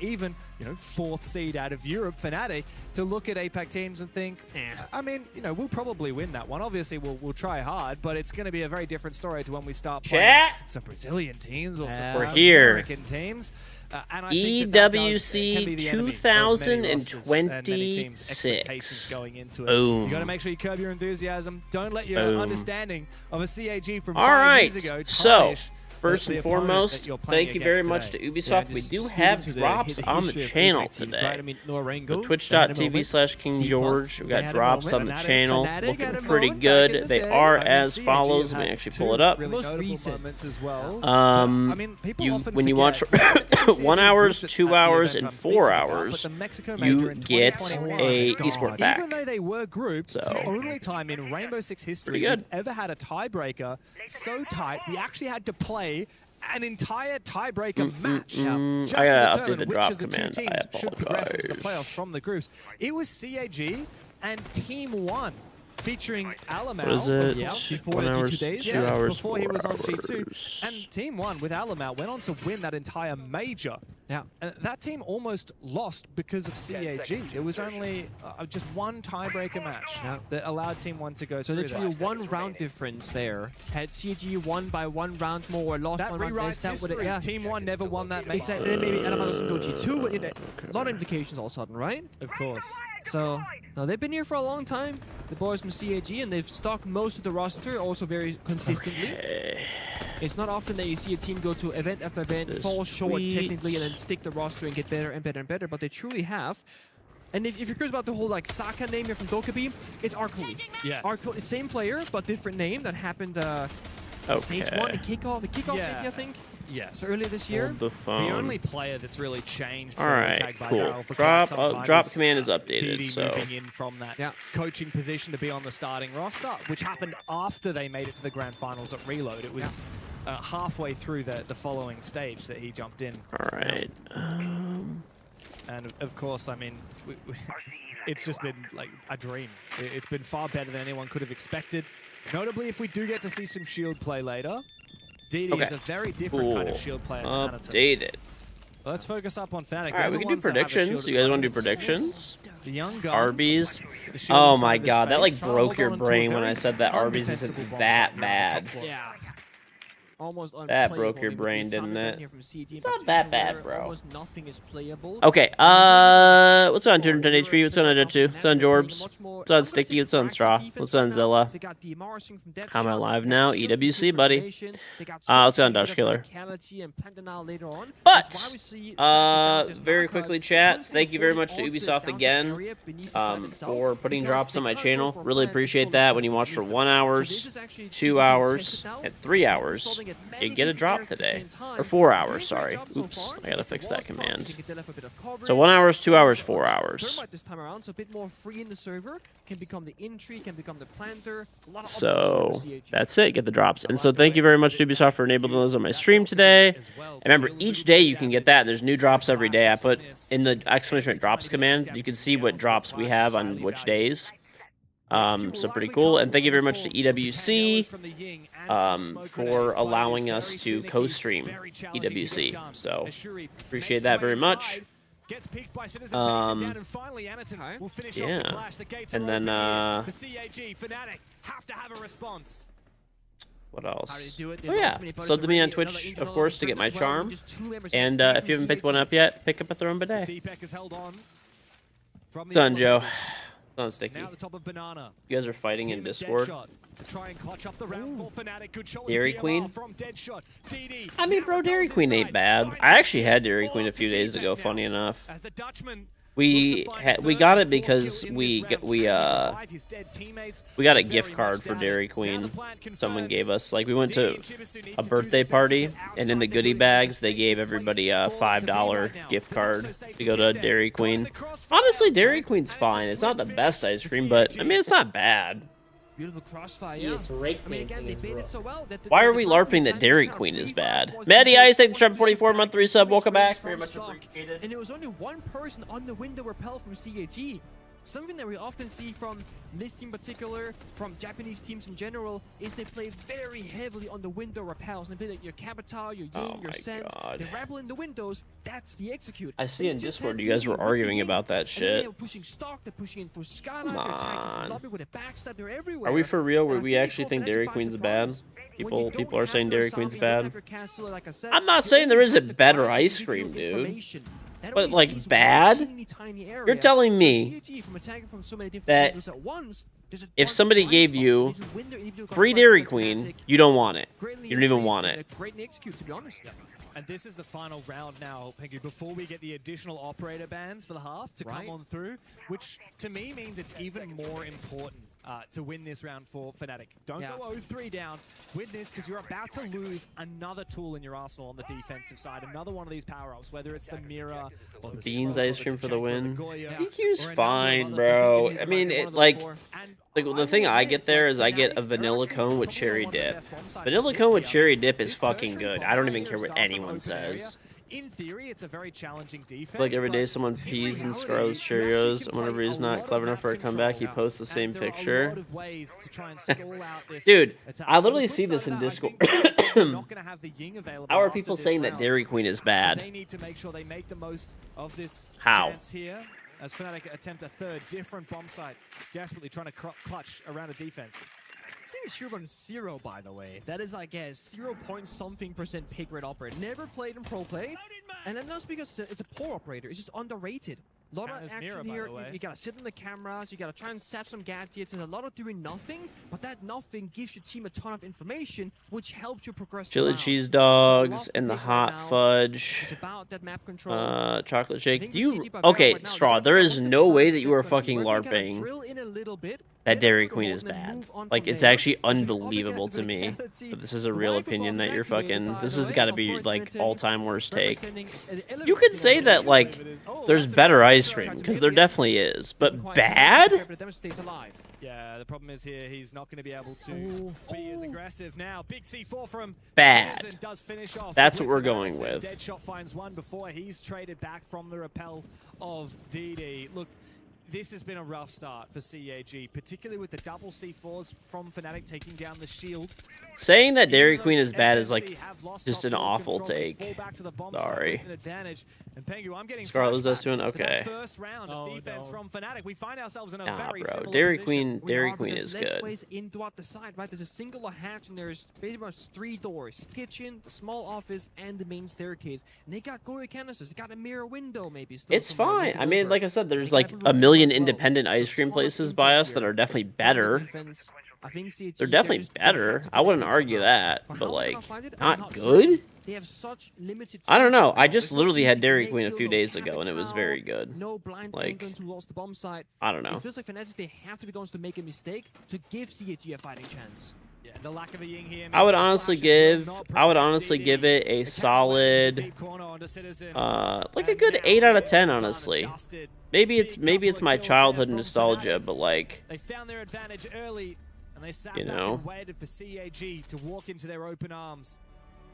even, you know, 4th seed out of Europe, Fnatic, to look at APAC teams and think, I mean, you know, we'll probably win that one. Obviously, we'll try hard, but it's going to be a very different story to when we start playing some Brazilian teams or some American teams. And I think EWC 2026. Going into it. Boom. You got to make sure you curb your enthusiasm. Don't let your understanding of a CAG from 5 years ago tarnish. First and foremost, thank you very much to Ubisoft. We do have drops on the channel today. Twitch.tv/KingGeorge. We got drops on the channel. Looking pretty good. They are as follows. Let me actually pull it up. When you watch 1 hour, 2 hours, and 4 hours, you get a Esports pack. Even though they were grouped, it's the only time in Rainbow Six history we've ever had a tiebreaker so tight we actually had to play an entire tiebreaker match just to determine which of the two teams should progress into the playoffs from the groups. It was CAG and Team 1 featuring Alamau. What is it? Before 1 hour, 2 hours, before he was on G2. And Team 1 with Alamau went on to win that entire major. And that team almost lost because of CAG. It was only just one tiebreaker match that allowed Team 1 to go through. So literally a 1 round difference there. Had CAG won by 1 round more or lost that 1 round less, that would history. Team 1 never won that match. Exactly. And then maybe Alamau doesn't go G2. A lot of implications all of a sudden, right? Of course. So, now they've been here for a long time, the boys from CAG, and they've stocked most of the roster also very consistently. It's not often that you see a team go to event after event, fall short technically, and then stick the roster and get better and better and better, but they truly have. And if you're curious about the whole like Saka name here from Dokkaebi, it's Arcoli. Yes. Arcoli, same player, but different name that happened stage 1 in kickoff, maybe, I think. Yes. So earlier this year. The only player that's really changed. All right, cool. Drop command is updated. So moving in from that coaching position to be on the starting roster, which happened after they made it to the grand finals at Reload. It was halfway through the following stage that he jumped in. All right. And of course, I mean, it's just been like a dream. It's been far better than anyone could have expected. Notably, if we do get to see some Shield play later, DD is a very different kind of Shield player to Anaton. Updated. Let's focus up on Fnatic. All right, we can do predictions. You guys want to do predictions? The young guy. Arby's. Oh my god, that like broke your brain when I said that Arby's isn't that bad. Yeah. Almost that broke your brain, didn't it? It's not that bad, bro. Almost nothing is playable. Okay, what's on 210 HP? What's on Edge 2? What's on Jorbs? What's on Sticky? What's on Straw? What's on Zilla? How am I live now? EWC, buddy. What's on Dutch Killer? But, very quickly, chat, thank you very much to Ubisoft again for putting drops on my channel. Really appreciate that. When you watch for 1 hour, 2 hours, and 3 hours, you get a drop today. Or 4 hours, sorry. Oops, I gotta fix that command. So 1 hour, 2 hours, 4 hours. So that's it, get the drops. And so thank you very much to Ubisoft for enabling those on my stream today. And remember, each day you can get that. There's new drops every day. I put in the exclamation drops command, you can see what drops we have on which days. So pretty cool. And thank you very much to EWC for allowing us to co-stream EWC. So appreciate that very much. Yeah. And then what else? Oh yeah, sub to me on Twitch, of course, to get my charm. And if you haven't picked one up yet, pick up a Throne Bidet. Done, Joe. On Sticky. You guys are fighting in Discord. Dairy Queen? I mean, bro, Dairy Queen ain't bad. I actually had Dairy Queen a few days ago, funny enough. We got it because we got a gift card for Dairy Queen. Someone gave us, like, we went to a birthday party, and in the goodie bags they gave everybody a $5 gift card to go to Dairy Queen. Honestly, Dairy Queen's fine. It's not the best ice cream, but I mean, it's not bad. Beautiful crossfire, yeah. I mean, again, they made it so well that why are we LARPing that Dairy Queen is bad? Maddie Ice, thank you for 44 month 3 sub. Welcome back. Very much appreciated. And there was only one person on the window repel from CAG. Something that we often see from this team in particular, from Japanese teams in general, is they play very heavily on the window repels. And they play like your Capital, your Ying, your Sense. They rabble in the windows. That's the execute. I see in Discord you guys were arguing about that shit. They're pushing stock, they're pushing in for Skyline, they're attacking lobby with a backstab, they're everywhere. Are we for real where we actually think Dairy Queen's bad? People are saying Dairy Queen's bad. I'm not saying there isn't better ice cream, dude. But, like, bad? You're telling me that if somebody gave you free Dairy Queen, you don't want it. You don't even want it. And this is the final round now, Pinky, before we get the additional operator bans for the half to come on through, which to me means it's even more important to win this round for Fnatic. Don't go 0-3 down. Win this because you're about to lose another tool in your arsenal on the defensive side. Another one of these power-ups, whether it's the Mirror or the Beans ice cream for the win. EQ's fine, bro. I mean, the thing I get there is I get a vanilla cone with cherry dip. Vanilla cone with cherry dip is fucking good. I don't even care what anyone says. In theory, it's a very challenging defense. Like every day someone pees and scrolls Cheerios, and whenever he's not clever enough for a comeback, he posts the same picture. Dude, I literally see this in Discord. How are people saying that Dairy Queen is bad? They need to make sure they make the most of this chance here. As Fnatic attempt a third different bomb site, desperately trying to clutch around a defense. Seems sure on 0, by the way. That is like a 0.something% pick rate operator. Never played in pro play. And then that's because it's a poor operator. It's just underrated. A lot of action here. You gotta sit on the cameras. You gotta try and sap some gadgets. There's a lot of doing nothing, but that nothing gives your team a ton of information, which helps you progress. Chili cheese dogs and the hot fudge. It's about that map control. Chocolate shake. Do you? Okay, Straw. There is no way that you are fucking LARPing. That Dairy Queen is bad. Like, it's actually unbelievable to me. But this is a real opinion that you're fucking... This has got to be, like, all-time worst take. You could say that, like, there's better ice cream, because there definitely is. But bad? Yeah, the problem is here, he's not going to be able to be as aggressive now. Big C4 from bad. does finish off. That's what we're going with. Deadshot finds one before he's traded back from the repel of DD. Look, this has been a rough start for CAG, particularly with the double C4s from Fnatic taking down the shield. Saying that Dairy Queen is bad is like just an awful take. Sorry. Scarlet's us doing okay. Nah, bro. Dairy Queen is good. There's a single hatch and there's pretty much 3 doors: kitchen, the small office, and the main staircase. And they got Goyo canisters. They got a mirror window, maybe. It's fine. I mean, like I said, there's like a million independent ice cream places by us that are definitely better. They're definitely better. I wouldn't argue that, but like, not good? I don't know. I just literally had Dairy Queen a few days ago, and it was very good. Like, I don't know. It feels like Fnatic, they have to be the ones to make a mistake to give CAG a fighting chance. The lack of a Ying here, I would honestly give it a solid, like a good 8 out of 10, honestly. Maybe it's my childhood nostalgia, but like, they found their advantage early, and they sat back and waited for CAG to walk into their open arms.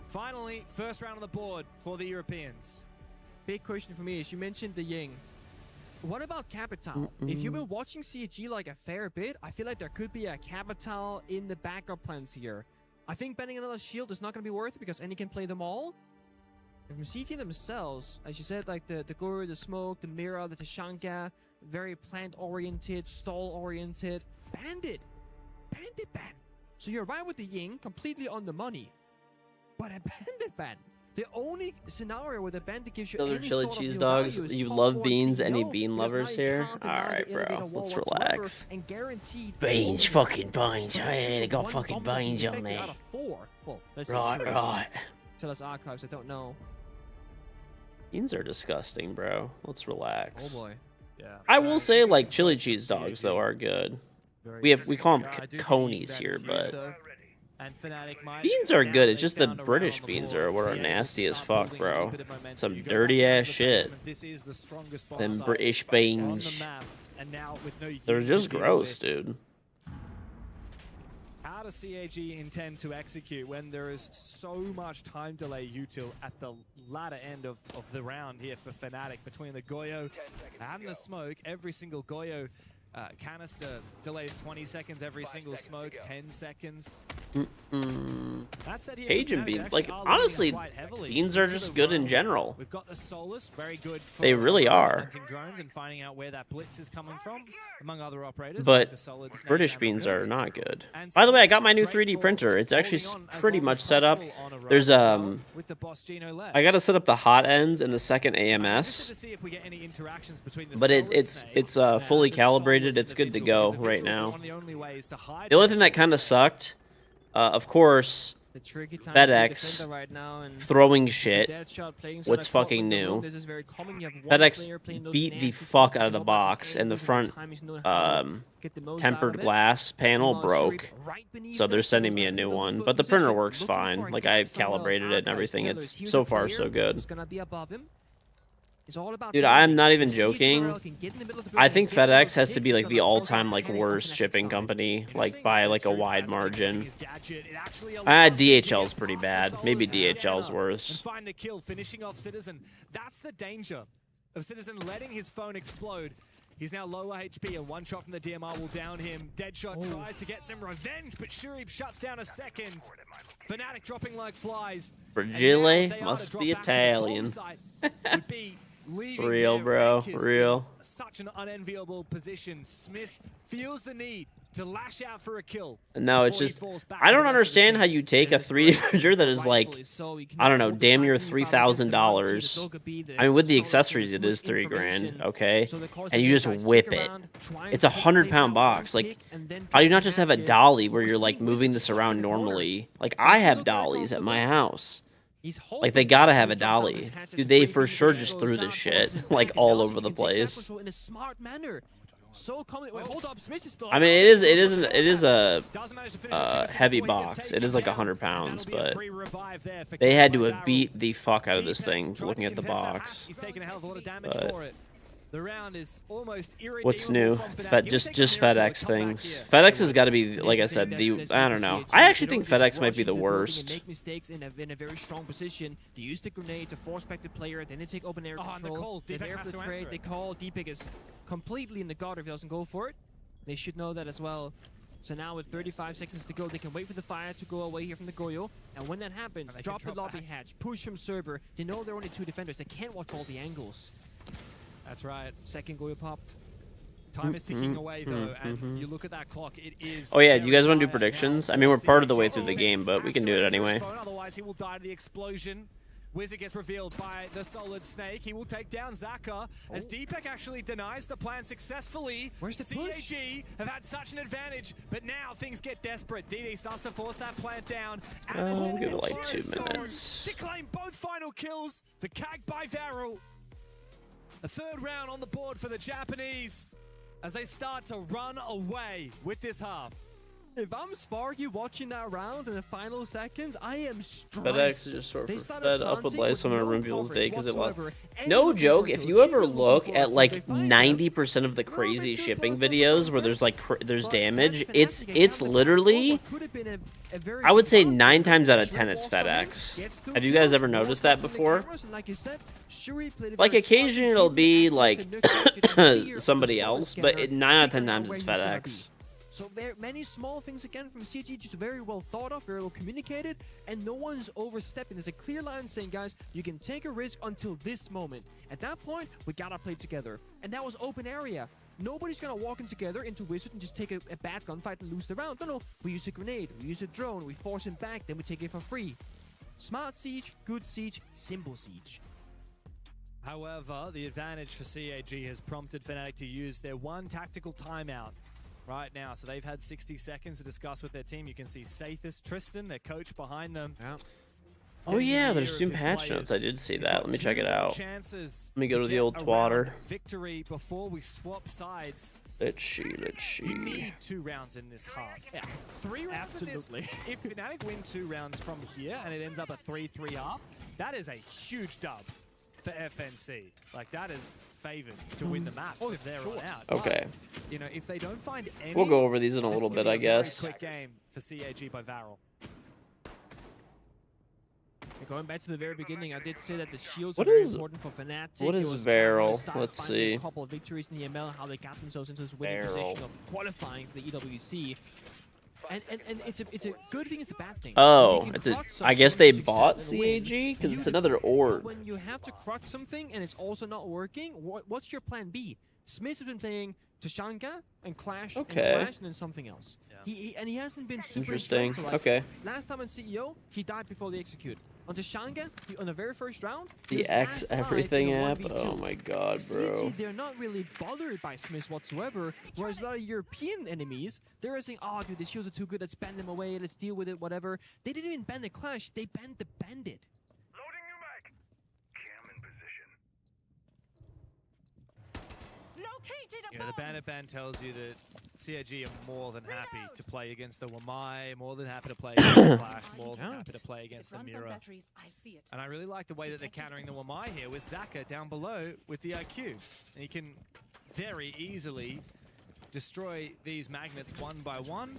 Finally, first round on the board for the Europeans. Big question for me is, you mentioned the Ying. What about Capital? If you've been watching CAG like a fair bit, I feel like there could be a Capital in the backup plans here. I think banning another shield is not going to be worth it because any can play them all. And from CT themselves, as you said, like the Goyo, the Smoke, the Mira, the Tashanka, very plant-oriented, stall-oriented. Bandit ban. So you're right with the Ying, completely on the money. But a Bandit ban. The only scenario where the Bandit gives you other chili cheese dogs. You love beans. Any bean lovers here? Alright, bro. Let's relax. Beans, fucking beans. Hey, they got fucking beans on there. Right. Tell us archives, I don't know. Beans are disgusting, bro. Let's relax. Oh boy. Yeah. I will say, like, chili cheese dogs though are good. We call them conies here, but beans are good. It's just the British beans are what are nasty as fuck, bro. Some dirty ass shit. Them British beans. They're just gross, dude. how does CAG intend to execute when there is so much time delay util at the latter end of the round here for Fnatic between the Goyo and the smoke? Every single Goyo canister delays 20 seconds, every single smoke 10 seconds. That said, Cage and Beans, like, honestly, Beans are just good in general. We've got the Solus, very good for they really are. hunting drones and finding out where that blitz is coming from, among other operators. But like the Solid Snake British and Beans Good. are not good. And By the way, I got Smith's my new great 3D for printer. It's actually holding on as pretty long much as set up. possible on a road There's as well with the Boss Geno left. I gotta set up the hot ends and the second AMS. To see if we get any interactions between the But Solid it's Snake fully and the calibrated. Solus It's good to individual, go because the right vigils are now. one of the only ways to hide The only from thing that kind of Solid Snake. sucked, of course, The tricky time FedEx right now, and throwing it's a shit. dead shot playing What's sort of fucking with the room. new? This is very common. You have one FedEx player playing those beat the nasty fuck spots, out of the it's all about box, the and the angles front timings, you know how to get the most out tempered of it. glass panel Shuri broke. right beneath So them, they're sending it's me a like new in the one, most but the printer position, works looking fine. for a Like, gap I've somewhere else. calibrated it and Archives everything. tell us, It's here's so a far player so good. who's gonna be above him. It's all about Dude, timing. I'm not even If CG joking. Morel can get in the middle of the I building, think get one of FedEx those has to be picks, like they're the like, all-time "Okay, like panic worst on shipping Fnatic's company, You're like seeing by that like a Shuri wide has margin. his gadget. It actually allows him to DHL's get pretty past the bad. Solus Maybe and DHL's and worse. find the kill, finishing off Citizen. That's the danger of Citizen letting his phone explode. He's now lower HP, and one shot from the DMR will down him. Deadshot tries to get some revenge, but Shuri shuts down a second. Fnatic dropping like flies. Fragile must be Italian. Real, bro. Real. Such an unenviable position. Smith feels the need to lash out for a kill. And now it's before he just, falls back I to don't the rest of his understand team. how you take a 3D printer that is like, I don't know, damn near $3,000. I mean, with the accessories, it is $3,000, okay? And you just whip it. It's a 100-pound box. Like, how do you not just have a dolly where you're like moving this around normally? Like, I have dollies at my house. Like, they gotta have a dolly. Dude, they for sure just threw this shit, like, all over the place. I mean, it is a heavy box. It is like 100 pounds, but they had to have beat the fuck out of this thing looking at the box. But the round is almost what's new? Just FedEx things. FedEx has got to be, like I said, I don't know. I actually think FedEx might be the worst. Make mistakes in a very strong position. They use the grenade to force back the player. Then they take open air control. They there for the trade. They call Deepak is completely in the gutter if he doesn't go for it. They should know that as well. So now with 35 seconds to go, they can wait for the fire to go away here from the Goyo. And when that happens, drop the lobby hatch, push from server. They know there are only two defenders. They can't watch all the angles. That's right. Second Goyo popped. Time is ticking away, though, and you look at that clock, it is... Oh, yeah, do you guys want to do predictions? I mean, we're part of the way through the game, but we can do it anyway. Otherwise, he will die to the explosion. Wizard gets revealed by the Solid Snake. He will take down Zaka as Deepak actually denies the plan successfully. Where's the push? CAG have had such an advantage, but now things get desperate. DD starts to force that plant down. We'll give it like 2 minutes. To claim both final kills for CAG by Varel. A third round on the board for the Japanese as they start to run away with this half. If I'm Sparky watching that round in the final seconds, I am stressed. FedEx is just sort of fed up with life on a room people's day because it was. No joke, if you ever look at like 90% of the crazy shipping videos where there's like there's damage, it's literally, I would say 9 times out of 10 it's FedEx. Have you guys ever noticed that before? Like occasionally it'll be like somebody else, but 9 out of 10 times it's FedEx. So very many small things again from CG, just very well thought of, very well communicated, and no one's overstepping. There's a clear line saying, guys, you can take a risk until this moment. At that point, we gotta play together. And that was open area. Nobody's gonna walk in together into Wizard and just take a bad gunfight and lose the round. No, we use a grenade, we use a drone, we force him back, then we take it for free. Smart siege, good siege, simple siege. However, the advantage for CAG has prompted Fnatic to use their one tactical timeout right now. So they've had 60 seconds to discuss with their team. You can see Sathis, Tristan, their coach behind them. Yeah. Oh yeah, there's new patch notes. I did see that. Let me check it out. Let me go to the old twatter. Victory before we swap sides. Let's see. You need 2 rounds in this half. Yeah. 3 rounds Absolutely. in this. If Fnatic win 2 rounds from here and it ends up a 3-3 half, that is a huge dub. for FNC. Like, that is favored to win the map if they're on out. Okay. But, you know, if they don't find any... We'll go over these in a little bit, I guess. Very quick game for CAG by Varel. Going back to the very beginning, I did say that the shields What are very is- important for Fnatic. what It is was Varel? start Let's finding see. A couple of victories in the ML, how they got themselves into this winning Varel. position of qualifying for the EWC. And it's a good thing, it's a bad thing. Oh, If you it's can a, crutch I guess something, they success bought and win, CAG because you it's do- another org. When you have to crutch something and it's also not working, what's your plan B? Smith has been playing Tashanga and Clash and Clash and then something else. Yeah. He hasn't been super Interesting. So, like, Okay. last time on CEO, he died before the execute. On Tashanga, on the very first round, he The was X last alive everything in a app. 1v2. Oh my god, bro. CG, they're not really bothered by Smith whatsoever, whereas a lot of European enemies, they're saying, oh, dude, the shields are too good, let's ban them away, let's deal with it, whatever. They didn't even ban the Clash, they banned the Bandit. Loading you back. Cam in position. Located a You know, the bomb. Bandit ban tells you that CAG are more than happy to play against the Wamai, more than happy to play against the Clash, more than happy to play against It the runs on Mirror. batteries. I see it. And I really like the way that they're countering the Wamai here with Zaka down below with the IQ. And he can very easily destroy these magnets one by one,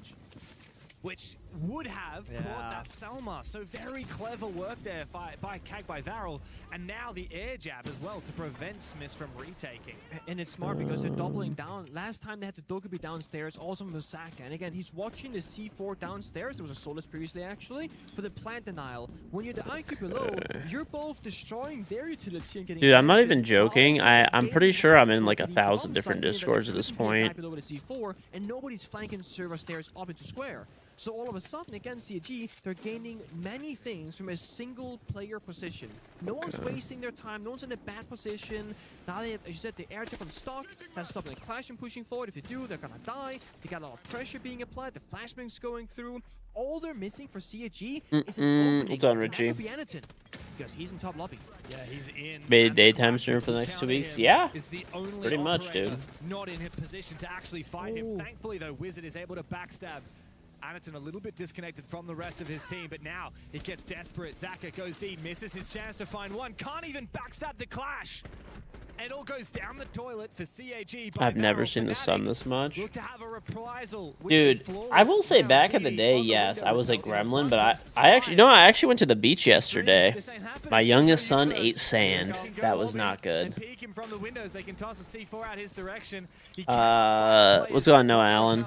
which would have caught that Selma. So very clever work there by Kag by Varel. And now the air jab as well to prevent Smith from retaking. And it's smart because they're doubling down. Last time they had the Dokkaebi downstairs, also from Osaka. And again, he's watching the C4 downstairs. There was a Solus previously, actually, for the plant denial. When you're the IQ below, you're both destroying their utility and getting... Dude, I'm not action, even joking. but also I'm pretty gaining sure I'm in action like with the 1,000 bomb different site, meaning that discords they at this couldn't get point. back below the C4, and nobody's flanking server stairs up into square. So all of a sudden, against CG, they're gaining many things from a single player position. No one's wasting their time, no one's in a bad position. Now they have, as you said, the air tip on stock. That's stopping the Clash from pushing forward. If they do, they're gonna die. They got a lot of pressure being applied, the flashbangs going through. All they're missing for CG is an opening. It's on And that Richie. could be Anaton, because he's in top lobby. Yeah, he's in. Maybe and the daytime Clash stream for the will next 2 counter weeks. him, Yeah. is the only Pretty much, operator dude. Not in a position to actually fight him. Thankfully, though, Wizard is able to backstab. Anaton a little bit disconnected from the rest of his team, but now it gets desperate. Zaka goes deep, misses his chance to find one. Can't even backstab the Clash. It all goes down the toilet for CAG. I've never seen the sun this much. Look to have a reprisal with Dude, the flawless I will say back in the LD day, on the yes, window I was a with no gremlin, one but versus I actually, five. I actually went to the beach yesterday. This ain't happening. My It's youngest gonna be son worse. ate sand. Can go That was lobby not good. and peek him from the windows. They can toss a C4 out his direction. He cannot find What's players going on, Alan?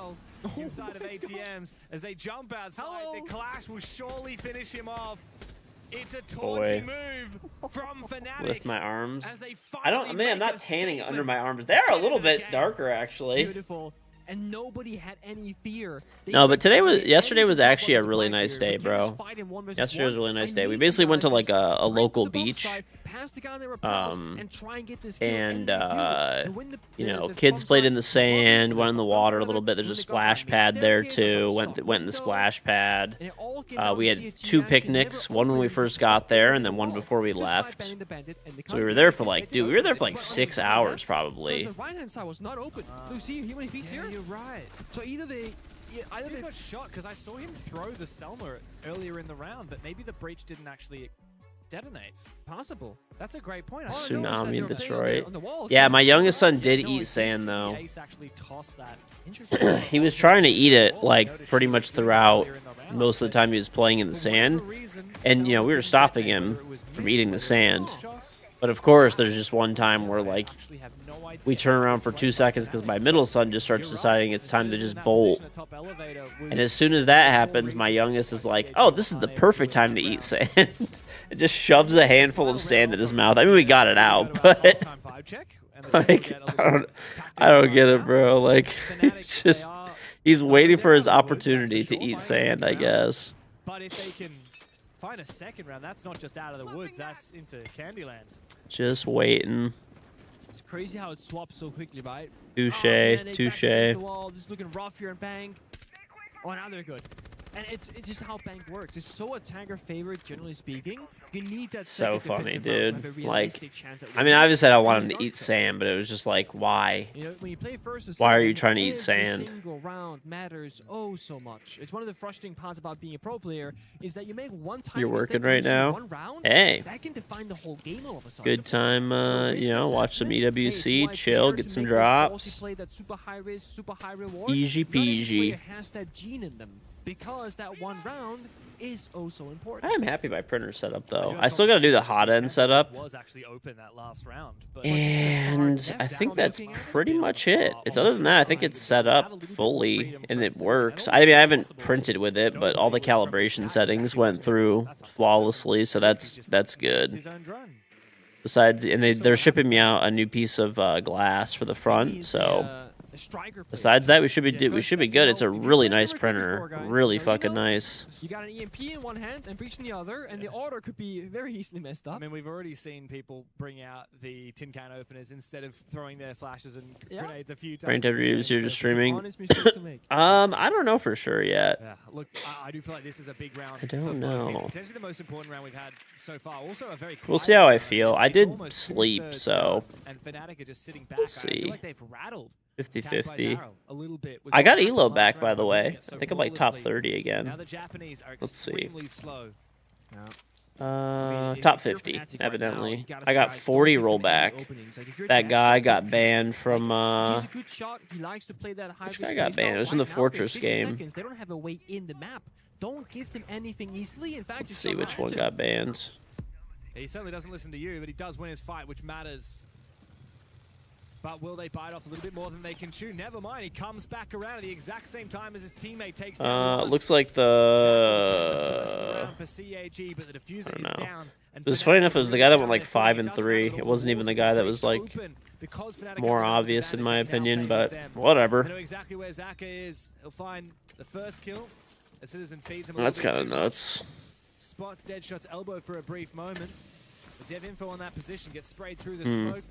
inside of ATMs as they jump outside. The Clash will surely finish him off. It's a taunting move from Fnatic. Lift my arms. as they I don't. finally Man, I'm make not a tanning statement. under my arms. They're a little bit darker, actually. Beautiful. And nobody had any fear. No, but yesterday was actually a really nice day, bro. Yesterday was a really nice day. We basically went to like a local beach. And you know, kids played in the sand, went in the water a little bit. There's a splash pad there too. Went in the splash pad. We had 2 picnics, one when we first got there, and then one before we left. So we were there for like, dude, we were there for like 6 hours probably. The right hand side was not open. Look, see, he went piece here. You're right. So either they Got shot because I saw him throw the Selma earlier in the round, but maybe the breach didn't actually detonate. possible. That's a great point. Tsunami in Detroit. Yeah, my youngest son did eat sand though. Ace actually tossed that. He was trying to eat it like pretty much throughout. Most of the time he was playing in the sand, and you know, we were stopping him from eating the sand. But of course, there's just one time where like we turn around for 2 seconds because my middle son just starts deciding it's time to just bolt. And as soon as that happens, my youngest is like, "Oh, this is the perfect time to eat sand." It just shoves a handful of sand in his mouth. I mean, we got it out, but like I don't get it, bro. Like it's just he's waiting for his opportunity to eat sand, I guess. But if they can find a second round, that's not just out of the woods, that's into Candyland. Just waiting. It's crazy how it swaps so quickly, right? Touche, Oh, man, they touche. backspace the wall, just looking rough here and bang. Oh, now they're good. And it's just how Bank works. It's so attacker favorite, generally speaking. You need that So second funny, defensive round to have a dude. realistic Like, chance at I mean, winning. obviously I don't want And him to they've eat done so. sand, but it was just like, why? You know, when you play first or Why are you second, trying to eat every sand? single round matters oh so much. It's one of the frustrating parts about being a pro player is that you make one tiny You're mistake working on right now? one round, Hey. that can define the whole game all of a sudden. Good time, So risk you know, watch some assessment, hey, EWC, do I chill, dare get to some make this ballsy drops. play that's super high risk, super high reward? Easy Not every player peasy. has that gene in them because that one round is oh so I important. am happy by printer setup though. I still got to do the hot end setup, Was actually open that last round, but and I think that's pretty much it. It's other than that, I think it's set up fully and it works. I mean, I haven't printed with it, but all the calibration settings went through flawlessly, so that's good. his own drone. Besides, and they're shipping me out a new piece of glass for the front, so. Besides that, we should be good. It's a really nice printer, really fucking nice. You got an EMP in one hand and breach in the other, and the order could be very easily messed up. I mean, we've already seen people bring out the tin can openers instead of throwing their flashes and grenades a few times. Ranked reviews, you're just streaming. Honest mistake to make. I don't know for sure yet. Yeah, look, I do feel like this is a big round. I don't for both know. teams. Potentially the most important round we've had so far. Also a very We'll quiet see how I round. feel. It's I did almost sleep, two-thirds so done, and Fnatic are just sitting back. we'll I see. feel like they've rattled 50-50. a little bit. with I got what happened Elo last back, by round, the way. winning it so I think I'm like top flawlessly. 30 Now again. the Japanese are Let's see. extremely slow. Yeah. Top 50, evidently. I got 40 rollback. That guy got banned from, He's a good shot. He likes to play that high which risk guy got playstyle. banned? It was in the Right now, Fortress there's 60 game. seconds. They don't have a way in the map. Don't give them anything easily. In fact, Let's just see shut which them one out. got banned. He certainly doesn't listen to you, but he does win his fight, which matters. But will they bite off a little bit more than they can chew? Never mind. He comes back around at the exact same time as his teammate takes down. It looks like First the... round for CAG, but the diffuser I don't is know. down. And It was Fnatic funny enough, it was the guy that really went like down there. 5 and Doesn't 3. matter It at wasn't all. even the guy that was like Open because Fnatic more have obvious the in my advantage, it now opinion, favors but them. whatever. They know exactly where Zaka is. He'll find the first kill. A Citizen feeds him a That's little kind bit of too nuts. much. Spots Deadshot's elbow for a brief moment. Does he have info on that position? Gets sprayed through the smoke.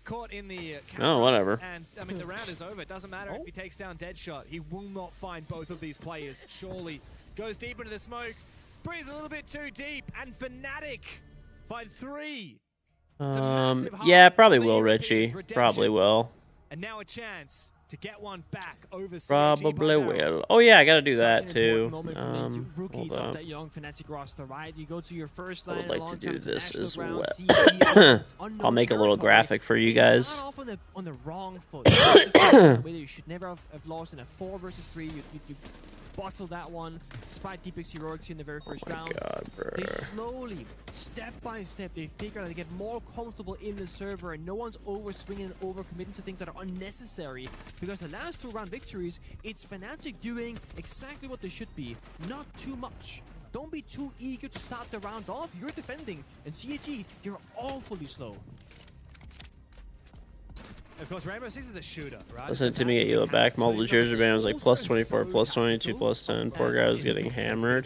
Caught in the camera. Oh, whatever. And, I mean, the round is over. It doesn't matter if he takes down Deadshot. He will not find both of these players, surely. Goes deep into the smoke. Breathes a little bit too deep. And Fnatic find 3. Yeah, probably will, Richie. Probably will. And now a chance to get one back over CG Probably by now. will. Oh yeah, I gotta do Such that an too. important moment for the two rookies Hold of up. that young Fnatic roster, right? You go to your first I line, would like to do this as well. I'll I'll make a little graphic for you guys. Start off on the wrong foot. Whether you should never have lost in a 4 versus 3. You bottle that one, despite Deepik's heroics in the very first round. God, bro. They slowly, step by step, they figure out they get more comfortable in the server, and no one's over swinging and over committing to things that are unnecessary. Because the last 2 round victories, it's Fnatic doing exactly what they should be, not too much. Don't be too eager to start the round off. You're defending, and CAG, you're awfully slow. Of course, Rainbow Six is a shooter, right? Listen to me get Elo back. Multiple cheers are banned. I was like plus 24, plus 22, plus 10. Poor guy was getting hammered.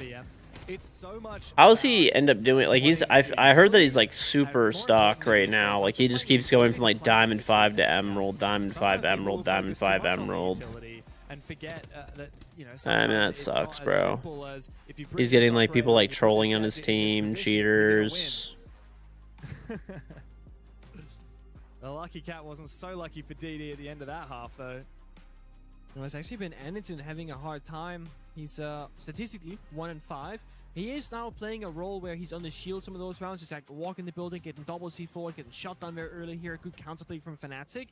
It's so much. How's he end up doing? Like I heard that he's like super stock right now. Like he just keeps going from like Diamond 5 to Emerald, Diamond 5 Emerald, Diamond 5 Emerald. And forget that, you know, I mean that sometimes it's not sucks, as bro. simple as if you bring He's this getting like people operator, like you put trolling this on guy his in this team, position, you're gonna win. cheaters. The lucky cat wasn't so lucky for DD at the end of that half, though. Well, it's actually been Anderton having a hard time. He's statistically 1 and 5. He is now playing a role where he's on the shield some of those rounds, just like walking the building, getting double C4, getting shot down very early here. Good counterplay from Fnatic.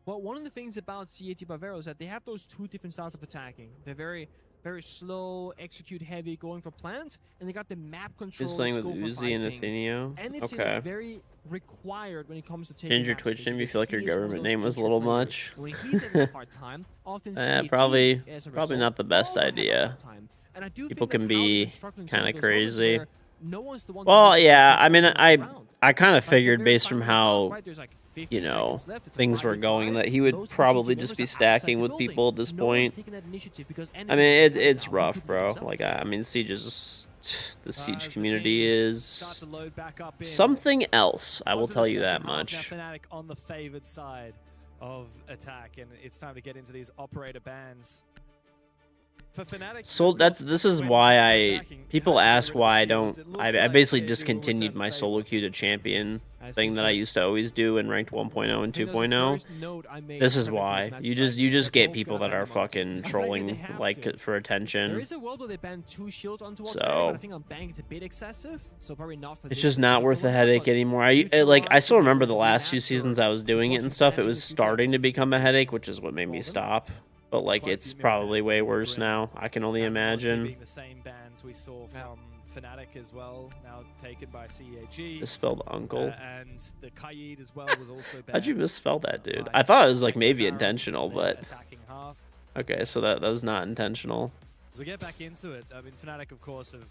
But one of the things about CAT Bavaro is that they have those 2 different styles of attacking. They're very, very slow, execute heavy, going for plants, and they got the map control. He's playing with go for Uzi and fighting. Athenium. And it's Okay. very required when it comes to taking Change your maps Twitch because name. You feel like your he is one of government those name was a ancient little players. much. When he's having a hard time, often CAT probably as a probably result not the best also have a idea. hard time. And I do People think that's can how they've be been struggling some of kinda those moments crazy. where no one's the one to Well, make the yeah. mistake I mean, going I round. kind of Like, figured the very based from final round, how right, there's like 50 you know seconds left. It's a things were 5v5. going that he would Most probably CG just be members are outside stacking the with building. people at this No one's point. taking that initiative because I Anderson mean, is it's now. He rough, could bro. himself. Like I mean, Siege is just the Siege As the community teams start is to load back up in. something else. I will Onto the tell you that second half, much. Now Fnatic on the favored side of attack, and it's time to get into these operator bans. For Fnatic, So this is why people ask why I don't. I basically discontinued my solo queue to champion thing that I used to always do in ranked 1.0 and 2.0. This is why you just get people that are fucking trolling like for attention. There is a world where they ban 2 shields onto one, So but I think on Bank it's a bit excessive, so probably not for it's this just not worth the headache anymore. I still remember the last few seasons I was doing it and stuff. It was starting to become a headache, which is what made me stop. But like it's probably way worse now. I can only imagine. Being the same bans we saw from Fnatic as well, now taken by CAG. Misspelled uncle. And the Kaid as well was also banned. How'd you misspell that, dude? I thought it was like maybe intentional, but okay, so that was not intentional. So get back into it. I mean, Fnatic of course have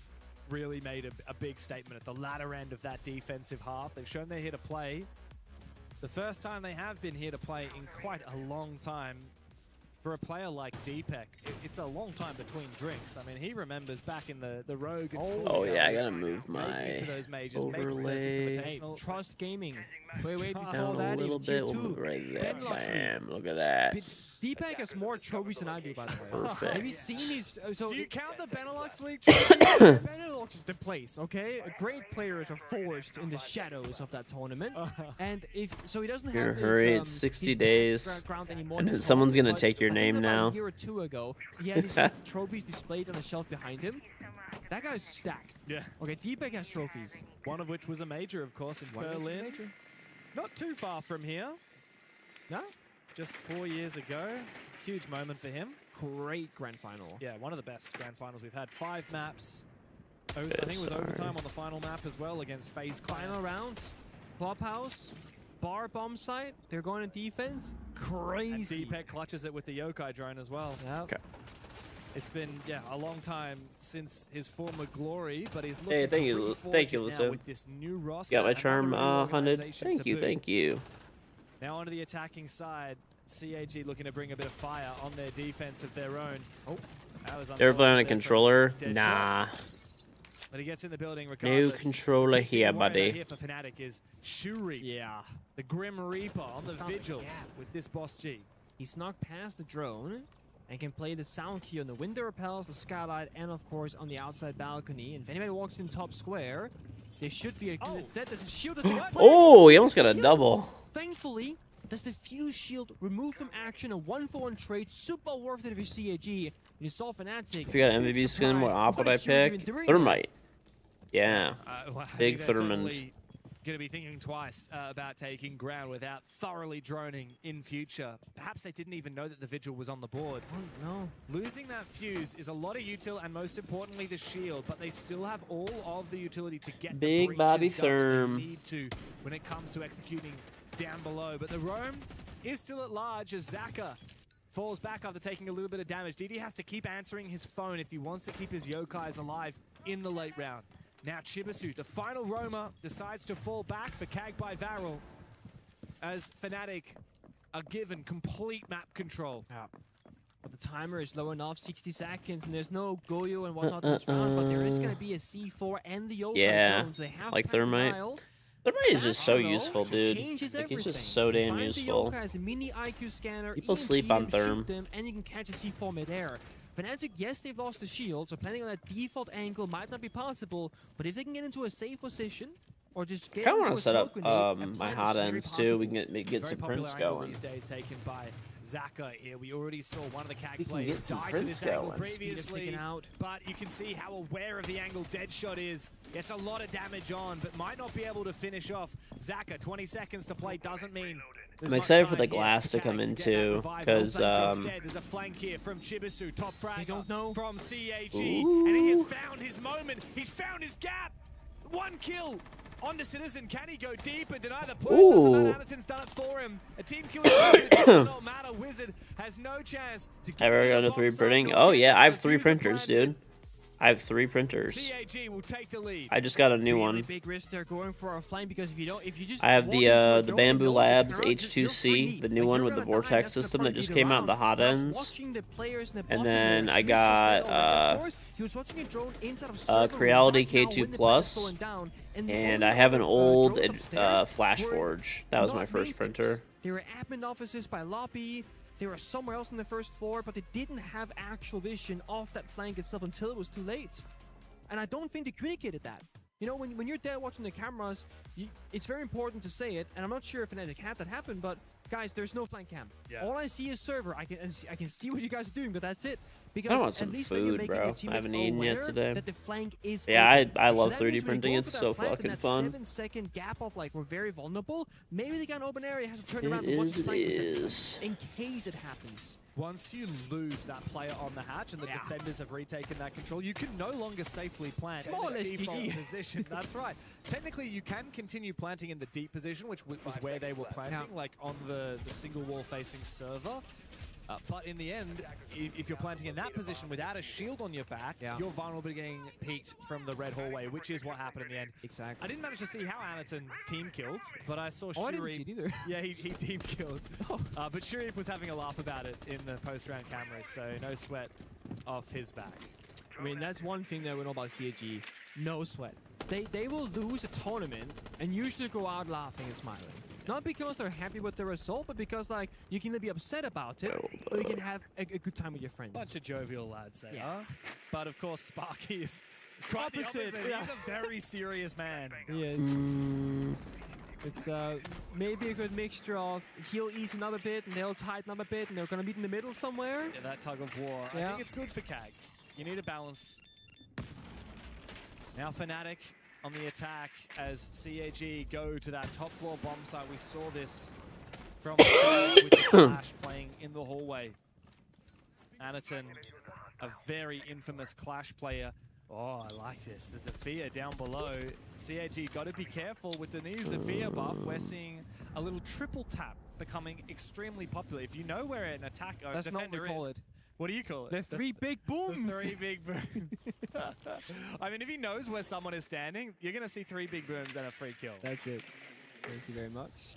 really made a big statement at the latter end of that defensive half. They've shown they're here to play. The first time they have been here to play in quite a long time. For a player like Deepak, it's a long time between drinks. I mean, he remembers back in the Rogue. Oh yeah, I gotta move my overlay. Hey, Trust Gaming. Wait, Down before a that, little in bit. Tier We'll 2, move right there. Bam! Look at But that. Deepak has more trophies than I do, by the way. Perfect. Have you seen his? So Do you count the Benelux League? Benelux is the place, okay? Great players are forced in the shadows of that tournament, and if so, he doesn't Here, have hurry, his, it's 60 his days. background anymore And in then his someone's home, gonna but take your I think name about now. A year or 2 ago, he had his trophies displayed on the shelf behind him. That guy's stacked. Yeah. Okay, Deepak has trophies. One of which was a major, of course, in Berlin. Not too far from here. No? Just 4 years ago. Huge moment for him. Great grand final. Yeah, one of the best grand finals we've had. 5 maps. I think it was overtime on the final map as well against FaZe Clan. Final round. Clubhouse. Bar bomb site. They're going to defense. Crazy. And Deepak clutches it with the Yokai drone as well. Yeah. Okay. It's been a long time since his former glory, but he's looking Hey, thank to you, reforge thank you, it now Lisa. with this new roster. Got my another charm new hunted. organization Thank to you, boot. thank you. Now onto the attacking side. CAG looking to bring a bit of fire on their defense of their own. Oh, that was They were playing on a unfortunate there for controller. dead Nah. shot. But he gets in the building No regardless. controller Big thing here, to worry about buddy. Here for Fnatic is Shuri, Yeah. the Grim Reaper on the He's found a vigil gap. with this boss G. He snuck past the drone and can play the sound key on the window repels, the skylight, and of course on the outside balcony. And if anybody walks in top square, there should be a good instead. There's a shield that's Oh, he almost got a double. Thankfully, does the fuse shield remove from action a 1-for-1 trade? Super worth it if you're CAG. And you saw Fnatic. If you got MVP skin, what op would I pick? Thermite. Yeah. Well, I Big think they're Thurmond. certainly going to be thinking twice about taking ground without thoroughly droning in future. Perhaps they didn't even know that the vigil was on the board. Oh, no. Losing that fuse is a lot of util and most importantly the shield, but they still have all of the utility to get Big the breaches Bobby done that Therm. they need to when it comes to executing down below. But the roam is still at large as Zaka falls back after taking a little bit of damage. DD has to keep answering his phone if he wants to keep his Yokais alive in the late round. Now Chibisu, the final roamer, decides to fall back for Kag by Varel as Fnatic are given complete map control. Yeah. But the timer is low enough, 60 seconds, and there's no Goyo and whatnot in this round, but there is going to be a C4 and the Yokai Yeah, drone, so they have like packed the Thermite. dial. Thermite is just so That useful, dude. changes Like, he's just everything. so damn Find useful. The Yokai as a mini IQ scanner, People EMP sleep on them, shoot Therm. them, and you can catch a C4 midair. Fnatic, yes, they've lost the shield, so planning on that default angle might not be possible, but if they can get into a safe position, or just get I kind of into want a to set up smoke grenade and my plant, hot it's very ends too. possible. We can get Very some popular prints angle going. these days taken by Zaka here. We already saw one of the CAG We can players get some die to prints this angle going. previously, Sticking out. but you can see how aware of the angle Deadshot is. Gets a lot of damage on, but might not be able to finish off. Zaka, 20 seconds to play doesn't mean there's I'm much excited for time the here glass to CAG come in get that too, revival. because Instead, there's a flank here from Chibisu, top frag. They don't know. From CAG, Ooh. and he has found his moment. He's found his gap. 1 kill. On to Citizen, can he go deep and deny the point? Ooh. Anderton's done it for him. A team kill does not matter. Wizard has no chance to get Ever the gone to box 3 up, printing? nor Oh get yeah, I have the 3 diffuser printers, planted. dude. I have 3 printers. CAG will take the lead. I just got a new Really one. big risk they're going for a flank because if you just I have walk the into a the drone, Bamboo no Labs turn, you're free. H2C, the new Like, one you're with the gonna die, vortex that's the system part that just either came out, round. the hot Plus, ends. watching the players in the And bottom then there, I Schmidt got, was dead already. Of course, he was watching a drone inside of circle, Creality right now, K2 when the Plus, planet's going down, and the and only I have an other, old drones upstairs Flash were Forge. That was not my first main printer. steps. There were admin offices by Lobby, They were somewhere else on the first floor, but they didn't have actual vision of that flank itself until it was too late. And I don't think they communicated that. You know, when you're there watching the cameras, it's very important to say it, and I'm not sure if Fnatic had that happen, but guys, there's no flank cam. Yeah. All I see is server. I can see what you guys are doing, but that's it. Because I want some at least food, then you're making bro. your teammates I haven't eaten yet aware today. that the flank is Yeah, open. I So love that 3D means when you printing. go It's for so that plant fucking and that fun. 7-second gap of like we're very vulnerable. Maybe the guy in open area has to turn around It and watch is, the flank it for 7 is. seconds in case it happens. Once you lose that player on the hatch and the defenders have retaken that control, you can no longer safely plant in more or the less default GG. position. That's right. Technically, you can continue planting in the deep position, which was where they were planting, like on the single wall facing server. But in the end, if you're planting in that position without a shield on your back, you're vulnerable to getting peeked from the red hallway, which is what happened in the end. Exactly. I didn't manage to see how Anaton team killed, but I saw Oh, I didn't see Shuri. it either. Yeah, he team killed. But Shuri was having a laugh about it in the post-round cameras, so no sweat off his back. I mean, that's one thing that we know about CAG. No sweat. They will lose a tournament and usually go out laughing and smiling. Not because they're happy with the result, but because like you can either be upset about it or you can have a good time with your friends. Bunch of jovial lads they are. But of course, Sparky is quite the opposite. Yeah. He's a very serious man. Yes. It's maybe a good mixture of he'll ease another bit and they'll tighten up a bit and they're gonna meet in the middle somewhere. Yeah, that tug of war. I think it's good for KAG. You need a balance. Now Fnatic on the attack as CAG go to that top floor bomb site. We saw this from with the Clash playing in the hallway. Anaton, a very infamous Clash player. Oh, I like this. There's a Zofia down below. CAG got to be careful with the new Zofia buff. We're seeing a little triple tap becoming extremely popular. If you know where an attack or That's not what defender we call is, it. what do you call it? The three big booms. The 3 big booms. I mean, if he knows where someone is standing, you're going to see 3 big booms and a free kill. That's it. Thank you very much.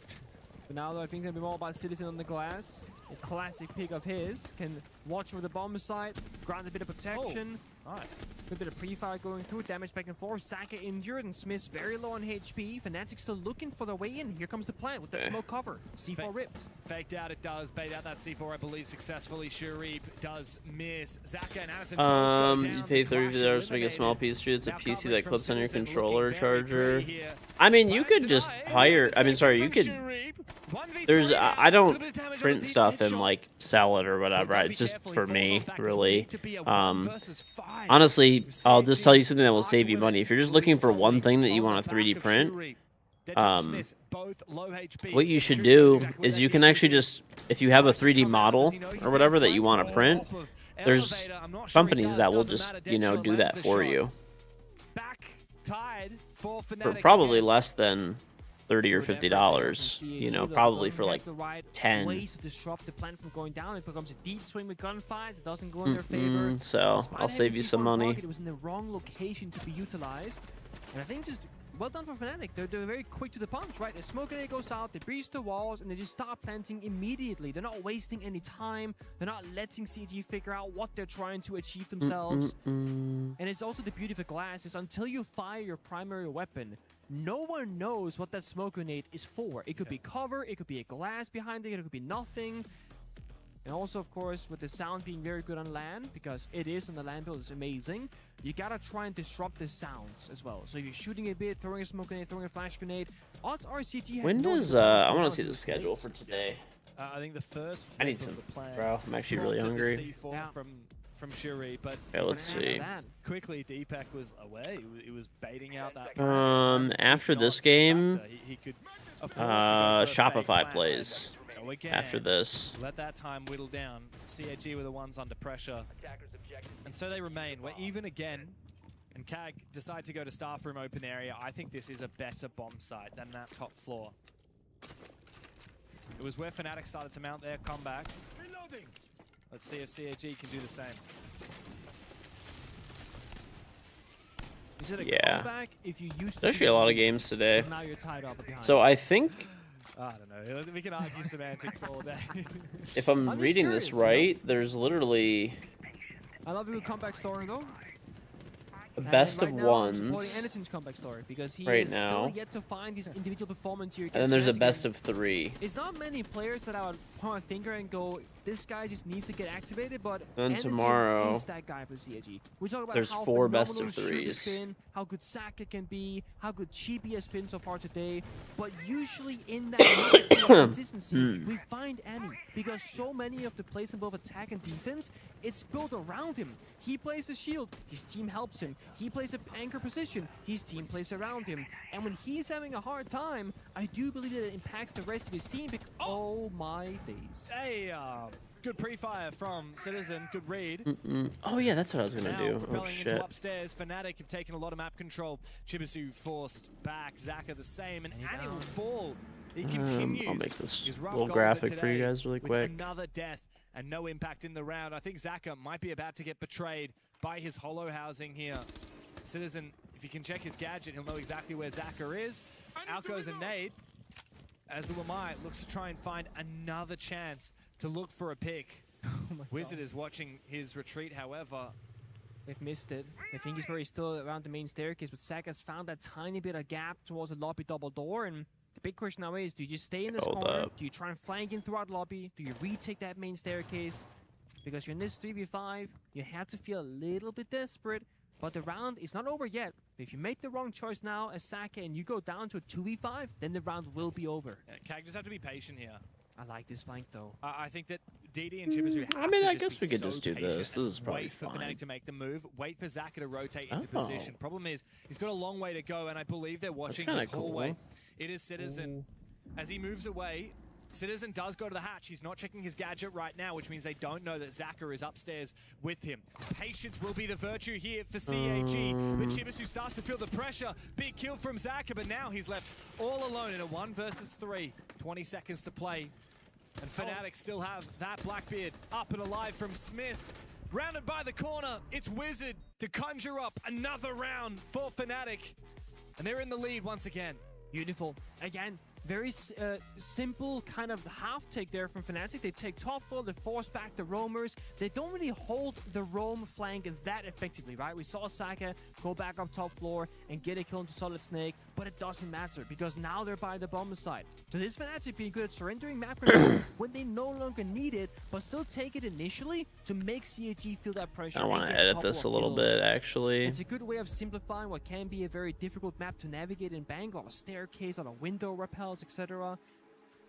But now, though, I think it's going to be more about Citizen on the glass. A classic pick of his. Can watch over the bomb site, grant a bit of protection. Oh, nice. A bit of pre-fire going through, damage back and forth. Saka injured and Smith's very low on HP. Fnatic still looking for their way in. Here comes the plant with the smoke cover. C4 ripped. Faked out, it does. Bait out that C4, I believe, successfully. Shuri does miss. Zaka and Anaton You pay $30 to make a small PC. It's a PC that clips on your controller charger. I mean, you could just hire. I mean, sorry, you could. There's. I don't print stuff and like sell it or whatever. It's just for me, really. Honestly, I'll just tell you something that will save you money. If you're just looking for one thing that you want to 3D print, what you should do is you can actually just, if you have a 3D model or whatever that you want to print, there's companies that will just, you know, do that for you. For probably less than $30 or $50, you know, probably for like 10. Ways to disrupt the plant from going down. It becomes a deep swing with gunfights. It doesn't go in their favor. So I'll save you some money. It was in the wrong location to be utilized, and I think just well done for Fnatic. They're very quick to the punch, right? The smoke grenade goes out, they breach the walls, and they just start planting immediately. They're not wasting any time. They're not letting CG figure out what they're trying to achieve themselves. And it's also the beauty of a glass is until you fire your primary weapon, no one knows what that smoke grenade is for. It could be cover, it could be a glass behind it, it could be nothing. And also, of course, with the sound being very good on LAN, because it is on the LAN build, it's amazing, you gotta try and disrupt the sounds as well. So you're shooting a bit, throwing a smoke grenade, throwing a flash grenade. Odds are CG When does, I want to see the schedule for today. I think the first I need some, bro. I'm actually really hungry. From Shuri, but let's see. Quickly, Deepak was away. He was baiting out that. After this game, he could Shopify plays. After this, let that time whittle down. CAG were the ones under pressure, and so they remain. We're even again, and KAG decide to go to staff room open area. I think this is a better bomb site than that top floor. It was where Fnatic started to mount their comeback. Reloading. Let's see if CAG can do the same. Is it a comeback if you used to there's actually a lot of games today. Now you're tied up behind. So I think, I don't know. We can argue semantics all day. if I'm reading this right, there's literally I love your comeback story though. a best of ones Anaton's comeback story because he right is now, still yet to find his individual performance here. and then there's a best of 3. It's not many players that I would point my finger and go, this guy just needs to get activated, but And Anderson tomorrow, is that guy for CIG. We talk about there's how 4 phenomenal best of Sugar's 3s. been, how good Saka can be, how good Chibi has been so far today, but usually in that consistency, we find Annie, because so many of the plays in both attack and defense, it's built around him. He plays the shield, his team helps him. He plays a anchor position, his team plays around him. And when he's having a hard time, I do believe that it impacts the rest of his team. Oh my days. Hey, good pre-fire from Citizen. Good read. Oh yeah, that's what I was gonna Now, do. Oh propelling shit. into upstairs. Fnatic have taken a lot of map control. Chibisu forced back. Zaka the same. And Annie will fall. He continues. I'll make this his rough little goal graphic for you today guys really with quick. Another death and no impact in the round. I think Zaka might be about to get betrayed by his hollow housing here. Citizen, if he can check his gadget, he'll know exactly where Zaka is. Out goes a nade. As the Wamai looks to try and find another chance to look for a pick. Wizard is watching his retreat, however. They've missed it. I think he's probably still around the main staircase, but Saka's found that tiny bit of gap towards the lobby double door, and the big question now is, do you stay in this Hold corner? up. Do you try and flank in throughout lobby? Do you retake that main staircase? Because you're in this 3v5, you have to feel a little bit desperate, but the round is not over yet. If you make the wrong choice now as Saka and you go down to a 2v5, then the round will be over. Kag just have to be patient here. I like this flank though. I think that DD and Chibisu have I mean, to I just guess be we could so just do patient this. and This is probably wait for fine. Fnatic to make the move. Wait for Zaka to rotate into Oh. position. Problem is, he's got a long way to go, and I believe they're watching kinda his hallway. cool. It is Citizen. As he moves away, Citizen does go to the hatch. He's not checking his gadget right now, which means they don't know that Zaka is upstairs with him. Patience will be the virtue here for CAG, but Chibisu starts to feel the pressure. Big kill from Zaka, but now he's left all alone in a 1 versus 3. 20 seconds to play. And Fnatic still have that Blackbeard up and alive from Smiths. Rounded by the corner, it's Wizard to conjure up another round for Fnatic. And they're in the lead once again. Beautiful. Again, very simple kind of half take there from Fnatic. They take top floor, they force back the roamers. They don't really hold the roam flank that effectively, right? We saw Saka go back up top floor and get a kill into Solid Snake, but it doesn't matter because now they're by the bomb side. So this Fnatic being good at surrendering map control when they no longer need it, but still take it initially to make CAG feel that pressure. I want to edit this a little bit, actually. It's a good way of simplifying what can be a very difficult map to navigate in Bang, on a staircase, on a window repels, etc.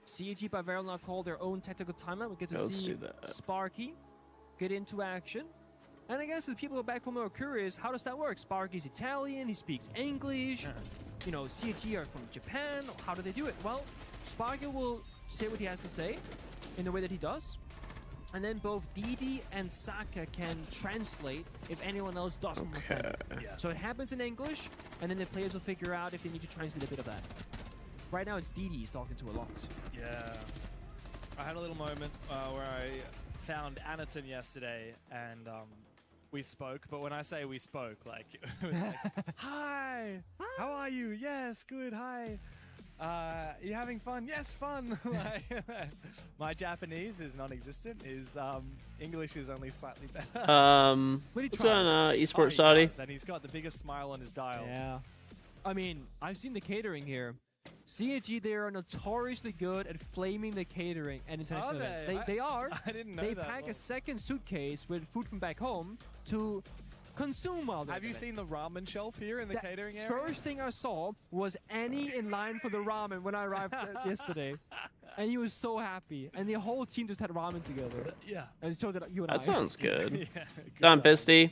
CAG by Veryl now call their own tactical timeline. We get to see Sparky get into action. And I guess the people back home are curious, how does that work? Sparky's Italian, he speaks English. You know, CAG are from Japan. How do they do it? Well, Sparky will say what he has to say in the way that he does. And then both DD and Saka can translate if anyone else doesn't understand it. So it happens in English, and then the players will figure out if they need to translate a bit of that. Right now, it's DD he's talking to a lot. Yeah. I had a little moment where I found Anaton yesterday, and we spoke. But when I say we spoke, like, it was like hi, how are you? Yes, good, hi. You having fun? Yes, fun. Like, my Japanese is non-existent. His English is only slightly better. What's on Esports Saudi? And he's got the biggest smile on his dial. Yeah. I mean, I've seen the catering here. CAG, they are notoriously good at flaming the catering and international events. They are. I didn't know they that. They pack a second suitcase with food from back home to consume all the Have you seen the ramen shelf here in the catering area? First thing I saw was Annie in line for the ramen when I arrived yesterday. And he was so happy. And the whole team just had ramen together. Yeah. And so did you and That sounds good. Yeah, Done, Pisty.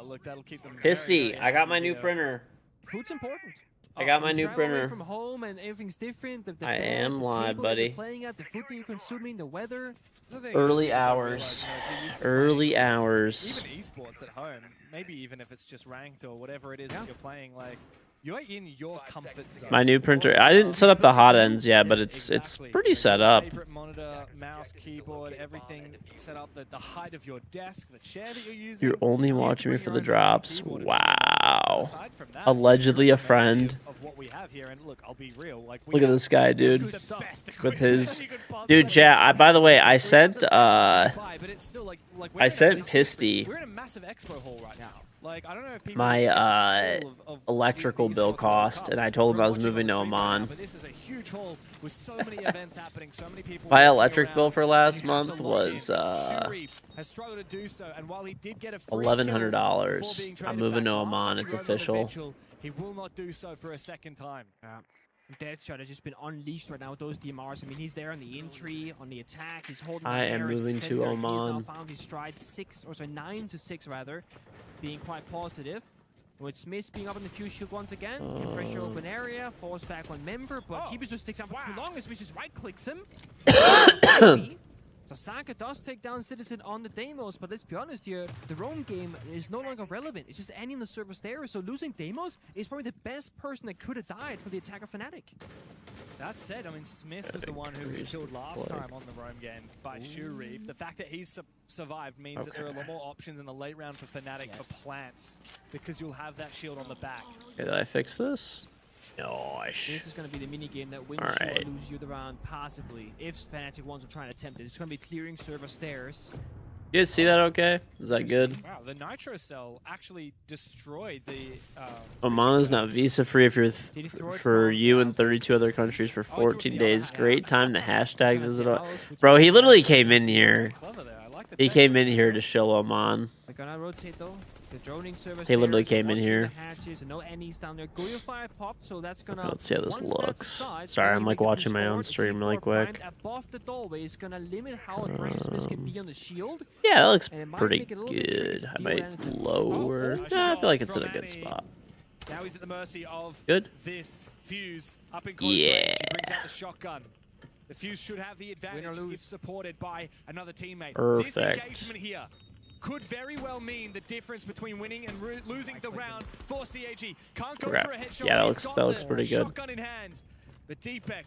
Look, that'll keep them Pisty, very I got my new video. printer. Food's important. I got my new Travel away printer. from home and everything's different. The I bed, am the live, table that you're buddy. playing at, the food that you're consuming, the weather. That's the thing, Early you don't hours. realize, you know, if you're used to Early playing hours. Even esports at home, maybe even if it's just ranked or whatever it is that you're playing, like, you're in your comfort zone. My new printer. I didn't set up the hot ends yet, but it's Exactly. pretty Like, set your up. favorite monitor, mouse, keyboard, everything set up. The height of your desk, the chair that you're using. You're only You get to watching me bring for your the own mouse and drops. keyboard and Wow. aside from that, Allegedly a it's friend. mercy of what we have here. And look, I'll be real. Like, we Look at have this guy, dude. the best With equipment his you could possibly dude, chat. By the way, I sent buy, but it's still like we're I in a sent massive- Pisty We're in a massive expo hall right now. Like, I don't know if people my get the scale of electrical these bill World Cup cost, and I told him from I was watching moving to on the stream right now, Oman. but this is a huge hall with so many events happening, so many people. My electric bill for last month was has struggled to do so, and while he did get a $1,100. I'm moving to Oman. It's official. He will not do so for a second time. Deadshot has just been unleashed right now with those DMRs. I mean, he's there on the entry, on the attack. He's holding. I am moving to Oman. He's now found his stride 9 to 6 rather, being quite positive. With Smith being up in the fuse shield once again, can pressure open area, falls back on member, but Hibis just sticks out for too long, and Smith just right-clicks him. So Saka does take down Citizen on the Deimos, but let's be honest here, the roam game is no longer relevant. It's just ending the service there, so losing Deimos is probably the best person that could have died for the attack of Fnatic. That said, I mean, Smith was the one who was killed last time on the roam game by Shuri. The fact that he's survived means that there are a lot more options in the late round for Fnatic for plants, because you'll have that shield on the back. Okay, did I fix this? No, This is going to be the mini game that wins you or lose you the round passively. If Fnatic wants to try and attempt it, it's going to be clearing server stairs. You guys see that okay? Is that good? Wow, the Nitro Cell actually destroyed the... Oman is now visa-free if you're for you and 32 other countries for 14 days. Great time to hashtag visit. Bro, he literally came in here. He came in here to show Oman. They're going to rotate though. The droning service. He literally came in here. No NEs down there. Fire popped, so that's gonna. Let's see how this looks. Sorry, I'm like watching my own stream really quick. Above the doorway is gonna limit how aggressive Smith can be on the shield. Yeah, that looks pretty good. I might lower. Nah, I feel like it's in a good spot. Now he's at the mercy of this fuse up in close range. He brings out the shotgun. The fuse should have the advantage if supported by another teammate. Perfect. This engagement here could very well mean the difference between winning and losing the round for CAG. Can't go for a headshot. Yeah, that looks pretty good. Shotgun in hand. The Deepek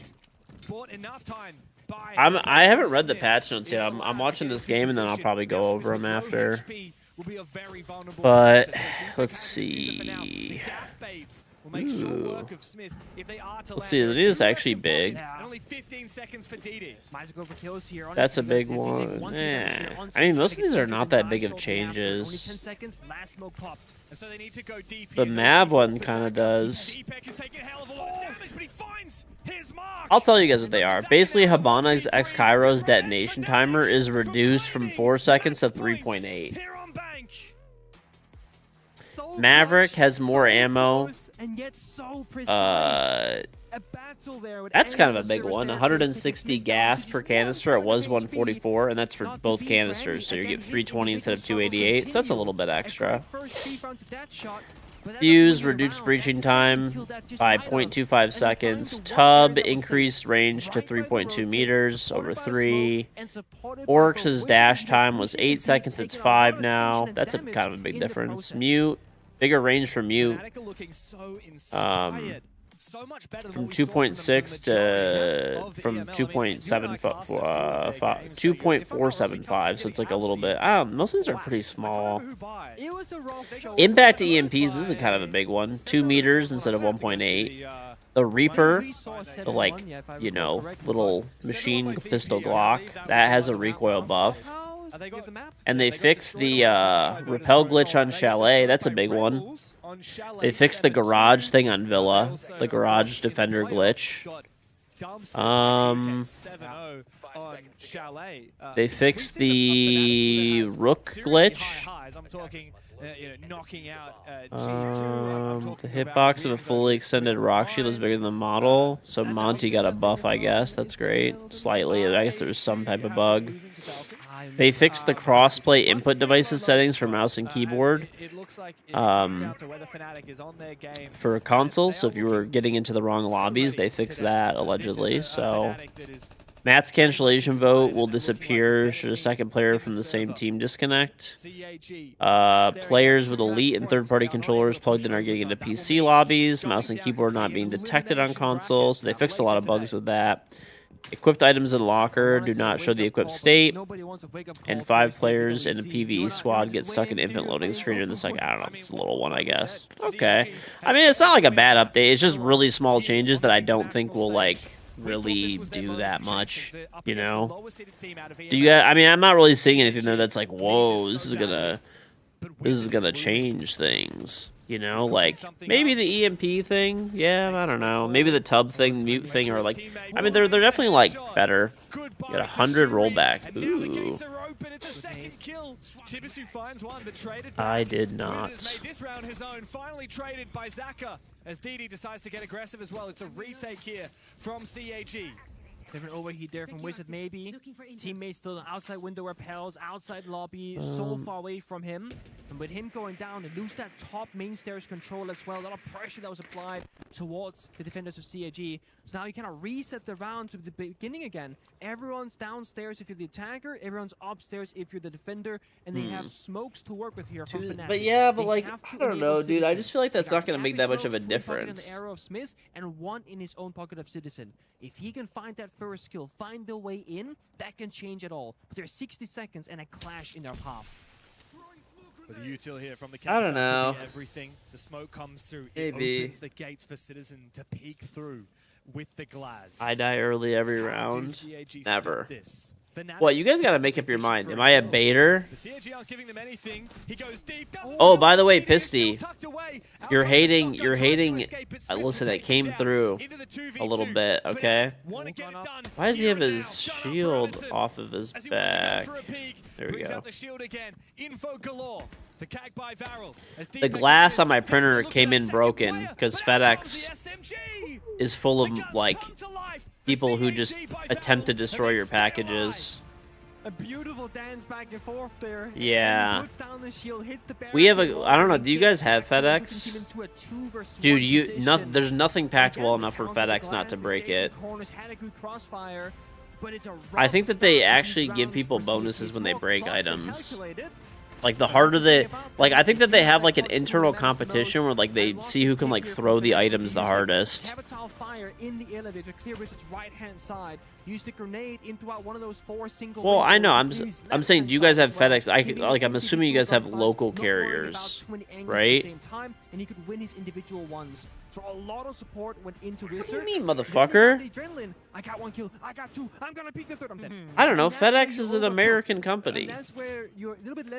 bought enough time. I haven't read the patch notes yet. I'm watching this game and then I'll probably go over them after. But let's see. Ooh. Let's see, is this actually big? That's a big one. Yeah. I mean, most of these are not that big of changes. The Mav one kind of does. I'll tell you guys what they are. Basically, Habana's X Kairo's detonation timer is reduced from 4 seconds to 3.8. Maverick has more ammo. That's kind of a big one. 160 gas per canister. It was 144, and that's for both canisters. So you get 320 instead of 288. So that's a little bit extra. Fuse reduced breaching time by 0.25 seconds. Tub increased range to 3.2 meters over 3. Oryx's dash time was 8 seconds. It's 5 now. That's a kind of a big difference. Mute, bigger range for Mute. From 2.6 to 2.475, so it's like a little bit. Most of these are pretty small. Impact EMPs, this is kind of a big one. 2 meters instead of 1.8. The Reaper, the like, you know, little machine pistol Glock, that has a recoil buff. And they fixed the repel glitch on Chalet. That's a big one. They fixed the garage thing on Villa. The garage defender glitch. They fixed the Rook glitch. The hitbox of a fully extended rock shield is bigger than the model, so Monty got a buff, I guess. That's great. Slightly. I guess there was some type of bug. They fixed the crossplay input devices settings for mouse and keyboard for a console, so if you were getting into the wrong lobbies, they fixed that, allegedly. So Matt's cancellation vote will disappear should a second player from the same team disconnect. Players with elite and third-party controllers plugged in are getting into PC lobbies. Mouse and keyboard not being detected on console, so they fixed a lot of bugs with that. Equipped items in locker do not show the equipped state. And 5 players in a PvE squad get stuck in infant loading screen in the second. I don't know, it's a little one, I guess. Okay. I mean, it's not like a bad update. It's just really small changes that I don't think will, like, really do that much, you know? Do you guys, I mean, I'm not really seeing anything there that's like, whoa, this is gonna change things. You know, like, maybe the EMP thing? Yeah, I don't know. Maybe the tub thing, mute thing, or like... I mean, they're definitely, like, better. You got 100 rollback. Ooh. I did not. This round his own, finally traded by Zaka, as DD decides to get aggressive as well. It's a retake here from CAG. Different overheat there from Wizard, maybe. Teammates still outside window repels, outside lobby, so far away from him. And with him going down, they lose that top main stairs control as well. A lot of pressure that was applied towards the defenders of CAG. So now you kind of reset the round to the beginning again. Everyone's downstairs if you're the attacker, everyone's upstairs if you're the defender, and they have smokes to work with here from Fnatic. But yeah, but like, I don't know, dude. I just feel like that's not going to make that much of a difference. The arrow of Smith and one in his own pocket of Citizen. If he can find that first skill, find the way in, that can change it all. But there's 60 seconds and a clash in their path. With the util here from the I don't know. Everything. The smoke comes through. Maybe. It opens the gates for Citizen to peek through with the glass. I die early every round. Never. What, you guys gotta make up your mind. Am I a baiter? Oh, by the way, Pisty, you're hating, listen, it came through a little bit, okay? Why does he have his shield off of his back? There we go. The glass on my printer came in broken because FedEx is full of, like, people who just attempt to destroy your packages. A beautiful dance back and forth there. Yeah. Puts down the shield, hits the We have a, I don't know, do you guys have FedEx? Dude, there's nothing packed well enough for FedEx not to break it. I think that they actually give people bonuses when they break items. Like, the harder they... Like, I think that they have, like, an internal competition where, like, they see who can, like, throw the items the hardest. Well, I know. I'm saying, do you guys have FedEx? I'm assuming you guys have local carriers, right? And he could win his individual ones. So a lot of support went into this. What do you mean, motherfucker? I got one kill. I got two. I'm gonna peek the third. I'm dead. I don't know. FedEx is an American company.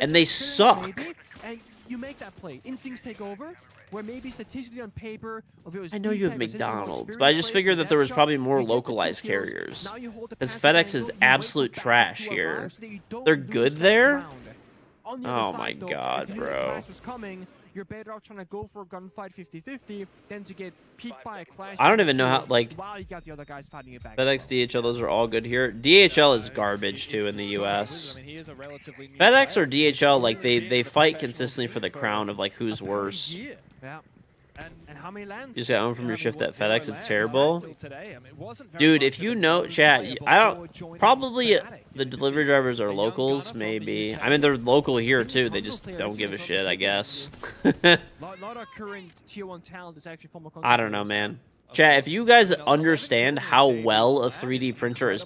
And they suck. And you make that play. Instincts take over. Where maybe statistically on paper, I know you have McDonald's, but I just figured that there was probably more localized carriers. Because FedEx is absolute trash here. They're good there? Oh my god, bro. You're better off trying to go for a gunfight 50-50 than to get peeked by a clash. I don't even know how, like, while you got the other guys fighting you back. FedEx, DHL, those are all good here. DHL is garbage, too, in the U.S. FedEx or DHL, like, they fight consistently for the crown of, like, who's worse. Yeah. And how many lands? You just got home from your shift at FedEx, it's terrible. Dude, if you know, chat, I don't, probably the delivery drivers are locals, maybe. I mean, they're local here too, they just don't give a shit, I guess. I don't know, man. Chat, if you guys understand how well a 3D printer is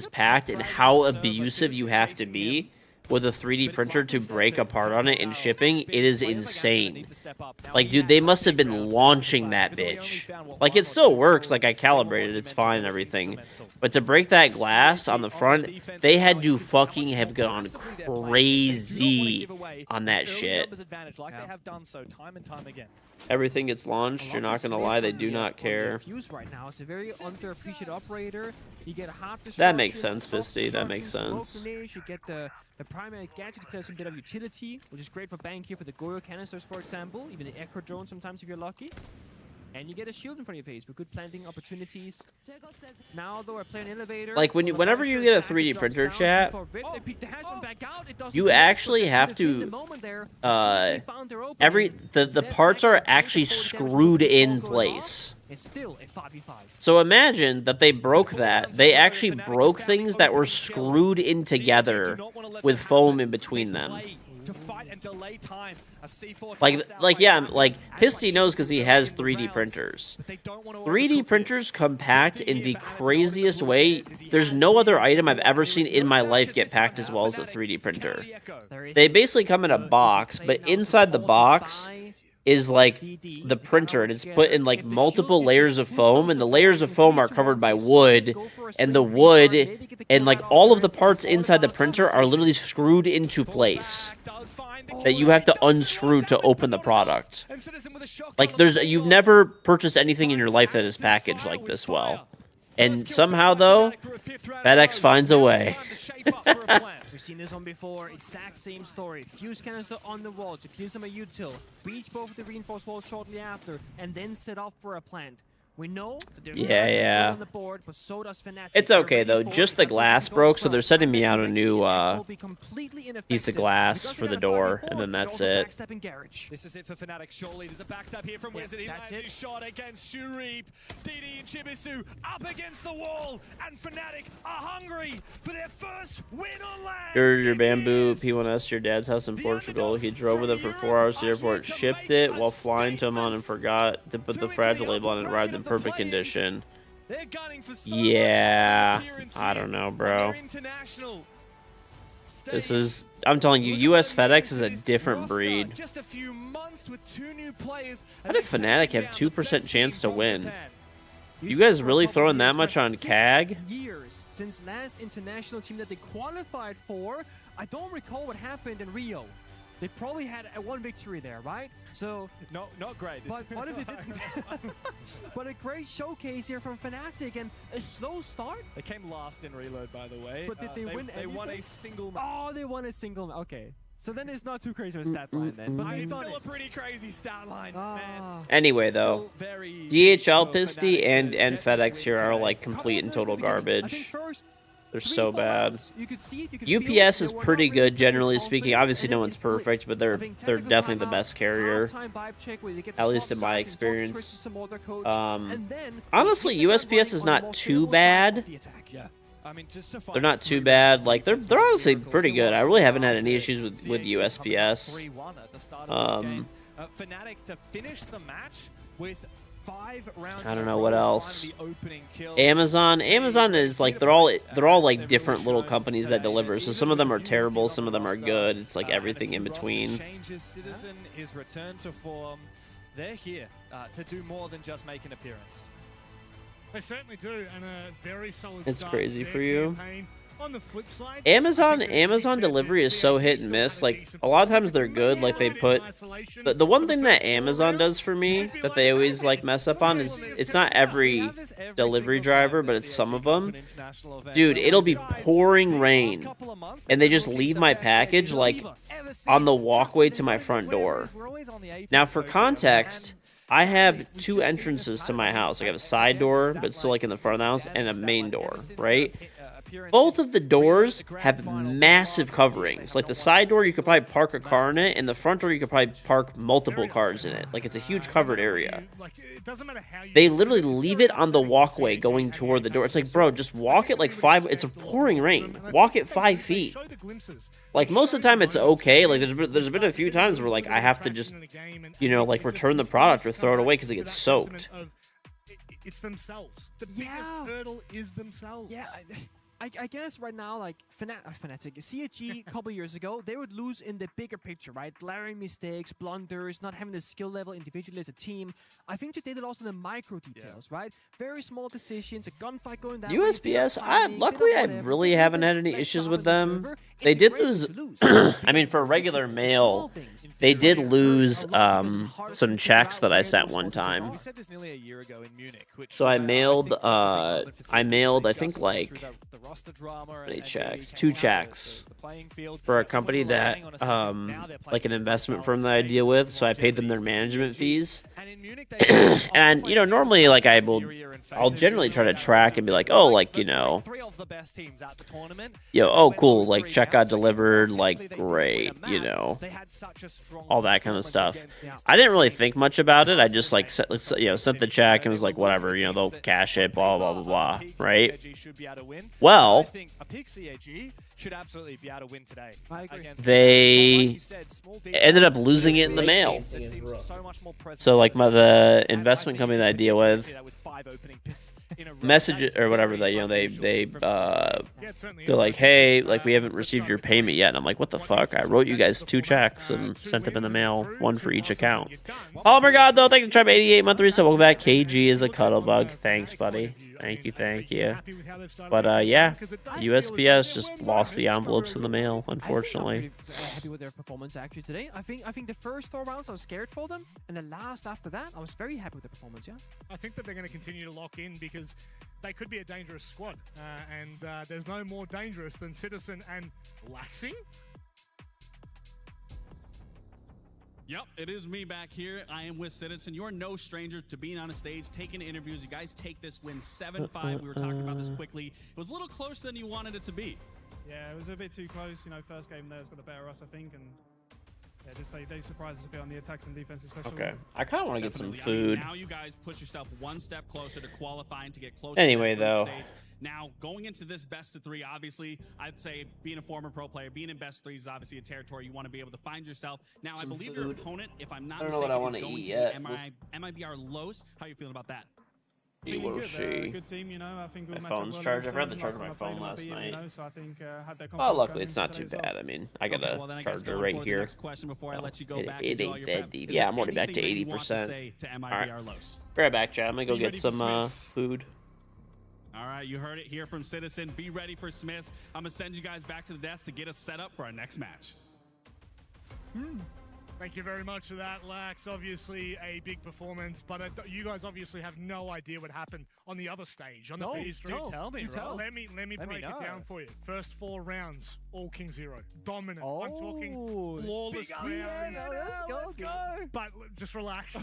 packed and how abusive you have to be with a 3D printer to break apart on it in shipping, it is insane. Like, dude, they must have been launching that bitch. Like, it still works, like, I calibrated, it's fine and everything. But to break that glass on the front, they had to fucking have gone crazy on that shit. Everything gets launched, you're not gonna lie, they do not care. That makes sense, Fisty, that makes sense. The primary gadget declares a bit of utility, which is great for bank here for the Goyo canisters, for example. Even the Echo drone sometimes if you're lucky. And you get a shield in front of your face for good planting opportunities. Now, though, I play an elevator. Like, whenever you get a 3D printer, chat, you actually have to, the parts are actually screwed in place. It's still a 5v5. So imagine that they broke that. They actually broke things that were screwed in together with foam in between them. Like yeah, like Pisty knows because he has 3D printers. 3D printers come packed in the craziest way. There's no other item I've ever seen in my life get packed as well as a 3D printer. They basically come in a box, but inside the box, is like the printer, and it's put in like multiple layers of foam, and the layers of foam are covered by wood, and the wood and like all of the parts inside the printer are literally screwed into place that you have to unscrew to open the product. Like you've never purchased anything in your life that is packaged like this well. And somehow, though, FedEx finds a way. We've seen this one before. Exact same story. Fuse canister on the wall to clear some util. Breach both of the reinforced walls shortly after, and then set up for a plant. We know that there's on the board, but so does Fnatic. It's okay though. Just the glass broke, so they're sending me out a new piece of glass for the door, and then that's it. This is it for Fnatic. Surely there's a backstab here from Wizard. He lands his shot against Shurip. DD and Chibisu up against the wall, and Fnatic are hungry for their first win on land. Your bamboo P1S to your dad's house in Portugal. He drove with it for 4 hours to the airport, shipped it while flying to Oman, and forgot to put the fragile label on it. Arrived in perfect condition. Yeah, I don't know, bro. This is, I'm telling you, US FedEx is a different breed. How did Fnatic have 2% chance to win? You guys really throwing that much on CAG? Years since last international team that they qualified for. I don't recall what happened in Rio. They probably had one victory there, right? So not great. But what if it didn't? But a great showcase here from Fnatic, and a slow start. They came last in reload, by the way. But did they win? They won a single match. Oh, they won a single. Okay, so then it's not too crazy of a stat line then. But it's still a pretty crazy stat line, man. Anyway, though, DHL, Pisty, and FedEx here are like complete and total garbage. They're so bad. UPS is pretty good, generally speaking. Obviously, no one's perfect, but they're definitely the best carrier, at least in my experience. Honestly, USPS is not too bad. They're not too bad. Like they're honestly pretty good. I really haven't had any issues with USPS. Fnatic to finish the match with 5 rounds. I don't know what else. Amazon is like they're all like different little companies that deliver. So some of them are terrible, some of them are good. It's like everything in between. Citizen is returned to form. They're here to do more than just make an appearance. They certainly do, and a very solid. It's crazy for you. Campaign. On the flip side, Amazon delivery is so hit and miss. Like a lot of times they're good. Like they put the one thing that Amazon does for me that they always like mess up on is it's not every delivery driver, but it's some of them. Dude, it'll be pouring rain, and they just leave my package like on the walkway to my front door. Now, for context, I have 2 entrances to my house. I have a side door, but still like in the front of the house, and a main door, right? Both of the doors have massive coverings. Like the side door, you could probably park a car in it, and the front door, you could probably park multiple cars in it. Like it's a huge covered area. They literally leave it on the walkway going toward the door. It's like, bro, just walk it like 5. It's a pouring rain. Walk it 5 feet. Like most of the time, it's okay. Like there's been a few times where like I have to just, you know, like return the product or throw it away because it gets soaked. It's themselves. The biggest hurdle is themselves. Yeah. I guess right now, like Fnatic, CHG a couple years ago, they would lose in the bigger picture, right? Glaring mistakes, blunders, not having the skill level individually as a team. I think today they lost in the micro details, right? Very small decisions, a gunfight going down. USPS, luckily I really haven't had any issues with them. They did lose, I mean, for a regular mail, they did lose some checks that I sent one time. So I mailed, I think like, many checks? 2 checks for a company that, like an investment firm that I deal with. So I paid them their management fees. And, you know, normally, like, I'll generally try to track and be like, oh, like, you know, oh, cool, like, check got delivered, like, great, you know, all that kind of stuff. I didn't really think much about it. I just, like, sent the check and was like, whatever, you know, they'll cash it, blah, blah, blah, blah, right? Well, should absolutely be able to win today. They ended up losing it in the mail. So like the investment company that I deal with, 5 opening picks in a row. Message or whatever that, you know, they're like, hey, like, we haven't received your payment yet. And I'm like, what the fuck? I wrote you guys 2 checks and sent them in the mail, 1 for each account. Oh my god, though, thank you for 88 month reset. Welcome back. KG is a cuddle bug. Thanks, buddy. Thank you. But yeah, USPS just lost the envelopes in the mail, unfortunately. I'm pretty happy with their performance actually today. I think the first 4 rounds I was scared for them, and the last after that I was very happy with their performance. Yeah. I think that they're going to continue to lock in because they could be a dangerous squad, and there's no more dangerous than Citizen and Laxing. Yep, it is me back here. I am with Citizen. You're no stranger to being on a stage, taking interviews. You guys take this win 7-5. We were talking about this quickly. It was a little closer than you wanted it to be. Yeah, it was a bit too close. You know, first game there was got the better us, I think, and yeah, just they surprised us a bit on the attacks and defense, especially. Okay, I kind of want to get some Definitely. food. I mean, now you guys push yourself one step closer to qualifying to get closer. Anyway, to that group though. stage. Now, going into this best of 3, obviously, I'd say being a former pro player, being in best of 3 is obviously a territory you want to be able to find yourself. Now, I believe your opponent, if I'm not mistaken, is going to the MIBR Los. How are you feeling about that? He will good team, you know. I think we'll My match up phone's well charged. I against forgot to them. charge Last my time I played phone them, I last beat them, night. you know, so I think had that Well, confidence luckily going it's not into too today as bad. well. I mean, I got Okay, well, then I a guess charger going right forward, the here. next question before I let you go It- back it and do all ain't your that prep. deep. Is Yeah, there I'm already back to anything that you want 80%. say to Alright. MIBR Los? Be right back, chat. I'm gonna go Be get ready for some Smiths. food. All right, you heard it here from Citizen. Be ready for Smiths. I'm going to send you guys back to the desk to get us set up for our next match. Thank you very much for that, Lax. Obviously, a big performance, but you guys obviously have no idea what happened on the other stage, on the B Street. Tell me, bro. Let me break it down for you. First 4 rounds, all King Zero, dominant. I'm talking flawless rounds. Let's go. But just relax.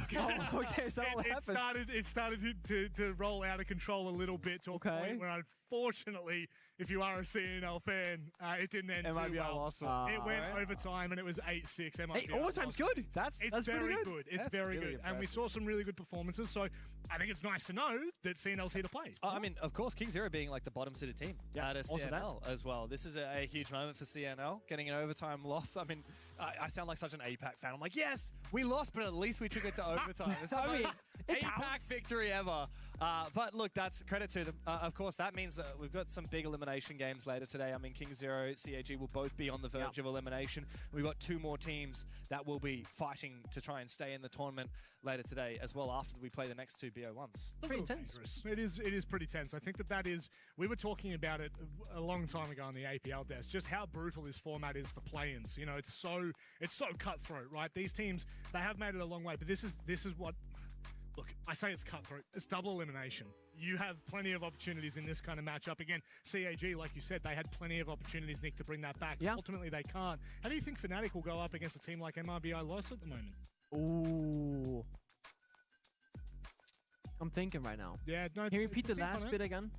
Okay, so what happened? It started to roll out of control a little bit to a point where, unfortunately, if you are a CNL fan, it didn't end too MIBR well. lost. It went overtime and it was 8-6. Hey, overtime's good. That's very pretty good. It's That's very really good. And we impressive. saw some really good performances. So I think it's nice to know that CNL's here to play. I mean, of course, King Zero being like the bottom seeded team out of also CNL as well. This is a huge moment for CNL, getting an overtime loss. I mean, I sound like such an APAC fan. I'm like, yes, we lost, but at least we took it to overtime. It's the most APAC victory ever. But look, that's credit to them. Of course, that means that we've got some big elimination games later today. I mean, King Zero, CAG will both be on the verge of elimination. We've got 2 more teams that will be fighting to try and stay in the tournament later today as well after we play the next 2 BO1s. Pretty intense. It is pretty tense. I think that is, we were talking about it a long time ago on the APL desk, just how brutal this format is for play-ins. You know, it's so cutthroat, right? These teams, they have made it a long way, but this is what, look, I say it's cutthroat. It's double elimination. You have plenty of opportunities in this kind of matchup. Again, CAG, like you said, they had plenty of opportunities, Nick, to bring that back. Yeah. Ultimately, they can't. How do you think Fnatic will go up against a team like MRBI Los at the moment? Ooh. I'm thinking right now. Yeah, no. Can you repeat the last bit again?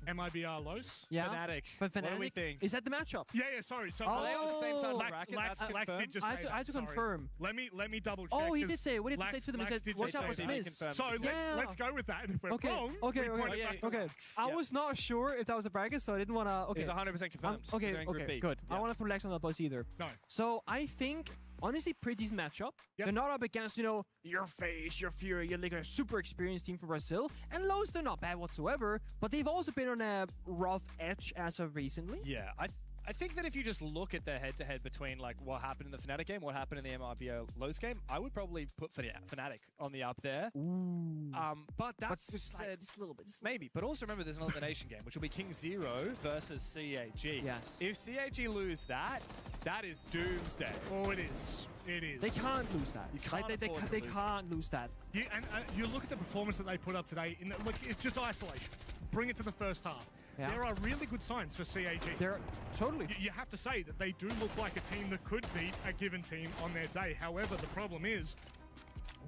MIBR Los? Yeah. Fnatic. But Fnatic, What do we think? is that the matchup? Yeah, sorry. So Are they on the same side of the Oh. bracket? Lax That's did confirmed? just I say had to, that, I had to sorry. confirm. Let me double check. Oh, he did 'cause say. What did he say Lax- to them? He Lax said, did "Watch just out for say that. Smiths." So Yeah. let's go with that. And if we're Okay, wrong, okay, we point okay, it back to okay. Lax. I Yeah. was not sure if that was a bracket, so I didn't want to. Okay, It's 100% confirmed. okay, They're in Group okay, B. good. I Yeah. want to throw Lex on the bus either. No. So I think, honestly, pretty decent matchup. Yep. They're not up against, you know, your Face, your Fury, you're like a super experienced team from Brazil. And Los, they're not bad whatsoever, but they've also been on a rough edge as of recently. Yeah, I think that if you just look at the head-to-head between like what happened in the Fnatic game, what happened in the MRBO Lowe's game, I would probably put Fnatic on the up there. Ooh. But that's just said, just a little bit. maybe. But also remember, there's an elimination game, which will be King Zero versus CAG. Yes. If CAG lose that, that is doomsday. Oh, it is. It is. They can't lose that. You can't they afford to they lose can't lose that. You look at the performance that they put up today. Look, it's just isolation. Bring it to the first half. Yeah. There are really good signs for CAG. They're totally. You have to say that they do look like a team that could beat a given team on their day. However, the problem is,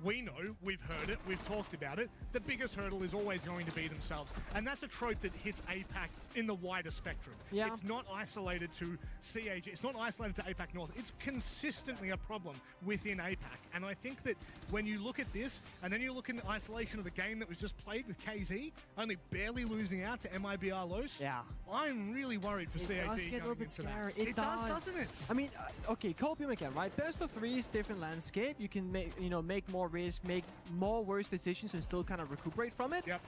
we know, we've heard it, we've talked about it, the biggest hurdle is always going to be themselves. And that's a trope that hits APAC in the wider spectrum. Yeah. It's not isolated to CAG, it's not isolated to APAC North, it's consistently a problem within APAC. And I think that when you look at this, and then you look in isolation of the game that was just played with KZ, only barely losing out to MIBR Los, Yeah. I'm really worried for CAG. It does get a little going bit into that. scary. It does, doesn't it? I mean, okay, Copium again, right? Best of 3 is different landscape. You can make, make more risk, make more worse decisions, and still kind of recuperate from it. Yep.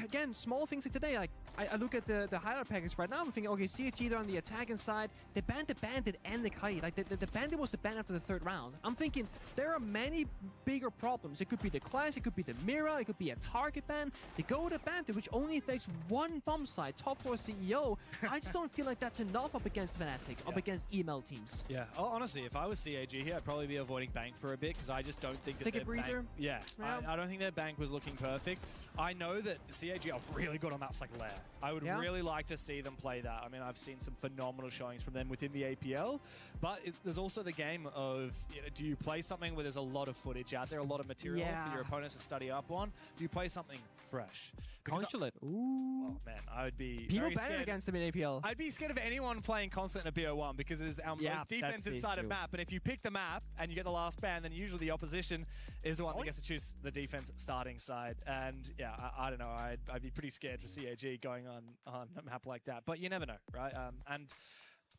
again, small things like today. Like I look at the highlight package right now. I'm thinking, okay, CHG, they're on the attacking side. They banned the Bandit and the Kite. Like the Bandit was the ban after the 3rd round. I'm thinking there are many bigger problems. It could be the Clash, it could be the Mira, it could be a target ban. They go with the Bandit, which only affects one bomb site, top 4 CEO. I just don't feel like that's enough up against Fnatic, up against email teams. Yeah, honestly, if I was CAG here, I'd probably be avoiding bank for a bit because I just don't think that Take a their breather. bank, yeah. I don't think their bank was looking perfect. I know that CAG are really good on maps like Lair. I would really like to see them play that. I mean, I've seen some phenomenal showings from them within the APL, but there's also the game of, you know, do you play something where there's a lot of footage out there, a lot of material for your opponents to study up on? Do you play something fresh? Consulate. Ooh. Oh man, I would be People very ban scared. against them in APL. I'd be scared of anyone playing Consulate in a BO1 because it is our most defensive sided map. And if you pick the map and you get the last ban, then usually the opposition is the one that gets to choose the defense starting side. And yeah, I don't know. I'd be pretty scared for CAG going on a map like that. But you never know, right? And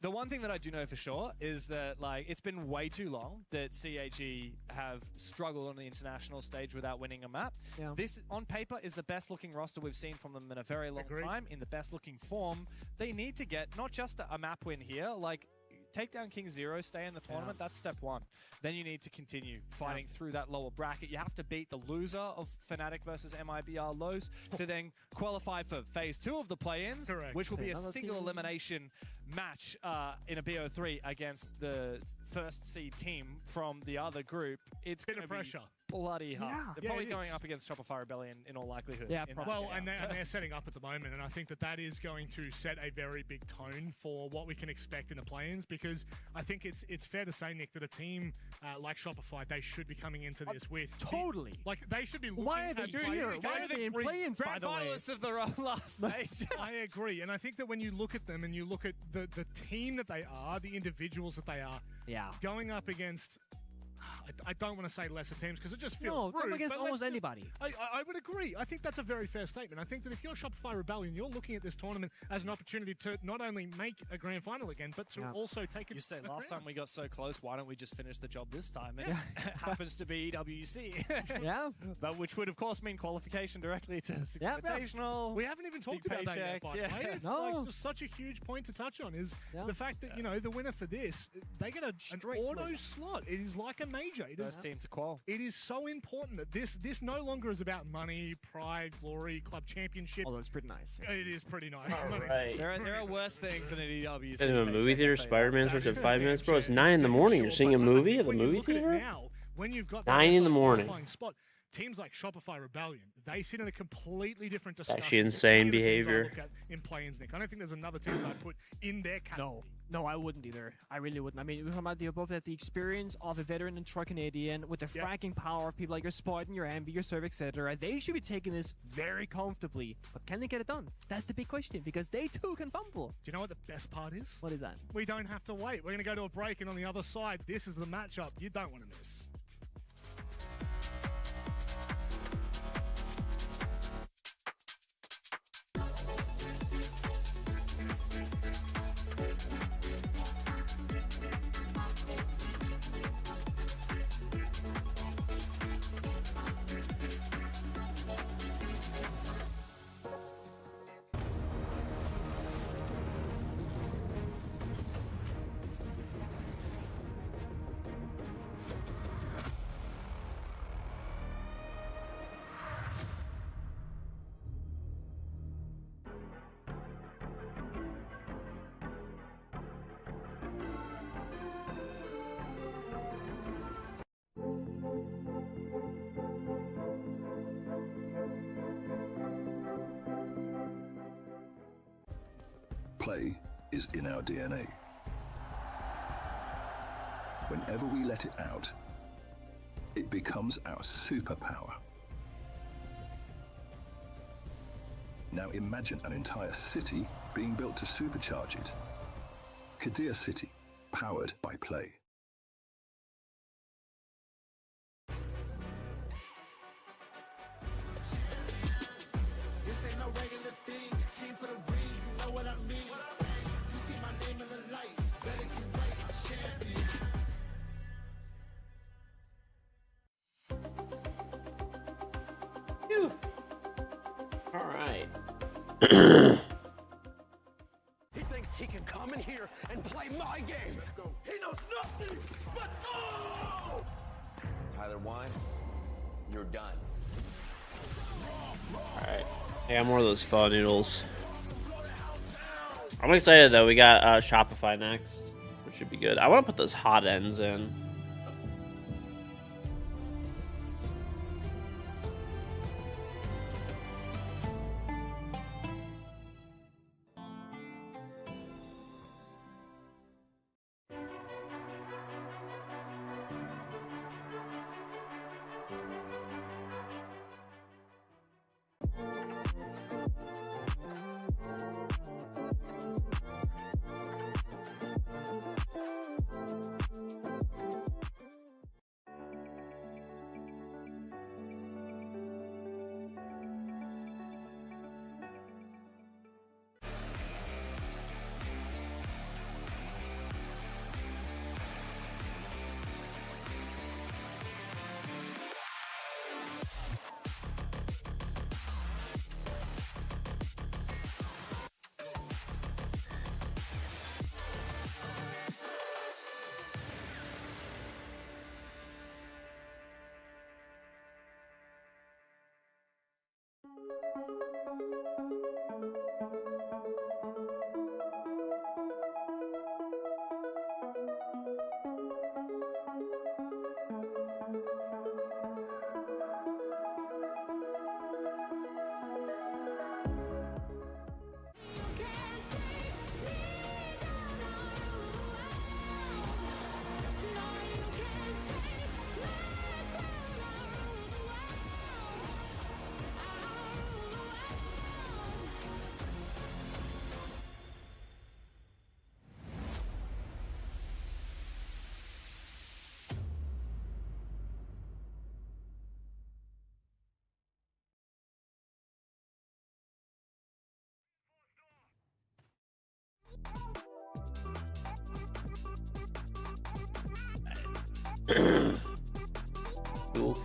the one thing that I do know for sure is that, like, it's been way too long that CAG have struggled on the international stage without winning a map. Yeah. This, on paper, is the best looking roster we've seen from them in a very long time, in the best looking form. They need to get not just a map win here, like, take down King Zero, stay in the tournament, that's step 1. Then you need to continue fighting through that lower bracket. You have to beat the loser of Fnatic versus MIBR lows to then qualify for phase 2 of the play-ins, which will be a single elimination match in a BO3 against the first seed team from the other group. It's going to be bloody hard. They're probably going up against Shopify Rebellion in all likelihood. Yeah, well, and they're setting up at the moment, and I think that is going to set a very big tone for what we can expect in the play-ins, because I think it's fair to say, Nick, that a team like Shopify, they should be coming into this with like they should be looking Why are they here? Why are they in play-ins, by the way? Finalists of the last match. I agree, and I think that when you look at them and you look at the team that they are, the individuals that they are, going up against, I don't want to say lesser teams because it just feels rude. Come against almost anybody. I would agree. I think that's a very fair statement. I think that if you're Shopify Rebellion, you're looking at this tournament as an opportunity to not only make a grand final again, but to also take it. You say last time we got so close, why don't we just finish the job this time? It happens to be EWC. But which would of course mean qualification directly to Invitational. We haven't even talked about that yet, by the way. It's like just such a huge point to touch on is the fact that, you know, the winner for this, they get an auto slot. It is like a major. First team to qual. It is so important that this no longer is about money, pride, glory, club championship. Although it's pretty nice. It is pretty nice. Right. There are worse things than an EWC. In a movie theater, Spider-Man starts at 5 minutes, bro. It's 9 in the morning. You're seeing a movie at the movie theater? Now, when you've got 9 in the morning. Spot, teams like Shopify Rebellion, they sit in a completely different discussion. Actually insane behavior. In play-ins, Nick. I don't think there's another team that I'd put in their category. No, I wouldn't either. I really wouldn't. I mean, we're talking about the experience of a veteran and truck Canadian with the fracking power of people like your Spartan, your Envy, your Serv, etc. They should be taking this very comfortably. But can they get it done? That's the big question, because they too can fumble. Do you know what the best part is? What is that? We don't have to wait. We're going to go to a break, and on the other side, this is the matchup you don't want to miss. Play is in our DNA. Whenever we let it out, it becomes our superpower. Now imagine an entire city being built to supercharge it. Kadir City, powered by Play. All right. He thinks he can come in here and play my game. He knows nothing. Let's go! Tyler Wine, you're done. Alright. I got more of those pho noodles. I'm excited though. We got Shopify next, which should be good. I want to put those hot ends in.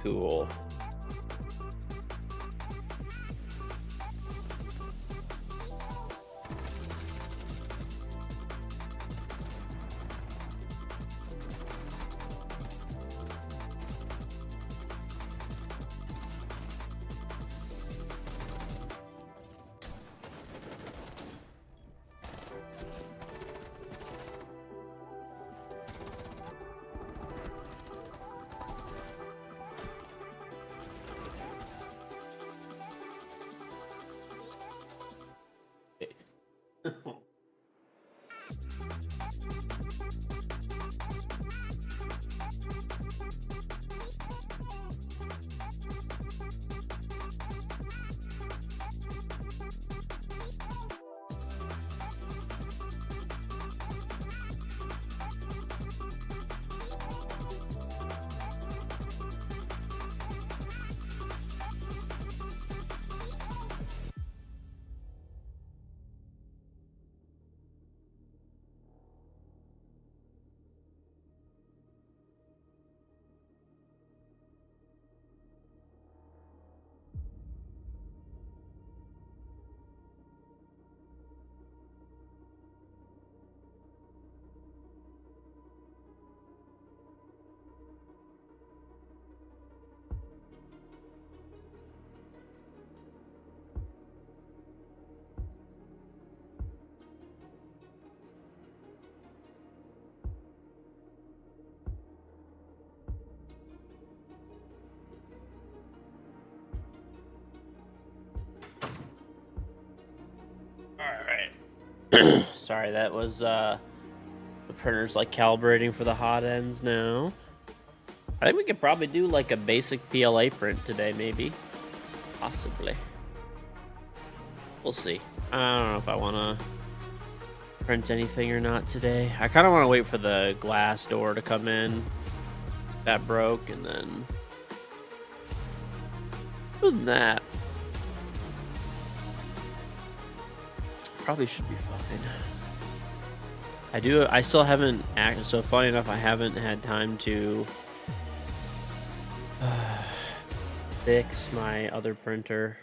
Cool. Sorry, that was the printer's like calibrating for the hot ends now. I think we could probably do like a basic PLA print today, maybe. Possibly. We'll see. I don't know if I want to print anything or not today. I kind of want to wait for the glass door to come in. That broke, and then other than that, probably should be fine. I still haven't acted, so funny enough, I haven't had time to fix my other printer.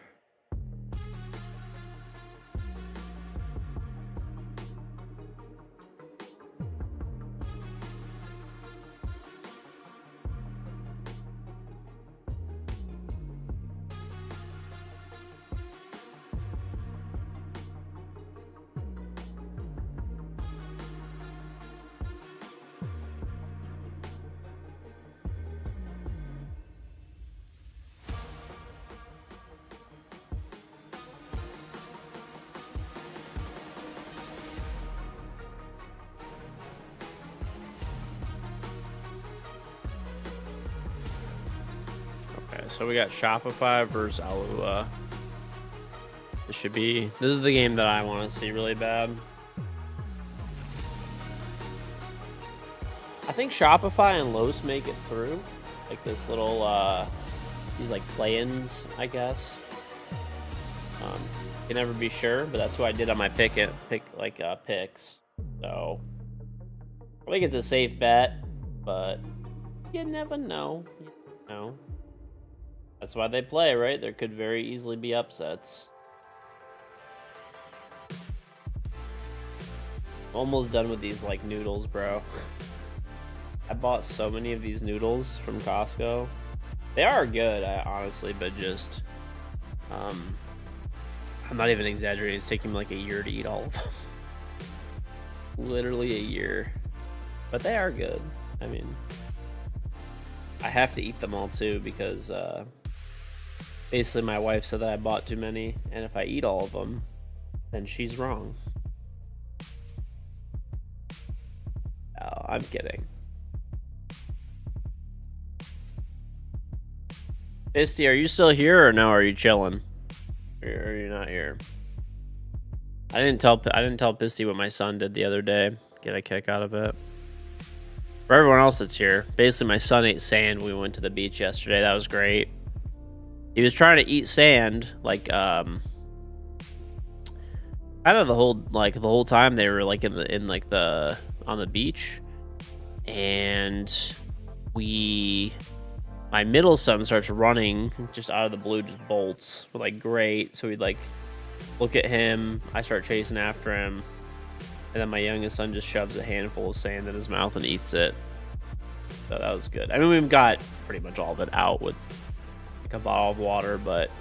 Okay, so we got Shopify versus Alua. This is the game that I want to see really bad. I think Shopify and Los make it through. Like this little, these like play-ins, I guess. Can never be sure, but that's what I did on my picks. So I think it's a safe bet, but you never know. That's why they play, right? There could very easily be upsets. Almost done with these like noodles, bro. I bought so many of these noodles from Costco. They are good, honestly, but just I'm not even exaggerating. It's taking me like a year to eat all of them. Literally a year. But they are good. I mean, I have to eat them all too because basically my wife said that I bought too many, and if I eat all of them, then she's wrong. Oh, I'm kidding. Misty, are you still here or no? Are you chilling? Or are you not here? I didn't tell Pisty what my son did the other day. Get a kick out of it. For everyone else that's here, basically my son ate sand when we went to the beach yesterday. That was great. He was trying to eat sand, like kind of the whole time they were like on the beach, and my middle son starts running just out of the blue, just bolts. We're like, great. So we'd like look at him. I start chasing after him. And then my youngest son just shoves a handful of sand in his mouth and eats it. So that was good. I mean, we've got pretty much all of it out with like a bottle of water, but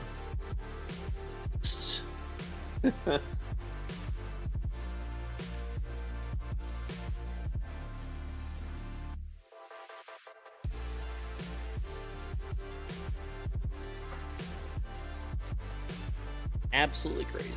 absolutely crazy.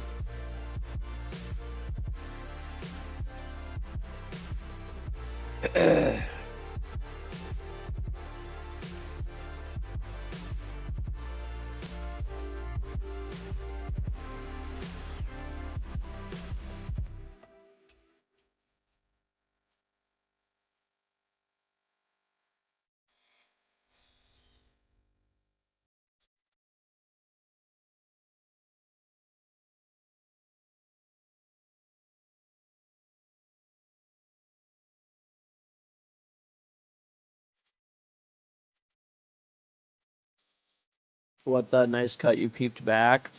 What, the nice cut you peeped back?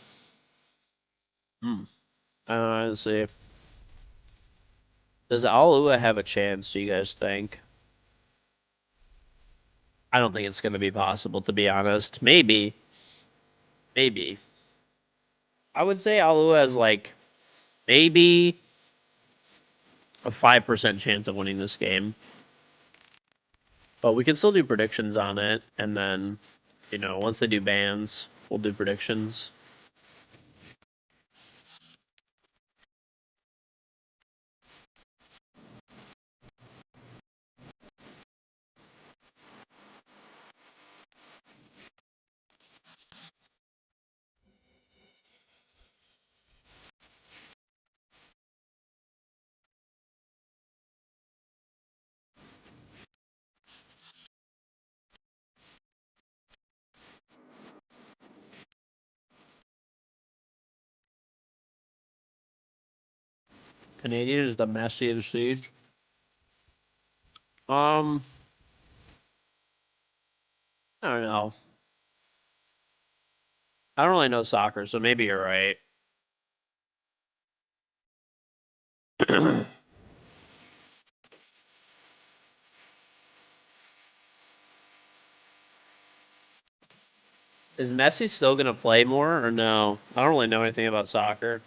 Let's see. Does Alua have a chance, do you guys think? I don't think it's going to be possible, to be honest. Maybe. I would say Alua has, like, maybe a 5% chance of winning this game. But we can still do predictions on it, and then, once they do bans, we'll do predictions. Canadian is the Messi of the siege. I don't know. I don't really know soccer, so maybe you're right. Is Messi still going to play more or no? I don't really know anything about soccer.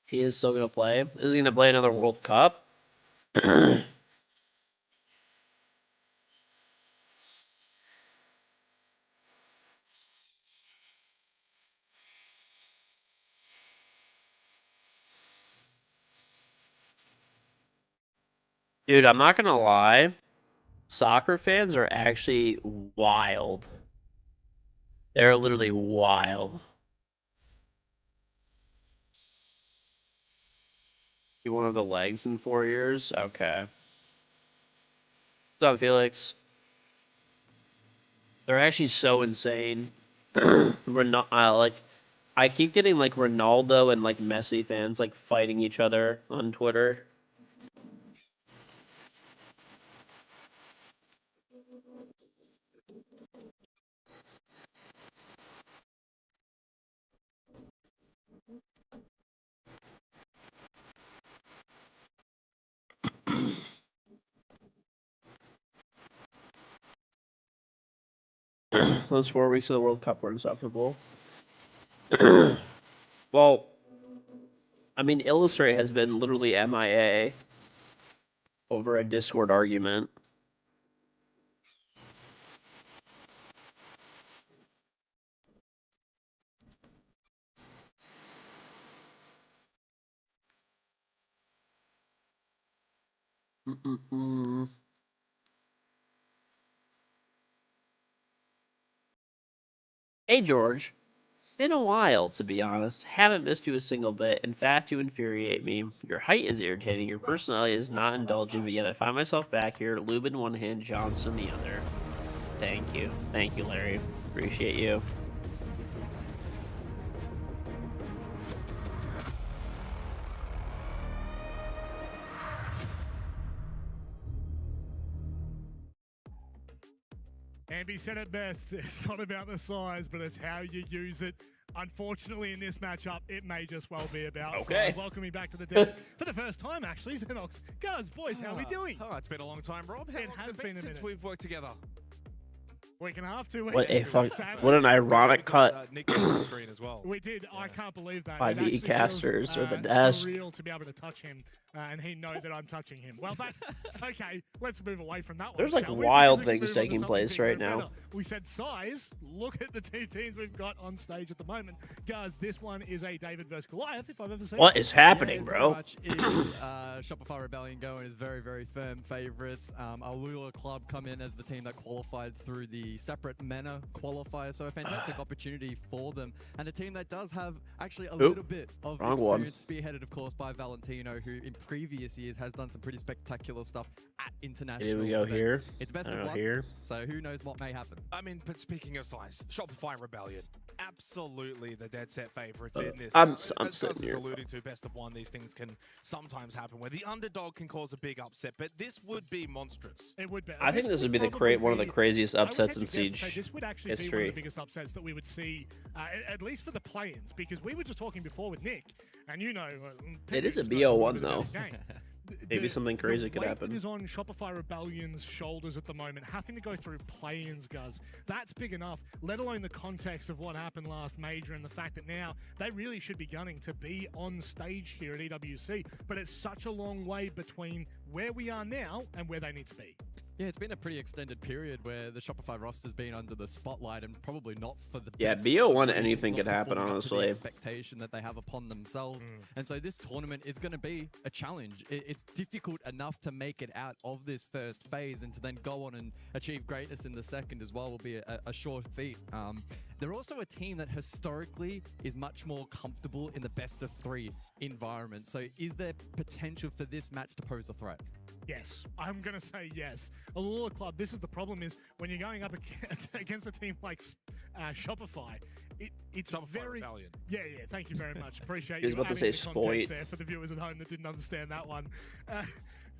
He is still going to play. Is he going to play another World Cup? Dude, I'm not gonna lie. Soccer fans are actually wild. They're literally wild. You one of the legs in 4 years? Okay. What's up, Felix? They're actually so insane. Like, I keep getting like Ronaldo and like Messi fans like fighting each other on Twitter. Those 4 weeks of the World Cup were insufferable. Well, I mean, Illustrate has been literally MIA over a Discord argument. Hey, George. Been a while, to be honest. Haven't missed you a single bit. In fact, you infuriate me. Your height is irritating. Your personality is not indulgent, but yet I find myself back here, Lubin one hand, Johnson the other. Thank you. Thank you, Larry. Appreciate you. Ambi said it best. It's not about the size, but it's how you use it. Unfortunately, in this matchup, it may just well be about size. Welcome me back to the desk for the first time, actually, Xenox. Guys, boys, how are we doing? Oh, it's been a long time, Rob. It has been since we've worked together. Week and a half, 2 weeks. What an ironic cut. Nick on the screen as well. We did. Yeah. I can't believe that. By the casters or the desk. It's surreal to be able to touch him, and he know that I'm touching him. Well, that's okay. Let's move away from that one. There's like wild things taking place right now. We said size. Look at the two teams we've got on stage at the moment. Guys, this one is a David versus Goliath, if I've ever seen What is happening, bro? Shopify Rebellion going is very, very firm favorites. Alula Club come in as the team that qualified through the separate MENA qualifier, so a fantastic opportunity for them. And a team that does have actually a little bit of experience, spearheaded, of course, by Valentino, who in previous years has done some pretty spectacular stuff at international Here we go events. here. It's best of luck, here. so who knows what may happen. I mean, but speaking of size, Shopify Rebellion, absolutely the dead set favorites in this. I'm as sitting Gus here. is alluding to, best of one, these things can sometimes happen where the underdog can cause a big upset, but this would be monstrous. It would be. I think this would be one of the craziest upsets in Siege this would actually be one of the biggest upsets that we would see, at least for the play-ins, because we were just talking before with Nick, and you know... It is a BO1, though. Maybe something crazy could happen. The weight that is on Shopify Rebellion's shoulders at the moment, having to go through play-ins, Guz, that's big enough, let alone the context of what happened last major and the fact that now they really should be gunning to be on stage here at EWC, but it's such a long way between where we are now and where they need to be. Yeah, it's been a pretty extended period where the Shopify roster's been under the spotlight and probably not for the best. BO1 anything could happen, honestly. The expectation that they have upon themselves. And so this tournament is going to be a challenge. It's difficult enough to make it out of this first phase, and to then go on and achieve greatness in the second as well will be a short feat. They're also a team that historically is much more comfortable in the best of 3 environment. So is there potential for this match to pose a threat? Yes, I'm going to say yes. Alula Club, this is the problem, is when you're going up against a team like Shopify, it's Shopify very... Rebellion. Yeah, thank you very much. Appreciate He was you about to say adding the context spoit. there for the viewers at home that didn't understand that one.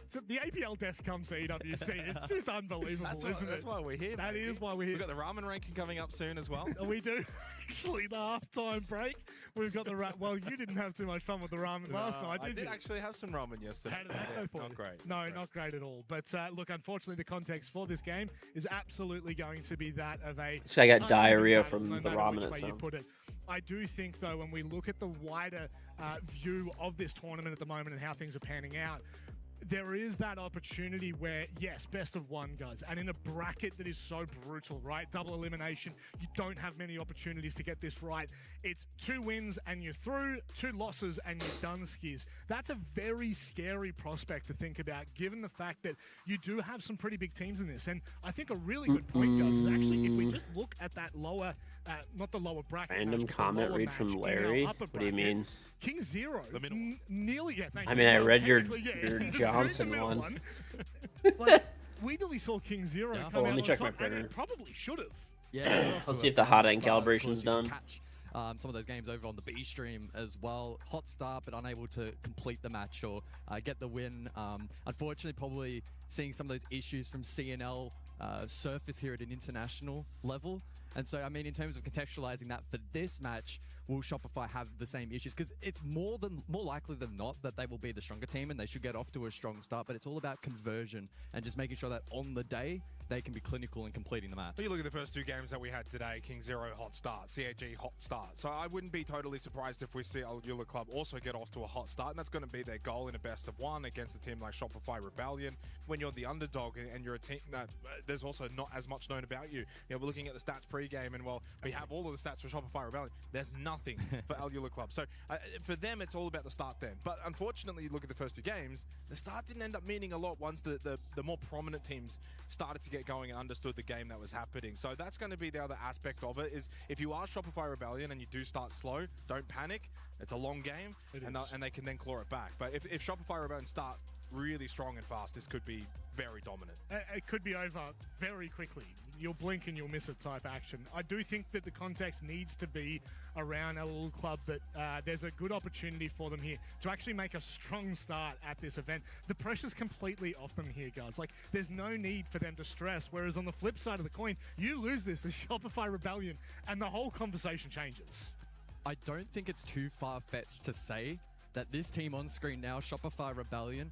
So the APL desk comes to EWC. It's just unbelievable, isn't it? That's why we're here. That is why we're here. We've got the ramen ranking coming up soon as well. We do. Actually, the halftime break, we've got the well, you didn't have too much fun with the ramen last night, did you? I did actually have some ramen yesterday. How did that go for Not you? great. No, not great at all. But look, unfortunately, the context for this game is absolutely going to be that of a... This guy got diarrhea from the ramen way you put it. I do think, though, when we look at the wider view of this tournament at the moment and how things are panning out, there is that opportunity where, yes, best of one, guys, and in a bracket that is so brutal, right? Double elimination, you don't have many opportunities to get this right. It's 2 wins and you're through, 2 losses and you're done, Skiz. That's a very scary prospect to think about, given the fact that you do have some pretty big teams in this. And I think a really good point, guys, is actually if we just look at that lower, not the lower bracket. Random match, comment read from Larry. What do you mean? KingZero, nearly, yeah, thank you. I mean, I read your yeah. Johnson one. Like, we nearly saw KingZero come Oh, let out me on check top, my printer. and it probably should have. Yeah, Let's see if the hot end calibration's done. Catch some of those games over on the B stream as well. Hot start, but unable to complete the match or get the win. Unfortunately, probably seeing some of those issues from CNL surface here at an international level. And so, I mean, in terms of contextualizing that for this match, will Shopify have the same issues? Because it's more likely than not that they will be the stronger team and they should get off to a strong start. But it's all about conversion and just making sure that on the day they can be clinical in completing the match. You look at the first 2 games that we had today, KingZero hot start, CAG hot start. So I wouldn't be totally surprised if we see Alula Club also get off to a hot start, and that's going to be their goal in a best of 1 against a team like Shopify Rebellion. When you're the underdog and you're a team that there's also not as much known about you. You know, we're looking at the stats pre-game, and well, we have all of the stats for Shopify Rebellion. There's nothing for Alula Club. So for them, it's all about the start then. But unfortunately, you look at the first 2 games, the start didn't end up meaning a lot once the more prominent teams started to get going and understood the game that was happening. So that's going to be the other aspect of it, is if you are Shopify Rebellion and you do start slow, don't panic. It's a long game, and they can then claw it back. But if Shopify Rebellion start really strong and fast, this could be very dominant. It could be over very quickly. You'll blink and you'll miss it type action. I do think that the context needs to be around a little club that there's a good opportunity for them here to actually make a strong start at this event. The pressure's completely off them here, guys. Like, there's no need for them to stress, whereas on the flip side of the coin, you lose this as Shopify Rebellion and the whole conversation changes. I don't think it's too far-fetched to say that this team on screen now, Shopify Rebellion,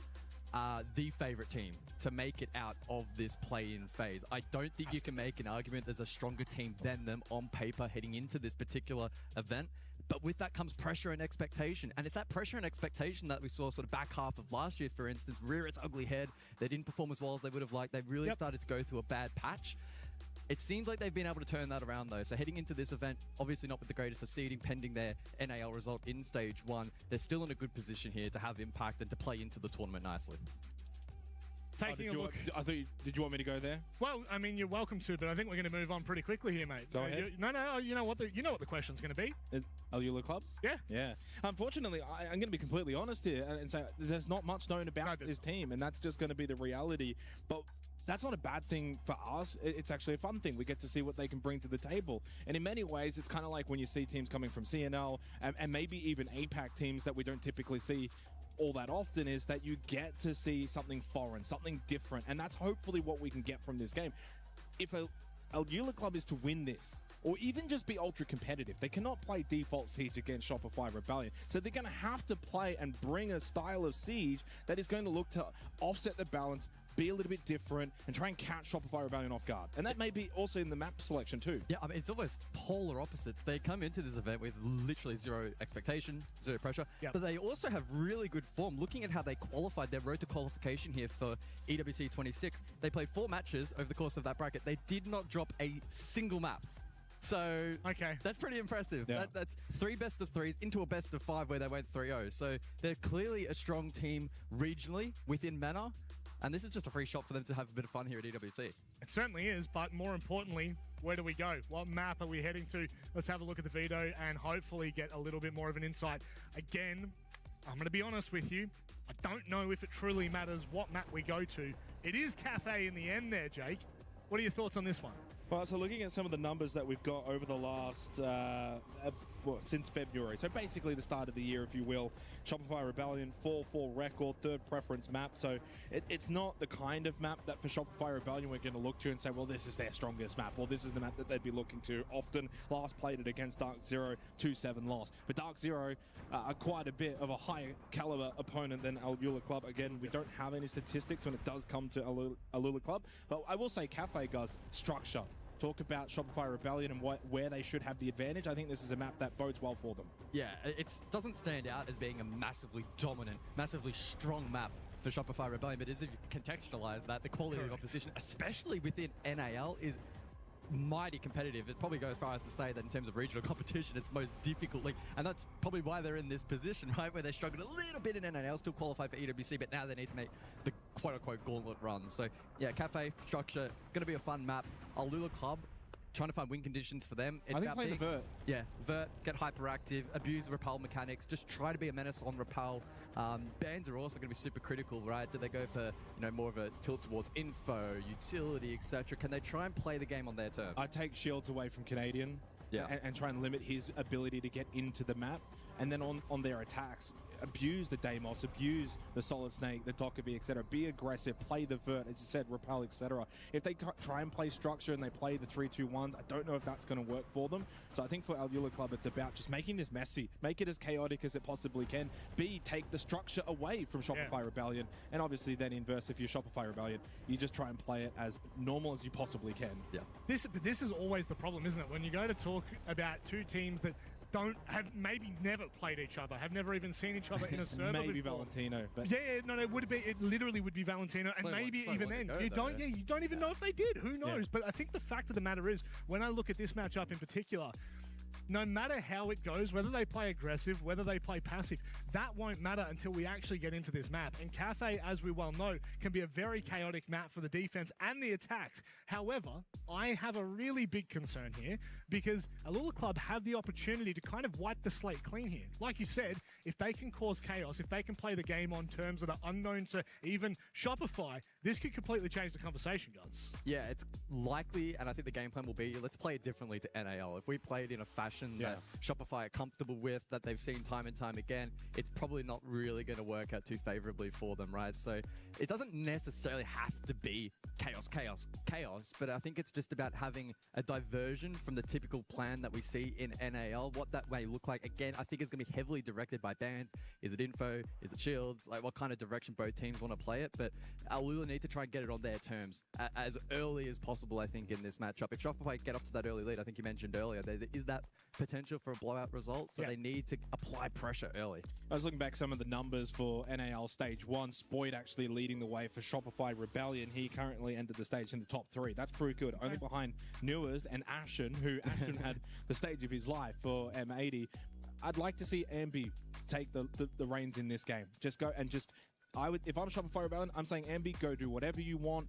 are the favorite team to make it out of this play-in phase. I don't think you can make an argument there's a stronger team than them on paper heading into this particular event. But with that comes pressure and expectation. And if that pressure and expectation that we saw sort of back half of last year, for instance, rear its ugly head, they didn't perform as well as they would have liked. They really started to go through a bad patch. It seems like they've been able to turn that around, though. So heading into this event, obviously not with the greatest of seeding, pending their NAL result in Stage 1, they're still in a good position here to have impact and to play into the tournament nicely. Taking a look. Did you want me to go there? Well, I mean, you're welcome to, but I think we're going to move on pretty quickly here, mate. Go ahead. No, you know what the question's going to be. Is Alula Club? Yeah. Yeah. Unfortunately, I'm going to be completely honest here and say there's not much known about this team, and that's just going to be the reality. But that's not a bad thing for us. It's actually a fun thing. We get to see what they can bring to the table. And in many ways, it's kind of like when you see teams coming from CNL and maybe even APAC teams that we don't typically see all that often, is that you get to see something foreign, something different. And that's hopefully what we can get from this game. If Alula Club is to win this, or even just be ultra competitive, they cannot play default Siege against Shopify Rebellion. So they're going to have to play and bring a style of Siege that is going to look to offset the balance, be a little bit different, and try and catch Shopify Rebellion off guard. And that may be also in the map selection too. Yeah, I mean, it's almost polar opposites. They come into this event with literally zero expectation, zero pressure, but they also have really good form. Looking at how they qualified, their road to qualification here for EWC 26, they played 4 matches over the course of that bracket. They did not drop a single map. So that's pretty impressive. Yeah. That's 3 best of 3s into a best of 5 where they went 3-0. So they're clearly a strong team regionally within MENA. And this is just a free shot for them to have a bit of fun here at EWC. It certainly is, but more importantly, where do we go? What map are we heading to? Let's have a look at the video and hopefully get a little bit more of an insight. Again, I'm going to be honest with you. I don't know if it truly matters what map we go to. It is Cafe in the end there, Jake. What are your thoughts on this one? Well, so looking at some of the numbers that we've got over the last, since February, so basically the start of the year, if you will, Shopify Rebellion, 4-4 record, 3rd preference map, so it's not the kind of map that for Shopify Rebellion we're going to look to and say, well, this is their strongest map, or this is the map that they'd be looking to often. Last played it against Dark Zero, 2-7 loss. But Dark Zero are quite a bit of a higher caliber opponent than Alula Club. Again, we don't have any statistics when it does come to Alula Club, but I will say Cafe, guys, structure. Talk about Shopify Rebellion and where they should have the advantage. I think this is a map that bodes well for them. Yeah, it doesn't stand out as being a massively dominant, massively strong map for Shopify Rebellion, but as if you contextualize that, the quality of the opposition, especially within NAL, is mighty competitive. It probably goes as far as to say that in terms of regional competition, it's the most difficult league, and that's probably why they're in this position, right, where they struggled a little bit in NAL, still qualify for EWC, but now they need to make the quote-unquote gauntlet run. So yeah, Cafe structure gonna be a fun map. Alula Club trying to find win conditions for them. It's I think about play the Vert. Yeah, Vert, get hyperactive, abuse the repel mechanics, just try to be a menace on repel. Bans are also going to be super critical, right? Do they go for more of a tilt towards info, utility, etc.? Can they try and play the game on their terms? I take Shields away from Canadian, and try and limit his ability to get into the map, and then on their attacks, abuse the Deimos, abuse the Solid Snake, the Dokkaebi, etc. Be aggressive, play the Vert, as you said, repel, etc. If they try and play structure and they play the 3-2-1s, I don't know if that's going to work for them. So I think for Alula Club, it's about just making this messy, make it as chaotic as it possibly can. B, take the structure away from Shopify Rebellion, and obviously then inverse, if you're Shopify Rebellion, you just try and play it as normal as you possibly can. Yeah. This is always the problem, isn't it? When you go to talk about two teams that maybe never played each other, have never even seen each other in a server Maybe before. Valentino, but yeah, no, it literally would be Valentino, and maybe even then you don't even know if they did. Who knows? But I think the fact of the matter is, when I look at this matchup in particular, no matter how it goes, whether they play aggressive, whether they play passive, that won't matter until we actually get into this map. And Cathay, as we well know, can be a very chaotic map for the defense and the attacks. However, I have a really big concern here, because Alula Club have the opportunity to kind of wipe the slate clean here. Like you said, if they can cause chaos, if they can play the game on terms that are unknown to even Shopify, this could completely change the conversation, guys. Yeah, it's likely, and I think the game plan will be, let's play it differently to NAL. If we play it in a fashion that Shopify are comfortable with, that they've seen time and time again, it's probably not really going to work out too favorably for them, right? So it doesn't necessarily have to be chaos, but I think it's just about having a diversion from the typical plan that we see in NAL. What that may look like, again, I think is going to be heavily directed by bans. Is it info? Is it shields? Like, what kind of direction both teams want to play it? But Alula need to try and get it on their terms as early as possible, I think, in this matchup. If Shopify get off to that early lead, I think you mentioned earlier, there is that potential for a blowout result, so they need to apply pressure early. I was looking back some of the numbers for NAL Stage 1. Spoyd actually leading the way for Shopify Rebellion. He currently entered the stage in the top 3. That's pretty good. Only behind Newers and Ashen, who Ashen had the stage of his life for M80. I'd like to see Ambi take the reins in this game. Just go and just... if I'm Shopify Rebellion, I'm saying Ambi, go do whatever you want.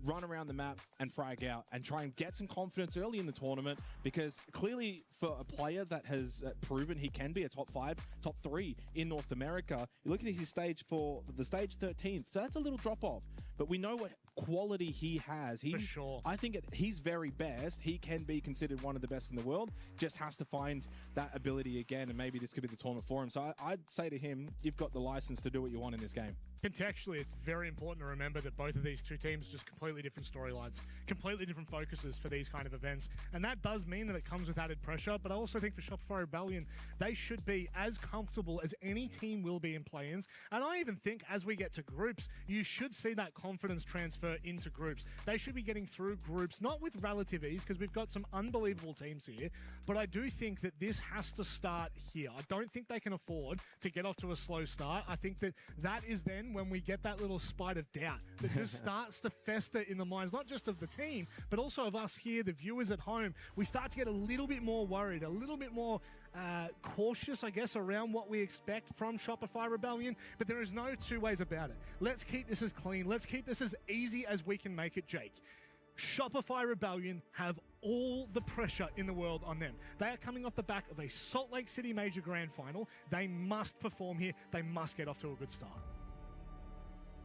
Run around the map and frag out and try and get some confidence early in the tournament, because clearly for a player that has proven he can be a top 5, top 3 in North America, you look at his stage for the stage 13th, so that's a little drop off, but we know what quality he has. For sure. I think at his very best, he can be considered one of the best in the world, just has to find that ability again, and maybe this could be the tournament for him. So I'd say to him, you've got the license to do what you want in this game. Contextually, it's very important to remember that both of these two teams just completely different storylines, completely different focuses for these kind of events. And that does mean that it comes with added pressure, but I also think for Shopify Rebellion, they should be as comfortable as any team will be in play-ins. And I even think as we get to groups, you should see that confidence transfer into groups. They should be getting through groups, not with relative ease, because we've got some unbelievable teams here, but I do think that this has to start here. I don't think they can afford to get off to a slow start. I think that is then when we get that little spite of doubt that just starts to fester in the minds, not just of the team, but also of us here, the viewers at home. We start to get a little bit more worried, a little bit more cautious, I guess, around what we expect from Shopify Rebellion, but there is no two ways about it. Let's keep this as clean. Let's keep this as easy as we can make it, Jake. Shopify Rebellion have all the pressure in the world on them. They are coming off the back of a Salt Lake City Major Grand Final. They must perform here. They must get off to a good start.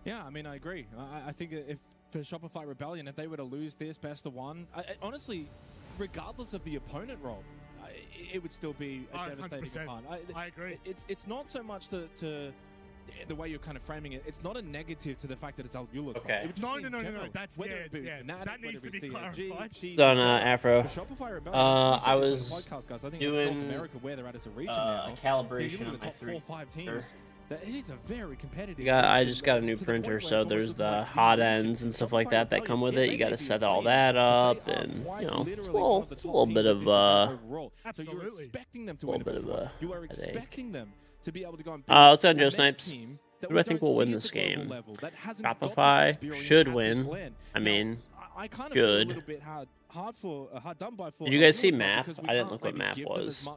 Yeah, I mean, I agree. I think that if for Shopify Rebellion, if they were to lose this best of one, honestly, regardless of the opponent role, it would still be a devastating part. I agree. It's not so much to the way you're kind of framing it. It's not a negative to the fact that it's Alula. Okay. No. That's that needs to be clarified. Done, Afro. Shopify Rebellion, I was podcast, guys. I think doing North America, where they're at as a region now, a calibration of of the top 4 or 5 teams. That it is a very competitive. I just got a new printer, so there's the hot ends and stuff like that come with it. You got to set all that up, and it's a little bit of So you're expecting them to win. You are expecting them to be able to go and let's go Joe Snipes. Who do I think will win this game? Shopify should win. I mean, I kind of good. feel a little bit hard done by. Did you guys see map? I didn't look what map was.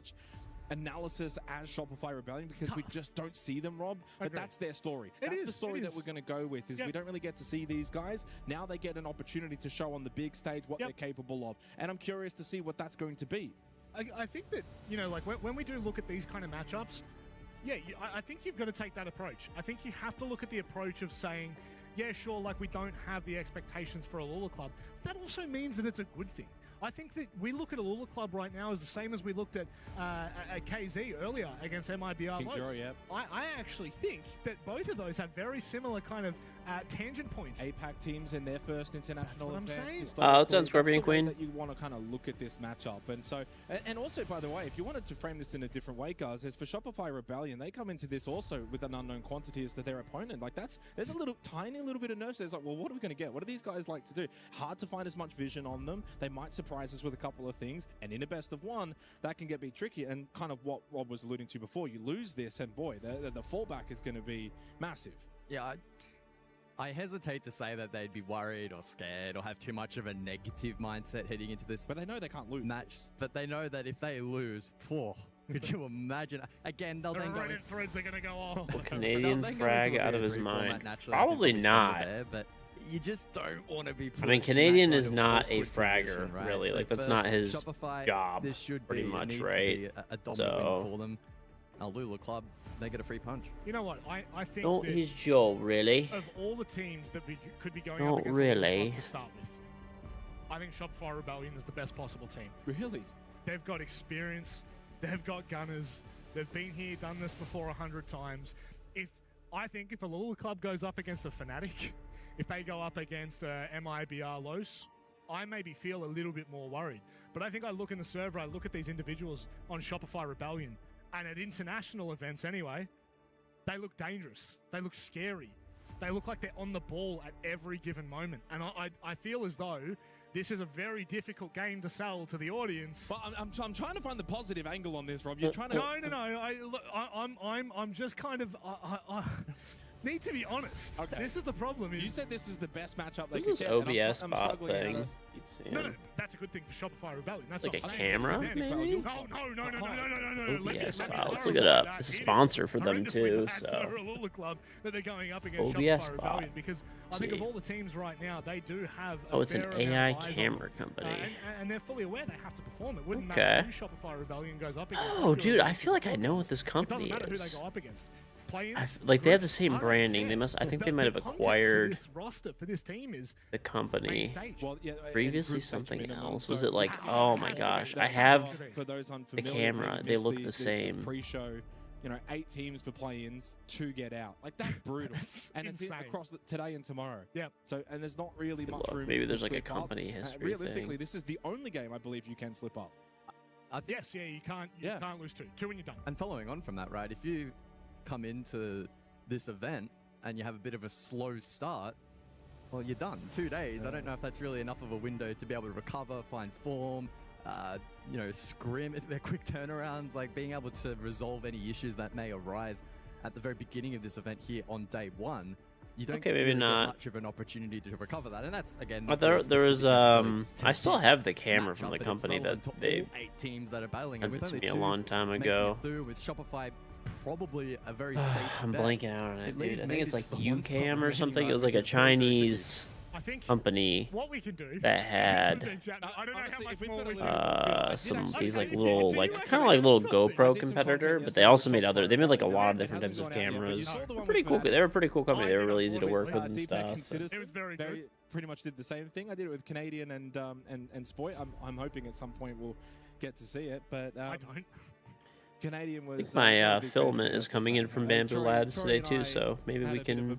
Analysis as Shopify Rebellion because we just don't see them, Rob. But that's their story. That's the story that we're going to go with. Is we don't really get to see these guys. Now they get an opportunity to show on the big stage what they're capable of, and I'm curious to see what that's going to be. I think that, you know, like when we do look at these kind of matchups, I think you've got to take that approach. I think you have to look at the approach of saying, yeah, sure, like we don't have the expectations for a Lula club. But that also means that it's a good thing. I think that we look at a Lula club right now as the same as we looked at KZ earlier against MIBR. I actually think that both of those have very similar kind of tangent points. APAC teams in their first international event. Let's on Scorpion Queen. That you want to kind of look at this matchup, and so, and also, by the way, if you wanted to frame this in a different way, guys, is for Shopify Rebellion, they come into this also with an unknown quantity as to their opponent. Like there's a tiny little bit of nerves. There's like, well, what are we going to get? What do these guys like to do? Hard to find as much vision on them. They might surprise us with a couple of things, and in a best of one, that can get be tricky. And kind of what Rob was alluding to before, you lose this, and boy, the fallback is going to be massive. Yeah, I hesitate to say that they'd be worried or scared or have too much of a negative mindset heading into this. But they know they can't lose. Match. But they know that if they lose, could you imagine? Again, they'll then go. Reddit threads are going to go off. Canadian frag out of his mind. Probably not. But you just don't want to be. I mean, Canadian is not a fragger, really. Like that's not his job. This should pretty much, needs right? To be a dominant win for them. Lula club, they get a free punch. You know what? I think. Don't his Joe really? Of all the teams that could be going Not up against really. to start with, I think Shopify Rebellion is the best possible team. Really? They've got experience. They've got gunners. They've been here, done this before 100 times. I think if a Lula club goes up against a Fnatic, if they go up against MIBR Los, I maybe feel a little bit more worried. But I think I look in the server, I look at these individuals on Shopify Rebellion, and at international events anyway, they look dangerous. They look scary. They look like they're on the ball at every given moment. And I feel as though this is a very difficult game to sell to the audience. But I'm trying to find the positive angle on this, Rob. You're trying to... No. I'm just kind of... need to be honest. Okay. This is the problem. You said this is the best matchup they Who's could this get. OBS bot thing? No, that's a good thing for Shopify Rebellion. That's like a what I'm camera, saying. maybe? No. OBS bot. Let's look it up. It's a sponsor for them too. So Lula club that they're going up against OBS Shopify bot. Rebellion, because I think of all the teams right now, they do have. it's an AI camera company. And they're fully aware they have to perform. It wouldn't Okay. matter who Shopify Rebellion goes up against. Oh, dude, I feel like I know what this It company doesn't matter who they is. go up against. Like they have the same branding. They must. I think they might have acquired this roster for this team is the company Well, previously. Something else. Was it like? Oh my gosh! I have the camera. They look the same. Pre-show, 8 teams for play-ins, 2 get out. Like that's brutal. And it's across today and tomorrow. Yeah. So and there's not really much room. Maybe there's to like a slip up. company history Realistically, thing. this is the only game I believe you can slip up. Yes, you can't. You can't lose 2. 2 when you're done. And following on from that, right? If you come into this event and you have a bit of a slow start, well, you're done. 2 days. I don't know if that's really enough of a window to be able to recover, find form, scrim. They're quick turnarounds, like being able to resolve any issues that may arise at the very beginning of this event here on day 1. You don't maybe really not. get much of an opportunity to recover that, and that's again. But there was I still have the camera from the company that they 8 teams that are battling sent with it to only me a 2 long time making ago. it through, with Shopify probably a very safe I'm bet. blanking out on it, At least dude. I think maybe it's like just the one stop UCam or remaining, something. right, It was like which a is very, very Chinese company What we can do that had I don't know how much more we can some these like little kind of like little GoPro competitor, but they also made other. They made like a lot of different types of cameras. They're pretty cool. They were a pretty cool company. They were really easy to work with and stuff. It was very good. Pretty much did the same thing. I did it with Canadian and Spoit. I'm hoping at some point we'll get to see it, but I don't. Canadian was. I think my filament is coming in from Bamboo Labs today too, so maybe we can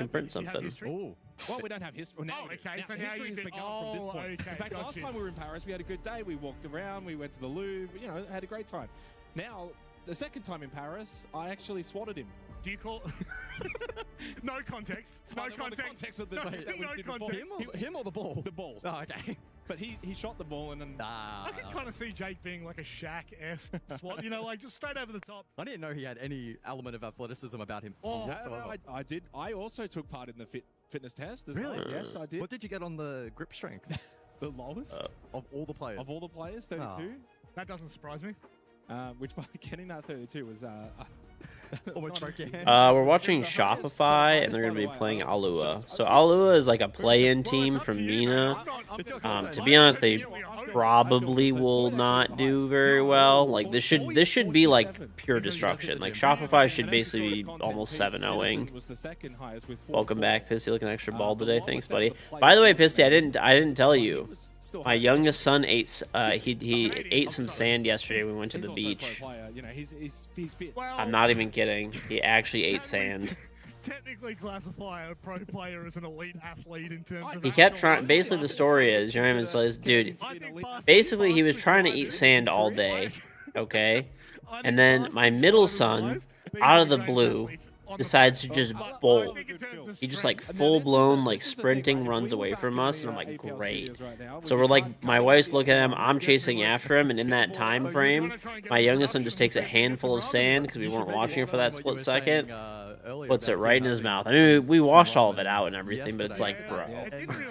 print something. Oh, well, we don't have history. Now, okay, so now history has begun from this point. Okay, In fact, last time we were in Paris, we had a good day. We walked around, we went to the Louvre, had a great time. Now, the second time in Paris, I actually swatted him. Do you call? No context. No context. Of the no, that we no did before. context. Him or the ball? The ball. Oh, okay. But he shot the ball and then. I can kind of see Jake being like a Shaq-esque swat, you know, like just straight over the top. I didn't know he had any element of athleticism about him. Oh, whatsoever. no, I did. I also took part in the fitness test as Really? well. Yes, I did. What did you get on the grip strength? The lowest Of all the players? of all the players, 32. That doesn't surprise me. Which by getting that 32 was Almost broke your hand. We're watching Shopify, and they're going to be playing Alua. So Alua is like a play-in team from Mina. To be honest, they probably will not do very well. Like this should be like pure destruction. Like Shopify should basically be almost 7-0ing. Welcome back, Pisty. Looking extra bald today. Thanks, buddy. By the way, Pisty, I didn't tell you. My youngest son ate he ate some sand yesterday. We went to the beach. I'm not even kidding. He actually ate sand. Technically classify a pro player as an elite athlete in terms of... He kept trying. Basically, the story is, Jeremy says, dude, basically he was trying to eat sand all day, okay? And then my middle son, out of the blue, decides to just bolt. He just like full-blown like sprinting runs away from us, and I'm like, great. So we're like, my wife's looking at him, I'm chasing after him, and in that time frame, my youngest son just takes a handful of sand because we weren't watching it for that split second, puts it right in his mouth. I mean, we washed all of it out and everything, but it's like, bro,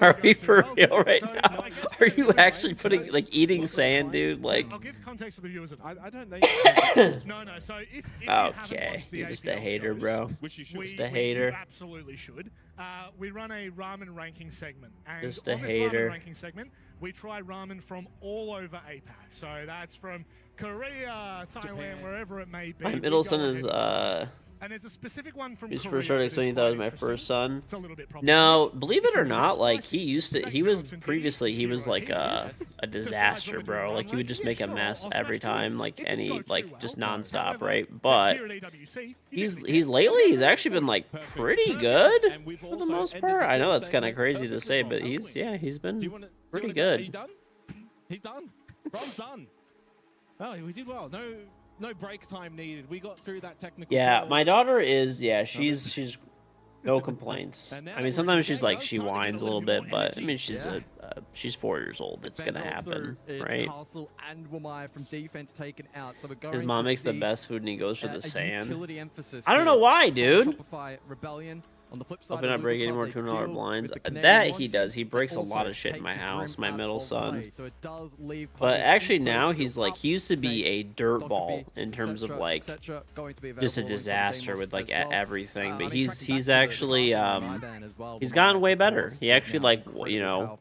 are we for real right now? Are you actually putting like eating sand, dude? Like, I'll give context for the viewers. I don't know. No. So if okay, you're just a hater, bro. Just a hater. We absolutely should. We run a ramen ranking segment, and Just a on this hater. ramen ranking segment, we try ramen from all over APAC. So that's from Korea, Thailand, wherever it may be. My middle son is And there's a specific one from He's Korea first started that is explaining that was quite my interesting. first son. It's a little bit No, problematic. believe it It's a or little not, like spicy. he was previously he was like a disaster, bro. Like he would just make a mess every time, like just nonstop, right? But he's lately he's actually been like pretty good for the most part. I know that's kind of crazy to say, but he's been pretty good. Are you done? He's done. Rob's done. Oh, we did well. No break time needed. We got through that technical. Yeah, my daughter is she's no complaints. I mean, sometimes she's like she whines a little bit, but I mean she's 4 years old. It's gonna happen, right? His mom makes the best food and he goes for the sand. I don't know why, dude. On the flip side, Hoping not break any more $200 blinds. That he does. He breaks a lot of shit in my house, my middle son. But actually now he's like, he used to be a dirt ball in terms of like just a disaster with like everything. But he's actually he's gotten way better. He actually like, you know,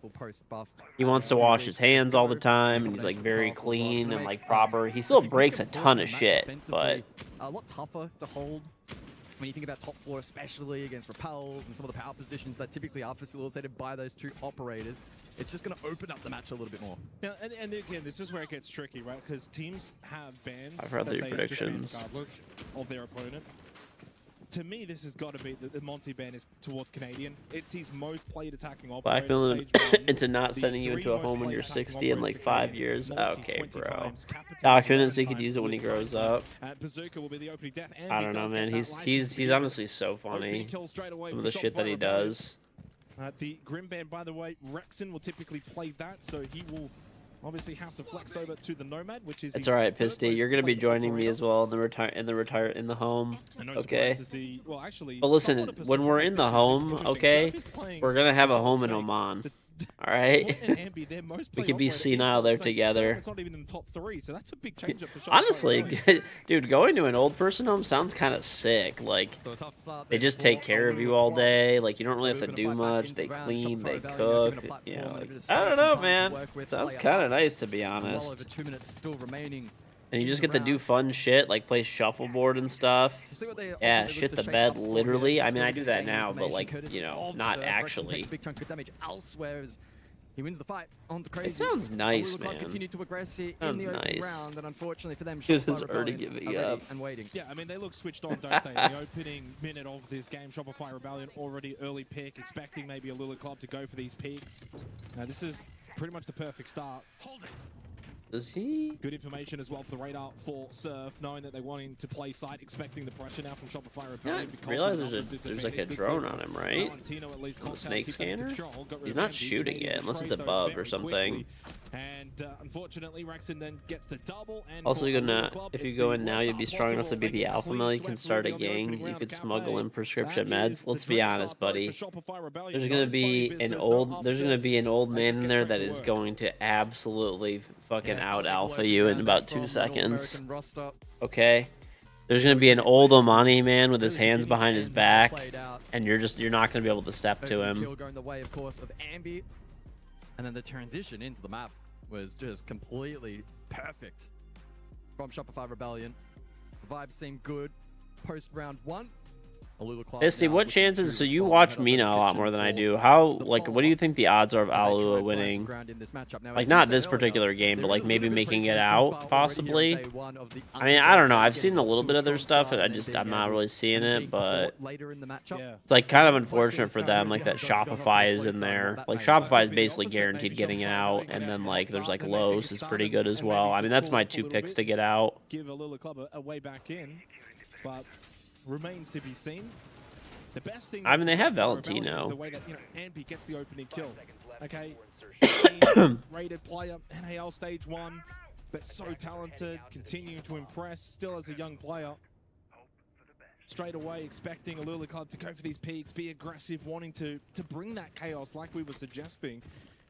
he wants to wash his hands all the time, and he's like very clean and like proper. He still breaks a ton of shit, but a lot tougher to hold. When you think about top floor, especially against repels and some of the power positions that typically are facilitated by those two operators, it's just going to open up the match a little bit more. Yeah, and again, this is where it gets tricky, right? Because teams have bans. I've heard the predictions regardless of their opponent. To me, this has got to be the Monty ban is towards Canadian. It's his most played attacking operator. blackmailing into not sending you into a home when you're 60 in like 5 years. Okay, bro. Documents he could use it when he grows up. I don't know, man. He's honestly so funny. Some of the shit that he does. The Grim ban, by the way, Rexon will typically play that, so he will obviously have to flex over to the Nomad, which is. It's all right, Pisty. You're gonna be joining me as well in the home. Okay. But listen, when we're in the home, okay, we're gonna have a home in Oman. All right. We could be senile there together. It's not even in the top 3, so that's a big change up for Honestly, dude, going to an old person home sounds kind of sick. Like, they just take care of you all day. Like, you don't really have to do much. They clean, they cook. You know, like, I don't know, man. It sounds kind of nice, to be honest. And you just get to do fun shit, like play shuffleboard and stuff. Yeah, shit the bed, literally. I mean, I do that now, but like, you know, not actually. He wins the fight on the crazy. It sounds nice, man. Continued to aggress in Sounds the opening nice. round, and unfortunately for them, Dude, this is already giving up. And waiting. Yeah, I mean, they look switched on, don't they? The opening minute of this game, Shopify Rebellion already early pick, expecting maybe a Lula Club to go for these peaks. Now, this is pretty much the perfect start. Hold it. Does he? Good information as well for the radar for Surf, knowing that they wanting to play site, expecting the pressure now from Shopify Rebellion. Yeah, realize there's like a drone on him, right? The snake scanner? He's not shooting it unless it's above or something. And unfortunately, Rexon then gets the double. And Also, if you go in now, you'd be strong enough to be the alpha male. You can start a gang. You could smuggle in prescription meds. Let's be honest, buddy. There's gonna be an old man in there that is going to absolutely fucking out alpha you in about 2 seconds. Okay? There's gonna be an old Omani man with his hands behind his back, and you're not gonna be able to step to him. Going the way, of course, of Ambi, and then the transition into the map was just completely perfect from Shopify Rebellion. The vibes seem good post round 1. Misty, what chances? So you watch Mina a lot more than I do. What do you think the odds are of Alua winning? Like, not this particular game, but like maybe making it out, possibly. I mean, I don't know. I've seen a little bit of their stuff, and I'm not really seeing it, but it's like kind of unfortunate for them, like that Shopify is in there. Like Shopify is basically guaranteed getting out, and then like there's like Los is pretty good as well. I mean, that's my 2 picks to get out. Give a little club a way back in, but remains to be seen. The best thing, I mean, they have Valentino. The way that, Ambi gets the opening kill. Okay, rated player, NAL stage 1, but so talented, continuing to impress, still as a young player. Straight away, expecting a Lula Club to go for these peaks, be aggressive, wanting to bring that chaos like we were suggesting.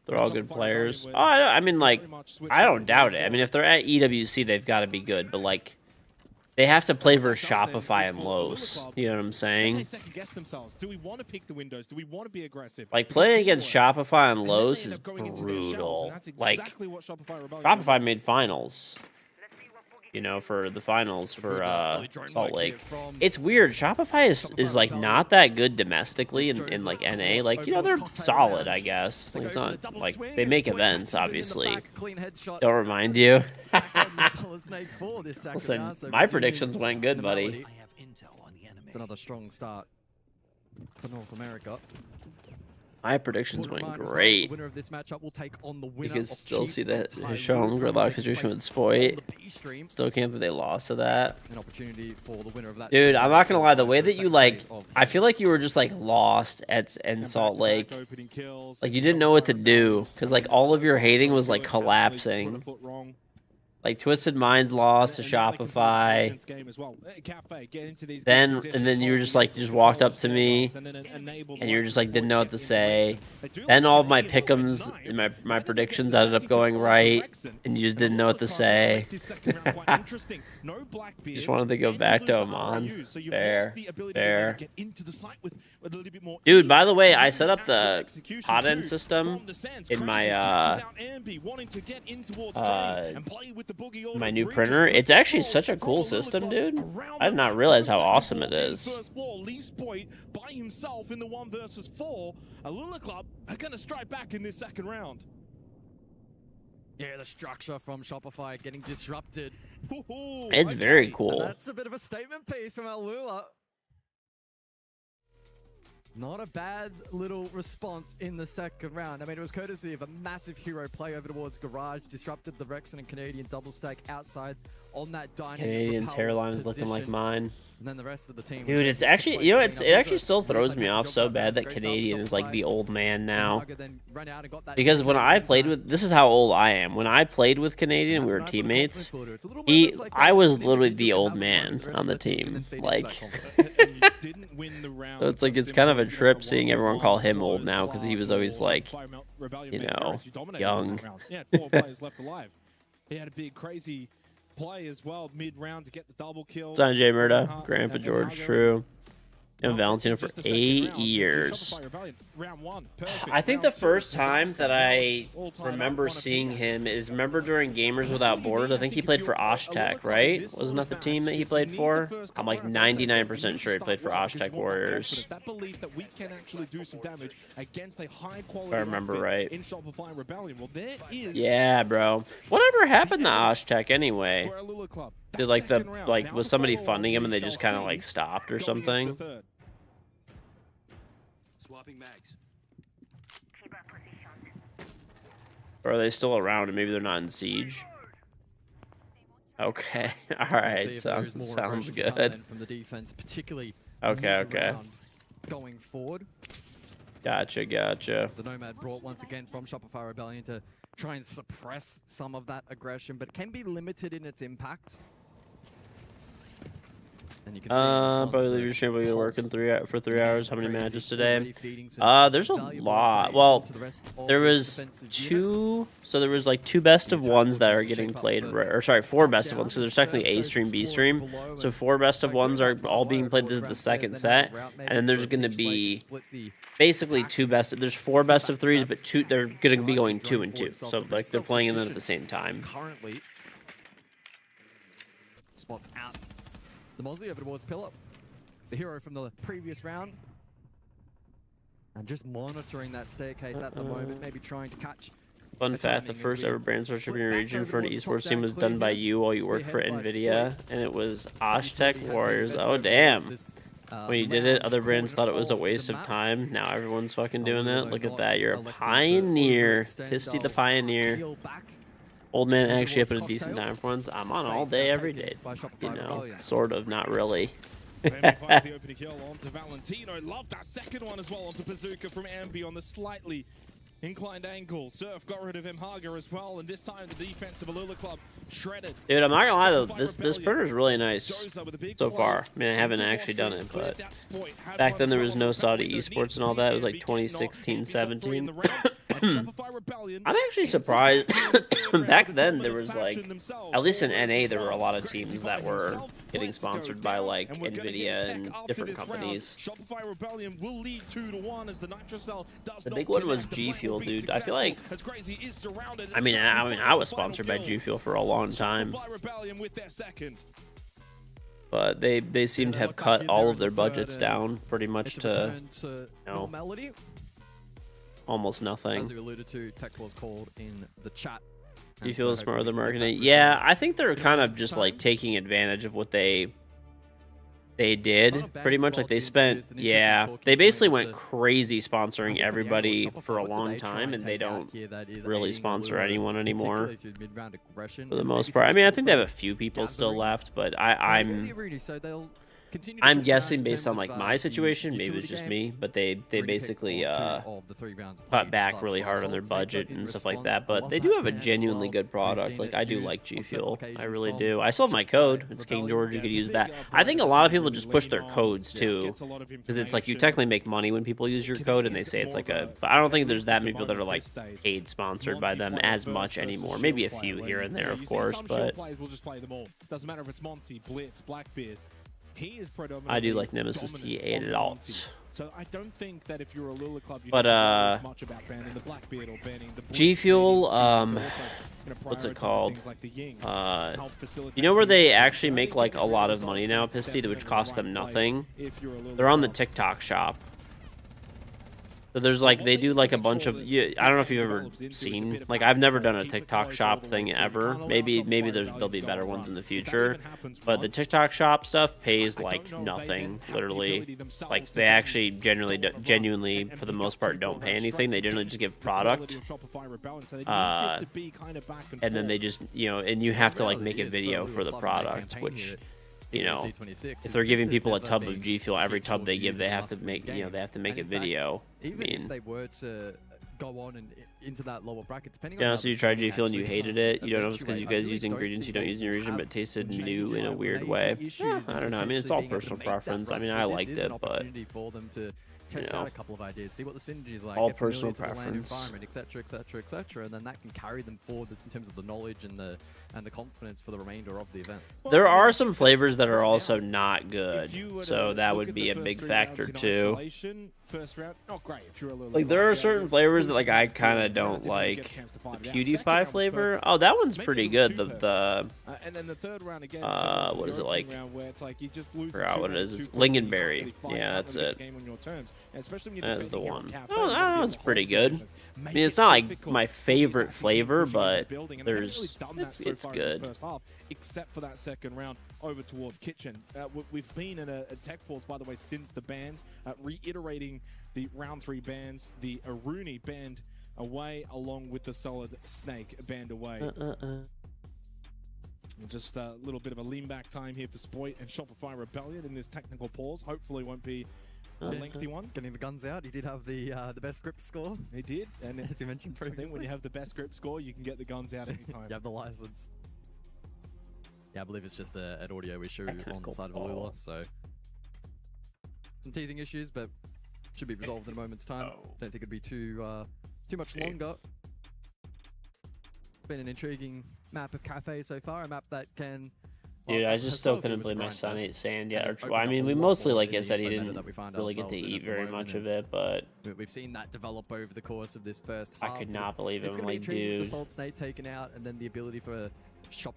They're all good players. Oh, I mean, like, I don't doubt it. I mean, if they're at EWC, they've got to be good, but like, they have to play versus Shopify and Los. You know what I'm saying? Do we want to pick the windows? Do we want to be aggressive? Like, playing against Shopify and Los is brutal. Like, Shopify made finals. You know, for the finals for Salt Lake. It's weird. Shopify is like not that good domestically in like NA. Like, you know, they're solid, I guess. Like, it's not like they make events, obviously. Don't remind you. Listen, my predictions went good, buddy. It's another strong start for North America. My predictions went great. Winner of this matchup will take on the winner. You can still see that Hisham gridlock situation with Spoit. Still can't believe they lost to that. An opportunity for the winner of that. Dude, I'm not gonna lie. The way that you I feel like you were just like lost in Salt Lake. Like you didn't know what to do because like all of your hating was like collapsing. Like Twisted Minds lost to Shopify. Then you were just like, you just walked up to me, and you were just like, didn't know what to say. Then all of my pick'ems and my predictions ended up going right, and you just didn't know what to say. Just wanted to go back to Oman. Fair. Dude, by the way, I set up the hot end system in my my new printer. It's actually such a cool system, dude. I did not realize how awesome it is. By himself in the 1 versus 4, Alula Club are going to strike back in this second round. Yeah, the structure from Shopify getting disrupted. It's very cool. And that's a bit of a statement piece from Alula. Not a bad little response in the second round. I mean, it was courtesy of a massive hero play over towards Garage, disrupted the Rexon and Canadian double stack outside on that dining. Canadian's hairline is looking like mine. And then the rest of the team. Dude, it's actually, you know, it actually still throws me off so bad that Canadian is like the old man now. Because when I played with, this is how old I am. When I played with Canadian, we were teammates. I was literally the old man on the team. Like, so it's like, it's kind of a trip seeing everyone call him old now because he was always like, you know, young. Yeah, 4 players left alive. He had a big crazy play as well mid-round to get the double kill. Sanjay Murda, Grandpa George True. And Valentino for 8 years. I think the first time that I remember seeing him is, remember during Gamers Without Borders, I think he played for Oshtek, right? Wasn't that the team that he played for? I'm like 99% sure he played for Oshtek Warriors. That belief that we can actually do some damage against a high quality, if I remember right. In Shopify Rebellion. Well, there is. Yeah, bro. Whatever happened to Oshtek anyway? Did was somebody funding him and they just kind of like stopped or something? Or are they still around and maybe they're not in Siege? Okay. All right. Sounds good. From the defense, particularly Okay. Going forward. Gotcha. The Nomad brought once again from Shopify Rebellion to try and suppress some of that aggression, but can be limited in its impact. And you can see probably leave your stream while you're working for 3 hours. How many matches today? There's a lot. Well, there was 2. So there was like 2 best of ones that are getting played, or sorry, 4 best of ones. So there's technically A stream, B stream. So 4 best of ones are all being played. This is the second set, and then there's going to be basically 2 best. There's 4 best of 3s, but 2. They're going to be going 2 and 2. So like they're playing them at the same time. Currently, spots out. The Mozzie over towards Pillar, the hero from the previous round. And just monitoring that staircase at the moment, maybe trying to catch. Fun fact, the first ever brand search in your region for an esports team was done by you while you worked for NVIDIA, and it was Aztec Warriors. Oh, damn. When you did it, other brands thought it was a waste of time. Now everyone's fucking doing it. Look at that. You're a pioneer. Pisty the pioneer. Old man actually up at a decent time for once. I'm on all day, every day. You know, sort of, not really. The opening kill onto Valentino. Love that second one as well onto Bazooka from Ambi on the slightly inclined angle. Surf got rid of Imhaga as well, and this time the defense of Alula Club shredded. Dude, I'm not gonna lie though, this printer is really nice so far. I mean, I haven't actually done it, but back then there was no Saudi esports and all that. It was like 2016, 17. I'm actually surprised. Back then there was like, at least in NA, there were a lot of teams that were getting sponsored by like NVIDIA and different companies. The big one was G Fuel, dude. I feel like, I mean, I was sponsored by G Fuel for a long time, but they seem to have cut all of their budgets down pretty much to, you know, almost nothing. As you alluded to, tech was called in the chat. You feel smarter than marketing? Yeah, I think they're kind of just like taking advantage of what they did, pretty much. Like they spent, yeah, they basically went crazy sponsoring everybody for a long time, and they don't really sponsor anyone anymore for the most part. I mean, I think they have a few people still left, but I'm guessing based on like my situation, maybe it's just me, but they basically cut back really hard on their budget and stuff like that. But they do have a genuinely good product. Like I do like G Fuel, I really do. I still have my code. It's KingGeorge. You could use that. I think a lot of people just push their codes too, because it's like you technically make money when people use your code, and they say it's like a. But I don't think there's that many people that are like paid sponsored by them as much anymore. Maybe a few here and there, of course, but. Doesn't matter if it's Monty, Blitz, Blackbeard. I do like Nemesis T8 at all. So I don't think that if you're a Lula Club, you but don't much about banning the Blackbeard or banning the G Fuel, what's it called? You know where they actually make like a lot of money now, Pisty, which costs them nothing? They're on the TikTok shop. So there's like, they do like a bunch of, I don't know if you've ever seen, like I've never done a TikTok shop thing ever. Maybe there'll be better ones in the future, but the TikTok shop stuff pays like nothing, literally. Like they actually genuinely for the most part don't pay anything. They generally just give product, and then they just, you know, and you have to like make a video for the product, which, you know, if they're giving people a tub of G Fuel, every tub they give, they have to make, you know, they have to make a video. Even if they were to go on and into that lower bracket, depending on. Yeah, so you tried G Fuel and you hated it. You don't know if it's because you guys use ingredients you don't use in your region, but it tasted new in a weird way. Yeah, I don't know. I mean, it's all personal preference. I mean, I liked it, but. Test out a couple of ideas, see what the synergy is like, all personal preference, etc., and then that can carry them forward in terms of the knowledge and the confidence for the remainder of the event. There are some flavors that are also not good, so that would be a big factor too. Like there are certain flavors that like I kind of don't like. The PewDiePie flavor, oh, that one's pretty good. And then the third round again, what is it like? Forgot what it is. It's lingonberry. Yeah, that's it. That's the one. Oh, that one's pretty good. I mean, it's not like my favorite flavor, but it's good. Except for that second round over towards Kitchen. We've been in a tech pause, by the way, since the bans, reiterating the round 3 bans, the Aruni banned away, along with the Solid Snake banned away. Just a little bit of a lean back time here for Spoit and Shopify Rebellion in this technical pause. Hopefully won't be a lengthy one. Getting the guns out. He did have the best grip score. He did. And as you mentioned previously, I think when you have the best grip score, you can get the guns out anytime. You have the license. Yeah, I believe it's just an audio issue on the side of Alula, so some teething issues, but should be resolved in a moment's time. Don't think it'd be too much longer. Been an intriguing map of Cafe so far, a map that can... Dude, I just still couldn't believe my son ate sand yet. I mean, we mostly, like I said, he didn't really get to eat very much of it, but... We've seen that develop over the course of this first half. I could not believe it. I'm like, dude... The Salt Snake taken out, and then the ability for...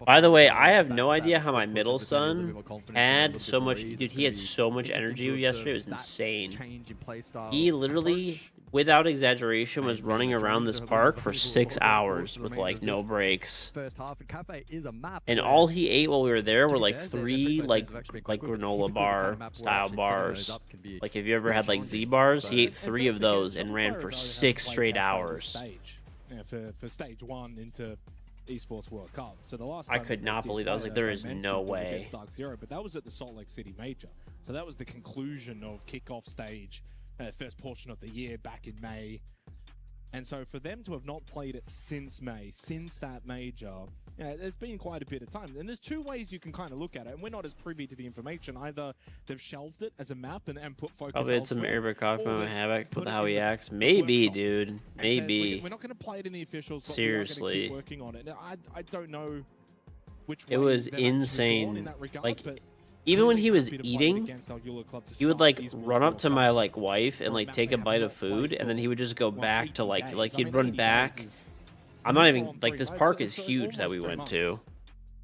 By the way, I have no idea how my middle son had so much... Dude, he had so much energy yesterday. It was insane. He literally, without exaggeration, was running around this park for 6 hours with, like, no breaks. And all he ate while we were there were, like, 3, like granola bar style bars. Like, have you ever had, like, Z bars? He ate 3 of those and ran for 6 straight hours. Yeah, for stage 1 into... Esports World Cup. So the last I could not believe that. I was like, there is no way. Dark Zero, but that was at the Salt Lake City Major. So that was the conclusion of kickoff stage, first portion of the year back in May. And so for them to have not played it since May, since that major, yeah, there's been quite a bit of time. And there's 2 ways you can kind of look at it, and we're not as privy to the information. Either they've shelved it as a map and put focus. Probably had some Arabic coffee on Havoc with how he acts. Maybe, dude. Maybe. We're not going to play it in the officials. But seriously. Keep working on it. Now, I don't know which way it was insane. In that regard, like. Even when he was eating, he would like run up to my like wife and like take a bite of food, and then he would just go back to like he'd run back. I'm not even like, this park is huge that we went to.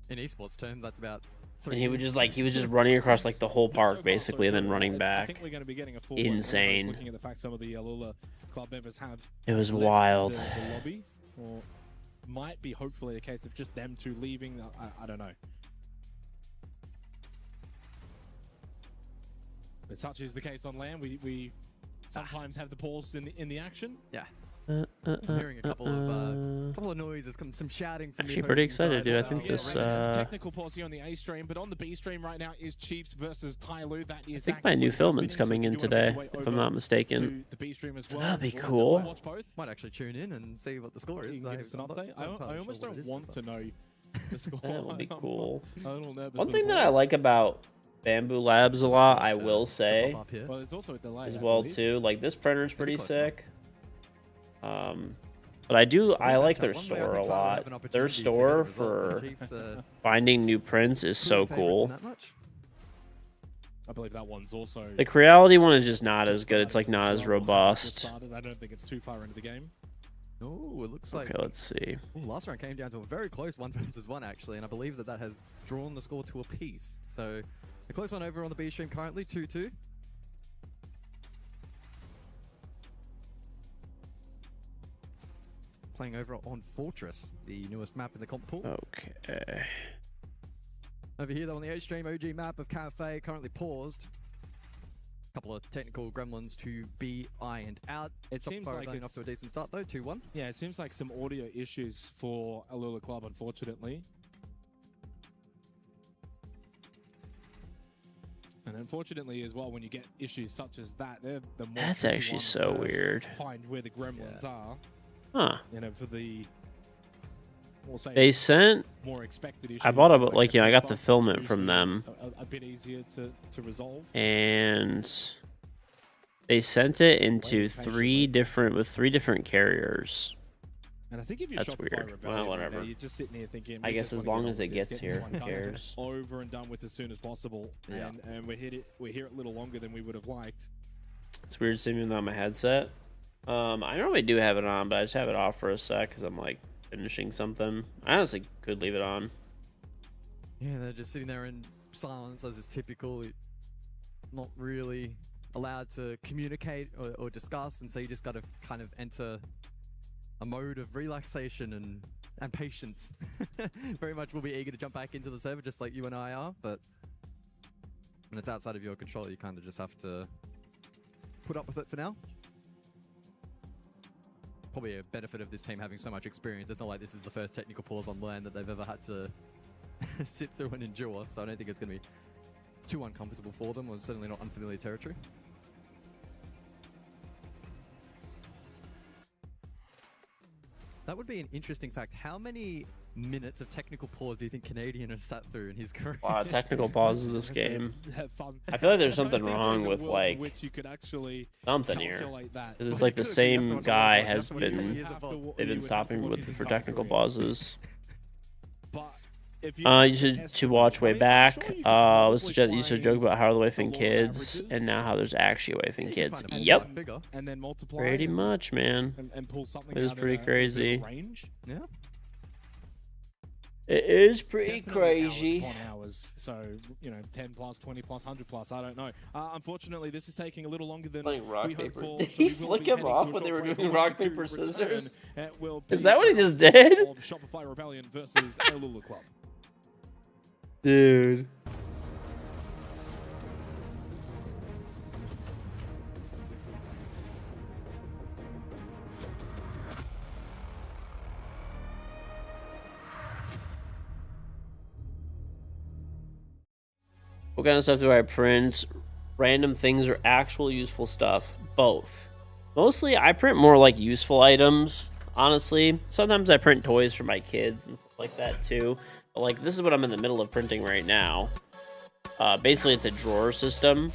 In esports term, that's about. And he would just like he was just running across like the whole park basically, and then running back. Insane. It was wild. Might be hopefully a case of just them 2 leaving. I don't know. But such is the case on land. We sometimes have the pause in the action. Yeah. I'm hearing a couple of noises, some shouting from actually pretty excited, dude. I think this technical pause here on the A stream, but on the B stream right now is Chiefs versus Tyloo. That is, I think my new filament's coming in today, if I'm not mistaken. The B stream as well. That'd be cool. Might actually tune in and see what the score is. I almost don't want to know the score. That would be cool. One thing that I like about Bamboo Labs a lot, I will say, well, it's also a delay as well too. Like, this printer's pretty sick. But I like their store a lot. Their store for finding new prints is so cool. I believe that one's also... The Creality one is just not as good. It's like not as robust. I don't think it's too far into the game. Oh, it looks like... Okay, let's see. Last round came down to a very close 1 versus 1, actually, and I believe that has drawn the score to a piece. So, a close one over on the B stream currently, 2-2. Playing over on Fortress, the newest map in the comp pool. Okay. Over here, though, on the A stream, OG map of Cafe, currently paused. A couple of technical gremlins to be ironed out. It seems like it's off to a decent start, though, 2-1. Yeah, it seems like some audio issues for Alula Club, unfortunately. And unfortunately, as well, when you get issues such as that, they're the more that's actually so weird. Find where the gremlins are. Huh. You know, for the... We'll say they sent... more expected issues. I bought I got the filament from them. A bit easier to resolve. And they sent it into 3 different carriers. And I think if you're that's weird. Well, whatever. You're just sitting here thinking, I guess as long as it gets here, who cares? Over and done with as soon as possible. Yeah. And we're here a little longer than we would have liked. It's weird seeing it on my headset. I normally do have it on, but I just have it off for a sec because I'm like finishing something. I honestly could leave it on. Yeah, they're just sitting there in silence, as is typical. Not really allowed to communicate or discuss, and so you just got to kind of enter a mode of relaxation and patience. Very much will be eager to jump back into the server, just like you and I are, but when it's outside of your control, you kind of just have to put up with it for now. Probably a benefit of this team having so much experience. It's not like this is the first technical pause on land that they've ever had to sit through and endure. So I don't think it's going to be too uncomfortable for them, or certainly not unfamiliar territory. That would be an interesting fact. How many minutes of technical pause do you think Canadian has sat through in his career? Wow, technical pauses this game. I feel like there's something wrong with like something here. Because it's like the same guy has been, they've been stopping with for technical pauses. You said to watch way back. You used to joke about how the wifing kids, and now how there's actually wifing kids. Yep. Pretty much, man. It is pretty crazy. Yeah. It is pretty crazy. Hours, so, you know, 10 plus, 20 plus, 100 plus, I don't know. Unfortunately, this is taking a little longer than rock, paper. For, Did so he flick him off when they were doing rock, paper, scissors? Is that what he just did? Shopify Rebellion versus Elula Club. Dude. What kind of stuff do I print? Random things or actual useful stuff? Both. Mostly I print more like useful items, honestly. Sometimes I print toys for my kids and stuff like that too. But like this is what I'm in the middle of printing right now. Basically it's a drawer system.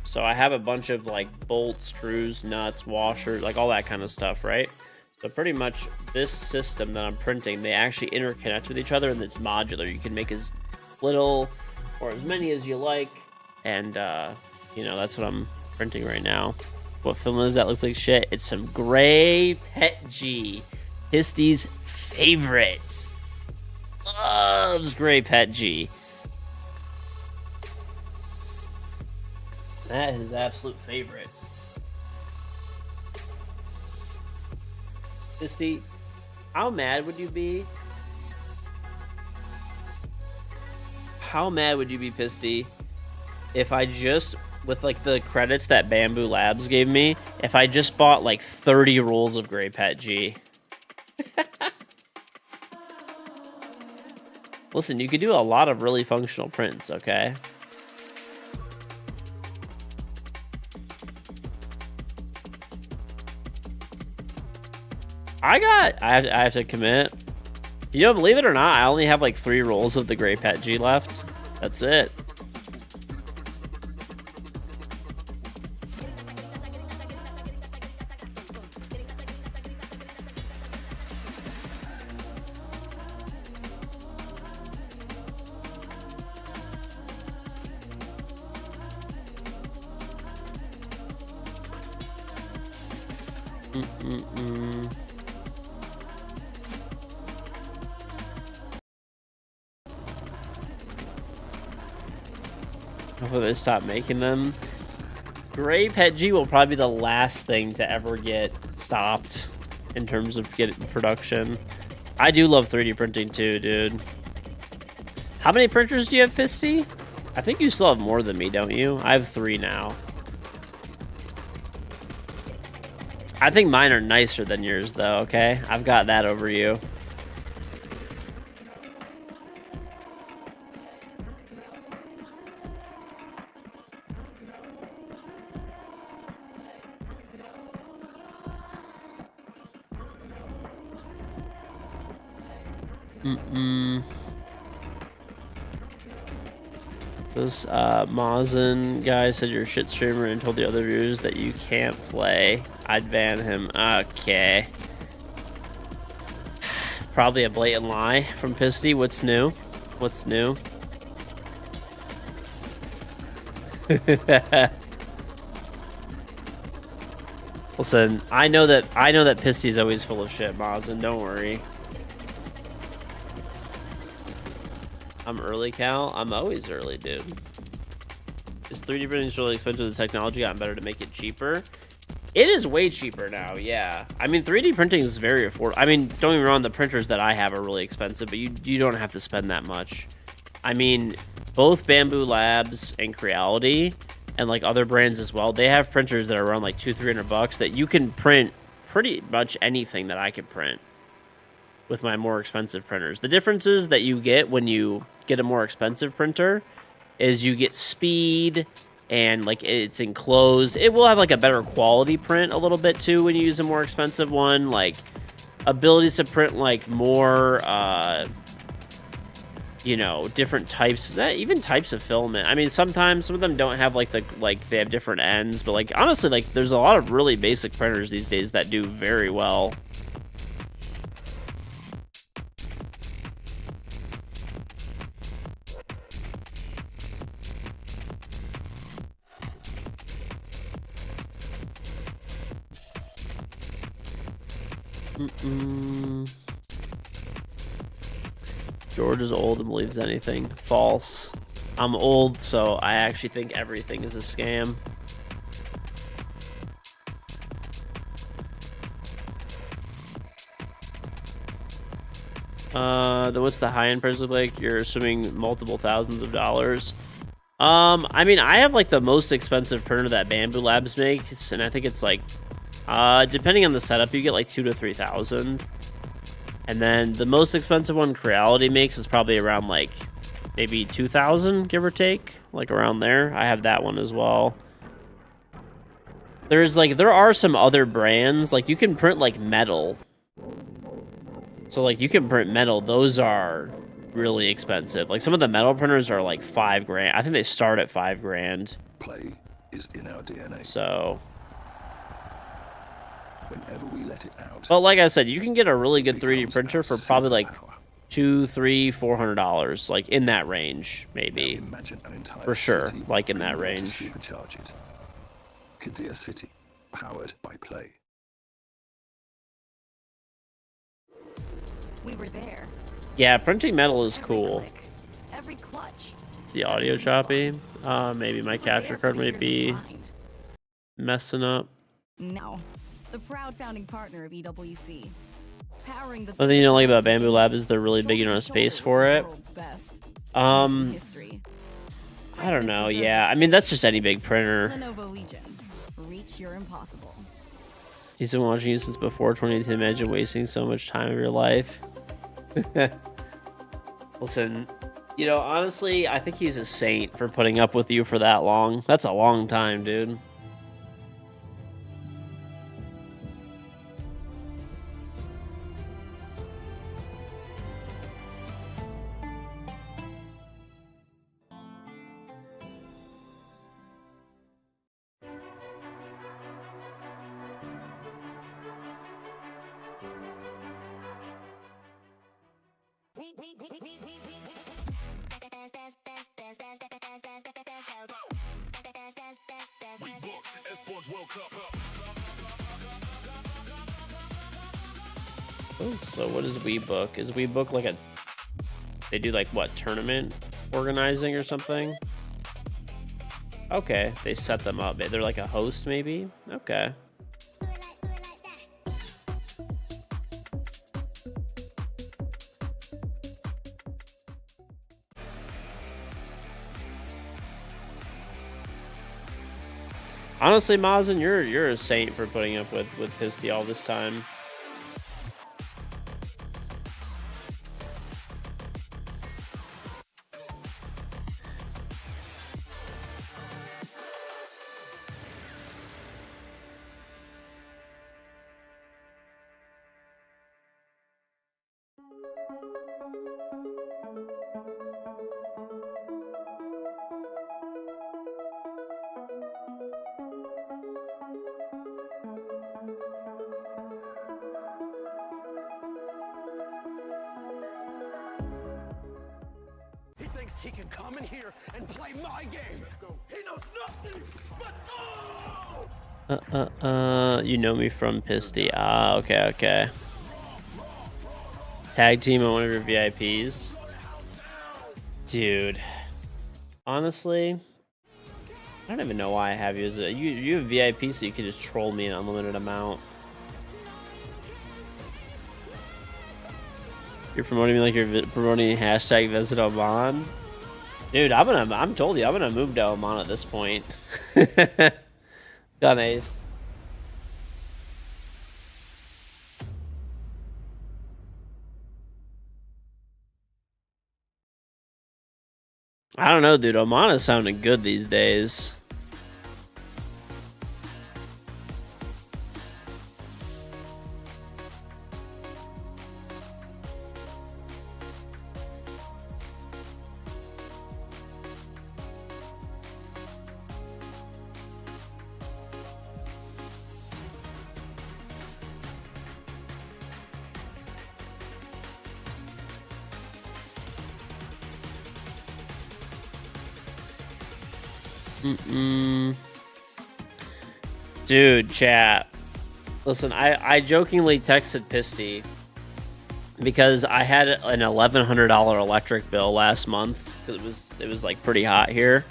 So I have a bunch of like bolts, screws, nuts, washers, like all that kind of stuff, right? So pretty much this system that I'm printing, they actually interconnect with each other and it's modular. You can make as little or as many as you like, and you know, that's what I'm printing right now. What film is that? Looks like shit. It's some gray Pet G, Histy's favorite. Loves gray Pet G. That is his absolute favorite. Histy, how mad would you be? How mad would you be, Pisty, if I just, with like the credits that Bamboo Labs gave me, if I just bought like 30 rolls of Gray Pet G? Listen, you could do a lot of really functional prints, okay? I have to commit. You know, believe it or not, I only have like 3 rolls of the Gray Pet G left. That's it. Hopefully they stop making them. Gray Pet G will probably be the last thing to ever get stopped in terms of getting production. I do love 3D printing too, dude. How many printers do you have, Pisty? I think you still have more than me, don't you? I have 3 now. I think mine are nicer than yours though, okay? I've got that over you. This Mazen guy said you're a shit streamer and told the other viewers that you can't play. I'd ban him. Okay. Probably a blatant lie from Pisty. What's new? What's new? Listen, I know that Pisty's always full of shit, Mazen. Don't worry. I'm early, Cal. I'm always early, dude. Is 3D printing really expensive? The technology gotten better to make it cheaper? It is way cheaper now, yeah. I mean, 3D printing is very affordable. I mean, don't get me wrong, the printers that I have are really expensive, but you don't have to spend that much. I mean, both Bamboo Labs and Creality, and like other brands as well, they have printers that are around like $200-300 that you can print pretty much anything that I can print. with my more expensive printers. The differences that you get when you get a more expensive printer is you get speed and like it's enclosed. It will have like a better quality print a little bit too when you use a more expensive one. Like abilities to print like more, you know, different types, even types of filament. I mean, sometimes some of them don't have like they have different ends, but like honestly, like there's a lot of really basic printers these days that do very well. George is old and believes anything. False. I'm old, so I actually think everything is a scam. What's the high-end price look like? You're assuming multiple thousands of dollars. I mean, I have like the most expensive printer that Bamboo Labs makes, and I think it's like, depending on the setup, you get like 2,000 to 3,000. And then the most expensive one Creality makes is probably around like maybe 2,000, give or take, like around there. I have that one as well. There are some other brands, like you can print like metal. So like you can print metal, those are really expensive. Like some of the metal printers are like $5,000. I think they start at $5,000. Play is in our DNA. So whenever we let it out. But like I said, you can get a really good 3D printer for probably like $200, $300, $400, like in that range, maybe. For sure, like in that range. Supercharge it. Kadir City, powered by Play. We were there. Yeah, printing metal is cool. Every clutch. Is the audio choppy? Maybe my capture card might be messing up. No. The proud founding partner of EWC. Powering the One thing you don't like about Bamboo Lab is they're really big on space for it. I don't know, yeah. I mean, that's just any big printer. Lenovo Legion. Reach your impossible. He's been watching you since before 2010. Imagine wasting so much time of your life. Listen, you know, honestly, I think he's a saint for putting up with you for that long. That's a long time, dude. So what is WeBook? Is WeBook like they do like what, tournament organizing or something? Okay, they set them up. They're like a host maybe? Okay. Honestly, Mazen, you're a saint for putting up with Pisty all this time. He can come in here and play my game. He knows nothing but go! You know me from Pisty. Ah, okay. Tag team on one of your VIPs. Dude. Honestly, I don't even know why I have you as a... You have VIP so you can just troll me an unlimited amount. You're promoting me like you're promoting hashtag visit Oman. Dude, I'm told you, I'm gonna move to Oman at this point. Gun ace. I don't know, dude. Omana's sounding good these days. Dude, chat. Listen, I jokingly texted Pisty because I had an $1,100 electric bill last month because it was like pretty hot here,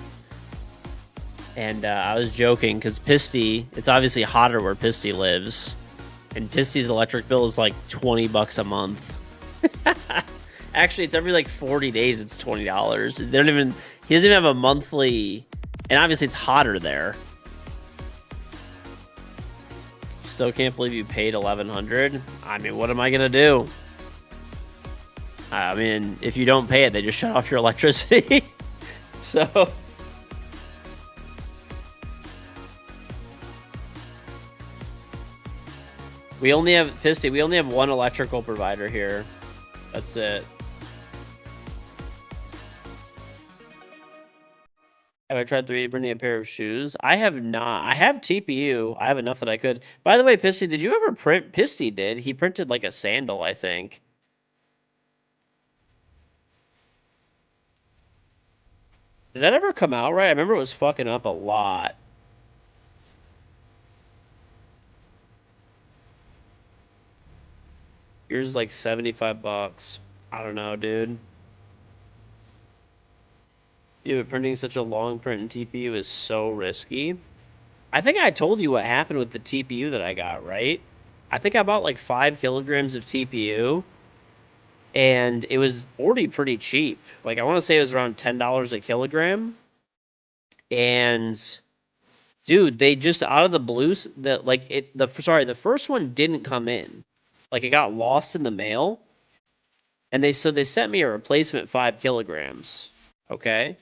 and I was joking because Pisty, it's obviously hotter where Pisty lives, and Pisty's electric bill is like $20 a month. Actually, it's every like 40 days. It's $20. He doesn't even have a monthly, and obviously it's hotter there. Still can't believe you paid $1,100. I mean, what am I gonna do? I mean, if you don't pay it, they just shut off your electricity. So we only have Pisty. We only have one electrical provider here. That's it. Have I tried 3D printing a pair of shoes? I have not. I have TPU. I have enough that I could. By the way, Pisty, did you ever print? Pisty did. He printed like a sandal, I think. Did that ever come out right? I remember it was fucking up a lot. Yours is like $75. I don't know, dude. Yeah, but printing such a long print in TPU is so risky. I think I told you what happened with the TPU that I got, right? I think I bought like 5 kilograms of TPU, and it was already pretty cheap. Like, I want to say it was around $10 a kilogram. And dude, they just out of the blues that the first one didn't come in. Like, it got lost in the mail. And they sent me a replacement 5 kilograms. Okay?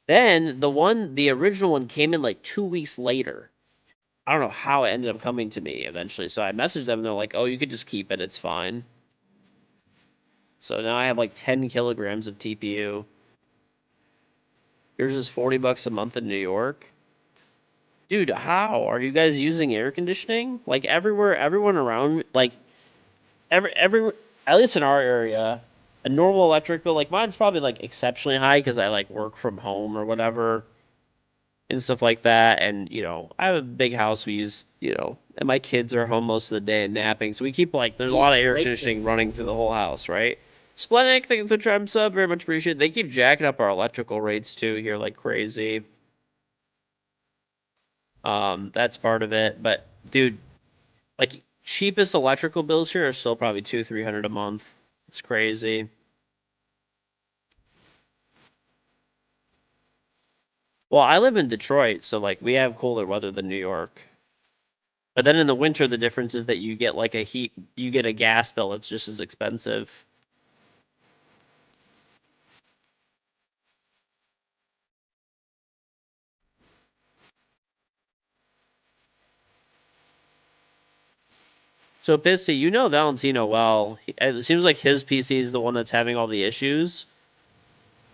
Then the original one came in like 2 weeks later. I don't know how it ended up coming to me eventually. So I messaged them and they're like, "Oh, you could just keep it. It's fine." So now I have like 10 kilograms of TPU. Yours is $40 a month in New York. Dude, how are you guys using air conditioning? Like everywhere, everyone around, like every at least in our area, a normal electric bill like mine's probably like exceptionally high because I like work from home or whatever and stuff like that. And I have a big house. We use and my kids are home most of the day and napping, so we keep like there's a lot of air conditioning running through the whole house, right? Splenic, thank you for the trim sub, very much appreciated. They keep jacking up our electrical rates too here like crazy. That's part of it. But dude, like cheapest electrical bills here are still probably $200-300 a month. It's crazy. Well, I live in Detroit, so like we have cooler weather than New York. But then in the winter, the difference is that you get like you get a gas bill that's just as expensive. So Pissy, you know Valentino well. It seems like his PC is the one that's having all the issues.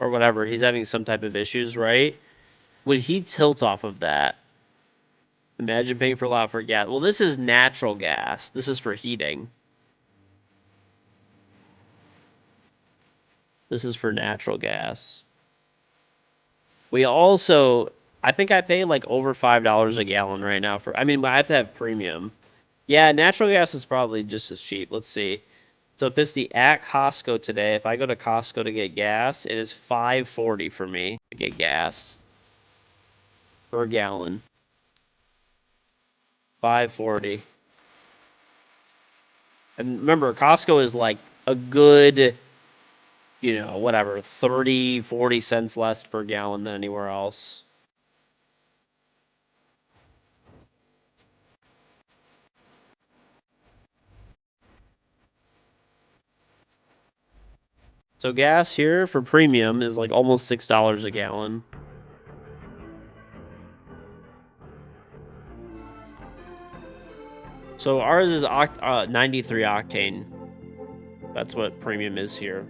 Or whatever, he's having some type of issues, right? Would he tilt off of that? Imagine paying for a lot for gas. Well, this is natural gas. This is for heating. This is for natural gas. We also, I think I pay like over $5 a gallon right now for, I mean, I have to have premium. Yeah, natural gas is probably just as cheap. Let's see. So if it's at Costco today, if I go to Costco to get gas, it is $5.40 for me to get gas per gallon. $5.40. And remember, Costco is like a good, whatever, 30, 40 cents less per gallon than anywhere else. So gas here for premium is like almost $6 a gallon. So ours is 93 octane. That's what premium is here.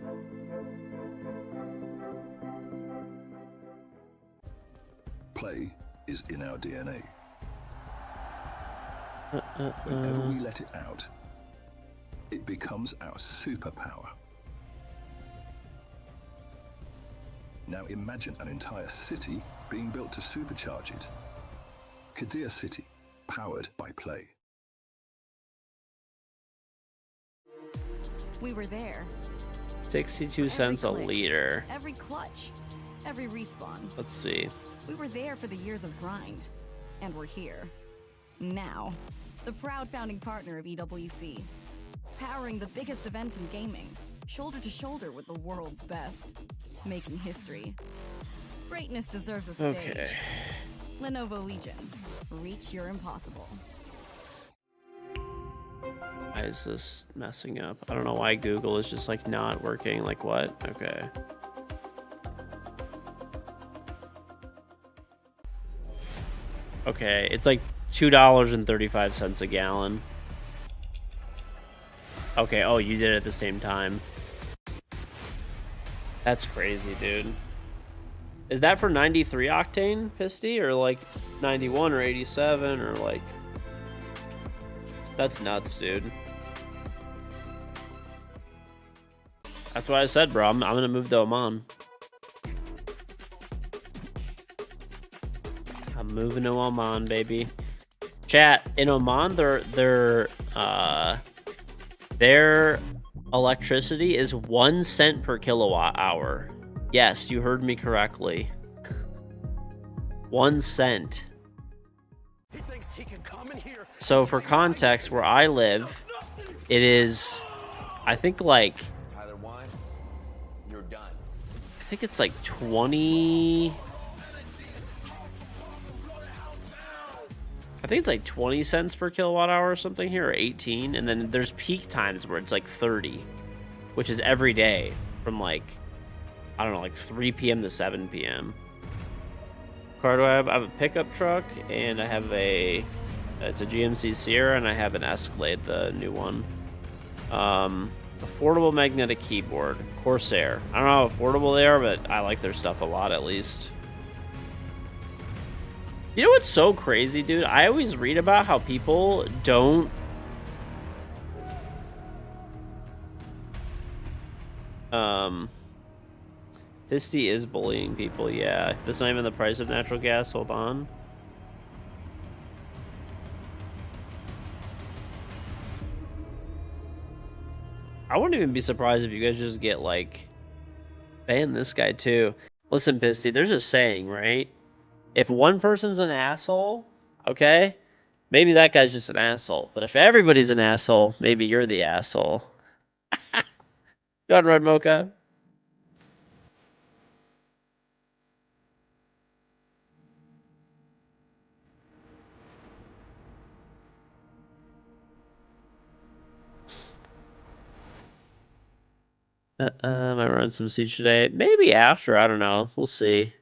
Play is in our DNA. Whenever we let it out, it becomes our superpower. Now imagine an entire city being built to supercharge it. Kadir City, powered by play. We were there. 62 cents a liter. Every clutch, every respawn. Let's see. We were there for the years of grind, and we're here. Now, the proud founding partner of EWC, powering the biggest event in gaming, shoulder to shoulder with the world's best, making history. Greatness deserves a stage. Okay. Lenovo Legion, reach your impossible. Why is this messing up? I don't know why Google is just like not working. Like what? Okay. Okay, it's like $2.35 a gallon. Okay, oh, you did it at the same time. That's crazy, dude. Is that for 93 octane, Pisty? Or like 91 or 87 or like... That's nuts, dude. That's what I said, bro. I'm gonna move to Oman. I'm moving to Oman, baby. Chat, in Oman, their electricity is 1 cent per kilowatt hour. Yes, you heard me correctly. 1 cent. So for context, where I live, it is, I think like, I think it's like 20. I think it's like 20 cents per kilowatt hour or something here, or 18. And then there's peak times where it's like 30, which is every day from like, I don't know, like 3 p.m. to 7 p.m. Car do I have? I have a pickup truck, and I have it's a GMC Sierra, and I have an Escalade, the new one. Affordable magnetic keyboard, Corsair. I don't know how affordable they are, but I like their stuff a lot, at least. You know what's so crazy, dude? I always read about how people don't... Pisty is bullying people, yeah. That's not even the price of natural gas, hold on. I wouldn't even be surprised if you guys just get, like... Ban this guy, too. Listen, Pisty, there's a saying, right? If one person's an asshole, okay, maybe that guy's just an asshole. But if everybody's an asshole, maybe you're the asshole. Go on, Red Mocha. I might run some Siege today. Maybe after, I don't know. We'll see.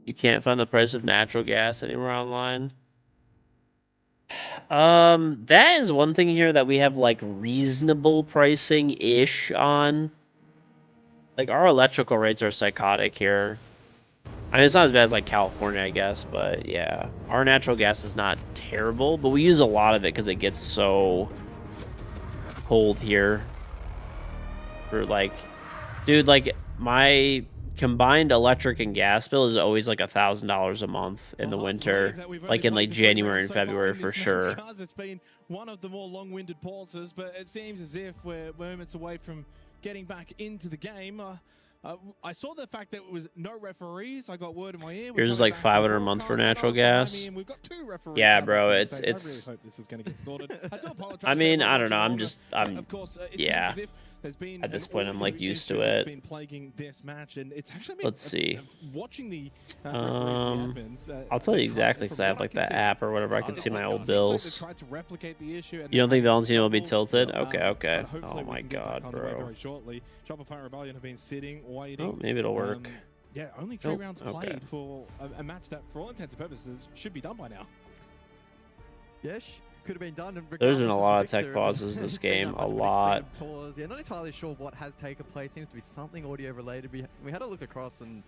You can't find the price of natural gas anywhere online. That is one thing here that we have like reasonable pricing-ish on. Like our electrical rates are psychotic here. I mean, it's not as bad as like California, I guess, but yeah. Our natural gas is not terrible, but we use a lot of it because it gets so cold here. Or like, dude, like my combined electric and gas bill is always like $1,000 a month in the winter, like in like January and February for sure. It's been one of the more long-winded pauses, but it seems as if we're moments away from getting back into the game. I saw the fact that it was no referees. I got word in my ear. Yours is like $500 a month for natural gas. I mean, we've got 2 referees. Yeah, bro, it's. I really hope this is going to get sorted. I do apologize. I mean, I don't know. Of course, yeah. There's been at this point, I'm like used to it. Been plaguing this match, and it's actually been, let's see. Watching the I'll tell you exactly because I have like that app or whatever. I can see my old bills. Like to replicate the issue, you don't think Valentino will be tilted? Okay. Oh my god, bro. Very shortly. Shopify Rebellion have been sitting, waiting. Oh, maybe it'll work. Yeah, only 3 rounds played for a match that, for all intents and purposes, should be done by now. Yes. Could have been done. There's been a lot of tech pauses this game, a lot. Yeah, not entirely sure what has taken place. Seems to be something audio related. We had a look across, and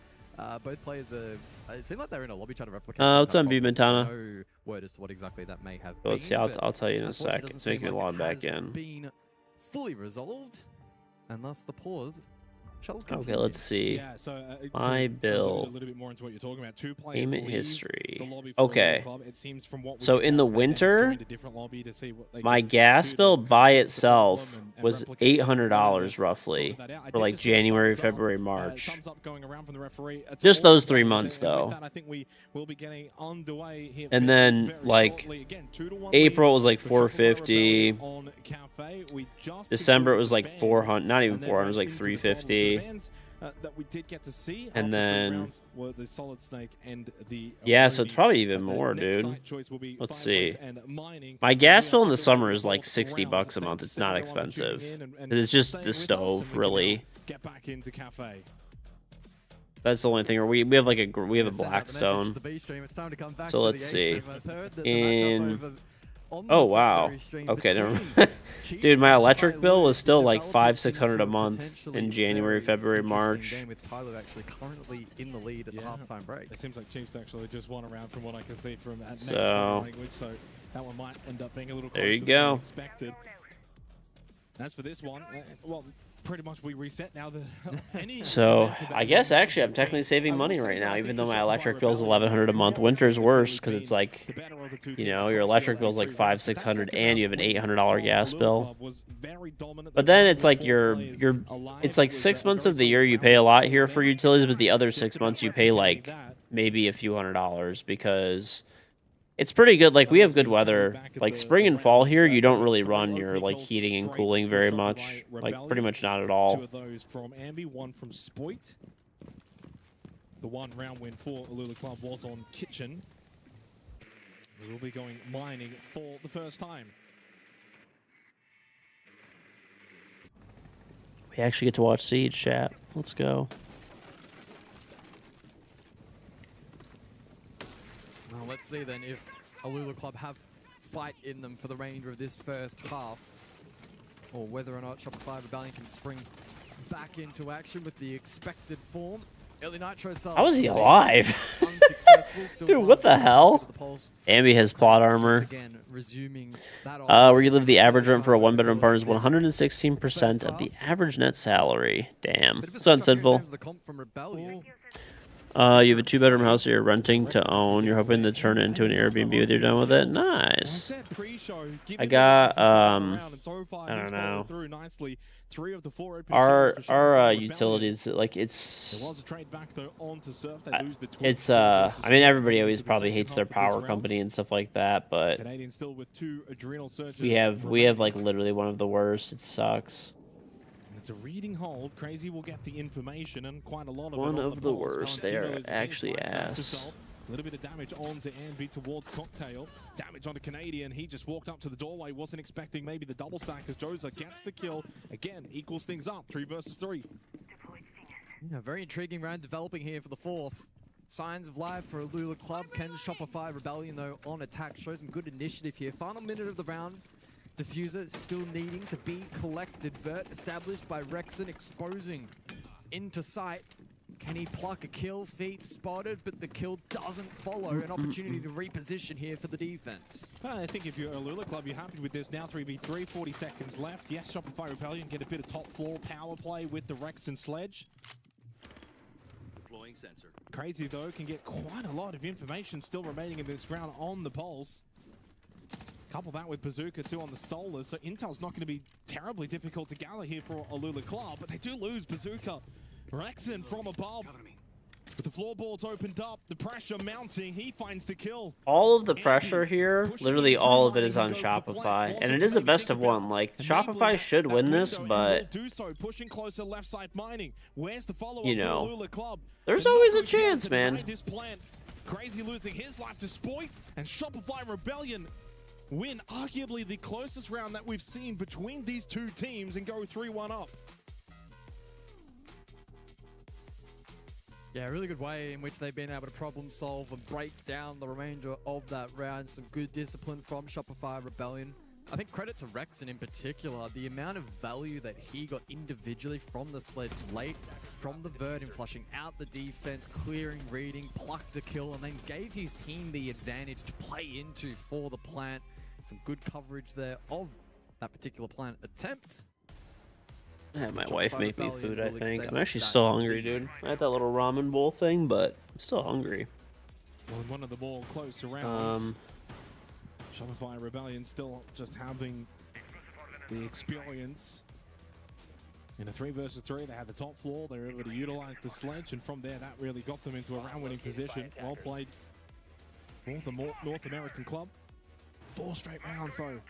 both players were. It seemed like they were in a lobby trying to replicate. What's on B Montana? No word as to what exactly that may have. Let's see. I'll tell you in a sec. It's making me log back in. Been fully resolved, and thus the pause. Okay, let's see. Yeah, so, my bill. A little bit more into what you're talking about. 2 players payment history. Okay. It seems from what so in the winter, my gas bill by itself was $800 roughly for like January, February, March. Just those 3 months though. And then like April was like $450. December it was like $400, not even $400, it was like $350. That we did get to see, and then were the Solid Snake and the yeah, so it's probably even more, dude. Let's see. My gas bill in the summer is like $60 a month. It's not expensive. It's just the stove, really. Get back into cafe. That's the only thing. Or we have like a Blackstone. So let's see. Oh wow. Okay, never mind. Dude, my electric bill was still like $500-600 a month in January, February, March. With Tyler actually currently in the lead at the halftime break. It seems like Chiefs actually just won around from what I can see from that language, so that one might end up being a little closer there you go. Than expected. As for this one, well, pretty much we reset now. So I guess actually I'm technically saving money right now, even though my electric bill is $1,100 a month. Winter's worse because it's like, you know, your electric bill is like $500-600 and you have an $800 gas bill. But then it's like it's like 6 months of the year you pay a lot here for utilities, but the other 6 months you pay like maybe a few $100s because it's pretty good. Like we have good weather. Like spring and fall here, you don't really run your like heating and cooling very much. Like pretty much not at all. 2 of those from Ambi, 1 from Spoit. The 1 round win for Alula Club was on Kitchen. We will be going mining for the first time. We actually get to watch Siege, chat. Let's go. Well, let's see then if Alula Club have fight in them for the remainder of this first half, or whether or not Shopify Rebellion can spring back into action with the expected form. Early Nitro how is he alive? Dude, what the hell? Ambi has plot armor. Where you live, the average rent for a 1-bedroom apartment is 116% of the average net salary. Damn. It's unsinful. You have a 2-bedroom house that you're renting to own. You're hoping to turn it into an Airbnb when you're done with it. Nice. I got, I don't know. Our utilities, like it's, I mean, everybody always probably hates their power company and stuff like that, but we have like literally one of the worst. It sucks. It's a reading hold. Crazy will get the information and quite a lot of one it of the worst. They are actually ass. A little bit of damage onto Ambi towards Cocktail. Damage onto Canadian. He just walked up to the doorway. Wasn't expecting maybe the double stack as Joza gets the kill. Again, equals things up. 3 versus 3. Yeah, very intriguing round developing here for the 4th. Signs of life for Alula Club. Can Shopify Rebellion, though, on attack. Show some good initiative here. Final minute of the round. Diffuser still needing to be collected. Vert established by Rexon, exposing into sight. Can he pluck a kill? Feet spotted, but the kill doesn't follow. An opportunity to reposition here for the defense. I think if you're a Alula Club, you're happy with this. Now 3v3, 40 seconds left. Yes, Shopify Rebellion get a bit of top floor power play with the Rexon Sledge. Crazy, though, can get quite a lot of information still remaining in this round on the pulse. Couple that with Bazooka, too, on the Solar, so intel's not going to be terribly difficult to gather here for Alula Club, but they do lose Bazooka. Rexon from above. With the floorboards opened up, the pressure mounting, he finds the kill. All of the pressure here, literally all of it is on Shopify, and it is a best of one. Like, Shopify should win this, but you know, there's always a chance, man. Crazy losing his life to Spoit, and Shopify Rebellion win arguably the closest round that we've seen between these two teams and go 3-1 up. Yeah, a really good way in which they've been able to problem solve and break down the remainder of that round. Some good discipline from Shopify Rebellion. I think credit to Rexon in particular, the amount of value that he got individually from the sledge late, from the Verdin, flushing out the defense, clearing, reading, plucked a kill, and then gave his team the advantage to play into for the plant. Some good coverage there of that particular plant attempt. Yeah, my wife made me food, I think. I'm actually still hungry, dude. I had that little ramen bowl thing, but I'm still hungry. Well, one of the more close rounds. Shopify Rebellion still just having the experience. In a 3 versus 3, they had the top floor. They were able to utilize the sledge, and from there, that really got them into a round-winning position. Well played, North American club. 4 straight rounds, though.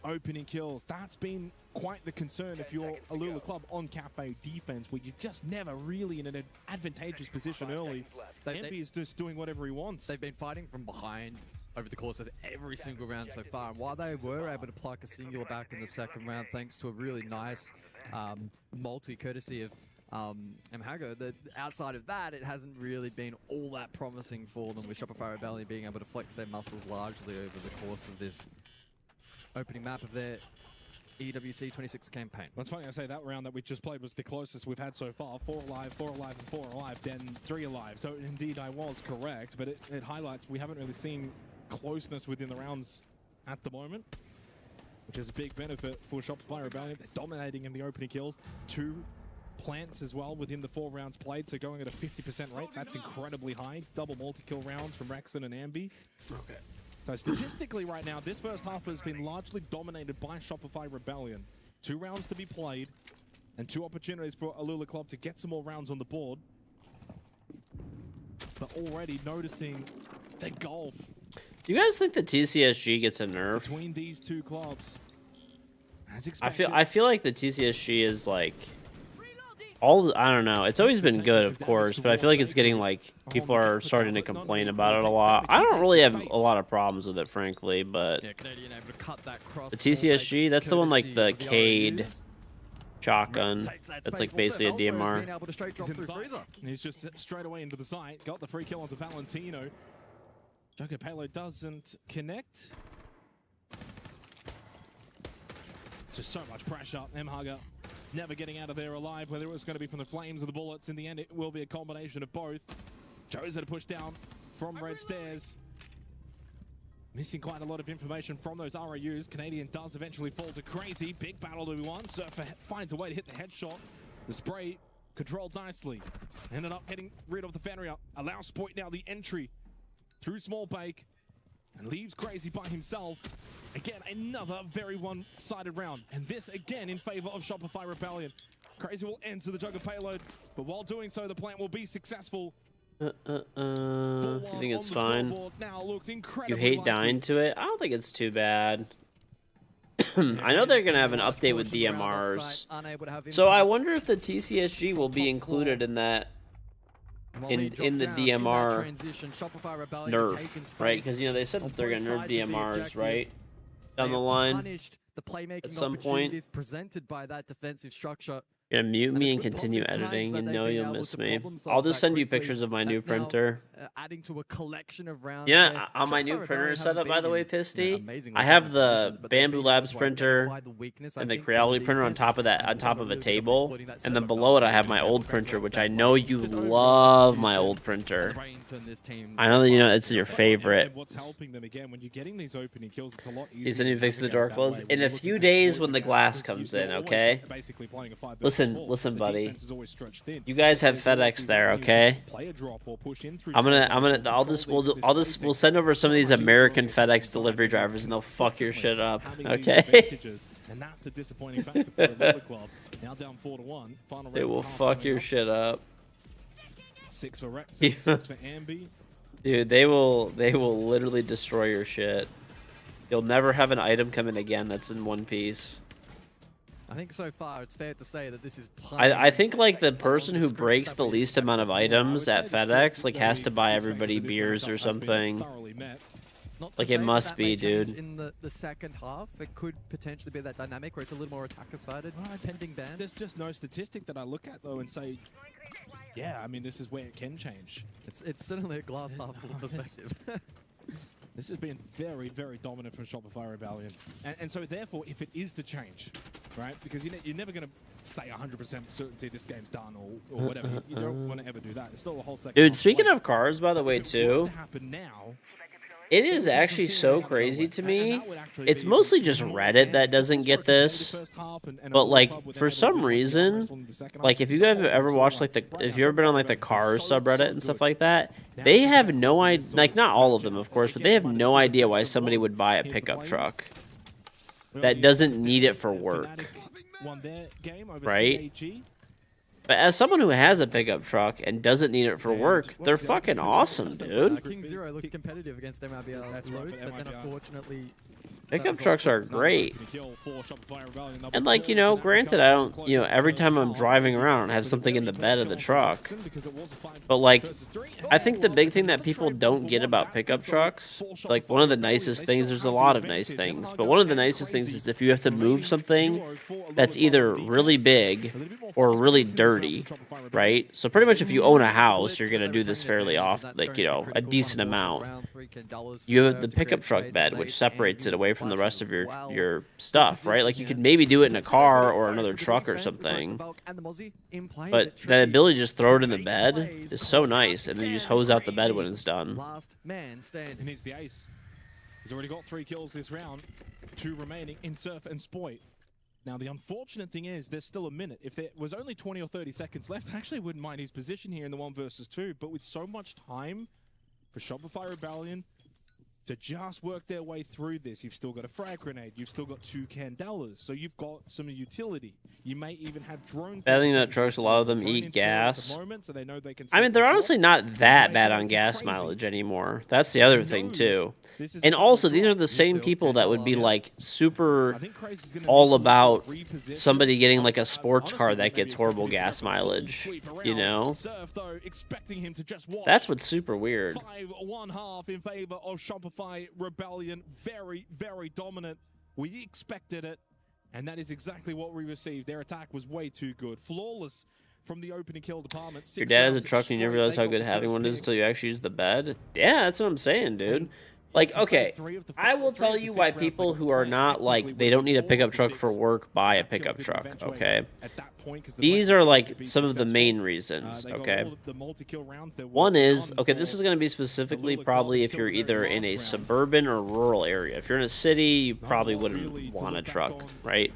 Opening kills. That's been quite the concern if you're Alula Club on Cafe defense, where you're just never really in an advantageous position early. Envy is just doing whatever he wants. They've been fighting from behind over the course of every single round so far, and while they were able to pluck a singular back in the second round thanks to a really nice multi courtesy of Mhago, outside of that, it hasn't really been all that promising for them, with Shopify Rebellion being able to flex their muscles largely over the course of this opening map of their EWC 26 campaign. Well, it's funny I say that round that we just played was the closest we've had so far. 4 alive, 4 alive, and 4 alive, then 3 alive. So indeed I was correct, but it highlights we haven't really seen closeness within the rounds at the moment, which is a big benefit for Shopify Rebellion. They're dominating in the opening kills. 2 plants as well within the 4 rounds played, so going at a 50% rate. That's incredibly high. Double multi-kill rounds from Rexon and Ambi. Okay. So statistically right now, this first half has been largely dominated by Shopify Rebellion. 2 rounds to be played, and 2 opportunities for Alula Club to get some more rounds on the board. But already noticing the gulf. Do you guys think the TCSG gets a nerf? Between these 2 clubs. As expected. I feel like the TCSG is like... I don't know. It's always been good, of course, but I feel like it's getting like people are starting to complain about it a lot. I don't really have a lot of problems with it, frankly, but the TCSG, that's the one like the Cade shotgun. That's like basically a DMR. He's just straight away into the site. Got the free kill onto Valentino. Joker payload doesn't connect. Just so much pressure. Mhaga never getting out of there alive, whether it was going to be from the flames or the bullets. In the end, it will be a combination of both. Jose to push down from red stairs. Missing quite a lot of information from those RAUs. Canadian does eventually fall to Crazy. Big battle to be won. Surfer finds a way to hit the headshot. The spray controlled nicely. Ended up getting rid of the Fenrir. Allows Spoit now the entry through Small Bake and leaves Crazy by himself. Again, another very one-sided round. And this again in favor of Shopify Rebellion. Crazy will enter the Jugger payload, but while doing so, the plant will be successful. You think it's fine? You hate dying to it? I don't think it's too bad. I know they're going to have an update with DMRs. So I wonder if the TCSG will be included in that. In the DMR nerf, right? Because, you know, they said that they're going to nerf DMRs, right? Down the line at some point. Presented by that defensive structure. You're gonna mute me and continue editing, and know you'll miss me. I'll just send you pictures of my new printer. Adding to a collection of rounds. Yeah, on my new printer setup, by the way, Pisty, I have the Bamboo Labs printer and the Creality printer on top of that, on top of a table, and then below it I have my old printer, which I know you love my old printer. I know that you know it's your favorite. He's gonna fix the door closed in a few days when the glass comes in. Okay. Listen. listen, buddy. You guys have FedEx there, okay? We'll send over some of these American FedEx delivery drivers, and they'll fuck your shit up, okay? And that's the disappointing factor for another club. Now down 4-1. They will fuck your shit up. 6 for Rex, 6 for Ambi. Dude, they will literally destroy your shit. You'll never have an item come in again that's in one piece. I think so far it's fair to say that this is. I think like the person who breaks the least amount of items at FedEx like has to buy everybody beers or something. Like it must be, dude. In the second half, it could potentially be that dynamic where it's a little more attacker-sided, pending ban. There's just no statistic that I look at though and say, yeah, I mean this is where it can change. It's certainly a glass half full perspective. This has been very, very dominant from Shopify Rebellion. And so therefore, if it is to change, right? Because you're never going to say 100% certainty this game's done or whatever. You don't want to ever do that. It's still a whole second. Dude, speaking of cars, by the way, too, it is actually so crazy to me. It's mostly just Reddit that doesn't get this. But, like, for some reason, like, if you guys have ever watched, like, if you've ever been on, like, the cars subreddit and stuff like that, they have no idea, like, not all of them, of course, but they have no idea why somebody would buy a pickup truck that doesn't need it for work. Right? But as someone who has a pickup truck and doesn't need it for work, they're fucking awesome, dude. KingGeorge looked competitive against MIBL at Lowe's, but then unfortunately... Pickup trucks are great. And like, you know, granted, I don't, you know, every time I'm driving around, I have something in the bed of the truck. But like, I think the big thing that people don't get about pickup trucks, like one of the nicest things, there's a lot of nice things, but one of the nicest things is if you have to move something that's either really big or really dirty, right? So pretty much if you own a house, you're going to do this fairly often, like, you know, a decent amount. You have the pickup truck bed, which separates it away from the rest of your stuff, right? Like you could maybe do it in a car or another truck or something, but the ability to just throw it in the bed is so nice, and then you just hose out the bed when it's done. Last man standing. And he's the ace. He's already got 3 kills this round, 2 remaining in Surf and Spoit. Now the unfortunate thing is there's still a minute. If there was only 20 or 30 seconds left, I actually wouldn't mind his position here in the 1 versus 2, but with so much time for Shopify Rebellion to just work their way through this, you've still got a frag grenade, you've still got 2 Candelas, so you've got some utility. You may even have drones. I think that trucks, a lot of them eat gas. I mean, they're honestly not that bad on gas mileage anymore. That's the other thing too. And also, these are the same people that would be like super all about somebody getting like a sports car that gets horrible gas mileage, you know? That's what's super weird. 5-1-1 in favor of Shopify Rebellion. Very, very dominant. We expected it, and that is exactly what we received. Their attack was way too good. Flawless from the opening kill department. Your dad has a truck and you never realize how good having one is until you actually use the bed? Yeah, that's what I'm saying, dude. Like, okay, I will tell you why people who are not, like, they don't need a pickup truck for work buy a pickup truck, okay? These are, like, some of the main reasons, okay? One is, okay, this is going to be specifically probably if you're either in a suburban or rural area. If you're in a city, you probably wouldn't want a truck, right?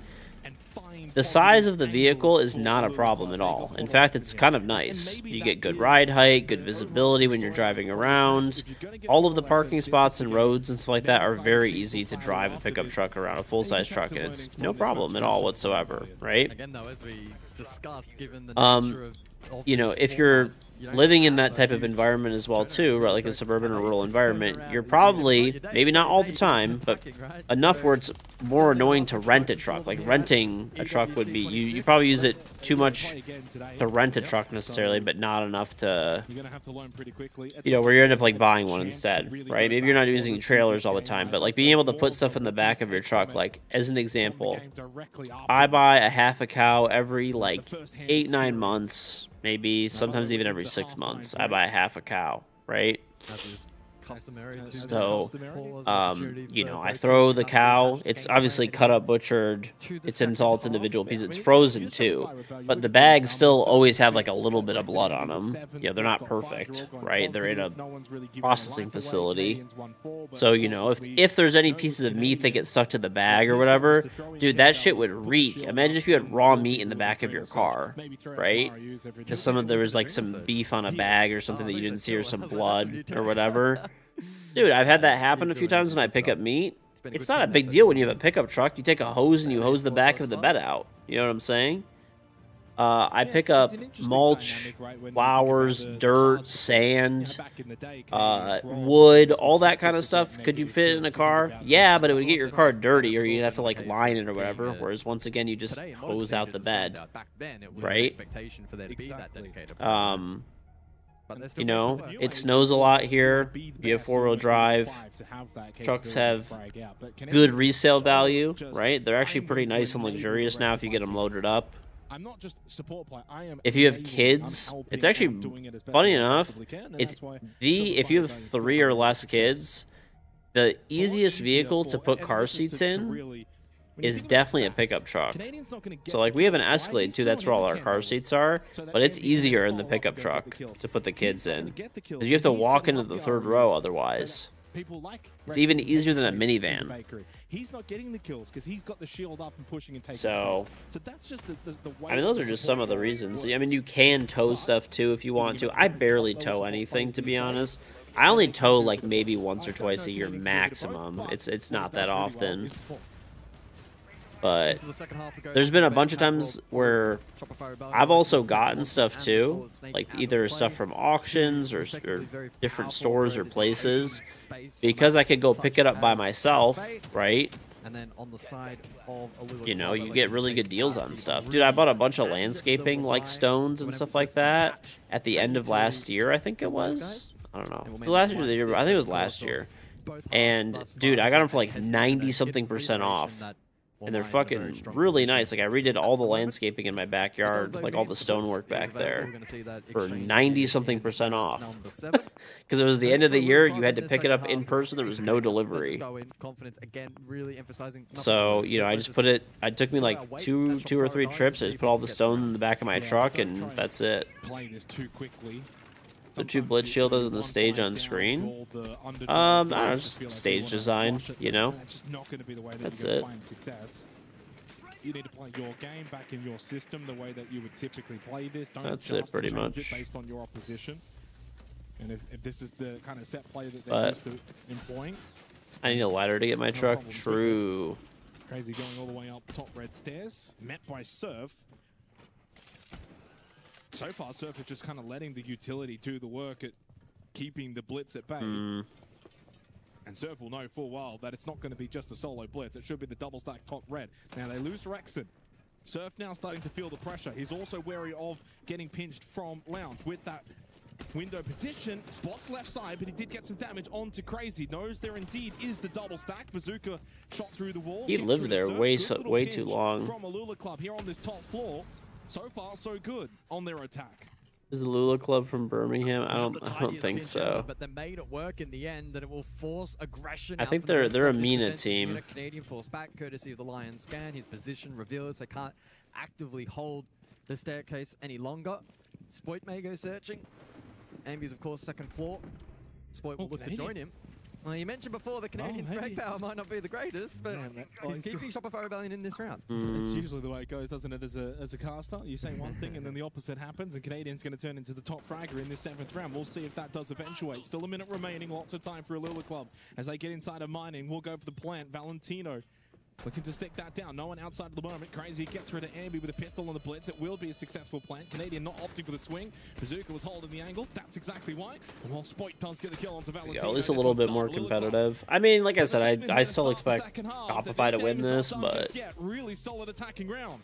The size of the vehicle is not a problem at all. In fact, it's kind of nice. You get good ride height, good visibility when you're driving around. All of the parking spots and roads and stuff like that are very easy to drive a pickup truck around, a full-size truck, and it's no problem at all whatsoever, right? Again, though, as we discussed, given the nature of you know, if you're living in that type of environment as well too, right, like a suburban or rural environment, you're probably, maybe not all the time, but enough where it's more annoying to rent a truck. Like renting a truck would be, you probably use it too much to rent a truck necessarily, but not enough to, you know, where you end up like buying one instead, right? Maybe you're not using trailers all the time, but like being able to put stuff in the back of your truck, like as an example, I buy a half a cow every like 8-9 months. Maybe sometimes even every 6 months, I buy a half a cow, right? So, you know, I throw the cow. It's obviously cut up, butchered. It's in all its individual pieces. It's frozen too, but the bags still always have like a little bit of blood on them. Yeah, they're not perfect, right? They're in a processing facility. So, you know, if there's any pieces of meat that get stuck to the bag or whatever, dude, that shit would reek. Imagine if you had raw meat in the back of your car, right? Because there was like some beef on a bag or something that you didn't see, or some blood or whatever. Dude, I've had that happen a few times when I pick up meat. It's not a big deal when you have a pickup truck. You take a hose and you hose the back of the bed out. You know what I'm saying? I pick up mulch, flowers, dirt, sand, wood, all that kind of stuff. Could you fit it in a car? Yeah, but it would get your car dirty, or you'd have to like line it or whatever. Whereas once again, you just hose out the bed, right? You know, it snows a lot here. You have 4-wheel drive. Trucks have good resale value, right? They're actually pretty nice and luxurious now if you get them loaded up. I'm not just a support player. I am. If you have kids, it's actually funny enough. It's if you have 3 or less kids, the easiest vehicle to put car seats in is definitely a pickup truck. So like we have an Escalade too. That's where all our car seats are, but it's easier in the pickup truck to put the kids in because you have to walk into the 3rd row otherwise. It's even easier than a minivan. He's not getting the kills because he's got the shield up and pushing and taking. So that's just the way. I mean, those are just some of the reasons. I mean, you can tow stuff too if you want to. I barely tow anything, to be honest. I only tow like maybe once or twice a year maximum. It's not that often. But there's been a bunch of times where I've also gotten stuff too, like either stuff from auctions or different stores or places, because I could go pick it up by myself, right? You know, you get really good deals on stuff. Dude, I bought a bunch of landscaping like stones and stuff like that at the end of last year, I think it was. I don't know. The last year or the year, I think it was last year. And dude, I got them for like 90-something% off. And they're fucking really nice. Like, I redid all the landscaping in my backyard, like all the stonework back there, for 90-something% off. Because it was the end of the year, you had to pick it up in person, there was no delivery. So, you know, I just put it, it took me like two or three trips, I just put all the stone in the back of my truck, and that's it. So 2 blitz shield in the stage on screen. I don't know, just stage design, you know? That's it. You need to play your game back in your system the way that you would typically play this. That's it, pretty much. Based on your opposition. And if this is the kind of set play that they're used to employing. I need a ladder to get my truck. True. Crazy going all the way up top red stairs. Met by Surf. So far, Surf is just kind of letting the utility do the work at keeping the blitz at bay. And Surf will know full well that it's not going to be just a solo blitz. It should be the double stack top red. Now they lose Rexon. Surf now starting to feel the pressure. He's also wary of getting pinched from Lounge with that window position. Spots left side, but he did get some damage onto Crazy. Knows there indeed is the double stack. Bazooka shot through the wall. He lived there way too long. From Alula Club here on this top floor. So far, so good on their attack. Is the Lula Club from Birmingham? I don't think so. But they made it work in the end, and it will force aggression. I think they're a Mina team. Canadian force back, courtesy of the Lion scan. His position revealed, so can't actively hold the staircase any longer. Spoit may go searching. Ambi's, of course, 2nd floor. Spoit will look to join him. Well, you mentioned before the Canadian frag power might not be the greatest, but he's keeping Shopify Rebellion in this round. That's usually the way it goes, doesn't it, as a caster? You say one thing and then the opposite happens, and Canadian's going to turn into the top fragger in this 7th round. We'll see if that does eventuate. Still a minute remaining, lots of time for Alula Club. As they get inside of mining, we'll go for the plant. Valentino looking to stick that down. No one outside at the moment. Crazy gets rid of Ambi with a pistol on the blitz. It will be a successful plant. Canadian not opting for the swing. Bazooka was holding the angle. That's exactly why. And while Spoit does get the kill onto Valentino. Yeah, at least a little bit more competitive. I mean, like I said, I still expect Shopify to win this, but really solid attacking round.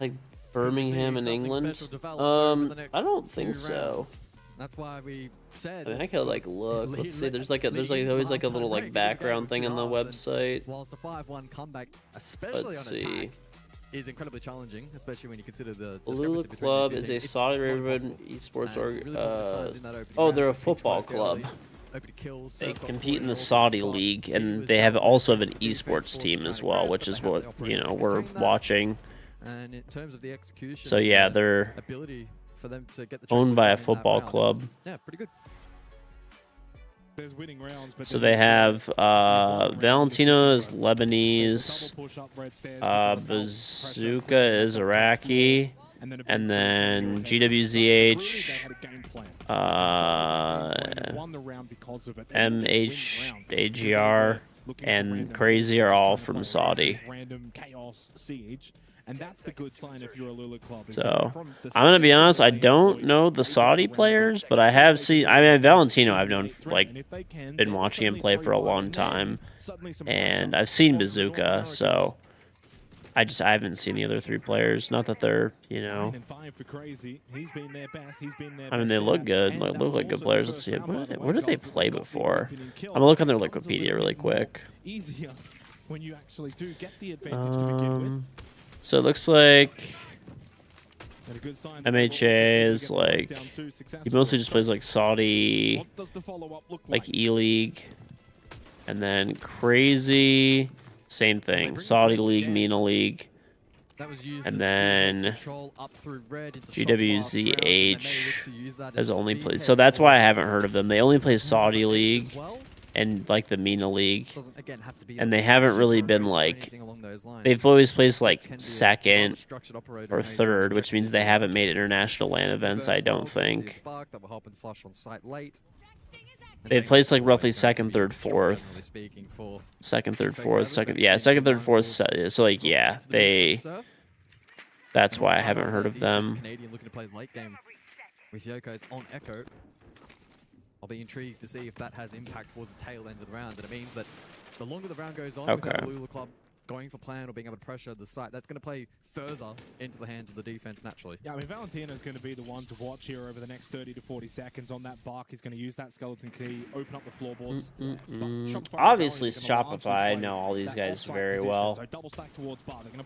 Like Birmingham in England? I don't think so. That's why we said. I mean, I could like look. Let's see. There's always like a little like background thing on the website. Whilst the 5-1 comeback, especially on attack, is incredibly challenging, especially when you consider the. Alula Club is a Saudi Arabian esports org. Oh, they're a football club. open to kills. They compete in the Saudi League, and they also have an esports team as well, which is what we're watching. And in terms of the execution, so yeah, they're ability for them to get the owned by a football club. Yeah, pretty good. There's winning rounds, but so they have Valentino is Lebanese, Bazooka is Iraqi, and then GWZH, MHAGR, and Crazy are all from Saudi. And that's the good sign if you're a Lula club. So, I'm going to be honest, I don't know the Saudi players, but I have seen, I mean, Valentino, I've known, like, been watching him play for a long time, and I've seen Bazooka, so I haven't seen the other 3 players. Not that they're, I mean, they look good, look like good players. Let's see, where did they play before? I'm going to look on their Wikipedia really quick. Easier when you actually do get the advantage to begin with. So it looks like MHA is like, he mostly just plays like Saudi, like E-League, and then Crazy, same thing, Saudi League, MENA League, and then GWZH has only played, so that's why I haven't heard of them. They only play Saudi League and like the MENA League, and they haven't really been like, they've always placed like second or third, which means they haven't made international LAN events, I don't think. They've placed like roughly second, third, fourth. Second, third, fourth, second, fourth. So like, yeah, that's why I haven't heard of them. I'll be intrigued to see if that has impact towards the tail end of the round. And it means that the longer the round goes on, without the Lula club going for plan or being able to pressure the site, that's going to play further into the hands of the defense naturally. Yeah, I mean, Valentino's going to be the one to watch here over the next 30 to 40 seconds on that bark. He's going to use that skeleton key, open up the floorboards. Obviously, Shopify, I know all these guys very well.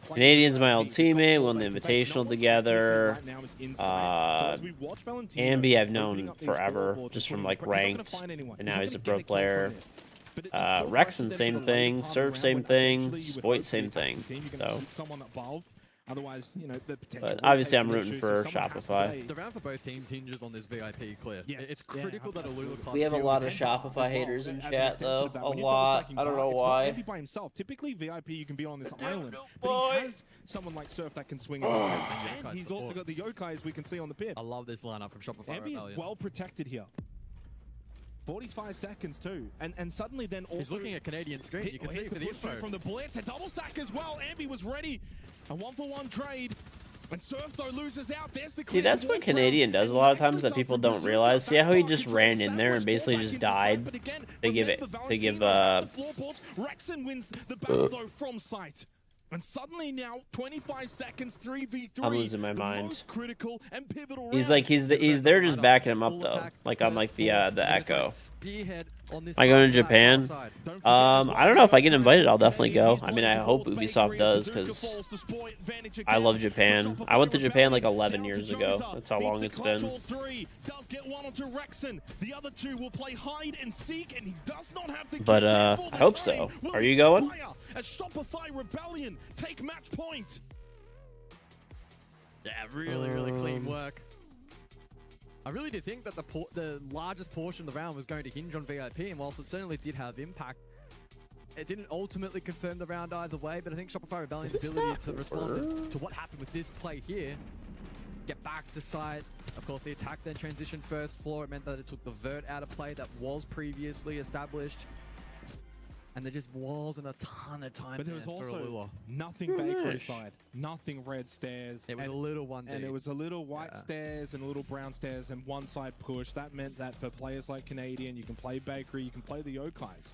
Canadian's my old teammate, won the Invitational together. Ambi I've known forever, just from like ranked, and now he's a pro player. Rexon, same thing. Surf, same thing. Spoit, same thing. So, but obviously, I'm rooting for Shopify. The round for both teams hinges on this VIP clear. It's critical that a Lula club. We have a lot of Shopify haters in chat, though. A lot. I don't know why. Ambi by himself. Typically, VIP you can be on this island, but he has someone like Surf that can swing it. And he's also got the Yokais we can see on the pit. I love this lineup from Shopify. Ambi is well protected here. 45 seconds too, and suddenly then also he's looking at Canadian screen. You can see for the info from the blitz, a double stack as well. Ambi was ready, a 1-for-1 trade, and Surf though loses out. There's the see, that's what Canadian does a lot of times that people don't realize. See how he just ran in there and basically just died. They give Rexon wins the battle though from sight. And suddenly now, 25 seconds, 3v3. I'm losing my mind. Critical and pivotal he's like, he's there just backing him up though. Like on like the Echo. Am I going to Japan? I don't know if I get invited. I'll definitely go. I mean, I hope Ubisoft does because I love Japan. I went to Japan like 11 years ago. That's how long it's been. But I hope so. Are you going? Take match point. Yeah, really clean work. I really did think that the largest portion of the round was going to hinge on VIP, and whilst it certainly did have impact, it didn't ultimately confirm the round either way. But I think Shopify Rebellion's ability to respond to what happened with this play here, get back to site. Of course, the attack then transitioned first floor. It meant that it took the vert out of play that was previously established. And there just wasn't a ton of time. But there was also nothing bakery side, nothing red stairs. It was a little one deep. And it was a little white stairs and a little brown stairs and one side push. That meant that for players like Canadian, you can play bakery, you can play the Yokais.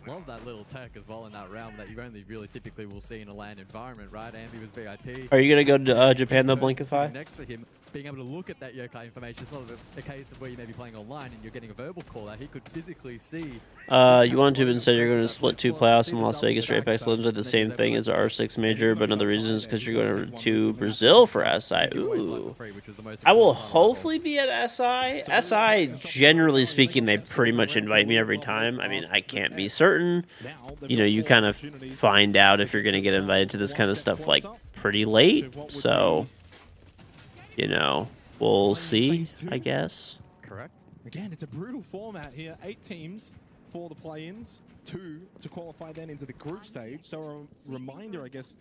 Love that little tech as well in that round that you only really typically will see in a LAN environment, right? Ambi was VIP. Are you going to go to Japan though, Blinkify? Next to him. being able to look at that yokai information. It's not a case of where you may be playing online and you're getting a verbal call out. He could physically see. You want to instead you're going to split 2 playoffs in Las Vegas or Apex Legends at the same thing as R6 major, but another reason is because you're going to Brazil for SI. Ooh. I will hopefully be at SI. SI, generally speaking, they pretty much invite me every time. I mean, I can't be certain. You know, you kind of find out if you're going to get invited to this kind of stuff like pretty late. So, you know, we'll see, I guess. Correct. Again, it's a brutal format here. 8 teams for the play-ins, 2 to qualify then into the group stage. So a reminder, I guess,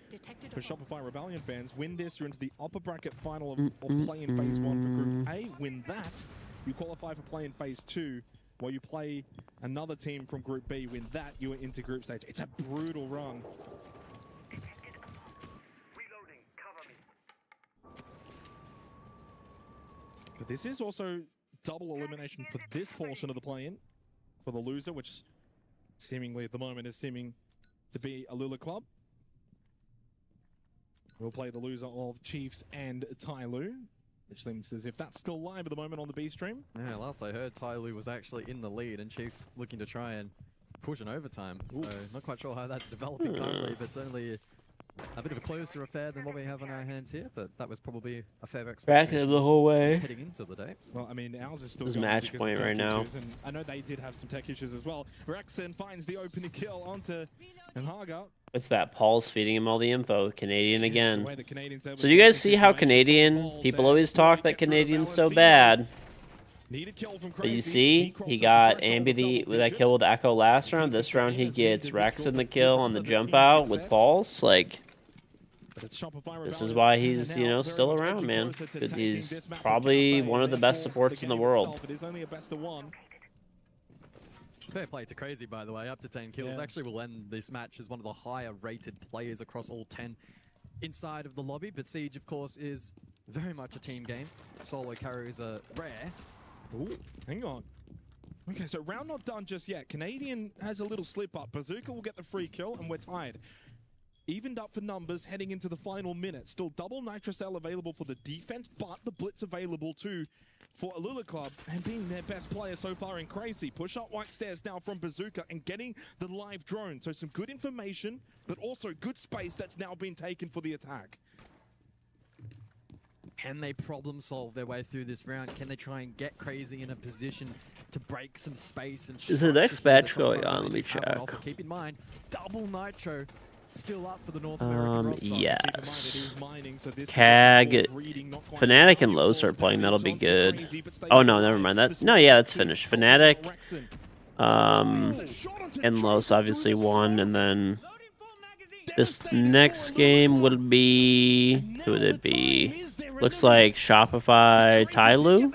for Shopify Rebellion fans, win this, you're into the upper bracket final of play-in phase 1 for Group A. Win that, you qualify for play-in phase 2, while you play another team from Group B. Win that, you are into group stage. It's a brutal run. But this is also double elimination for this portion of the play-in. For the loser, which seemingly at the moment is seeming to be Alula Club. We'll play the loser of Chiefs and Tyloo, which seems as if that's still live at the moment on the B stream. Yeah, last I heard, Tyloo was actually in the lead and Chiefs looking to try and push an overtime. So not quite sure how that's developing currently, but certainly a bit of a closer affair than what we have on our hands here, but that was probably a fair expectation. Back the whole way. Heading into the day. Well, I mean, ours is still this is match point right now. And I know they did have some tech issues as well. Rexen finds the opening kill onto Nhaga. What's that? Paul's feeding him all the info. Canadian again. So do you guys see how Canadian, people always talk that Canadian's so bad. But you see, he got Ambi with that kill with Echo last round. This round he gets Rex in the kill on the jump out with Pulse. Like, this is why he's, you know, still around, man. Because he's probably one of the best supports in the world. Fair play to Crazy, by the way. Up to 10 kills. Actually will end this match as one of the higher rated players across all 10 inside of the lobby. But Siege, of course, is very much a team game. Solo carries are rare. Ooh, hang on. Okay, so round not done just yet. Canadian has a little slip up. Bazooka will get the free kill, and we're tied. Evened up for numbers heading into the final minute. Still double Nitrocell available for the defense, but the Blitz available too for Alula Club, and being their best player so far in Crazy. Push up white stairs now from Bazooka and getting the live drone. So some good information, but also good space that's now been taken for the attack. Can they problem solve their way through this round? Can they try and get Crazy in a position to break some space? And is the next match going on? Let me check. Keep in mind, double Nitro still up for the North American roster. Yes. CAG, Fnatic and Low start playing. That'll be good. Oh no, never mind. That yeah, that's finished. Fnatic, and Los obviously won, and then this next game would be, who would it be? Looks like Shopify Tyloo,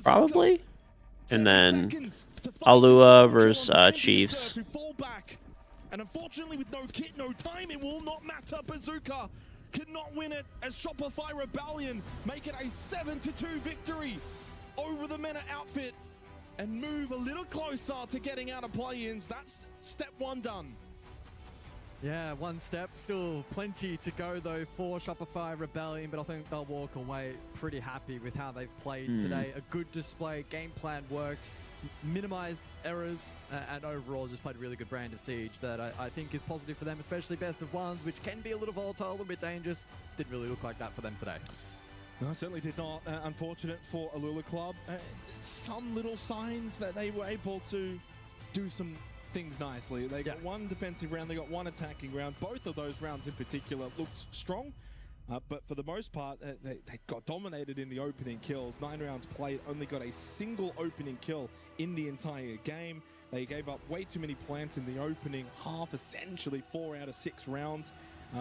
probably, and then Alua versus Chiefs. And unfortunately, with no kit, no time, it will not matter. Bazooka cannot win it as Shopify Rebellion make it a 7-2 victory over the Meta outfit and move a little closer to getting out of play-ins. That's step 1 done. Yeah, 1 step. Still plenty to go, though, for Shopify Rebellion, but I think they'll walk away pretty happy with how they've played today. A good display, game plan worked, minimized errors, and overall just played a really good brand of Siege that I think is positive for them, especially best of ones, which can be a little volatile, a little bit dangerous. Didn't really look like that for them today. No, certainly did not. Unfortunate for Alula Club. Some little signs that they were able to do some things nicely. They got 1 defensive round, they got 1 attacking round. Both of those rounds in particular looked strong. But for the most part, they got dominated in the opening kills. 9 rounds played, only got a single opening kill in the entire game. They gave up way too many plants in the opening half, essentially 4 out of 6 rounds.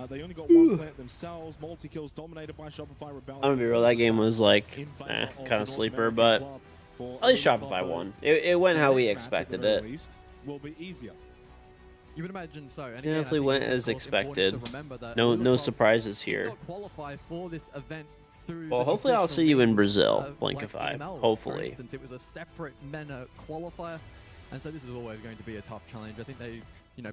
They only got 1 plant themselves. Multi-kills dominated by Shopify Rebellion. I'm gonna be real, that game was like, kind of sleeper, but at least Shopify won. It went how we expected it. Will be easier. You would imagine so. And yeah, definitely went as expected. No surprises here. For this event through well, hopefully I'll see you in Brazil, Blinkify. Hopefully. For instance, it was a separate MENA qualifier. And so this is always going to be a tough challenge. I think they,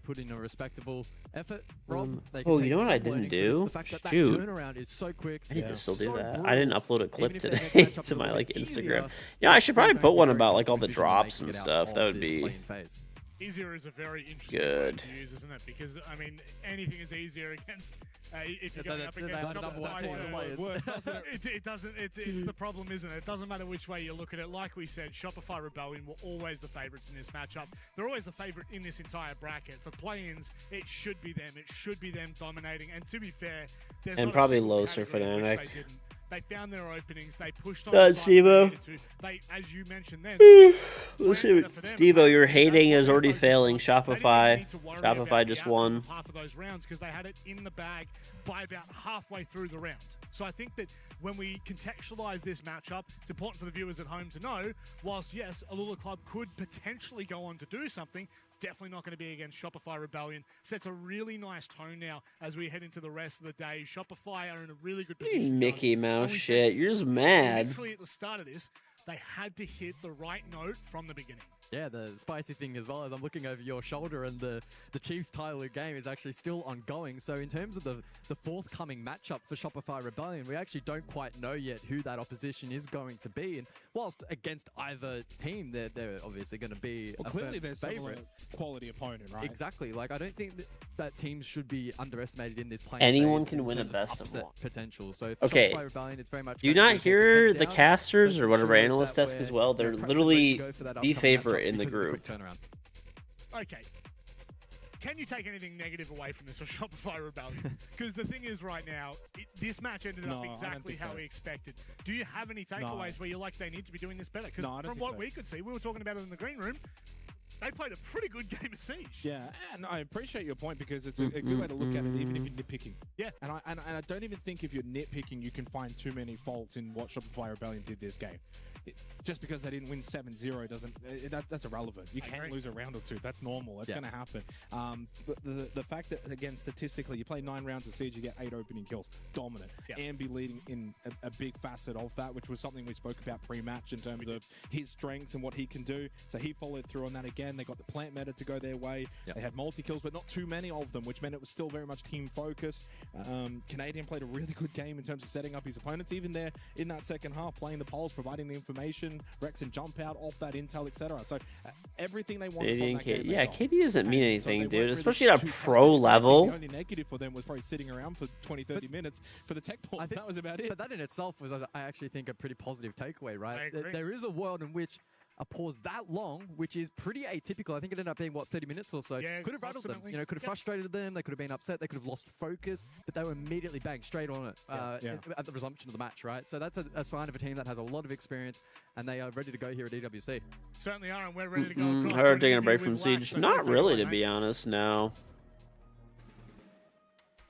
put in a respectable effort. Rob, oh, you know what I didn't do? The fact that Shoot. that turnaround is so quick. I need to still do so that. brutal. I didn't upload a clip Even if today their matchups to are a my little bit Instagram. easier, Yeah, I should probably it's put going to one be about very like all the difficult drops to and get out stuff. of That would this be playing phase. Easier is a very interesting good. word to use, isn't it? Because, I mean, anything is easier against if you're going up against it doesn't. The problem isn't it? It doesn't matter which way you look at it. Like we said, Shopify Rebellion were always the favorites in this matchup. They're always the favorite in this entire bracket. For play-ins, it should be them. It should be them dominating. And to be fair, there's And not probably a single Loser category in which Fnatic. they didn't. They found their openings. They pushed on. That's Stevo. They, as you mentioned, then. Stevo, your hating is already failing. Shopify. Shopify just won. Half of those rounds because they had it in the bag by about halfway through the round. So I think that when we contextualize this matchup, it's important for the viewers at home to know, whilst yes, Alula Club could potentially go on to do something, it's definitely not going to be against Shopify Rebellion. Sets a really nice tone now as we head into the rest of the day. Shopify are in a really good position. Mickey Mouse shit. You're just mad. Literally at the start of this, they had to hit the right note from the beginning. Yeah, the spicy thing as well, as I'm looking over your shoulder, and the Chiefs Tyler game is actually still ongoing. So in terms of the forthcoming matchup for Shopify Rebellion, we actually don't quite know yet who that opposition is going to be. And whilst against either team, they're obviously going to be a clearly they're favorite quality opponent, right? Exactly. Like I don't think that teams should be underestimated in this playing. Anyone can win a best of one potential. So for okay. Shopify Rebellion, it's very much. Do you not hear the casters or whatever analyst desk as well? They're literally the favorite in the group. Okay. Can you take anything negative away from this for Shopify Rebellion? Because the thing is right now, this match ended up exactly how we expected. Do you have any takeaways where you're like, they need to be doing this better? Because from what we could see, we were talking about it in the green room, they played a pretty good game of Siege. Yeah, and I appreciate your point because it's a good way to look at it, even if you're nitpicking. Yeah. And I don't even think if you're nitpicking, you can find too many faults in what Shopify Rebellion did this game. Just because they didn't win 7-0 doesn't that's irrelevant. You can't lose a round or two. That's normal. That's going to happen. But the fact that, again, statistically, you play 9 rounds of Siege, you get 8 opening kills. Dominant. Ambi leading in a big facet of that, which was something we spoke about pre-match in terms of his strengths and what he can do. So he followed through on that again. They got the plant meta to go their way. They had multi-kills, but not too many of them, which meant it was still very much team focused. Canadian played a really good game in terms of setting up his opponents, even there in that second half, playing the polls, providing the information, Rex and jump out off that intel, etc. So everything they wanted from that game. Yeah, KD doesn't mean anything, dude, really especially at a pro level. The only negative for them was probably sitting around for 20-30 minutes for the tech balls. That was about it. But that in itself was, I actually think, a pretty positive takeaway, right? I agree. There is a world in which a pause that long, which is pretty atypical. I think it ended up being, 30 minutes or so. Yeah, could have rattled them. Could have frustrated them. They could have been upset. They could have lost focus. But they were immediately bang straight on it at the resumption of the match, right? So that's a sign of a team that has a lot of experience, and they are ready to go here at EWC. Certainly are, and we're ready to go across. Her taking a break from Siege. Not really, to be honest, no.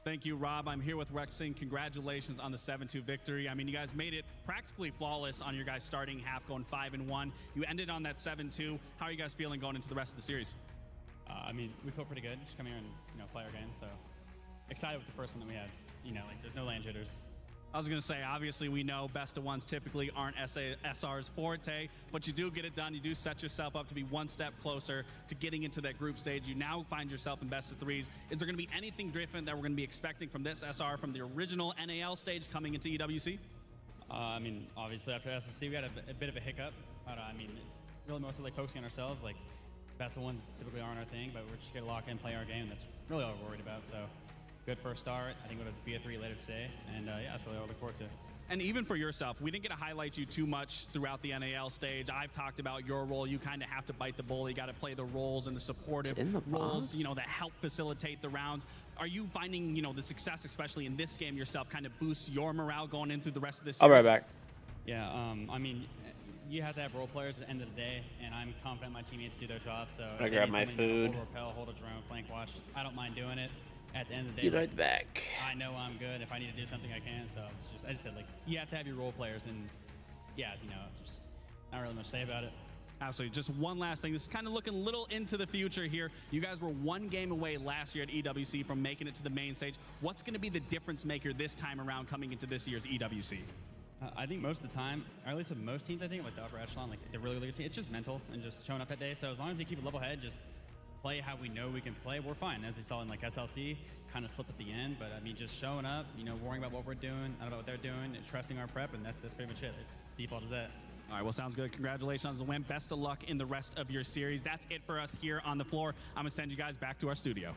Thank you, Rob. I'm here with Rexing. Congratulations on the 7-2 victory. I mean, you guys made it practically flawless on your guys' starting half, going 5-1. You ended on that 7-2. How are you guys feeling going into the rest of the series? I mean, we feel pretty good. Just come here and play our game. So excited with the first one that we had. There's no land jitters. I was going to say, obviously, we know best of ones typically aren't SR's forte, but you do get it done. You do set yourself up to be one step closer to getting into that group stage. You now find yourself in best of threes. Is there going to be anything different that we're going to be expecting from this SR from the original NAL stage coming into EWC? I mean, obviously, after SSC, we had a bit of a hiccup. But, I mean, it's really mostly focusing on ourselves. Best of ones typically aren't our thing, but we're just going to lock in, play our game. That's really all we're worried about. So. Good first start. I think it'll be a 3 later today. And that's really all I look forward to. And even for yourself, we didn't get to highlight you too much throughout the NAL stage. I've talked about your role. You kind of have to bite the bullet. You got to play the roles and the supportive roles, that help facilitate the rounds. Are you finding, the success, especially in this game yourself, kind of boosts your morale going in through the rest of this series? I'll be right back. Yeah, I mean, you have to have role players at the end of the day, and I'm confident my teammates do their job. So I grab my food. Hold a rappel, hold a drone, flank watch. I don't mind doing it. At the end of the day, Be right back. I know I'm good. If I need to do something, I can. So I just said, you have to have your role players, and just not really much to say about it. Absolutely. Just one last thing. This is kind of looking a little into the future here. You guys were 1 game away last year at EWC from making it to the main stage. What's going to be the difference maker this time around coming into this year's EWC? I think most of the time, or at least with most teams, I think, like the upper echelon, like the really good team, it's just mental and just showing up that day. So as long as you keep a level head, just play how we know we can play, we're fine. As you saw in like SLC, kind of slipped at the end, but I mean, just showing up, you know, worrying about what we're doing, not about what they're doing, and trusting our prep, and that's pretty much it. It's default as that. All right, well, sounds good. Congratulations on the win. Best of luck in the rest of your series. That's it for us here on the floor. I'm going to send you guys back to our studio.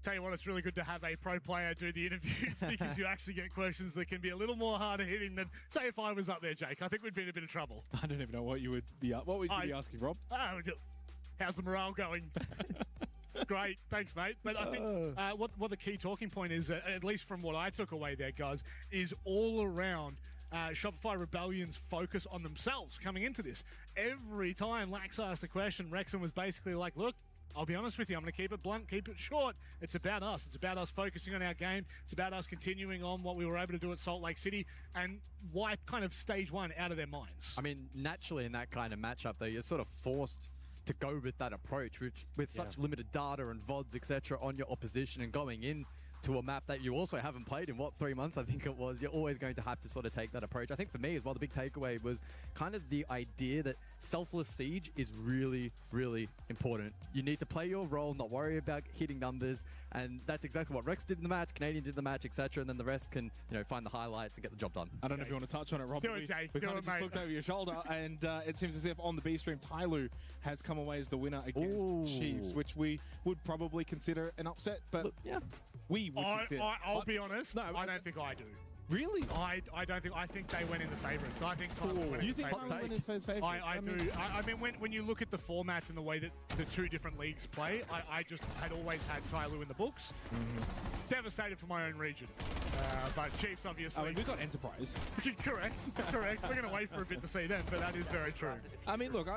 Tell you what, it's really good to have a pro player do the interviews because you actually get questions that can be a little more harder hitting than, say, if I was up there, Jake. I think we'd be in a bit of trouble. I don't even know what you would be asking, Rob. How's the morale going? Great, thanks, mate. But I think what the key talking point is, at least from what I took away there, guys, is all around Shopify Rebellion's focus on themselves coming into this. Every time Lax asked the question, Rexon was basically like, look, I'll be honest with you, I'm going to keep it blunt, keep it short. It's about us. It's about us focusing on our game. It's about us continuing on what we were able to do at Salt Lake City and wipe kind of stage one out of their minds. I mean, naturally in that kind of matchup, though, you're sort of forced to go with that approach, which with such limited data and VODs, etc., on your opposition and going in to a map that you also haven't played in, 3 months, I think it was, you're always going to have to sort of take that approach. I think for me as well, the big takeaway was kind of the idea that selfless siege is really, really important. You need to play your role, not worry about hitting numbers, and that's exactly what Rex did in the match, Canadian did in the match, etc., and then the rest can, you know, find the highlights and get the job done. I don't know if you want to touch on it, Rob. Do it, Jay. We kind of just looked over your shoulder, and it seems as if on the B stream, Tyloo has come away as the winner against Chiefs, which we would probably consider an upset, but look, we would consider. I'll be honest, no, I don't think I do. Really? I don't think. I think they went in the favourites. I think Tyloo went You in the think Tyloo went in his favourites? I do. I mean, when you look at the formats and the way that the two different leagues play, I just had always had Tyloo in the books. Devastated for my own region. But Chiefs, obviously. I mean, we've got Enterprise. Correct. We're going to wait for a bit to see them, but that is very true. I mean, look,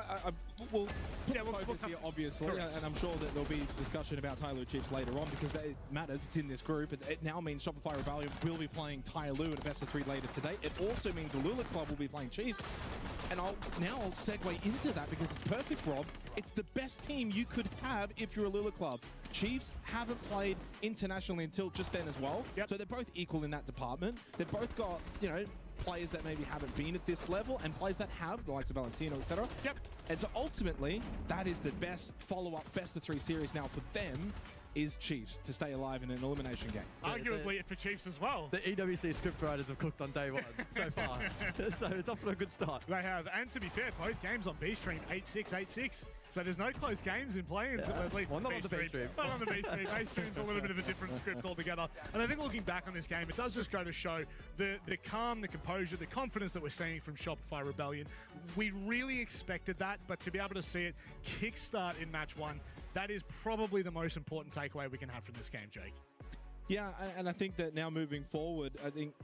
we'll focus here, obviously, and I'm sure that there'll be discussion about Tyloo Chiefs later on because it matters. It's in this group. It now means Shopify Rebellion will be playing Tyloo at a best of 3 later today. It also means Alula Club will be playing Chiefs. And I'll segue into that because it's perfect, Rob. It's the best team you could have if you're a Alula Club. Chiefs haven't played internationally until just then as well. So they're both equal in that department. They've both got, you know, players that maybe haven't been at this level and players that have, the likes of Valentino, etc. And so ultimately, that is the best follow-up best of 3 series now for them is Chiefs to stay alive in an elimination game. Arguably for Chiefs as well. The EWC script writers have cooked on day one so far. So it's off to a good start. They have. And to be fair, both games on B stream, 8-6, 8-6. So there's no close games in play, at least not on the B stream. Not on the B stream. A stream's a little bit of a different script altogether. And I think looking back on this game, it does just go to show the calm, the composure, the confidence that we're seeing from Shopify Rebellion. We really expected that, but to be able to see it kickstart in match 1, that is probably the most important takeaway we can have from this game, Jake. Yeah, and I think that now moving forward, I think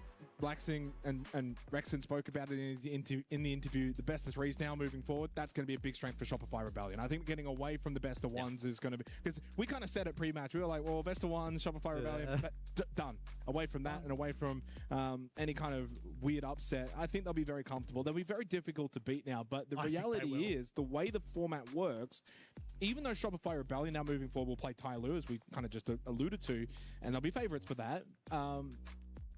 Blacksing and Rexon spoke about it in the interview. The best of 3s now moving forward, that's going to be a big strength for Shopify Rebellion. I think getting away from the best of 1s is going to be, because we kind of said it pre-match. We were like, well, best of 1s, Shopify Rebellion, done. Away from that and away from any kind of weird upset. I think they'll be very comfortable. They'll be very difficult to beat now, but the reality is the way the format works, even though Shopify Rebellion now moving forward will play Tyloo, as we kind of just alluded to, and they'll be favorites for that.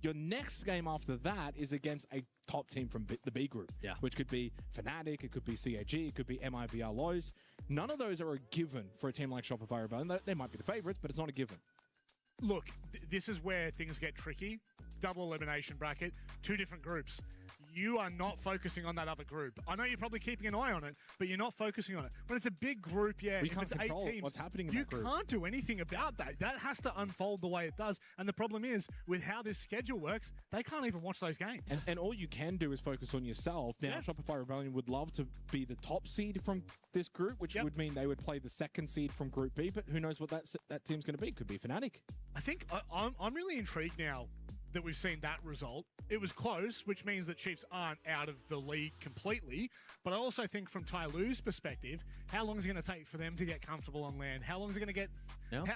Your next game after that is against a top team from the B group, which could be Fnatic, it could be CAG, it could be MIVR Lows. None of those are a given for a team like Shopify Rebellion. They might be the favorites, but it's not a given. Look, this is where things get tricky. Double elimination bracket, 2 different groups. You are not focusing on that other group. I know you're probably keeping an eye on it, but you're not focusing on it. When it's a big group, if it's 8 teams, what's happening in you that group. can't do anything about that. That has to unfold the way it does. And the problem is, with how this schedule works, they can't even watch those games. And all you can do is focus on yourself. Now, Shopify Rebellion would love to be the top seed from this group, which would mean they would play the 2nd seed from Group B, but who knows what that team's going to be. Could be Fnatic. I think I'm really intrigued now that we've seen that result. It was close, which means that Chiefs aren't out of the league completely. But I also think from Tyloo's perspective, how long is it going to take for them to get comfortable on land? How long is it going to get...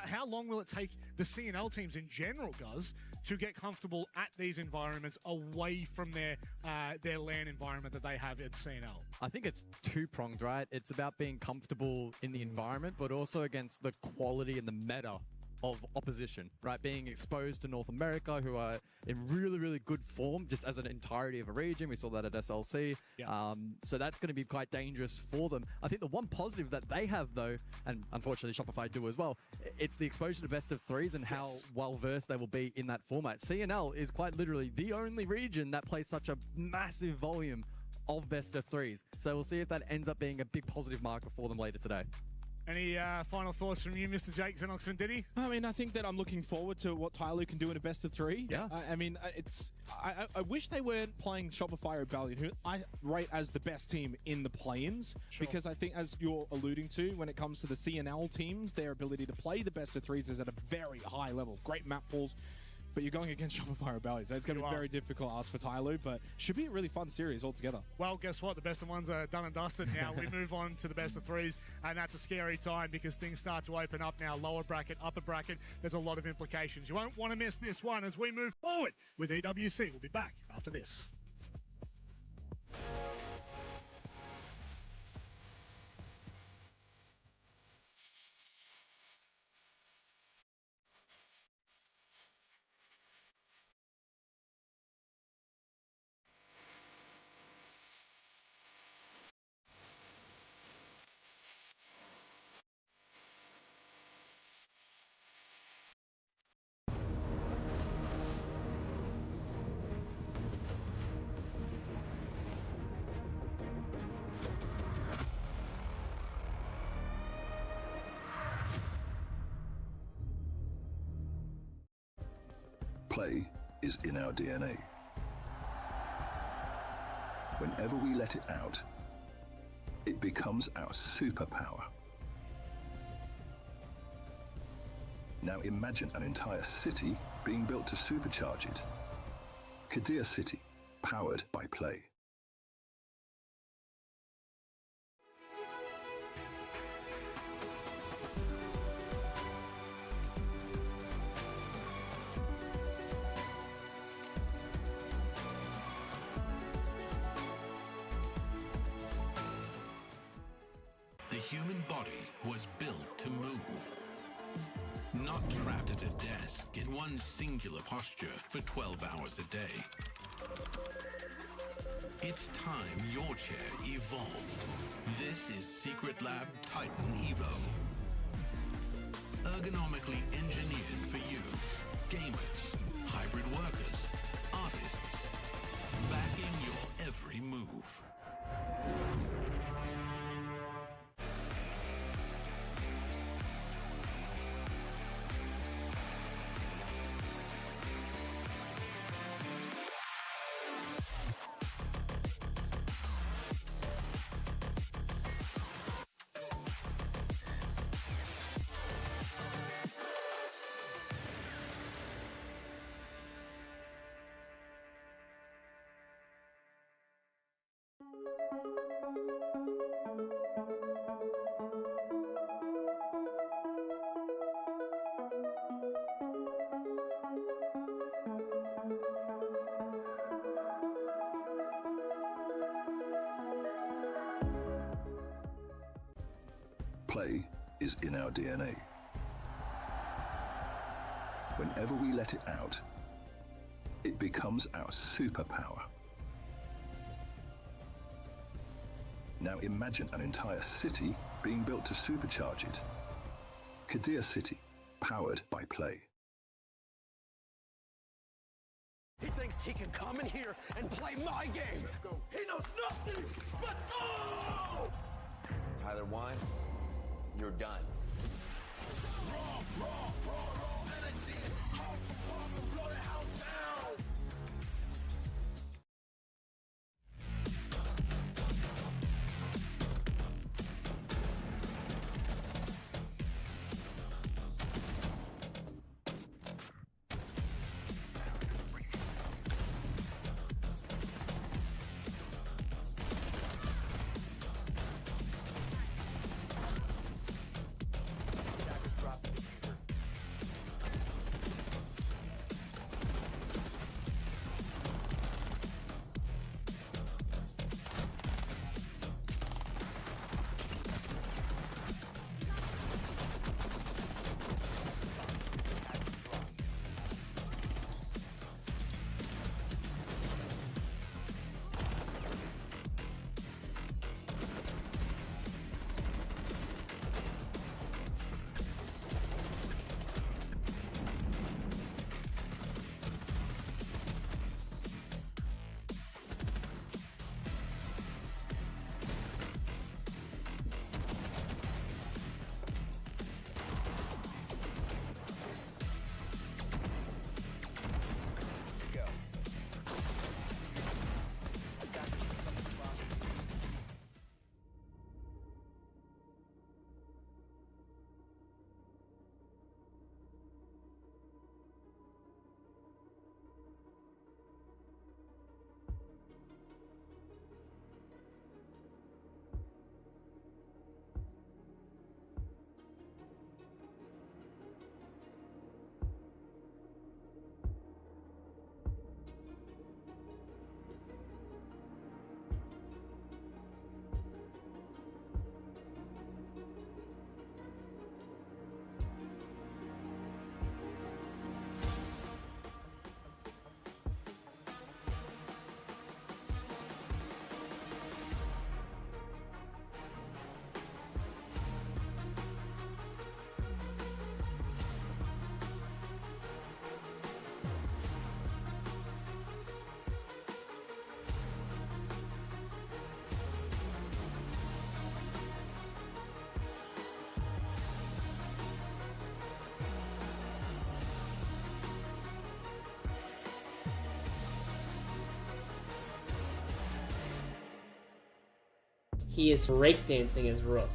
How long will it take the CNL teams in general, guys, to get comfortable at these environments away from their LAN environment that they have at CNL? I think it's 2-pronged, right? It's about being comfortable in the environment, but also against the quality and the meta of opposition, right? Being exposed to North America, who are in really, really good form, just as an entirety of a region. We saw that at SLC. Yeah. So that's going to be quite dangerous for them. I think the one positive that they have, though, and unfortunately Shopify do as well, it's the exposure to best of threes and how well-versed they will be in that format. CNL is quite literally the only region that plays such a massive volume of best of threes. So we'll see if that ends up being a big positive marker for them later today. Any final thoughts from you, Mr. Jake Xenox and Diddy? I mean, I think that I'm looking forward to what Tyloo can do in a best of three. Yeah. I mean, I wish they weren't playing Shopify Rebellion, who I rate as the best team in the play-ins, because I think, as you're alluding to, when it comes to the CNL teams, their ability to play the best of threes is at a very high level. Great map pools. But you're going against Shopify Rebellion, so it's going to be very difficult ask for Tyloo, but should be a really fun series altogether. Well, guess what? The best of ones are done and dusted now. We move on to the best of threes, and that's a scary time because things start to open up now. Lower bracket, upper bracket, there's a lot of implications. You won't want to miss this one as we move forward with EWC. We'll be back after this. Play is in our DNA. Whenever we let it out, it becomes our superpower. Now imagine an entire city being built to supercharge it. Kadir City, powered by play. The human body was built to move. Not trapped at a desk in one singular posture for 12 hours a day. It's time your chair evolved. This is Secret Lab Titan Evo. Ergonomically engineered for you, gamers, hybrid workers, artists, backing your every move. Play is in our DNA. Whenever we let it out, it becomes our superpower. Now imagine an entire city being built to supercharge it. Kadir City, powered by play. He thinks he can come in here and play my game. He knows nothing but go! Tyler Wine, you're done. He is breakdancing as Rook.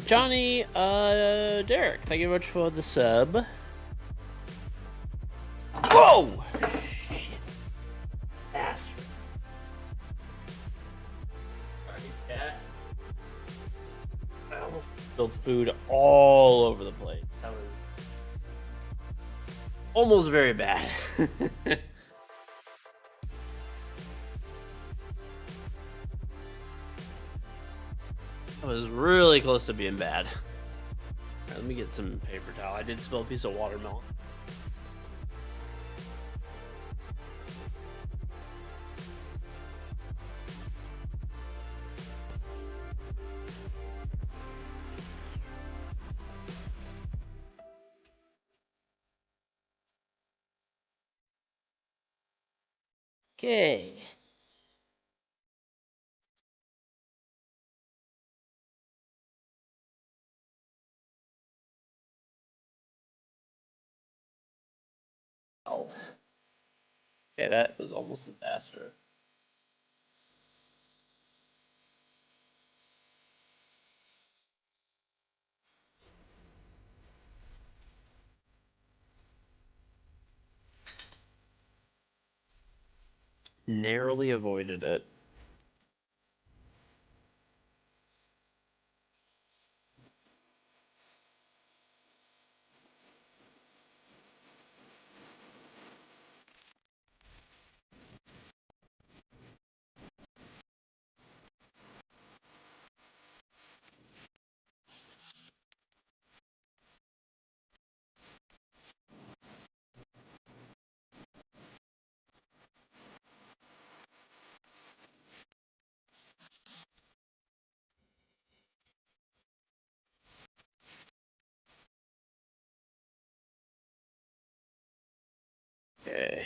Johnny, Derek, thank you very much for the sub. Whoa! Shit. Bastard. I almost spilled food all over the plate. That was almost very bad. That was really close to being bad. Right, let me get some paper towel. I did spill a piece of watermelon. Okay. Oh. Okay, that was almost a disaster. Narrowly avoided it. Okay.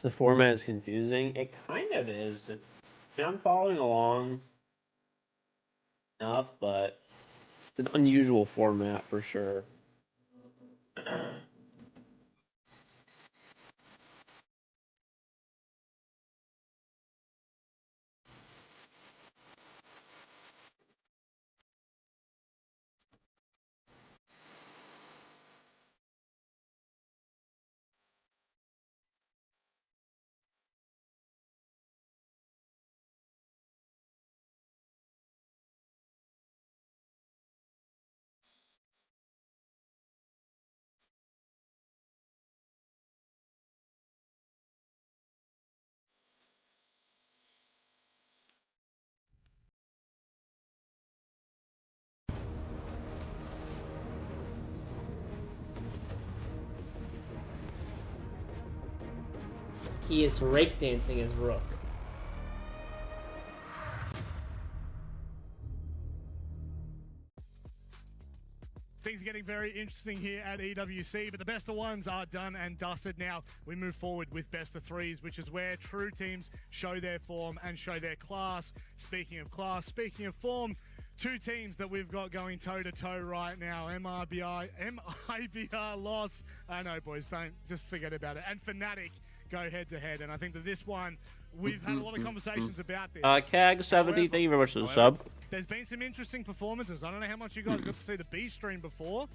The format is confusing. It kind of is. I'm following along enough, but it's an unusual format for sure. He is breakdancing as Rook. Things are getting very interesting here at EWC, but the best of ones are done and dusted. Now we move forward with best of threes, which is where true teams show their form and show their class. Speaking of class, speaking of form, two teams that we've got going toe-to-toe right now. MIBR loss. I know, boys, don't just forget about it. And Fnatic go head-to-head. And I think that this one, we've had a lot of conversations about this. CAG70, thank you very much for the sub. There's been some interesting performances. I don't know how much you guys got to see the B stream before.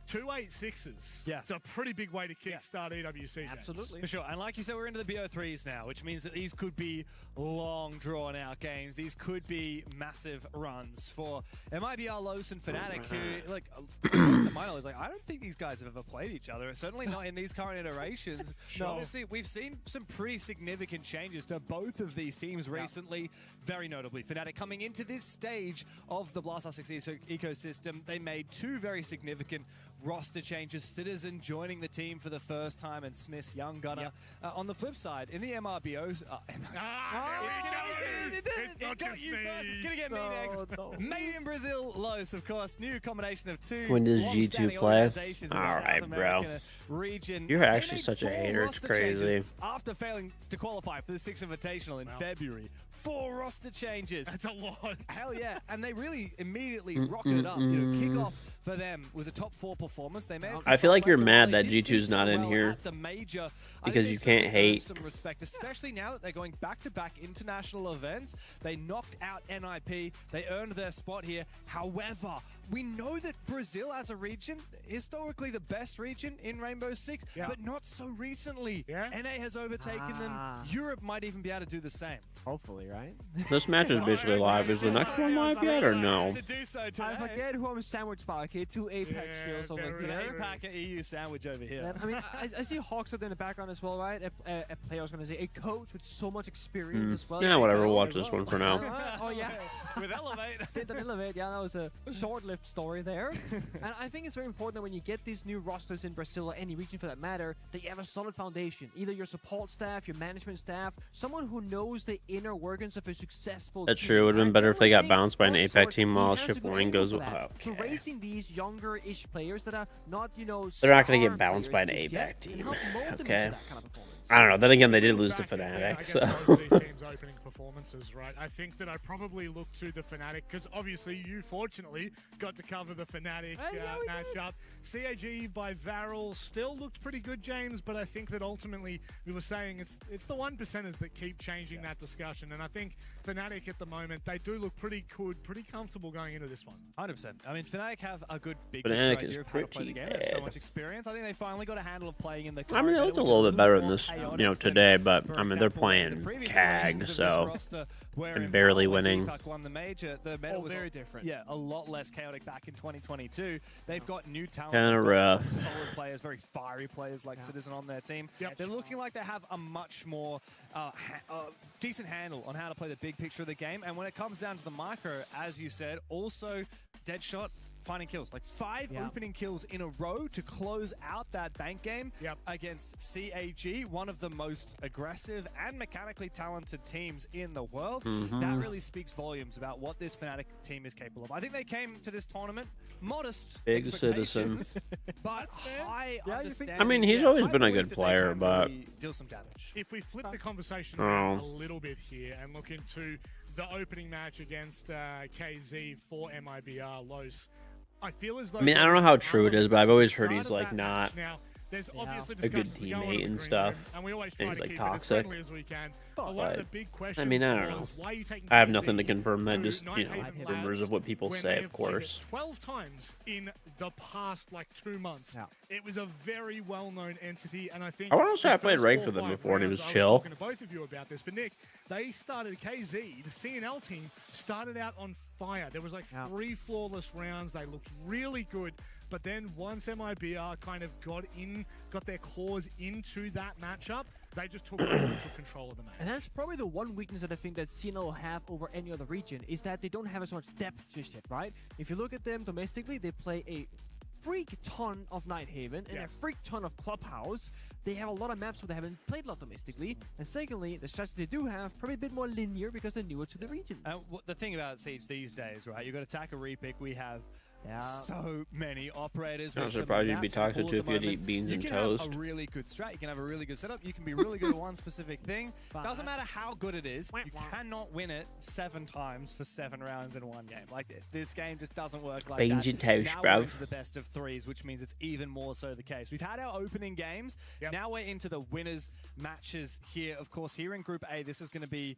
286s. Yeah. It's a pretty big way to kickstart EWC. Absolutely. For sure. And like you said, we're into the BO3s now, which means that these could be long, drawn-out games. These could be massive runs for MIBR, Los, and Fnatic, who, like, my knowledge, like, I don't think these guys have ever played each other. Certainly not in these current iterations. Sure. Obviously, we've seen some pretty significant changes to both of these teams recently. Very notably, Fnatic coming into this stage of the Blast R6 ecosystem, they made two very significant roster changes. Citizen joining the team for the first time, and Smith's young gunner. On the flip side, in the MRBOs... It's not just me. It's going to get me next. Made in Brazil, Los, of course. New combination of two. When does G2 play? Alright, bro. Region. You're actually such a hater. It's crazy. After failing to qualify for the 6th Invitational in February. 4 roster changes. That's a lot. Hell yeah. And they really immediately rocketed up. You know, kickoff for them was a top 4 performance. They made I feel like you're mad that G2's not in here because you can't hate. Some respect, especially now that they're going back-to-back international events. They knocked out NIP. They earned their spot here. However, we know that Brazil as a region, historically the best region in Rainbow Six, but not so recently. NA has overtaken them. Europe might even be able to do the same. Hopefully, right? This match is basically live. Is the next one live yet or no? I forget who I'm sandwiched by. Okay, 2 Apex shields over here. Apex and EU sandwich over here. I mean, I see Hawkswood in the background as well, right? A player, I was going to say, a coach with so much experience as well. Yeah, whatever. We'll watch this one for now. Oh, yeah. With Elevate. Stint on Elevate. Yeah, that was a short-lived story there. And I think it's very important that when you get these new rosters in Brazil or any region for that matter, that you have a solid foundation. Either your support staff, your management staff, someone who knows the inner workings of a successful That's team. true. It would have been better if they got bounced by an Apex team while ship 1 goes up. So racing these, these younger-ish players that are not, you know, They're not going to star get bounced by an players just APAC yet, team. and help mold them into Okay. that kind of performance. I don't know. Then again, they did lose to Back at, I Fnatic, guess so. both of these teams' opening performances, right? I think that I probably look to the Fnatic because obviously you fortunately got to cover the Fnatic matchup. CAG by Varel still looked pretty good, James, but I think that ultimately we were saying it's the 1%ers that keep changing that discussion, and I think Fnatic at the moment, they do look pretty good, pretty comfortable going into this one. 100%. I mean, Fnatic have a good big Fnatic picture is idea of how to play the pretty game. They have so bad. much experience. I think they finally got a handle of playing in the I mean, they looked a little bit better in this, you know, today, but I mean, they're playing CAG, so and barely winning. Won the major. The meta was very different. Yeah, a lot less chaotic back in 2022. They've got new talent. Kinda They've got rough. Solid players, very fiery players like Citizen on their team. They're looking like they have a much more decent handle on how to play the big picture of the game. And when it comes down to the micro, as you said, also Deadshot finding kills, like 5 opening kills in a row to close out that bank game against CAG, one of the most aggressive and mechanically talented teams in the world. That really speaks volumes about what this Fnatic team is capable of. I think they came to this tournament modest Big expectations, but high understanding. I mean, he's always been a good player, but deal some damage. If we flip the conversation around a little bit here and look into the opening match against KZ for MIBR Los, I feel as though... I mean, I don't know how true it is, but I've always heard he's, like, not there's obviously a good discussions that go on in teammate the and green stuff. room, and we always And try he's, to like, keep it as toxic. friendly as we can. But one of the big I questions mean, I don't know. was, why are you taking I have KZ nothing to confirm that, to just, you know, Nighthaven rumors Labs of what people when say, they of have played it course. 12 times in the past, like, 2 months. It was a very well-known entity, and I think... I want to say the I played first ranked 4 or with them 5 before, and he rounds, was I chill. talking to both of you about this, but Nick, they started KZ, the CNL team, started out on fire. There was like 3 flawless rounds. They looked really good. But then once MIBR kind of got their claws into that matchup, they just took control of the match. And that's probably the one weakness that I think that CNL will have over any other region, is that they don't have as much depth just yet, right? If you look at them domestically, they play a freak ton of Nighthaven and a freak ton of Clubhouse. They have a lot of maps where they haven't played a lot domestically. And secondly, the strategy they do have, probably a bit more linear because they're newer to the region. The thing about Siege these days, right? You've got attacker repick. We have so many operators. I'm surprised you'd be toxic to if you had to eat beans and toast. You can have a really good strat. You can have a really good setup. You can be really good at one specific thing. Doesn't matter how good it is. You cannot win it 7 times for 7 rounds in one game. Like, this game just doesn't work like Beans that. and toast, now bruv. we're into the best of 3s, which means it's even more so the case. We've had our opening games. Now we're into the winners matches here. Of course, here in Group A, this is going to be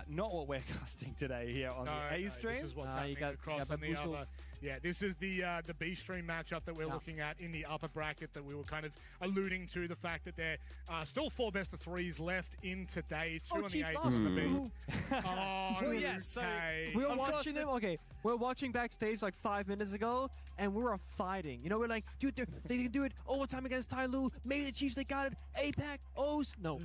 not what we're casting today here on the A stream. This is what's happening across on the other. Yeah, this is the B stream matchup that we're looking at in the upper bracket that we were kind of alluding to, the fact that there are still 4 best of 3s left in today, 2 on the A, 2 on the B. Well, yes, so we're watching them. Okay, we're watching backstage like 5 minutes ago, and we were fighting. You know, we're like, dude, they can do it overtime against Tyloo. Maybe the Chiefs, they got it. APAC, O's, no.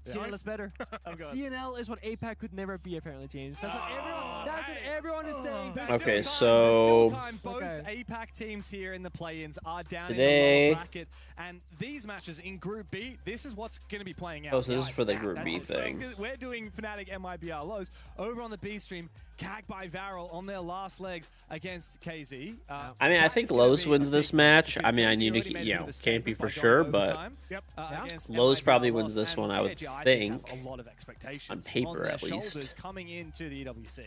CNL is better. CNL is what APAC could never be, apparently, James. That's what everyone is saying. Okay, so Both APAC teams here in the play-ins are down today, in the lower bracket, and these matches in Group B, this is what's going to be playing out. Oh, so this is for the Group B thing. So we're doing Fnatic MIBR lows over on the B stream. CAG by Varel on their last legs against KZ. I mean, I think Lowe's wins this match. I mean, I need to, you know, can't be for sure, but Lowe's probably wins this one, I would think, a lot of expectations on paper at least. Coming into the EWC.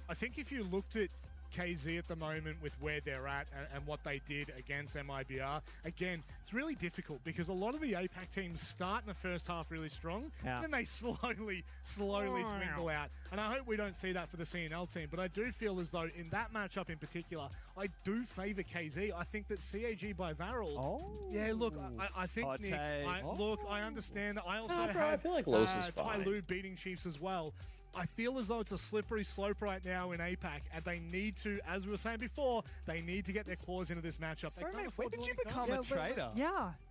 I think if you looked at KZ at the moment with where they're at and what they did against MIBR, again, it's really difficult because a lot of the APAC teams start in the first half really strong, and then they slowly dwindle out. And I hope we don't see that for the CNL team, but I do feel as though in that matchup in particular, I do favor KZ. I think that CAG by Varel. Yeah, look, I think Nick, I understand that. I also have I feel like Los is fine. Tyloo beating Chiefs as well. I feel as though it's a slippery slope right now in APAC, and they need to, as we were saying before, they need to get their claws into this matchup. When did you become a traitor?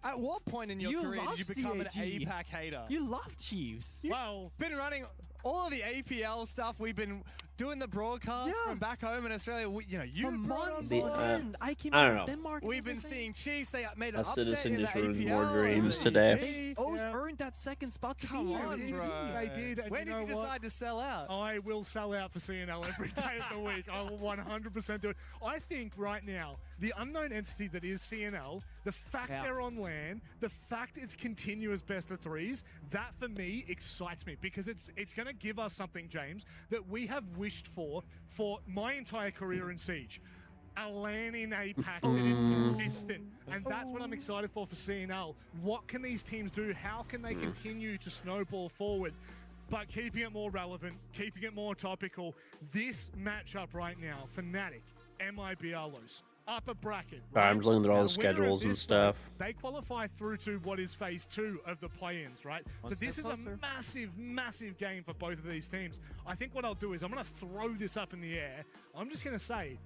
At what point in your career did you become an APAC hater? You love Chiefs. Well, been running all of the APL stuff. We've been doing the broadcast from back home in Australia. You brought us on. I came I don't know. Denmark. We've been seeing Chiefs. They made an A upset citizen in the just ruined APL. more dreams today. O's earned that that second spot to Come be here. on, bro. They did. And When did you decide to sell out? I will sell out for CNL every day of the week. I will 100% do it. I think right now, the unknown entity that is CNL, the fact they're on LAN, the fact it's continuous best of threes, that for me excites me because it's going to give us something, James, that we have wished for my entire career in Siege. A LAN in APAC that is consistent. And that's what I'm excited for CNL. What can these teams do? How can they continue to snowball forward? But keeping it more relevant, keeping it more topical, this matchup right now, Fnatic, MIBRLOS, upper bracket. I'm just looking at all the schedules and stuff. They qualify through to what is phase 2 of the play-ins, right? So this is a massive, massive game for both of these teams. I think what I'll do is I'm going to throw this up in the air. I'm just going to say,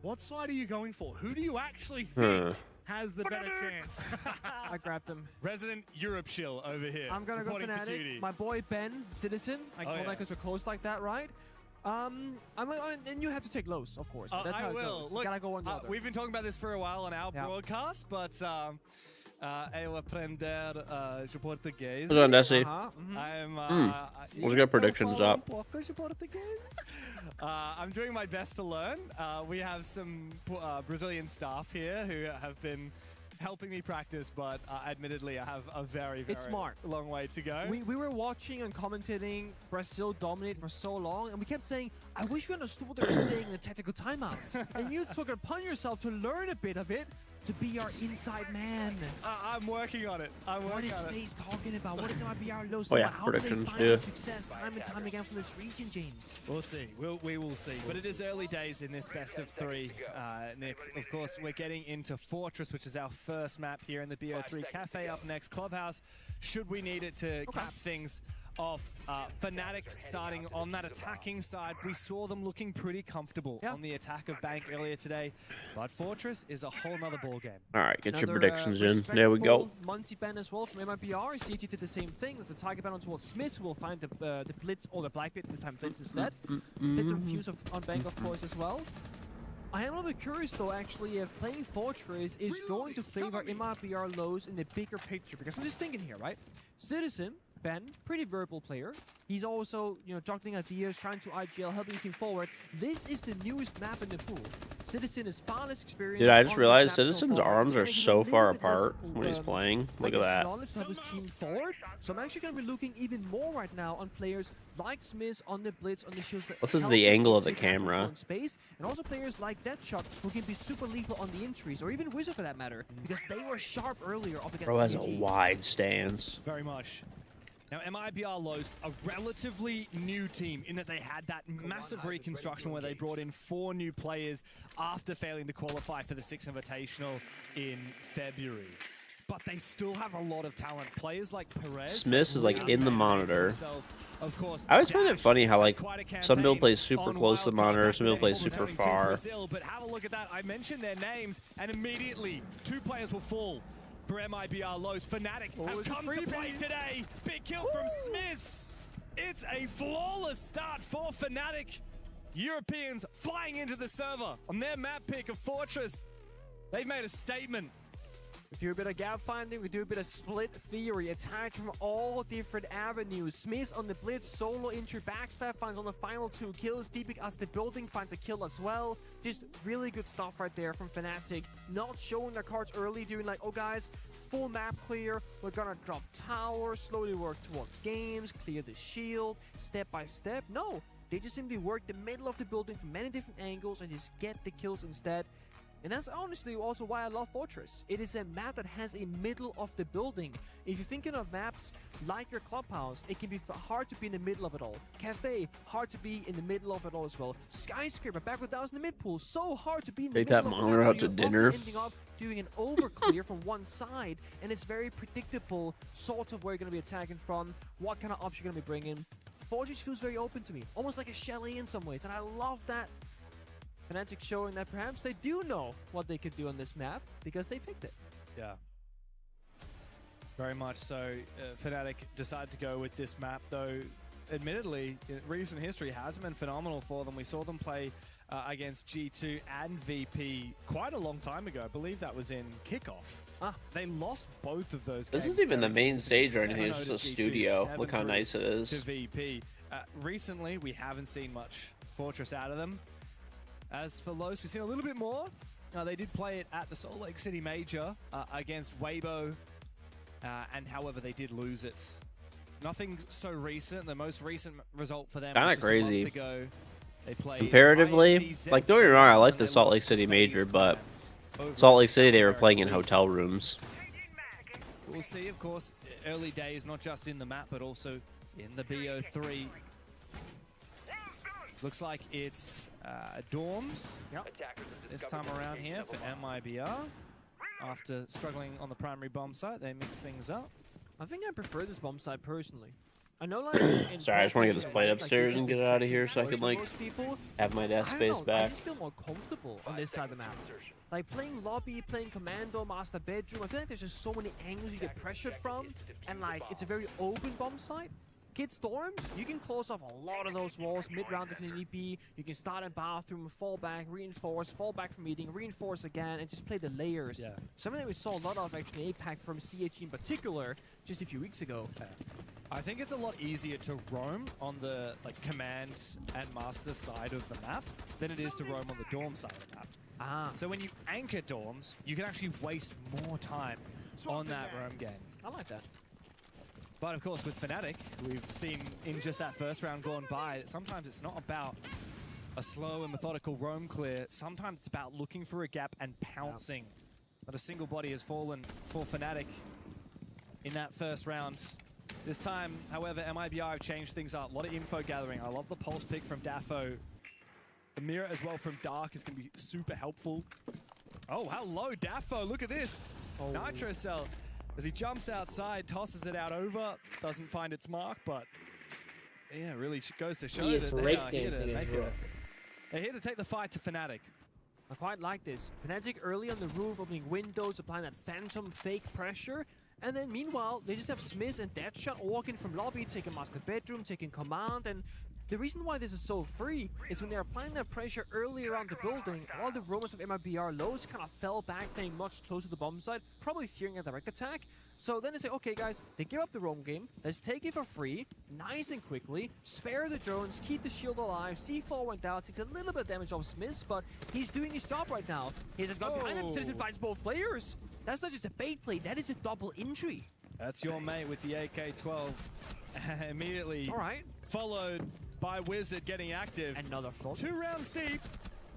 what side are you going for? Who do you actually think has the better chance? I grabbed him. Resident Europe shill over here. I'm gonna go Fnatic. My boy Ben, Citizen. I call that because we're close like that, right? And you have to take Lowe's, of course. That's how it goes. Look, you gotta go one or the other. We've been talking about this for a while on our broadcast, but eu aprender português. What's on, Desi? Let's get predictions up. I'm doing my best to learn. We have some Brazilian staff here who have been helping me practice, but admittedly, I have a very, very long way to go. We were watching and commentating Brazil dominate for so long, and we kept saying, I wish we understood what they were saying in the tactical timeouts. And you took it upon yourself to learn a bit of it, to be our inside man. I'm working on it. What is FaZe talking about? What is MIBRLOS Oh yeah, about? How do they predictions, find success time and time again from this region, James? We'll see. We will see. But it is early days in this best of 3, Nick. Of course, we're getting into Fortress, which is our first map here in the BO3. Cafe up next. Clubhouse, should we need it to cap things off. Fnatic starting on that attacking side. We saw them looking pretty comfortable on the attack of Bank earlier today, but Fortress is a whole nother ball game. All right, get your predictions in. There we go. Monty Ben as well from MIBR. CT did the same thing. There's a target ban on towards Smith, who will find the Blitz or the Black Pit, this time Blitz instead. Blitz and Fuse on Bank, of course, as well. I am a little bit curious, though, actually, if playing Fortress is going to favor MIBRLOS in the bigger picture, because I'm just thinking here, right? Citizen, Ben, pretty verbal player. He's also, juggling ideas, trying to IGL, helping his team forward. This is the newest map in the pool. Citizen is far less experienced. Dude, I just realized Citizen's arms are so far apart when he's playing. Look at that. Knowledge to help his team forward. So I'm actually going to be looking even more right now on players like Smith on the Blitz, on the shields. This is the angle of the camera. Space, and also players like Deadshot who can be super lethal on the entries, or even Wizard for that matter, because they were sharp earlier up against Bro has a CG. wide stance. Very much. Now, MIBRLOS, a relatively new team in that they had that massive reconstruction where they brought in 4 new players after failing to qualify for the 6 Invitational in February. But they still have a lot of talent. Players like Perez. Smith is like in the monitor. Of course, I always find it funny how like some people play super close to the monitor, some people play super far. But have a look at that. I mentioned their names, and immediately 2 players will fall. For MIBRLOS, Fnatic have come to play today. Big kill from Smith. It's a flawless start for Fnatic. Europeans flying into the server on their map pick of Fortress. They've made a statement. We do a bit of gap finding, we do a bit of split theory, attack from all different avenues. Smith on the Blitz, solo injured backstab, finds on the final 2 kills. Deepik as the building finds a kill as well. Just really good stuff right there from Fnatic. Not showing their cards early, doing like, oh guys, full map clear, we're gonna drop tower, slowly work towards games, clear the shield, step by step. No, they just simply work the middle of the building from many different angles and just get the kills instead. And that's honestly also why I love Fortress. It is a map that has a middle of the building. If you're thinking of maps like your Clubhouse, it can be hard to be in the middle of it all. Cafe, hard to be in the middle of it all as well. Skyscraper, back when that was in the mid pool, so hard to be in the middle of it all. Take that monitor out to dinner. Ending up doing an over clear from one side, and it's very predictable sort of where you're going to be attacking from, what kind of ops you're going to be bringing. Fortress feels very open to me, almost like a Shelly in some ways, and I love that. Fnatic showing that perhaps they do know what they could do on this map because they picked it. Yeah. Very much so. Fnatic decided to go with this map, though admittedly, recent history hasn't been phenomenal for them. We saw them play against G2 and VP quite a long time ago. I believe that was in kickoff. They lost both of those games. This isn't even the main stage or anything. It's just a studio. Look how nice it is. To VP. Recently, we haven't seen much Fortress out of them. As for Los, we've seen a little bit more. They did play it at the Salt Lake City Major against Weibo, and however, they did lose it. Nothing so recent. The most recent result for them was just a month ago. They played Comparatively, like, don't get me wrong, I like the Salt Lake City Major, but Salt Lake City, they were playing in hotel rooms. We'll see, of course, early days, not just in the map, but also in the BO3. Looks like it's dorms this time around here for MIBR. After struggling on the primary bomb site, they mix things up. I think I prefer this bomb site personally. I know, like, sorry, I just want to get this plate upstairs and get it out of here so I can, like, have my desk space back. I just feel more comfortable on this side of the map. Like, playing lobby, playing commando, master bedroom, I feel like there's just so many angles you get pressured from, and, like, it's a very open bomb site. Kids dorms, you can close off a lot of those walls, mid-round if you need be. You can start in bathroom, fall back, reinforce, fall back from meeting, reinforce again, and just play the layers. Yeah. Something that we saw a lot of actually in APAC from CHE in particular just a few weeks ago. I think it's a lot easier to roam on the command and master side of the map than it is to roam on the dorm side of the map. So when you anchor dorms, you can actually waste more time on that roam game. I like that. But of course, with Fnatic, we've seen in just that first round gone by, sometimes it's not about a slow and methodical roam clear. Sometimes it's about looking for a gap and pouncing. Not a single body has fallen for Fnatic in that first round. This time, however, MIBR have changed things up. A lot of info gathering. I love the pulse pick from Daffo. The mirror as well from Dark is going to be super helpful. Oh, hello, Daffo. Look at this. Nitro Cell. As he jumps outside, tosses it out over, doesn't find its mark, but yeah, really goes to show that they are here to make it. They're here to take the fight to Fnatic. I quite like this. Fnatic early on the roof, opening windows, applying that phantom fake pressure, and then meanwhile, they just have Smith and Deadshot walking from lobby, taking master bedroom, taking command, and the reason why this is so free is when they're applying that pressure early around the building, all the roamers of MIBR lows kind of fell back, playing much closer to the bomb site, probably fearing a direct attack. So then they say, okay guys, they give up the roam game, let's take it for free, nice and quickly, spare the drones, keep the shield alive. C4 went down, takes a little bit of damage off Smith, but he's doing his job right now. He's just gone behind him, Citizen finds both players. That's not just a bait play, that is a double injury. That's your mate with the AK-12. Immediately followed by Wizard getting active. Another front. 2 rounds deep,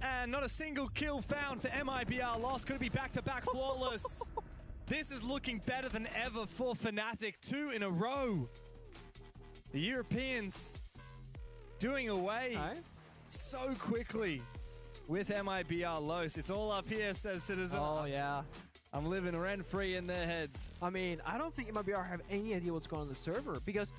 and not a single kill found for MIBR. Lost, could it be back-to-back flawless? This is looking better than ever for Fnatic. 2 in a row. The Europeans doing away so quickly with MIBR Los. It's all up here, says Citizen. Oh, yeah. I'm living rent-free in their heads. I mean, I don't think MIBR have any idea what's going on the server, because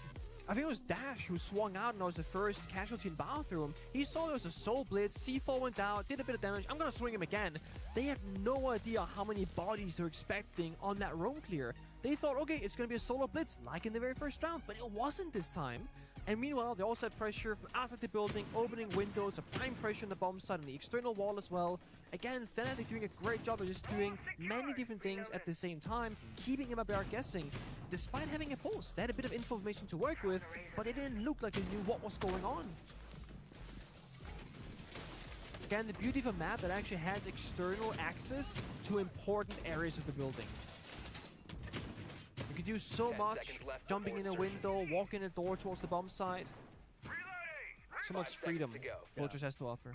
I think it was Dash who swung out and was the first casualty in bathroom. He saw there was a soul blitz, C4 went out, did a bit of damage. I'm gonna swing him again. They had no idea how many bodies they're expecting on that roam clear. They thought, okay, it's gonna be a solo blitz like in the very first round, but it wasn't this time. And meanwhile, they also had pressure from outside the building, opening windows, applying pressure on the bomb side and the external wall as well. Again, Fnatic doing a great job of just doing many different things at the same time, keeping MIBR guessing, despite having a pulse. They had a bit of information to work with, but it didn't look like they knew what was going on. Again, the beauty of a map that actually has external access to important areas of the building. You could do so much, jumping in a window, walking a door towards the bomb site. So much freedom Fortress has to offer.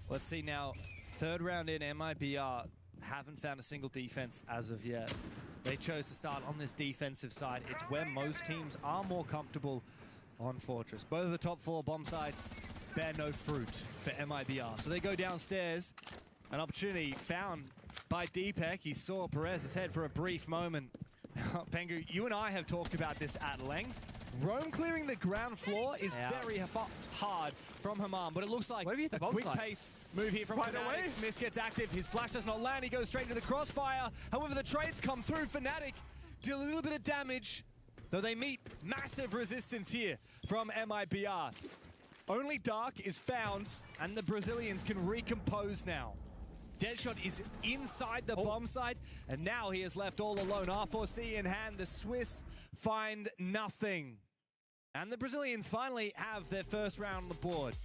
Let's see now, 3rd round in, MIBR haven't found a single defense as of yet. They chose to start on this defensive side. It's where most teams are more comfortable on Fortress. Both of the top 4 bomb sites bear no fruit for MIBR. So they go downstairs, an opportunity found by Deepak. He saw Perez's head for a brief moment. Pengu, you and I have talked about this at length. Roam clearing the ground floor is very hard from Hamam, but it looks like a quick pace move here from Fnatic. Smith gets active, his flash does not land, he goes straight into the crossfire. However, the trades come through. Fnatic deal a little bit of damage, though they meet massive resistance here from MIBR. Only Dark is found, and the Brazilians can recompose now. Deadshot is inside the bomb site, and now he is left all alone. R4C in hand, the Swiss find nothing. And the Brazilians finally have their first round on the board.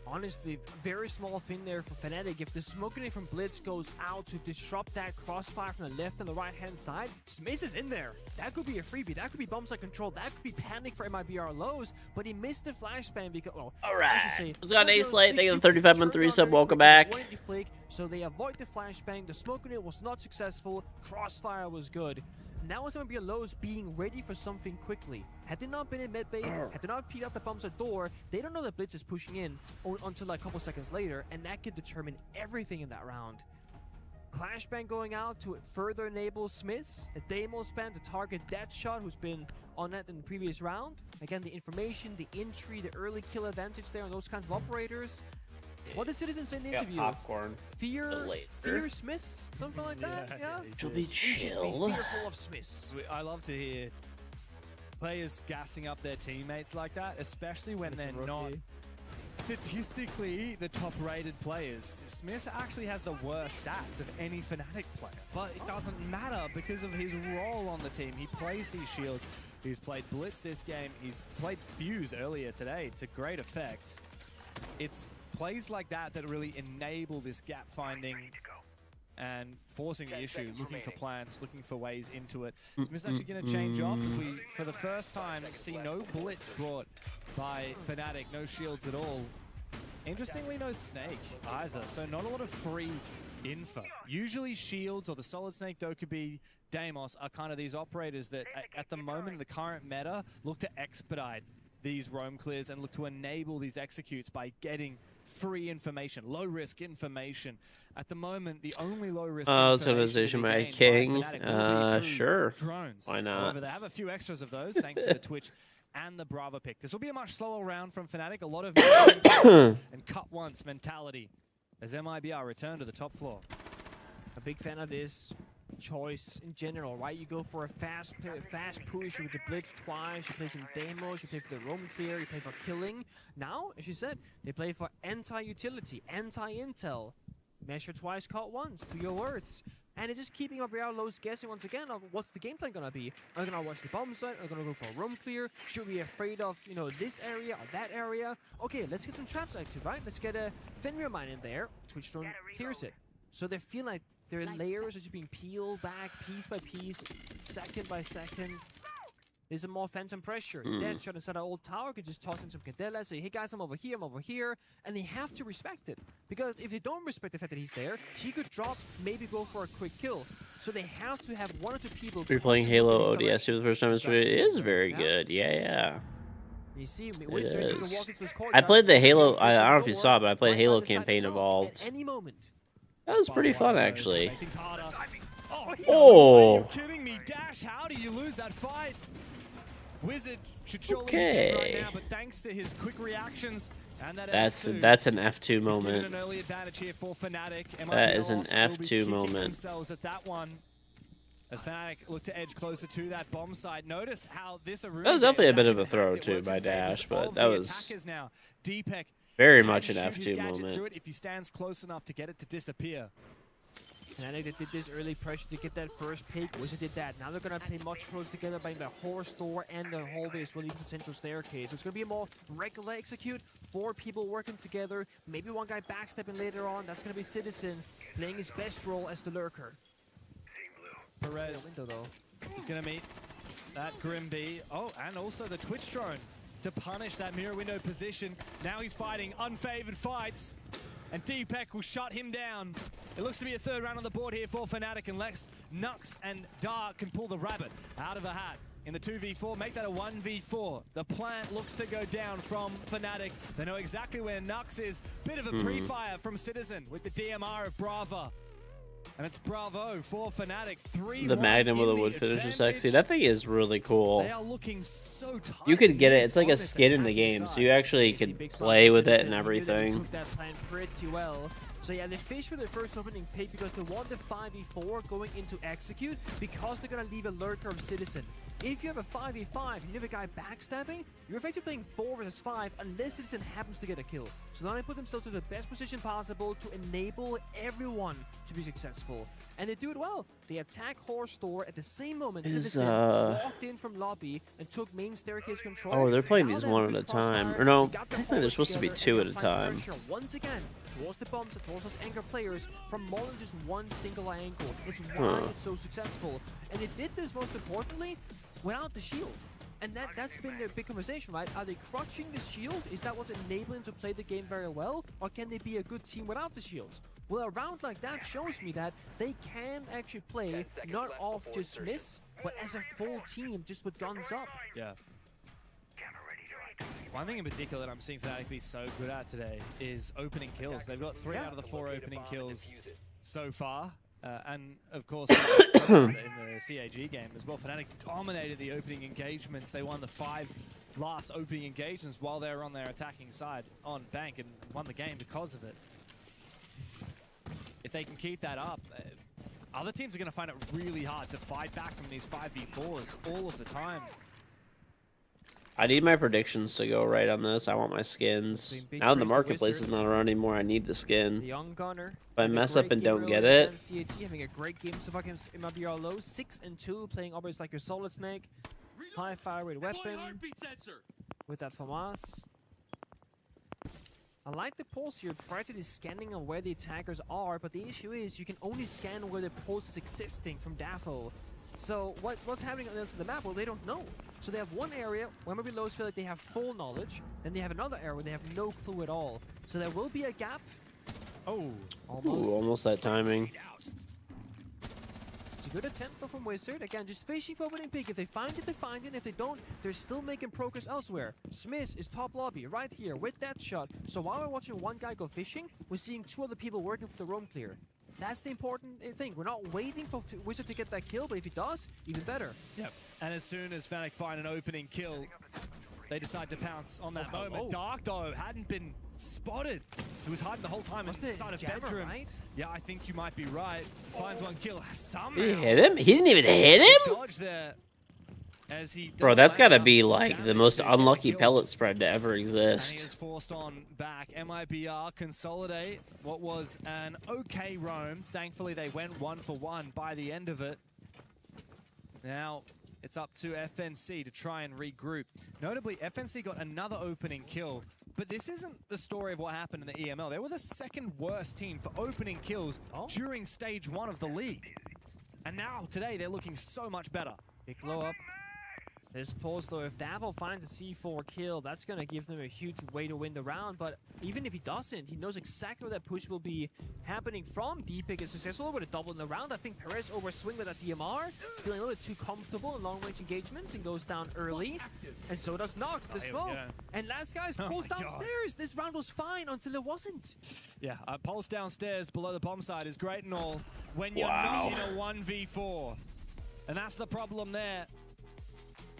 Honestly, very small thing there for Fnatic. If the smoke grenade from Blitz goes out to disrupt that crossfire from the left and the right-hand side, Smith is in there. That could be a freebie. That could be bomb site control. That could be panic for MIBR lows, but he missed the flashbang because, well, alright. Let's go Ace Slate. Thank you for the 35-month resub. Welcome back. So they avoid the flashbang. The smoke grenade was not successful. Crossfire was good. Now it's MIBR lows being ready for something quickly. Had they not been in medbay, had they not peed out the bombs at door, they don't know that Blitz is pushing in until like a couple seconds later, and that could determine everything in that round. Clashbang going out to further enable Smiths. A Demo spam to target Deadshot, who's been on that in the previous round. Again, the information, the entry, the early kill advantage there on those kinds of operators. What did Citizen say in the interview? Popcorn. Fear Smiths? Something like that? Yeah. She'll be chill. Be fearful of Smiths. I love to hear players gassing up their teammates like that, especially when they're not statistically the top-rated players. Smith actually has the worst stats of any Fnatic player, but it doesn't matter because of his role on the team. He plays these shields. He's played Blitz this game. He played Fuse earlier today to great effect. It's plays like that that really enable this gap finding and forcing the issue, looking for plants, looking for ways into it. Smith's actually going to change off as we, for the first time, see no Blitz brought by Fnatic, no shields at all. Interestingly, no Snake either, so not a lot of free info. Usually shields or the Solid Snake, Dokkaebi, Deimos are kind of these operators that at the moment in the current meta look to expedite these roam clears and look to enable these executes by getting free information, low-risk information. At the moment, the only low-risk information by King. Sure. Drones. Why not? However, they have a few extras of those thanks to the Twitch and the Bravo pick. This will be a much slower round from Fnatic. A lot of and cut once mentality as MIBR return to the top floor. A big fan of this choice in general, right? You go for a fast push with the Blitz twice, you play some demos, you play for the roam clear, you play for killing. Now, as you said, they play for anti-utility, anti-intel. Measure twice, caught once, to your words. And it's just keeping MIBR lows guessing once again of what's the game plan gonna be. Are they gonna watch the bomb site? Are they gonna go for a roam clear? Should we be afraid of, you know, this area or that area? Okay, let's get some traps active, right? Let's get a Fenrir mine in there. Twitch drone clears it. So they feel like their layers are just being peeled back piece by piece, second by second. There's a more phantom pressure. Deadshot inside our old tower could just toss in some Candela, say, hey guys, I'm over here, and they have to respect it. Because if they don't respect the fact that he's there, he could drop, maybe go for a quick kill. So they have to have one or two people. You're playing Halo ODS for the first time. It is very good. Yeah. You see, it is. I played the Halo, I don't know if you saw it, but I played Halo Campaign Evolved. At any moment. That was pretty fun, actually. Oh! Are you kidding me? Dash, how do you lose that fight? Wizard should surely be dead right now, but thanks to his quick reactions and that that's an F2 moment. An early advantage here for Fnatic. That is an F2 moment. Themselves at that one. As Fnatic look to edge closer to that bomb side. Notice how this That was definitely a bit of a throw too by Dash, but that was very much an F2 moment. If he stands close enough to get it to disappear. Fnatic did this early pressure to get that first pick. Wizard did that. Now they're going to play much closer together by the horse door and the hallway as well as potential staircase. So it's going to be a more regular execute. 4 people working together. Maybe one guy backstepping later on. That's going to be Citizen playing his best role as the lurker. Perez is going to meet that Grimby. Oh, and also the Twitch drone to punish that mirror window position. Now he's fighting unfavored fights. And Deepek will shut him down. It looks to be a third round on the board here for Fnatic unless Nux and Dark can pull the rabbit out of a hat. In the 2v4, make that a 1v4. The plant looks to go down from Fnatic. They know exactly where Nux is. Bit of a pre-fire from Citizen with the DMR of Brava. And it's Bravo for Fnatic. 3-1 the Magnum with a wood finish is sexy. That thing is really cool. They are looking so tight. You could get it. It's like a skin in the game, so you actually can play with it and everything. That plan pretty well. So yeah, they fish for their first opening pick because they want the 5v4 going into execute because they're gonna leave a lurker of Citizen. If you have a 5v5 and you have a guy backstabbing, you're effectively playing 4 versus 5 unless citizen happens to get a kill. So now they put themselves in the best position possible to enable everyone to be successful. And they do it well. They attack Horror Store at the same moment citizen walked in from lobby and took main staircase control. Oh, they're playing these one at a time. Or no, technically they're supposed to be 2 at a time. Once again, towards the bombs and towards those anchor players from more than just one single angle. It's why it's so successful. And they did this most importantly without the shield. And that's been their big conversation, right? Are they crushing the shield? Is that what's enabling them to play the game very well? Or can they be a good team without the shields? Well, a round like that shows me that they can actually play not off just miss, but as a full team, just with guns up. Yeah. One thing in particular that I'm seeing Fnatic be so good at today is opening kills. They've got 3 out of the 4 opening kills so far. And of course, in the CAG game as well, Fnatic dominated the opening engagements. They won the 5 last opening engagements while they were on their attacking side on Bank and won the game because of it. If they can keep that up, other teams are going to find it really hard to fight back from these 5v4s all of the time. I need my predictions to go right on this. I want my skins. Now the marketplace is not around anymore. I need the skin. The Young Gunner. If I mess up and don't get it. CAG having a great game so far against MIBR low. 6-2, playing always like your Solid Snake. High fire rate weapon. With that FAMAS. I like the pulse here. Practically scanning on where the attackers are, but the issue is you can only scan where the pulse is existing from Dafo. So what's happening on the rest of the map? Well, they don't know. So they have one area where maybe Lowe's feel like they have full knowledge, then they have another area where they have no clue at all. So there will be a gap. Oh, almost. Ooh, almost that timing. It's a good attempt from Wizard. Again, just fishing for opening pick. If they find it, they find it. If they don't, they're still making progress elsewhere. Smith is top lobby right here with that shot. So while we're watching one guy go fishing, we're seeing 2 other people working for the roam clear. That's the important thing. We're not waiting for Wizard to get that kill, but if he does, even better. Yep. And as soon as Fnatic find an opening kill, they decide to pounce on that moment. Dark, though, hadn't been spotted. He was hiding the whole time inside a bedroom. Right? Yeah, I think you might be right. Finds one kill. Somehow. Did he hit him? He didn't even hit him? Dodge there. As he Bro, that's got to be like the most unlucky pellet spread to ever and he exist. is forced on back. MIBR consolidate what was an okay roam. Thankfully, they went 1 for 1 by the end of it. Now, it's up to FNC to try and regroup. Notably, FNC got another opening kill, but this isn't the story of what happened in the EML. They were the 2nd worst team for opening kills during stage 1 of the league. And now, today, they're looking so much better. Big blow up. This pulse though, if Davil finds a C4 kill, that's going to give them a huge way to win the round. But even if he doesn't, he knows exactly where that push will be happening from. D-Pick is successful with a double in the round. I think Perez overswing with that DMR, feeling a little bit too comfortable in long-range engagements and goes down early. And so does Nox, the smoke. And last guy's pulse downstairs. This round was fine until it wasn't. Yeah, pulse downstairs below the bomb side is great and all when you're not in a 1v4. And that's the problem there.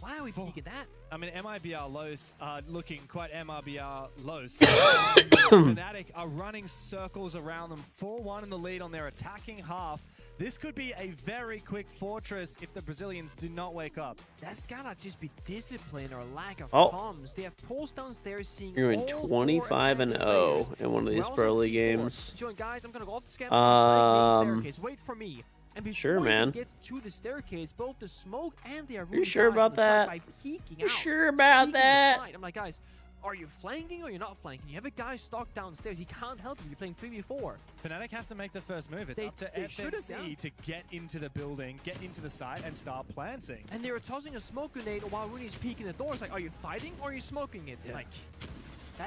Why are we peeking that? I mean, MIBR Los are looking quite MIBR Los. Fnatic are running circles around them. 4-1 in the lead on their attacking half. This could be a very quick fortress if the Brazilians do not wake up. That's gotta just be discipline or lack of comms. They have pulls downstairs seeing You're in 25-0 in one of these pro league games. Guys, I'm gonna go off the scan. Staircase. Wait for me. And before man. Get to the staircase, both the smoke and the You sure about that? You sure about that? I'm like, guys, are you flanking or you're not flanking? You have a guy stalked downstairs. He can't help you. You're playing 3v4. Fnatic have to make the first move. It's up to FNC to get into the building, get into the site, and start planting. And they were tossing a smoke grenade while Rooney's peeking the door. It's like, are you fighting or are you smoking it? Yeah. Like,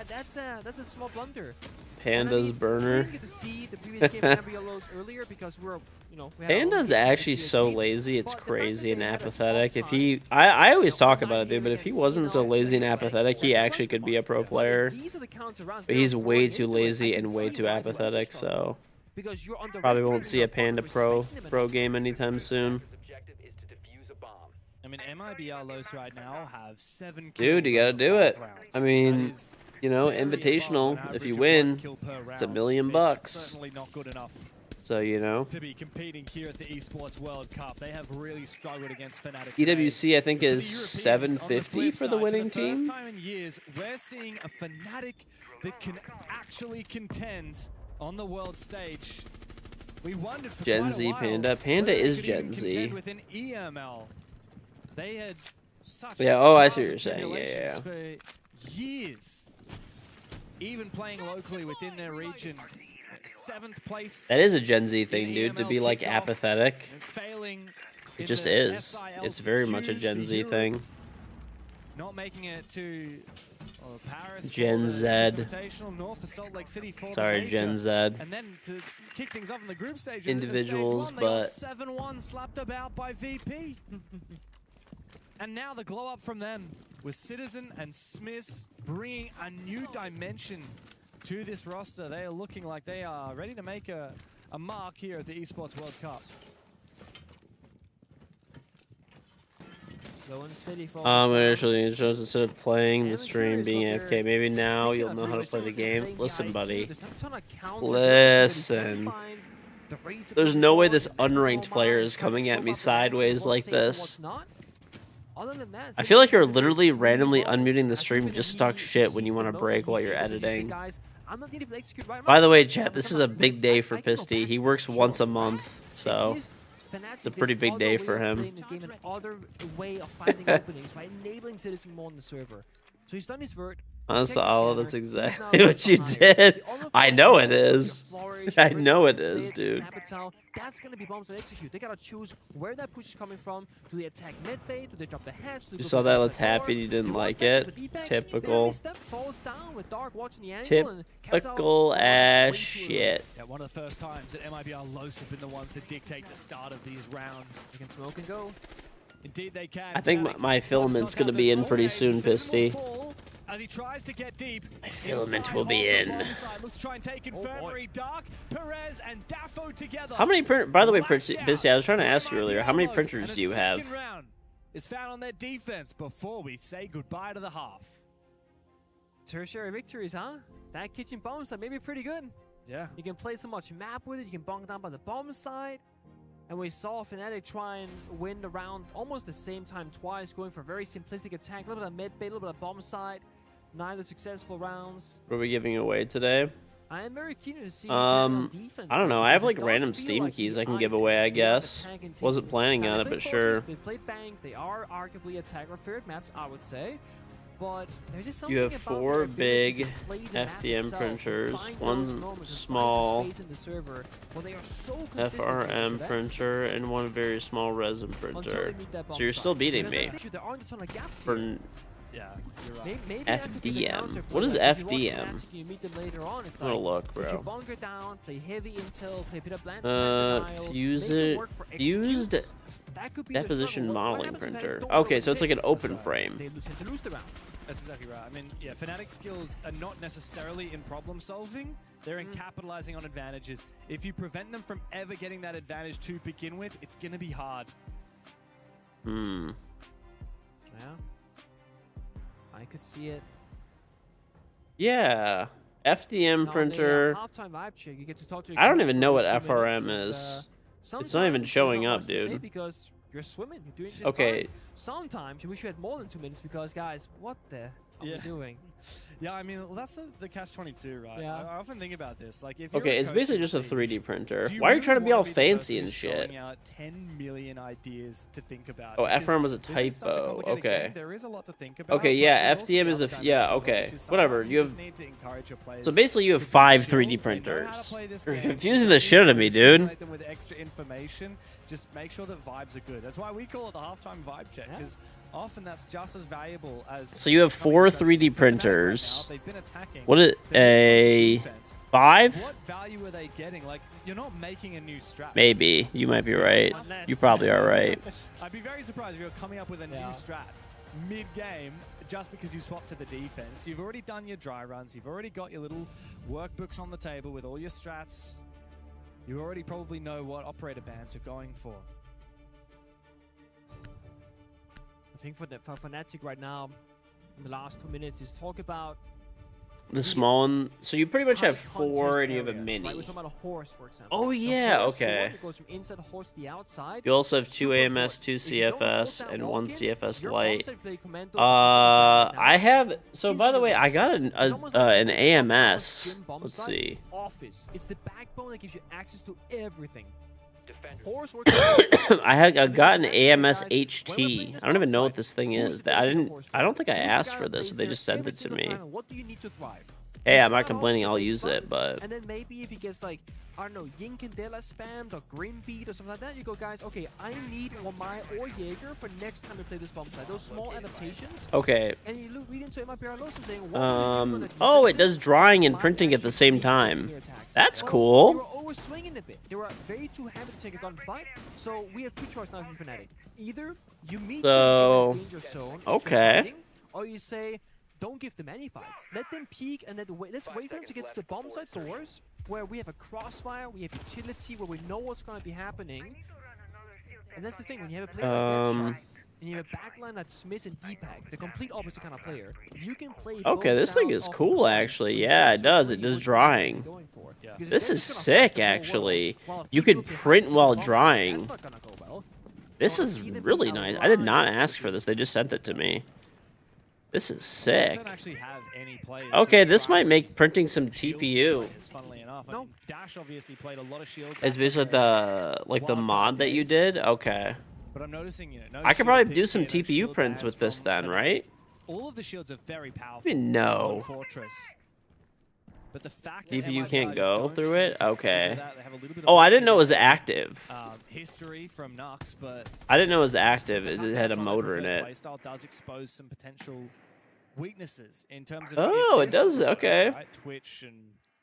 that's a small blunder. Panda's burner. We didn't get to see the previous game of MBLOs earlier because we had Panda's actually so lazy, it's crazy and apathetic. If he, I always talk about it, dude, but if he wasn't so lazy and apathetic, he actually could be a pro player. But he's way too lazy and way too apathetic, so probably won't see a Panda pro game anytime soon. I mean, MIBR Los right now have 7 kills. Dude, you gotta do it. Rounds. I mean, you know, invitational. If you win, it's $1 million. Certainly not good enough. So, you know. To be competing here at the Esports World Cup. They have really struggled against Fnatic. EWC, I think, is 750 for the winning team. For the first time in years, we're seeing a Fnatic that can actually contend on the world stage. We wondered for Gen quite Z a while Panda. Panda is could Gen even Z. contend within EML. They had such Yeah, oh, I see what trials you're and saying. Yeah, tribulations for years. Even playing locally within their region. 7th place. That is a Gen Z thing, dude, to be like apathetic. It just is. It's very much a Gen Z thing. Not making it to Paris. Gen Z. Sorry, Gen Z. And then to kick things off in the group stage. Individuals, but 7-1 slapped about by VP. And now the glow up from them with Citizen and Smiths bringing a new dimension to this roster. They are looking like they are ready to make a mark here at the Esports World Cup. Slow and steady for initially instead of playing the stream being AFK, maybe now you'll know how to play the game. Listen, buddy. Listen. There's no way this unranked player is coming at me sideways like this. I feel like you're literally randomly unmuting the stream just to talk shit when you want to break while you're editing. By the way, chat, this is a big day for Pisty. He works once a month, so it's a pretty big day for him. Honest to Allah, that's exactly what you did. I know it is. I know it is, dude. That's going to be bombs that execute. They got to choose where that push is coming from. Do they attack mid bay? Do they drop the hatch? You saw that Let's Happy, you didn't like it. Typical. Typical ass shit. Yeah, one of the first times that MIB are Los have been the ones that dictate the start of these rounds. They can smoke and go. Indeed they can. I think my filament's going to be in pretty soon, Pisty. As he tries to get deep, my filament will be in. Let's try and take Infirmary, Dark, Perez, and Daffo together. How many by the way, Pisty, I was trying to ask you earlier, how many printers do you have? Round is found on their defense before we say goodbye to the half. Tertiary victories, huh? That kitchen bomb side may be pretty good. Yeah. You can play so much map with it, you can bonk down by the bomb side. And we saw Fnatic try and win the round almost the same time twice, going for a very simplistic attack, a little bit of mid bay, a little bit of bomb side. Neither successful rounds. What are we giving away today? I am very keen to see defense. I don't know. I have like random Steam keys I can give away, I guess. Wasn't planning on it, but sure. They've played Bank. They are arguably attacker-feared maps, I would say. But there's just something you have 4 big FDM printers, 1 small FRM printer, and 1 very small resin printer. So you're still beating me. For yeah, you're right. Maybe FDM. What is FDM? I'm gonna look, bro. Bunker down, play heavy intel, play a bit of fused deposition modeling printer. Okay, so it's like an open frame. That's exactly right. I mean, yeah, Fnatic skills are not necessarily in problem solving. They're in capitalizing on advantages. If you prevent them from ever getting that advantage to begin with, it's gonna be hard. Yeah. I could see it. Yeah. FDM printer. I don't even know what FRM is. It's not even showing up, dude. Because you're swimming. You're doing just okay. Fine. Sometimes you wish you had more than 2 minutes because, guys, what the are we doing? Yeah, I mean, well, that's the catch-22, right? Yeah. I often think about this. Like, if okay, it's basically just a 3D printer. Why are you trying to be all fancy and shit? Out 10 million ideas to think about. Oh, FRM was a typo. Okay. There is a lot to think about. Okay, yeah, FDM is okay. Whatever. You have. So basically, you have 5 3D printers. You're confusing the shit out of me, dude. With extra information, just make sure that vibes are good. That's why we call it the halftime vibe check, because often that's just as valuable as. So you have 4 3D printers. What is a 5? What value are they getting? Like, you're not making a new strat. Maybe you might be right. You probably are right. I'd be very surprised if you're coming up with a new strat mid-game just because you swapped to the defense. You've already done your dry runs. You've already got your little workbooks on the table with all your strats. You already probably know what operator bands you're going for. I think for Fnatic right now, in the last 2 minutes, is talk about The small one. So you pretty much have 4 and you have a Right, we're mini. talking about a horse, for example. Oh The yeah, horse, the okay. one that goes from inside the horse to the outside. You also have 2 Super AMS, good. 2 If you don't hold CFS, that and walk 1 in, CFS your light. onside play commando I have. So by the way, I got an AMS. Let's see. Office. It's the backbone that gives you access to everything. Horse I got an AMS HT. I don't even know what this thing is. I don't think I asked for this. They just sent it to me. What do you need to thrive? Hey, I'm not complaining. I'll use it, but And then maybe if he gets like, I don't know, Yink and Dela spammed or Grim Beat or something like that, you go, guys, okay, I need Wamai or Jaeger for next time we play this bomb side. Those small adaptations. okay. And you look read into MIPR Los and saying, Oh, it does drawing and printing at the same time. That's cool. They were always swinging a bit. They were very too heavy to take a gun fight. So we have 2 choices now for Fnatic. Either you meet them in the danger zone, okay. or you say, don't give them any fights. Let them peek and let's wait for them to get to the bomb site doors where we have a crossfire, we have utility, where we know what's going to be happening. And that's the thing, when you have a player like Deadshot, and you have a backline that's Smith and Deepak, the complete opposite kind of player, you can play Okay, this thing is cool, actually. Yeah, it does. It does drawing. This is sick, actually. You could print while drawing. This is really nice. I did not ask for this. They just sent it to me. This is sick. Okay, this might make printing some TPU. No, Dash obviously played a lot of shield. It's basically the mod that you did. Okay. But I'm noticing, I could probably do some TPU prints with this then, right? All of the shields are very powerful. I mean, no. Fortress. But the fact that TPU MIBR can't just go don't through seem it? to Okay. figure that. They have a little bit of Oh, I didn't know it was active. History from Nux, but I didn't know it was active. It the had a solid motor in preferred it. Playstyle does expose some potential weaknesses in terms of. Oh, if it does, there's a- okay. Right, Twitch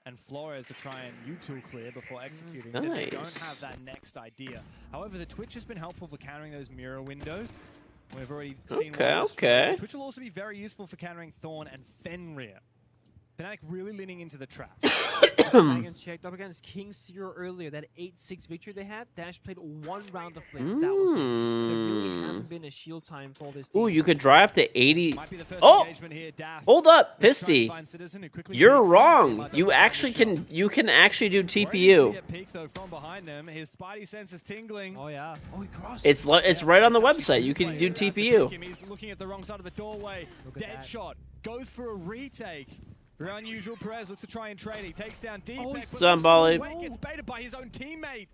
and Flores to try and U-tool clear before executing. Then they don't Nice. have that next idea. However, the Twitch has been helpful for countering those mirror windows. We've already seen. Okay, one of those. okay. Twitch will also be very useful for countering Thorn and Fenrir. Fnatic really leaning into the trap. Dragon checked up against King Zero earlier. That 8-6 victory they had. Dash played 1 round of Blitz. That was it. Just, there really hasn't been a shield time for this team. Ooh, you could dry up to 80. Might be the first Oh, engagement here. Daff hold up, was trying to Pisty. find Citizen, who quickly You're peeks in. wrong. Might You doesn't actually find the shot. can. You can actually do Ready to TPU. get peeked, though, from behind him. His spidey sense is tingling. Oh yeah. Oh, he crossed. It's right on the website. You can do TPU. He's looking at the wrong side of the doorway. Dead shot. Goes for a retake. Very unusual. Perez looks to try and trade. He takes down Deepak. Zambali. Gets baited by his own teammate.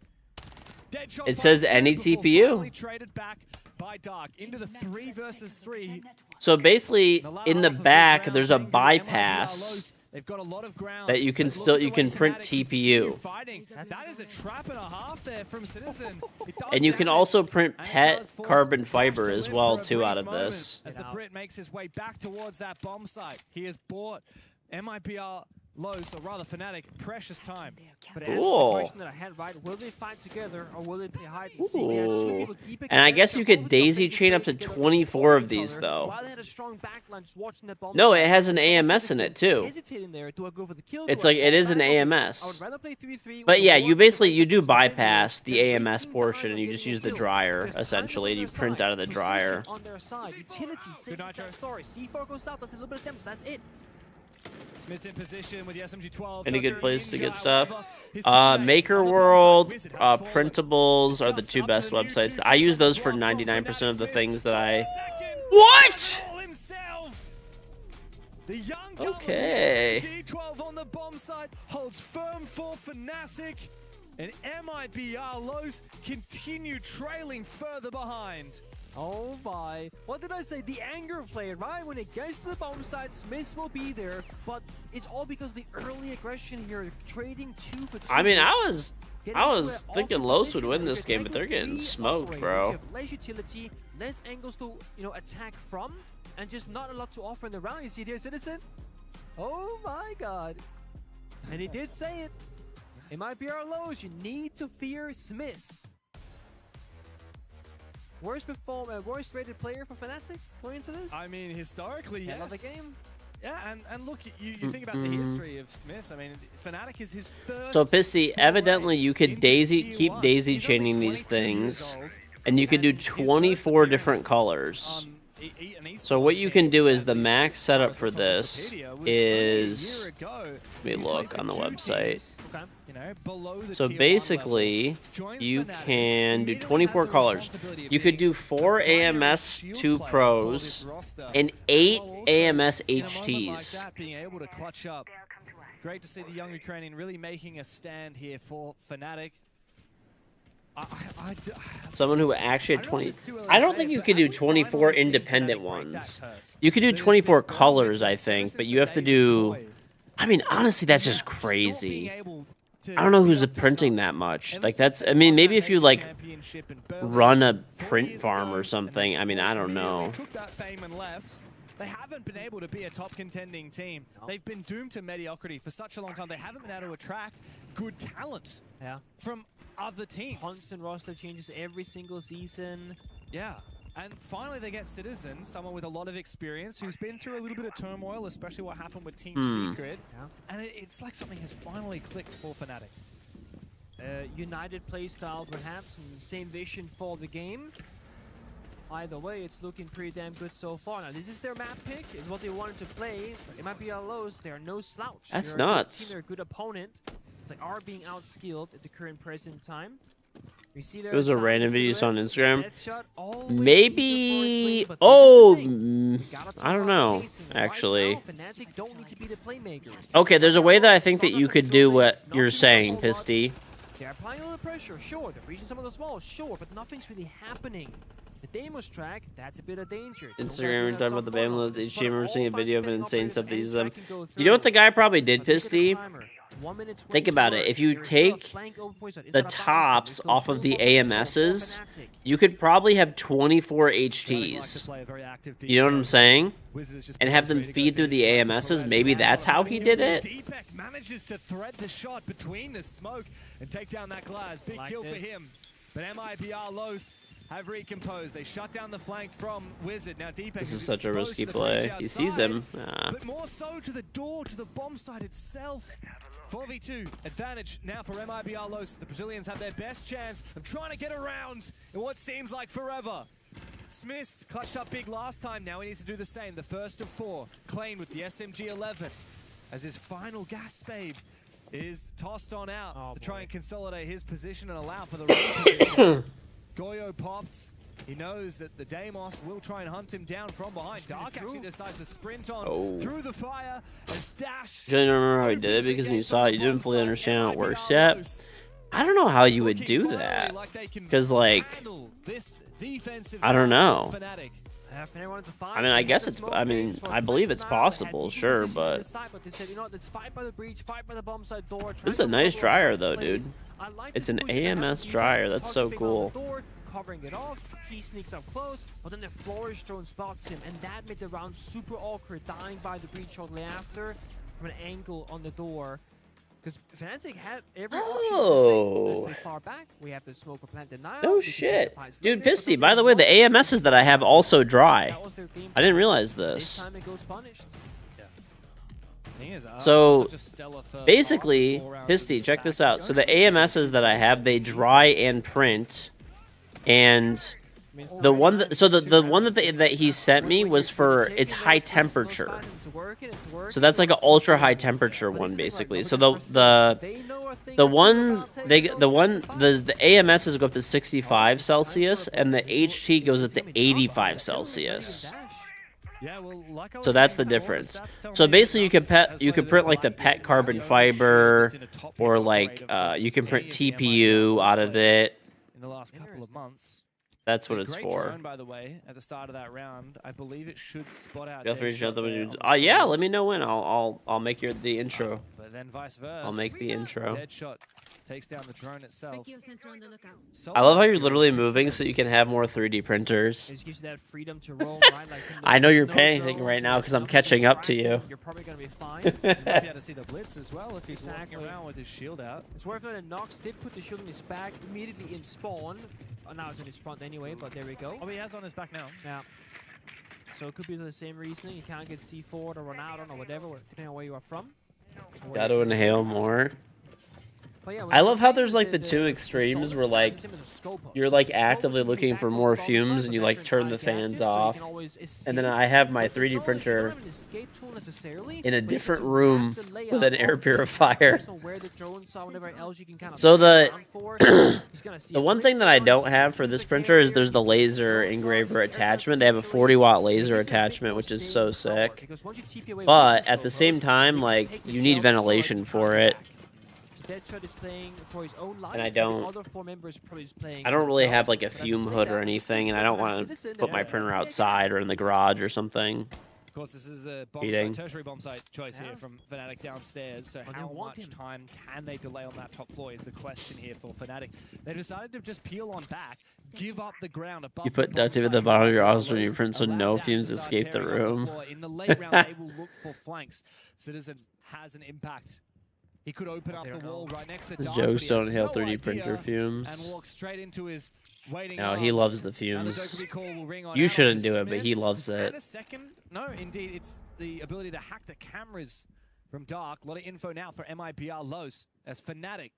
Dead shot. It says any TPU. Finally traded back by Dark into the 3 versus 3. So basically, in the back, there's a bypass They've got a lot of ground. that you can print TPU, Fighting. That is a trap and a half there from Citizen. It does and you can damage. also print And it pet does force carbon Dash fiber to as live well for a too brief out of moment this. As the Brit makes his way back towards that bomb site, he has bought MIPR Lows, or rather Fnatic, precious time. But it answers the Cool. question that I had, right? Will they fight together or will they play hide and seek? They had 2 Ooh. people, Deepak And I Derek, guess so you both could of them daisy played chain up to together, 24 of support these each other, though. While they had a strong backline just watching that bomb No, site. it has an So AMS in it too. hesitating there. Do I go for the kill? It's Do I like it fall is an back? Okay, I AMS. would rather play 3-3 But with yeah, the you one basically with you the do defensive bypass the than AMS wasting portion time and you on just getting use a the kill. dryer There's Tigers essentially, on and you their print side, out of the position dryer. on their side. Utility, same exact story. C4 goes out, does a little bit of damage. That's it. Smith's in position with the SMG-12. Any Does good go place to ninja, get stuff? however, his teammate Maker on the World, bomb site, Wizard has fallen. Printables are the Just 2 up best to the websites. YouTube I use those top for one 99% of the Fnatic things Smith. that I. Second, What? Ball himself. The young Okay. SMG-12 on the bomb site holds firm for Fnatic, and MIBR Lows continue trailing further behind. Oh my. What did I say? The anger played, right? When it gets to the bomb site, Smith will be there, but it's all because the early aggression here, trading 2 for 2. I mean, I was Getting into thinking an Los awful would win position this where game, but you're they're getting taking 3 smoked, operators, bro. You have less utility, less angles to, attack from, and just not a lot to offer in the round. You see there, Citizen? Oh my god. And he did say it. It might be our lows. You need to fear Smiths. Worst rated player for Fnatic going into this? I mean, historically, yes. Another game? Yeah, and look, you think about the history of Smiths. I mean, Fnatic is his first. So Pisty, evidently you could into keep T1. daisy He's only chaining these 22 years things, old, and you could do and his first 24 appearance, different colors. So what you can do is the max setup for this is, let me look on the website. So basically, you can do 24 colors. You could do 4 AMS 2 pros and 8 AMS HTs. Great to see the young Ukrainian really making a stand here for Fnatic. Someone who actually had 20. I don't think you could do 24 independent ones. You could do 24 colors, I think, but you have to do. I mean, honestly, that's just crazy. I don't know who's printing that much. Like, that's. I mean, maybe if you like run a print farm or something. I mean, I don't know. They haven't been able to be a top contending team. They've been doomed to mediocrity for such a long time. They haven't been able to attract good talent from other teams. Constant roster changes every single season. Yeah. And finally they get Citizen, someone with a lot of experience, who's been through a little bit of turmoil, especially what happened with Team Secret. And it's like something has finally clicked for Fnatic. United playstyle perhaps, and same vision for the game. Either way, it's looking pretty damn good so far. Now, this is their map pick. It's what they wanted to play. It might be a lows. They are no slouch. That's they're nuts. A good team, they're a good opponent. They are being outskilled at the current present time. We see there. It was a random video you saw on Instagram. Shot, Maybe. Oh, I don't know. Actually. Okay, there's a way that I think that you could do what you're saying, Pisty. They're applying a little pressure, sure. They're reaching some of those walls, sure, but nothing's really happening. The Deimos track, that's a bit of danger. Instagram, talking about the Bamlas HG. I remember seeing a video of an insane stuff to use them. You know what the guy probably did, Pisty? Think about it. If you take the tops off of the AMSs, you could probably have 24 HTs. You know what I'm saying? And have them feed through the AMSs. Maybe that's how he did it. Deepak manages to thread the shot between the smoke and take down that glass. Big kill for him. But MIBR Los have recomposed. They shut down the flank from Wizard. Now Deepak This is such a risky play. He sees him. But more so to the door, to the bomb site itself. 4v2 advantage now for MIBR Los. The Brazilians have their best chance of trying to get around in what seems like forever. Smith clutched up big last time. Now he needs to do the same. The first of 4. Klein with the SMG-11 as his final gas spade is tossed on out to try and consolidate his position and allow for the right position. Goyo pops. He knows that the Deimos will try and hunt him down from behind. Dark actually decides to sprint on through the fire as Dash. I don't remember how he did it because when you saw it, you didn't fully understand how it works yet. I don't know how you would do that. Because, like, I don't know. I mean, I guess it's, I mean, I believe it's possible, sure, but this is a nice dryer, though, dude. It's an AMS dryer. That's so cool. Covering it off, he sneaks up close, but then the flourish drone spots him, and that made the round super awkward, dying by the breach shortly after from an angle on the door. Because Fnatic had every option to stay far back. We have the smoker plant denial. No shit. Dude, Pisty, by the way, the AMSs that I have also dry. I didn't realize this. Time it goes punished. So, basically, Pisty, check this out. So the AMSs that I have, they dry and print. And the one that, so the one that he sent me was for its high temperature. So that's like an ultra high temperature one basically. So the AMSs go up to 65 Celsius and the HT goes up to 85 Celsius. So that's the difference. So basically you can print like the PET carbon fiber, or like you can print TPU out of it. In the last couple of months. That's what it's for. Drone, by the way, at the start of that round, I believe it should spot out. Yeah, let me know when. I'll make the intro. But then vice versa. I'll make the intro. Deadshot takes down the drone itself. I love how you're literally moving so you can have more 3D printers. It gives you that freedom to roll, right? Like, I know you're panicking right now because I'm catching up to you. You're probably gonna be fine. You might be able to see the blitz as well if he's walking around with his shield out. It's worth noting that Nox did put the shield in his back immediately in spawn. Now it's in his front anyway, but there we go. Oh, he has on his back now. Yeah. So it could be the same reasoning. You can't get C4 or run out or whatever, depending on where you are from. Gotta inhale more. I love how there's like the two extremes where like you're like actively looking for more fumes and you like turn the fans off, and then I have my 3D printer in a different room with an air purifier. So the the one thing that I don't have for this printer is there's the laser engraver attachment. They have a 40-watt laser attachment, which is so sick. But at the same time, like you need ventilation for it. And I don't really have like a fume hood or anything, and I don't want to put my printer outside or in the garage or something. Of course, this is a bomb site, tertiary bomb site choice here from Fnatic downstairs. So how much time can they delay on that top floor is the question here for Fnatic. They decided to just peel on back, give up the ground above. You put Dutty at the bottom of your office when you print so no fumes escape the room. In the late round, they will look for flanks. Citizen has an impact. He could open up the wall right next to Dark, Jokes don't inhale 3D printer fumes. And walk straight into his waiting no, he loves the fumes. You shouldn't do it, but he loves it. No, indeed, it's the ability to hack the cameras from Dark. A lot of info now for MIBR Los as Fnatic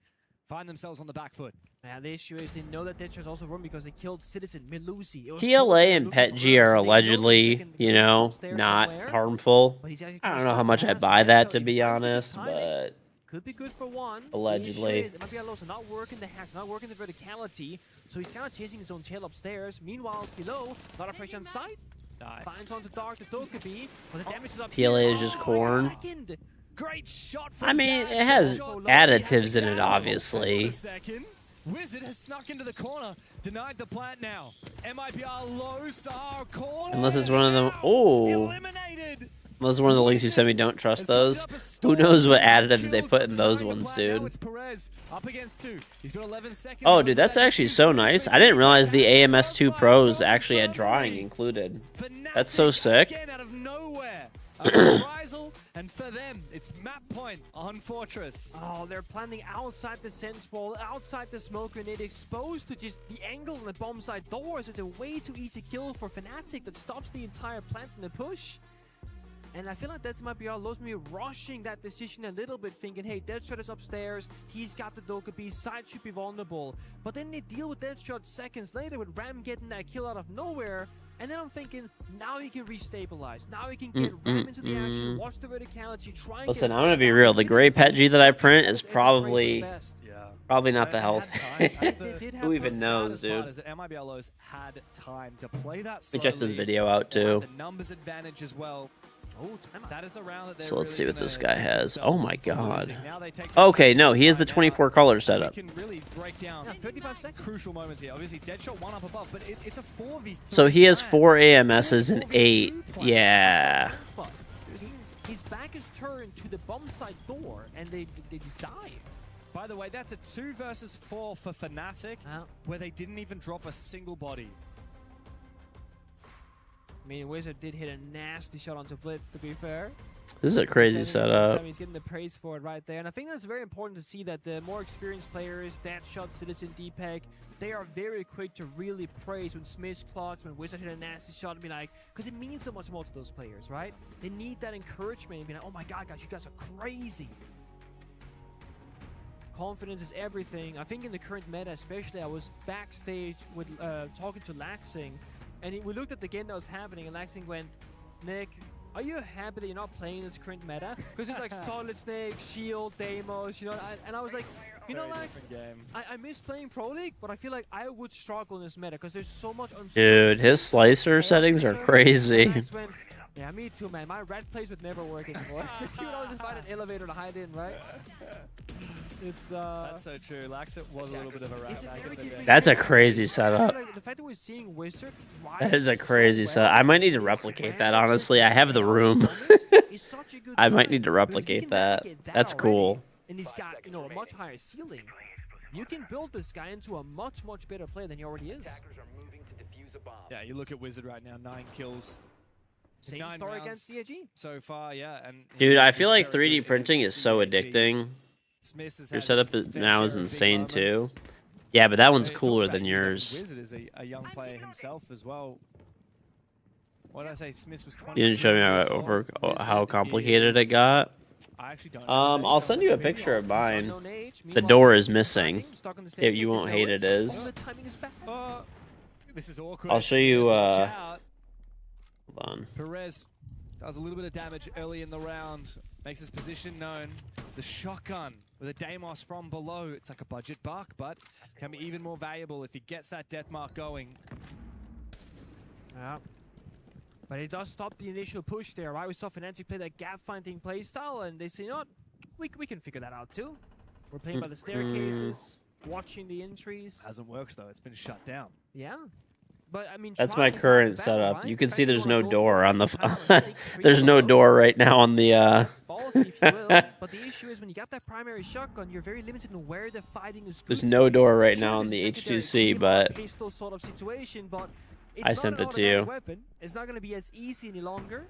find themselves on the back foot. Yeah, the issue is they know that Deadshot's also run because they killed Citizen, Melusi. TLA and PetG are allegedly, you know, not harmful. I don't know how much I buy that, to be honest, but could be good for one. Allegedly. It might be not working the hacks, not working the verticality, so he's kind of chasing his own tail upstairs. Meanwhile, below, a lot of pressure on side. Nice. Finds onto Dark, the Dokkaebi, but the damage is up. PLA is just corn. Great shot. I mean, it has additives in it, obviously. Wizard has snuck into the corner, denied the plant now. MIBR Los are corner. Unless it's one of them. Oh. Unless one of the links you sent me don't trust those. Who knows what additives they put in those ones, dude. Oh, dude, that's actually so nice. I didn't realize the AMS2 Pros actually had drawing included. That's so sick. And for them, it's map point on Fortress. Oh, they're planning outside the sense wall, outside the smoke grenade, exposed to just the angle on the bomb side doors. It's a way too easy kill for Fnatic that stops the entire plant in the push. And I feel like that's might be all Los maybe rushing that decision a little bit, thinking, hey, Deadshot is upstairs, he's got the Dokkaebi, side should be vulnerable. But then they deal with Deadshot seconds later with Ram getting that kill out of nowhere. And then I'm thinking, now he can restabilize. Now he can get Ram into the action, watch the verticality, try and listen, I'm going to be real. The gray PetG that I print is probably not the health. Who even knows, dude? MIBR had time to play that Let me check this video out, too. The numbers advantage as well. That is a round that so let's see what this guy has. Oh my god. Okay, no, he has the 24 color setup. Can really break down 35 second crucial moments here. Obviously, Deadshot one up above, but it's a 4v3. So he has 4 AMSs and 8. Yeah. His back is turned to the bomb side door, and they just die. By the way, that's a 2 versus 4 for Fnatic, where they didn't even drop a single body. I mean, Wizard did hit a nasty shot onto Blitz, to be fair. This is a crazy setup. He's getting the praise for it right there. And I think that's very important to see that the more experienced players, Deadshot, Citizen, DPEG, they are very quick to really praise when Smith's clutch, when Wizard hit a nasty shot, and be like, because it means so much more to those players, right? They need that encouragement and be like, oh my god, guys, you guys are crazy. Confidence is everything. I think in the current meta, especially, I was backstage with talking to Laxing, and we looked at the game that was happening, and Laxing went, Nick, are you happy that you're not playing this current meta? Because it's like Solid Snake, Shield, Deimos, you know, and I was like, you know, Lax, I miss playing Pro League, but I feel like I would struggle in this meta because there's so much uncertainty. Dude, his slicer settings are crazy. Yeah, me too, man. My red plays would never work anymore. Because you would always find an elevator to hide in, right? It's That's so true. Laxit was a little bit of a rat back in the day. That's a crazy setup. The fact that we're seeing Wizard That is a crazy setup. I might need to replicate that, honestly. I have the room. I might need to replicate that. That's cool. And he's got, you know, a much higher ceiling. You can build this guy into a much, much better player than he already is. Yeah, you look at Wizard right now, 9 kills. Same story against CAG. So far, yeah. And dude, I feel like 3D printing is so addicting. Your setup now is insane too. Yeah, but that one's cooler than yours. Wizard is a young player himself as well. What did I say? Smith was 20. You didn't show me how complicated it got. I actually don't know. I'll send you a picture of mine. The door is missing. If you won't hate it is. This is awkward. I'll show you. Hold on. Perez does a little bit of damage early in the round. Makes his position known. The shotgun with a Deimos from below. It's like a budget buck, but can be even more valuable if he gets that death mark going. Yeah. But it does stop the initial push there, right? We saw Fnatic play that gap-finding playstyle, and they say, you know what? We can figure that out too. We're playing by the staircases, watching the entries. Hasn't worked though. It's been shut down. Yeah. But I mean, that's my current setup. You can see there's no door on the. There's no door right now on the. But the issue is when you got that primary shotgun, you're very limited in where the fighting is. There's no door right now on the H2C, but. Sort of situation, but I sent it to you. Weapon. It's not going to be as easy any longer.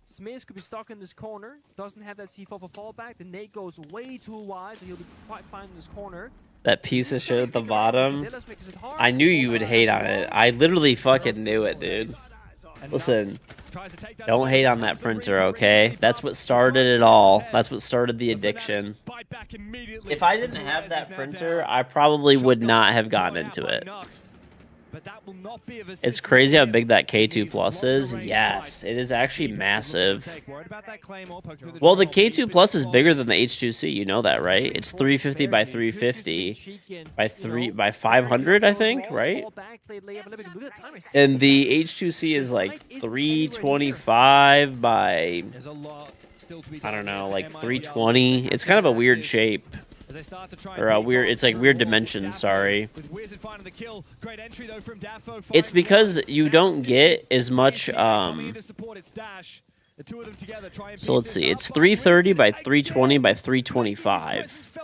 Smith could be stuck in this corner. Doesn't have that C4 for fallback. The nade goes way too wide, so he'll be quite fine in this corner. That piece of shit at the bottom. I knew you would hate on it. I literally fucking knew it, dude. Listen, don't hate on that printer, okay? That's what started it all. That's what started the addiction. If I didn't have that printer, I probably would not have gotten into it. It's crazy how big that K2 Plus is. Yes, it is actually massive. Well, the K2 Plus is bigger than the H2C. You know that, right? It's 350 by 350 by 500, I think, right? And the H2C is like 325 by, I don't know, like 320. It's kind of a weird shape. Or a weird, it's like weird dimensions, sorry. It's because you don't get as much, so let's see, it's 330 by 320 by 325,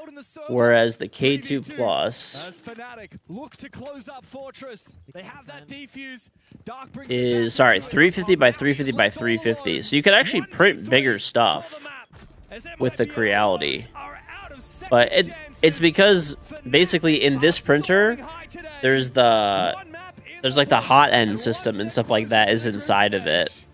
whereas the K2 Plus is, sorry, 350 by 350 by 350, so you could actually print bigger stuff with the Creality. But it's because basically in this printer, there's like the hot end system and stuff like that is inside of it.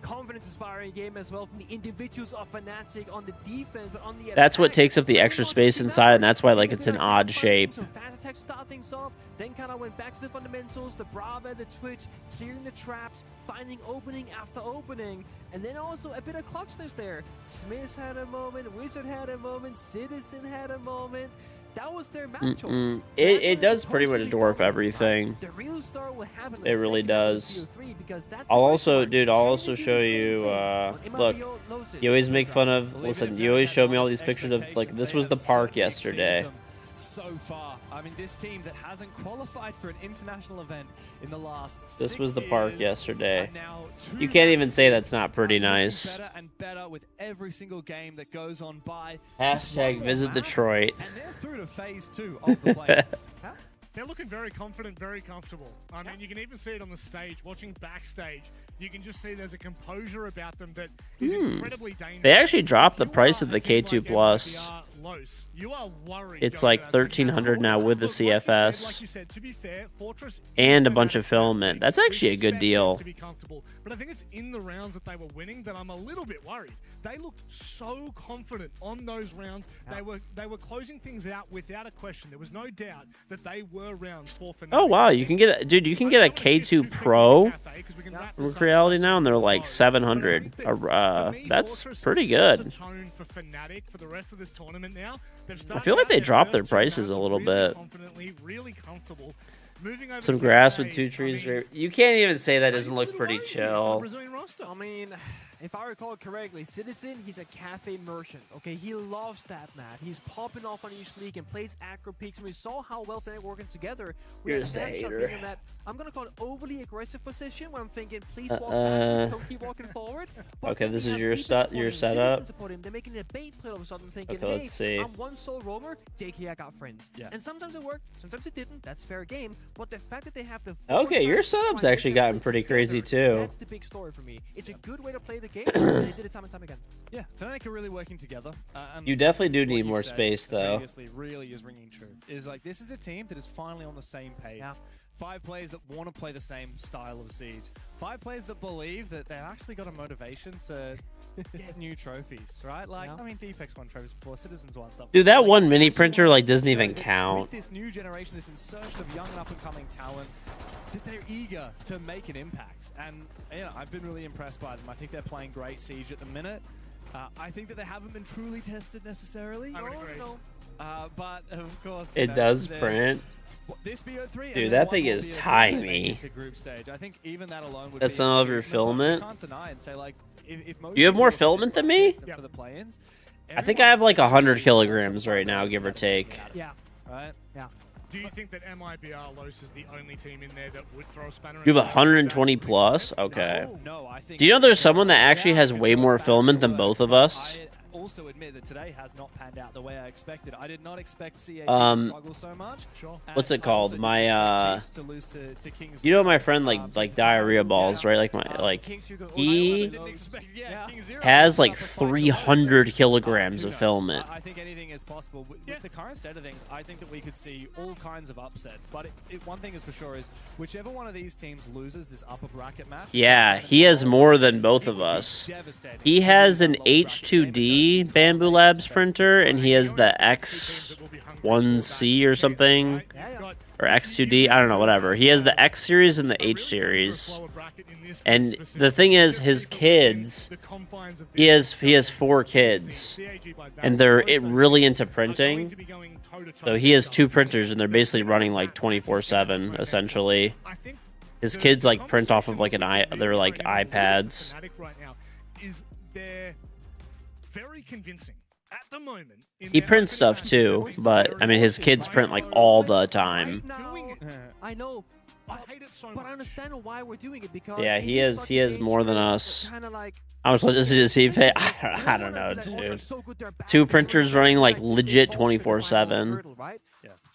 Confidence-inspiring game as well from the individuals of Fnatic on the defense, but on the that's what takes up the extra space inside, and that's why like it's an odd shape. So fast attack start things off, then kind of went back to the fundamentals, the Brava, the Twitch, clearing the traps, finding opening after opening, and then also a bit of clutchness there. Smith had a moment, Wizard had a moment, Citizen had a moment. That was their matchups. It does pretty much dwarf everything. The real star will happen. It really does. I'll also, dude, I'll also show you, look, you always make fun of, listen, you always show me all these pictures of, like, this was the park yesterday. So far, I mean, this team that hasn't qualified for an international event in the last 6 This was the park years, yesterday. You can't even say that's not pretty nice. Better and better with every single game that goes on by. Hashtag visit Detroit. And they're through to phase 2 of the playoffs. They're looking very confident, very comfortable. I mean, you can even see it on the stage. Watching backstage, you can just see there's a composure about them that is incredibly dangerous. They actually dropped the price of the K2 Plus. It's like 1,300 now with the CFS and a bunch of filament. That's actually a good deal. But I think it's in the rounds that they were winning that I'm a little bit worried. They looked so confident on those rounds. They were closing things out without a question. There was no doubt that they were rounds for Fnatic. Oh wow, you can get dude, you can get a K2 Pro with Reality now, and they're like 700. That's pretty good. I feel like they dropped their prices a little bit. Some grass with 2 trees. You can't even say that doesn't look pretty chill. I mean, if I recall correctly, Citizen, he's a cafe merchant. Okay, he loves that, Matt. He's popping off on each league and plays acro peaks. And we saw how well they're working together. You're just a hater. That, I'm gonna call it overly aggressive position where I'm thinking, please walk back, don't keep walking forward. But okay, this is your setup. They're making a bait play all of a sudden, thinking, okay, let's see. I'm one sole roamer. JK, I got friends. Yeah. And sometimes it worked, sometimes it didn't. That's fair game. But the fact that they have the okay, your setup's actually gotten pretty crazy too. That's the big story for me. It's a good way to play the game. And they did it time and time again. Yeah, Fnatic are really working together. You definitely do need more space, though. Really is ringing true. Is like this is a team that is finally on the same page. Yeah. 5 players that want to play the same style of Siege. 5 players that believe that they've actually got a motivation to get new trophies, right? Like, I mean, Deepex won trophies before, Citizens won stuff. Dude, that one mini printer like doesn't even count. With this new generation, this insertion of young and up-and-coming talent, that they're eager to make an impact. And yeah, I've been really impressed by them. I think they're playing great Siege at the minute. I think that they haven't been truly tested necessarily. I would agree. But of course, It does print. This BO3, Dude, that thing is tiny. Group stage. I think even that alone would That's be some of your filament. Can't deny and say, like, if most Do you have more filament than me? for the play-ins, I think I have like 100 kilograms right now, give or take. Yeah. Right? Yeah. Do you think that MIBR Los is the only team in there that would throw a spanner? You have 120 plus? Okay. No, I think. Do you know there's someone that actually has way more filament than both of us? I also admit that today has not panned out the way I expected. I did not expect CAG to struggle so much. What's it called? My you know my friend like diarrhea balls, right? Like he has like 300 kilograms of filament. I think anything is possible with the current state of things. I think that we could see all kinds of upsets. But one thing is for sure is whichever one of these teams loses this upper bracket match. Yeah, he has more than both of us. He has an H2D Bamboo Labs printer, and he has the X1C or something, or X2D. I don't know, whatever. He has the X series and the H series. And the thing is, his kids, he has 4 kids, and they're really into printing. So he has 2 printers, and they're basically running like 24/7, essentially. His kids like print off of like they're like iPads. Very convincing at the moment. He prints stuff too, but I mean his kids print like all the time. I know. I hate it so much. But I understand why we're doing it because Yeah, he has more than us. How much does he pay? I don't know, dude. 2 printers running like legit 24/7.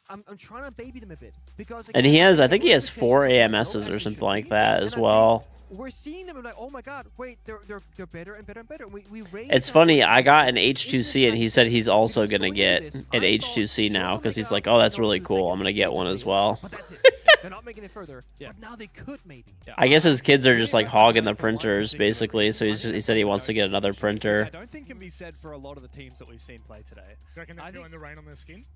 I'm trying to baby them a bit because And he has, I think he has 4 AMSs or something like that as well. We're seeing them and like, oh my god, wait, they're better and better and better. We It's funny, I got an H2C and he said he's also gonna get an H2C now because he's like, oh, that's really cool. I'm gonna get one as well. They're not making it further. But now they could maybe. I guess his kids are just like hogging the printers basically, so he said he wants to get another printer. I don't think can be said for a lot of the teams that we've seen play today. Do you reckon they're feeling the rain on their skin?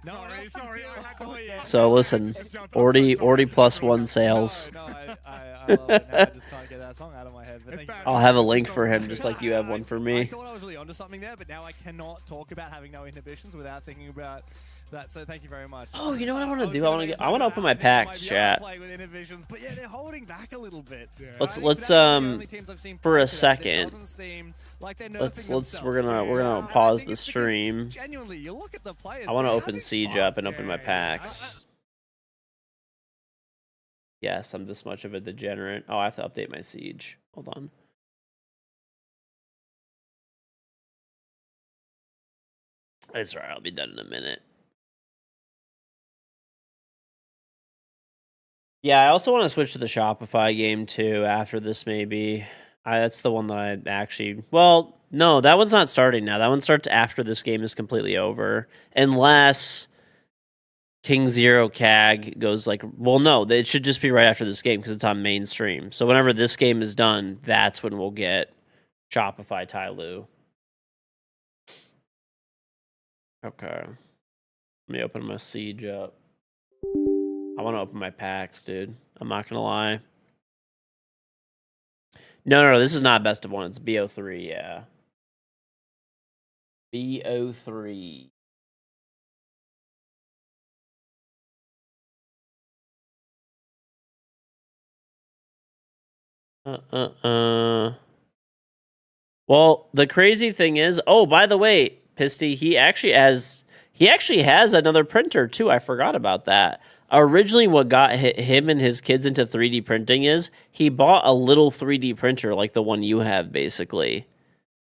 Sorry, I had to leave. So listen, 40 +1 sales. No, I love it now. I just can't get that song out of my head. But I'll have a link for him just like you have one for I me. thought I was really onto something there, but now I cannot talk about having no inhibitions without thinking about that. So thank you very much. Oh, you know what I want to do? I want to open my packs, chat. Play with inhibitions, but yeah, they're holding back a little bit. Let's for a second. We're gonna pause the stream. Genuinely, you look at the players. I want to open Siege up and open my packs. Yes, I'm this much of a degenerate. Oh, I have to update my Siege. Hold on. It's alright, I'll be done in a minute. Yeah, I also want to switch to the Shopify game too after this maybe. That's the one that I actually... Well, no, that one's not starting now. That one starts after this game is completely over. Unless King Zero CAG goes like... Well, no, it should just be right after this game because it's on mainstream. So whenever this game is done, that's when we'll get Shopify Tyloo. Okay. Let me open my Siege up. I want to open my packs, dude. I'm not going to lie. No, this is not best of 1. It's BO3, yeah. BO3. Well, the crazy thing is, oh, by the way, Pisty, he actually has another printer too. I forgot about that. Originally, what got him and his kids into 3D printing is he bought a little 3D printer like the one you have, basically.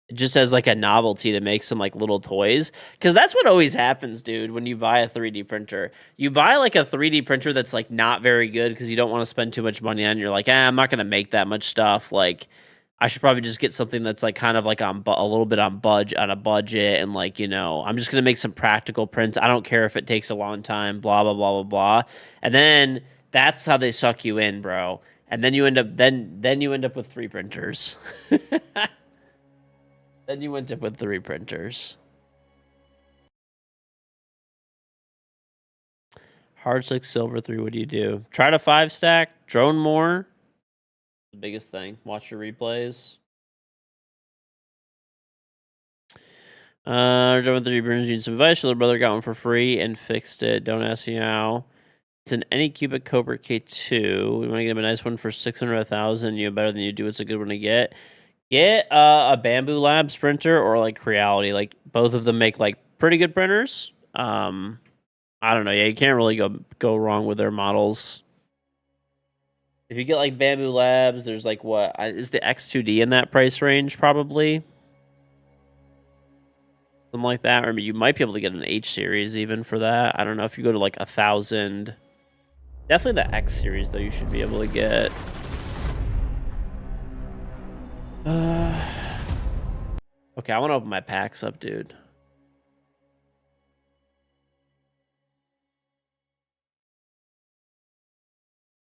It just as like a novelty to make some like little toys. Because that's what always happens, dude, when you buy a 3D printer. You buy like a 3D printer that's like not very good because you don't want to spend too much money on it. You're like, I'm not going to make that much stuff. Like, I should probably just get something that's like kind of like on a little bit on a budget, and like, you know, I'm just gonna make some practical prints. I don't care if it takes a long time, blah blah blah blah blah. And then that's how they suck you in, bro. And then you end up with 3 printers. Then you end up with 3 printers. Hard 6 silver 3. What do you do? Try to 5 stack. Drone more. The biggest thing. Watch your replays. Drone 3 brings you some advice. Your little brother got one for free and fixed it. Don't ask me how. It's an Anycubic Cobra K2. We want to get him a nice one for 600 1,000. You know better than you do. It's a good one to get. Get a Bamboo Labs printer or like Reality. Like both of them make like pretty good printers. I don't know. Yeah, you can't really go wrong with their models. If you get like Bamboo Labs, there's like what is the X2D in that price range? Probably something like that. Or you might be able to get an H series even for that. I don't know if you go to like 1,000. Definitely the X series though. You should be able to get. Okay, I want to open my packs up, dude.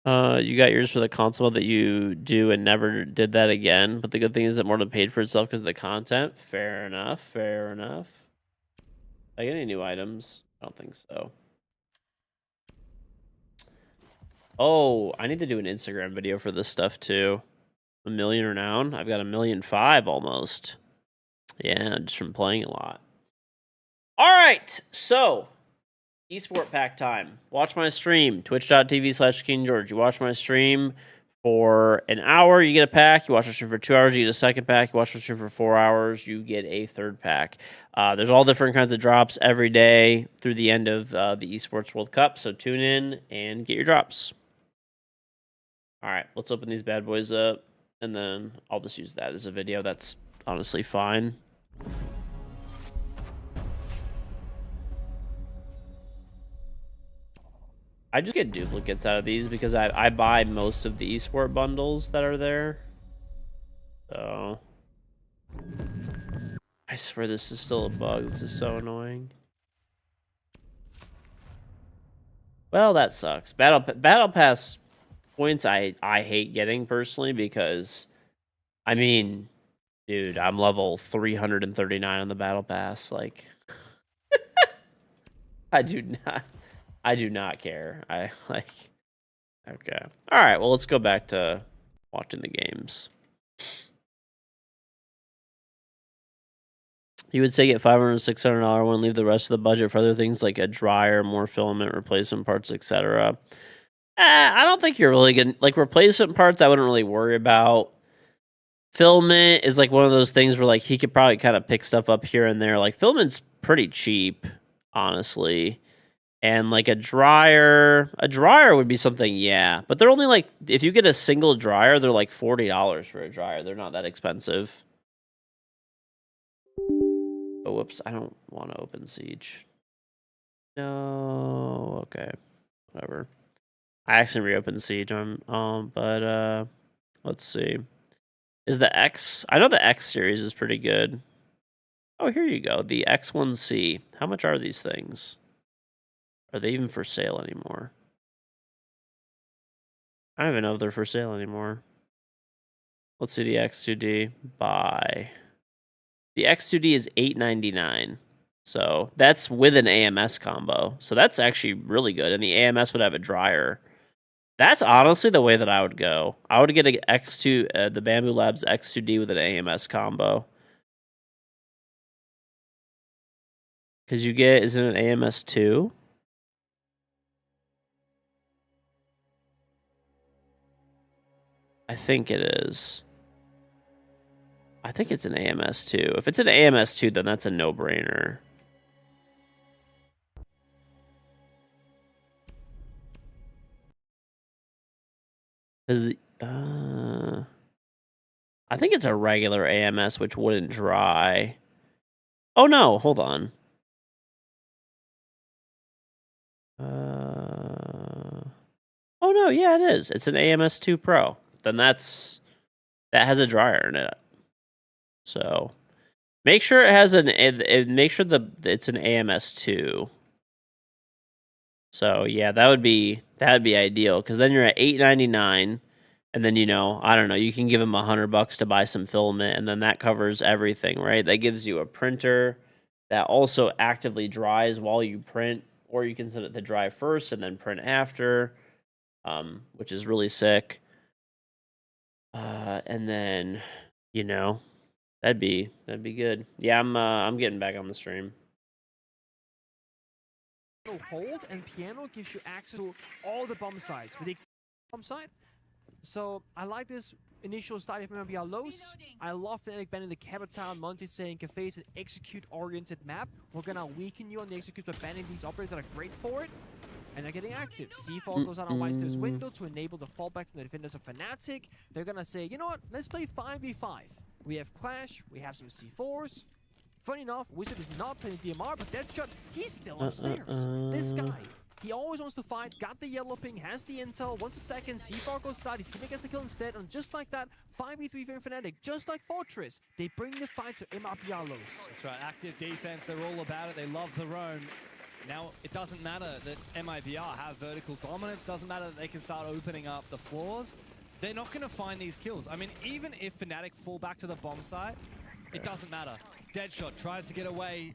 You got yours for the console that you do and never did that again. But the good thing is that more than paid for itself because of the content. Fair enough. Fair enough. I get any new items? I don't think so. Oh, I need to do an Instagram video for this stuff too. 1 million renown. I've got 1.5 million almost. Yeah, just from playing a lot. All right, so Esport pack time. Watch my stream, twitch.tv/KingGeorge. You watch my stream for an hour, you get a pack. You watch my stream for 2 hours, you get a second pack. You watch my stream for 4 hours, you get a third pack. There's all different kinds of drops every day through the end of the Esports World Cup, so tune in and get your drops. All right, let's open these bad boys up, and then I'll just use that as a video. That's honestly fine. I just get duplicates out of these because I buy most of the esport bundles that are there. So I swear this is still a bug. This is so annoying. Well, that sucks. Battle Pass points I hate getting personally because, I mean, dude, I'm level 339 on the Battle Pass. Like, I do not care. I like. Okay. All right. Well, let's go back to watching the games. You would say get $500 $600 one, leave the rest of the budget for other things like a dryer, more filament, replacement parts, etc. I don't think you're really good. Like replacement parts, I wouldn't really worry about. Filament is like one of those things where like he could probably kind of pick stuff up here and there. Like filament's pretty cheap, honestly. And like a dryer would be something, yeah. But they're only like, if you get a single dryer, they're like $40 for a dryer. They're not that expensive. Oh, whoops. I don't want to open Siege. No. Okay. Whatever. I accidentally reopened Siege. But let's see. Is the X... I know the X series is pretty good. Oh, here you go. The X1C. How much are these things? Are they even for sale anymore? I don't even know if they're for sale anymore. Let's see the X2D. Buy. The X2D is $8.99. So that's with an AMS combo. So that's actually really good. And the AMS would have a dryer. That's honestly the way that I would go. I would get a X2, the Bamboo Labs X2D with an AMS combo. Because you get, is it an AMS 2? I think it is. I think it's an AMS 2. If it's an AMS 2, then that's a no-brainer. I think it's a regular AMS, which wouldn't dry. Oh, no. Hold on. Oh, no. Yeah, it is. It's an AMS 2 Pro. Then that's that has a dryer in it. So make sure it has make sure it's an AMS2. So yeah, that'd be ideal, because then you're at $8.99, and then, you know, I don't know, you can give them $100 to buy some filament, and then that covers everything, right? That gives you a printer that also actively dries while you print, or you can set it to dry first and then print after, which is really sick. And then, you know, that'd be good. Yeah, I'm getting back on the stream. Hold, and piano gives you access to all the bomb sites with the bomb site. So I like this initial start of MIBR lows. I love the Fnatic banning the Capital. Monty saying Cafe is an execute-oriented map. We're gonna weaken you on the execute by banning these operators that are great for it. And they're getting active. C4 goes out on Weister's window to enable the fallback from the defenders of Fnatic. They're gonna say, you know what, let's play 5v5. We have Clash, we have some C4s. Funny enough, Wizard is not playing DMR, but Deadshot, he's still upstairs. This guy, he always wants to fight, got the yellow ping, has the intel, wants a second, C4 goes side, his teammate gets the kill instead, and just like that, 5v3 for Fnatic, just like Fortress, they bring the fight to MIBR lows. That's right, active defense, they're all about it, they love their own. Now, it doesn't matter that MIBR have vertical dominance, doesn't matter that they can start opening up the floors. They're not going to find these kills. I mean, even if Fnatic fall back to the bomb site, it doesn't matter. Deadshot tries to get away.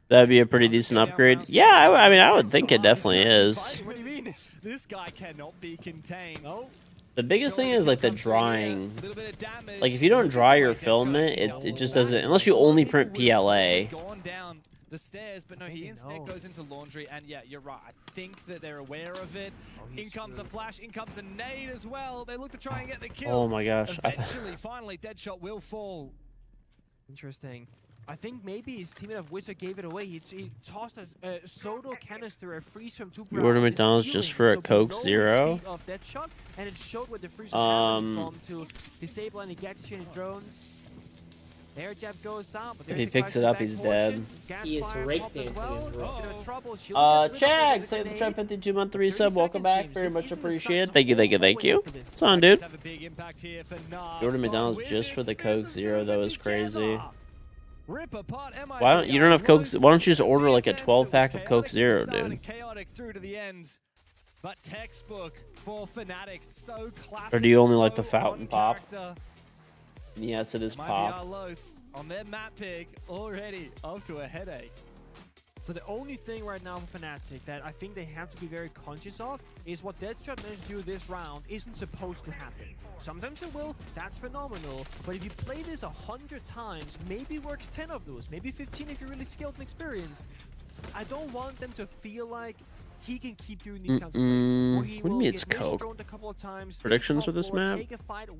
That'd be a pretty decent upgrade. Yeah, I mean, I would think it definitely is. What do you mean? This guy cannot be contained. Oh. The biggest thing is like the drying. Like if you don't dry your filament, it just doesn't, unless you only print PLA. Gone down the stairs, but no, he instead goes into laundry, and yeah, you're right. I think that they're aware of it. In comes a flash, in comes a nade as well. They look to try and get the kill. Oh my gosh. Eventually, finally, Deadshot will fall. Interesting. I think maybe his teammate of Wizard gave it away. He tossed a Soto canister, a freeze from 2. You order McDonald's just for a Coke Zero? Of Deadshot, and it showed where the freeze was from to disable any gadget chain drones. Air jab goes out, but if he picks it up, he's dead. He is rake dancing Chag, say the Trap 52-month 3 sub. Welcome back. Very much appreciated. Thank you. What's on, dude? You order McDonald's just for the Coke Zero, though, is crazy. Why don't you don't have Coke? Why don't you just order like a 12-pack of Coke Zero, dude? But textbook for Fnatic, so classic. Or do you only like the fountain pop? Yes, it is pop. On their map pick, already off to a headache. So the only thing right now for Fnatic that I think they have to be very conscious of is what Deadshot managed to do this round isn't supposed to happen. Sometimes it will, that's phenomenal, but if you play this 100 times, maybe works 10 of those, maybe 15 if you're really skilled and experienced. I don't want them to feel like he can keep doing these kinds of plays. What do you mean it's Coke? A couple of times, Predictions for this map?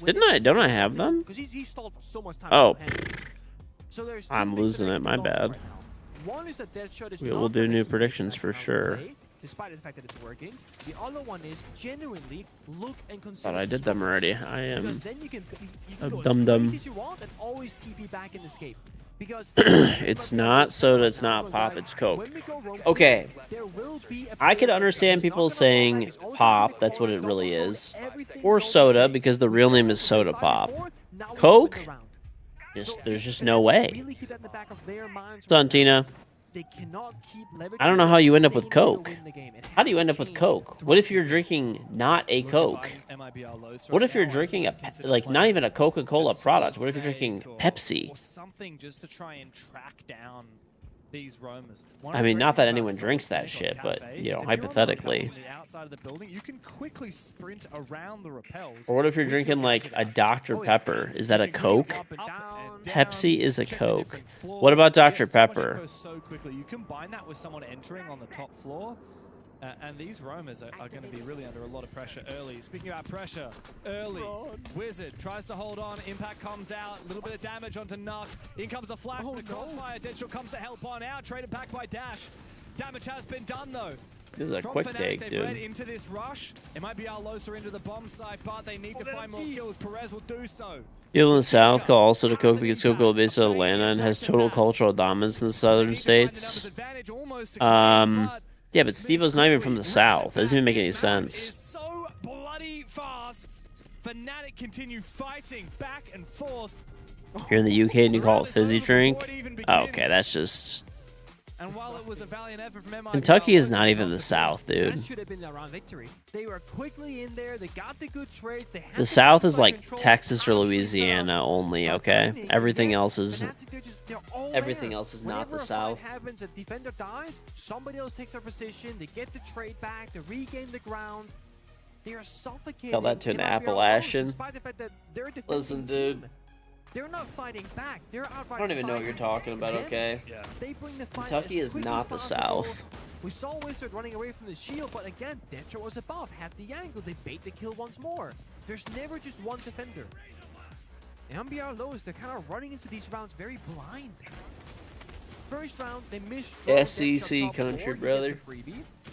Don't I have them? Because he stalled so much time. Oh. So there's I'm losing it, my bad. One is that Deadshot is We'll do new predictions for sure. Despite the fact that it's working. The other one is genuinely look and consider. But I did them already. I am you can a go dum-dum. as crazy as you want and always TP back and escape. Because it's not soda, it's not pop, it's Coke. Okay, I could understand people saying pop, that's what it really is. Or soda, because the real name is soda pop. Coke? There's just no way. What's on, Tina? I don't know how you end up with Coke. How do you end up with Coke? What if you're drinking not a Coke? What if you're drinking like not even a Coca-Cola product? What if you're drinking Pepsi? Something just to try and track down these roamers. I mean, not that anyone drinks that shit, but you know, hypothetically. Outside of the building, you can quickly sprint around the rappels. Or what if you're drinking like a Dr. Pepper? Is that a Coke? Pepsi is a Coke. What about Dr. Pepper? So quickly, you combine that with someone entering on the top floor, and these roamers are going to be really under a lot of pressure early. Speaking about pressure, early, Wizard tries to hold on. Impact comes out, a little bit of damage onto Nux. In comes a flash, but the crossfire. Deadshot comes to help on out, traded back by Dash. Damage has been done though. This is a quick take, they've dude. led into this rush. It might be Arlosa into the bomb site, but they need to find more kills. Perez will do so. People in the South call also to Coke because Coca-Cola is based out of Atlanta and has total cultural dominance in the southern states. Yeah, but Steve-O's not even from the South. That doesn't even make any sense. So bloody fast. Fnatic continue fighting back and forth. You're in the UK and you call it fizzy drink? Oh, okay, that's just... And while it was a valiant effort from MIBR, Kentucky is not even the South, dude. That should have been their round victory. They were quickly in there. They got the good trades. They had The South is like Texas or Louisiana only, okay? Everything else is not the South. Happens, a defender dies, somebody else takes their position, they get the trade back, they regain the ground. They are suffocating. Tell that to an Appalachian. Despite the fact that they're a Listen, defending dude. team. They're not fighting back. They're outright I don't even know what you're talking about, okay? They bring the fight Kentucky as is quick not as the possible. South. We saw Wizard running away from the shield, but again, Deadshot was above, had the angle, they bait the kill once more. There's never just one defender. And MBR Lows, they're kind of running into these rounds very blind. First round, they missed SEC country, brother.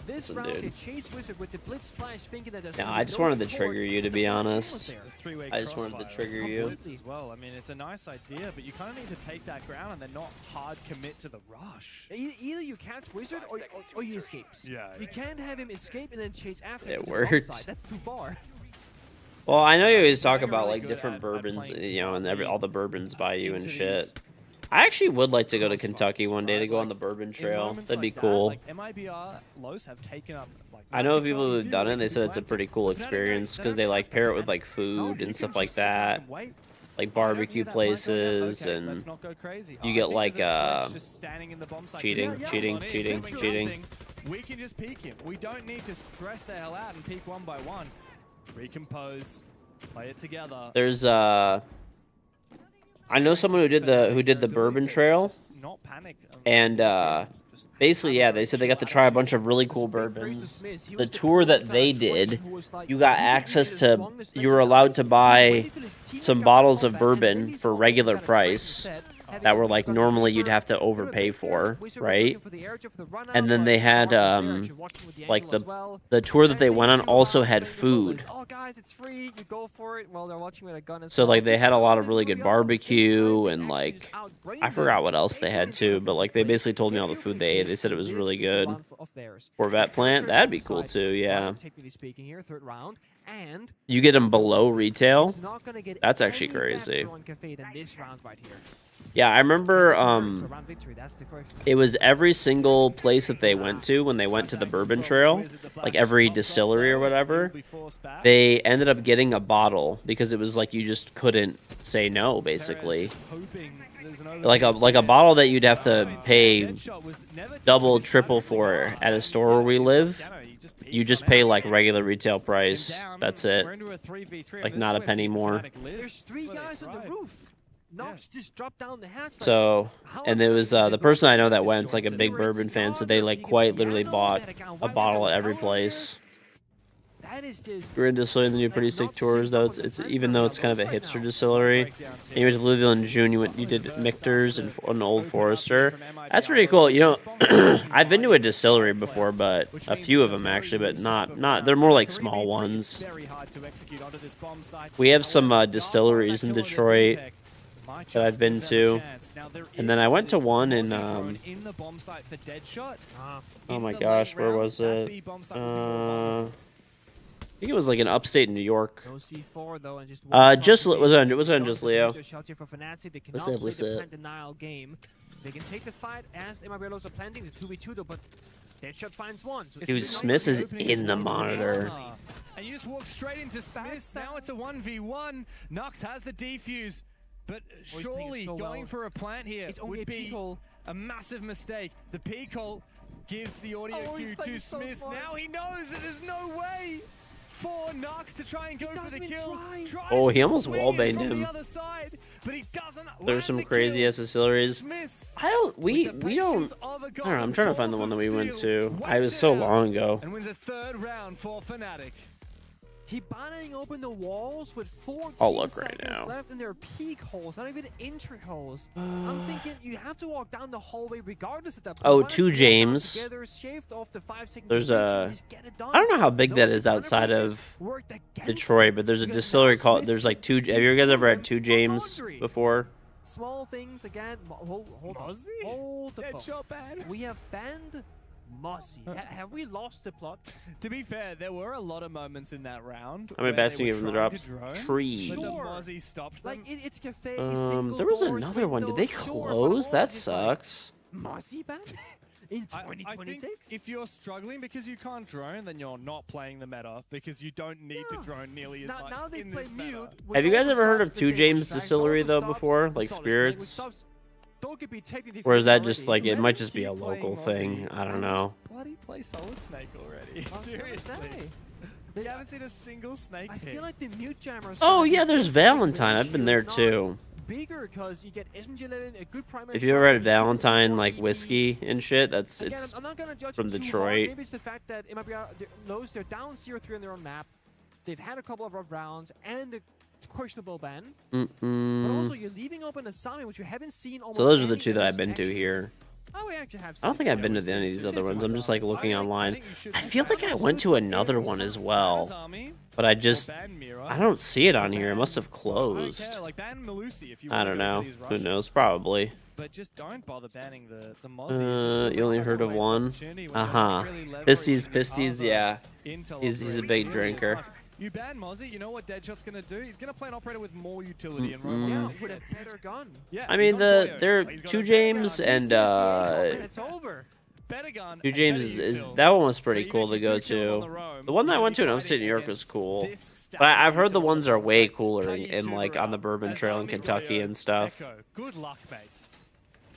This Listen, round, dude. they chase Wizard with the blitz flash, thinking that there's No, gonna I be just no wanted to support. trigger you, to be honest. Three-way I just wanted to crossfire. trigger It's you. blitz as well. I mean, it's a nice idea, but you kind of need to take that ground and then not hard commit to the rush. Either you catch Wizard or he escapes. Yeah. You can't have him escape and then chase after It him to the worked. outside. That's too far. Well, I know you always talk about like different bourbons, you know, and all the bourbons by you and shit. I actually would like to go to Kentucky one day to go on the bourbon trail. That'd be cool. Like MIBR Lows have taken up. Like, I know people who've done it. They said it's a pretty cool experience because they like pair it with like food and stuff like that, like barbecue places, and you get like cheating. We can just peek him. We don't need to stress the hell out and peek one by one. Recompose, play it together. There's I know someone who did the bourbon trail, Not panic. and basically, yeah, they said they got to try a bunch of really cool bourbons. The tour that they did, you got access to, you were allowed to buy some bottles of bourbon for regular price that were like normally you'd have to overpay for, right? And then they had like the tour that they went on also had food. Oh guys, it's free. You go for it while they're watching with a gun. So like they had a lot of really good barbecue and like I forgot what else they had too, but like they basically told me all the food they ate. They said it was really good. Corvette plant, that'd be cool too. Yeah. Technically speaking, here, third round, and You get them below retail. That's actually crazy. Yeah, I remember it was every single place that they went to when they went to the bourbon trail, like every distillery or whatever, they ended up getting a bottle because it was like you just couldn't say no, basically. Like a bottle that you'd have to pay double, triple for at a store where we live. You just pay like regular retail price. That's it. Like not a penny more. There's three guys on the roof. Nox just dropped down the hatch. So, and it was the person I know that went's like a big bourbon fan, so they like quite literally bought a bottle at every place. We're in distillery and they do pretty sick tours though. It's even though it's kind of a hipster distillery. And you went to Louisville in June. You did Michter's and Old Forester. That's pretty cool. You know, I've been to a distillery before, but a few of them actually, but not. They're more like small ones. We have some distilleries in Detroit that I've been to, and then I went to one in oh my gosh, where was it? I think it was like in upstate New York. Just was it just Leo? Let's it. They can take the fight as MIBR are planting the 2v2 though, but Deadshot finds one. So dude, Smith is in the monitor. And you just walk straight into Smith. Now it's a 1v1. Nox has the defuse. But surely going for a plant here would be a massive mistake. The peak hole gives the audio cue to Smith. Now he knows that there's no way for Nox to try and go for the kill. Oh, he almost wallbanged him. Side, but he doesn't. There's some crazy ass distilleries. We don't. I don't know. I'm trying to find the one that we went to. I was so long ago. And wins a third round for Fnatic. He banging open the walls with 14 I'll look right seconds now. left, and there are peak holes, not even entry holes. I'm thinking you have to walk down the hallway regardless of that. Oh, 2 James. There's a. I don't know how big that is outside of Detroit, but there's a distillery called. There's like 2. Have you guys ever had 2 James before? Small things again. Hold on. Hold the phone. We have banned Mossy. Have we lost the plot? To be fair, there were a lot of moments in that round. How many bats do you give him the drops? 3. But the Mozzie stopped them. Like, it's cafe, There was another one. Did they close? That sucks. Mossy ban? In 2026? I think if you're struggling because you can't drone, then you're not playing the meta because you don't need to drone nearly as much now they in play this mute. meta. Have you guys ever heard of 2 James Distillery though before? Like Spirits? Or is that just like, it might just be a local thing? I don't know. Bloody play Solid Snake already. Seriously. You haven't seen a single snake I pick. feel like the mute jammers. Oh yeah, there's Valentine. I've been there too. Bigger because you get SMG11, a good primary. If you ever had Valentine like whiskey and shit, that's Again, it's I'm not gonna judge from them too Detroit. hard. Maybe it's the fact that MIBR knows they're down 0-3 on their own map. They've had a couple of rough rounds and a questionable ban. But also you're leaving open a Sami, which you haven't seen almost. So those are the any 2 that I've been action. to here. Oh, we actually have I don't think I've been to any of these other ones. I'm just like looking online. I feel like I went to another one as well, but I don't see it on here. It must have closed. I don't know. Who knows? Probably. But just don't bother banning the Mozzie. You only heard of one? Pisties, yeah. He's a big drinker. You ban Mozzie, you know what Deadshot's gonna do? He's gonna play an operator with more utility and roam with a better gun. Yeah, I mean, they're 2 James and It's over. 2 James is that one was pretty cool to go to. The one that I went to in upstate New York was cool, but I've heard the ones are way cooler in like on the Bourbon Trail in Kentucky and stuff. Good luck, mate.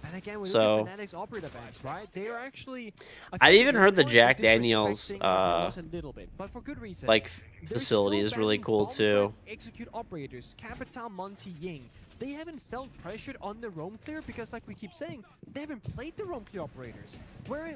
And again, we So- look at Fnatic's operator banks, right? They are actually. I've even heard the Jack Daniels a little bit, but for good reason. like They're facility still is really banning cool bomb too. site Execute operators, Capital, Monty, Ying. They haven't felt pressured on the roam clear because, like we keep saying, they haven't played the roam clear operators. Where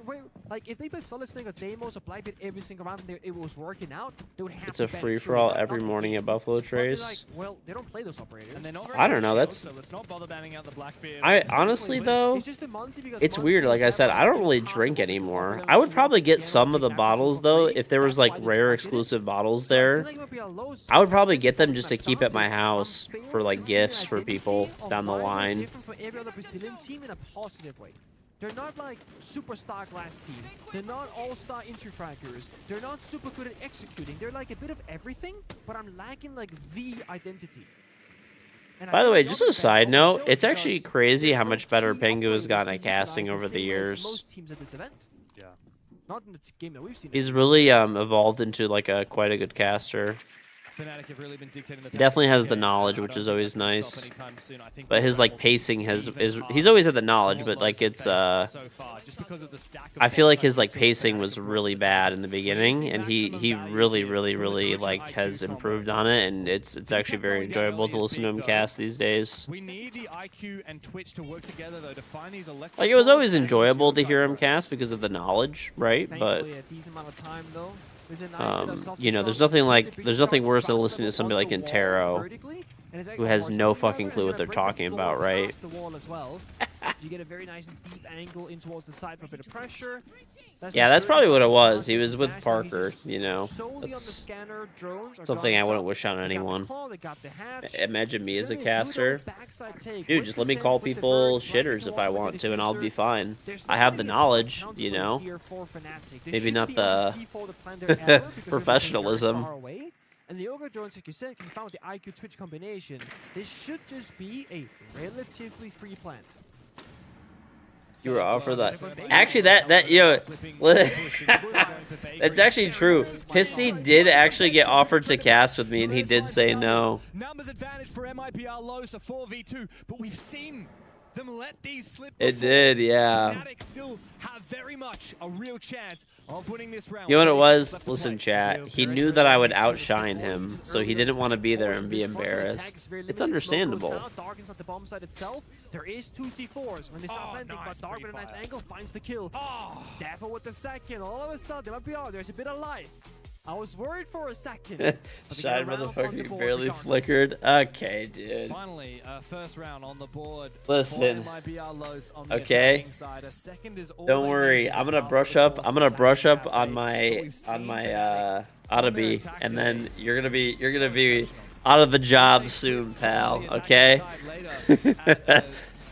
like if they played Solid Snake or Deimos or Blackbeard every single round and it was working out, they would have It's to a ban free True, for all but every not morning at Ying. Buffalo But they're Trace. like, well, they don't play those operators. And they're not very I don't know. good, That's so let's not bother banning out the Blackbeard. I honestly though, It's just the Monty because it's Monty weird. Like I is said, that I don't like really impossible drink to anymore. them I would to probably get guarantee some of the access bottles for though free. if there was That's why like they rare targeted it. exclusive bottles So I feel there. like it would be a low I would probably six get them percent just to max keep at my bounty. house I'm for failing like to see an gifts for identity people of down the why they're line. different from every other Brazilian team in a positive way. They're not like superstar glass team. They're not all-star entry fraggers. They're not super good at executing. They're like a bit of everything, but I'm lacking like the identity. And I By the feel way, like just other a side fans note, don't it's show actually because crazy there's how no much better key Pengu has operators gotten being at casting utilized over the the same way as years. most teams at this event. Yeah. Not in the game that we've seen. He's really evolved into like a quite a good caster. Fnatic have really been dictating the He definitely pace has of the game, knowledge, and I which don't is think always that can nice. stop anytime soon. I think But this his like round will pacing be has even is harder he's always had the than knowledge, what but like most it's have faced so far, just because of the stack of I feel like bombs his that like the pacing Fnatic was have brought really to the bad table. in the When you beginning, see and he maximum really value like IQ has combo, improved on it, and it's actually very enjoyable to listen to him cast these days. We need the IQ and Twitch to work together though to find these electric Like it was balls always and enjoyable to zero hear him cut cast because of the knowledge, right? But Thankfully, a decent amount of time though. There's a nice bit of soft you know, there's shot, nothing the like big there's shot nothing worse than drops listening to level somebody on like the Intero, wall vertically, and it's who actually has horizontal no level, fucking and clue it's what gonna they're break the talking floor about, right? past the wall as well. You get a very nice and deep angle in towards the side for a bit of pressure. Yeah, that's probably what it was. He was with Parker, you know. Solely on the That's scanner, drones are something I guns wouldn't up. wish on They got the anyone. claw, they got the hatch. Imagine me as a Jeremy, caster. good old backside take. Dude, With just the let me sense, call with the people bird, shitters if I with the want to, and I'll be diffuser. fine. There's I have the nobody knowledge, accountable you know. here for Fnatic. They Maybe should not be able to the see for the plan they're ever, because they're very professionalism. far away. And the Ogre drones, like you said, can find with the IQ Twitch combination. This should just be a relatively free plant. You were offered that. Actually, that you know, that's actually true. Pissy did actually get offered to cast with me, and he did say no. Numbers advantage for MIBR low, so 4v2, but we've seen them let these slip. It did, yeah. Fnatic still have very much a real chance of winning this round. You know what it was? Listen, chat. He knew that I would outshine him, so he didn't want to be there and be embarrassed. It's understandable. Dark inside the bomb site itself. There is 2 C4s when they start landing, but Dark with a nice angle finds the kill. Devil with the second. All of a sudden, there's a bit of life. I was worried for a second. Shy motherfucker barely flickered. Okay, dude. Finally, first round on the board. Listen. Okay. Don't worry. I'm gonna brush up. I'm gonna brush up on my Ottaby, and then you're gonna be out of the job soon, pal. Okay.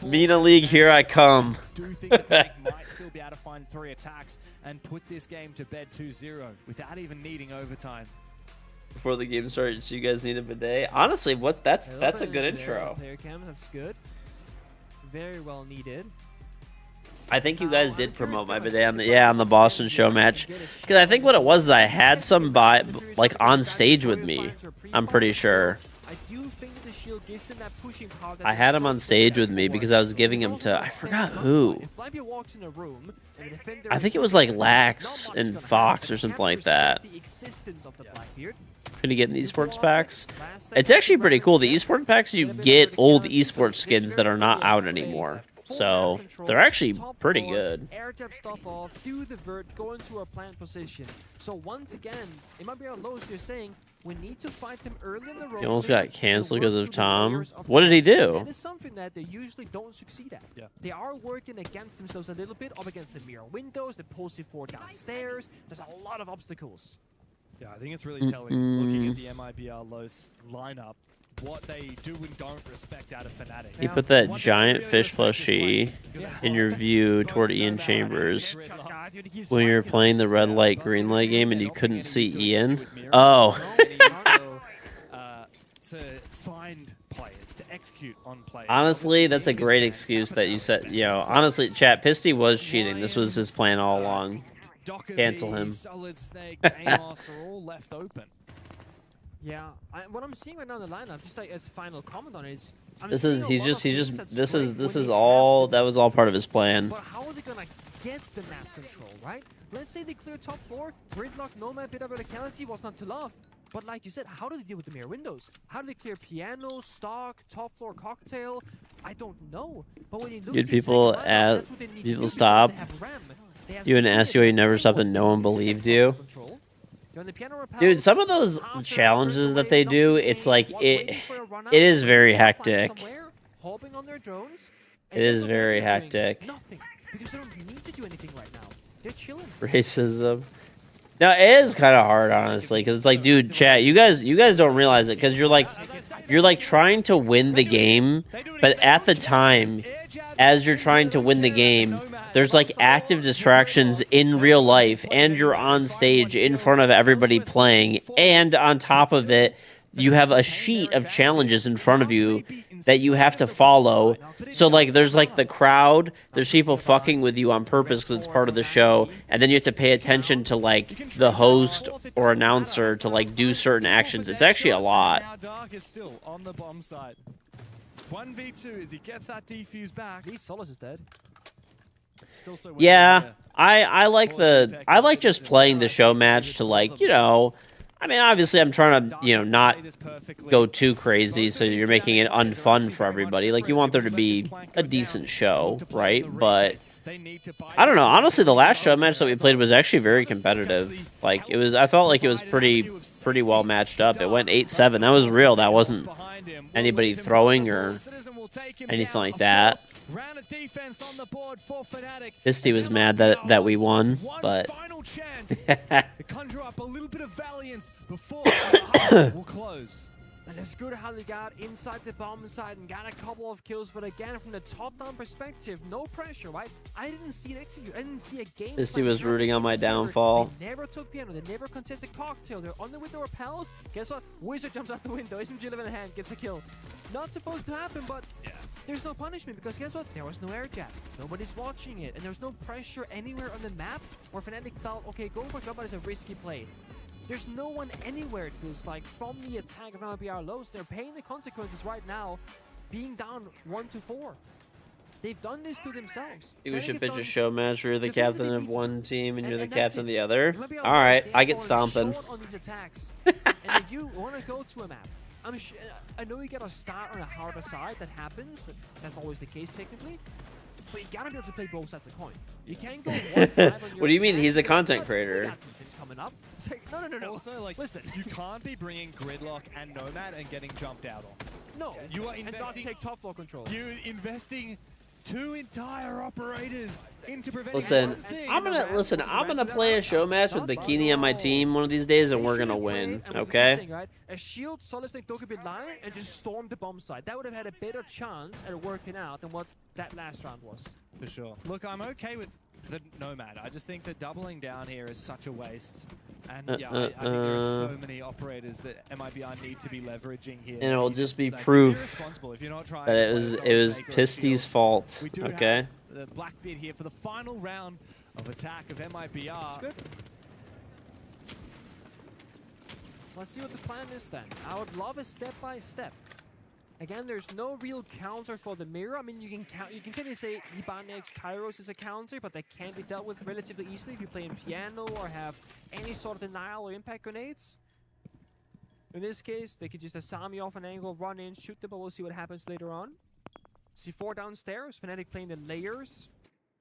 Mina League, here I come. Do think that Fnatic might still be able to find 3 attacks and put this game to bed 2-0 without even needing overtime. Before the game started, so you guys need a bidet. Honestly, that's a good intro. Player cam, that's good. Very well needed. I think you guys did promote my bidet on the Boston show match, because I think what it was is I had some on stage with me. I'm pretty sure. I do think that the shield gives them that pushing power. I had him on stage with me because I was giving him to, I forgot who. I think it was like Lax and Fox or something like that. Can you get in esports packs? It's actually pretty cool. The esports packs, you get old esports skins that are not out anymore. So they're actually pretty good. Air jab stuff off, do the vert, go into our plant position. So once again, it might be our lowest. You're saying we need to fight them early in the road. He almost got canceled because of Tom. What did he do? That is something that they usually don't succeed at. Yeah. They are working against themselves a little bit, up against the mirror windows, the pulse 4 downstairs. There's a lot of obstacles. Yeah, I think it's really telling looking at the MIBR Los lineup what they do and don't respect out of Fnatic. You put that giant fish plushie in your view toward Ian Chambers when you were playing the red light green light game and you couldn't see Ian. Oh. To find players, to execute on players. Honestly, that's a great excuse that you said. You know, honestly, chat, Pisty was cheating. This was his plan all along. Cancel him. Solid Snake, Amos are all left open. Yeah, what I'm seeing right now in the lineup, just like as final comment on it, is this is all that was all part of his plan. But how are they gonna get the map control, right? Let's say they clear top 4, gridlock, nomad, bit of verticality was not to love. But like you said, how do they deal with the mirror windows? How do they clear piano, stock, top floor cocktail? I don't know. But when you look Dude, people stop. You and SUA never stopped and no one believed you. Dude, some of those challenges that they do, it's like it is very hectic. It is very hectic. Because they don't need to do anything right now. They're chilling. Racism. No, it is kind of hard, honestly, because it's like, dude, chat, you guys don't realize it, because you're like trying to win the game, but at the time, as you're trying to win the game, there's like active distractions in real life, and you're on stage in front of everybody playing, and on top of it, you have a sheet of challenges in front of you that you have to follow. So like there's like the crowd, there's people fucking with you on purpose because it's part of the show, and then you have to pay attention to like the host or announcer to like do certain actions. It's actually a lot. Now Dark is still on the bomb side. 1v2 as he gets that defuse back. Solus is dead. Yeah, I like just playing the show match to like, you know, I mean, obviously, I'm trying to, you know, not go too crazy, so you're making it unfun for everybody. Like, you want there to be a decent show, right? But I don't know. Honestly, the last show match that we played was actually very competitive. Like, it was. I felt like it was pretty well matched up. It went 8-7. That was real. That wasn't anybody throwing or anything like that. Fisty was mad that we won, but to conjure up a little bit of valiance before the will close. And it's good how they got inside the bomb side and got a couple of kills, but again, from the top-down perspective, no pressure, right? I didn't see it execute. I didn't see a game. Fisty was rooting on my downfall. They never took piano. They never contested cocktail. They're on the window repels. Guess what? Wizard jumps out the window. SMG 11 in hand, gets a kill. Not supposed to happen, but there's no punishment because guess what? There was no air jab. Nobody's watching it, and there's no pressure anywhere on the map where Fnatic felt, okay, going for Global is a risky play. There's no one anywhere, it feels like, from the attack of MIBR Lows. They're paying the consequences right now, being down 1-4. They've done this to themselves. I think we should pitch a show match where you're the captain of one team and you're the captain of the other. All right, I get stomping. On these attacks. And if you want to go to a map, I know you got to start on a harder side. That happens. That's always the case, technically. But you gotta be able to play both sides of the coin. You can't go 1-5 on your What do you mean? attack. He's a content creator. Coming up. It's like, no. Also, like, listen, you can't be bringing Gridlock and Nomad and getting jumped out on. No, you are investing. And not take top floor control. You're investing 2 entire operators into preventing Listen, one thing. I'm gonna play a show match with Bikini on my team one of these days, and we're gonna win. Okay? Right? A shield, Solid Snake, Doka bit line, and just storm the bomb site. That would have had a better chance at working out than what that last round was. For sure. Look, I'm okay with the Nomad. I just think that doubling down here is such a waste. And yeah, I think there are so many operators that MIBR need to be leveraging here. And it will just be proof that it was Pisty's fault. Okay. The Blackbeard here for the final round of attack of MIBR. That's good. Let's see what the plan is then. I would love a step-by-step. Again, there's no real counter for the mirror. I mean, you can technically say Ibanez Kairos is a counter, but that can be dealt with relatively easily if you play in piano or have any sort of denial or impact grenades. In this case, they could just Asami off an angle, run in, shoot them, but we'll see what happens later on. C4 downstairs, Fnatic playing the layers.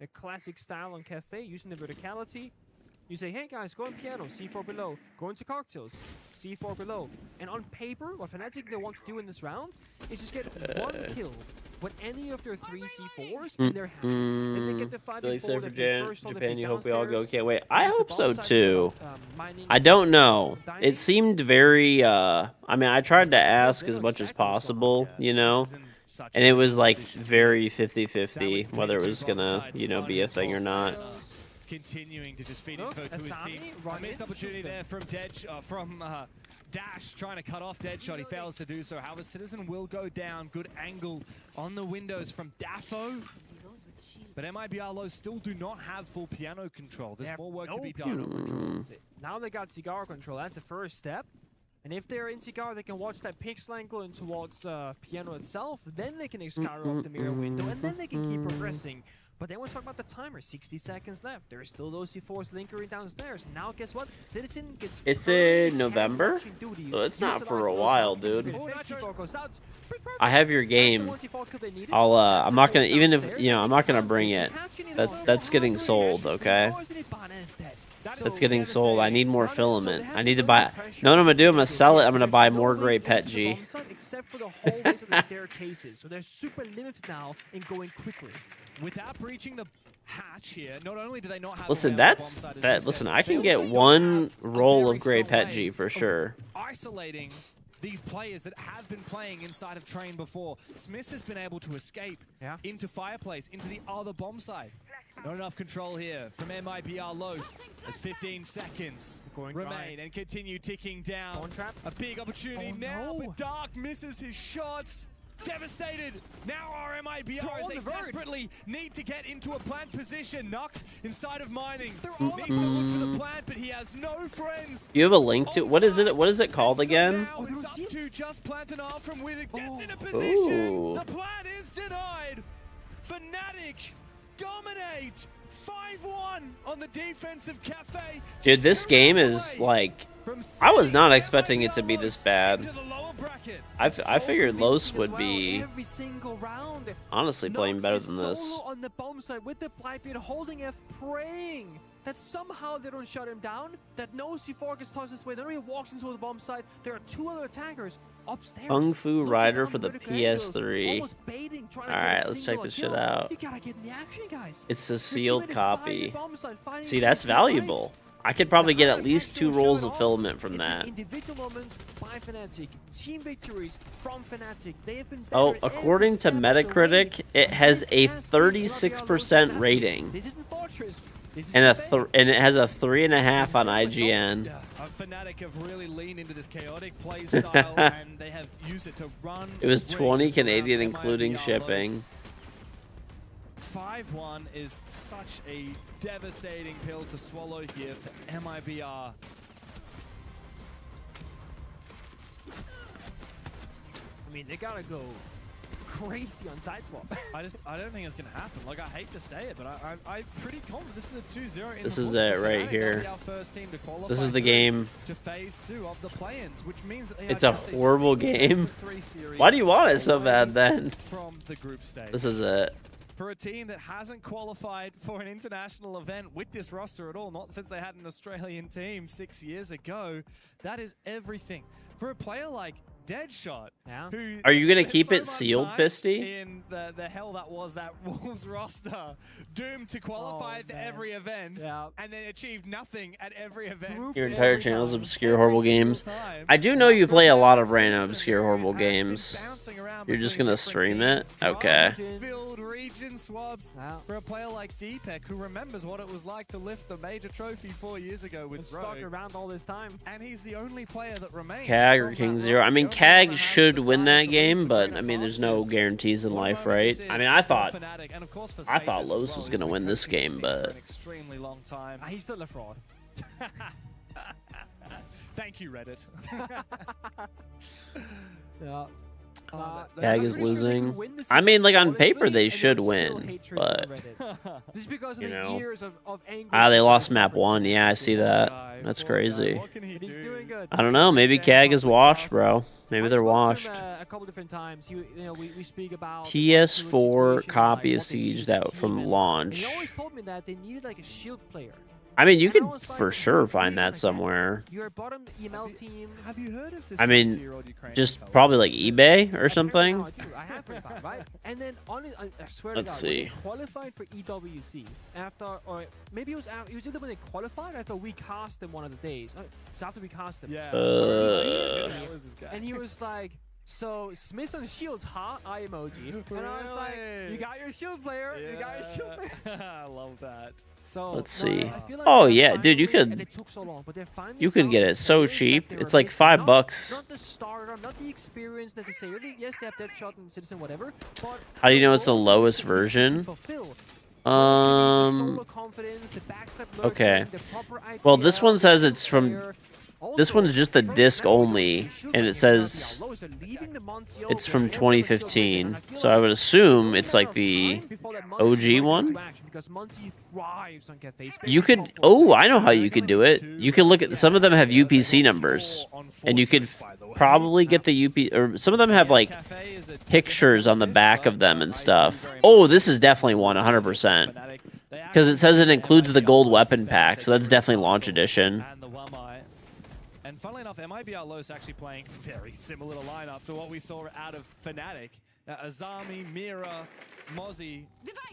A classic style on Cafe, using the verticality. You say, hey guys, go on piano, C4 below. Go into cocktails, C4 below. And on paper, what Fnatic they want to do in this round is just get one kill with any of their 3 C4s in their hand. Then they get the 5 before for they first Japan, you hope we all go. Okay, wait. I hope so too. I don't know. It seemed very. I mean, I tried to ask as much as possible, you know, and it was like very 50-50 whether it was gonna, you know, be a thing or not. Continuing to just feed info to his team. A missed opportunity there from Dash, trying to cut off Deadshot. He fails to do so. However, Citizen will go down. Good angle on the windows from Daffo. But MIBR Low still do not have full piano control. There's more work to be done. Now they got Cigar control. That's the first step. And if they're in Cigar, they can watch that pixel angle in towards piano itself. Then they can Excar off the mirror window, and then they can keep progressing. But then we're talking about the timer. 60 seconds left. There's still those C4s lingering downstairs. Now guess what? Citizen gets. It's in November, so it's not for a while, dude. I have your game. I'm not gonna, even if you know, I'm not gonna bring it. That's getting sold, okay? That's getting sold. I need more filament. I need to buy. No, what I'm gonna do? I'm gonna sell it. I'm gonna buy more Great Pet G. Except for the hallways of the staircases, so they're super limited now in going quickly. Without breaching the hatch here, not only do they not have. Listen, listen, I can get one roll of Great Pet G for sure. Isolating these players that have been playing inside of Train before. Smith has been able to escape into Fireplace, into the other bomb site. Not enough control here from MIBR Los. As 15 seconds remain and continue ticking down. A big opportunity now, but Dark misses his shots. Devastated. Now our MIBR as they desperately need to get into a plant position. Nux inside of mining. Needs to look for the plant, but he has no friends. You have a link to what is it? What is it called again? Now it's up to just plant an arm from Wizard. Gets in a position. Ooh. The plant is denied. Fnatic dominate. 5-1 on the defensive Cafe. Dude, this game is like, I was not expecting it to be this bad. I figured Los would be honestly playing better than this. On the bomb side with the Blackbeard holding F, praying that somehow they don't shut him down, that no C4 gets tossed this way. Then he walks into the bomb side. There are 2 other attackers upstairs. Kung Fu Rider for the PS3. Alright, let's check this shit out. You gotta get in the action, guys. It's a sealed copy. See, that's valuable. I could probably get at least 2 rolls of filament from that. Individual moments by Fnatic, team victories from Fnatic. They have been Oh, according to Metacritic, it has a 36% rating. This isn't Fortress. And it has a 3.5 on IGN. Fnatic have really leaned into this chaotic play style and they have used it to run. It was 20 Canadian including shipping. 5-1 is such a devastating pill to swallow here for MIBR. I mean, they gotta go crazy on side swap. I don't think it's gonna happen. Like, I hate to say it, but I'm pretty confident this is a 2-0. This is it right here. This is the game. To phase 2 of the play-ins, which means it's a horrible game. Why do you want it so bad then? From the group stage. This is it. For a team that hasn't qualified for an international event with this roster at all, not since they had an Australian team 6 years ago, that is everything. For a player like Deadshot, who are you gonna keep it sealed, Pisty? In the hell that was that Wolves roster, doomed to qualify for every event, and then achieved nothing at every event. Your entire channel is obscure horrible games. I do know you play a lot of random obscure horrible games. You're just gonna stream it? Okay. Filled region swabs for a player like Deepek, who remembers what it was like to lift the major trophy 4 years ago with stuck around all this time, and he's the only player that remains. KAG or KingGeorge. I mean, KAG should win that game, but I mean, there's no guarantees in life, right? I mean, I thought Los was gonna win this game, but an extremely long time. He's still a fraud. Thank you, Reddit. Yeah. KAG is losing. I mean, like on paper they should win, but you know, they lost map 1. Yeah, I see that. That's crazy. I don't know. Maybe KAG is washed, bro. Maybe they're washed. A couple different times. We speak about PS4 copy of Siege that from launch. He always told me that they needed like a shield player. I mean, you could for sure find that somewhere. Your bottom EML team. Have you heard of this? I mean, just probably like eBay or something. I have heard about it, right? And then I swear Let's to God, see. when they qualified for EWC after, or maybe it was either when they qualified or after we cast them one of the days. So after we cast them. Yeah. And he was like, so Smiths and Shields, huh? Eye emoji. And I was like, you got your shield player. Yeah. You got your shield player. I love that. So Let's see. I feel like Oh they're yeah, finally dude, you and it could took so long, but they're finally you could get found it so players that cheap. they It's were like missing. $5. Not the starter, not the experience necessarily. Yes, they have Deadshot and Citizen, whatever. But How do you know it's the lowest version? Okay. Well, this one says it's from. This one's just the disc only, and it says it's from 2015. So I would assume it's like the OG one. You could. Oh, I know how you could do it. You could look at some of them have UPC numbers, and you could probably get the UP. Or some of them have like pictures on the back of them and stuff. Oh, this is definitely one, 100%. Because it says it includes the gold weapon pack, so that's definitely launch edition. And funnily enough, MIBR Los actually playing very similar to lineup to what we saw out of Fnatic. Azami, Mira, Mozzie,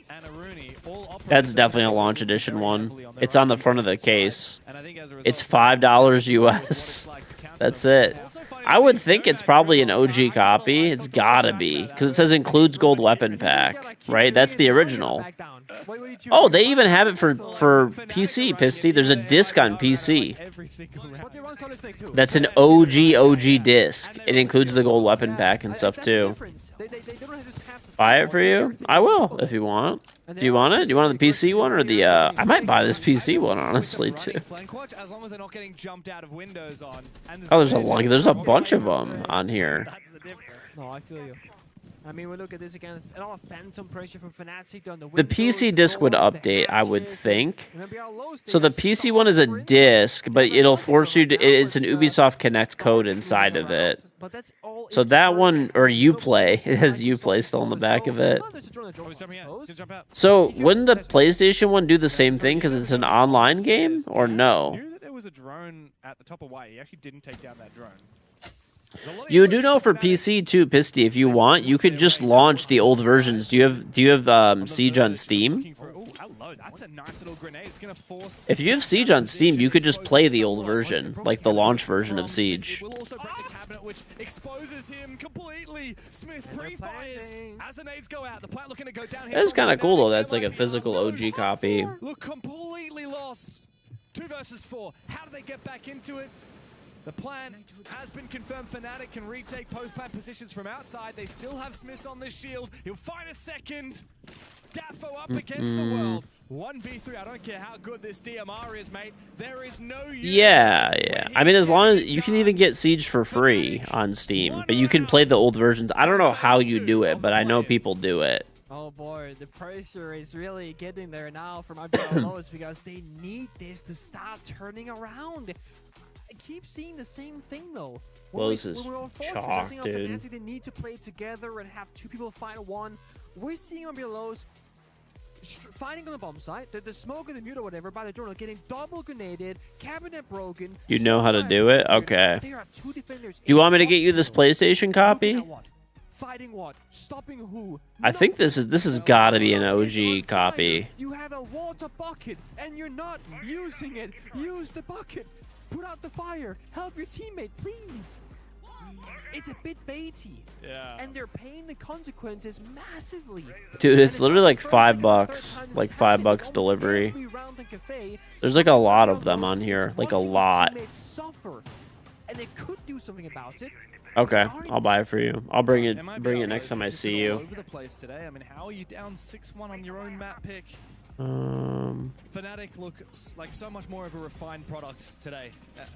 and Aruni all operating. That's definitely a launch edition one. It's on the front of the case. It's $5 US. That's it. I would think it's probably an OG copy. It's gotta be, because it says includes gold weapon pack, right? That's the original. Oh, they even have it for PC, Pisty. There's a disc on PC. That's an OG disc. It includes the gold weapon pack and stuff too. Buy it for you? I will, if you want. Do you want it? Do you want the PC one or the, I might buy this PC one, honestly, too. Oh, there's a bunch of them on here. No, I feel you. I mean, we look at this again. A lot of phantom pressure from Fnatic on the The PC disc would update, I would think. So the PC one is a disc, but it'll force you to. It's an Ubisoft Connect code inside of it. So that one, or Uplay, it has Uplay still on the back of it. So wouldn't the PlayStation one do the same thing because it's an online game, or no? There was a drone at the top of Y. He actually didn't take down that drone. You do know for PC too, Pisty. If you want, you could just launch the old versions. Do you have Siege on Steam? If you have Siege on Steam, you could just play the old version, like the launch version of Siege. Which exposes him completely. Smith pre-fires as the nades go out. The plant looking to go down here. That's kind of cool though. That's like a physical OG copy. Look completely lost. 2 versus 4. How do they get back into it? The plan has been confirmed. Fnatic can retake post-plant positions from outside. They still have Smiths on the shield. He'll find a second. Daffo up against the world. 1v3. I don't care how good this DMR is, mate. There is no use. Yeah. I mean, as long as you can even get Siege for free on Steam, but you can play the old versions. I don't know how you do it, but I know people do it. Oh boy, the pressure is really getting there now from IBLOs because they need this to start turning around. I keep seeing the same thing though. Los is chalk, dude. They need to play together and have 2 people fight one. We're seeing on Los fighting on the bomb site, the smoke and the mute or whatever by the journal, getting double grenaded, cabinet broken. You know how to do it? Okay. Do you want me to get you this PlayStation copy? Fighting what? Stopping who? I think this has got to be an OG copy. You have a water bucket and you're not using it. Use the bucket. Put out the fire. Help your teammate, please. It's a bit baity. Yeah. And they're paying the consequences massively. Dude, it's literally like $5, like $5 delivery. There's like a lot of them on here, like a lot. And they could do something about it. Okay, I'll buy it for you. I'll bring it next time I see you. All over the place today. I mean, how are you down 6-1 on your own map pick? Fnatic look like so much more of a refined product today,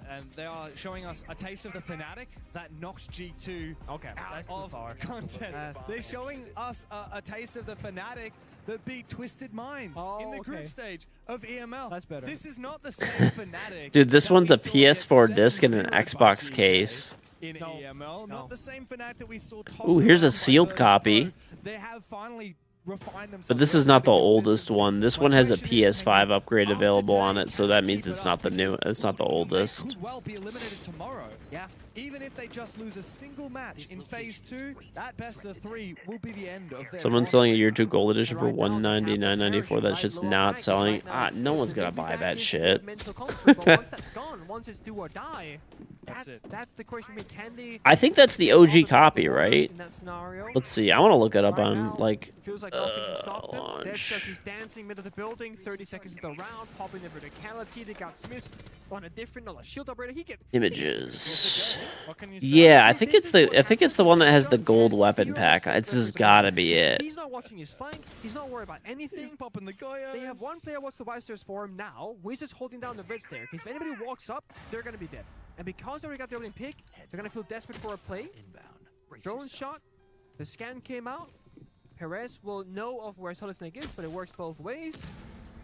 and they are showing us a taste of the Fnatic that knocked G2 out of contest. They're showing us a taste of the Fnatic that beat Twisted Minds in the group stage of EML. That's better. This is not the same Fnatic. Dude, this one's a PS4 disc and an Xbox case. In EML, not the same Fnatic that we saw. Ooh, here's a sealed copy. They have finally refined themselves. But this is not the oldest one. This one has a PS5 upgrade available on it, so that means it's not the new. It's not the oldest. Could well be eliminated tomorrow. Yeah. Even if they just lose a single match in phase 2, that best of 3 will be the end of their. Someone's selling a Year 2 Gold Edition for $199.94. That shit's not selling. No one's gonna buy that shit. Once that's gone, once it's do or die. That's the question. Can they? I think that's the OG copy, right? In that scenario? Let's see. I want to look it up on like. Feels like nothing can stop them. Deathstrike is dancing middle of the building. 30 seconds of the round, popping the verticality. They got Smith on a different, a shield operator. He get images. Yeah, I think it's the one that has the gold weapon pack. It's just gotta be it. He's not watching his flank. He's not worried about anything. He's popping the Goyas. They have one player watch the white stairs for him now. Wizards holding down the red stair. Because if anybody walks up, they're gonna be dead. And because they already got the opening pick, they're gonna feel desperate for a play. Drone shot. The scan came out. Perez will know of where Solid Snake is, but it works both ways.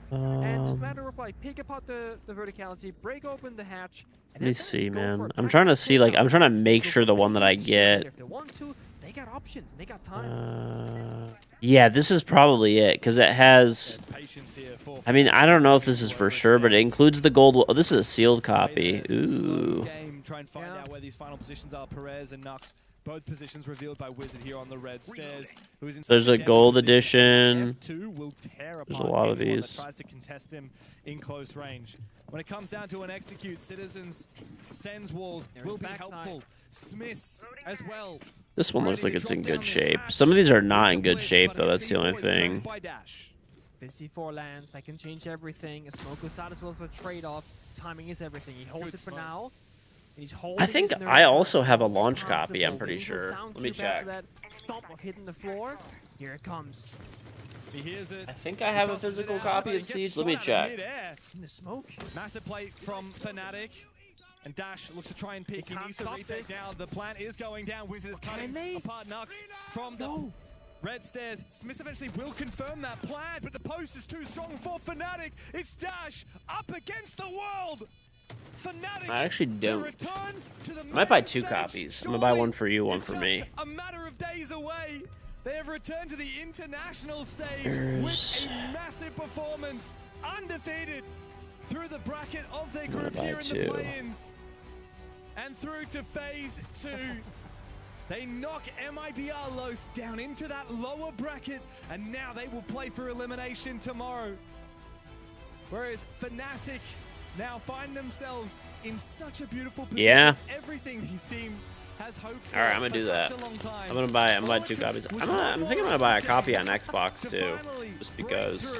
And just a matter of like pick apart the verticality, break open the hatch. Let me see, man. I'm trying to see, like, I'm trying to make sure the one that I get. If they want to, they got options. They got time. Yeah, this is probably it because it has. I mean, I don't know if this is for sure, but it includes the gold. Oh, this is a sealed copy. Ooh. Try and find out where these final positions are. Perez and Nux, both positions revealed by Wizard here on the red stairs. There's a gold edition. There's a lot of these. Tries to contest him in close range. When it comes down to an execute, Citizens sends walls will be helpful. Smiths as well. This one looks like it's in good shape. Some of these are not in good shape though. That's the only thing. 54 lands, that can change everything. A smoke goes out as well for a trade-off. Timing is everything. He holds it for now. I think I also have a launch copy, I'm pretty sure. Let me check. Thump of hitting the floor. Here it comes. He hears it. I think I have a physical copy of Siege. Let me check. In the smoke. Massive play from Fnatic. And Dash looks to try and pick. He needs to retake down. The plant is going down. Wizard is cutting apart Nux from the red stairs. Smith eventually will confirm that plan, but the post is too strong for Fnatic. It's Dash up against the world. Fnatic, I actually don't. I might buy 2 copies. I'm gonna buy one for you, one for me. A matter of days away. They have returned to the international stage with a massive performance, undefeated through the bracket of their group here in the play-ins, and through to phase 2. They knock MIBR Los down into that lower bracket, and now they will play for elimination tomorrow. Whereas Fnatic now find themselves in such a beautiful position. Yeah. It's everything this team has hoped for. All right, I'm gonna do that. I'm gonna buy 2 copies. I think I'm gonna buy a copy on Xbox too, just because.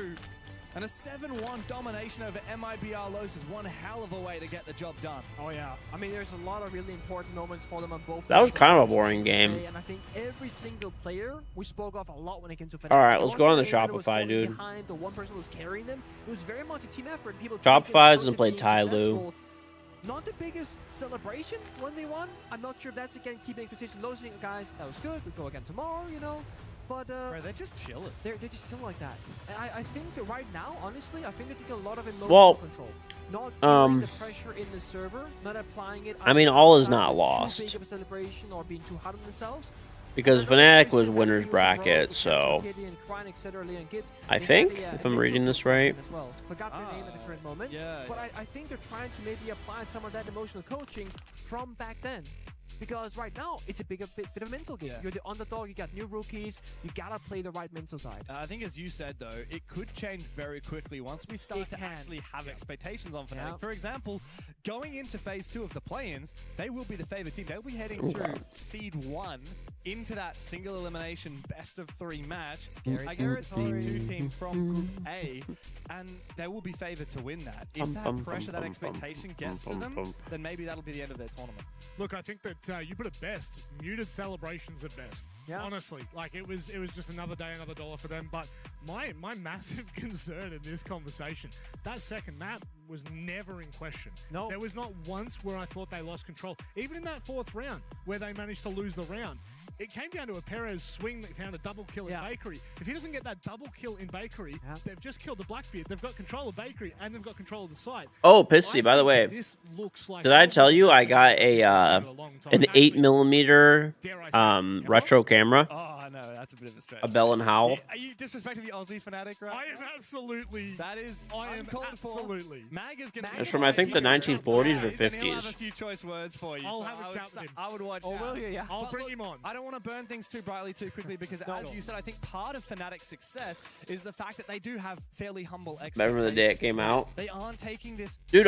And a 7-1 domination over MIBR Los is one hell of a way to get the job done. Oh yeah, I mean there's a lot of really important moments for them on both. That was kind of a boring game. And I think every single player we spoke of a lot when it came to. All right, let's go on the Shopify, dude. Behind the one person was carrying them. It was very much a team effort. People. Shopify's gonna play Ty Lue. Not the biggest celebration when they won. I'm not sure if that's again keeping expectations low. Guys, that was good. We go again tomorrow, you know. But bro, they're just chillers. They're just chilling like that. And I think that right now, honestly, I think they're taking a lot of emotional control. Not feeling the pressure in the server, not applying it. I mean, all is not lost. Too big of a celebration or being too hard on themselves. Because Fnatic was winner's bracket, so I think, if I'm reading this right. Forgot their name at the current moment. But I think they're trying to maybe apply some of that emotional coaching from back then. Because right now, it's a bit of a mental game. You're the underdog, you got new rookies, you gotta play the right mental side. I think as you said, though, it could change very quickly once we start to actually have expectations on Fnatic. For example, going into Phase 2 of the play-ins, they will be the favored team. They'll be heading through Seed 1 into that single elimination best-of-3 match against the Seed 2 team from Group A, and they will be favored to win that. If that pressure, that expectation gets to them, then maybe that'll be the end of their tournament. Look, I think that you put it best. Muted celebrations at best. Yeah. Honestly, like it was just another day, another dollar for them. But my massive concern in this conversation, that second map was never in question. No, there was not once where I thought they lost control. Even in that 4th round, where they managed to lose the round, it came down to a Perez swing that found a double kill in Bakery. If he doesn't get that double kill in Bakery, they've just killed the Blackbeard. They've got control of Bakery and they've got control of the site. Oh, Pisty, by the way, did I tell you I got an 8mm retro camera? Oh, no, that's a bit of a stretch. A Bell and Howell. Are you disrespecting the Aussie Fnatic, right? I am absolutely. That is. I am absolutely. Mag is going to. It's from I think the 1940s or 50s. He'll have a few choice words for you. I'll have a chat with him. I would watch. Oh, will you? Yeah. I'll bring him on. I don't want to burn things too brightly too quickly because, as you said, I think part of Fnatic's success is the fact that they do have fairly humble expectations. Remember the day it came out? They aren't taking this. Dude,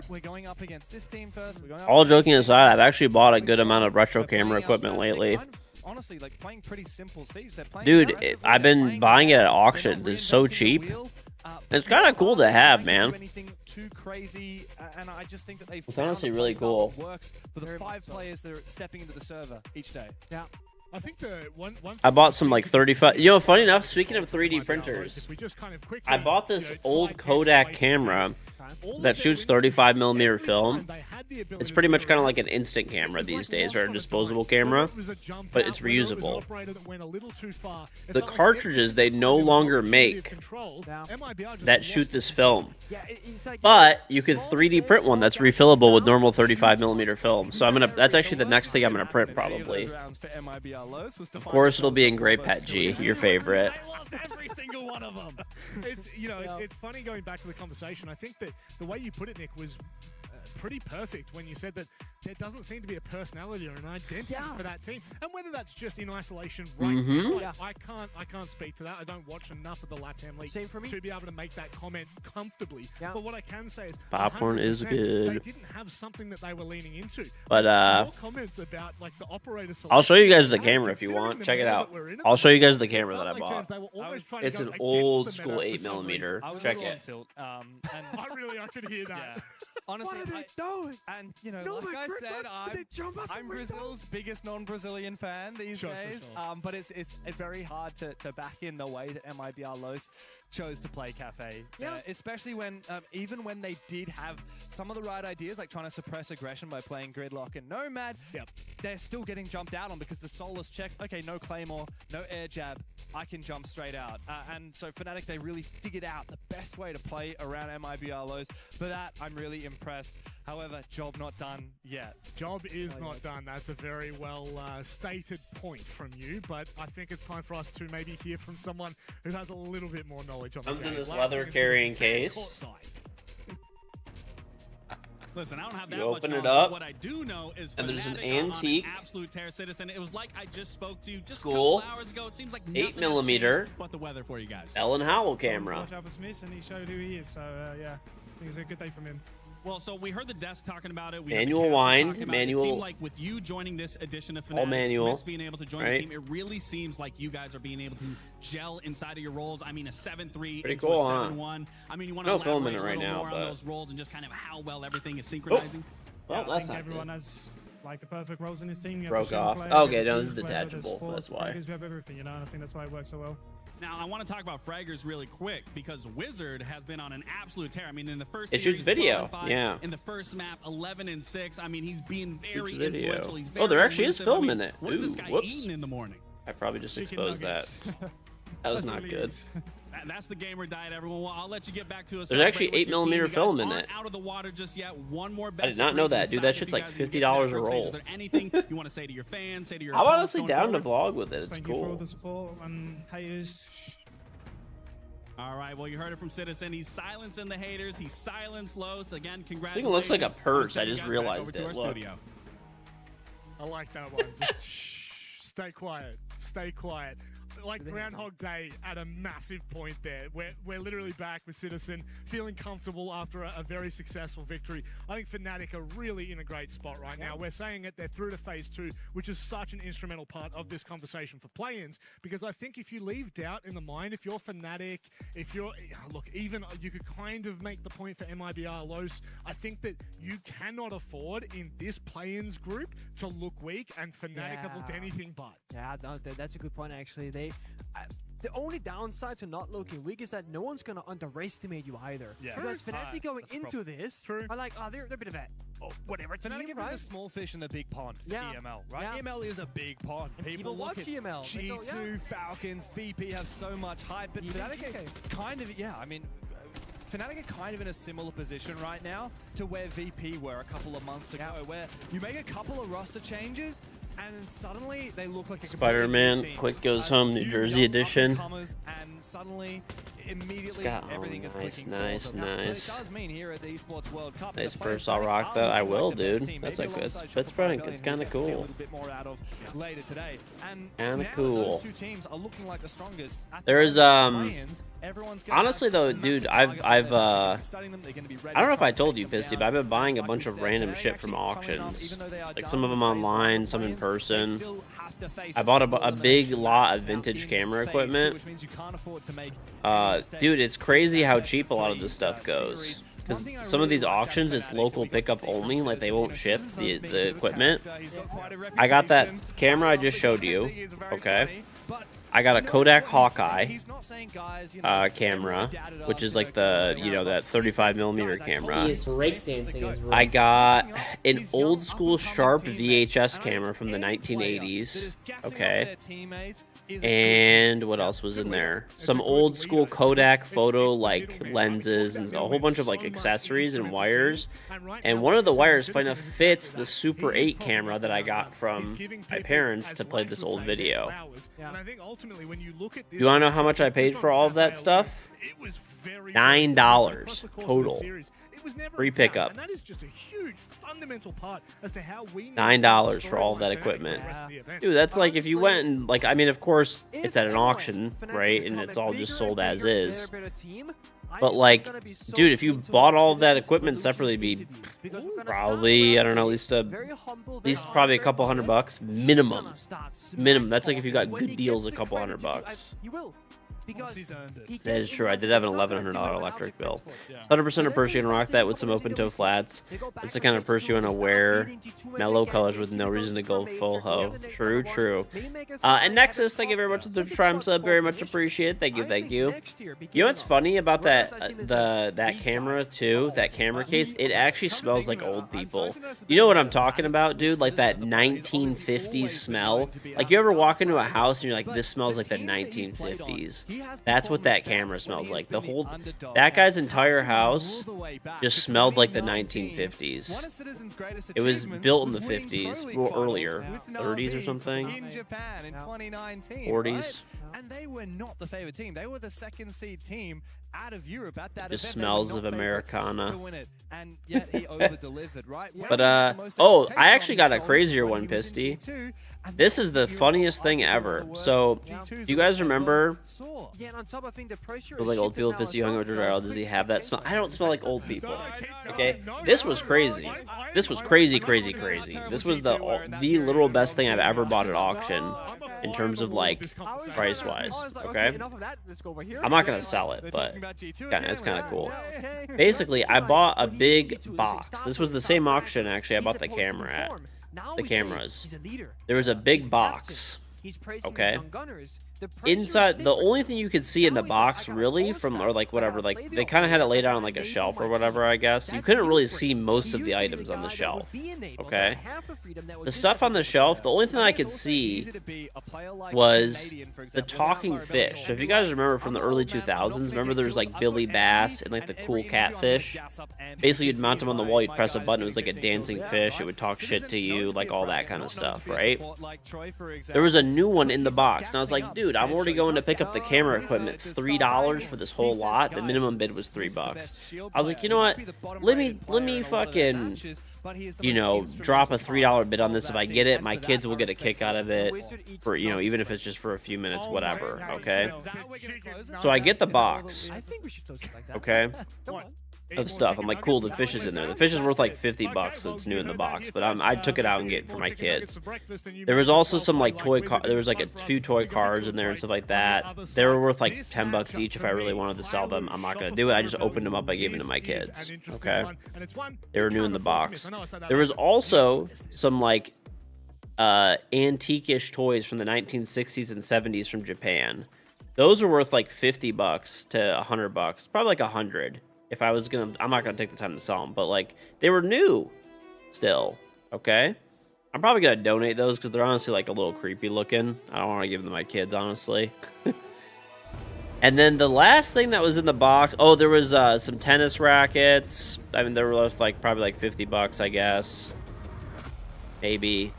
we're going up against this team first. All joking aside, I've actually bought a good amount of retro camera equipment lately. Honestly, like playing pretty simple Siege. They're playing. Dude, I've been buying it at auctions. It's so cheap. It's kind of cool to have, man. Anything too crazy, and I just think that they've It's honestly really cool. Works for the 5 players that are stepping into the server each day. Yeah. I think the one I bought some like 35. You know, funny enough, speaking of 3D printers, I bought this old Kodak camera that shoots 35mm film. It's pretty much kind of like an instant camera these days, or a disposable camera, but it's reusable. The cartridges they no longer make that shoot this film, but you could 3D print one that's refillable with normal 35mm film. So that's actually the next thing I'm gonna print probably. Of course, it'll be in Grey Pet G, your favorite. I lost every single one of them. It's it's funny going back to the conversation. I think that the way you put it, Nick, was pretty perfect when you said that there doesn't seem to be a personality or an identity for that team, and whether that's just in isolation right now, I can't speak to that. I don't watch enough of the LATAM League to be able to make that comment comfortably. But what I can say is popcorn is good. They didn't have something that they were leaning into. But more comments about like the operator selection. I'll show you guys the camera if you want. Check it out. I'll show you guys the camera that I bought. It's an old school 8mm. Check it. I could hear that. Honestly, what are they doing? And you know, like I said, I'm Brazil's biggest non-Brazilian fan these days. But it's very hard to back in the way that MIBR Los chose to play Cafe. Especially when even when they did have some of the right ideas, like trying to suppress aggression by playing Gridlock and Nomad, they're still getting jumped out on because the Soulless checks, okay, no Claymore, no air jab, I can jump straight out. And so Fnatic, they really figured out the best way to play around MIBR Los. For that, I'm really impressed. However, job not done yet. Job is not done. That's a very well stated point from you, but I think it's time for us to maybe hear from someone who has a little bit more knowledge on the game. Comes in this leather carrying case. Listen, I don't have that you much open knowledge, it up, what I do know is and there's an Fnatic antique on an absolute terror citizen. It was like I just spoke to you just school a couple hours ago. It seems like 8mm but the weather for you guys. Ellen Howell camera. Watch out for Smith, and he showed who he is. So yeah, I think it's a good day from him. Well, so we heard the desk talking about it. We manual wind, manual. It seemed like with you joining this edition of Fnatic, all manual, Smith's being able to join the team, it really seems like you guys are being able to gel inside of your roles. I mean, a 7-3 into cool, a 7-1. I mean, you want to elaborate a little more on those roles and just kind of how well everything is synchronizing? Well, yeah, that's I think not everyone good. has like the perfect roles in his team. You broke off. Player, Okay, no, this is detachable. That's why. We have everything, you know, and I think that's why it works so well. Now, I want to talk about Fraggers really quick because Wizard has been on an absolute tear. I mean, in the first it series, shoots video. 12-5. Yeah. In the first map, 11-6. I mean, he's being very video. influential. He's very there actually is film in it. What is this guy eating in the morning? I probably just exposed that. That was not good. That's the gamer diet, everyone. Well, I'll let you get back to us. There's actually 8mm film in it. Out of the water just yet. One more I did not know that, dude. That shit's like $50 a roll. Is there anything you want to say to your fans? Say to your I'm honestly down to vlog with it. It's Thank cool. you for all the support and haters. All right, well, you heard it from Citizen. He's silencing the haters. He's silenced Los. Again, This congratulations. thing looks like a purse. I just realized it. Look. I like that one. Just shh, stay quiet. Stay quiet. Like Groundhog Day at a massive point there. We're literally back with Citizen, feeling comfortable after a very successful victory. I think Fnatic are really in a great spot right now. We're saying it, they're through to phase 2, which is such an instrumental part of this conversation for play-ins, because I think if you leave doubt in the mind, if you're Fnatic, if you're, look, even you could kind of make the point for MIBR Los, I think that you cannot afford in this play-ins group to look weak, and Fnatic have looked anything but. Yeah, no, that's a good point, actually. The only downside to not looking weak is that no one's going to underestimate you either. Yeah. Because Fnatic going into this are like, oh, they're a bit of a, whatever team, Fnatic right? the small fish in the big pond for Yeah. EML, right? Yeah. EML is a big pond. People watch look at EML. They go, G2, yeah. Falcons, VP have so much hype, but Even Fnatic GK. are kind of, yeah, I mean, Fnatic are kind of in a similar position right now to where VP were a couple of months ago, where you make a couple of roster changes, and then suddenly they look like a Spider-Man, completely new team. Quick Goes Home, New Jersey edition. And suddenly, immediately, everything is clicking nice. But it does mean here at the Esports World Cup, Nice the purse, players I'll really rock are that. I looking will, like the best dude. team, That's maybe like it's alongside frank. Shopify It's Rebellion, kind of who we'll see a cool. little bit more out of later today. And Kinda now cool. those two teams are looking like the strongest. At the There's play-ins, everyone's gonna honestly have though, massive dude, target I've they're gonna be studying them, they're gonna be ready I don't know if to I try told and you, take them Pisty, down. but I've been buying a Like bunch you of said, random Fnatic shit from actually, funnily enough, auctions. even though they are Like some of done them with phase one online, some in play-ins, they person. still have to face I a bought single a big elimination lot match of now vintage in camera phase two, equipment. which means you can't afford to make Dude, it's crazy how cheap a lot of this stuff goes. Because some of these auctions, it's local pickup only, like they won't ship the equipment. I got that camera I just showed you, okay? I got a Kodak Hawkeye camera, which is like the, you know, that 35mm camera. I got an old school Sharp VHS camera from the 1980s, okay? And what else was in there? Some old school Kodak photo like lenses and a whole bunch of like accessories and wires. And one of the wires kind of fits the Super 8 camera that I got from my parents to play this old video. You want to know how much I paid for all of that stuff? $9 total. Free pickup. And that is just a huge fundamental part as to how we $9 for all of that equipment. Dude, that's like if you went and, like, I mean, of course, it's at an auction, right? And it's all just sold as is. But, like, dude, if you bought all of that equipment separately, it'd be probably, I don't know, at least probably a couple $100 minimum. Minimum. That's like if you got good deals, a couple $100. That is true. I did have an $1,100 electric bill. 100% of purse you can rock that with some open toe flats. It's the kind of purse you want to wear. Mellow colors with no reason to go full ho. True, true. And Nexus, thank you very much for the Prime sub. Very much appreciated. Thank you, thank you. You know what's funny about that that camera too? That camera case? It actually smells like old people. You know what I'm talking about, dude? Like that 1950s smell. Like you ever walk into a house and you're like, this smells like the 1950s. That's what that camera smells like. That guy's entire house just smelled like the 1950s. It was built in the 50s, or earlier, 30s or something. In Japan in 2019, 40s. And they were not the favorite team. They were the second seed team out of Europe at that Just event. smells of Americana. To win it. And yet he over-delivered, right? But oh, I actually got a crazier one, Pisty. This is the funniest thing ever. So, do you guys remember? Yeah, and on top, I think the pressure It was like old people, Pisty, hung over Gerald. Does he have that smell? I don't smell like old people. Okay, this was crazy. This was crazy, crazy, crazy. This was the literal best thing I've ever bought at auction in terms of like price-wise. Okay, I'm not gonna sell it, but it's kind of cool. Basically, I bought a big box. This was the same auction actually I bought the camera at. The cameras. There was a big box. Okay. Inside, the only thing you could see in the box really from, or like whatever, like they kind of had it laid out on like a shelf or whatever, I guess. You couldn't really see most of the items on the shelf. Okay. The stuff on the shelf, the only thing I could see was the talking fish. So if you guys remember from the early 2000s, remember there was like Billy Bass and like the cool catfish. Basically, you'd mount them on the wall, you'd press a button, it was like a dancing fish, it would talk shit to you, like all that kind of stuff, right? There was a new one in the box. And I was like, dude, I'm already going to pick up the camera equipment. $3 for this whole lot. The minimum bid was $3. I was like, you know what? Let me fucking, you know, drop a $3 bid on this. If I get it, my kids will get a kick out of it for, you know, even if it's just for a few minutes, whatever. Okay. So I get the box. Okay. Of stuff. I'm like, cool, the fish is in there. The fish is worth like $50, so it's new in the box. But I took it out and get it for my kids. There was also some like there was like a few toy cars in there and stuff like that. They were worth like $10 each if I really wanted to sell them. I'm not gonna do it. I just opened them up. I gave them to my kids. Okay. They were new in the box. There was also some like antique-ish toys from the 1960s and 70s from Japan. Those are worth like $50 to $100, probably like $100. If I was gonna, I'm not gonna take the time to sell them, but like they were new still. Okay, I'm probably gonna donate those because they're honestly like a little creepy looking. I don't want to give them to my kids, honestly. And then the last thing that was in the box, oh, there was some tennis rackets. I mean, they were worth like probably like $50, I guess, maybe.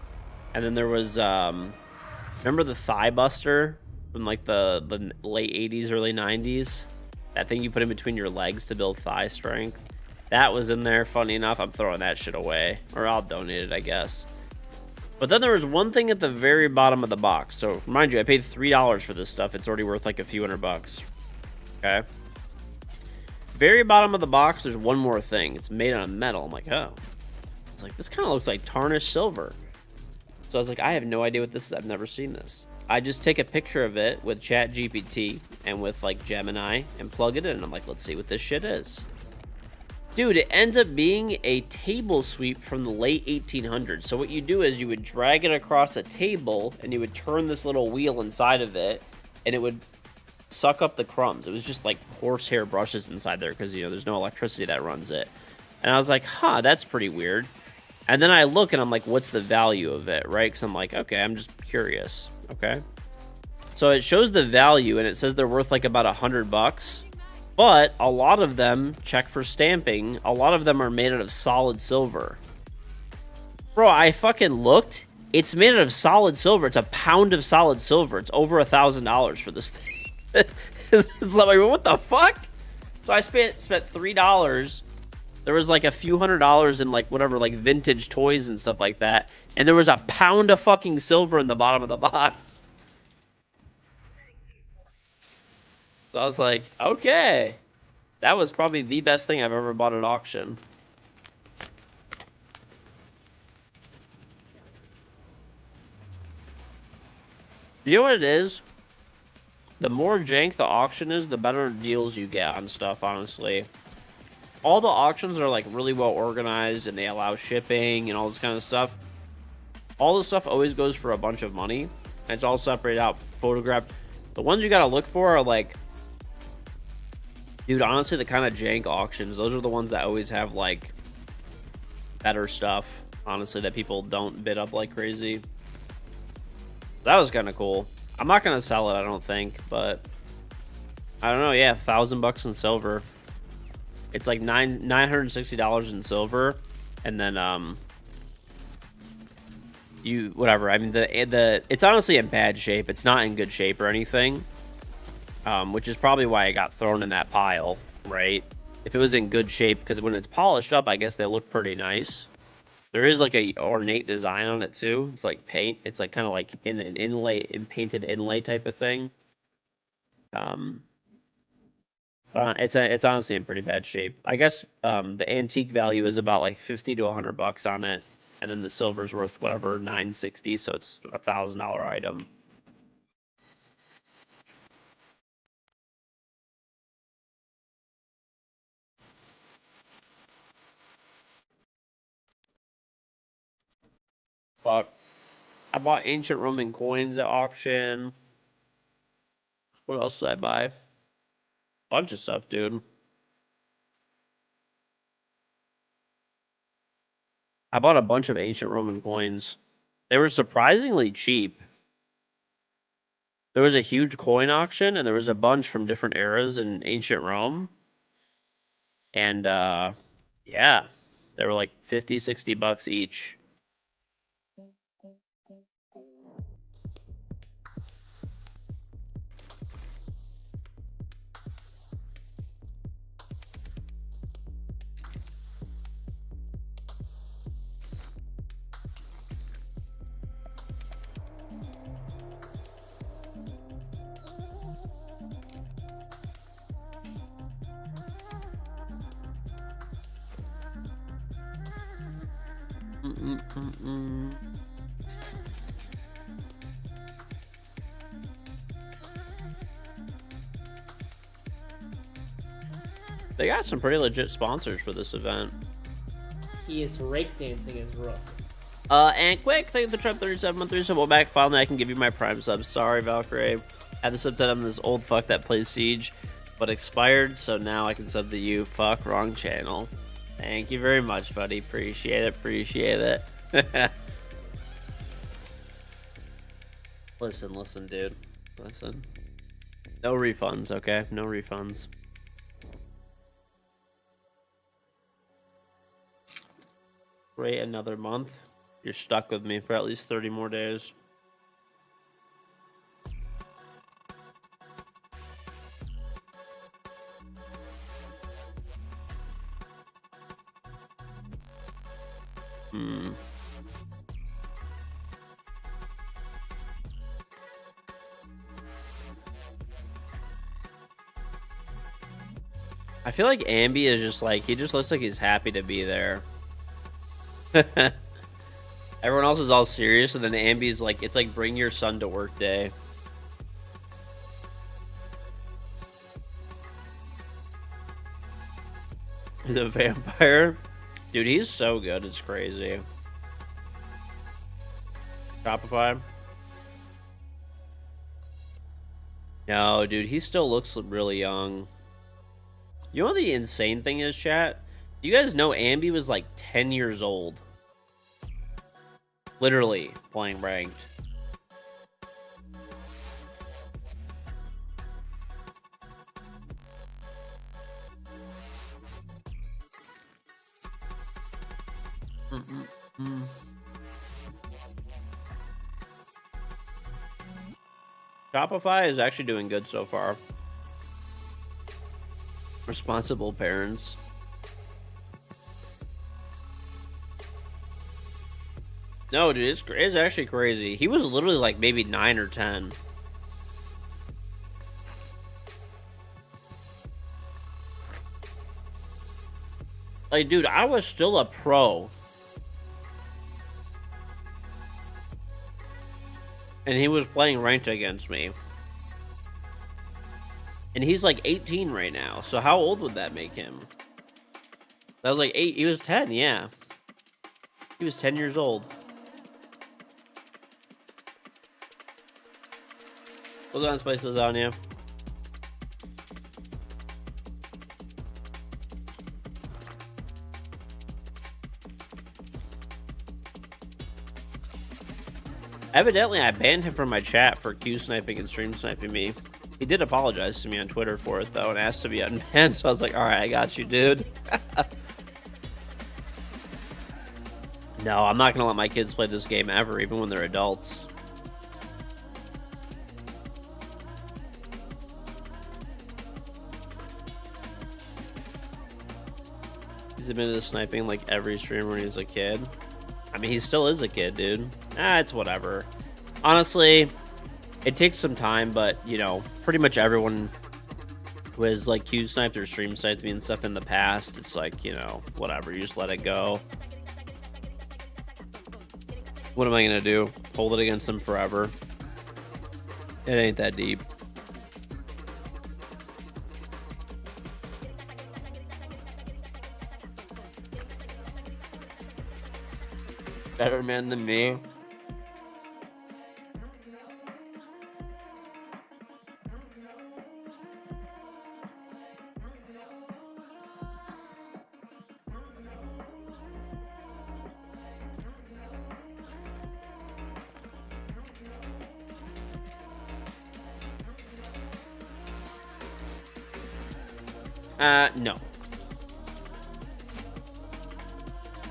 And then there was remember the thigh buster from like the late 80s, early 90s? That thing you put in between your legs to build thigh strength. That was in there, funny enough. I'm throwing that shit away. Or I'll donate it, I guess. But then there was one thing at the very bottom of the box. So, mind you, I paid $3 for this stuff. It's already worth like a few $100. Okay? Very bottom of the box, there's one more thing. It's made out of metal. I'm like, oh. It's like, this kind of looks like tarnished silver. So I was like, I have no idea what this is. I've never seen this. I just take a picture of it with ChatGPT and with like Gemini and plug it in. And I'm like, let's see what this shit is. Dude, it ends up being a table sweep from the late 1800s. So what you do is you would drag it across a table and you would turn this little wheel inside of it and it would suck up the crumbs. It was just like horsehair brushes inside there because, you know, there's no electricity that runs it. And I was like, huh, that's pretty weird. And then I look and I'm like, what's the value of it, right? Because I'm like, okay, I'm just curious. Okay, so it shows the value and it says they're worth like about $100, but a lot of them, check for stamping, a lot of them are made out of solid silver. Bro, I fucking looked. It's made out of solid silver. It's a pound of solid silver. It's over $1,000 for this thing. It's like, what the fuck? So I spent $3. There was like a few $100s in like whatever, like vintage toys and stuff like that. And there was a pound of fucking silver in the bottom of the box. So I was like, okay. That was probably the best thing I've ever bought at auction. You know what it is? The more jank the auction is, the better deals you get on stuff, honestly. All the auctions are like really well organized and they allow shipping and all this kind of stuff. All this stuff always goes for a bunch of money. And it's all separated out, photographed. The ones you gotta look for are like, dude, honestly, the kind of jank auctions, those are the ones that always have like better stuff, honestly, that people don't bid up like crazy. That was kind of cool. I'm not gonna sell it, I don't think, but I don't know. Yeah, $1,000 in silver. It's like $960 in silver, and then whatever. I mean, it's honestly in bad shape. It's not in good shape or anything, which is probably why it got thrown in that pile, right? If it was in good shape, because when it's polished up, I guess they look pretty nice. There is like a ornate design on it too. It's like paint. It's like kind of like in an inlay, in painted inlay type of thing. It's honestly in pretty bad shape. I guess the antique value is about like $50 to $100 on it, and then the silver's worth whatever $960, so it's a $1,000 item. Fuck. I bought ancient Roman coins at auction. What else did I buy? Bunch of stuff, dude. I bought a bunch of ancient Roman coins. They were surprisingly cheap. There was a huge coin auction, and there was a bunch from different eras in ancient Rome. And, yeah, they were like $50, $60 each. They got some pretty legit sponsors for this event. He is rake dancing his rook. And quick, thank you for the Trump 37 well back. Finally, I can give you my Prime sub. Sorry, Valkyrie. Had to sub to I'm this old fuck that plays Siege, but expired, so now I can sub to you. Fuck, wrong channel. Thank you very much, buddy. Appreciate it. Appreciate it. Listen, dude. Listen. No refunds, okay? No refunds. Wait another month. You're stuck with me for at least 30 more days. I feel like Ambi is just like, he just looks like he's happy to be there. Everyone else is all serious, and then Ambi's like, it's like bring your son to work day. He's a vampire. Dude, he's so good, it's crazy. Shopify. No, dude, he still looks really young. You know what the insane thing is, chat? You guys know Ambi was like 10 years old. Literally playing ranked. Shopify is actually doing good so far. Responsible parents. No, dude, it's actually crazy. He was literally like maybe 9 or 10. Like, dude, I was still a pro. And he was playing ranked against me. And he's like 18 right now. So how old would that make him? That was like 8. He was 10, yeah. He was 10 years old. Hold on, Spice Lasagna. Evidently, I banned him from my chat for Q sniping and stream sniping me. He did apologize to me on Twitter for it, though, and asked to be unbanned, so I was like, alright, I got you, dude. No, I'm not gonna let my kids play this game ever, even when they're adults. He's admitted to sniping like every stream when he was a kid. I mean, he still is a kid, dude. It's whatever. Honestly, it takes some time, but, you know, pretty much everyone who has, like, Q-sniped or stream sniped me and stuff in the past, it's like, you know, whatever. You just let it go. What am I gonna do? Hold it against them forever? It ain't that deep. Better man than me. No.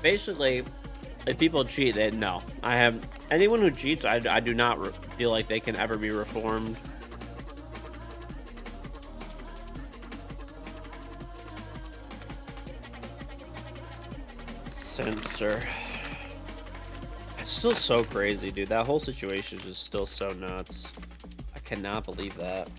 Basically, if people cheat, then no. I have anyone who cheats, I do not feel like they can ever be reformed. Censor. It's still so crazy, dude. That whole situation is just still so nuts. I cannot believe that.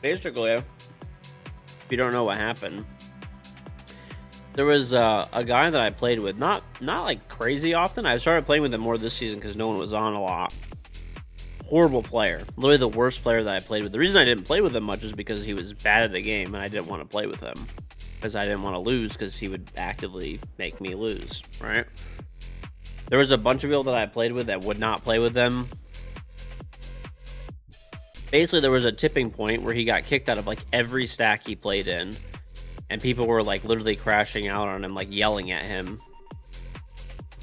Basically, if you don't know what happened, there was a guy that I played with, not like crazy often. I started playing with him more this season because no one was on a lot. Horrible player, literally the worst player that I played with. The reason I didn't play with him much is because he was bad at the game, and I didn't want to play with him because I didn't want to lose because he would actively make me lose. Right? There was a bunch of people that I played with that would not play with them. Basically, there was a tipping point where he got kicked out of like every stack he played in, and people were like literally crashing out on him, like yelling at him.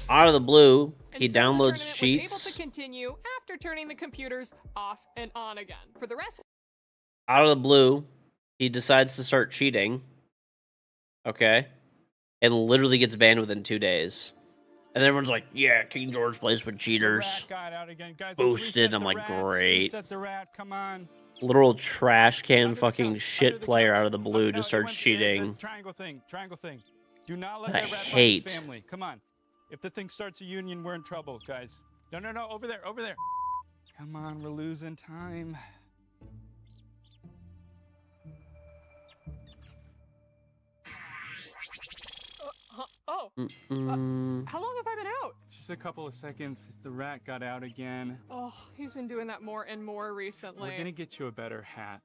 Out of the blue, he downloads cheats. Was able to continue after turning the computers off and on again. For the rest, Out of the blue, he decides to start cheating. Okay, and literally gets banned within 2 days. And everyone's like, "Yeah, KingGeorge plays with cheaters." Boosted. I'm like, great. Come on. Literal trash can fucking shit player out of the blue just starts cheating. Triangle thing. Do not let I that rat find hate. his family. Come on. If the thing starts a union, we're in trouble, guys. No, over there. Come on, we're losing time. how long have I been out? Just a couple of seconds. The rat got out again. Oh, he's been doing that more and more recently. We're gonna get you a better hat.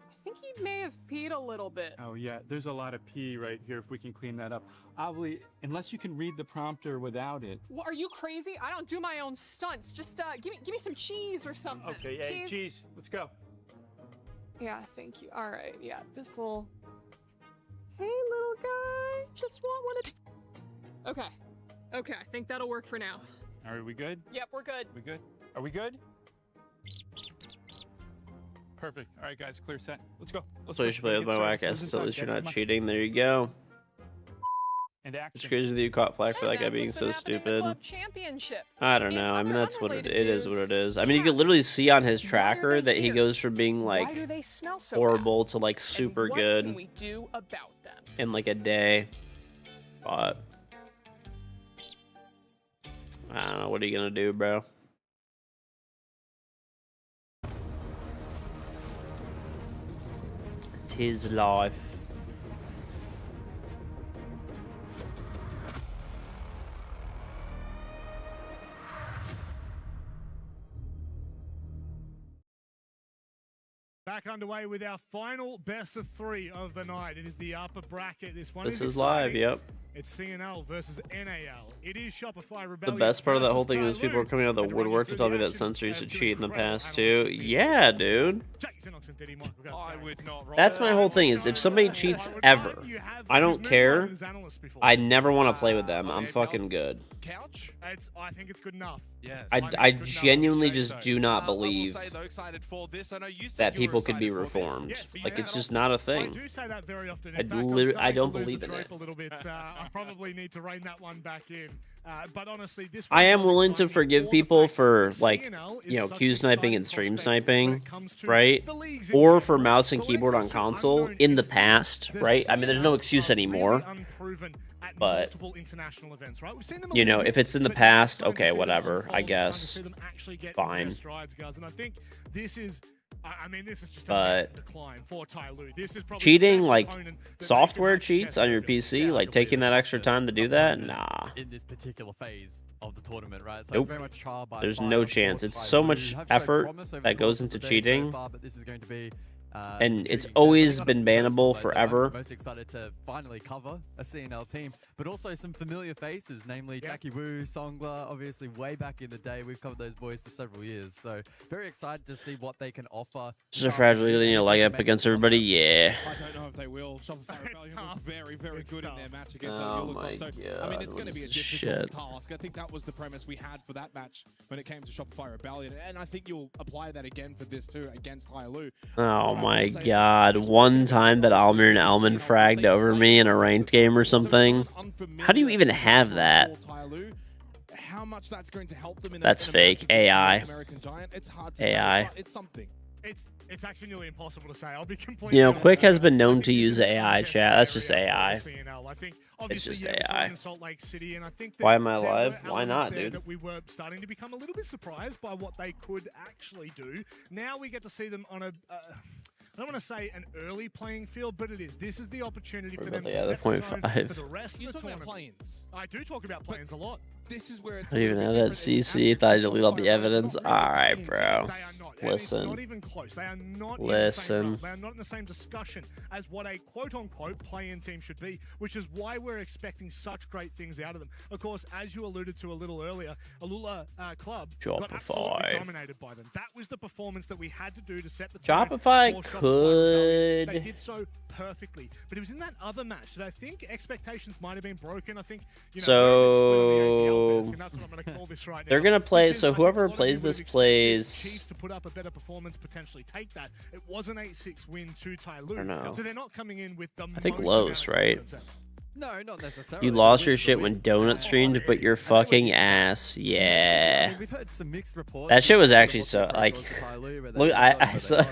I think he may have peed a little bit. Oh yeah, there's a lot of pee right here. If we can clean that up, obviously, unless you can read the prompter without it. What, are you crazy? I don't do my own stunts. Just give me some cheese or something. Okay, hey, cheese. Let's go. Yeah, thank you. All right, yeah, this will. Hey, little guy, just want one of. Okay, I think that'll work for now. Are we good? Yep, we're good. We good? Are we good? Perfect. All right, guys, clear set. Let's go. So you should play with my whack ass, so at least you're not cheating. There you go. And It's crazy that you caught flack for that guy being so stupid. I don't know. I mean, that's what it is. What it is. I mean, you can literally see on his tracker that he goes from being like horrible to like super good in like a day. But I don't know. What are you gonna do, bro? Tis life. Back underway with our final best of 3 of the night. It is the upper bracket. This one This is is live, exciting. yep. It's CNL versus NAL. It is Shopify The Rebellion. best part of that whole versus thing is people are coming out of the woodwork to tell me that Sensor used to as two cheat in the incredible past too. Yeah, dude. Jason Oxen, Diddy, Michael Gus, I would not roll That's my whole thing is if somebody cheats ever, I don't care. I never want to play with them. I'm fucking good. Couch? I think it's good enough. Yes. I genuinely just do not believe that people could be reformed. Like it's just not a I thing. do say that very often. I In fact, I'm literally- starting I don't to lose believe the in trope it. A little bit. I probably need to rein that one back in. But honestly, this I am one was willing to exciting forgive for the people fact for that like, CNL is you know, such Q an sniping exciting and stream prospect sniping, when it comes to right? the leagues in Or for general. mouse and But when it keyboard comes on to console unknown in the entities, past, the right? I mean, there's no CNL excuse are anymore. really unproven at But multiple international events, right? We've seen them a you know, little if bit, it's in the but now it's past, starting to okay, see them whatever. unfold. I It's starting to guess see them actually get into their fine. strides, guys. And I think this is. I mean, this is just a But decline for Tai Lu. This is probably cheating, the best like opponent that software cheats on your PC, like taking that extra time to do that, nah. In this particular phase of the tournament, right? So Nope. it's very much trial by There's fire no for chance. Tai It's so Lu. much Have shown effort promise over that the goes course of into the day so cheating. far, but this is going to be And it's intriguing. always They've got a been personal bannable way that forever. I'm most excited to finally cover a CNL team, but also some familiar faces, namely Jackie Wu, Songler, obviously way back in the day. We've covered those boys for several years, so very excited to see what they can offer. Just a fragile you know, leg up against everybody, yeah. I don't know if they will. Shopify Rebellion look very, very good in their match against Oh Yulacon. my So, I mean, God, it's going to what be a is difficult shit? task. I think that was the premise we had for that match when it came to Shopify Rebellion. And I think you'll apply that again for this too, against Hailu. Oh my god. One time that Almir and Elman fragged over me in a ranked game or something. How do you even have that? How much that's going to help them in That's a fake. match against AI. an American Giant, it's hard to say, AI. but it's something. It's actually nearly impossible to say. I'll be completely You know, honest. Quick has been known to use AI chat. That's just AI. I think It's just yeah, we saw it AI. in Salt Lake City, and I think Why am I there were alive? Why elements not, there dude? That we were starting to become a little bit surprised by what they could actually do. Now we get to see them on a. I don't want to say an early playing field, but it is. This is the opportunity for them to set the tone for the rest of the tournament. Planes. I do talk about planes a lot. This is where it's I don't even have that CC. Thought I'd delete all the evidence. All right, bro. Listen. Not even close. They are not Listen. They are not in the same discussion as what a quote-unquote play-in team should be, which is why we're expecting such great things out of them. Of course, as you alluded to a little earlier, Alula Club got absolutely dominated by them. That was the performance that we had to do to set the tone Shopify for could. They did so perfectly, but it was in that other match that I think expectations might have been broken. I think So and that's what I'm going to call this right now. they're gonna play. Because So I think whoever a lot of plays you would this have expected plays. Chiefs to put up a better performance, potentially take that. It was an 8-6 win to Tai Lu. I don't know. So they're not coming in with the I think most Los, amount of right? confidence. No, not necessarily. You lost your shit when Donut streamed, but your fucking ass. Yeah. We've heard some mixed reports. That shit was actually so like. Look, I saw.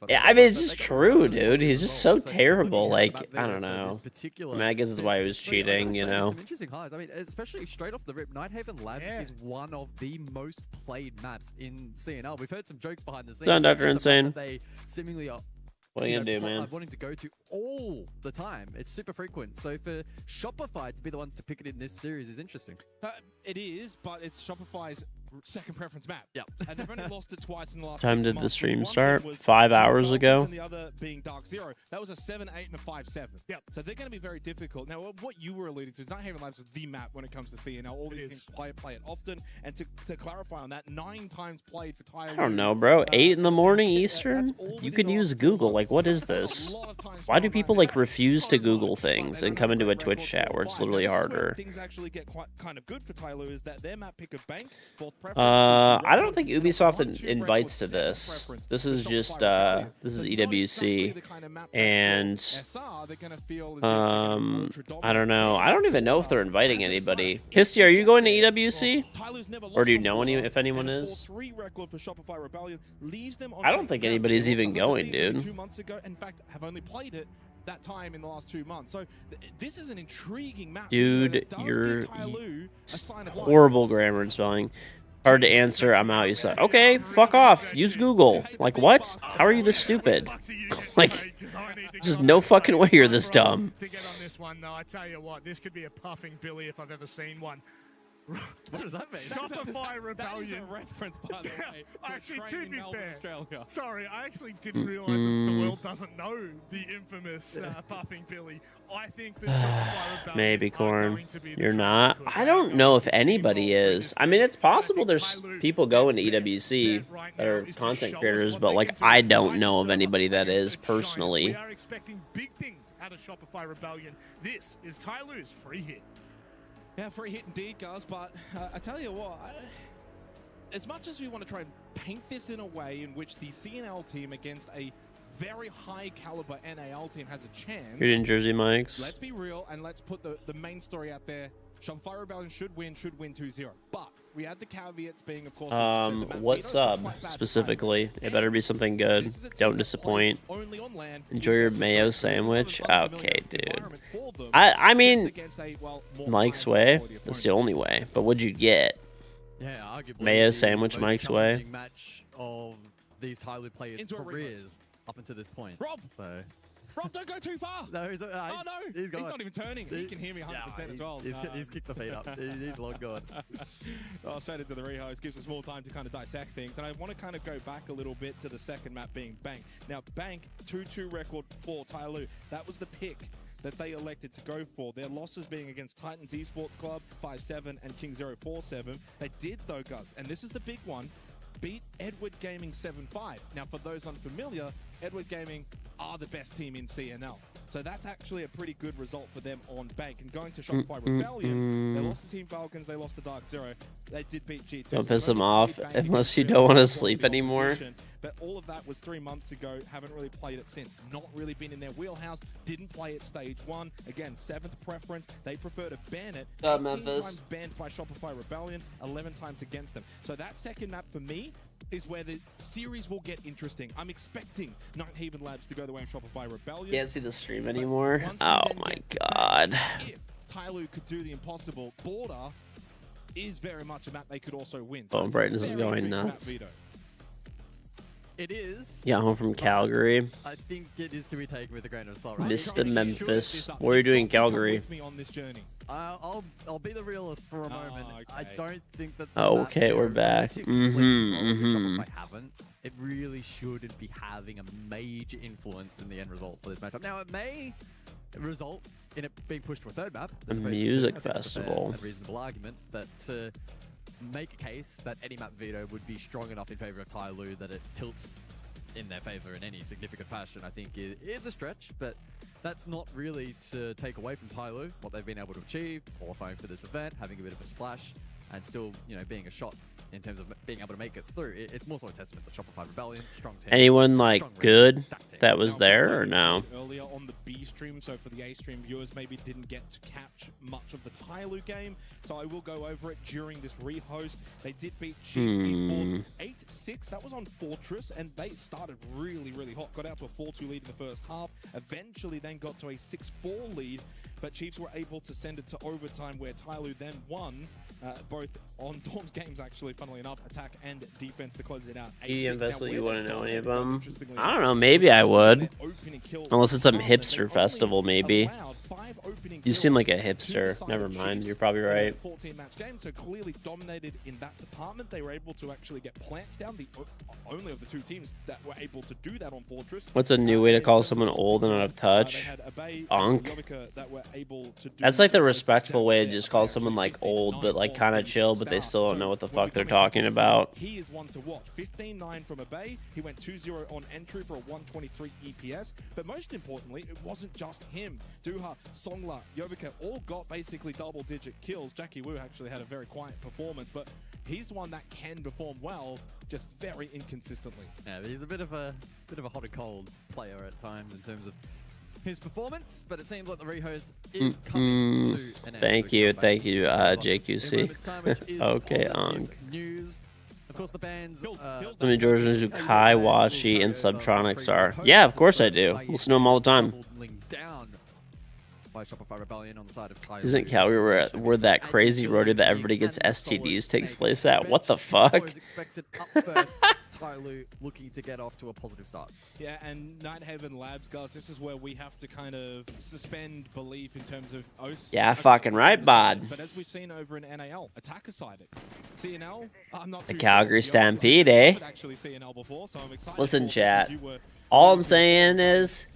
Yeah, I mean it's just true, dude. He's just so terrible. Like I don't know. I mean, I guess that's why he was cheating, you know. Some interesting highlights. I mean, especially straight off the rip, Nighthaven Labs is one of the most played maps in CNL. We've heard some jokes behind the scenes. Done, Dr. Insane. They seemingly are. What are you gonna do, man? Wanting to go to all the time. It's super frequent. So for Shopify to be the ones to pick it in this series is interesting. It is, but it's Shopify's second preference map. Yeah. And they've only lost it twice in the last Time 6 did months, the stream which one start? of them was 5 Team hours Falcons ago. And the other being Dark Zero. That was a 7-8 and a 5-7. Yep. So they're going to be very difficult. Now, what you were alluding to is Nighthaven Labs is the map when it comes to CNL. All these teams play it often. And to clarify on that, 9 times played for Tyler. I don't know, bro. 8 in the morning Eastern? You could use Google. Like, what is this? Why do people like refuse to Google things and come into a Twitch chat where it's literally harder? Things actually get kind of good for Tyler is that their map pick of bank, fourth preference. I don't think Ubisoft invites to this. This is just this is EWC, and I don't know. I don't even know if they're inviting anybody. Histy, are you going to EWC, or do you know if anyone is? I don't think anybody's even going, dude. 2 months ago, in fact, have only played it that time in the last 2 months. So this is an intriguing map. Dude, you're horrible grammar and spelling. Hard to answer. I'm out. You said, okay, fuck off. Use Google. Like, what? How are you this stupid? Like, just no fucking way you're this dumb. To get on this one, though, I tell you what, this could be a puffing Billy if I've ever seen one. What does that mean? Shopify Rebellion. That is a reference, by the way. Actually, to be fair, Australia. sorry, I actually didn't realize that the world doesn't know the infamous puffing Billy. I think that Shopify Rebellion Maybe, are Corn. going to be the You're not. I don't know if anybody is. I mean, it's possible there's people going to EWC that are content creators, but like, I don't know of anybody that is personally. We are expecting big things out of Shopify Rebellion. This is Ty Lu's free hit. Yeah, free hit indeed, guys. But I tell you what, as much as we want to try and paint this in a way in which the CNL team against a very high caliber NAL team has a chance. You're in Jersey Mike's. Let's be real and let's put the main story out there. Shopify Rebellion should win 2-0. But we had the caveats being, of course, what sub specifically? It better be something good. Don't disappoint. Enjoy your mayo sandwich. Okay, dude. I mean, Mike's way. That's the only way. But what'd you get? Yeah, arguably Mayo sandwich, the most Mike's way. challenging match of these Tyler players' careers up until this point. Rob, so. Rob, don't go too far. No, he's, oh no, he's not even turning. He can hear me 100% as well. He's kicked the feet up. He's long gone. Straight into the rehost gives us more time to kind of dissect things, and I want to kind of go back a little bit to the second map being Bank. Now, Bank 2-2 record for Tyloo. That was the pick that they elected to go for. Their losses being against Titans Esports Club 5-7 and KingGeorge 4-7. They did though, guys, and this is the big one. Beat Edward Gaming 7-5. Now, for those unfamiliar, Edward Gaming are the best team in CNL. So that's actually a pretty good result for them on Bank. And going to Shopify Rebellion, they lost the Team Falcons, they lost the Dark Zero. They did beat G2. Don't piss them off unless you don't want to sleep anymore. but all of that was 3 months ago. Haven't really played it since. Not really been in their wheelhouse. Didn't play it stage 1. Again, 7th preference. They prefer to ban it. 18 times banned by Shopify Rebellion, 11 times against them. So that second map for me is where the series will get interesting. I'm expecting Nighthaven Labs to go the way of Shopify Rebellion. Can't see the stream anymore. Oh my god. If Tyloo could do the impossible, Border is very much a map they could also win. Phone brightness is going nuts. It is. Yeah, home from Calgary. I think it is to be taken with a grain of salt. Right? Mr. Memphis. What are you doing in Calgary? I'll be the realist for a moment. I don't think that. Oh, okay, we're back. I haven't. It really shouldn't be having a major influence in the end result for this matchup. Now it may result in it being pushed to a third map. A music festival. A reasonable argument, but to make a case that any map veto would be strong enough in favor of Tyloo that it tilts in their favor in any significant fashion, I think is a stretch, but that's not really to take away from Tyloo what they've been able to achieve, qualifying for this event, having a bit of a splash, and still, you know, being a shot in terms of being able to make it through. It's more so a testament to Shopify Rebellion, strong team. Anyone like good that was there or no? Earlier on the B stream, so for the A stream viewers maybe didn't get to catch much of the Tyloo game, so I will go over it during this rehost. They did beat Chiefs Esports 8-6. That was on Fortress, and they started really, really hot. Got out to a 4-2 lead in the first half. Eventually then got to a 6-4 lead, but Chiefs were able to send it to overtime where Tyloo then won both on Dorm's games, actually, funnily enough, attack and defense to close it out. You want to know any of them? I don't know, maybe I would. Unless it's some hipster festival, maybe. You seem like a hipster. Never mind, you're probably right. 14-match game, so clearly dominated in that department. They were able to actually get plants down, the only of the 2 teams that were able to do that on Fortress. What's a new way to call someone old and out of touch? Unk. That's like the respectful way to just call someone like old, but like kind of chill, but they still don't know what the fuck they're talking about. He is one to watch. 15-9 from Abay. He went 2-0 on entry for a 123 EPS. But most importantly, it wasn't just him. Duha, Songla, Yovika all got basically double-digit kills. Jackie Wu actually had a very quiet performance, but he's one that can perform well, just very inconsistently. Yeah, he's a bit of a hot and cold player at times in terms of his performance, but it seems like the rehost is coming to an end. Thank you, JQC. Okay, news. Of course, the bands. How many Georgians do Kai, Washi, and Subtronics are? Yeah, of course I do. Listen to them all the time. By Shopify Rebellion on the side of Tyloo. Isn't Calgary where that crazy rodeo that everybody gets STDs takes place at? What the fuck? Expected up first. Tyloo looking to get off to a positive start. Yeah, and Nighthaven Labs, guys, this is where we have to kind of suspend belief in terms of OS. Yeah, fucking right, bud. But as we've seen over in NAL, attacker sided. CNL, I'm not the Calgary Stampede, eh? Actually CNL before, so I'm excited. Listen, chat. All I'm saying is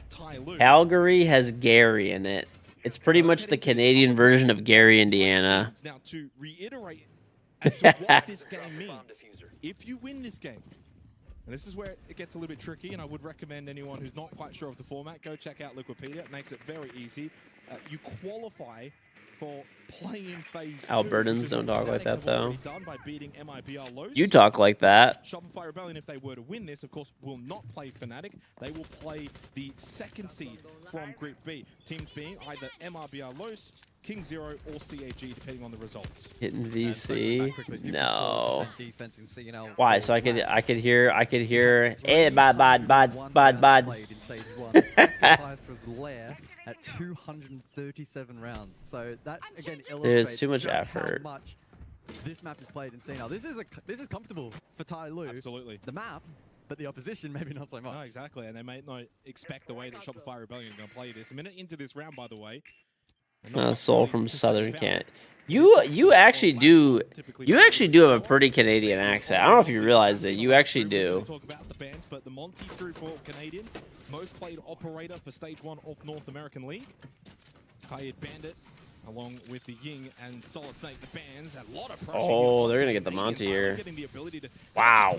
Calgary has Gary in it. It's pretty much the Canadian version of Gary, Indiana. Now, to reiterate as to what this game means, if you win this game, and this is where it gets a little bit tricky, and I would recommend anyone who's not quite sure of the format, go check out Wikipedia. It makes it very easy. You qualify for play-in phase 2. Albertans don't talk like that, though. Done by beating MIBR Los. You talk like that. Shopify Rebellion, if they were to win this, of course, will not play Fnatic. They will play the 2nd seed from Group B. Teams being either MRBR Los, King Zero, or CAG, depending on the results. Hitting VC? No. Defense in CNL. Why? So I could hear, eh, bad. Played in stage 1. Highest was Lair at 237 rounds. So that again illustrates there's too much just effort. how much this map is played in CNL. This is comfortable for Tyloo. Absolutely. The map, but the opposition maybe not so much. No, exactly, and they may not expect the way that Shopify Rebellion are going to play this. A minute into this round, by the way. Soul from Southern Kent. You actually do have a pretty Canadian accent. I don't know if you realize it. You actually do. Talk about the bands, but the Monty through for Canadian, most played operator for Stage 1 of North American League. Kayed Bandit, along with the Ying and Solid Snake, the bands. A lot of pressure. Oh, they're gonna get the Monty here. Wow.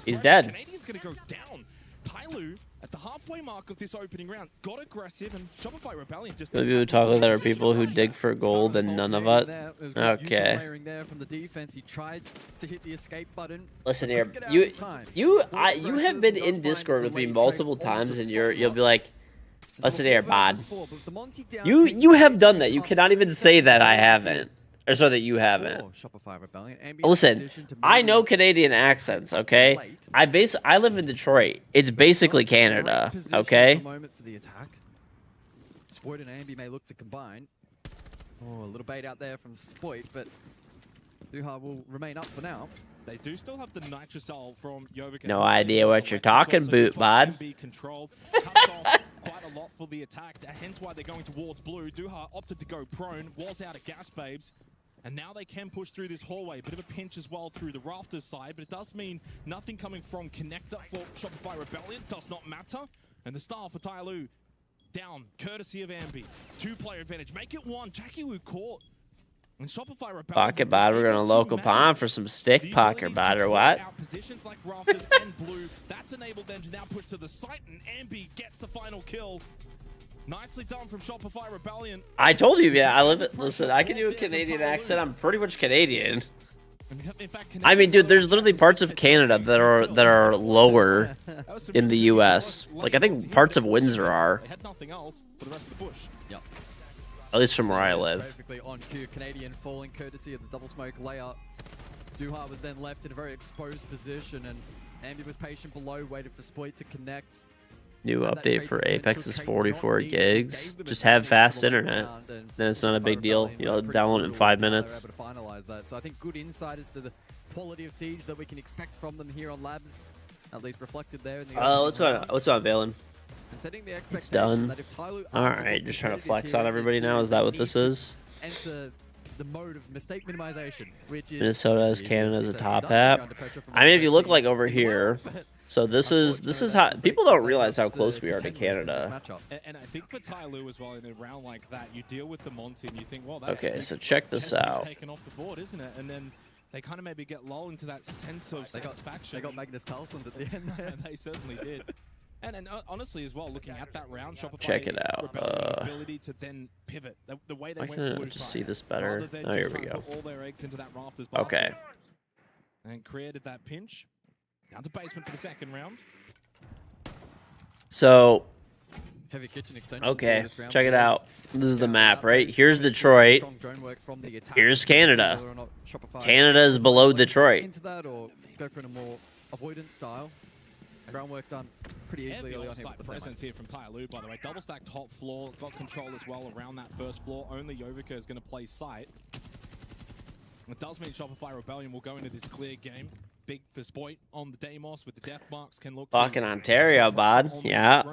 He's dead. Canadian's going to go down. Tyloo, at the halfway mark of this opening round, got aggressive, and Shopify Rebellion just... Maybe we talk about there are people who dig for gold and none of it. Okay. Listen here, you have been in Discord with me multiple times, and you'll be like, listen here, Bod. You have done that. You cannot even say that I haven't. Or so that you haven't. Listen, I know Canadian accents, okay? I live in Detroit. It's basically Canada, okay? Spoit and Ambi may look to combine. Oh, a little bait out there from Spoit, but Duha will remain up for now. They do still have the Nitrocell from Yovik. No idea what you're talking about, Bod. Quite a lot for the attack, hence why they're going towards blue. Duha opted to go prone, was out of gas babes, and now they can push through this hallway. Bit of a pinch as well through the rafters side, but it does mean nothing coming from connector for Shopify Rebellion. Does not matter, and the star for Tyloo down, courtesy of Ambi. 2-player advantage, make it 1. Jackie Wu caught. And Shopify Rebellion, Pocket Bod, we're gonna local pond for some stick pocket Bod or what? Positions like rafters and blue, that's enabled them to now push to the site, and Ambi gets the final kill. Nicely done from Shopify Rebellion. I told you, yeah, I live it. Listen, I can do a Canadian accent. I'm pretty much Canadian. I mean, dude, there's literally parts of Canada that are lower in the U.S. Like I think parts of Windsor are. They had nothing else for the rest of the push. Yep. At least from where I live. Perfectly on cue. Canadian falling courtesy of the double smoke layup. Duha was then left in a very exposed position, and Ambi was patient below, waited for Spoit to connect. New update for Apex is 44 gigs. Just have fast internet. Then it's not a big deal. You'll download it in 5 minutes. So I think good insight as to the quality of Siege that we can expect from them here on Labs, at least reflected there. What's on Valen? It's done. Alright, just trying to flex on everybody now. Is that what this is? Enter the mode of mistake minimization, which is Minnesota has Canada as a top app. I mean, if you look like over here, so this is how people don't realize how close we are to Canada. And I think for Tyloo as well, in a round like that, you deal with the Monty and you think, well, that's okay, so check this out. Taken off the board, isn't it? And then they kind of maybe get lulled into that sense of satisfaction. They got Magnus Carlsen at the end. They certainly did. And honestly as well, looking at that round, Shopify check it out. Ability to then pivot. The way they why can't I just see this better? Oh, here we go. All their eggs into that rafters okay. And created that pinch. Down to basement for the second round. So, heavy kitchen extension. Okay, check it out. This is the map, right? Here's Detroit. Here's Canada. Canada is below Detroit. Into that or go for a more avoidance style. Groundwork done pretty easily early on here with the presence here from Tyloo, by the way. Double stack top floor, got control as well around that first floor. Only Yovika is going to play site. It does mean Shopify Rebellion will go into this clear game. Big for Spoit on the Deimos with the death marks can look. Fucking Ontario, Bod. Yeah.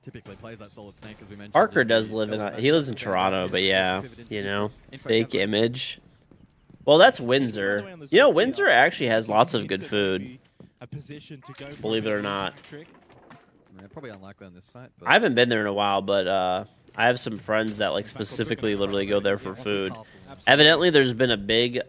Typically plays that solid snake as we mentioned. Parker does live in he lives in Toronto, but yeah, you know, fake image. Well, that's Windsor. You know, Windsor actually has lots of good food. Believe it or not. Yeah, probably unlikely on this site. But I haven't been there in a while, but I have some friends that like specifically literally go there for food. Evidently, there's been a big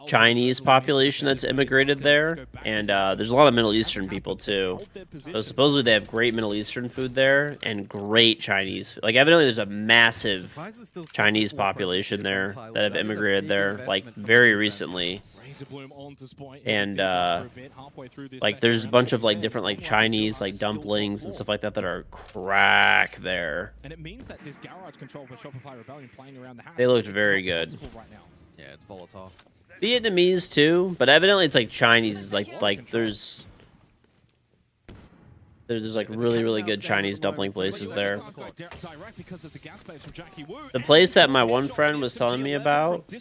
Chinese population that's immigrated there, and there's a lot of Middle Eastern people too. So supposedly they have great Middle Eastern food there and great Chinese. Like evidently, there's a massive Chinese population there that have immigrated there like very recently. And like there's a bunch of like different like Chinese like dumplings and stuff like that that are crack there. And it means that this garage control for Shopify Rebellion playing around the house. They looked very good. Right now. Yeah, it's volatile. Vietnamese too, but evidently it's like Chinese. Like there's like really good Chinese dumpling places there. The place that my one friend was telling me about,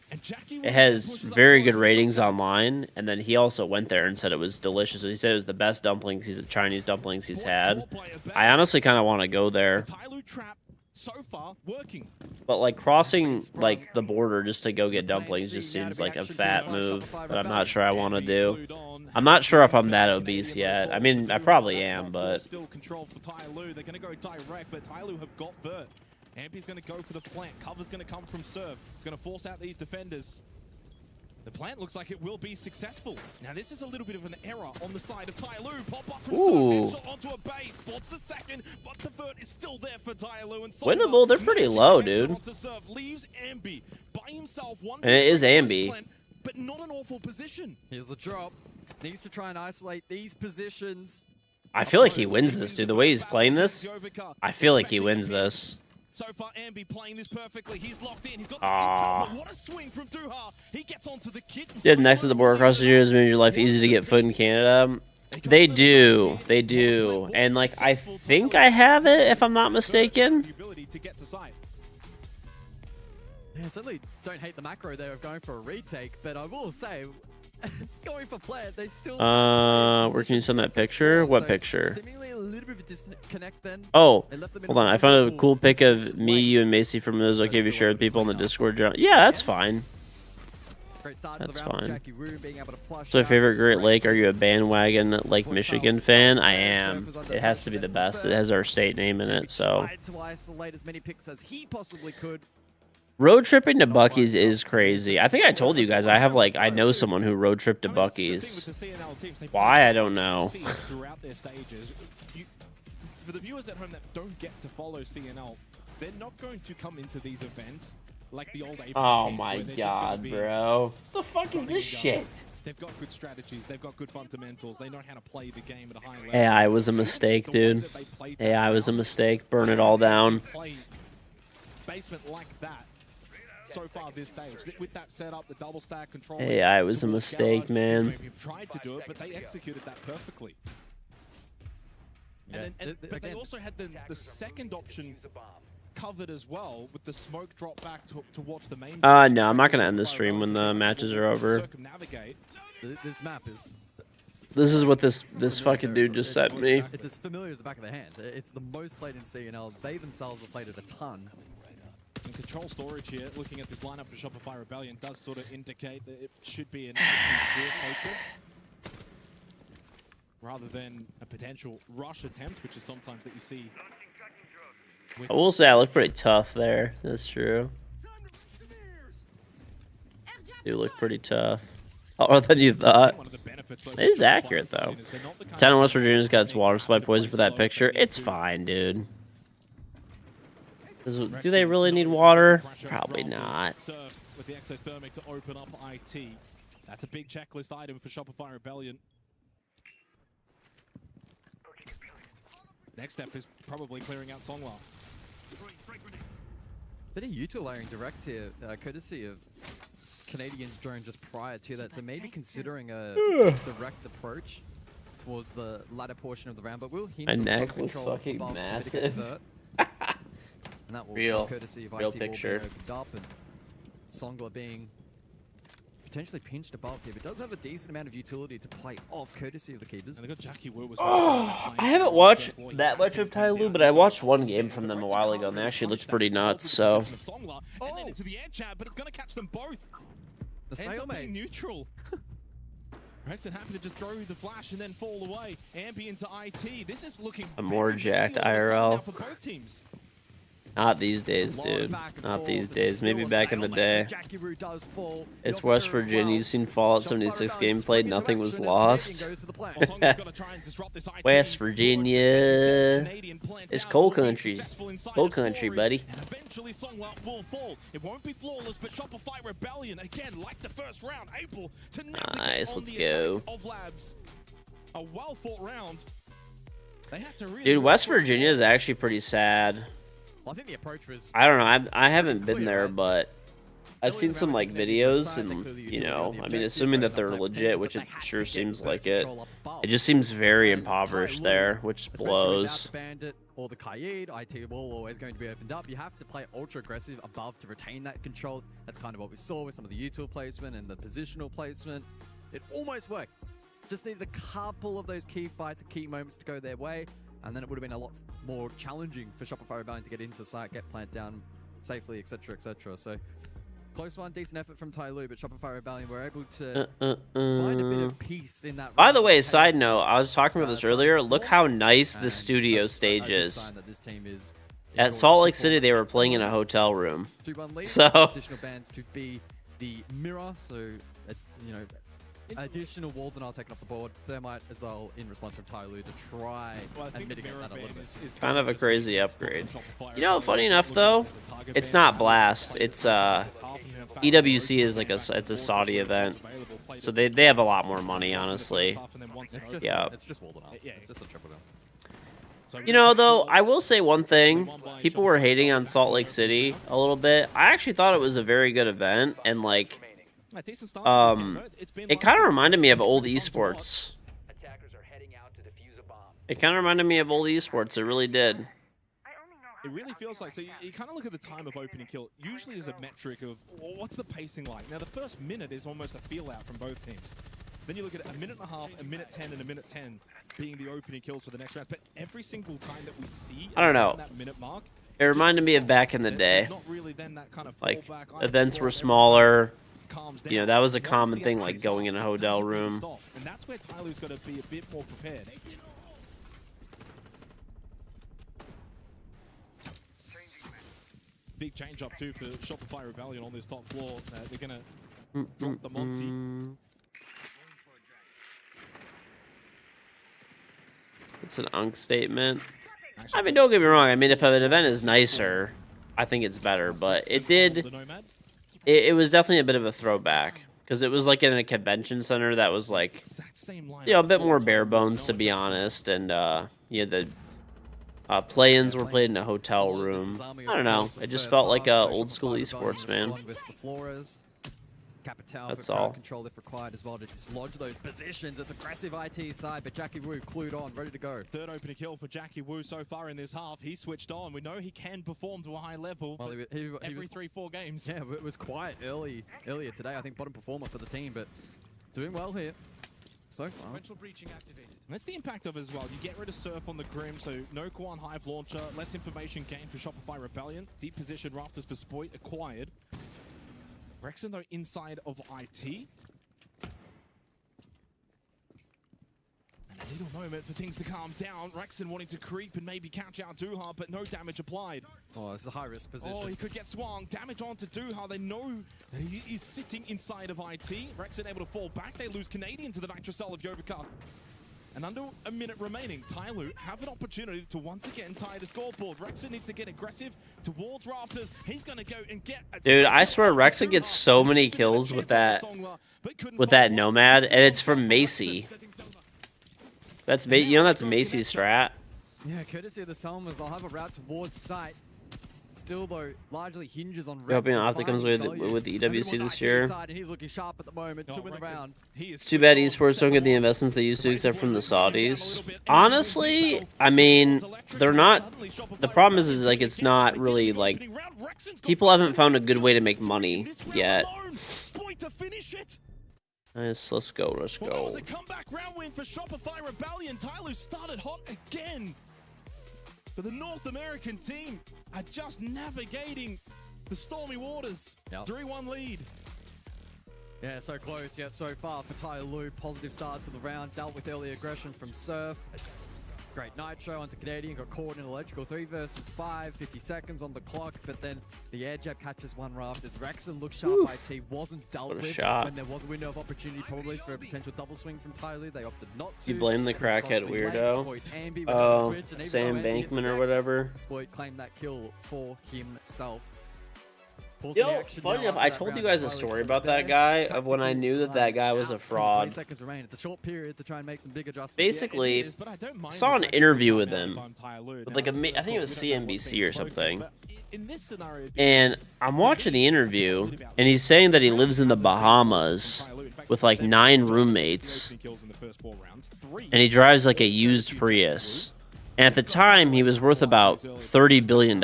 it has very good ratings online, and then he also went there and said it was delicious. So he said it was the best Chinese dumplings he's had. I honestly kind of want to go there. So far, working. But like crossing like the border just to go get dumplings just seems like a fat move that I'm not sure I want to do. I'm not sure if I'm that obese yet. I mean, I probably am, but still control for Tyloo. They're going to go direct, but Tyloo have got Bert. Ampi's going to go for the plant. Cover's going to come from Serve. It's going to force out these defenders. The plant looks like it will be successful. Now this is a little bit of an error on the side of Tyloo. Pop up from Ooh. Surf, headshot onto a base. Spots the second, but the third is still there for Tyloo. And Winnable, they're pretty low, dude. Leaves Ambi by himself. One And it is Ambi. But not an awful position. Here's the drop. Needs to try and isolate these positions. I feel like he wins this, dude. The way he's playing this, I feel like he wins this. So far, Ambi playing this perfectly. He's locked in. He's got the intel, but what a swing from Duha. He gets onto the kit. Yeah, next to the border across the years made your life easy to get foot in Canada. They do. They do. And, like, I think I have it, if I'm not mistaken. Yeah, certainly don't hate the macro there of going for a retake, but I will say, going for plant, they still... Where can you send that picture? What picture? Seemingly a little bit of a disconnect then. Oh, hold on. I found a cool pic of me, you, and Macy from those. Okay, if you share with people in the Discord. Yeah, that's fine. That's fine. What's my favorite Great Lake? Are you a bandwagon Lake Michigan fan? I am. It has to be the best. It has our state name in it, so... To isolate as many picks as he possibly could. Road tripping to Buc-ee's is crazy. I think I told you guys I know someone who road tripped to Buc-ee's. Why? I don't know. For the viewers at home that don't get to follow CNL, they're not going to come into these events like the old Oh my god, bro. The fuck is this shit? They've got good strategies, they've got good fundamentals, they know how to play the game at a high level. AI was a mistake, dude. AI was a mistake. Burn it all down. Basement like that. So far this stage, with that setup, the double stack control. AI was a mistake, man. We've tried to do it, but they executed that perfectly. Yeah. But they also had the second option covered as well, with the smoke drop back to watch the main. No, I'm not gonna end the stream when the matches are over. This map is... This is what this fucking dude just sent me. It's as familiar as the back of the hand. It's the most played in CNL. They themselves have played it a ton. And control storage here, looking at this lineup for Shopify Rebellion, does sort of indicate that it should be an clear focus rather than a potential rush attempt, which is sometimes that you see. I will say I look pretty tough there. That's true. You look pretty tough. Taller than you thought. It is accurate, though. 10 in West Virginia's got its water supply poison for that picture. It's fine, dude. Do they really need water? Probably not. With the exothermic to open up IT. That's a big checklist item for Shopify Rebellion. Next step is probably clearing out Songla. Bit of util layering direct here, courtesy of Canadian's drone just prior to that, so maybe considering a direct approach towards the latter portion of the round, but we'll My neck was fucking massive. And that will real courtesy of real IT picture. being opened up and Songla being potentially pinched above here, but does have a decent amount of utility to play off courtesy of the keepers. And they got Jackie Wu was I haven't watched that much of Tyloo, but I watched one game from them a while ago, and they actually looked pretty nuts. So. And then into the air jab, but it's going to catch them both. The ends up being stalemate. neutral. Rexon happy to just throw the flash and then fall away. Ambi into IT. This is looking I'm more jacked IRL. for both teams. Not these days, dude. Not these days. Maybe back in the day. It's West Virginia. You've seen Fallout 76 gameplay. Nothing was lost. West Virginia. It's coal country. Coal country, buddy. Eventually, Songla will fall. It won't be flawless, but Shopify Rebellion, again, like the first round, able to navigate nice, on let's the go. attack of Labs. A well-fought round. They had to really Dude, West Virginia is actually pretty sad. Well, I think the approach was... I don't know. I haven't been there, but I've seen some like videos, and you know, I mean, assuming that they're legit, which it sure seems like it. It just seems very impoverished there, which blows. Bandit or the Kaid, IT wall always going to be opened up. You have to play ultra aggressive above to retain that control. That's kind of what we saw with some of the util placement and the positional placement. It almost worked. Just needed a couple of those key fights, key moments to go their way, and then it would have been a lot more challenging for Shopify Rebellion to get into site, get plant down safely, etc., etc. So close one, decent effort from Tyloo, but Shopify Rebellion were able to find a bit of peace in that. By the way, side note, I was talking about this earlier. Look how nice the studio stage is. At Salt Lake City, they were playing in a hotel room. So additional bands to be the mirror, so you know, additional wall denial taken off the board. Thermite as well in response from Tyloo to try and mitigate that a little bit. Kind of a crazy upgrade. You know, funny enough though, it's not Blast. It's EWC is like it's a Saudi event, so they have a lot more money, honestly. Yeah. It's just wall denial. It's just a triple down. You know, though, I will say one thing. People were hating on Salt Lake City a little bit. I actually thought it was a very good event, and like, it kind of reminded me of old Esports. It kind of reminded me of old Esports. It really did. It really feels like, so you kind of look at the time of opening kill, usually as a metric of what's the pacing like. Now, the first minute is almost a feel out from both teams. Then you look at a minute and a half, a minute 10, and a minute 10 being the opening kills for the next round. But every single time that we see I don't know. that minute mark, It reminded me of back in the day. not really then that kind of Like, fallback, events were smaller. You know, that was a common thing, like going in a hotel room. and that's where Tyloo's got to be a bit more prepared. Big change up too for Shopify Rebellion on this top floor. They're going to drop the Monty. It's an unk statement. I mean, don't get me wrong. I mean, if an event is nicer, I think it's better. But it was definitely a bit of a throwback. Because it was like in a convention center that was like, you know, a bit more bare bones, to be honest. And, you know, the play-ins were played in a hotel room. I don't know. It just felt like old school esports, man. That's all. Control if required as well to dislodge those positions. It's aggressive IT side, but Jackie Wu clued on, ready to go. Third opening kill for Jackie Wu so far in this half. He switched on. We know he can perform to a high level. Well, every 3-4 games. Yeah, it was quiet earlier today. I think bottom performer for the team, but doing well here so far. Breaching activated. And that's the impact of it as well. You get rid of Surf on the Grim, so no Quan Hive launcher, less information gained for Shopify Rebellion. Deep position rafters for Spoit acquired. Rexon, though, inside of IT. And a little moment for things to calm down. Rexon wanting to creep and maybe catch out Duha, but no damage applied. Oh, this is a high-risk position. Oh, he could get swung. Damage onto Duha. They know that he is sitting inside of IT. Rexon able to fall back. They lose Canadian to the Nitrocell of Yovica. And under a minute remaining, Tyloo have an opportunity to once again tie the scoreboard. Rexon needs to get aggressive towards rafters. He's going to go and get... Dude, I swear Rexon gets so many kills with that Nomad, and it's from Macy. That's you know that's Macy's strat. Yeah, courtesy of the Selmas, they'll have a route towards site. Still, though, largely hinges on Hoping Optic comes with the EWC this year. And he's looking sharp at the moment, two in the round. It's too bad esports don't get the investments they used to, except from the Saudis. Honestly, I mean, they're not. The problem is like it's not really like people haven't found a good way to make money yet. Nice, let's go, let's Well, that go. was a comeback round win for Shopify Rebellion. Tyloo started hot again. But the North American team are just navigating the stormy waters. 3-1 lead. Yeah, so close yet so far for Tyloo. Positive start to the round. Dealt with early aggression from Surf. Great Nitro onto Canadian. Got caught in electrical 3 versus 5. 50 seconds on the clock. But then the air jab catches one rafters. Rexon looks sharp. Oof. IT wasn't dealt What a with shot. when there was a window of opportunity probably for a potential double swing from Tyloo. They opted not to. You blame the crackhead weirdo? Oh, Sam Bankman or whatever. Spoit claimed that kill for himself. You know, funny enough, I told you guys a story about that guy of when I knew that guy was a fraud. 20 seconds remain. It's a short period to try and make some big adjustments. Basically, I saw an interview with him, with like I think it was CNBC or something. And I'm watching the interview, and he's saying that he lives in the Bahamas with like 9 roommates, and he drives like a used Prius. And at the time, he was worth about $30 billion.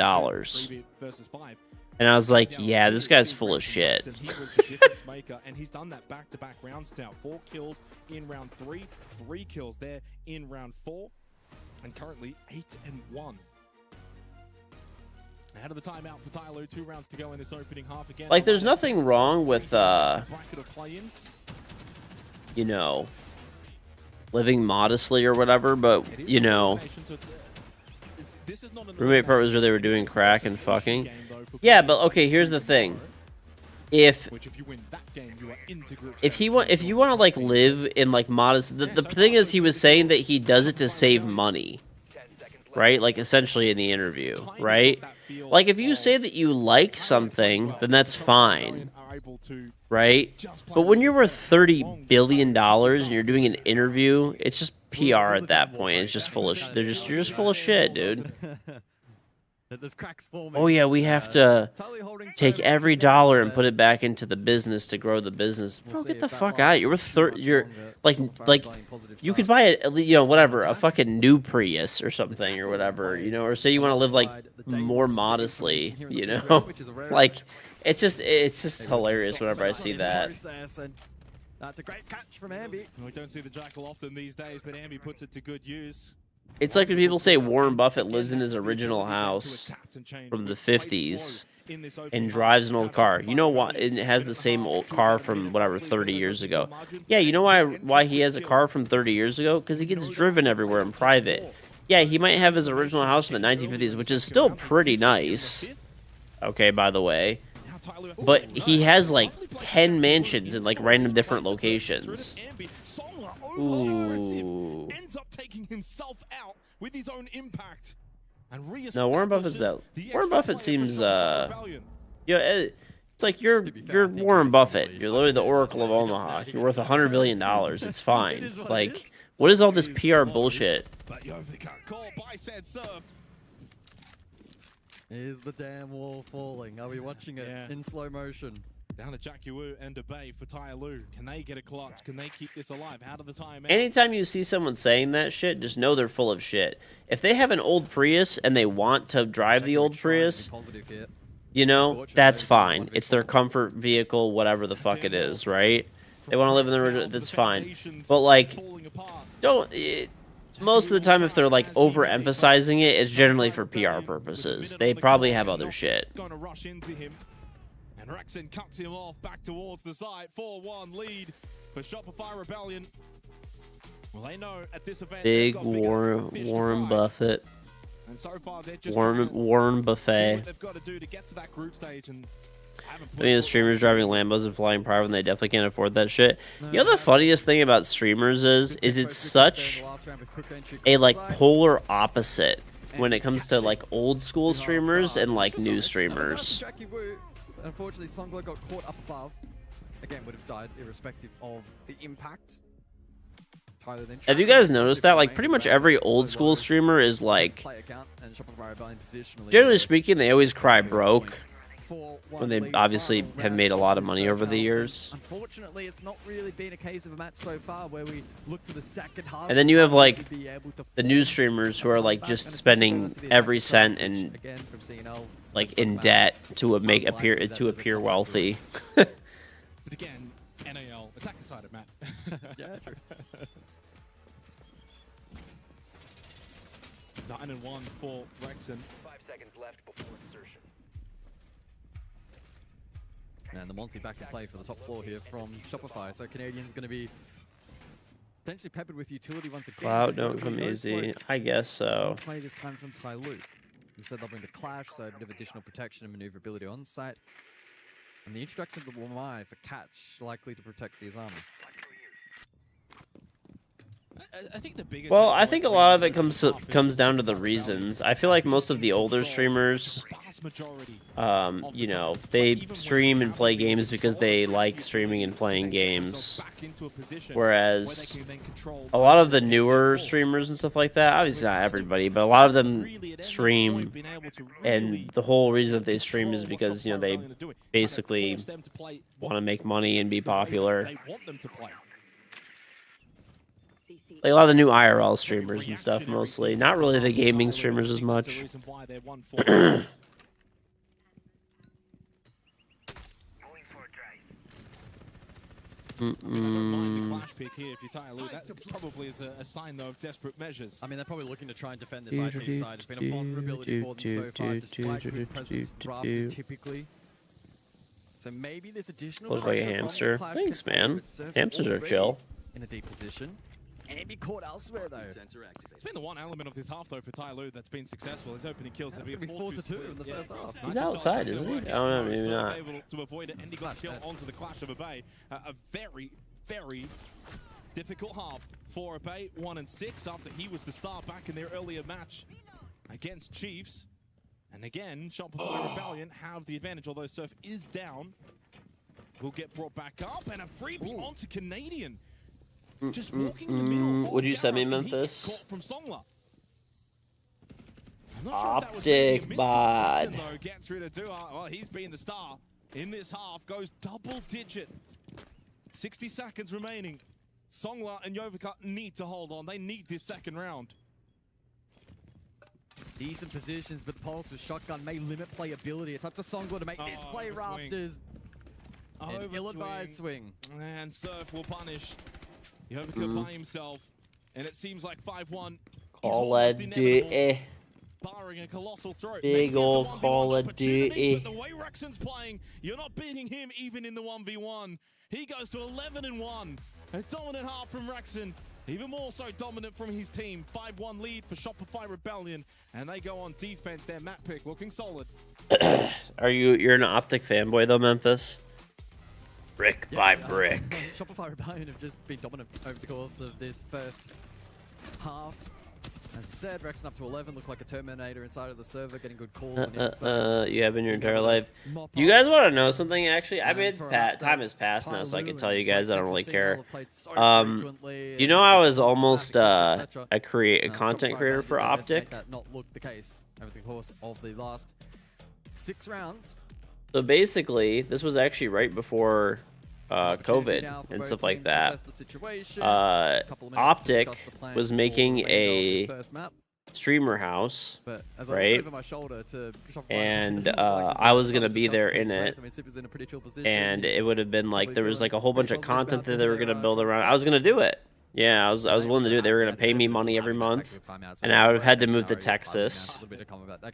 And I was like, yeah, this guy's full of shit. He was the difference maker, and he's done that back-to-back rounds now. 4 kills in round 3, 3 kills there in round 4, and currently 8-1. Ahead of the timeout for Tyloo, 2 rounds to go in this opening half again. Like, there's nothing wrong with, you know, living modestly or whatever, but, you know, roommate part was where they were doing crack and fucking. Yeah, but okay, here's the thing. if you win that game, you are into group if you want to like live in like modest, the thing is he was saying that he does it to save money, right? Like essentially in the interview, right? Like if you say that you like something, then that's fine, right? But when you're worth $30 billion and you're doing an interview, it's just PR at that point. It's just full of you're just full of shit, dude. There's cracks forming. Oh yeah, we have to take every dollar and put it back into the business to grow the business. Bro, get the fuck out! You're like you could buy a fucking new Prius or something or whatever, or say you want to live like more modestly, like it's just hilarious whenever I see that. That's a great catch from Ambi. We don't see the Jackal often these days, but Ambi puts it to good use. It's like when people say Warren Buffett lives in his original house from the 50s and drives an old car. You know why? It has the same old car from whatever 30 years ago. Yeah, you know why he has a car from 30 years ago? Because he gets driven everywhere in private. Yeah, he might have his original house in the 1950s, which is still pretty nice. Okay, by the way. But he has like 10 mansions in like random different locations. Ooh. Ends up taking himself out with his own impact. No, Warren Buffett's out. Warren Buffett seems it's like you're Warren Buffett. You're literally the Oracle of Omaha. You're worth $100 billion. It's fine. Like, what is all this PR bullshit? Is the damn wall falling? Are we watching it in slow motion? Down to Jackie Wu and Debay for Tai Lu. Can they get a clutch? Can they keep this alive? How do the time out? Anytime you see someone saying that shit, just know they're full of shit. If they have an old Prius and they want to drive the old Prius, that's fine. It's their comfort vehicle, whatever the fuck it is, right? They want to live in the original, that's fine. But like, most of the time, if they're like overemphasizing it, it's generally for PR purposes. They probably have other shit. And Rexon cuts him off back towards the side. 4-1 lead for Shopify Rebellion. Well, they know at this event, big Warren Buffett. And so far, they're just Warren Buffet. What they've got to do to get to that group stage and I mean, the streamers driving Lambos and flying private, and they definitely can't afford that shit. You know the funniest thing about streamers is it's such a like polar opposite when it comes to like old school streamers and like new streamers. Unfortunately, Songlo got caught up above. Again, would have died irrespective of the impact. Have you guys noticed that? Like, pretty much every old school streamer is like, generally speaking, they always cry broke when they obviously have made a lot of money over the years. Unfortunately, it's not really been a case of a match so far where we look to the second half. And then you have like the new streamers who are like just spending every cent and like in debt to appear wealthy. But again, NAL attack aside, Matt. Yeah, true. 9-1 for Rexon. 5 seconds left before insertion. And the multi back in play for the top floor here from Shopify. So Canadian's going to be potentially peppered with utility once again. Cloud don't come easy. I guess so. Play this time from Tai Lu. Instead they'll bring the Clash, so a bit of additional protection and maneuverability on site. And the introduction of the Wamai for catch, likely to protect these armor. I think the biggest I think a lot of it comes down to the reasons. I feel like most of the older streamers, you know, they stream and play games because they like streaming and playing games. Whereas a lot of the newer streamers and stuff like that, obviously not everybody, but a lot of them stream, and the whole reason that they stream is because, you know, they basically want to make money and be popular. Like a lot of the new IRL streamers and stuff, mostly. Not really the gaming streamers as much. Flash pick here if you're Tai Lu. That probably is a sign, though, of desperate measures. I mean, they're probably looking to try and defend this IP side. It's been a vulnerability for them so far, despite good presence rafters typically. So maybe this additional looks like a hamster. Thanks, man. Hamsters are chill. In a deep position. and be caught elsewhere, though. It's been the one element of this half, though, for Tyloo that's been successful. His opening kills have been 4-2 in the first half. He's outside, isn't he? Oh, no, maybe not. Able to avoid an ending kill onto the Clash of Abay. A very, very difficult half for Abay. 1-6 after he was the star back in their earlier match against Chiefs. And again, Shopify Rebellion have the advantage, although Surf is down. Will get brought back up, and a freebie onto Canadian. Just walking in the middle. Would you send me Memphis? From Songla. Optic bod. Gets rid of Dua. Well, he's been the star in this half. Goes double digit. 60 seconds remaining. Songla and Yovika need to hold on. They need this second round. Decent positions, but the pulse with shotgun may limit playability. It's up to Songla to make this play. Rafters. An ill-advised swing. And Surf will punish Yovika by himself. And it seems like 5-1 Call of Duty. Barring a colossal throw. Big old Call of Duty. But the way Rexon's playing, you're not beating him even in the 1v1. He goes to 11-1. A dominant half from Rexon. Even more so dominant from his team. 5-1 lead for Shopify Rebellion. And they go on defense. Their map pick looking solid. You're an Optic fanboy though, Memphis? Brick by brick. Shopify Rebellion have just been dominant over the course of this first half. As I said, Rexon up to 11, look like a Terminator inside of the server, getting good calls. You have in your entire life. Do you guys want to know something? Actually, I mean, time has passed now, so I can tell you guys I don't really care. You know, I was almost a content creator for Optic. That not look the case over the course of the last 6 rounds. So basically, this was actually right before COVID and stuff like that. Optic was making a streamer house, right? And I was gonna be there in it, and it would have been like there was like a whole bunch of content that they were gonna build around. I was gonna do it. Yeah, I was willing to do it. They were gonna pay me money every month, and I would have had to move to Texas.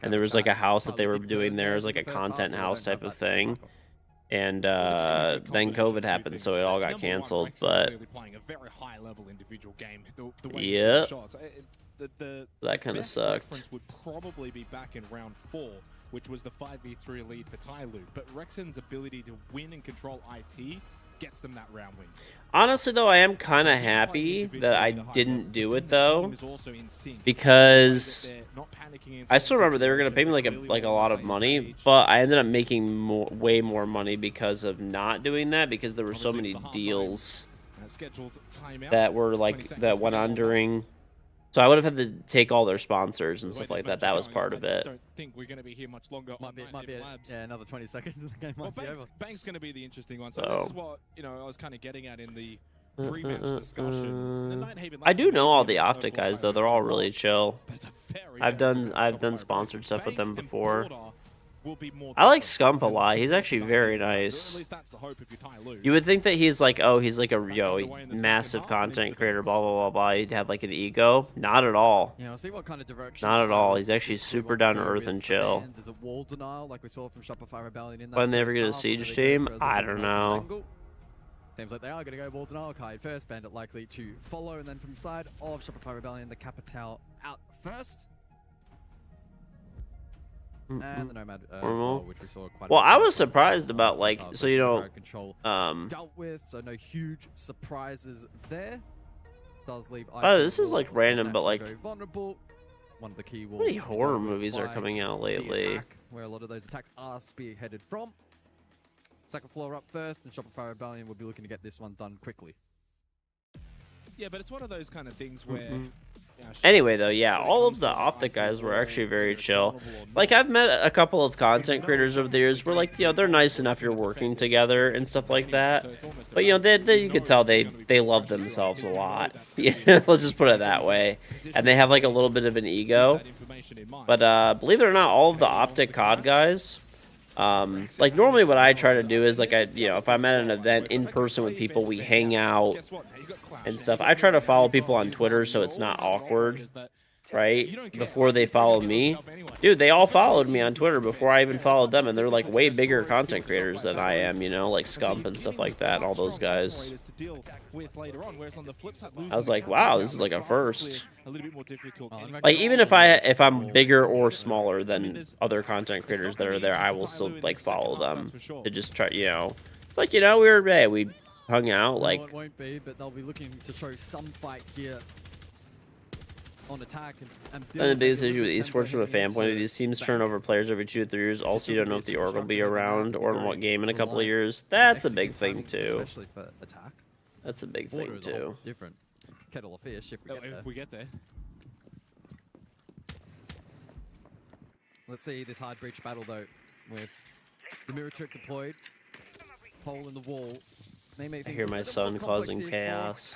And there was like a house that they were doing there. It was like a content house type of thing. And then COVID happened, so it all got canceled. But yeah, that kind of sucked. Would probably be back in round 4, which was the 5v3 lead for Tyloo. But Rexon's ability to win and control IT gets them that round win. Honestly, though, I am kind of happy that I didn't do it though, because I still remember they were gonna pay me like a lot of money, but I ended up making way more money because of not doing that, because there were so many deals that were that went on during. So I would have had to take all their sponsors and stuff like that. That was part of it. I don't think we're going to be here much longer. Might be yeah, another 20 seconds and the game might be over. Bank's going to be the interesting one. So this is what I was kind of getting at in the pre-match discussion. I do know all the Optic guys though. They're all really chill. I've done sponsored stuff with them before. I like Scump a lot. He's actually very nice. You would think that he's like a massive content creator, blah blah blah blah. He'd have like an ego. Not at all. See what kind of direction. Not at all. He's actually super down to earth and chill. Is a wall denial like we saw from Shopify Rebellion in that. When they ever get a siege team, I don't know. Seems like they are going to go wall denial kite first. Bandit likely to follow, and then from the side of Shopify Rebellion, the Capital out first. And the Nomad as well, which we saw quite a bit. I was surprised about dealt with, so no huge surprises there. Does leave this is like random, but like vulnerable. One of the key walls. How many horror movies are coming out lately? Where a lot of those attacks are spearheaded from. Second floor up first, and Shopify Rebellion will be looking to get this one done quickly. Yeah, but it's one of those kind of things where. Anyway, though, yeah, all of the Optic guys were actually very chill. Like, I've met a couple of content creators over the years where, like, they're nice enough you're working together and stuff like that. But, you could tell they love themselves a lot. Yeah, let's just put it that way. And they have, like, a little bit of an ego. But, believe it or not, all of the Optic COD guys, like, normally what I try to do is, like, if I'm at an event in person with people, we hang out and stuff. I try to follow people on Twitter so it's not awkward. right? Before they followed me. Dude, they all followed me on Twitter before I even followed them, and they're like way bigger content creators than I am, you know, like Scump and stuff like that, all those guys. I was like, wow, this is like a first. Like, even if I'm bigger or smaller than other content creators that are there, I will still like follow them to just try, you know. It's like, you know, we hung out, like. No, it won't be, but they'll be looking to show some fight here on attack. And the biggest issue with esports from a fan point of view, these teams turn over players every 2 to 3 years. Also, you don't know if the org will be around or in what game in a couple of years. That's a big thing too. Especially for attack. That's a big thing too. Different kettle of fish if we get there. Let's see this hard breach battle though, with the mirror trick deployed, hole in the wall. I hear my son causing chaos.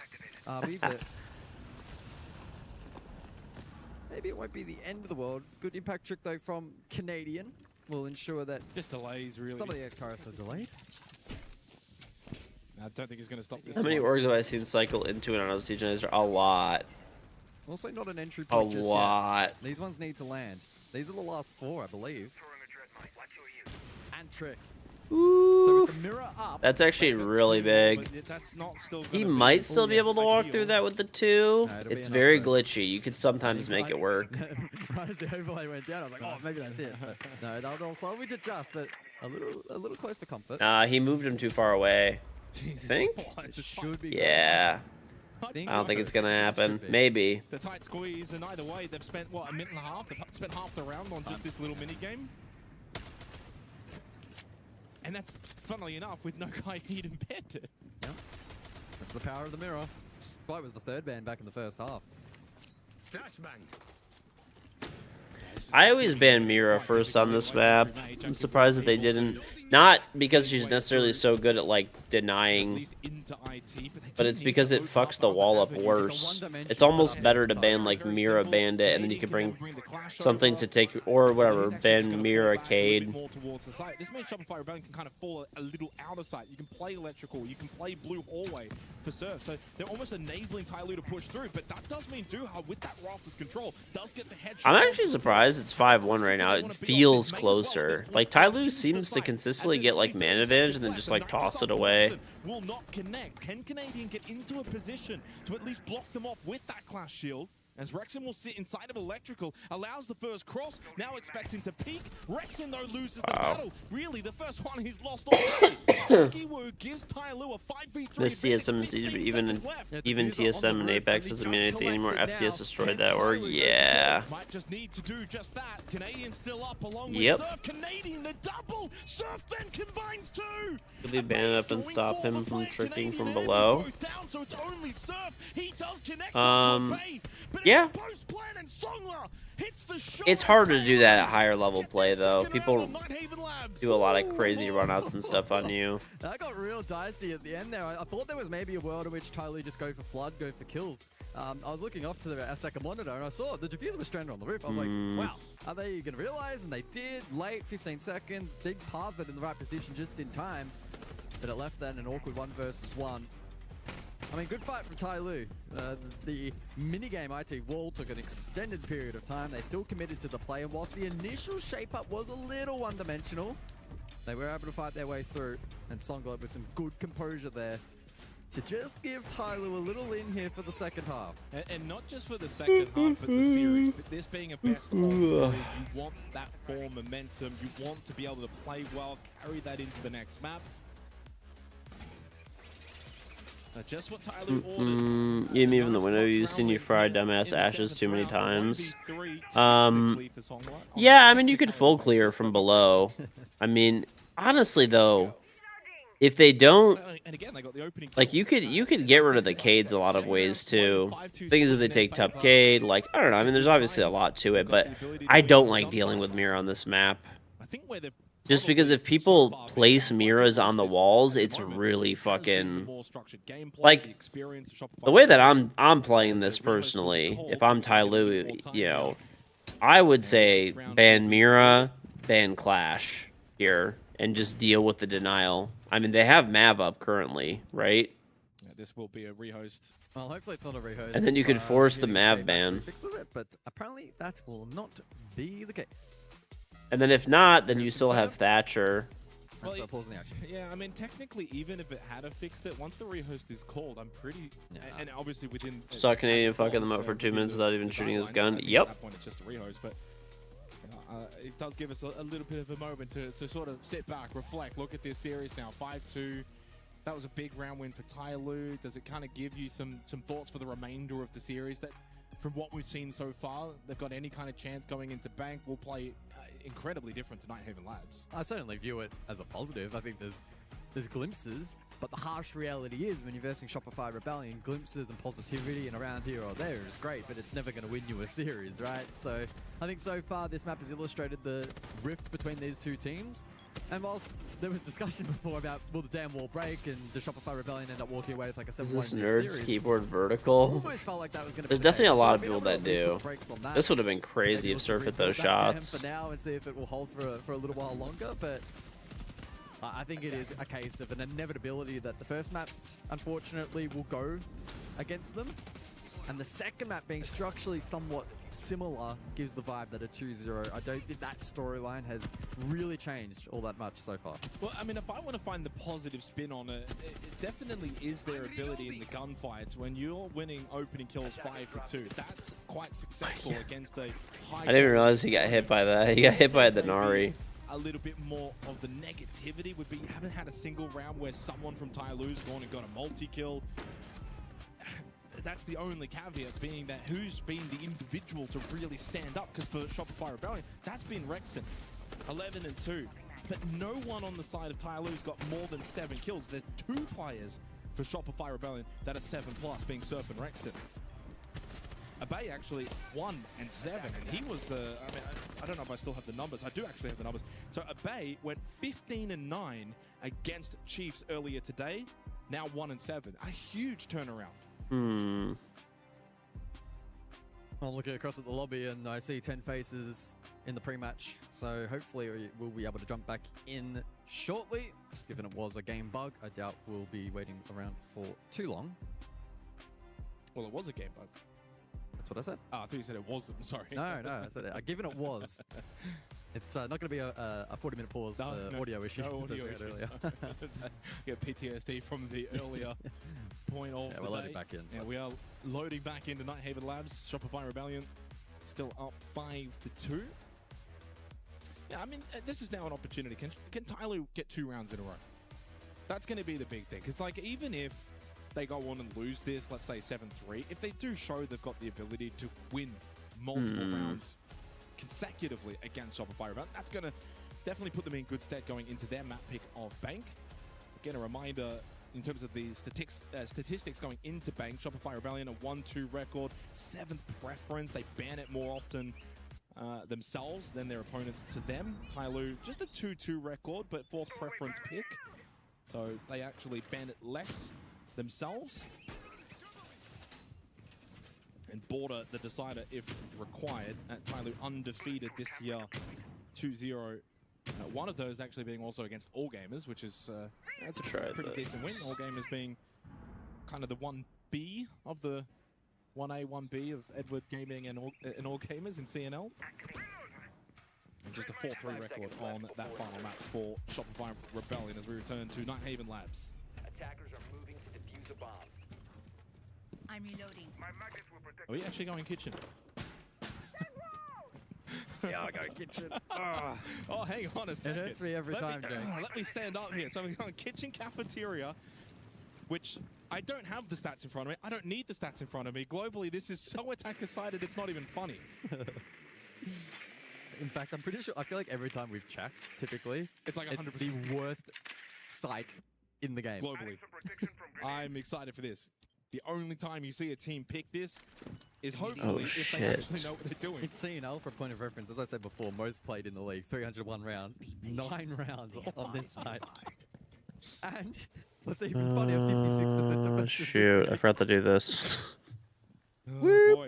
Maybe it won't be the end of the world. Good impact trick though from Canadian will ensure that just delays really. Some of the X-Turrets are delayed. I don't think he's going to stop this. How many orgs have I seen cycle into and out of Siege Organizer? A lot. Also not an entry point just lot. Yet. These ones need to land. These are the last 4, I believe. And tricks. So with the mirror up, that's actually really big. He might still be able to walk through that with the 2. It's very glitchy. You could sometimes make it work. Right as the overlay went down, I was like, oh, maybe that's it. But no, they'll salvage it just, but a little close for comfort. He moved him too far away. Jesus, think? Yeah. I don't think it's gonna happen. Maybe. The tight squeeze, and either way, they've spent what, a minute and a half? They've spent half the round on just this little mini game. And that's, funnily enough, with no guy even banned it. Yep. That's the power of the mirror. Spite was the 3rd ban back in the first half. I always ban Mira first on this map. I'm surprised that they didn't. Not because she's necessarily so good at like denying, but it's because it fucks the wall up worse. It's almost better to ban like Mira Bandit, and then you can bring something to take, or whatever, ban Mira Cade. This means Shopify Rebellion can kind of fall a little out of sight. You can play Electrical, you can play Blue Hallway for Surf, so they're almost enabling Tyloo to push through, but that does mean Duha, with that Rafters control, does get the headshot. I'm actually surprised it's 5-1 right now. It feels closer. Like, Tyloo seems to consistently get like man advantage and then just like toss it away. Will not connect. Can Canadian get into a position to at least block them off with that class shield? As Rexon will sit inside of Electrical, allows the first cross, now expects him to peek. Rexon, though, loses the battle. Really, the first one he's lost already. Chucky Woo gives Tyloo a 5v3. This TSM, even TSM and Apex doesn't mean anything anymore. FTS destroyed that, or yeah. Might just need to do just that. Canadian still up along with Yep. Surf. Canadian, the double. Surf then combines 2. Could we ban it up and stop him from tricking from below? Yeah. It's hard to do that at higher level play, though. People do a lot of crazy runouts and stuff on you. That got real dicey at the end there. I thought there was maybe a world in which Tyloo just go for flood, go for kills. I was looking off to the second monitor and I saw the diffuser was stranded on the roof. I was like, wow, are they going to realize? And they did. Late, 15 seconds. Did path it in the right position just in time. But it left then an awkward 1 versus 1. I mean, good fight from Tyloo. The minigame IT wall took an extended period of time. They still committed to the play, and whilst the initial shape-up was a little one-dimensional, they were able to fight their way through, and Songlobe with some good composure there to just give Tyloo a little in here for the second half. And not just for the second half of the series, but this being a best of 3, you want that form momentum, you want to be able to play well, carry that into the next map. Just what Tyloo ordered. Even the window, you've seen you fry dumbass ashes too many times. Yeah, I mean, you could full clear from below. I mean, honestly though, if they don't, like, you could get rid of the Cades a lot of ways too. Thing is, if they take top Cade, like, I don't know. I mean, there's obviously a lot to it, but I don't like dealing with Mira on this map. Just because if people place Miras on the walls, it's really fucking, like, the way that I'm playing this personally, if I'm Tyloo, you know, I would say ban Mira, ban Clash here, and just deal with the denial. I mean, they have Mav up currently, right? Yeah, this will be a rehost Well, hopefully it's not a rehost. And then you could force the Mav ban. Fixes it, but apparently that will not be the case. And then if not, then you still have Thatcher. Well, pausing the action. Yeah, I mean, technically, even if it had fixed it, once the rehost is called, I'm pretty... And obviously within... Saw Canadian fucking them out for 2 minutes without even shooting his gun. Yep. At that point, it's just a rehost, but it does give us a little bit of a moment to sort of sit back, reflect, look at this series now. 5-2. That was a big round win for Tyloo. Does it kind of give you some thoughts for the remainder of the series that, from what we've seen so far, they've got any kind of chance going into Bank? Will play incredibly different to Nighthaven Labs. I certainly view it as a positive. I think there's glimpses, but the harsh reality is when you're versing Shopify Rebellion, glimpses and positivity and around here or there is great, but it's never going to win you a series, right? So I think so far this map has illustrated the rift between these two teams. And whilst there was discussion before about will the damn wall break and the Shopify Rebellion end up walking away with like a 7-1 Is this series, Nerd's keyboard vertical? almost felt like that was going to There's definitely a lot of people that do. This would have been crazy if Surf hit those shots. For now and see if it will hold for a little while longer, but I think it is a case of an inevitability that the first map, unfortunately, will go against them. And the second map being structurally somewhat similar gives the vibe that a 2-0. I don't think that storyline has really changed all that much so far. Well, I mean, if I want to find the positive spin on it, it definitely is their ability in the gunfights. When you're winning opening kills 5-2, that's quite successful against a high... I didn't even realize he got hit by that. He got hit by the Nari. A little bit more of the negativity would be you haven't had a single round where someone from Tyloo's gone and got a multi-kill. That's the only caveat, being that who's been the individual to really stand up, because for Shopify Rebellion, that's been Rexon, 11-2. But no one on the side of Tyloo's got more than 7 kills. There's 2 players for Shopify Rebellion that are 7+, being Surf and Rexon. Abay actually 1 and 7, and he was the, I mean, I don't know if I still have the numbers. I do actually have the numbers. So Abay went 15-9 against Chiefs earlier today, now 1 and 7. A huge turnaround. Hmm. I'm looking across at the lobby and I see 10 faces in the pre-match, so hopefully we'll be able to jump back in shortly. Given it was a game bug, I doubt we'll be waiting around for too long. Well, it was a game bug. That's what I said. Oh, I thought you said it wasn't. Sorry. No, I said it. Given it was. It's not going to be a 40-minute pause for audio issues. No audio issue. Earlier. Get PTSD from the earlier point of we're loading back in. Yeah, we are loading back into Nighthaven Labs. Shopify Rebellion still up 5-2. Yeah, I mean, this is now an opportunity. Can Tyloo get 2 rounds in a row? That's going to be the big thing. Because, like, even if they go on and lose this, let's say 7-3, if they do show they've got the ability to win multiple rounds consecutively against Shopify Rebellion, that's going to definitely put them in good stead going into their map pick of Bank. Again, a reminder in terms of the statistics going into Bank, Shopify Rebellion, a 1-2 record, 7th preference. They ban it more often themselves than their opponents to them. Tyloo, just a 2-2 record, but 4th preference pick. So they actually ban it less themselves. And Border the decider if required. At Tyloo undefeated this year, 2-0. One of those actually being also against All Gamers, which is that's a pretty decent win. All Gamers being kind of the 1B of the 1A, 1B of Edward Gaming and All Gamers in CNL. And just a 4-3 record on that final match for Shopify Rebellion as we return to Nighthaven Labs. Attackers are moving to defuse a bomb. I'm reloading. Are we actually going kitchen? Yeah, I'll go kitchen. Oh, hang on a second. It hurts me every time, Jake. Let me stand up here. So we're going kitchen cafeteria, which I don't have the stats in front of me. I don't need the stats in front of me. Globally, this is so attacker-sided, it's not even funny. In fact, I'm pretty sure, I feel like every time we've checked, typically, it's like 100%. It's the worst site in the game. Globally. I'm excited for this. The only time you see a team pick this is hopefully if they actually know what they're doing. It's CNL, for a point of reference, as I said before, most played in the league, 301 rounds, 9 rounds on this site. And what's even funnier, 56% defensive. Shoot, I forgot to do this. Oh boy, well,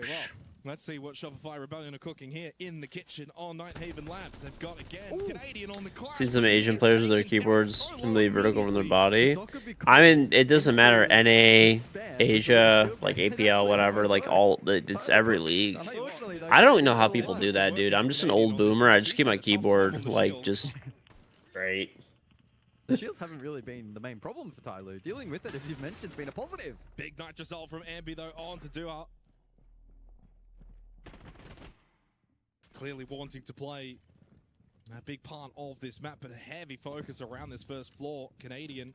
Let's see what Shopify Rebellion are cooking here in the kitchen on Nighthaven Labs. They've got again Canadian on the clock. Seen some Asian players with their keyboards really vertical from their body. I mean, it doesn't matter. NA, Asia, like APL, whatever. Like it's every league. I don't know how people do that, dude. I'm just an old boomer. I just keep my keyboard like just straight. The shields haven't really been the main problem for Tyloo. Dealing with it, as you've mentioned, has been a positive. Big Nitrosol from Ambi, though, on to Dua. Clearly wanting to play a big part of this map, but a heavy focus around this first floor. Canadian,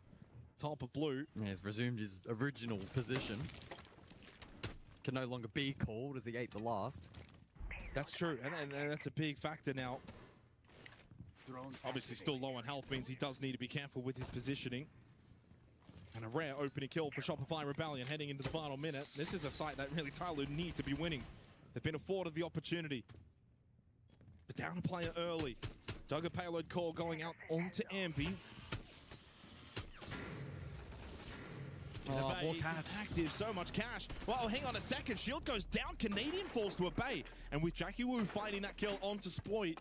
top of blue. Yeah, he's resumed his original position. Can no longer be called as he ate the last. That's true, and that's a big factor now. Obviously still low on health means he does need to be careful with his positioning. And a rare opening kill for Shopify Rebellion heading into the final minute. This is a site that really Tyloo need to be winning. They've been afforded the opportunity. But down a player early. Dug a payload call going out onto Ambi. Oh, more cash. Active, so much cash. Well, hang on a second. Shield goes down. Canadian falls to a bay. And with Jackie Wu fighting that kill onto Spoit,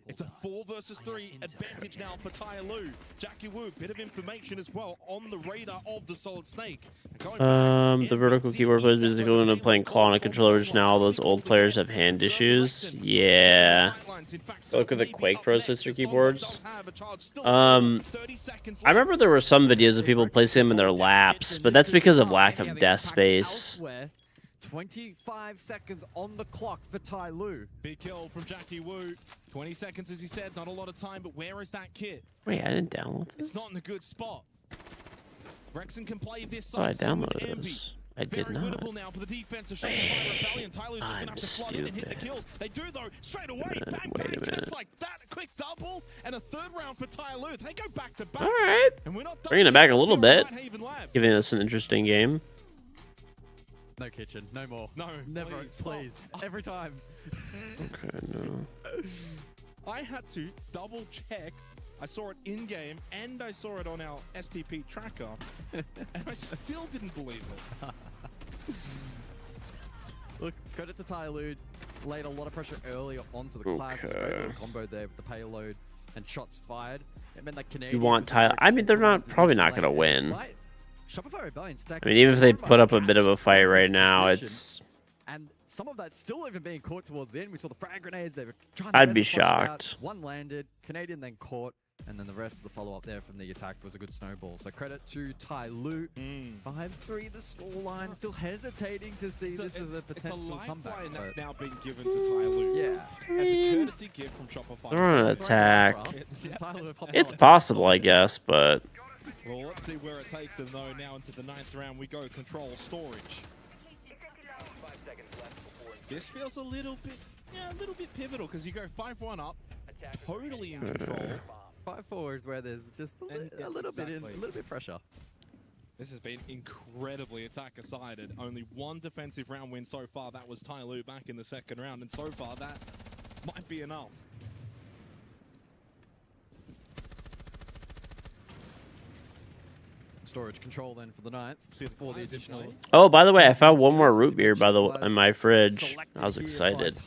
it's a 4 versus 3 advantage now for Tyloo. Jackie Wu, bit of information as well on the radar of the Solid Snake. The vertical keyboard players basically going to playing claw on a controller, which now all those old players have hand issues. Yeah. Look at the Quake Pro sister keyboards. I remember there were some videos of people placing them in their laps, but that's because of lack of desk space. 25 seconds on the clock for Tyloo. Big kill from Jackie Wu. 20 seconds, as you said, not a lot of time, but where is that kit? Wait, I didn't download this? It's not in a good spot. Rexon can play this Oh, I side downloaded this. I did Very not. winnable now for the defense of Shopify Rebellion. Tyloo's just gonna have to flood in and hit the kills. They do though, straight away. Bang, bang, just like that. A quick double and a third round for Tyloo. They go back to back. All right. And we're not done Bringing it back a little bit. Labs. Giving us an interesting game. No kitchen, no more. No, never, please. Every time. Okay, no. I had to double check. I saw it in game and I saw it on our STP tracker, and I still didn't believe it. Look, credit to Tyloo. Laid a lot of pressure earlier onto the Clash. Okay. Great little combo there with the payload and shots fired. It meant that Canadian. You want Tyler? I mean, they're not probably not gonna win. Shopify Rebellion I mean, even if they put up a bit of a fight right now, it's. And some of that's still even being caught towards the end. We saw the frag grenades. They were trying. I'd be shocked. One landed. Canadian then caught. And then the rest of the follow-up there from the attack was a good snowball. So credit to Tyloo. 5-3 the scoreline. Still hesitating to see this as a potential comeback. It's a lifeline that's now been given to Tyloo. Yeah. As a courtesy gift from Shopify. They're on an attack. It's possible, I guess, but. Well, let's see where it takes them, though. Now into the 9th round, we go control storage. This feels a little bit pivotal, because you go 5-1 up, totally in control. 5-4 is where there's just a little bit pressure. This has been incredibly attacker-sided. Only one defensive round win so far. That was Tyloo back in the 2nd round, and so far that might be enough. Storage control then for the 9th. For the additional. Oh, by the way, I found one more root beer in my fridge. I was excited.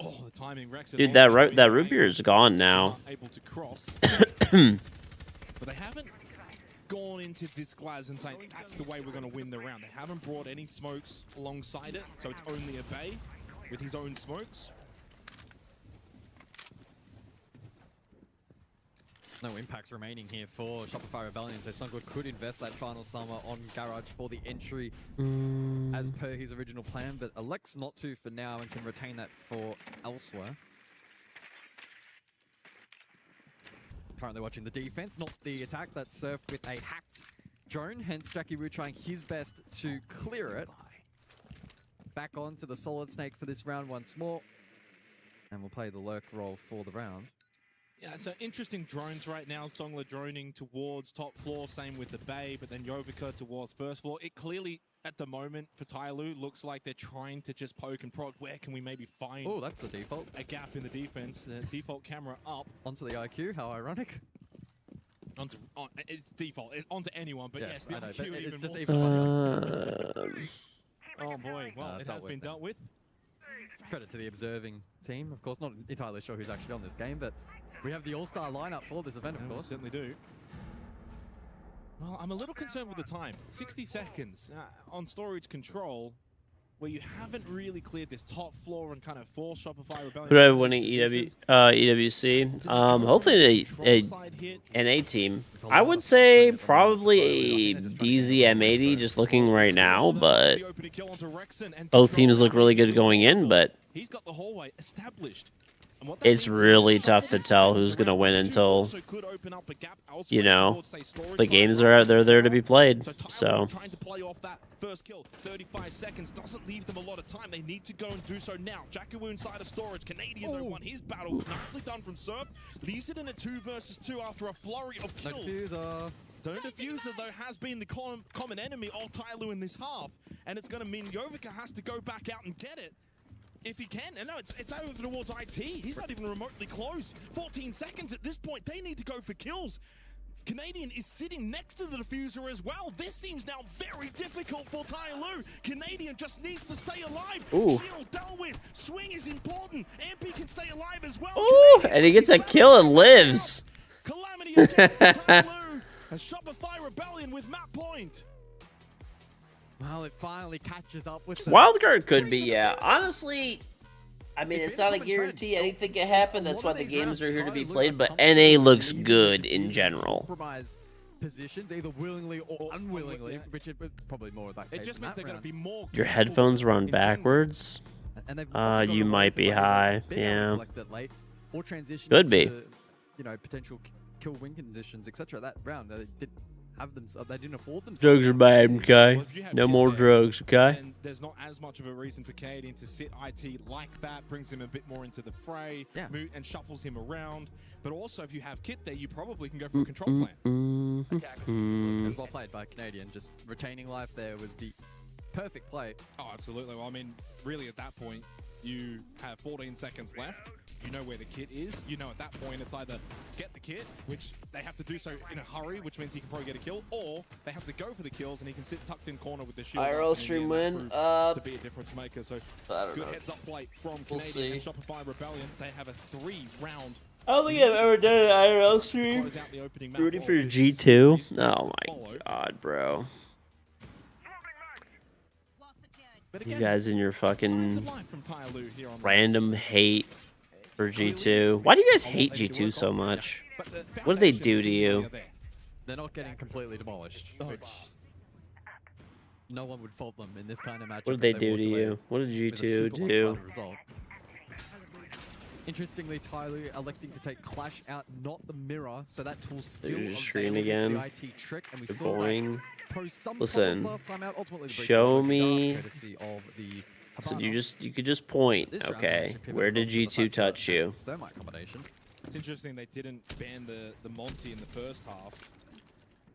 Oh, the timing, Rexon. Dude, that root beer is gone now. Able to cross. But they haven't gone into this glass and saying that's the way we're going to win the round. They haven't brought any smokes alongside it, so it's only a bay with his own smokes. No impacts remaining here for Shopify Rebellion, so Sungwood could invest that final summer on Garage for the entry as per his original plan, but elects not to for now and can retain that for elsewhere. Currently watching the defense, not the attack. That's surfed with a hacked drone, hence Jackie Wu trying his best to clear it. Back on to the Solid Snake for this round once more, and we'll play the lurk role for the round. Yeah, so interesting drones right now. Songler droning towards top floor, same with the bay, but then Yovika towards first floor. It clearly, at the moment, for Tyloo, looks like they're trying to just poke and prod. Where can we maybe find that's the default. A gap in the defense? The default camera up. Onto the IQ, how ironic. It's default. Onto anyone, but yes, the IQ it's even just more even so. Oh boy, well, it has been dealt with. credit to the observing team. Of course, not entirely sure who's actually on this game, but we have the all-star lineup for this event, of course. We certainly do. Well, I'm a little concerned with the time. 60 seconds on storage control, where you haven't really cleared this top floor and kind of forced Shopify Rebellion. Who do I have winning EWC? Hopefully an A team. I would say probably a DZ M80 just looking right now, but both teams look really good going in, but it's really tough to tell who's going to win until, you know, the games are there to be played. So trying to play off that first kill. 35 seconds doesn't leave them a lot of time. They need to go and do so now. Jackaroo inside of storage. Canadian though won his battle. Nicely done from Surf. Leaves it in a 2 versus 2 after a flurry of kills. The diffuser though has been the common enemy of Tyloo in this half, and it's going to mean Jovica has to go back out and get it. If he can, and no, it's over towards IT. He's not even remotely close. 14 seconds at this point. They need to go for kills. Canadian is sitting next to the diffuser as well. This seems now very difficult for Tyloo. Canadian just needs to stay alive. Ooh. Shield dealt with. Swing is important. MP can stay alive as well. Ooh, and he gets a kill and lives. Calamity again for Tyloo. A Shopify Rebellion with map point. Well, it finally catches up with Wildcard could be, yeah. Honestly, I mean, it's not a guarantee. Anything can happen. That's why the games are here to be played. But NA looks good in general. Positions, either willingly or unwillingly, which is probably more of that case. It just means they're going to be more. Your headphones run backwards. You might be high. Yeah. Could be. You know, potential kill win conditions, etc. That round, they did. They didn't afford themselves. Drugs are bad, okay? No more drugs, okay? And there's not as much of a reason for Canadian to sit IT like that. Brings him a bit more into the fray, and shuffles him around. But also, if you have Kit there, you probably can go for a control plan. It was well played by Canadian. Just retaining life there was the perfect play. Oh, absolutely. Well, I mean, really at that point, you have 14 seconds left. You know where the kit is. You know at that point it's either get the kit, which they have to do so in a hurry, which means he can probably get a kill, or they have to go for the kills and he can sit tucked in corner with the shield. IRL stream win. To be a difference maker. So good know. heads up play from Canadian and Shopify Rebellion. They have a 3-round. I don't think I've ever done an IRL stream. Rooting for G2. Oh my god, bro. You guys in your fucking random hate for G2. Why do you guys hate G2 so much? What did they do to you? They're not getting completely demolished, which no one would fault them in this kind of match. What did they do to you? What did G2 do? Interestingly, Tyloo electing to take Clash out, not the mirror, so that tool's still There's your screen again. The IT trick, and we You're saw boring. Some listen, last time out. Ultimately, show me. So you could just point. Okay, where did G2 touch you? Thermite combination. It's interesting they didn't ban the Monty in the first half,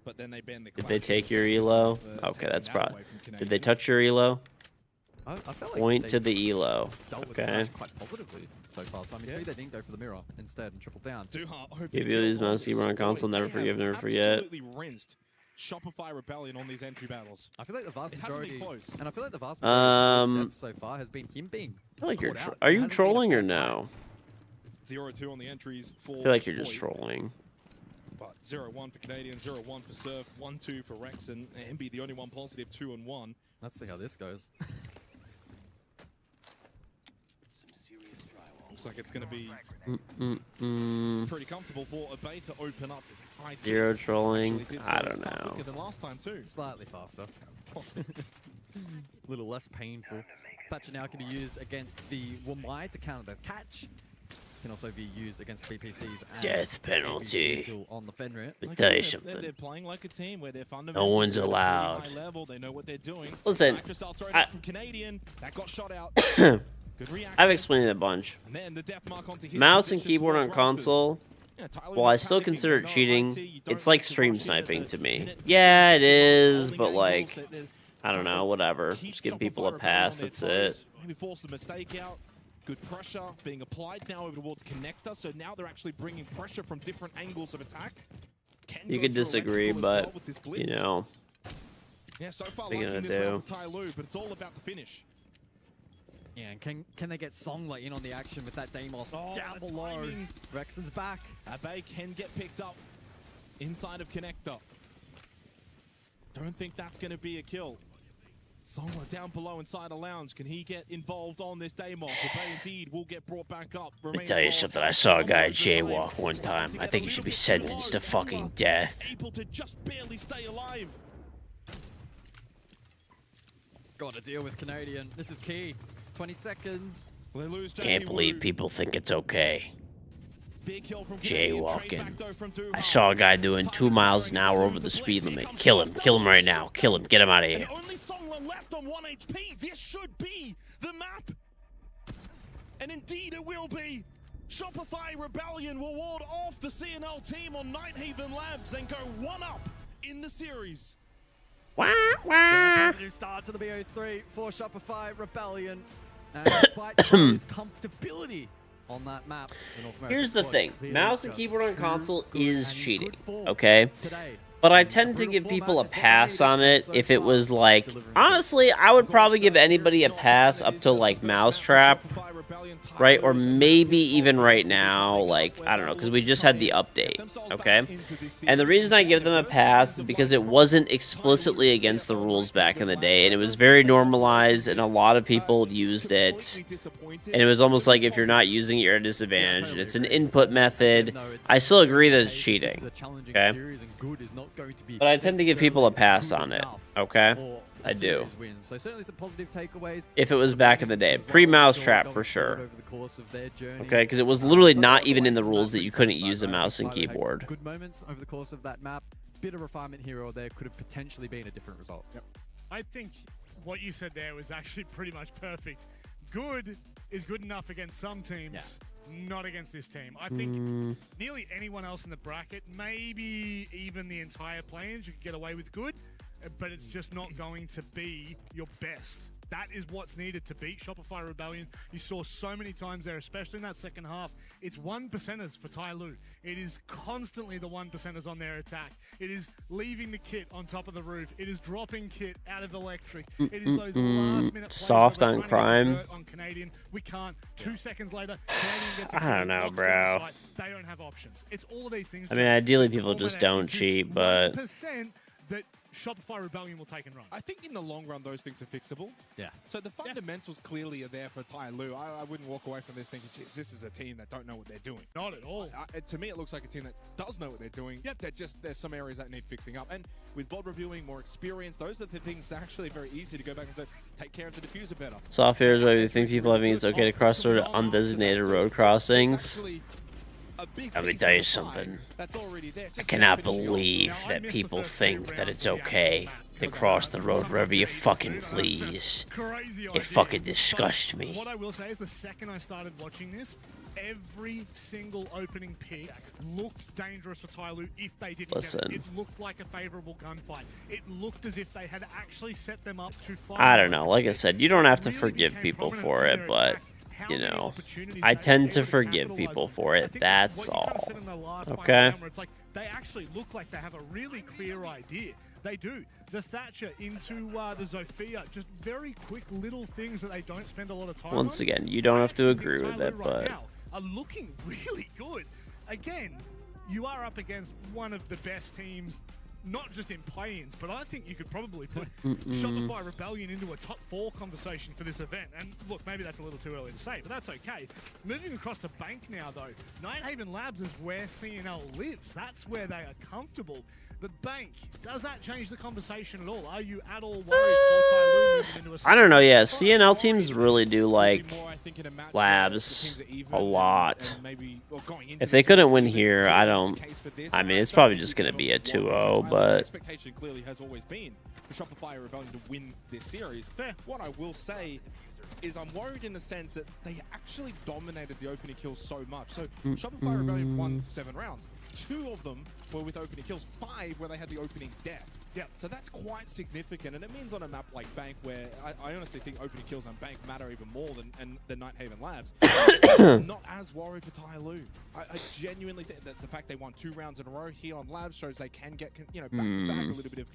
but then they banned the. Did they take your elo? Okay, that's probably. Did they touch your elo? I felt like Point to the elo. Okay. Quite positively so far. So I mean, maybe they didn't go for the mirror instead and triple down. Give you these mouse keeper on console. Never forgive, never forget. Absolutely rinsed Shopify Rebellion on these entry battles. I feel like the vast majority, and I feel like the vast majority of his stats so far has been him being. I feel like you're. Are you trolling or no? 0-2 on the entries for. I feel like you're just trolling. But 0-1 for Canadian, 0-1 for Surf, 1-2 for Rex, and MB the only one positive, 2-1. Let's see how this goes. Looks like it's going to be pretty comfortable for Obey to open up. Zero trolling. I don't know. Than last time too. Slightly faster. A little less painful. Thatcher now can be used against the Wamai to counter the catch. Can also be used against BPCs. And death penalty. On the Fenrir. Let me tell you something. They're playing like a team where they're no one's allowed. Level. They know what they're doing. Listen, from Canadian that got shot out. I've explained it a bunch. Mouse and keyboard on console, while I still consider it cheating, it's like stream sniping to me. Yeah, it is, but like, I don't know, whatever. Just give people a pass, that's it. Maybe force a mistake out. Good pressure being applied now over towards Connector, so now they're actually bringing pressure from different angles of attack. You could disagree, but, you know, yeah, so far what are you gonna do? Tyloo, but it's all about the finish. Yeah, and can they get Songler in on the action with that Deimos down below? Timing. Rexon's back. Abe can get picked up inside of Connector. Don't think that's going to be a kill. Songler down below inside a lounge. Can he get involved on this Deimos? Abe indeed will get brought back up. Let me tell you something. I saw a guy jaywalk one time. I think he should be sentenced to fucking death. Able to just barely stay alive. Got to deal with Canadian. This is key. 20 seconds. They lose. Can't believe people think it's okay. Jaywalking. I saw a guy doing 2 miles an hour over the speed limit. Kill him. Kill him right now. Kill him. Get him out of here. Only Songler left on 1 HP. This should be the map. And indeed it will be. Shopify Rebellion will ward off the CNL team on Nighthaven Labs and go 1-up in the series. Positive start to the BO3 for Shopify Rebellion. And despite his comfortability on that map, here's the thing. Mouse and keyboard on console is cheating, okay? But I tend to give people a pass on it if it was like... Honestly, I would probably give anybody a pass up to like Mousetrap, right? Or maybe even right now, like, I don't know, because we just had the update, okay? And the reason I give them a pass is because it wasn't explicitly against the rules back in the day, and it was very normalized, and a lot of people used it. And it was almost like if you're not using it, you're at a disadvantage, and it's an input method. I still agree that it's cheating, okay? But I tend to give people a pass on it, okay? I do. So certainly some positive takeaways. If it was back in the day. Pre-Mousetrap for sure. Okay, because it was literally not even in the rules that you couldn't use a mouse and keyboard. Good moments over the course of that map. Bit of refinement here or there could have potentially been a different result. Yep. I think what you said there was actually pretty much perfect. Good is good enough against some teams, not against this team. I think nearly anyone else in the bracket, maybe even the entire play-ins, you could get away with good, but it's just not going to be your best. That is what's needed to beat Shopify Rebellion. You saw so many times there, especially in that second half. It's 1%ers for Tai Lu. It is constantly the 1%ers on their attack. It is leaving the kit on top of the roof. It is dropping kit out of electric. It is those last-minute plays soft on crime. On Canadian. We can't. 2 seconds later, Canadian gets I don't know, bro. They don't have options. It's all of these things. I mean, ideally people just don't cheat, but... 1% that Shopify Rebellion will take and run. I think in the long run, those things are fixable. Yeah. So the fundamentals clearly are there for Tai Lu. I wouldn't walk away from this thinking, geez, this is a team that don't know what they're doing. Not at all. To me, it looks like a team that does know what they're doing. Yep. There's some areas that need fixing up. And with VOD reviewing, more experience, those are the things that are actually very easy to go back and say, take care of the diffuser better. Soft areas where you think people having it's okay to cross sort of undesignated road crossings. Let me tell you something. I cannot believe that people think that it's okay to cross the road wherever you fucking please. It fucking disgusts me. What I will say is the second I started watching this, every single opening pick looked dangerous for Tai Lu if they didn't get it. It looked like a favorable gunfight. It looked as if they had actually set them up to fight. I don't know. Like I said, you don't have to forgive people for it, but... You know, I tend to forgive people for it, that's all. Okay? It's like they actually look like they have a really clear idea. They do. The Thatcher into the Zofia, just very quick little things that they don't spend a lot of time on. Once again, you don't have to agree with it, but... are looking really good. Again, you are up against one of the best teams, not just in play-ins, but I think you could probably put Shopify Rebellion into a top 4 conversation for this event. And look, maybe that's a little too early to say, but that's okay. Moving across to Bank now, though. Nighthaven Labs is where CNL lives. That's where they are comfortable. But Bank, does that change the conversation at all? Are you at all worried for Tai Lu moving into a... I don't know, yeah. CNL teams really do like Labs a lot. If they couldn't win here, I mean, it's probably just going to be a 2-0, but... Expectation clearly has always been for Shopify Rebellion to win this series. What I will say is I'm worried in the sense that they actually dominated the opening kills so much. So Shopify Rebellion won 7 rounds. 2 of them were with opening kills, 5 where they had the opening death. Yeah. So that's quite significant, and it means on a map like Bank, where I honestly think opening kills on Bank matter even more than Nighthaven Labs. I'm not as worried for Tai Lu. I genuinely think that the fact they won 2 rounds in a row here on Labs shows they can get back to back a little bit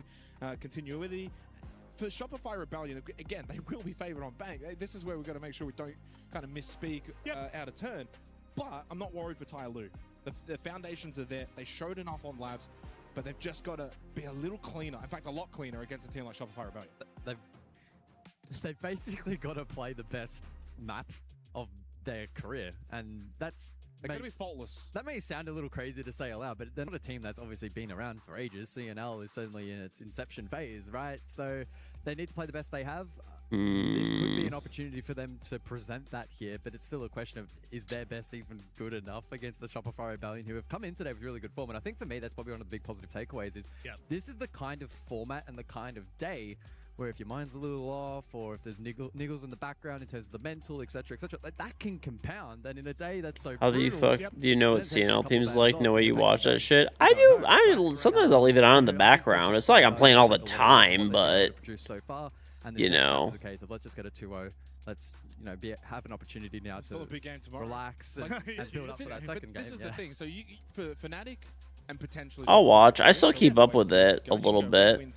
of continuity. for Shopify Rebellion, again, they will be favored on bank. This is where we've got to make sure we don't kind of misspeak out of turn. But I'm not worried for Tai Lu. The foundations are there. They showed enough on Labs, but they've just got to be a little cleaner. In fact, a lot cleaner against a team like Shopify Rebellion. They've basically got to play the best map of their career, and that's... They're going to be faultless. That may sound a little crazy to say aloud, but they're not a team that's obviously been around for ages. CNL is certainly in its inception phase, right? So they need to play the best they have. This could be an opportunity for them to present that here, but it's still a question of, is their best even good enough against the Shopify Rebellion, who have come in today with really good form? And I think for me, that's probably one of the big positive takeaways is this is the kind of format and the kind of day where if your mind's a little off, or if there's niggles in the background in terms of the mental, etc., that can compound. And in a day that's so How do you brutal, do you know what CNL team's like? Know why you watch that shit? I do. Sometimes I'll leave it on in the background. It's not like I'm playing all the time, but so far, and you know, a case of let's just get a 2-0. Let's have an opportunity now Still a big game tomorrow. Relax and build up for that second game. This is the thing. So for Fnatic and potentially, I'll watch. I still keep up with it a little bit.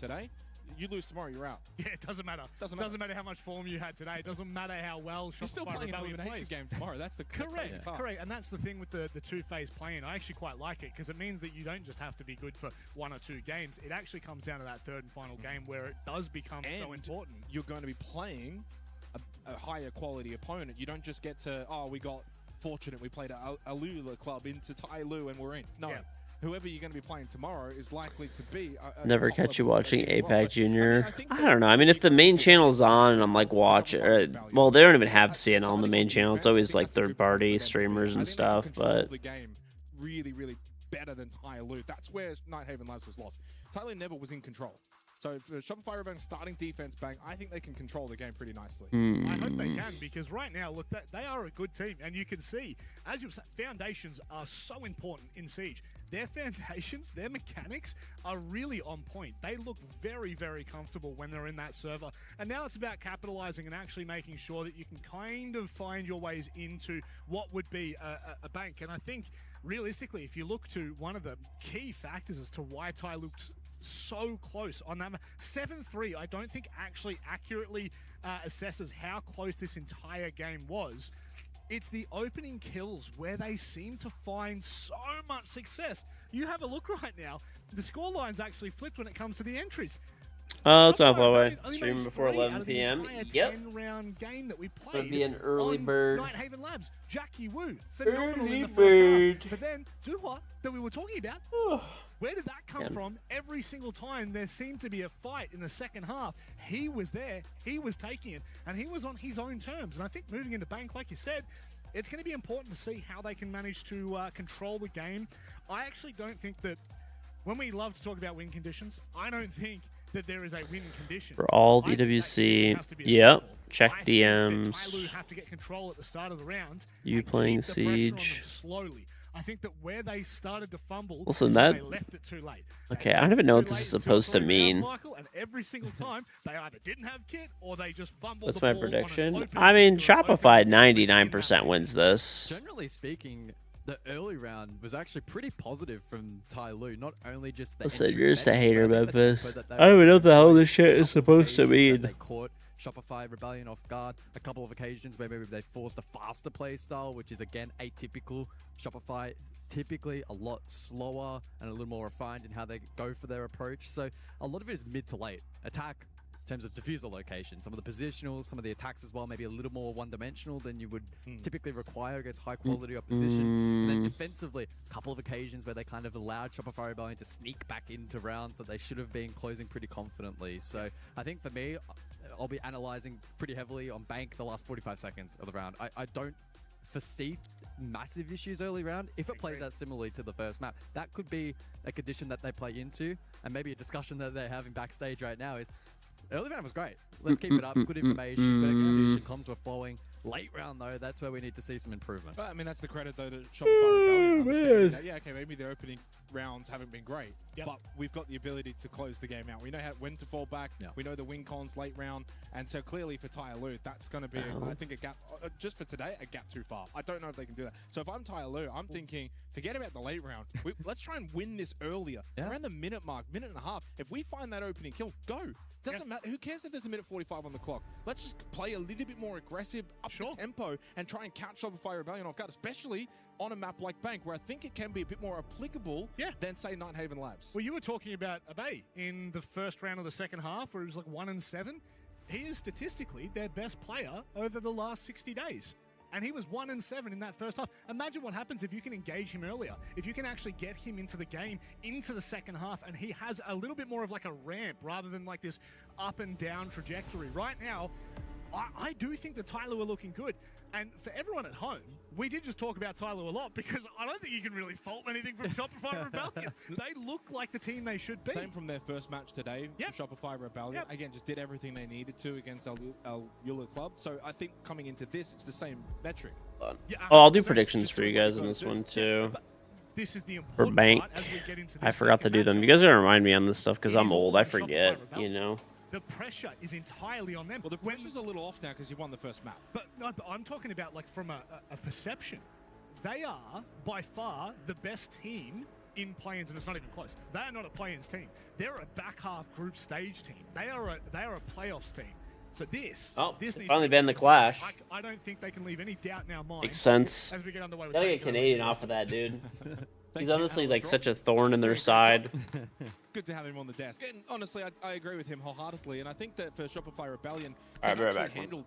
You lose tomorrow, you're out. Yeah, it doesn't matter. Doesn't matter how much form you had today. It doesn't matter how well you're still playing an elimination game tomorrow. That's the correct. And that's the thing with the two-phase play-in. I actually quite like it because it means that you don't just have to be good for 1 or 2 games. It actually comes down to that third and final game where it does become so important. You're going to be playing a higher quality opponent. You don't just get to, we got fortunate. We played a Lula club into Tai Lu and we're in. No. Yeah. Whoever you're going to be playing tomorrow is likely to be never catch you watching APAC Junior. I don't know. I mean, if the main channel's on and I'm like watching, well, they don't even have CNL on the main channel. It's always like third-party streamers and stuff. But the game really, really better than Tai Lu. That's where Nighthaven Labs was lost. Tai Lu never was in control. So for Shopify Rebellion starting defense bank, I think they can control the game pretty nicely. I hope they can, because right now, look, they are a good team, and you can see, as you said, foundations are so important in Siege. Their foundations, their mechanics are really on point. They look very, very comfortable when they're in that server. And now it's about capitalizing and actually making sure that you can kind of find your ways into what would be a bank. And I think, realistically, if you look to one of the key factors as to why Tai looked so close on that 7-3, I don't think actually accurately assesses how close this entire game was. It's the opening kills where they seem to find so much success. You have a look right now. The scoreline's actually flipped when it comes to the entries. Let's not fly away. Stream before 11 p.m. Yep. 10-round game that we played. Would be an early bird. Nighthaven Labs. Jackie Wu. Phenomenal Early in the first bird. half. But then Duhua that we were talking about. Where did that come from? Every single time there seemed to be a fight in the second half. He was there, he was taking it, and he was on his own terms. And I think moving into bank, like you said, it's going to be important to see how they can manage to control the game. I actually don't think that, when we love to talk about win conditions, I don't think that there is a win condition. For all VWC, yep. Check DMs. Have to get control at the start of the rounds. You playing Siege? Slowly. I think that where they started to fumble, listen, they left it too late. Okay, I don't even know what this is supposed to mean. And every single time, they either didn't have kit or they just fumbled. What's my prediction? I mean, Shopify 99% wins this. Generally speaking, the early round was actually pretty positive from Tai Lu. Not only just the listen, you're just a hater, Memphis. I don't even know what the hell this shit is supposed to mean. They caught Shopify Rebellion off guard. A couple of occasions where maybe they forced a faster play style, which is again atypical. Shopify typically a lot slower and a little more refined in how they go for their approach. So a lot of it is mid to late attack in terms of diffuser location. Some of the positionals, some of the attacks as well, maybe a little more one-dimensional than you would typically require against high-quality opposition. And then defensively, a couple of occasions where they kind of allowed Shopify Rebellion to sneak back into rounds that they should have been closing pretty confidently. So I think for me, I'll be analyzing pretty heavily on bank the last 45 seconds of the round. I don't foresee massive issues early round. If it plays out similarly to the first map, that could be a condition that they play into, and maybe a discussion that they're having backstage right now is, early round was great. Let's keep it up. Good information, good execution, comms were flowing. Late round, though, that's where we need to see some improvement. But, I mean, that's the credit, though, to Shopify Rebellion. Understanding that, yeah, okay, maybe the opening rounds haven't been great, but we've got the ability to close the game out. We know when to fall back. We know the win cons late round. And so clearly for Tyloo, that's going to be, I think, a gap, just for today, a gap too far. I don't know if they can do that. So if I'm Tyloo, I'm thinking, forget about the late round. Let's try and win this earlier. Around the minute mark, minute and a half. If we find that opening kill, go. Doesn't matter. Who cares if there's a minute 45 on the clock? Let's just play a little bit more aggressive, up the tempo, and try and catch Shopify Rebellion off guard, especially on a map like Bank, where I think it can be a bit more applicable than, say, Nighthaven Labs. Well, you were talking about Abe in the first round of the second half, where it was like 1-7. He is statistically their best player over the last 60 days. And he was 1-7 in that first half. Imagine what happens if you can engage him earlier. If you can actually get him into the game, into the second half, and he has a little bit more of like a ramp rather than like this up and down trajectory. Right now, I do think that Tyloo are looking good. And for everyone at home, we did just talk about Tyloo a lot because I don't think you can really fault anything from Shopify Rebellion. They look like the team they should be. Same from their first match today for Shopify Rebellion. Again, just did everything they needed to against Al Yula Club. So I think coming into this, it's the same metric. Oh, I'll do predictions for you guys in this one too. This is the For important Bank, part as we get into I this forgot to do them. You guys gotta remind me on this stuff because I'm old. I forget, you know. The pressure is entirely on them. Well, the pressure's a little off now because you've won the first map. But no, but I'm talking about like from a perception. They are by far the best team in play-ins, and it's not even close. They are not a play-ins team. They're a back half group stage team. They are a playoffs team. So this needs finally to banned the clash. I don't think they can leave any doubt in our mind. Makes sense. As we get underway with Gotta Bank get Canadian off of that, dude. He's you, honestly like Alex such a thorn in their side. Good to have him on the desk. And honestly, I agree with him wholeheartedly. And I think that for Shopify Rebellion, All right, they've be right actually back. handled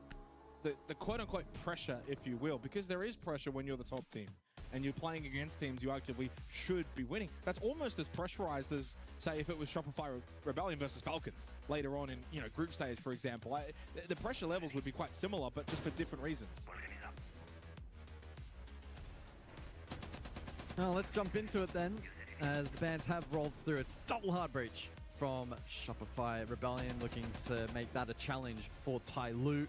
the quote-unquote pressure, if you will, because there is pressure when you're the top team. And you're playing against teams you arguably should be winning. That's almost as pressurized as, say, if it was Shopify Rebellion versus Falcons later on in group stage, for example. The pressure levels would be quite similar, but just for different reasons. Now let's jump into it then, as the bands have rolled through. It's double hard breach from Shopify Rebellion, looking to make that a challenge for Tyloo.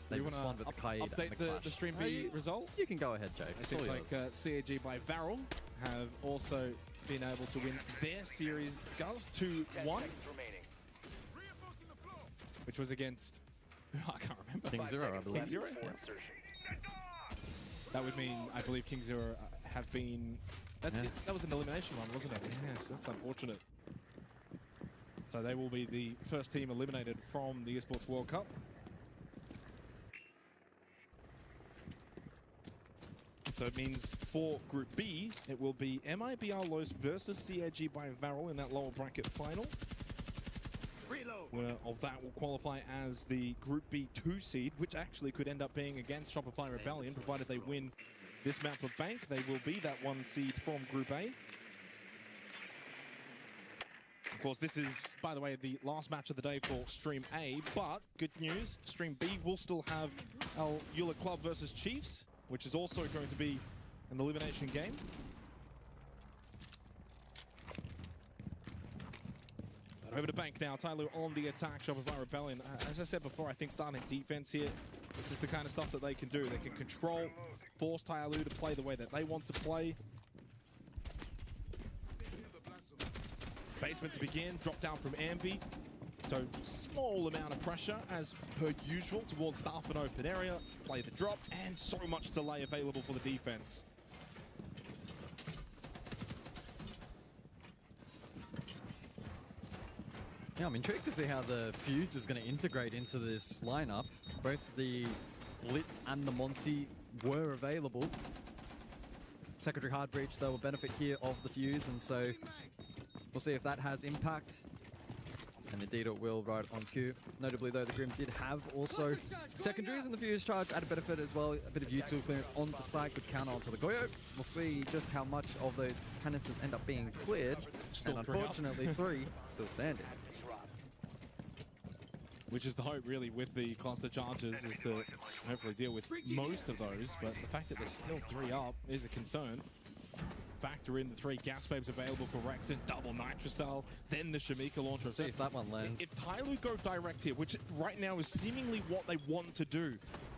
They respond with the Kaid and update the Clash. the Stream B result? You can go ahead, Jay. It seems like CAG by Varel have also been able to win their series Guz 2-1, which was against, I can't remember. King Zero, I believe. King Zero? Yeah. That would mean, I believe, King Zero have been... That was an elimination run, wasn't it? Yes, that's unfortunate. So they will be the first team eliminated from the Esports World Cup. So it means for Group B, it will be MIBR Los versus CAG by Varel in that lower bracket final. Winner of that will qualify as the Group B 2 seed, which actually could end up being against Shopify Rebellion, provided they win this map of Bank. They will be that 1 seed from Group A. Of course, this is, by the way, the last match of the day for Stream A, but good news, Stream B will still have Al Yula Club versus Chiefs, which is also going to be an elimination game. But over to Bank now. Tyloo on the attack. Shopify Rebellion. As I said before, I think starting defense here, this is the kind of stuff that they can do. They can control, force Tyloo to play the way that they want to play. Basement to begin. Drop down from Ambi. So small amount of pressure as per usual towards staff and open area. Play the drop and so much delay available for the defense. Yeah, I'm intrigued to see how the Fuse is going to integrate into this lineup. Both the Blitz and the Monty were available. Secondary hard breach, though, will benefit here of the Fuse, and so we'll see if that has impact. And indeed it will right on cue. Notably though, the Grim did have also secondaries in the Fuse charge at a benefit as well. A bit of U2 clearance onto site, good counter onto the Goyo. We'll see just how much of those canisters end up being cleared. Still and three up. unfortunately 3 still standing. Which is the hope really with the cluster charges, is to hopefully deal with most of those, but the fact that there's still 3 up is a concern. factor in the 3 gas babes available for Rexon, double Nitrocell, then the Shamika launcher. See if that one lands. If Tyloo go direct here, which right now is seemingly what they want to do.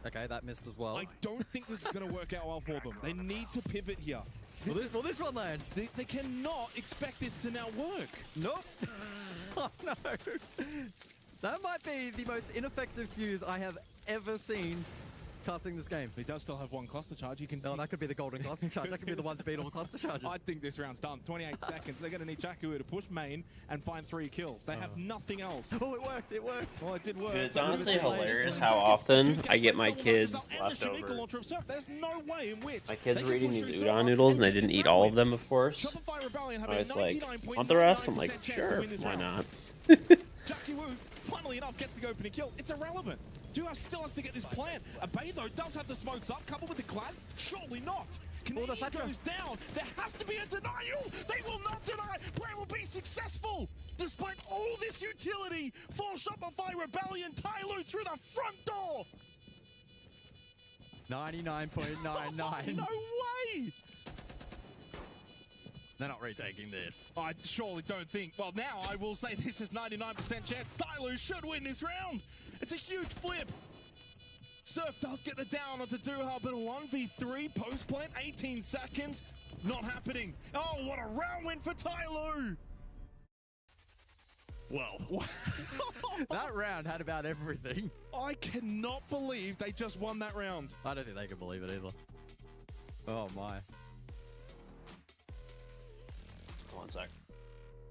Okay, that missed as well. I don't think this is going to work out well for them. They need to pivot here. Will this one land? They cannot expect this to now work. Nope. Oh no. That might be the most ineffective fuse I have ever seen casting this game. He does still have 1 cluster charge. You can. Oh, that could be the golden cluster charge. That could be the one to beat all the cluster charges. I think this round's done. 28 seconds. They're going to need Jakku to push main and find 3 kills. They have nothing else. Oh, it worked. It worked. Well, it did work. Dude, it's honestly hilarious how often I get my kids leftover. There's no way in which My kids were eating these udon noodles, and they didn't eat all of them, of course. I was like, want the rest? I'm like, sure, why not? Jakku, funnily enough, gets the opening kill. It's irrelevant. Duha still has to get this plan. Abe, though, does have the smokes up, coupled with the glass. Surely not. Canadian goes down. There has to be a denial. They will not deny. Play will be successful. Despite all this utility for Shopify Rebellion, Tyloo through the front door. 99.99. No way. They're not retaking this. I surely don't think. Well, now I will say this is 99% chance. Tyloo should win this round. It's a huge flip. Surf does get the down onto Duha, but a 1v3 post plant, 18 seconds. Not happening. Oh, what a round win for Tyloo. Well, that round had about everything. I cannot believe they just won that round. I don't think they can believe it either. Oh my. One sec.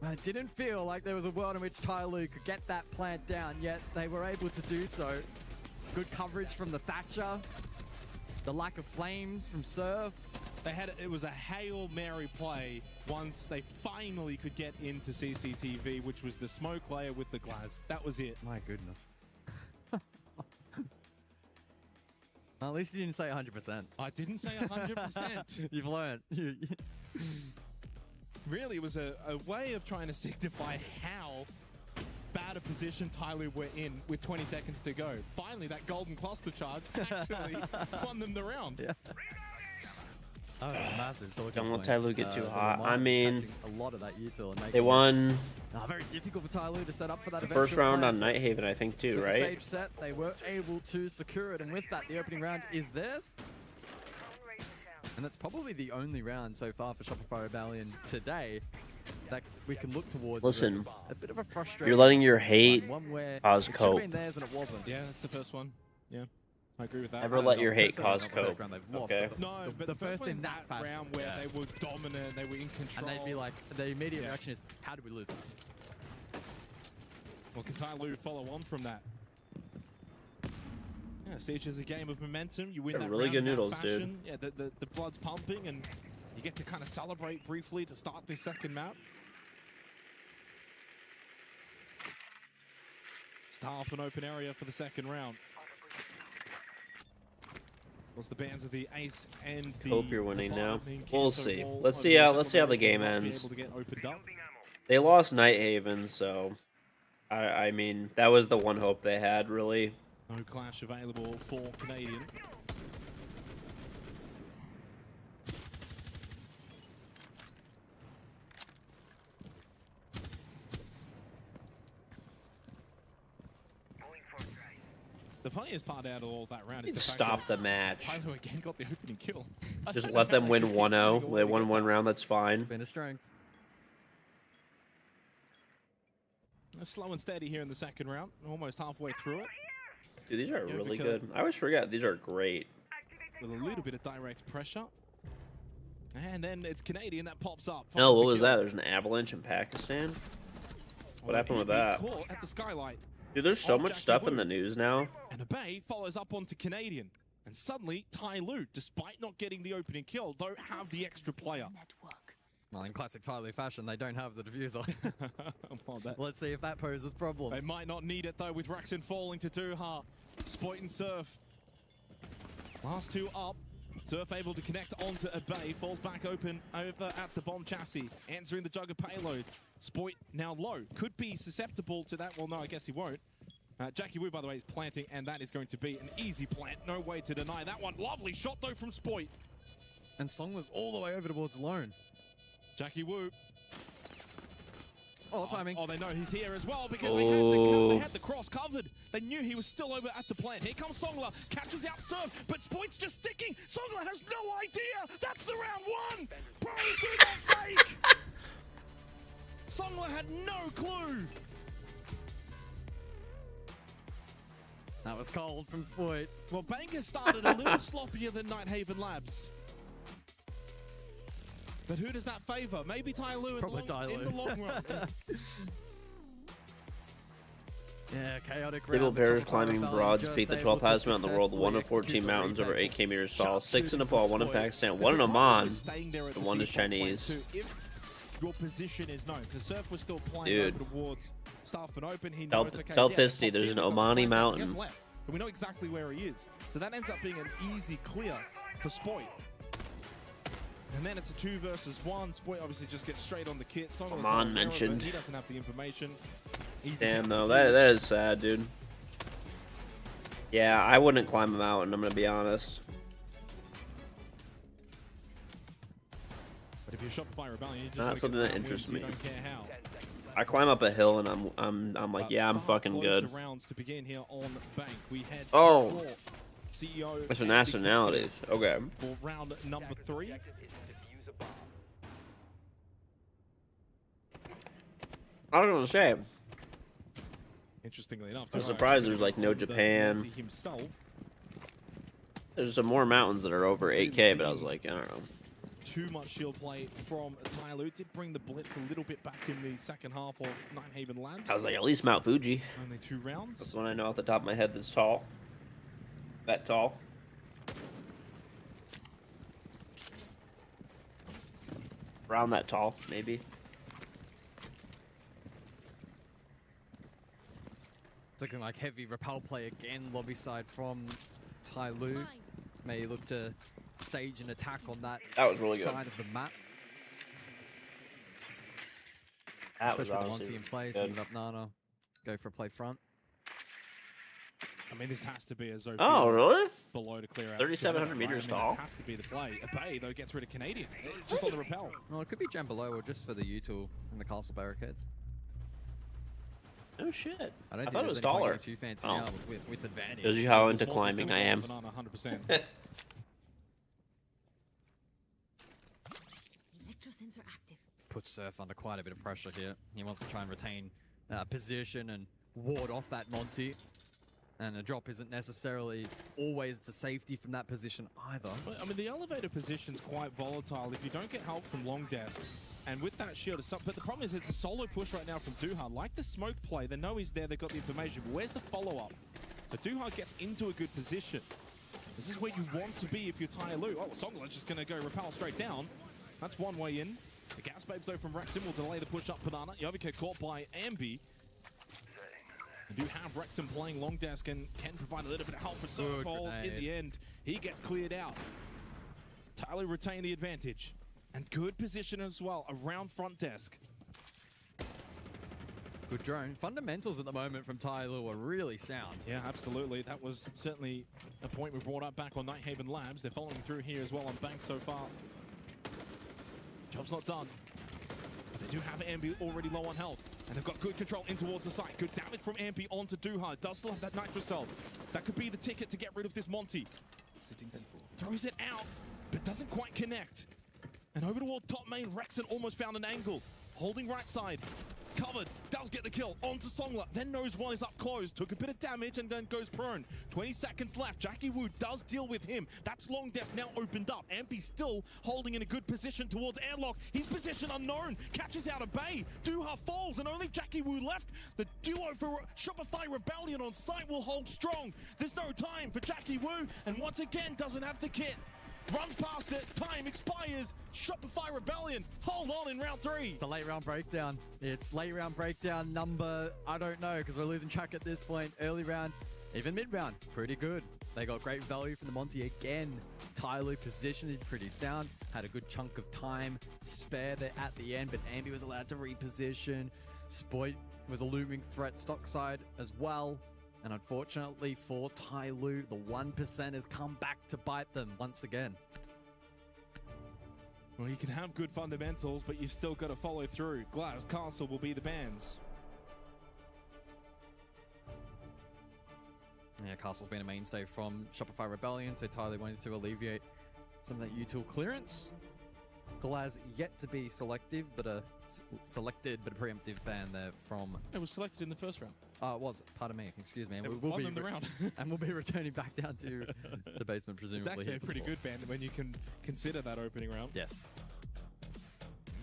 It didn't feel like there was a world in which Tyloo could get that plant down, yet they were able to do so. Good coverage from the Thatcher. The lack of flames from Surf. It was a Hail Mary play once they finally could get into CCTV, which was the smoke layer with the glass. That was it. My goodness. At least you didn't say 100%. I didn't say 100%. You've learned. Really, it was a way of trying to signify how bad a position Tyloo were in with 20 seconds to go. Finally, that golden cluster charge actually won them the round. Yeah. Oh, massive talking Don't let point. Tyloo get too hot. I mean, a lot of that util and they won. Very difficult for Tyloo to set up for that First round plan. on Nighthaven, I think, too, With the right? stage set, they were able to secure it, and with that, the opening round is theirs. And that's probably the only round so far for Shopify Rebellion today that we can look towards. Listen, a bit of a frustrating. you're letting your hate one where cause it should have cope. been theirs and it wasn't. Yeah, that's the first one. Yeah, I agree with that. Never let your hate cause cope. Okay. No, but the first in that round where they were dominant, they were in control. And they'd be like, the immediate reaction is, how did we lose? Well, can Tyloo follow on from that? Yeah, Siege is a game of momentum. You win They're that really round good in that noodles, fashion. Yeah, the blood's pumping, and you get to kind of celebrate briefly to start this second map. It's half an open area for the second round. Was the bands of the Ace and the Hope you're winning now. Apartment We'll Canto see. Ball Let's over see how several the game might be ends. able to get opened up. They lost Nighthaven, so I mean that was the one hope they had, really. No clash available for Canadian. The funniest part out of all that round is the fact Stop that the match. Tyloo again got the opening kill. Just let them win 1-0. They won one round. That's fine. Been a strength. Slow and steady here in the second round. Almost halfway through it. Dude, these are Yeah, really because- good. I always forget these are great. With a little bit of direct pressure. And then it's Canadian that pops up. Oh, finds what the was kill. that? There's an avalanche in Pakistan. What Well, happened with he that? caught at the skylight. Dude, there's so of much Jackie stuff in Wu. the news now. And Abe follows up onto Canadian. And suddenly, Tyloo, despite not getting the opening kill, don't have the extra player. Well, in classic Tyloo fashion, they don't have the diffuser. Well, Let's see if that poses problems. They might not need it, though, with Rexon falling to Duha. Spoit and Surf. Last two up. Surf able to connect onto Abe. Falls back open over at the bomb chassis. Answering the Jugger payload. Spoit now low. Could be susceptible to that. Well, no, I guess he won't. Jackie Wu, by the way, is planting, and that is going to be an easy plant. No way to deny that one. Lovely shot, though, from Spoit. And Song was all the way over towards Lone. Jackie Wu. Oh, timing. Oh, they know he's here as well because they had the cross covered. They knew he was still over at the plant. Here comes Songler, catches out Serve, but Spoit's just sticking. Songler has no idea. That's the round one. Bro, he's doing that fake. Songler had no clue. That was cold from Spoit. Well, Banker started a little sloppier than Nighthaven Labs. But who does that favor? Maybe Ty Lu in the long run. Yeah, chaotic Stable round. Bears climbing broads beat the 12th highest mountain in the world, 1 of 14 mountains over 8k meters tall, 6 in Nepal, 1 in Pakistan, 1 in Oman, and 1 is Chinese. If your position is known, because Surf was still playing Dude. over towards Staff and Open. He Tell, knows, okay, tell yeah, Pisty there's an Omani mountain. But we know exactly where he is. So that ends up being an easy clear for Spoit. And then it's a 2 versus 1. Spoit obviously just gets straight on the kit. Oman mentioned. He doesn't have the information. Damn, though, that is sad, dude. Yeah, I wouldn't climb a mountain, I'm gonna be honest. But if you're Shopify Rebellion, you just Not something that interests me. You don't care how. I climb up a hill and I'm like, yeah, I'm fucking good. Rounds to begin here on Bank. We head Oh, CEO that's the nationalities. Okay. For round number 3. I was gonna say. Interestingly enough, I'm surprised there's like no Japan. There's some more mountains that are over 8k, but I was like, I don't know. Too much shield play from Ty Lu. Did bring the blitz a little bit back in the second half of Nighthaven Labs. I was like, at least Mount Fuji. Only 2 rounds. That's one I know off the top of my head that's tall. That tall. Around that tall, maybe. It's looking like heavy repel play again, lobby side from Ty Lu. May look to stage an attack on that was really good. side of the map. That was Especially with the honestly Monty in play, good. sending up Nana. Go for a play front. I mean, this has to be a Zofia. Oh, really? Below to clear out. 3,700 meters tall. It has to be the play. Abay, though, gets rid of Canadian. It's just on the repel. Well, it could be jam below or just for the U-tool and the castle barricades. Oh shit! I don't think thought it was there's any point taller. getting too fancy Oh. now with advantage. Shows you how into climbing I am. 100%. Electrosensor active. Puts Surf under quite a bit of pressure here. He wants to try and retain position and ward off that Monty. And a drop isn't necessarily always the safety from that position either. I mean, the elevator position's quite volatile. If you don't get help from long desk, and with that shield, but the problem is it's a solo push right now from Duha. Like the smoke play, they know he's there, they've got the information, but where's the follow-up? So Duha gets into a good position. This is where you want to be if you're Ty Lu. Oh, Songler's just going to go repel straight down. That's one way in. The gas babes, though, from Wrexham will delay the push up Banana. Yovika caught by Ambi. They do have Wrexham playing long desk and can provide a little bit of help for Surfall. In the end, he gets cleared out. Ty Lu retain the advantage. And good position as well around front desk. Good drone. Fundamentals at the moment from Ty Lu are really sound. Yeah, absolutely. That was certainly a point we brought up back on Nighthaven Labs. They're following through here as well on Bank so far. Job's not done. But they do have Ambi already low on health. And they've got good control in towards the site. Good damage from Ambi onto Duha. Does still have that Nitro Cell. That could be the ticket to get rid of this Monty. Throws it out, but doesn't quite connect. And over toward top main, Rexon almost found an angle. Holding right side. Covered. Does get the kill. Onto Songler. Then knows one is up close. Took a bit of damage and then goes prone. 20 seconds left. Jackie Wu does deal with him. That's long desk now opened up. Ampy still holding in a good position towards airlock. His position unknown. Catches out a bay. Duha falls and only Jackie Wu left. The duo for Shopify Rebellion on site will hold strong. There's no time for Jackie Wu. And once again doesn't have the kit. Runs past it, time expires, Shopify Rebellion, hold on in round 3. It's a late round breakdown. It's late round breakdown number, I don't know, because we're losing track at this point. Early round, even mid round, pretty good. They got great value from the Monty again. Ty Lu positioned pretty sound, had a good chunk of time spare there at the end, but Ambi was allowed to reposition. Spoit was a looming threat stock side as well. And unfortunately for Ty Lu, the 1% has come back to bite them once again. Well, you can have good fundamentals, but you've still got to follow through. Glass Castle will be the bans. Yeah, Castle's been a mainstay from Shopify Rebellion, so Tyler wanted to alleviate some of that util clearance. Glaz yet to be selected, but a preemptive ban there from... It was selected in the first round. It was. Pardon me. Excuse me. And It we'll won be them the round. and we'll be returning back down to the basement, presumably. It's actually a pretty good ban when you can consider that opening round. Yes.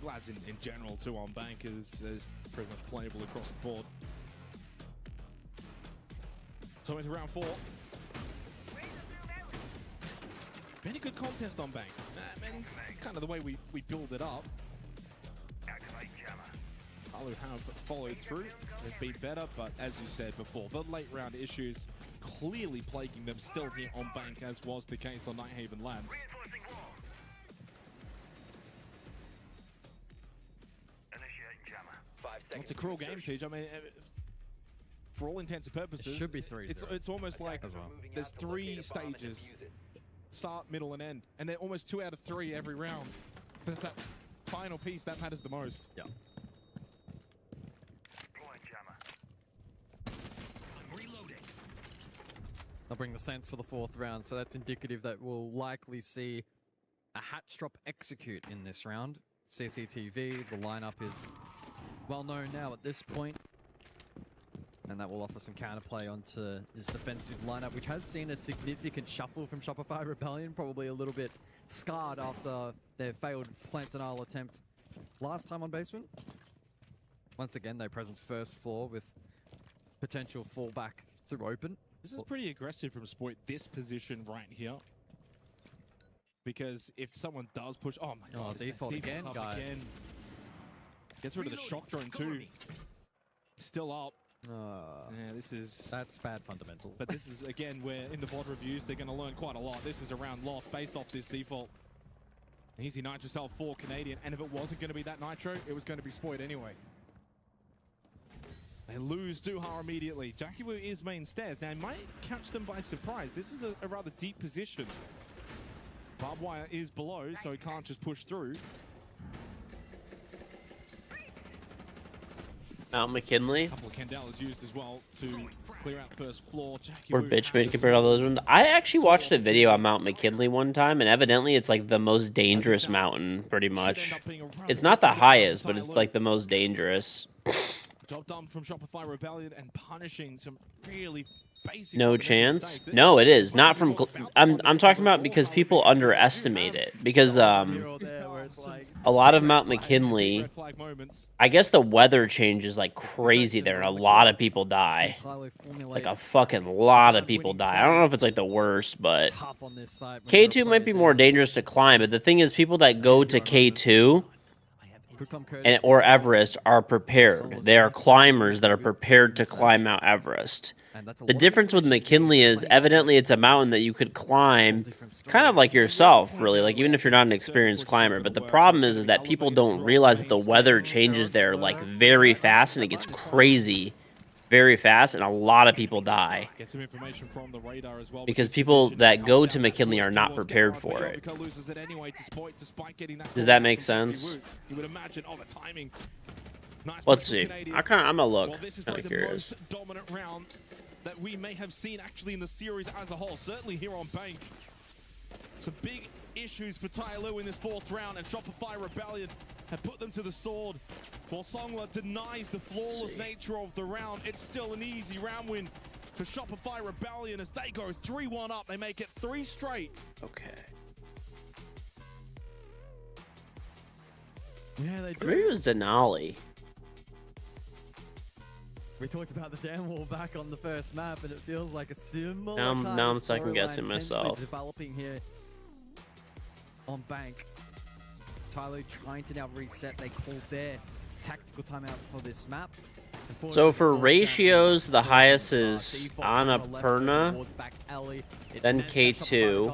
Glaz in general, too, on bank is pretty much playable across the board. So into round 4. Been a good contest on bank. And kind of the way we build it up. Tyler have followed through. They've been better, but as you said before, the late round issues clearly plaguing them still here on bank, as was the case on Nighthaven Labs. It's a cruel game, Siege. I mean, for all intents and purposes, it should be 3-0. It's almost like there's 3 stages: start, middle, and end, and they're almost 2 out of 3 every round. But it's that final piece that matters the most. Yeah. They'll bring the Saints for the 4th round, so that's indicative that we'll likely see a hatch drop execute in this round. CCTV, the lineup is well known now at this point, and that will offer some counterplay onto this defensive lineup, which has seen a significant shuffle from Shopify Rebellion, probably a little bit scarred after their failed plant denial attempt last time on basement. Once again, they presence first floor with potential fallback through open. This is pretty aggressive from Spoit, this position right here. Because if someone does push... Oh my god. Default again, guys. Gets rid of the shock drone too. Still up. Yeah, this is... That's bad fundamental. But this is, again, where in the VOD reviews, they're going to learn quite a lot. This is a round loss based off this default. Easy Nitro Cell for Canadian. And if it wasn't going to be that Nitro, it was going to be Spoit anyway. They lose Duhar immediately. Jackie Wu is main stairs. Now, it might catch them by surprise. This is a rather deep position. Barbed wire is below, so he can't just push through. Mount McKinley. A couple of Candelas used as well to clear out first floor. Jackie Or Wu bitch made has compared to all those ones. I actually watched a video on Mount McKinley one time, and evidently it's like the most dangerous mountain, pretty much. It's not the highest, but it's like the most dangerous. Job done from Shopify Rebellion and punishing some really basic... No chance? No, it is. Not from... I'm talking about because people underestimate it. Because a lot of Mount McKinley, I guess the weather changes like crazy there, and a lot of people die. Like a fucking lot of people die. I don't know if it's like the worst, but K2 might be more dangerous to climb. But the thing is, people that go to K2 or Everest are prepared. They are climbers that are prepared to climb Mount Everest. The difference with McKinley is evidently it's a mountain that you could climb kind of like yourself, really, like even if you're not an experienced climber. But the problem is that people don't realize that the weather changes there like very fast, and it gets crazy very fast, and a lot of people die because people that go to McKinley are not prepared for it. Does that make sense? Let's see. I'm gonna look. Kind of curious. Dominant round that we may have seen actually in the series as a whole, certainly here on Bank. Some big issues for Tyloo in this 4th round, and Shopify Rebellion have put them to the sword. While Songla denies the flawless nature of the round, it's still an easy round win for Shopify Rebellion as they go 3-1 up. They make it 3 straight. Okay. Yeah, they do. Maybe it was Denali. We talked about the dam wall back on the first map, and it feels like a similar Now I'm second guessing myself. Developing here on Bank. Tyler trying to now reset. They called their tactical timeout for this map. So for ratios, the highest is Annapurna, then K2.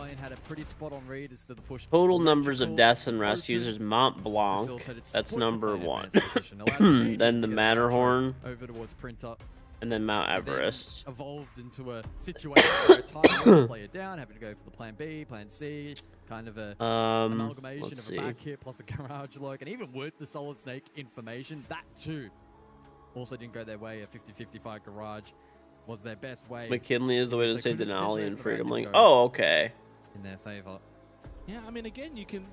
Total numbers of deaths and rescues is Mont Blanc. That's number 1. Then the Matterhorn. And then Mount Everest. Evolved into a situation where Tyler play it down, having to go for the plan B, plan C, kind of a amalgamation of a back hit plus a garage lock, and even with the Solid Snake information, that too also didn't go their way. A 50-55 garage was their best way. McKinley is the way to say Denali and Freedom Link. Oh, okay. In their favor. Yeah, I mean, again, you can,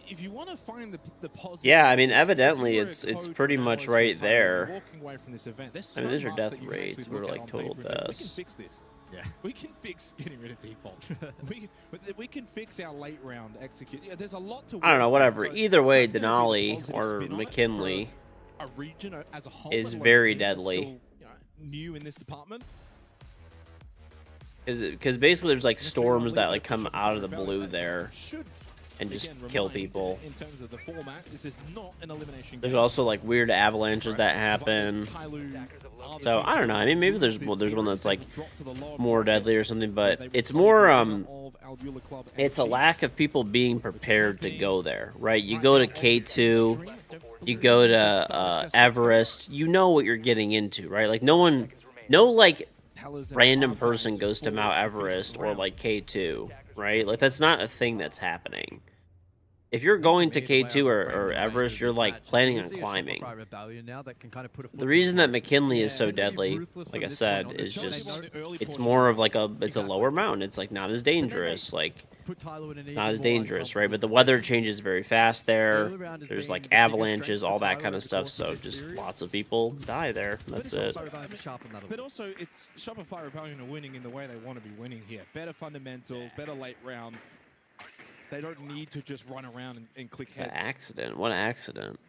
if you want to find the positive. Yeah, I mean, evidently it's pretty much right there. Walking away from this event, I mean, these are death rates. We're like total deaths. We can fix this. Yeah, we can fix getting rid of default. we can fix our late round execute. Yeah, there's a lot to. I don't know. Whatever. Either way, Denali or McKinley a region as a whole is very deadly. Still, new in this department. Because basically there's like storms that like come out of the blue there and just kill people. In terms of the format, this is not an elimination. There's also like weird avalanches that happen. So I don't know. I mean, maybe there's one that's like more deadly or something, but it's more it's a lack of people being prepared to go there, right? You go to K2, you go to Everest, you know what you're getting into, right? Like no like random person goes to Mount Everest or like K2, right? Like that's not a thing that's happening. If you're going to K2 or Everest, you're like planning on climbing. The reason that McKinley is so deadly, like I said, is just it's more of like it's a lower mountain. It's like not as dangerous, right? But the weather changes very fast there. There's like avalanches, all that kind of stuff. So just lots of people die there. That's it. But also, it's Shopify Rebellion are winning in the way they want to be winning here. Better fundamentals, better late round. They don't need to just run around and click heads. What accident.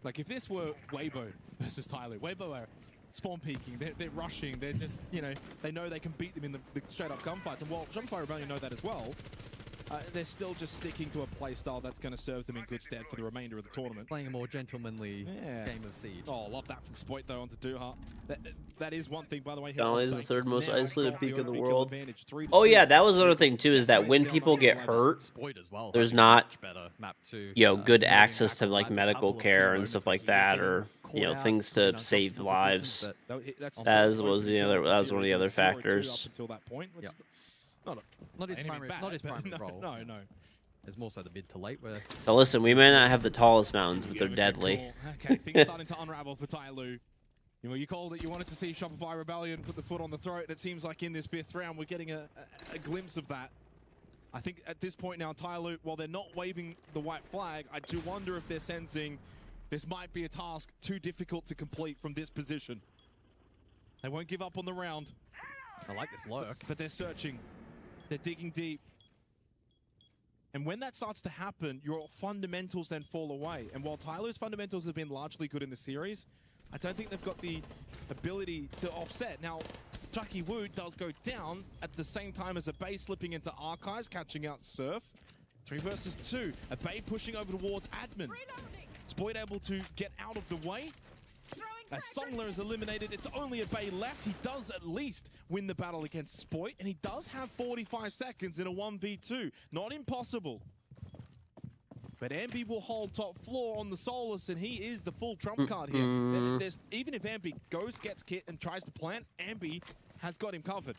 Like, if this were Weibo versus Tyler, Weibo are spawn peeking, they're rushing, they're just, they know they can beat them in the straight-up gunfights. And while Shopify Rebellion know that as well, they're still just sticking to a playstyle that's going to serve them in good stead for the remainder of the tournament. Playing a more gentlemanly game of Siege. Oh, love that from Spoit, though, onto Duha. That is one thing, by the way. Denali is the third most isolated peak in the world. Oh, yeah, that was another thing, too, is that when people get hurt, there's not, good access to, like, medical care and stuff like that, or, things to save lives. That was one of the other factors. Not his primary role. No. There's more so the mid to late where. So listen, we may not have the tallest mountains, but they're deadly. Okay, things starting to unravel for Tyloo. You called it. You wanted to see Shopify Rebellion put the foot on the throat, and it seems like in this 5th round we're getting a glimpse of that. I think at this point now, Tyloo, while they're not waving the white flag, I do wonder if they're sensing this might be a task too difficult to complete from this position. They won't give up on the round. I like this lurk, but they're searching. They're digging deep. And when that starts to happen, your fundamentals then fall away. And while Tyler's fundamentals have been largely good in the series, I don't think they've got the ability to offset. Now, Jackie Wu does go down at the same time as Abay slipping into Archives, catching out Surf. 3 versus 2. Abay pushing over towards Admin. Spoit able to get out of the way. As Songler is eliminated, it's only Abay left. He does at least win the battle against Spoit, and he does have 45 seconds in a 1v2. Not impossible. But Ambi will hold top floor on the Solus, and he is the full trump card here. Even if Ambi gets kit, and tries to plant, Ambi has got him covered.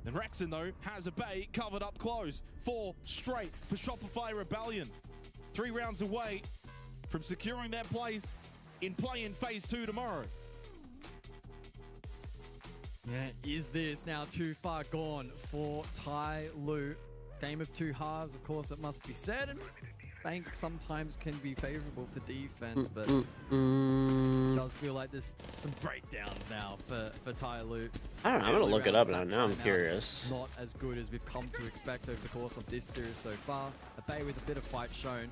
And Rexon, though, has Abay covered up close. 4 straight for Shopify Rebellion. 3 rounds away from securing their place in play in phase 2 tomorrow. Yeah, is this now too far gone for Tyloo? Game of 2 halves, of course, it must be said. And Bank sometimes can be favorable for defense, but it does feel like there's some breakdowns now for Tyloo. I don't know, I'm going to look it up now. Now I'm curious. Not as good as we've come to expect over the course of this series so far. Abay with a bit of fight shown,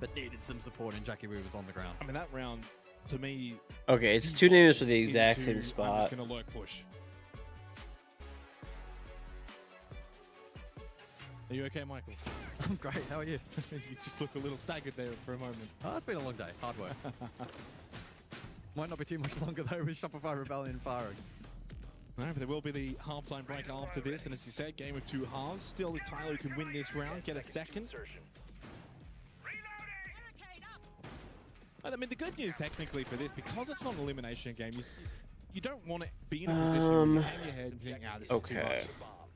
but needed some support, and Jackie Wu was on the ground. I mean, that round, to me... Okay, it's 2 names for the exact same spot. I'm just going to lurk push. Are you okay, Michael? I'm great, how are you? You just look a little staggered there for a moment. Oh, it's been a long day, hard work. Might not be too much longer though with Shopify Rebellion firing. No, but there will be the halftime break after this, and as you said, game of 2 halves. Still, if Tyler can win this round, get a second. I mean, the good news technically for this, because it's not an elimination game, you don't want to be in a position where you hang your head and think, this is too much.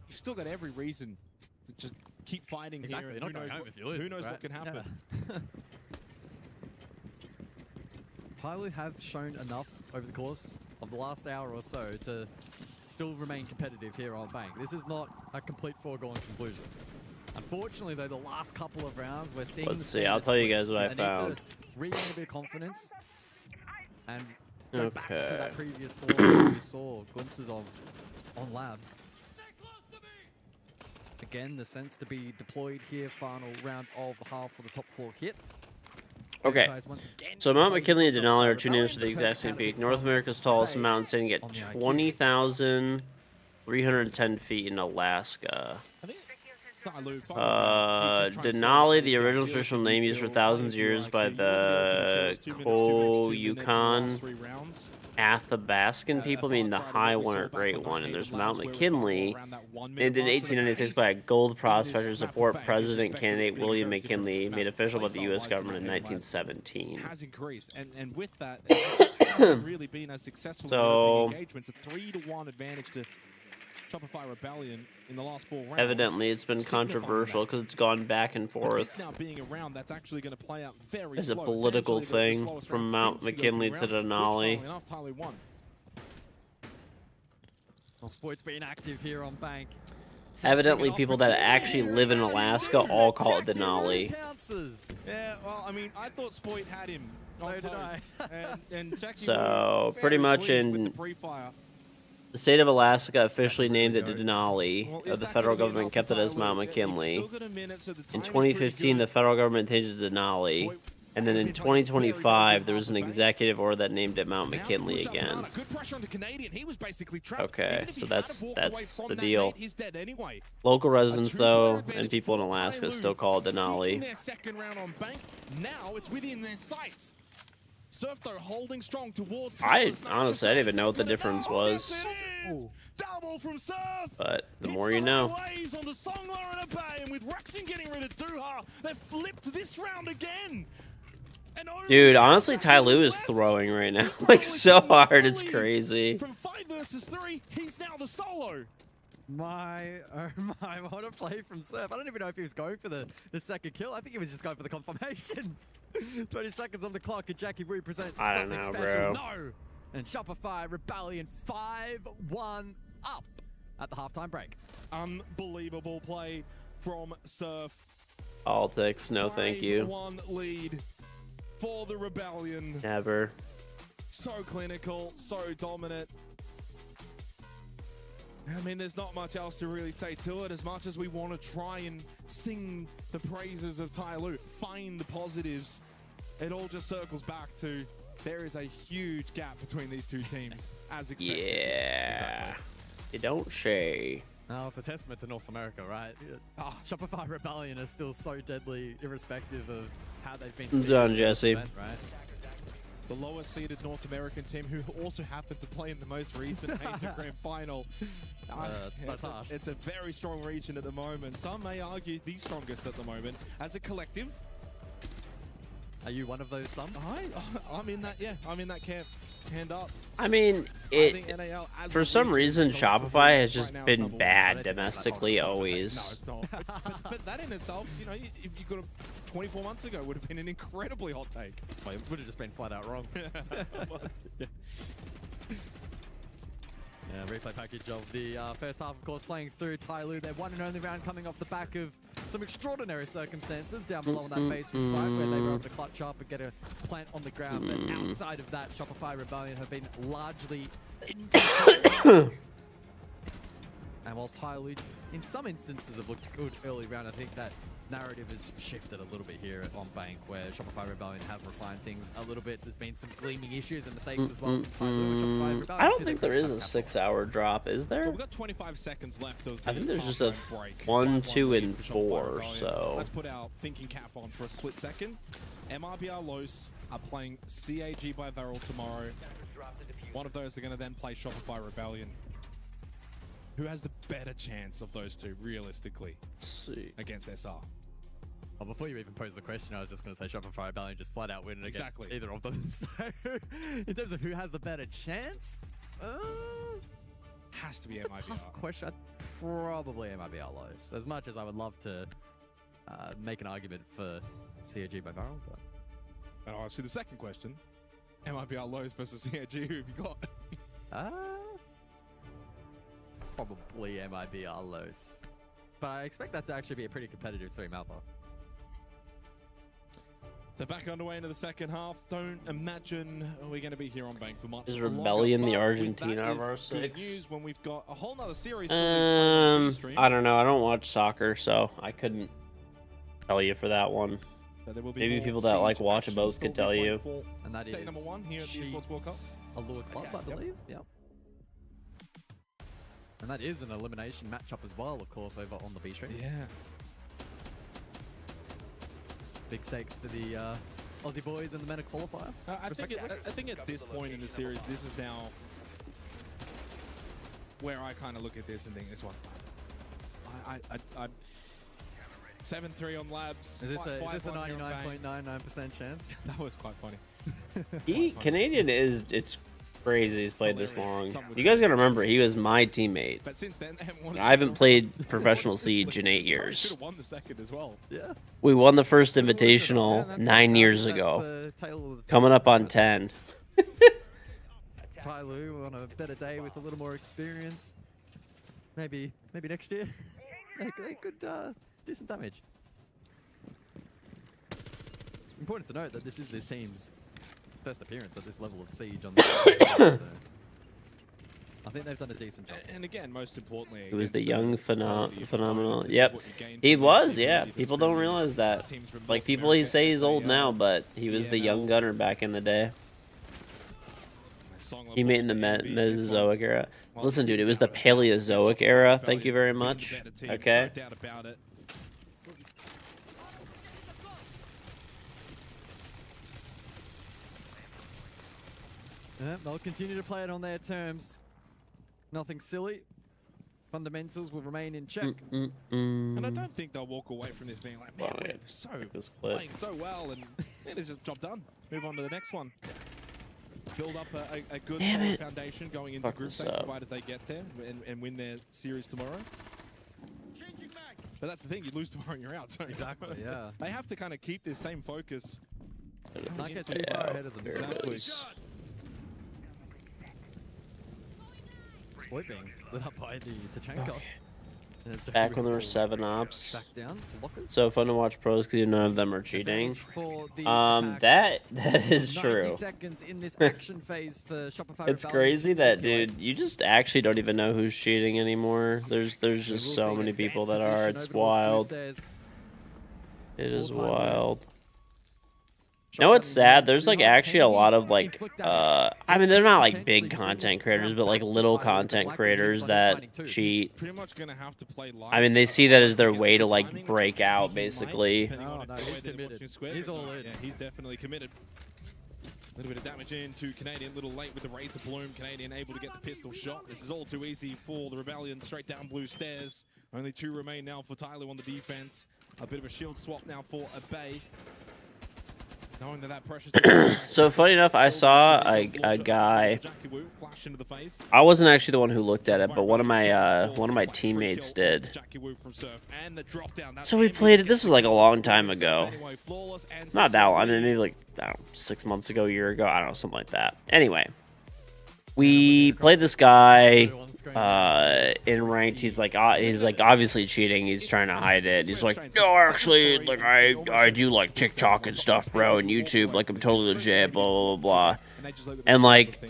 You've still got every reason to just keep fighting exactly. here. They're not going home if you lose, who knows right? what can happen? Yeah. Tyloo have shown enough over the course of the last hour or so to still remain competitive here on Bank. This is not a complete foregone conclusion. Unfortunately, though, the last couple of rounds we're seeing. Let's see. I'll tell you guys what I found. Regain a bit of confidence and go back to that previous form we saw glimpses of on Labs. Again, the sense to be deployed here. Final round of the half for the top floor hit. Okay, so Mount McKinley and Denali are two names to the exact same peak. North America's tallest mountain sitting at 20,310 feet in Alaska. Denali, the original traditional name used for thousands of years by the Yukon Athabascan people, meaning the high one or great one. And there's Mount McKinley, named in 1896 by a gold prospector to support President candidate William McKinley, made official by the U.S. government in 1917. Has increased, and with that, it's really been a successful engagement. It's a 3-1 advantage to Shopify Rebellion in the last 4 rounds. Evidently, it's been controversial because it's gone back and forth. Now being around, that's actually going to play out very as a political thing from Mount McKinley to Denali. Well, Sport's being active here on Bank. Evidently, people that actually live in Alaska all call it Denali. Yeah, well, I mean, I thought Spoit had him. So did I. So, pretty much in the state of Alaska officially named it Denali. The federal government kept it as Mount McKinley. In 2015, the federal government changed it to Denali. And then in 2025, there was an executive order that named it Mount McKinley again. Okay, so that's the deal. Local residents, though, and people in Alaska still call it Denali. Now it's within their sights. Surf though holding strong towards. I honestly didn't even know what the difference was. Double from Surf. But the more you know. On the Songler and a Bay, and with Rexon getting rid of Duha, they flipped this round again. Dude, honestly, Tyloo is throwing right now, like so hard, it's crazy. From 5 versus 3, he's now the solo. My, oh my, what a play from Surf. I don't even know if he was going for the second kill. I think he was just going for the confirmation. 20 seconds on the clock, and Jackie represents something special. No! And Shopify Rebellion 5-1 up at the halftime break. Unbelievable play from Surf. Politics, no thank you. 5-1 lead for the Rebellion. Never. So clinical, so dominant. I mean, there's not much else to really say to it, as much as we want to try and sing the praises of Tyloo, find the positives. It all just circles back to there is a huge gap between these two teams, as expected. Yeah. You don't say. No, it's a testament to North America, right? Oh, Shopify Rebellion is still so deadly, irrespective of how they've been. Done, Jesse. Event, right? The lowest seeded North American team, who also happened to play in the most recent Major Grand Final. That's harsh. It's a very strong region at the moment. Some may argue the strongest at the moment. As a collective. Are you one of those some? I'm in that, yeah. I'm in that camp. Hand up. I mean, for some reason, Shopify has just been bad domestically always. No, it's not. but that in itself, you know, if you got 24 months ago, would have been an incredibly hot take. Well, it would have just been flat out wrong. Yeah, replay package of the first half, of course, playing through Tyloo. Their one and only round coming off the back of some extraordinary circumstances down below on that basement side, where they were able to clutch up and get a plant on the ground. But outside of that, Shopify Rebellion have been largely in control. And whilst Tyloo, in some instances, have looked good early round, I think that narrative has shifted a little bit here on Bank, where Shopify Rebellion have refined things a little bit. There's been some gleaming issues and mistakes as well. I don't think there is a 6-hour drop, is there? Well, we've got 25 seconds left of the I think there's just a break. 1, 2, and 4, so. Let's put our thinking cap on for a split second. MRBR Los are playing CAG by Varel tomorrow. One of those are going to then play Shopify Rebellion. Who has the better chance of those two, realistically, against SR? Well, before you even posed the question, I was just going to say Shopify Rebellion just flat out win against either of them. So, in terms of who has the better chance, has to be it's MIBR. a tough question. Probably MIBR Lows. As much as I would love to make an argument for CAG by Varel, but And I'll ask you the second question: MIBR Lows versus CAG. Who have you got? Probably MIBR Lows. But I expect that to actually be a pretty competitive 3-map. So back underway into the second half. Don't imagine we're going to be here on Bank for much. Is Rebellion longer, the but Argentina that of our is good 6? news when we've got a whole nother series. I don't know. I don't watch soccer, so I couldn't tell you for that one. So there will be Maybe more people that like siege watch action both still could tell be you. played for And that day is number 1 here at the Esports World Cup. Allure Club, I believe. Yep. And that is an elimination matchup as well, of course, over on the B stream. Yeah. Big stakes for the Aussie boys in the MENA qualifier. I think at this point in the series, this is now where I kind of look at this and think this one's mine. I 7-3 on Labs. Is this a 5-1 here on Bang. 99.99% chance? That was quite funny. Canadian it's crazy he's played this long. You guys gotta remember, he was my teammate. But since then, they haven't won a I haven't single played professional Siege in 8 years. Should have won the second as well. Yeah. We won the first Invitational 9 years ago. Coming up on 10. Tyloo on a better day with a little more experience. Maybe next year they could do some damage. Important to note that this is this team's first appearance at this level of Siege on the so I think they've done a decent job. And again, most importantly, He was the young phenomenal. Yep, he was. Yeah, people don't realize that. Like people, say he's old now, but he was the young gunner back in the day. He made in the Mesozoic era. Listen, dude, it was the Paleozoic era. Thank you very much. Okay. Yeah, they'll continue to play it on their terms. Nothing silly. Fundamentals will remain in check. And I don't think they'll walk away from this being like, man, we're playing so well, and it's just job done. Move on to the next one. Build up a good solid foundation going into group stage, provided they get there and win their series tomorrow. But that's the thing, you lose tomorrow and you're out. So exactly, yeah. They have to kind of keep this same focus. Not get too far ahead of themselves. Exploit being lit up by the Tachenko. Okay. Back when there were 7 ops. Back down to lockers. So fun to watch pros because none of them are cheating. That is true. 90 seconds in this action phase for Shopify It's Rebellion. crazy that, dude, you just actually don't even know who's cheating anymore. There's just so many people that are. It's wild. It is wild. You know what's sad? There's like actually a lot of like, I mean, they're not like big content creators, but like little content creators that cheat. Pretty much gonna have to play live. I mean, they see that as their way to like break out, basically. No, he's committed. He's all in. Yeah, he's definitely committed. A little bit of damage into Canadian, a little late with the Razor Bloom. Canadian able to get the pistol shot. This is all too easy for the Rebellion. Straight down blue stairs. Only 2 remain now for Tyloo on the defense. A bit of a shield swap now for Abay. Knowing that pressure's So funny enough, I saw a guy. I wasn't actually the one who looked at it, but one of my teammates did. So we played it. This was like a long time ago. Not that long. I mean, maybe like 6 months ago, a year ago. I don't know, something like that. Anyway, we played this guy in ranked. He's like obviously cheating. He's trying to hide it. He's like, no, actually, like I do like TikTok and stuff, bro, and YouTube. Like I'm totally legit. Blah blah blah blah. And like,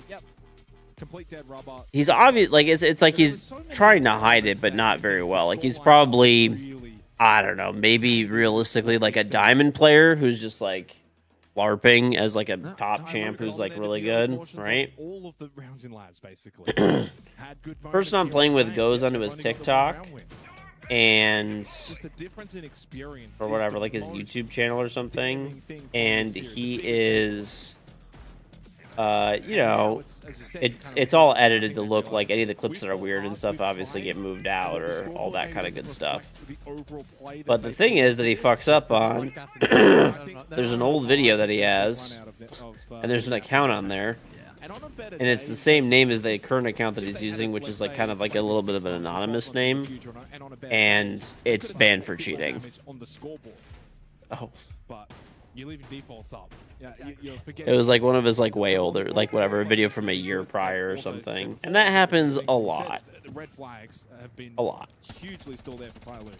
he's obvious. Like it's like he's trying to hide it, but not very well. Like he's probably, I don't know, maybe realistically like a diamond player who's just like LARPing as like a top champ who's like really good, right? All of the rounds in labs basically. Person I'm playing with goes onto his TikTok and or whatever, like his YouTube channel or something, and he is you know, it's all edited to look like any of the clips that are weird and stuff obviously get moved out or all that kind of good stuff. But the thing is that he fucks up on, there's an old video that he has, and there's an account on there, and it's the same name as the current account that he's using, which is like kind of like a little bit of an anonymous name, and it's banned for cheating. Oh. But you're leaving defaults up. Yeah, it was like one of his like way older, like whatever, a video from a year prior or something, and that happens a lot. The red flags have been a lot. Hugely still there for Tyloo.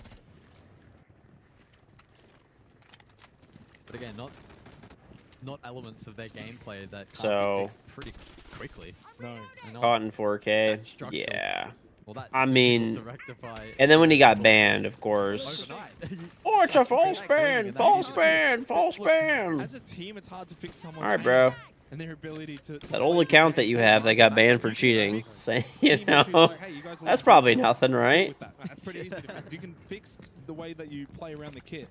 But again, not elements of their gameplay that So be fixed pretty quickly. No. Caught in 4K. Yeah. Well, I mean, and then when he got banned, of course. Oh, it's a false ban! False ban! False ban! As a team, it's hard to fix someone's All right, bro. and their ability to That old account that you have that got banned for cheating, say, you know, that's probably nothing, right? That's pretty easy to fix. You can fix the way that you play around the kit.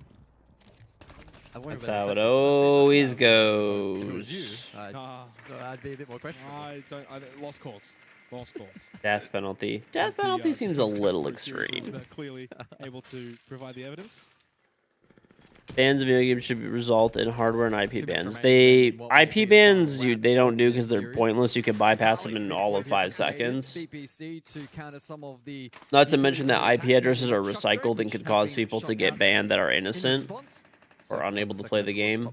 That's how it always goes. I'd be a bit more questionable. Lost cause. Lost cause. Death penalty. Death penalty seems a little extreme. Clearly able to provide the evidence. Bans of video games should result in hardware and IP bans. IP bans they don't do because they're pointless. You can bypass them in all of 5 seconds. Not to mention that IP addresses are recycled and could cause people to get banned that are innocent or unable to play the game.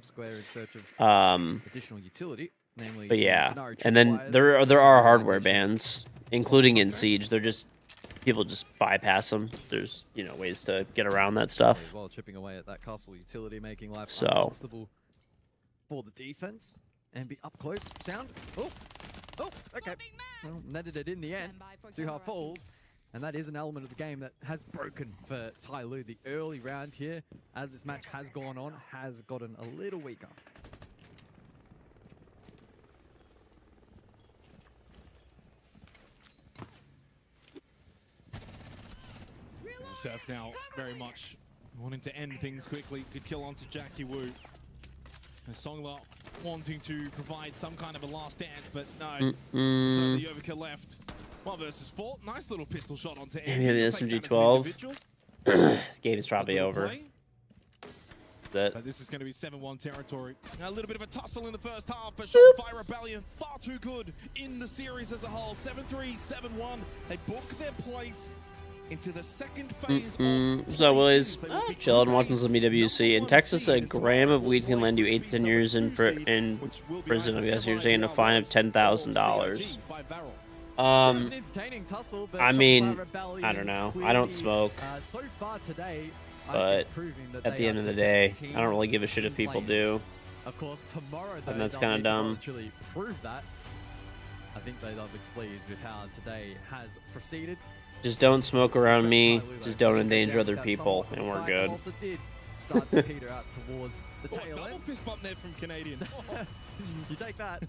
But yeah, and then there are hardware bans, including in Siege. They're just people just bypass them. There's ways to get around that stuff. While chipping away at that castle utility, making life So uncomfortable for the defense and be up close. Sound. Oh, okay. Well, netted it in the end. 2 half falls. And that is an element of the game that has broken for Tyloo. The early round here, as this match has gone on, has gotten a little weaker. Surf now very much wanting to end things quickly. Could kill onto Jackie Wu. And Songla wanting to provide some kind of a last dance, but no. It's only the overkill left. 1 versus 4. Nice little pistol shot onto Amy. Yeah, the SMG-12. This game is probably over. But this is going to be 7-1 territory. A little bit of a tussle in the first half, but Shopify Rebellion far too good in the series as a whole. 7-3, 7-1. They book their place into the second phase. So, Willies, chilling, watching some EWC. In Texas, a gram of weed can land you 8 to 10 years in prison. I guess you're saying a fine of $10,000. I mean, I don't know. I don't smoke. But at the end of the day, I don't really give a shit if people do. Of course, tomorrow, and that's kind of dumb. Prove that. I think they'll be pleased with how today has proceeded. Just don't smoke around me. Just don't endanger other people, and we're good. Start to peter out towards the tail double fist bump there from Canadian. You take that.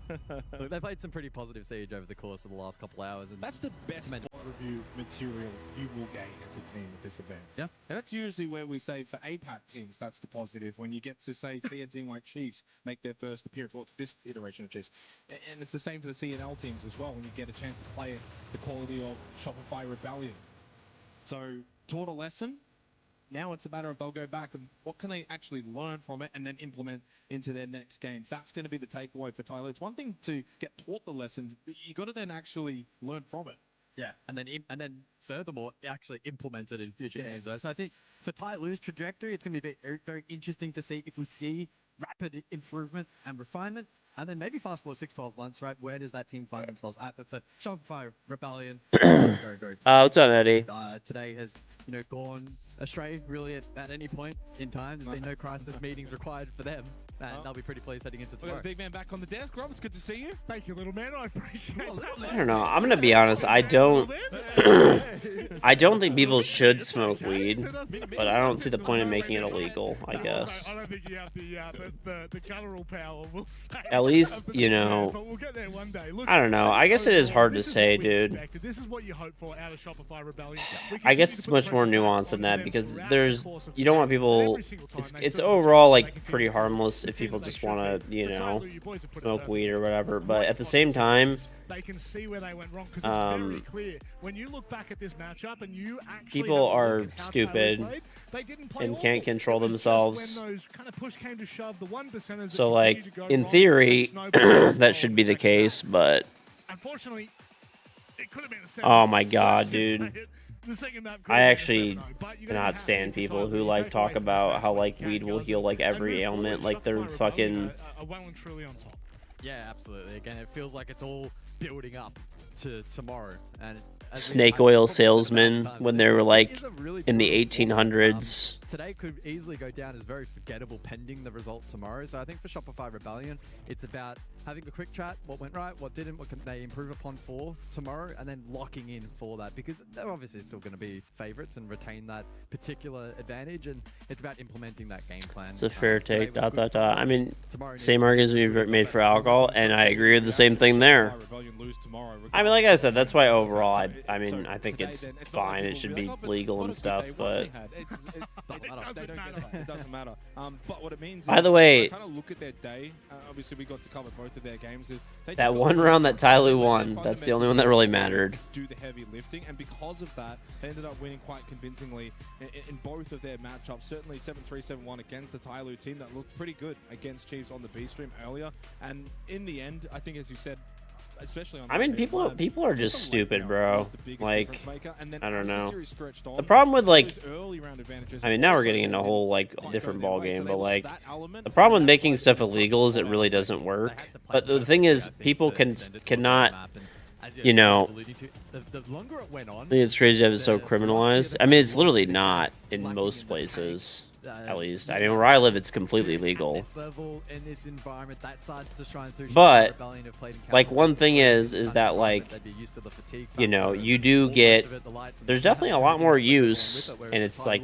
Look, they played some pretty positive Siege over the course of the last couple hours. And that's the best review material you will gain as a team at this event. Yeah. And that's usually where we say for APAC teams, that's the positive. When you get to, say, see a team like Chiefs make their first appearance, well, this iteration of Chiefs. And it's the same for the CNL teams as well, when you get a chance to play the quality of Shopify Rebellion. So, taught a lesson. Now it's a matter of they'll go back and what can they actually learn from it and then implement into their next game. That's going to be the takeaway for Tyloo. It's one thing to get taught the lessons, but you got to then actually learn from it. Yeah, and then furthermore, actually implement it in future games. So I think for Tyloo's trajectory, it's going to be very, very interesting to see if we see rapid improvement and refinement. And then maybe fast forward 6-12 months, right? Where does that team find themselves at? But for Shopify Rebellion, what's up, Eddie? Today has gone astray really at any point in time. There's been no crisis meetings required for them, and they'll be pretty pleased heading into tomorrow. We got the big man back on the desk. Rob, it's good to see you. Thank you, little man. I appreciate it. I don't know. I'm gonna be honest. I don't. I don't think people should smoke weed, but I don't see the point in making it illegal, I guess. I don't think you have the guttural power, we'll say. At least, you know, But we'll get there one day. Look, I don't know. I guess it is hard to say, dude. This is what you hope for out of Shopify Rebellion. I guess it's much more nuanced than that because you don't want people, it's overall like pretty harmless if people just want to, you know, smoke weed or whatever, but at the same time, they can see where they went wrong because it's very clear when you look back at this matchup and you actually people are stupid and can't control themselves. So like in theory that should be the case, but unfortunately it could have been oh my god, dude. I actually cannot stand people who like talk about how like weed will heal like every ailment, like they're fucking. Yeah, absolutely. Again, it feels like it's all building up to tomorrow. And snake oil salesmen when they were like in the 1800s. Today could easily go down as very forgettable pending the result tomorrow. So I think for Shopify Rebellion, it's about having a quick chat, what went right, what didn't, what can they improve upon for tomorrow, and then locking in for that because they're obviously still going to be favorites and retain that particular advantage, and it's about implementing that game plan. It's a fair take. I mean, same arguments we've made for alcohol, and I agree with the same thing there. I mean, like I said, that's why overall, I mean, I think it's fine. It should be legal and stuff, but. It doesn't matter. But what it means by the way, kind of look at their day. Obviously, we got to cover both of their games. Is that one round that Tyloo won? That's the only one that really mattered. Do the heavy lifting, and because of that, they ended up winning quite convincingly in both of their matchups. Certainly 7-3, 7-1 against the Tyloo team that looked pretty good against Chiefs on the B stream earlier. And in the end, I think, as you said. Especially on I mean, people are just stupid, bro. Like, I don't know. The problem with like, I mean, now we're getting into a whole like different ball game, but like, the problem with making stuff illegal is it really doesn't work. But the thing is, people cannot, you know. I think it's crazy to have it so criminalized. I mean, it's literally not in most places. At least, I mean, where I live, it's completely legal. But, like, one thing is that, like, you know, you do get, there's definitely a lot more use, and it's like,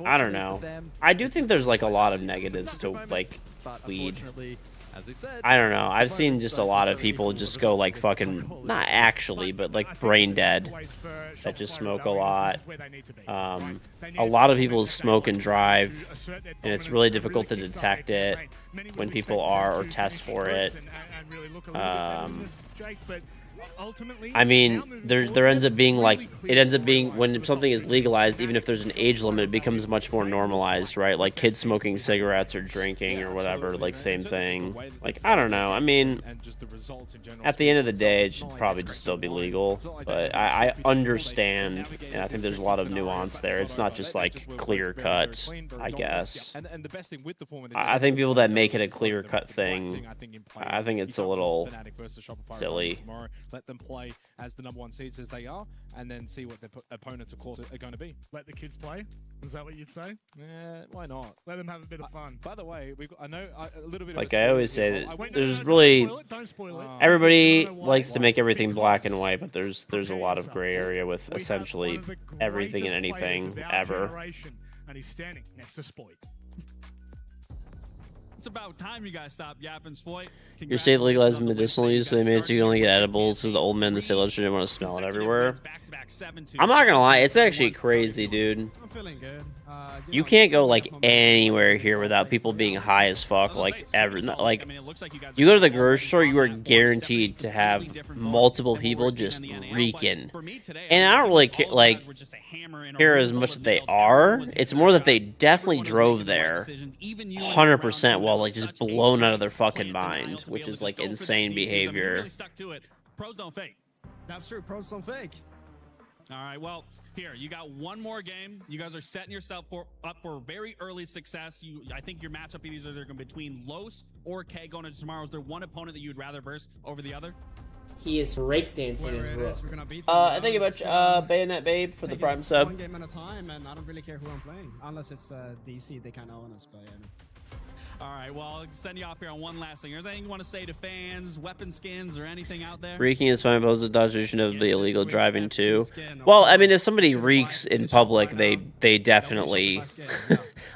I don't know. I do think there's, like, a lot of negatives to, like, weed. I don't know. I've seen just a lot of people just go like fucking, not actually, but like brain dead that just smoke a lot. A lot of people smoke and drive, and it's really difficult to detect it when people are or test for it. I mean, there ends up being like, it ends up being when something is legalized, even if there's an age limit, it becomes much more normalized, right? Like kids smoking cigarettes or drinking or whatever, like same thing. Like, I don't know. I mean, at the end of the day, it should probably just still be legal. But I understand, and I think there's a lot of nuance there. It's not just like clear cut, I guess. I think people that make it a clear cut thing, I think it's a little silly. Let them play as the #1 seeds as they are, and then see what their opponents, of course, are going to be. Let the kids play? Is that what you'd say? Yeah, why not? Let them have a bit of fun. By the way, I know a little bit. Like I always say, that there's really everybody likes to make everything black and white, but there's a lot of gray area with essentially everything and anything ever. And he's standing next to Sploit. It's about time you guys stop yapping, Sploit. Your state legalized medicinal use, so they made it so you can only get edibles, so the old men in the state legislature didn't want to smell it everywhere. I'm not gonna lie, it's actually crazy, dude. I'm feeling good. You can't go like anywhere here without people being high as fuck, like ever. Like, you go to the grocery store, you are guaranteed to have multiple people just reeking. And I don't really care as much that they are. It's more that they definitely drove there 100% while like just blown out of their fucking mind, which is like insane behavior. Pros don't fake. That's true. Pros don't fake. All right, well, here, you got one more game. You guys are setting yourself up for very early success. I think your matchup is either going to be between Los or K going into tomorrow. Is there one opponent that you'd rather verse over the other? He is breakdancing his rook. Thank you much, Bayonet Babe, for the prime sub. One game at a time, and I don't really care who I'm playing. Unless it's DC, they kind of own us, but yeah. All right, well, I'll send you off here on one last thing. Is there anything you want to say to fans, weapon skins, or anything out there? Reeking is fine, but also dodging of the illegal driving too. Well, I mean, if somebody reeks in public, they definitely.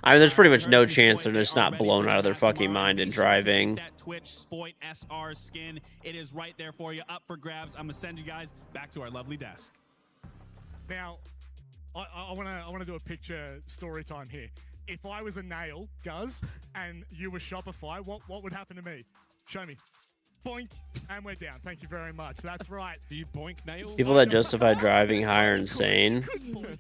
I mean, there's pretty much no chance they're just not blown out of their fucking mind and driving. That Twitch Spoit SR skin, it is right there for you, up for grabs. I'm gonna send you guys back to our lovely desk. Now, I wanna do a picture story time here. If I was a nail, Guz, and you were Shopify, what would happen to me? Show me. Boink, and we're down. Thank you very much. That's right. Do you boink nails? People that justify driving high are insane.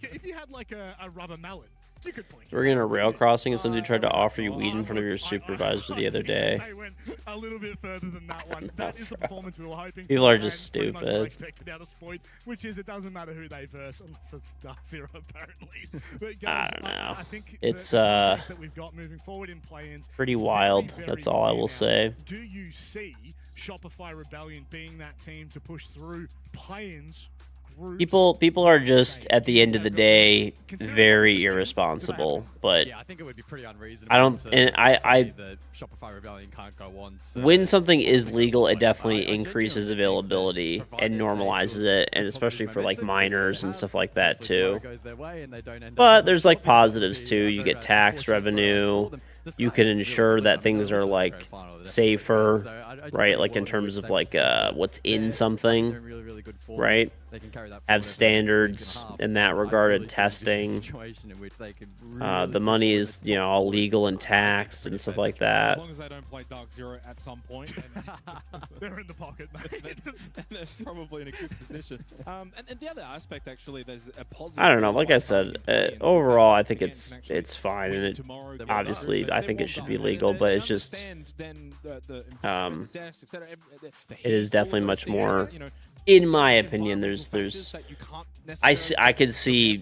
If you had like a rubber mallet, you could boink. We're in a rail crossing and somebody tried to offer you weed in front of your supervisor the other day. They went a little bit further than that one. That is the performance we were hoping for. People are just and pretty much what I stupid. expected out of Spoit, which is it doesn't matter who they verse unless it's Dark Zero apparently. But I guys, don't know. I think It's the context that we've got moving forward in play-ins pretty is wild. very, That's very all I clear will now. say. Do you see Shopify Rebellion being that team to push through play-ins? People are just at the end of the day very irresponsible, but Yeah, I think it would be pretty unreasonable. I don't, to and say that Shopify Rebellion can't go on. To when something is legal, it definitely increases availability and normalizes it, and especially for like minors and stuff like that too. But there's like positives too. You get tax revenue. You can ensure that things are like safer, right? Like in terms of like what's in something, right? Have standards in that regard and testing. The money is, you know, all legal and taxed and stuff like that. As long as they don't play Dark Zero at some point, they're in the pocket, mate. they're probably in a good position. And the other aspect, actually, there's a positive. I don't know. Like I said, overall, I think it's fine, and it obviously I think it should be legal, but it's just it is definitely much more. In my opinion, I could see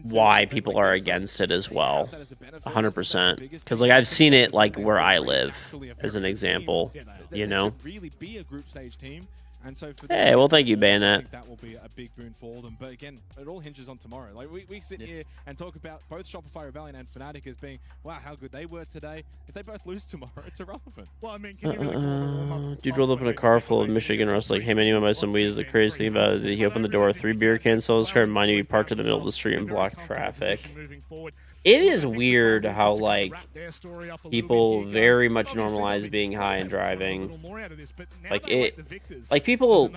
why people are against it as well, 100%. Because like I've seen it like where I live, as an example, you know. Really be a group stage team. And so for Hey, well, thank you, I Bayonet. think that will be a big boon for them. But again, it all hinges on tomorrow. Like we sit here and talk about both Shopify Rebellion and Fnatic as being, wow, how good they were today. If they both lose tomorrow, it's irrelevant. Well, I mean, can you really call the warm-up Dude rolled up in a car full of Michigan Rust like, hey man, you want to buy some weed? The crazy thing about it is that he opened the door, 3 beer cans, so his car reminded me he parked in the middle of the street and blocked traffic. It is weird how like people very much normalize being high and driving. Like people,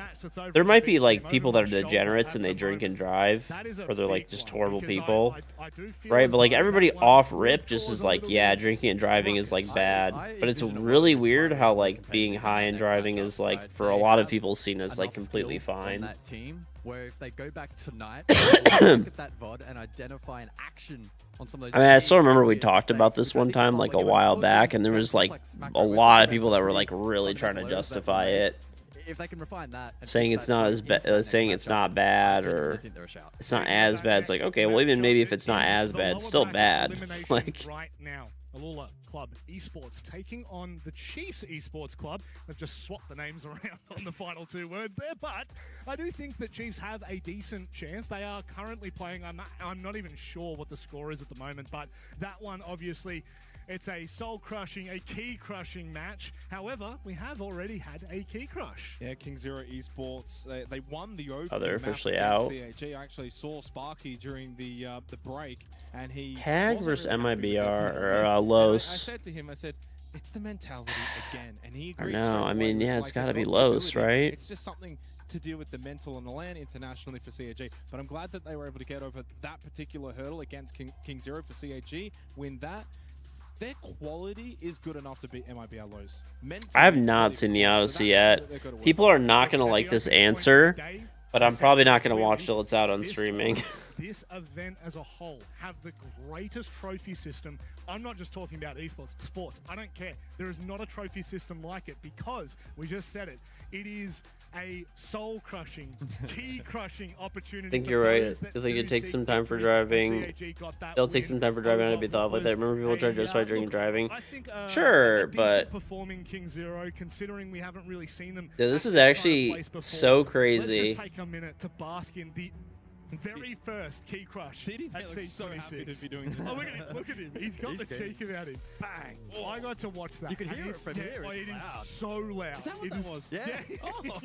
there might be like people that are degenerates and they drink and drive, or they're like just horrible people, right? But like everybody off rip just is like, yeah, drinking and driving is like bad. But it's really weird how like being high and driving is like for a lot of people seen as like completely fine. That team, where if they go back tonight, look at that VOD and identify an action. I mean, I still remember we talked about this one time, like a while back, and there was like a lot of people that were like really trying to justify it, if they can refine that, saying it's not as bad, saying it's not bad, or it's not as bad. It's like, okay, well, even maybe if it's not as bad, it's still bad. Like, right now, Alula Club Esports taking on the Chiefs Esports Club. They've just swapped the names around on the final 2 words there, but I do think that Chiefs have a decent chance. They are currently playing, I'm not even sure what the score is at the moment, but that one obviously, it's a soul-crushing, a key-crushing match. However, we have already had a key crush. Yeah, KingGeorge Esports, they won the opening. Oh, they're officially map out. CAG. I actually saw Sparky during the break, and he Tag versus MIBR or I Los. said to him, I said, it's the mentality again, and he I agreed. know. straight I away. mean, It was yeah, like it's a got to be vulnerability. Los, right? It's just something to deal with the mental on the land internationally for CAG. But I'm glad that they were able to get over that particular hurdle against KingGeorge for CAG. Win that. Their quality is good enough to beat MIBR Lows. I have not seen the Odyssey yet. People are not going to like this answer, but I'm probably not going to watch till it's out on streaming. This event as a whole have the greatest trophy system. I'm not just talking about esports, sports. I don't care. There is not a trophy system like it because we just said it. It is a soul-crushing, key-crushing opportunity. I think you're right. I think it takes some time for driving. It'll take some time for driving to be thought like that. Remember people try to justify drinking and driving? Sure, but performing King Zero, considering we haven't really seen them. yeah, this is actually so Let's crazy. just take a minute to bask in the Very first key crush. TD at looks so happy to be doing this. Oh, look at him! Look at him! He's got the cheek about him. Bang! Oh, I got to watch that. You can hear it from here. Oh, it loud. is so loud. Is that what that was? Yeah. Oh.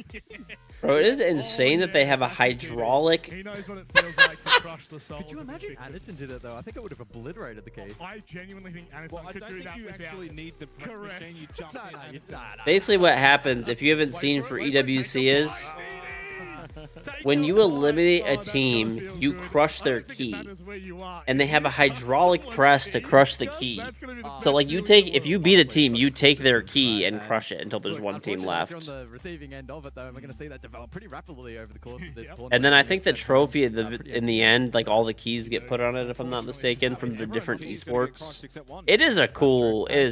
Bro, it is insane that they have a hydraulic. He knows what it feels like to crush the soul. Could you imagine Anderton did it though? I think it would have obliterated the key. I genuinely think Anderton I could don't do think that you without actually need the press Correct. machine. You jump in. Basically, what happens if you haven't seen for EWC is when you eliminate a team, you crush their key, and they have a hydraulic press to crush the key. So, like, if you beat a team, you take their key and crush it until there's one team left. We're on the receiving end of it though, and we're going to see that develop pretty rapidly over the course of this tournament. And then I think the trophy in the end, like all the keys get put on it, if I'm not mistaken, from the different esports. It is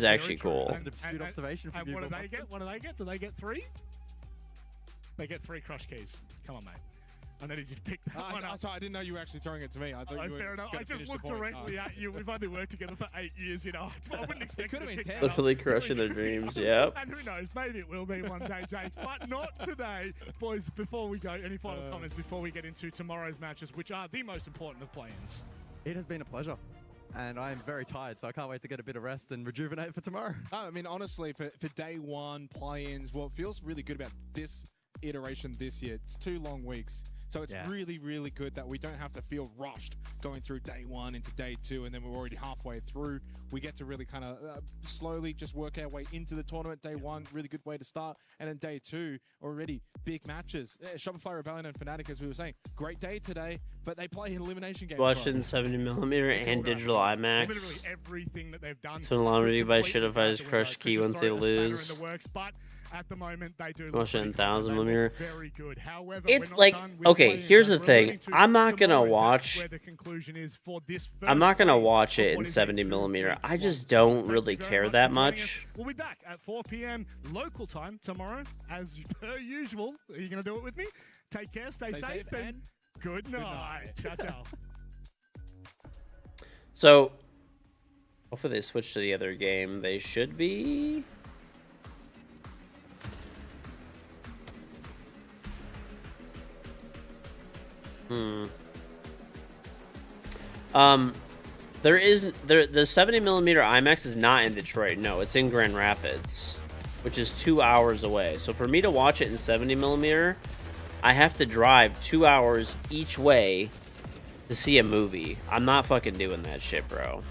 actually cool. That's an obscure observation from you. What do they get? What do they get? Do they get 3? They get 3 crush keys. Come on, mate. And then he just picked that one up. Sorry, I didn't know you were actually throwing it to me. I thought you were fair enough. I just looked directly at you. We've only worked together for 8 years, you know. I wouldn't expect it could have been 10. Literally crushing their dreams, yep. And who knows, maybe it will be one day, Jake, but not today. Boys, before we go, any final comments before we get into tomorrow's matches, which are the most important of play-ins? It has been a pleasure. And I am very tired, so I can't wait to get a bit of rest and rejuvenate for tomorrow. I mean, honestly, for day one play-ins, what feels really good about this iteration this year, it's 2 long weeks. So it's really, really good that we don't have to feel rushed going through day 1 into day 2, and then we're already halfway through. We get to really kind of slowly just work our way into the tournament. Day 1, really good way to start. And then day 2, already big matches. Shopify Rebellion and Fnatic, as we were saying, great day today, but they play elimination games. Watching 70mm and digital IMAX. Literally everything that they've done. It's been long review by Shopify's crush key once they lose. At the moment, they do Watching 1000mm. very good. However, it's like, okay, here's the thing. I'm not gonna watch. I'm not gonna watch it in 70mm. I just don't really care that much. We'll be back at 4 p.m. local time tomorrow, as per usual. Are you gonna do it with me? Take care, stay safe, and good night. Ciao, ciao. So, hopefully they switch to the other game. They should be. The 70mm IMAX is not in Detroit. No, it's in Grand Rapids, which is 2 hours away. So for me to watch it in 70mm, I have to drive 2 hours each way to see a movie. I'm not fucking doing that shit, bro.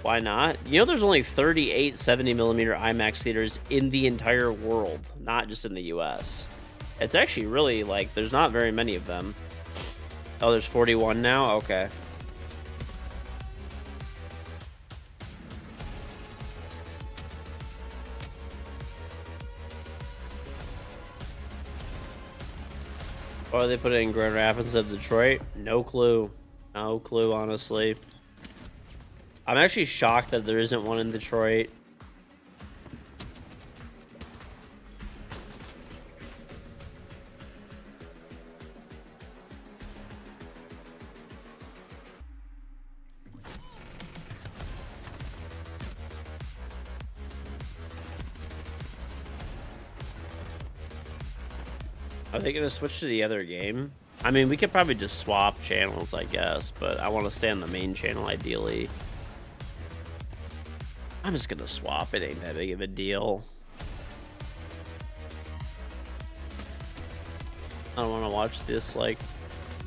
Why not? You know, there's only 38 70mm IMAX theaters in the entire world, not just in the US. It's actually really, like, there's not very many of them. Oh, there's 41 now? Okay. Or they put it in Grand Rapids of Detroit? No clue. No clue, honestly. I'm actually shocked that there isn't one in Detroit. Are they gonna switch to the other game? I mean, we could probably just swap channels, I guess, but I want to stay on the main channel ideally. I'm just gonna swap. It ain't that big of a deal. I don't want to watch this, like,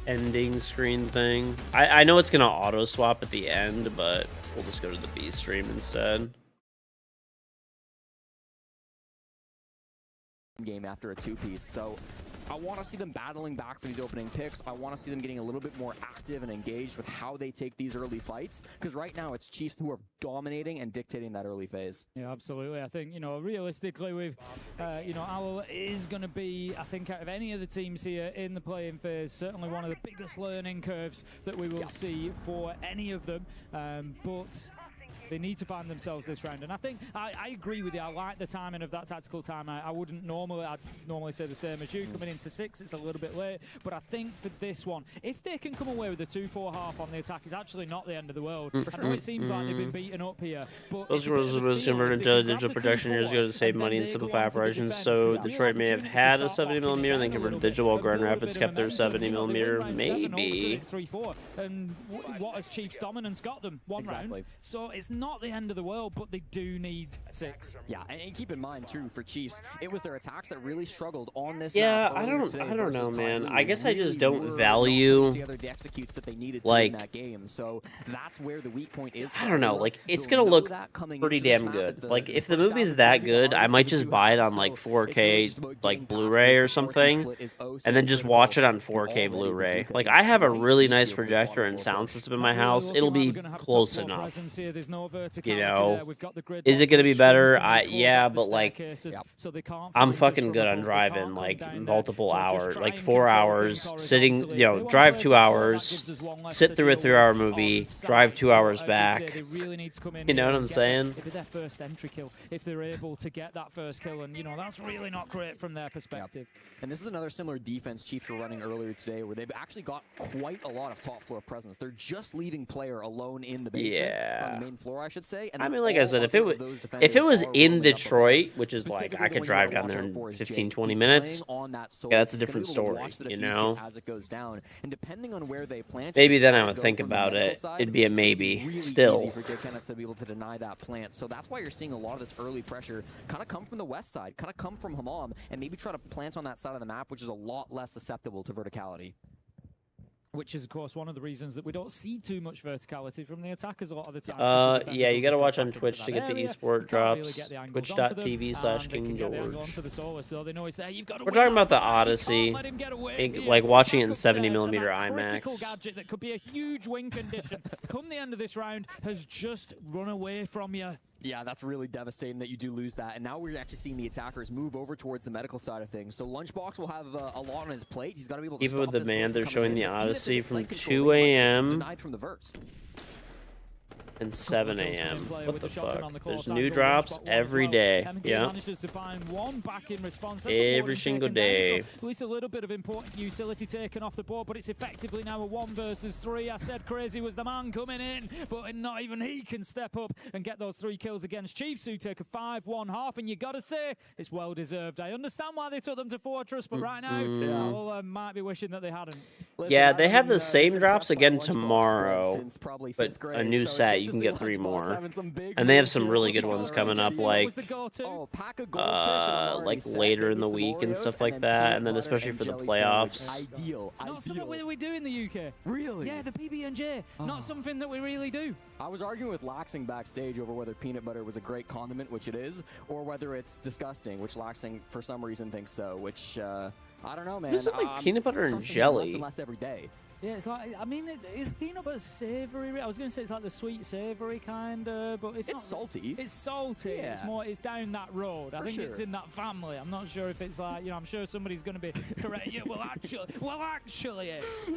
ending screen thing. I know it's gonna auto swap at the end, but we'll just go to the B stream instead. Game after a 2-piece, so I want to see them battling back for these opening picks. I want to see them getting a little bit more active and engaged with how they take these early fights, because right now it's Chiefs who are dominating and dictating that early phase. Yeah, absolutely. I think, you know, realistically, with you know, Owl is going to be, I think, out of any of the teams here in the playing phase, certainly one of the biggest learning curves that we will see for any of them. But They need to find themselves this round. And I think I agree with you. I like the timing of that tactical time. I'd normally say the same as you. Coming into 6, it's a little bit late. But I think for this one, if they can come away with a 2-4 half on the attack, it's actually not the end of the world. I know it seems like they've been beaten up here, but Those rules was converted to digital projection years ago to save money and simplify operations. So Detroit may have had a 70mm and then converted digital, while Grand Rapids kept their 70mm. Maybe. And what has Chiefs dominance got them? One round. So it's not the end of the world, but they do need 6. Yeah, and keep in mind too, for Chiefs, it was their attacks that really struggled on this. Yeah, I don't know, man. I guess I just don't value like that game. So that's where the weak point is. I don't know, like it's gonna look pretty damn good. Like if the movie's that good, I might just buy it on like 4K like Blu-ray or something, and then just watch it on 4K Blu-ray. Like I have a really nice projector and sound system in my house. It'll be close enough. You know, is it gonna be better? Yeah, but like I'm fucking good on driving like multiple hours, like 4 hours, sitting, you know, drive 2 hours, sit through a 3-hour movie, drive 2 hours back. You know what I'm saying? It'd be their first entry kill if they're able to get that first kill, and you know that's really not great from their perspective. And this is another similar defense Chiefs were running earlier today, where they've actually got quite a lot of top floor presence. They're just leaving player alone in the basement, on the main floor, I should say. And I mean, like I said, if it was in Detroit, which is like I could drive down there in 15-20 minutes, yeah, that's a different story, you know. As it goes down, and depending on where they plant, maybe then I would think about it. It'd be a maybe. Still, for Kenneth to be able to deny that plant. So that's why you're seeing a lot of this early pressure kind of come from the west side, kind of come from Hammam, and maybe try to plant on that side of the map, which is a lot less susceptible to verticality. Which is, of course, one of the reasons that we don't see too much verticality from the attackers a lot of the time. Yeah, you got to watch on Twitch to get the Esport drops. Twitch.tv/KingGeorge. We're talking about the Odyssey, like watching it in 70mm IMAX. Gadget that could be a huge win condition. Come the end of this round, has just run away from you. Yeah, that's really devastating that you do lose that. And now we're actually seeing the attackers move over towards the medical side of things. So Lunchbox will have a lot on his plate. He's got to be able to even stop with the man, they're showing the Odyssey from 2 Denied a.m. from the verts. and 7 a.m. What the fuck? There's new drops every day. Yeah. Manages to find one back in response. Every single day. At least a little bit of important utility taken off the board, but it's effectively now a 1 versus 3. I said Crazy was the man coming in, but not even he can step up and get those 3 kills against Chiefs, who take a 5-1 half, and you got to say, it's well deserved. I understand why they took them to Fortress, but right now, people might be wishing that they hadn't. Yeah, they have the same drops again tomorrow, but a new set. You can get 3 more. And they have some really good ones coming up, like later in the week and stuff like that, and then especially for the playoffs. Not something we do in the UK. Really? Yeah, the PB&J. Not something that we really do. I was arguing with Laxing backstage over whether peanut butter was a great condiment, which it is, or whether it's disgusting, which Laxing for some reason thinks so, which I don't know, man. Is it like peanut butter and jelly? Less and less every day. Yeah, it's like, I mean, is peanut butter savory? I was going to say it's like the sweet savory kind of, but it's not salty. It's salty. Yeah. It's more, it's down that road. I think it's in that family. I'm not sure if it's like, I'm sure somebody's going to be correct. Yeah, well, actually it's.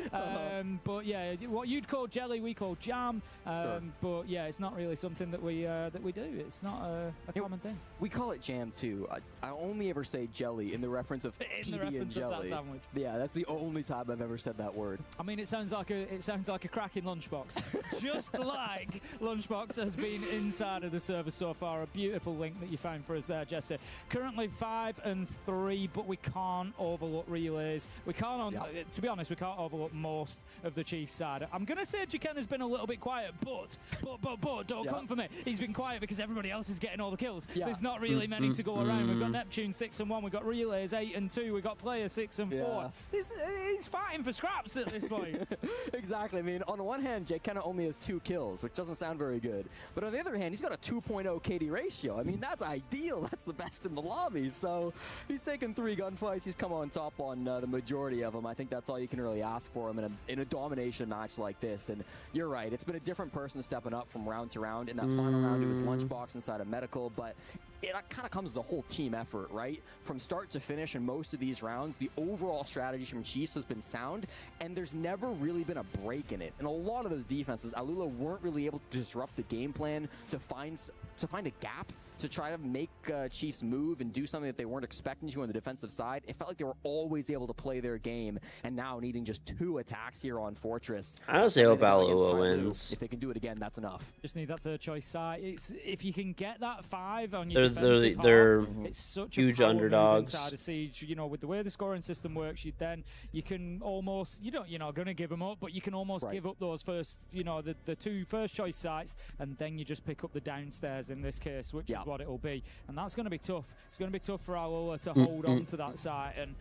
But yeah, what you'd call jelly, we call jam. But yeah, it's not really something that we do. It's not a common thing. We call it jam too. I only ever say jelly in the reference of PB and jelly. Of that sandwich. Yeah, that's the only time I've ever said that word. I mean, it sounds like a cracking lunchbox. Just like Lunchbox has been inside of the server so far. A beautiful link that you found for us there, Jesse. Currently 5-3, but we can't overlook relays. We can't, to be honest, we can't overlook most of the Chiefs side. I'm gonna say Jaken has been a little bit quiet, but don't come for me. He's been quiet because everybody else is getting all the kills. There's not really many to go around. We've got Neptune 6-1. We've got relays 8-2. We've got player 6-4. He's fighting for scraps at this point. Exactly. I mean, on the one hand, Jake Kenna only has 2 kills, which doesn't sound very good. But on the other hand, he's got a 2.0 KD ratio. I mean, that's ideal. That's the best in the lobby. So he's taken 3 gunfights. He's come on top on the majority of them. I think that's all you can really ask for him in a domination match like this. And you're right. It's been a different person stepping up from round to round. In that final round, it was Lunchbox inside of Medical. But it kind of comes as a whole team effort, right? From start to finish in most of these rounds, the overall strategy from Chiefs has been sound, and there's never really been a break in it. In a lot of those defenses, Alula weren't really able to disrupt the game plan to find a gap to try to make Chiefs move and do something that they weren't expecting to on the defensive side. It felt like they were always able to play their game, and now needing just 2 attacks here on Fortress. I honestly hope Alula wins. If they can do it again, that's enough. Just need that third choice side. If you can get that 5 on your they're half, it's such huge a underdogs. inside of Siege. You know, with the way the scoring system works, you can almost, you're not going to give them up, but you can almost give up those first, the 2 first choice sites, and then you just pick up the downstairs in this case, which is what it will be, and that's going to be tough. It's going to be tough for Alula to hold on to that site, and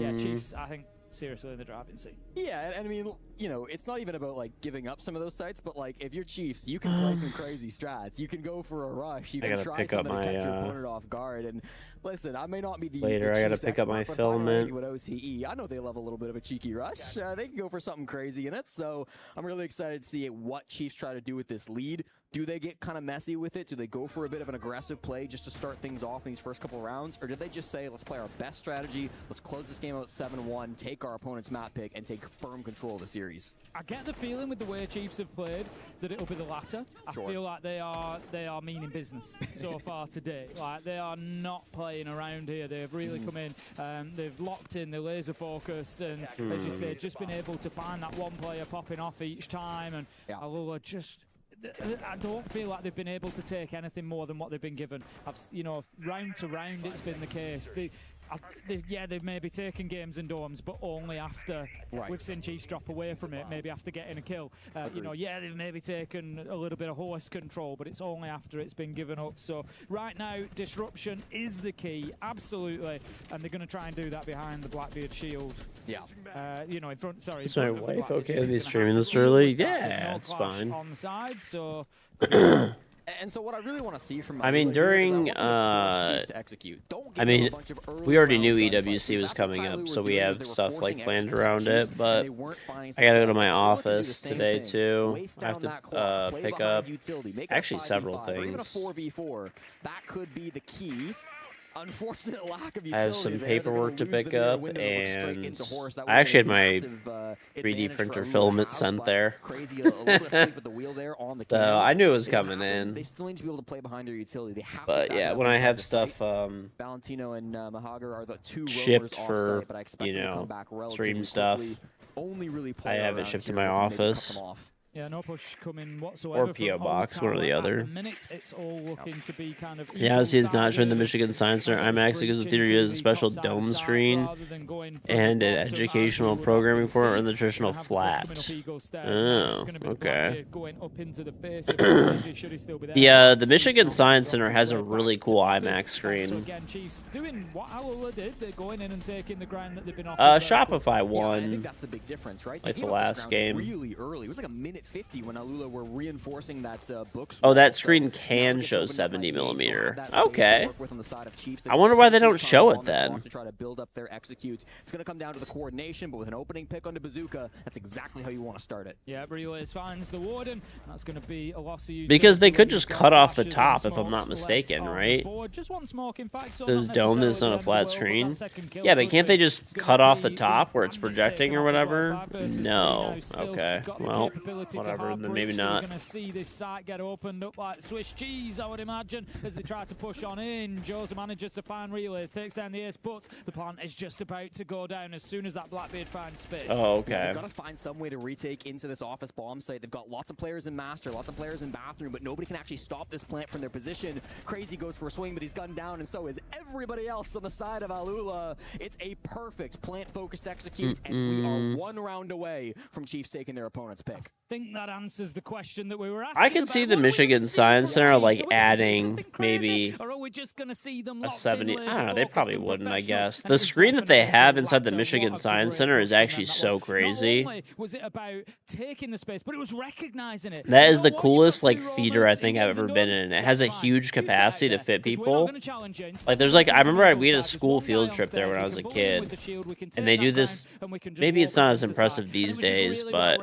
yeah, Chiefs, I think, seriously in the driving seat. Yeah, and I mean, it's not even about like giving up some of those sites, but like if you're Chiefs, you can play some crazy strats. You can go for a rush. You can try something to catch your opponent off guard. And listen, I may not be the later. I gotta pick up my filament. With OCE, I know they love a little bit of a cheeky rush. They can go for something crazy in it. So I'm really excited to see what Chiefs try to do with this lead. Do they get kind of messy with it? Do they go for a bit of an aggressive play just to start things off in these first couple rounds? Or do they just say, let's play our best strategy, let's close this game out 7-1, take our opponent's map pick, and take firm control of the series? I get the feeling with the way Chiefs have played that it'll be the latter. I feel like they are meaning business so far today. Like, they are not playing around here. They've really come in, they've locked in, they're laser focused, and as you said, just been able to find that one player popping off each time, and Alula just... I don't feel like they've been able to take anything more than what they've been given. Round to round, it's been the case. They've maybe taken games and domes, but only after we've seen Chiefs drop away from it, maybe after getting a kill. They've maybe taken a little bit of horse control, but it's only after it's been given up. So right now, disruption is the key, absolutely, and they're going to try and do that behind the Blackbeard shield. In front. Sorry. Is my wife okay with me streaming this early? Yeah, it's fine. On the side, so. And so what I really want to see from I mean, during, we already knew EWC was coming up, so we have stuff like planned around it, but I gotta go to my office today too. I have to pick up actually several things. That could be the key. Unfortunate lack of utility. I have some paperwork to pick up, and I actually had my 3D printer filament sent there. So I knew it was coming in. They still need to be able to play behind their utility. They have but yeah, when I have stuff Valentino and Mahagar are the 2 shipped for, but I expect them to come back stream stuff, I have it shipped to my office. Yeah, no push coming whatsoever. Or PO Box, one or the other. It's all looking to be kind of yeah, see, it's not showing the Michigan Science Center IMAX because the theater is a special dome screen and an educational programming for it in the traditional flat. Oh, okay. Yeah, the Michigan Science Center has a really cool IMAX screen. Shopify won. I think that's the big difference, right? Like the last game. Really early. It was like a minute 50 when Alula were reinforcing that book. Oh, that screen can show 70mm. Okay. I wonder why they don't show it then. To try to build up their execute. It's going to come down to the coordination, but with an opening pick onto Bazooka, that's exactly how you want to start it. Yeah, Relays finds the Warden. That's going to be a loss of because they could just cut off the top, if I'm not mistaken, right? Just one smoke, in fact. This dome is on a flat screen. Yeah, but can't they just cut off the top where it's projecting or whatever? No. Okay. Well, whatever, then maybe not. We're going to see this site get opened up like Swiss cheese, I would imagine, as they try to push on in. Jose manages to find Relays, takes down the ace, but the plant is just about to go down as soon as that Blackbeard finds space. Oh, okay. Yeah, they've got to find some way to retake into this office bomb site. They've got lots of players in Master, lots of players in Bathroom, but nobody can actually stop this plant from their position. Crazy goes for a swing, but he's gunned down, and so is everybody else on the side of Alula. It's a perfect plant-focused execute, and we are 1 round away from Chiefs taking their opponent's pick. I think that answers the question that we were asking. I can see the Michigan Science Center like adding maybe a 70. I don't know. They probably wouldn't, I guess. The screen that they have inside the Michigan Science Center is actually so crazy. Not only was it about taking the space, but it was recognizing it. That is the coolest like theater I think I've ever been in. It has a huge capacity to fit people. Like there's like I remember we had a school field trip there when I was a kid, and they do this. Maybe it's not as impressive these days, but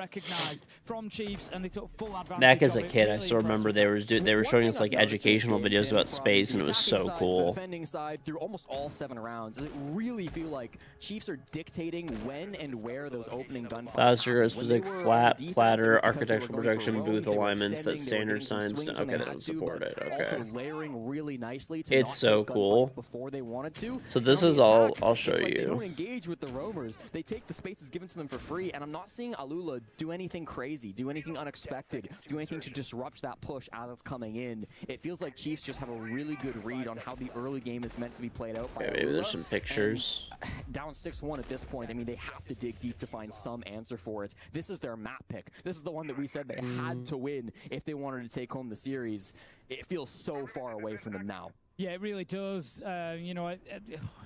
from Chiefs, and they took full advantage. Back as a of it. kid, I Really still remember they were showing us like educational videos about space, and it was so cool. Defending side through almost all 7 rounds. Does it really feel like Chiefs are dictating when and where those opening gunfights Thousand specific flat, platter, architectural projection, booth alignments, that standard signs. Okay, they don't support it. Okay. Layering really nicely to It's so cool. Before they wanted to. So this is all I'll show It's like they you. don't engage with the roamers. They take the spaces given to them for free, and I'm not seeing Alula do anything crazy, do anything unexpected, do anything to disrupt that push as it's coming in. It feels like Chiefs just have a really good read on how the early game is meant to be played out by Okay, maybe Alula. there's some pictures. And down 6-1 at this point, I mean, they have to dig deep to find some answer for it. This is their map pick. This is the one that we said they had to win if they wanted to take home the series. It feels so far away from them now. Yeah, it really does. You know, a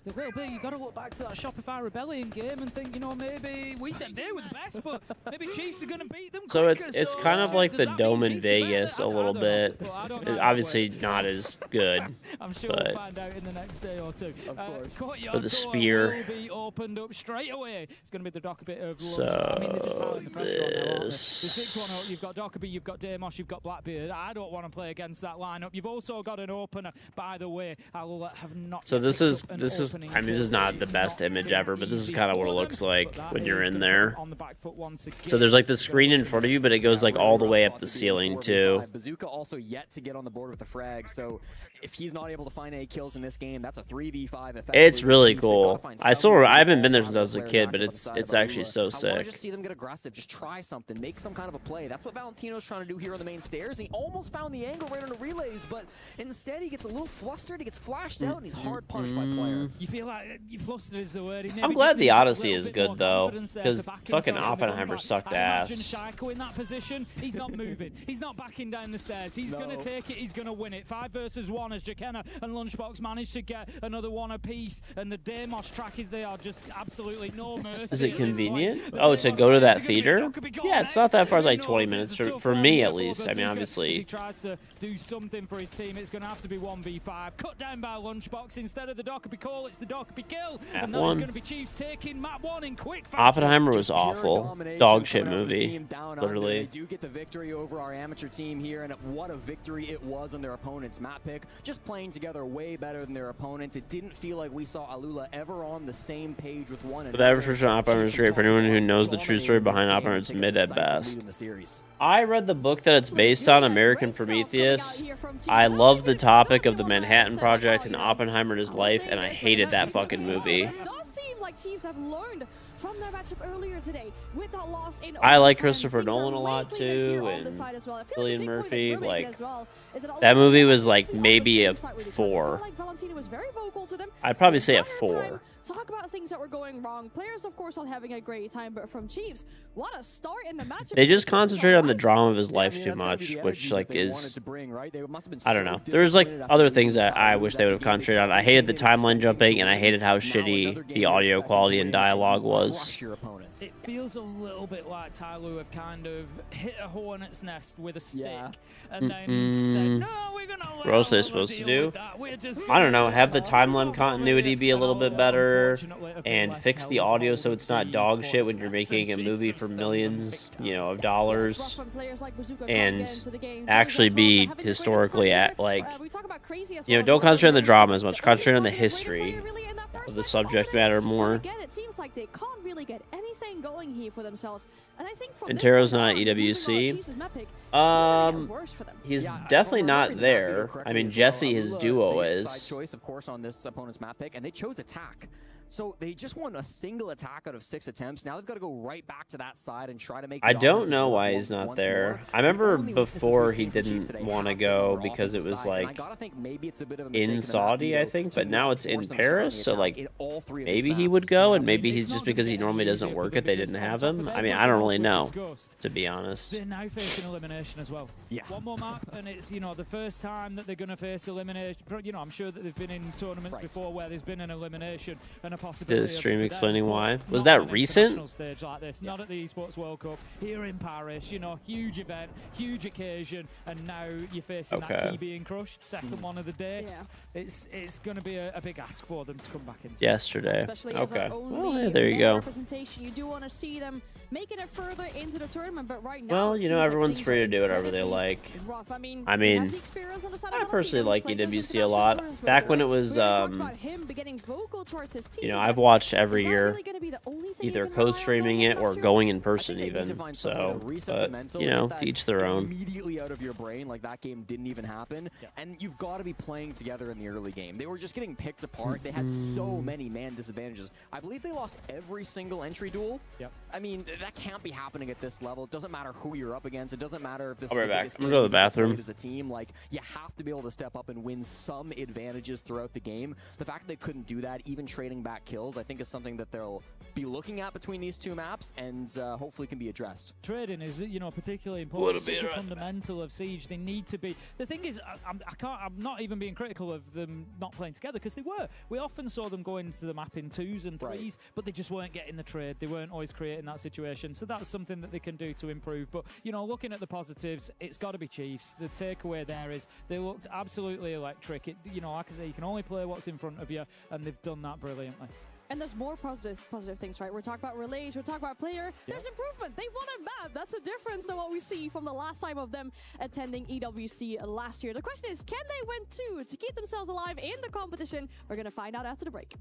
little bit, you got to look back to that Shopify Rebellion game and think, you know, maybe we said they were the best, but maybe Chiefs are going to beat them. So quicker. it's kind of like the Dome in Vegas a little bit. Obviously not as good. I'm sure we'll find out in the next day or two. Of course. But the spear. Will be opened up straight away. It's going to be the Dockerbit over. So I mean, they're just piling the pressure on now, aren't they? this. The 6-1 up, you've got Dockerbit, you've got Deimos, you've got Blackbeard. I don't want to play against that lineup. You've also got an opener, by the way. I will have not. So this is I mean, this is not the best image ever, but this is kind of what it looks like when you're in there. So there's like the screen in front of you, but it goes like all the way up the ceiling too. Bazooka also yet to get on the board with the frag, so if he's not able to find any kills in this game, that's a 3v5. It's really cool. I haven't been there since I was a kid, but it's actually so I want sick. to just see them get aggressive, just try something, make some kind of a play. That's what Valentino's trying to do here on the main stairs. He almost found the angle right on the relays, but instead he gets a little flustered, he gets flashed out, and he's hard punched by player. You feel like you flustered is the word. I'm glad the Odyssey is good though, because fucking Oppenheimer sucked ass. Imagine Shaiko in that position. He's not moving. He's not backing down the stairs. He's going to take it. He's going to win it. 5 versus 1 as Jakenna and Lunchbox manage to get another one apiece. And the Deimos track is they are just absolutely no mercy. Is it convenient? Oh, to go to that theater? Yeah, it's not that far. It's like 20 minutes for me at least. I mean, obviously. He tries to do something for his team. It's going to have to be 1v5. Cut down by Lunchbox instead of the Dockerbie call. It's the Dockerbie kill. And that is going to be Chiefs taking map 1 in quick fashion. Oppenheimer was awful. Dog shit movie. Literally. They do get the victory over our amateur team here, and what a victory it was on their opponent's map pick. Just playing together way better than their opponents. It didn't feel like we saw Alula ever on the same page with one another. The average version of Oppenheimer is great for anyone who knows the true story behind Oppenheimer. It's mid at best. I read the book that it's based on, American Prometheus. I love the topic of the Manhattan Project and Oppenheimer and his life, and I hated that fucking movie. It does seem like Chiefs have learned from their matchup earlier today with that loss in I like overtime. Christopher Things Nolan are a way lot cleaner here too, on the and side as well. I feel Cillian like the big point Murphy. you're making Like as well is that that movie was two like on the maybe same a side with each other. I 4. feel like Valentino was very vocal to them. I'd probably say a One at 4. time, talk about things that were going wrong. Players, of course, not having a great time, but from Chiefs, what a start in the matchup. They just concentrate on the drama of his life too much, which like is I don't know. There's like other things that I wish they would have concentrated on. I hated the timeline jumping, and I hated how shitty the audio quality and dialogue was. It feels a little bit like Tyloo have kind of hit a hornet's nest with a stick and then said, no, we're gonna What else are they supposed to do? I don't know. Have the timeline continuity be a little bit better, and fix the audio so it's not dog shit when you're making a movie for millions, you know, of dollars, and actually be historically like, you know, don't concentrate on the drama as much. Concentrate on the history of the subject matter more. Again, it seems like they can't really get anything going here for themselves. And I think from Antero's not EWC. He's definitely not there. I mean, Jesse, his duo is. Side choice, of course, on this opponent's map pick, and they chose attack. So they just won a single attack out of 6 attempts. Now they've got to go right back to that side and try to make. I don't know why he's not there. I remember before he didn't want to go because it was like in Saudi, I think, but now it's in Paris. So like maybe he would go, and maybe he's just because he normally doesn't work it, they didn't have him. I mean, I don't really know, to be honest. They're now facing elimination as well. Yeah. One more map, and it's, you know, the first time that they're going to face elimination. You know, I'm sure that they've been in tournaments before where there's been an elimination, and a possibility. The stream of explaining why. Was not that on an recent? international stage like this, not at the Esports World Cup, here in Paris, you know, huge event, huge occasion, and now you're facing that key being crushed, second one of the day. Yeah. It's going to be a big ask for them to come back into. Yesterday. Especially as our only there you go. representation, you do want to see them making it further into the tournament, but right now, Well, you know, everyone's free to do whatever they like. rough. I mean, I personally like EWC a lot. Back when it was, you know, I've watched every year, either co-streaming it or going in person even. So, but, you know, to each their own. Immediately out of your brain, like that game didn't even happen, and you've got to be playing together in the early game. They were just getting picked apart. They had so many man disadvantages. I believe they lost every single entry duel. I mean, that can't be happening at this level. It doesn't matter who you're up against. It doesn't matter if this I'll be is the back. biggest I'm gonna go to game the bathroom. you've played as a team. Like, you have to be able to step up and win some advantages throughout the game. The fact that they couldn't do that, even trading back kills, I think is something that they'll be looking at between these two maps, and hopefully can be addressed. Trading is, you know, particularly important. It's such a fundamental of Siege. They need to be. The thing is, I'm not even being critical of them not playing together, because they were. We often saw them going into the map in 2s and 3s, but they just weren't getting the trade. They weren't always creating that situation. So that's something that they can do to improve. But, you know, looking at the positives, it's got to be Chiefs. The takeaway there is they looked absolutely electric. You know, like I say, you can only play what's in front of you, and they've done that brilliantly. And there's more positive things, right? We're talking about relays, we're talking about player. There's improvement. They've won a map. That's a difference than what we see from the last time of them attending EWC last year. The question is, can they win two to keep themselves alive in the competition? We're going to find out after the break.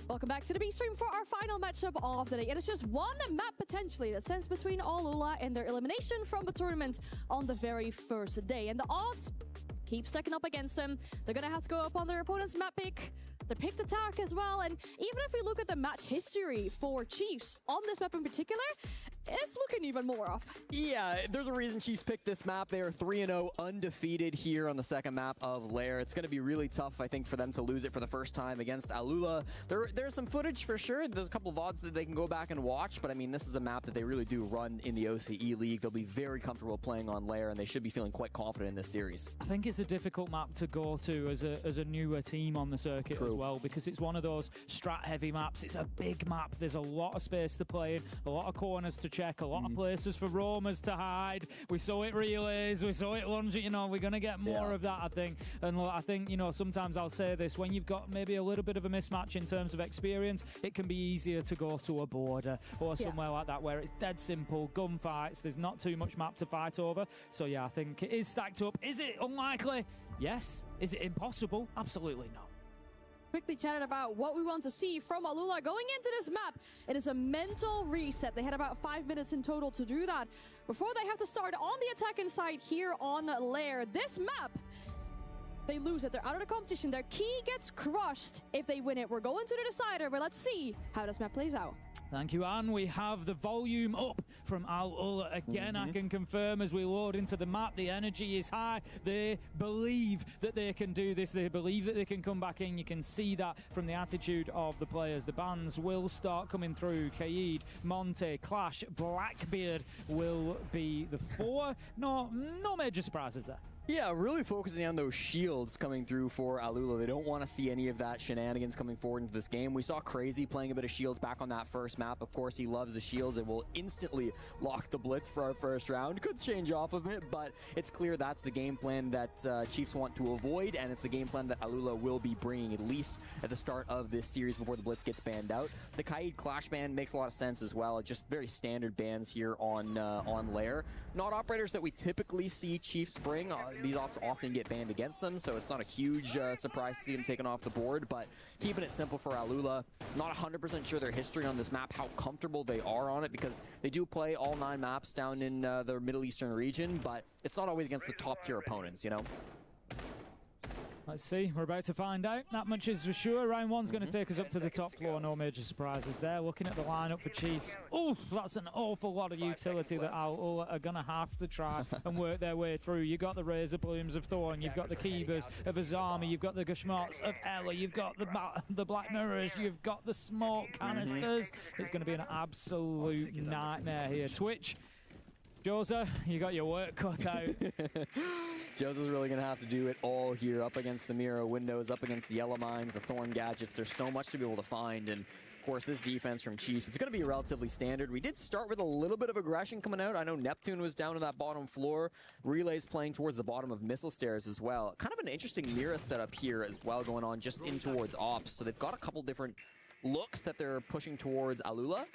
Welcome back to the B stream for our final matchup of the day. It is just one map potentially that stands between Alula and their elimination from the tournament on the very first day. And the odds keep stacking up against them. They're going to have to go up on their opponent's map pick. They picked attack as well. And even if we look at the match history for Chiefs on this map in particular, it's looking even more off. Yeah, there's a reason Chiefs picked this map. They are 3-0 undefeated here on the second map of Lair. It's going to be really tough, I think, for them to lose it for the first time against Alula. There's some footage for sure. There's a couple of VODs that they can go back and watch, but I mean, this is a map that they really do run in the OCE League. They'll be very comfortable playing on Lair, and they should be feeling quite confident in this series. I think it's a difficult map to go to as a newer team on the circuit as well, because it's one of those strat-heavy maps. It's a big map. There's a lot of space to play in, a lot of corners to check, a lot of places for roamers to hide. We saw it relays, we saw it lunge. You know, we're going to get more of that, I think. And look, I think, you know, sometimes I'll say this, when you've got maybe a little bit of a mismatch in terms of experience, it can be easier to go to a border or somewhere like that where it's dead simple, gunfights, there's not too much map to fight over. So yeah, I think it is stacked up. Is it unlikely? Yes. Is it impossible? Absolutely not. Quickly chatted about what we want to see from Alula going into this map. It is a mental reset. They had about 5 minutes in total to do that before they have to start on the attacking side here on Lair. This map, they lose it. They're out of the competition. Their key gets crushed if they win it. We're going to the decider, but let's see how this map plays out. Thank you, Anne. We have the volume up from Al-Ula again. I can confirm as we load into the map, the energy is high. They believe that they can do this. They believe that they can come back in. You can see that from the attitude of the players. The bans will start coming through. Kaid, Monte, Clash, Blackbeard will be the four. No major surprises there. Yeah, really focusing on those shields coming through for Alula. They don't want to see any of that shenanigans coming forward into this game. We saw Crazy playing a bit of shields back on that first map. Of course, he loves the shields and will instantly lock the blitz for our first round. Could change off of it, but it's clear that's the game plan that Chiefs want to avoid, and it's the game plan that Alula will be bringing at least at the start of this series before the blitz gets banned out. The Kaid Clash ban makes a lot of sense as well. Just very standard bans here on Lair. Not operators that we typically see Chiefs bring. These ops often get banned against them, so it's not a huge surprise to see them taken off the board, but keeping it simple for Alula. Not 100% sure their history on this map, how comfortable they are on it, because they do play all 9 maps down in the Middle Eastern region, but it's not always against the top-tier opponents, you know? Let's see, we're about to find out. That much is for sure. Round one's going to take us up to the top floor. No major surprises there. Looking at the lineup for Chiefs. Oh, that's an awful lot of utility that Al are going to have to try and work their way through. You've got the Razor Blooms of Thorn. You've got the Keebers of Azami. You've got the Gashmots of Ella. You've got the Black Mirrors. You've got the smoke canisters. It's going to be an absolute nightmare here. Twitch. Joza, you got your work cut out. Joza's really going to have to do it all here, up against the Mira windows, up against the Yellow Mines, the Thorn gadgets. There's so much to be able to find, and of course, this defense from Chiefs, it's going to be relatively standard. We did start with a little bit of aggression coming out. I know Neptune was down to that bottom floor. Relays playing towards the bottom of Missile Stairs as well. Kind of an interesting Mira setup here as well going on just in towards Ops. So they've got a couple different looks that they're pushing towards Alula.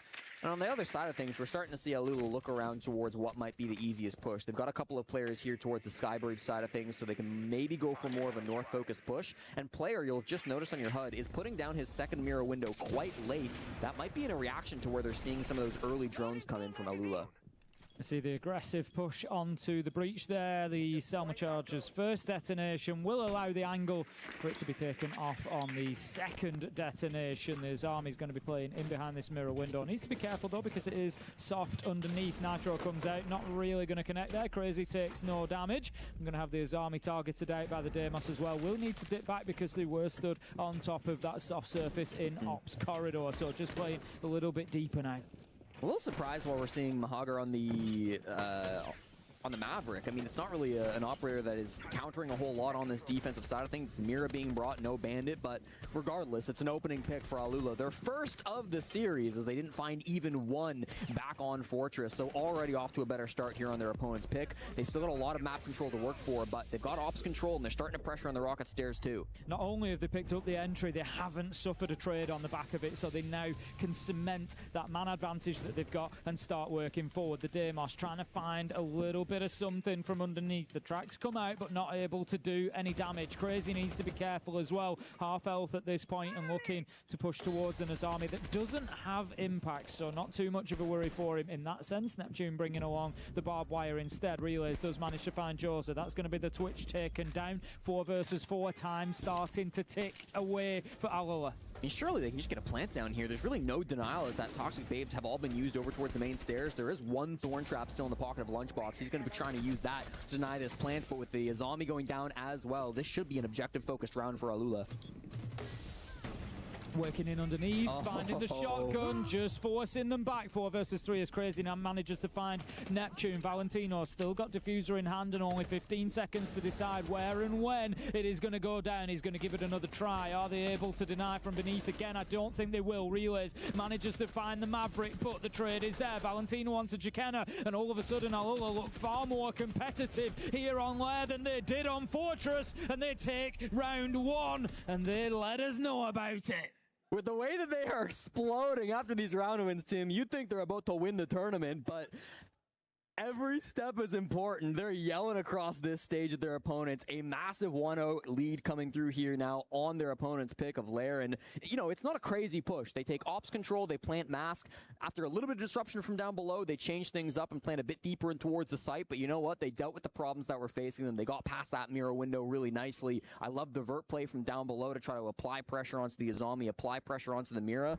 And on the other side of things, we're starting to see Alula look around towards what might be the easiest push. They've got a couple of players here towards the Skybridge side of things, so they can maybe go for more of a north-focused push. And player, you'll just notice on your HUD, is putting down his second mirror window quite late. That might be in a reaction to where they're seeing some of those early drones come in from Alula. I see the aggressive push onto the breach there. The Selma Charger's first detonation will allow the angle for it to be taken off on the second detonation. The Azami's going to be playing in behind this mirror window. Needs to be careful though, because it is soft underneath. Nitro comes out, not really going to connect there. Crazy takes no damage. I'm going to have the Azami targeted out by the Deimos as well. Will need to dip back because they were stood on top of that soft surface in Ops corridor. So just playing a little bit deeper now. A little surprised while we're seeing Mahagar on the Maverick. I mean, it's not really an operator that is countering a whole lot on this defensive side of things. Mira being brought, no Bandit, but regardless, it's an opening pick for Alula. Their first of the series, as they didn't find even one back on Fortress, so already off to a better start here on their opponent's pick. They've still got a lot of map control to work for, but they've got ops control, and they're starting to pressure on the rocket stairs too. Not only have they picked up the entry, they haven't suffered a trade on the back of it, so they now can cement that man advantage that they've got and start working forward. The Deimos trying to find a little bit of something from underneath. The tracks come out, but not able to do any damage. Crazy needs to be careful as well. Half health at this point and looking to push towards an Azami that doesn't have impact, so not too much of a worry for him in that sense. Neptune bringing along the barbed wire instead. Relays does manage to find Joza. That's going to be the Twitch taken down. 4 versus 4 time starting to tick away for Alula. And surely they can just get a plant down here. There's really no denial as that Toxic Babes have all been used over towards the main stairs. There is one Thorn Trap still in the pocket of Lunchbox. He's going to be trying to use that to deny this plant, but with the zombie going down as well, this should be an objective-focused round for Alula. Working in underneath, finding the shotgun, just forcing them back. 4 versus 3 is crazy. Now manages to find Neptune. Valentino still got Diffuser in hand and only 15 seconds to decide where and when it is going to go down. He's going to give it another try. Are they able to deny from beneath again? I don't think they will. Relays manages to find the Maverick, but the trade is there. Valentino wants a Chicana, and all of a sudden Alula look far more competitive here on Lair than they did on Fortress, and they take round 1, and they let us know about it. With the way that they are exploding after these round wins, Tim, you'd think they're about to win the tournament, but every step is important. They're yelling across this stage at their opponents. A massive 1-0 lead coming through here now on their opponent's pick of Lair. And, you know, it's not a crazy push. They take ops control, they plant mask. After a little bit of disruption from down below, they change things up and plant a bit deeper in towards the site. But you know what? They dealt with the problems that were facing them. They got past that mirror window really nicely. I love the vert play from down below to try to apply pressure onto the Azami, apply pressure onto the Mira.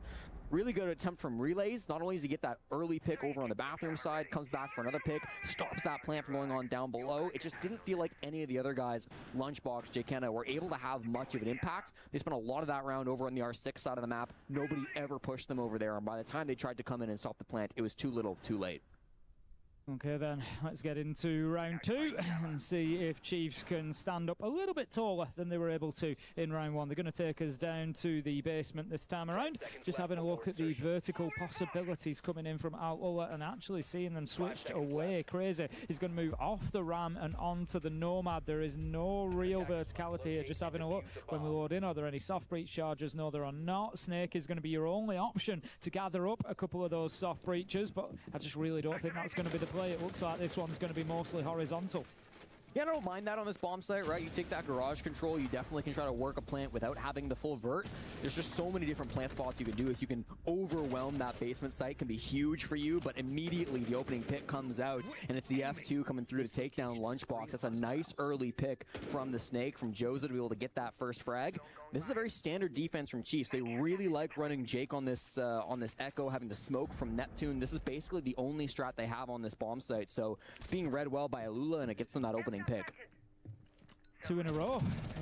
Really good attempt from Relays. Not only does he get that early pick over on the bathroom side, comes back for another pick, stops that plant from going on down below. It just didn't feel like any of the other guys, Lunchbox, Jkenna, were able to have much of an impact. They spent a lot of that round over on the R6 side of the map. Nobody ever pushed them over there, and by the time they tried to come in and stop the plant, it was too little, too late. Okay then, let's get into round 2 and see if Chiefs can stand up a little bit taller than they were able to in round 1. They're going to take us down to the basement this time around. Just having a look at the vertical possibilities coming in from Alula and actually seeing them switched away. Crazy. He's going to move off the Ram and onto the Nomad. There is no real verticality here. Just having a look when we load in. Are there any soft breach charges? No, there are not. Snake is going to be your only option to gather up a couple of those soft breaches, but I just really don't think that's going to be the play. It looks like this one's going to be mostly horizontal. Yeah, I don't mind that on this bomb site, right? You take that garage control, you definitely can try to work a plant without having the full vert. There's just so many different plant spots you can do. If you can overwhelm that basement site, can be huge for you, but immediately the opening pick comes out, and it's the F2 coming through to take down Lunchbox. That's a nice early pick from the Snake, from Joza, to be able to get that first frag. This is a very standard defense from Chiefs. They really like running Jake on this Echo, having the smoke from Neptune. This is basically the only strat they have on this bomb site, so being read well by Alula, and it gets them that opening pick. 2 in a row.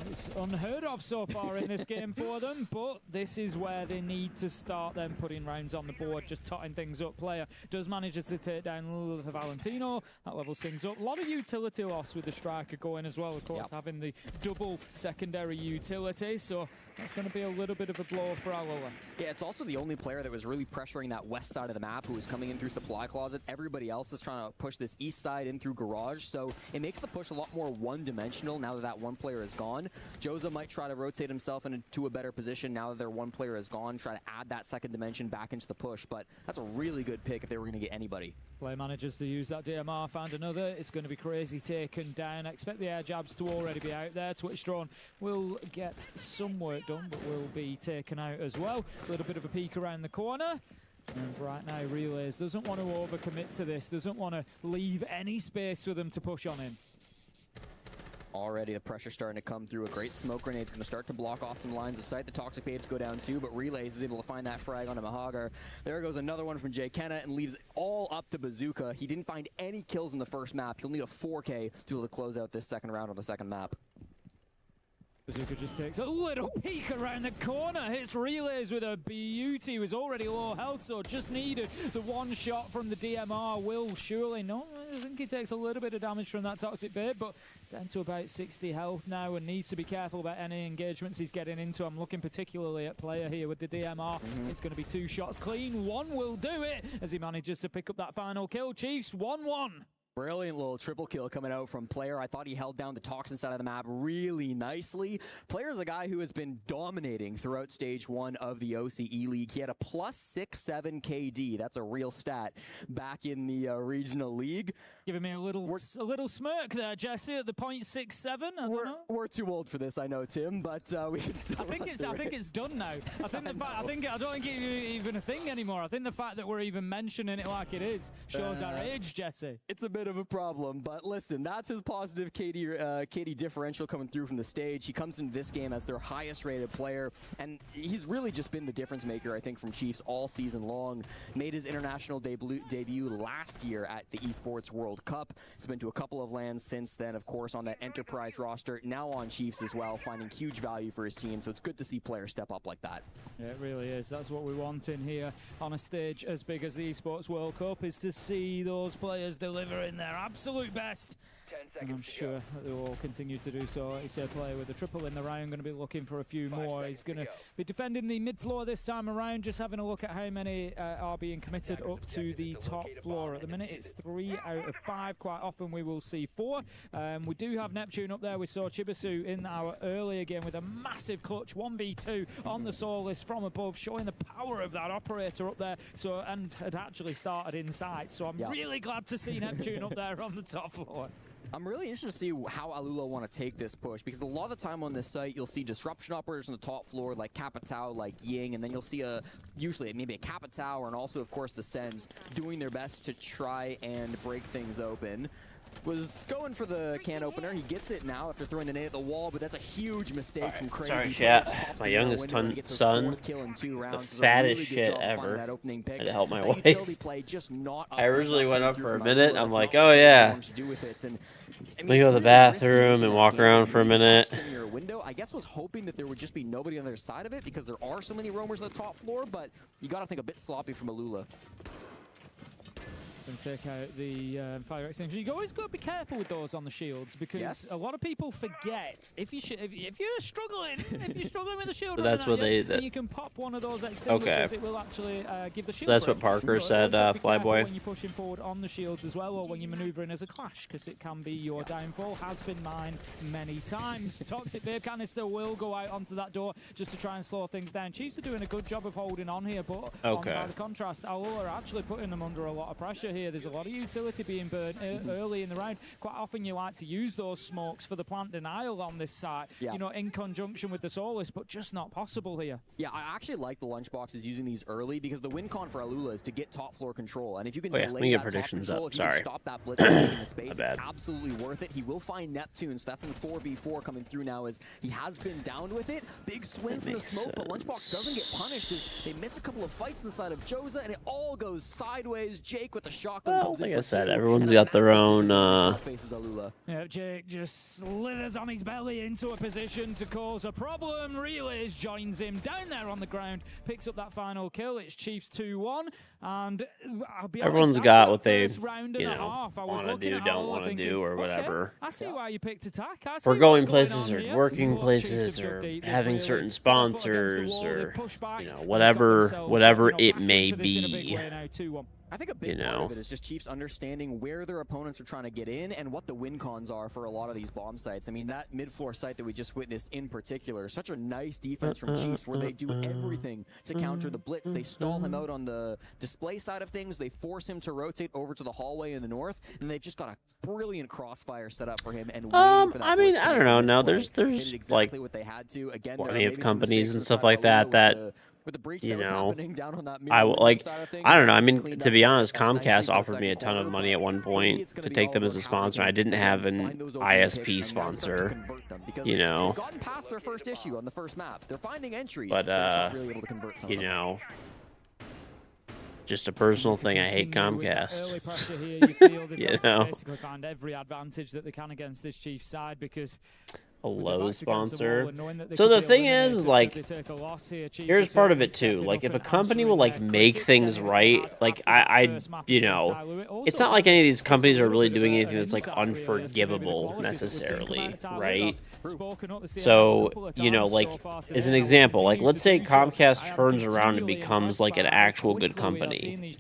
It's unheard of so far in this game for them, but this is where they need to start them putting rounds on the board, just totting things up. Player does manage to take down Lula for Valentino. That levels things up. A lot of utility loss with the striker going as well, of course, having the double secondary utility, so that's going to be a little bit of a blow for Alula. Yeah, it's also the only player that was really pressuring that west side of the map who was coming in through Supply Closet. Everybody else is trying to push this east side in through Garage, so it makes the push a lot more one-dimensional now that one player is gone. Joza might try to rotate himself into a better position now that their one player is gone, try to add that second dimension back into the push, but that's a really good pick if they were going to get anybody. Play manages to use that DMR, found another. It's going to be crazy taken down. I expect the air jabs to already be out there. Twitch drone will get some work done, but will be taken out as well. A little bit of a peek around the corner. And right now, Relays doesn't want to overcommit to this, doesn't want to leave any space for them to push on in. Already the pressure starting to come through. A great smoke grenade's going to start to block off some lines of sight. The Toxic Babes go down too, but Relays is able to find that frag on a Mahagar. There goes another one from Jkenna and leaves it all up to Bazooka. He didn't find any kills in the first map. He'll need a 4K to be able to close out this second round on the second map. Bazooka just takes a little peek around the corner, hits Relays with a beauty. He was already low health, so just needed the one shot from the DMR. Will surely, no, I think he takes a little bit of damage from that Toxic Babe, but he's down to about 60 health now and needs to be careful about any engagements he's getting into. I'm looking particularly at Player here with the DMR. It's going to be 2 shots clean. One will do it as he manages to pick up that final kill. Chiefs 1-1. Brilliant little triple kill coming out from Player. I thought he held down the Toxin side of the map really nicely. Player's a guy who has been dominating throughout stage 1 of the OCE League. He had a +6-7 KD. That's a real stat back in the regional league. Giving me a little smirk there, Jesse, at the .67. We're too old for this, I know, Tim, but we can still. I think it's done now. I don't think it's even a thing anymore. I think the fact that we're even mentioning it like it is shows our age, Jesse. It's a bit bit of a problem. But listen, that's his positive KD differential coming through from the stage. He comes into this game as their highest rated player, and he's really just been the difference maker, I think, from Chiefs all season long. Made his international debut last year at the Esports World Cup. He's been to a couple of lands since then, of course, on that Enterprise roster, now on Chiefs as well, finding huge value for his team. So it's good to see players step up like that. Yeah, it really is. That's what we want in here on a stage as big as the Esports World Cup, is to see those players delivering their absolute best. And I'm sure that they will continue to do so. He's a player with a triple in the round, going to be looking for a few more. He's going to be defending the mid floor this time around, just having a look at how many are being committed up to the top floor. At the minute, it's 3 out of 5. Quite often we will see 4. We do have Neptune up there. We saw Chibisu in our earlier game with a massive clutch 1v2 on the Solis from above, showing the power of that operator up there. So, and had actually started inside. So I'm really glad to see Neptune up there on the top floor. I'm really interested to see how Alula want to take this push, because a lot of the time on this site, you'll see disruption operators on the top floor, like Capitao, like Ying, and then you'll see usually maybe a Capitao, and also, of course, the Sens doing their best to try and break things open. Was going for the can opener. He gets it now after throwing the nade at the wall, but that's a huge mistake from Crazy. Sorry, chat. My youngest son, the fattest shit ever. I had to help my wife. I originally went up for a minute. I'm like, oh yeah. Let me go to the bathroom and walk around for a minute. I guess was hoping that there would just be nobody on the other side of it, because there are so many roamers on the top floor, but you got to think a bit sloppy from Alula. And take out the fire extinguisher. You always got to be careful with those on the shields, because a lot of people forget if you're struggling with the shield, that's what then you can pop one of those extinguishers. It will actually give the shield. That's what Parker said, Flyboy. When you're pushing forward on the shields as well, or when you're maneuvering as a clash, because it can be your downfall. Has been mine many times. Toxic Babe Canister will go out onto that door just to try and slow things down. Chiefs are doing a good job of holding on here, but by the contrast, Alula are actually putting them under a lot of pressure here. There's a lot of utility being burned early in the round. Quite often you like to use those smokes for the plant denial on this site, you know, in conjunction with the Solis, but just not possible here. Yeah, I actually like the lunchboxes using these early, because the win con for Alula is to get top floor control, and if you can delay that top control, if you can stop that blitz from taking the space, it's absolutely worth it. He will find Neptune, so that's in 4v4 coming through now, as he has been downed with it. Big swing from the smoke, but Lunchbox doesn't get punished as they miss a couple of fights on the side of Joza, and it all goes sideways. Jake with the shotgun. Like I said, everyone's got their own. Yeah, Jake just slithers on his belly into a position to cause a problem. Relays joins him down there on the ground, picks up that final kill. It's Chiefs 2-1, and I'll be everyone's honest, got what they, want to do, don't want to do, or whatever. I see why you picked attack. For going places or working places or having certain sponsors or whatever it may be. I think a big part of it is just Chiefs understanding where their opponents are trying to get in and what the win cons are for a lot of these bomb sites. I mean, that mid-floor site that we just witnessed in particular, such a nice defense from Chiefs, where they do everything to counter the blitz. They stall him out on the display side of things. They force him to rotate over to the hallway in the north, and they've just got a brilliant crossfire set up for him. And I mean, I don't know. Now there's exactly like what they had to. Again, plenty of companies and stuff like that with the breach you that was know, happening down on that I don't know. I mean, to be honest, Comcast offered me a ton of money at one point to take them as a sponsor. I didn't have an ISP sponsor, you know. They've gotten past their first issue on the first map. They're finding entries, but not really able to convert some you know, just a personal thing. I hate Comcast. You know, basically find every advantage that they can against this Chiefs side, because a low sponsor. So the thing is, like, here's part of it too. Like, if a company will like make things right, like you know, it's not like any of these companies are really doing anything that's like unforgivable necessarily, right? So, you know, like, as an example, like, let's say Comcast turns around and becomes like an actual good company,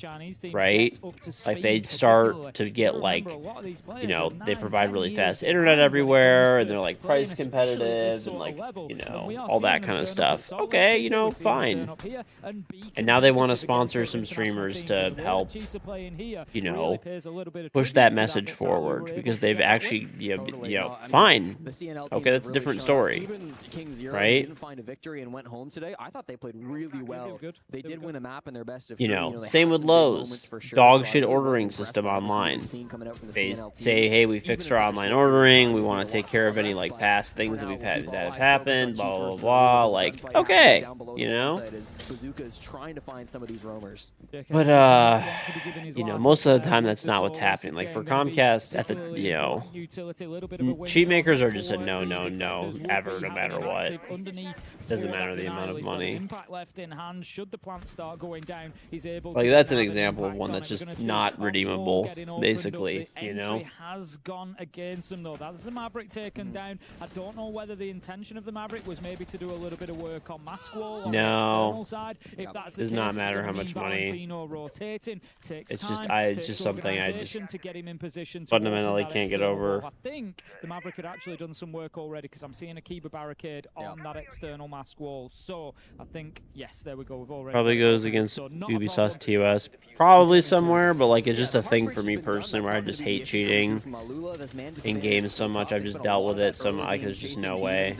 right? Like, they start to get like, you know, they provide really fast internet everywhere, and they're like pricing competitive and like, you know, all that kind of stuff. Okay, you know, fine. And now they want to sponsor some streamers to help, you know, push that message forward because they've actually, you know, fine. Okay, that's a different story, even KingGeorge right? didn't find a victory and went home today. I thought they played really well. They did win a map in their best of You three. know, They same had with some big moments Lowe's. for sure, Dog so I shit really was ordering impressed system by what online. we've seen coming out from the They CNL say, teams. hey, we Even fixed in our such a online short ordering. period, We they want made to a take lot care of of any progress, like but past for things that now, we've had keep that all have eyes happened. focused on Blah blah Chiefs blah. versus Like, gunfight okay, down below you the know. website as Bazooka is trying to find some of these roamers. But you know, most of the time that's not what's happening. Like for Comcast, at the you know, cheat makers are just a no, no, no, ever, no matter what. Doesn't matter the amount of money. Like that's an example of one that's just not redeemable, basically. You know. Has gone against them though. That's the Maverick taken down. I don't know whether the intention of the Maverick was maybe to do a little bit of work on mask wall on the external side. If that's the does case, not it's matter gonna how mean much money. Valentino rotating. Takes It's time, just it's takes just something I just organisation to get him in position to fundamentally open that can't get external over. wall. I think the Maverick had actually done some work already because I'm seeing a Kiba barricade on that external mask wall. So I think yes, there we go. We've already Probably got it goes open. against So not a Ubisoft problem. TOS. Probably somewhere, but like it's just a thing for me personally where I just hate cheating in games so much. I've just dealt with it so much. Like there's just no way.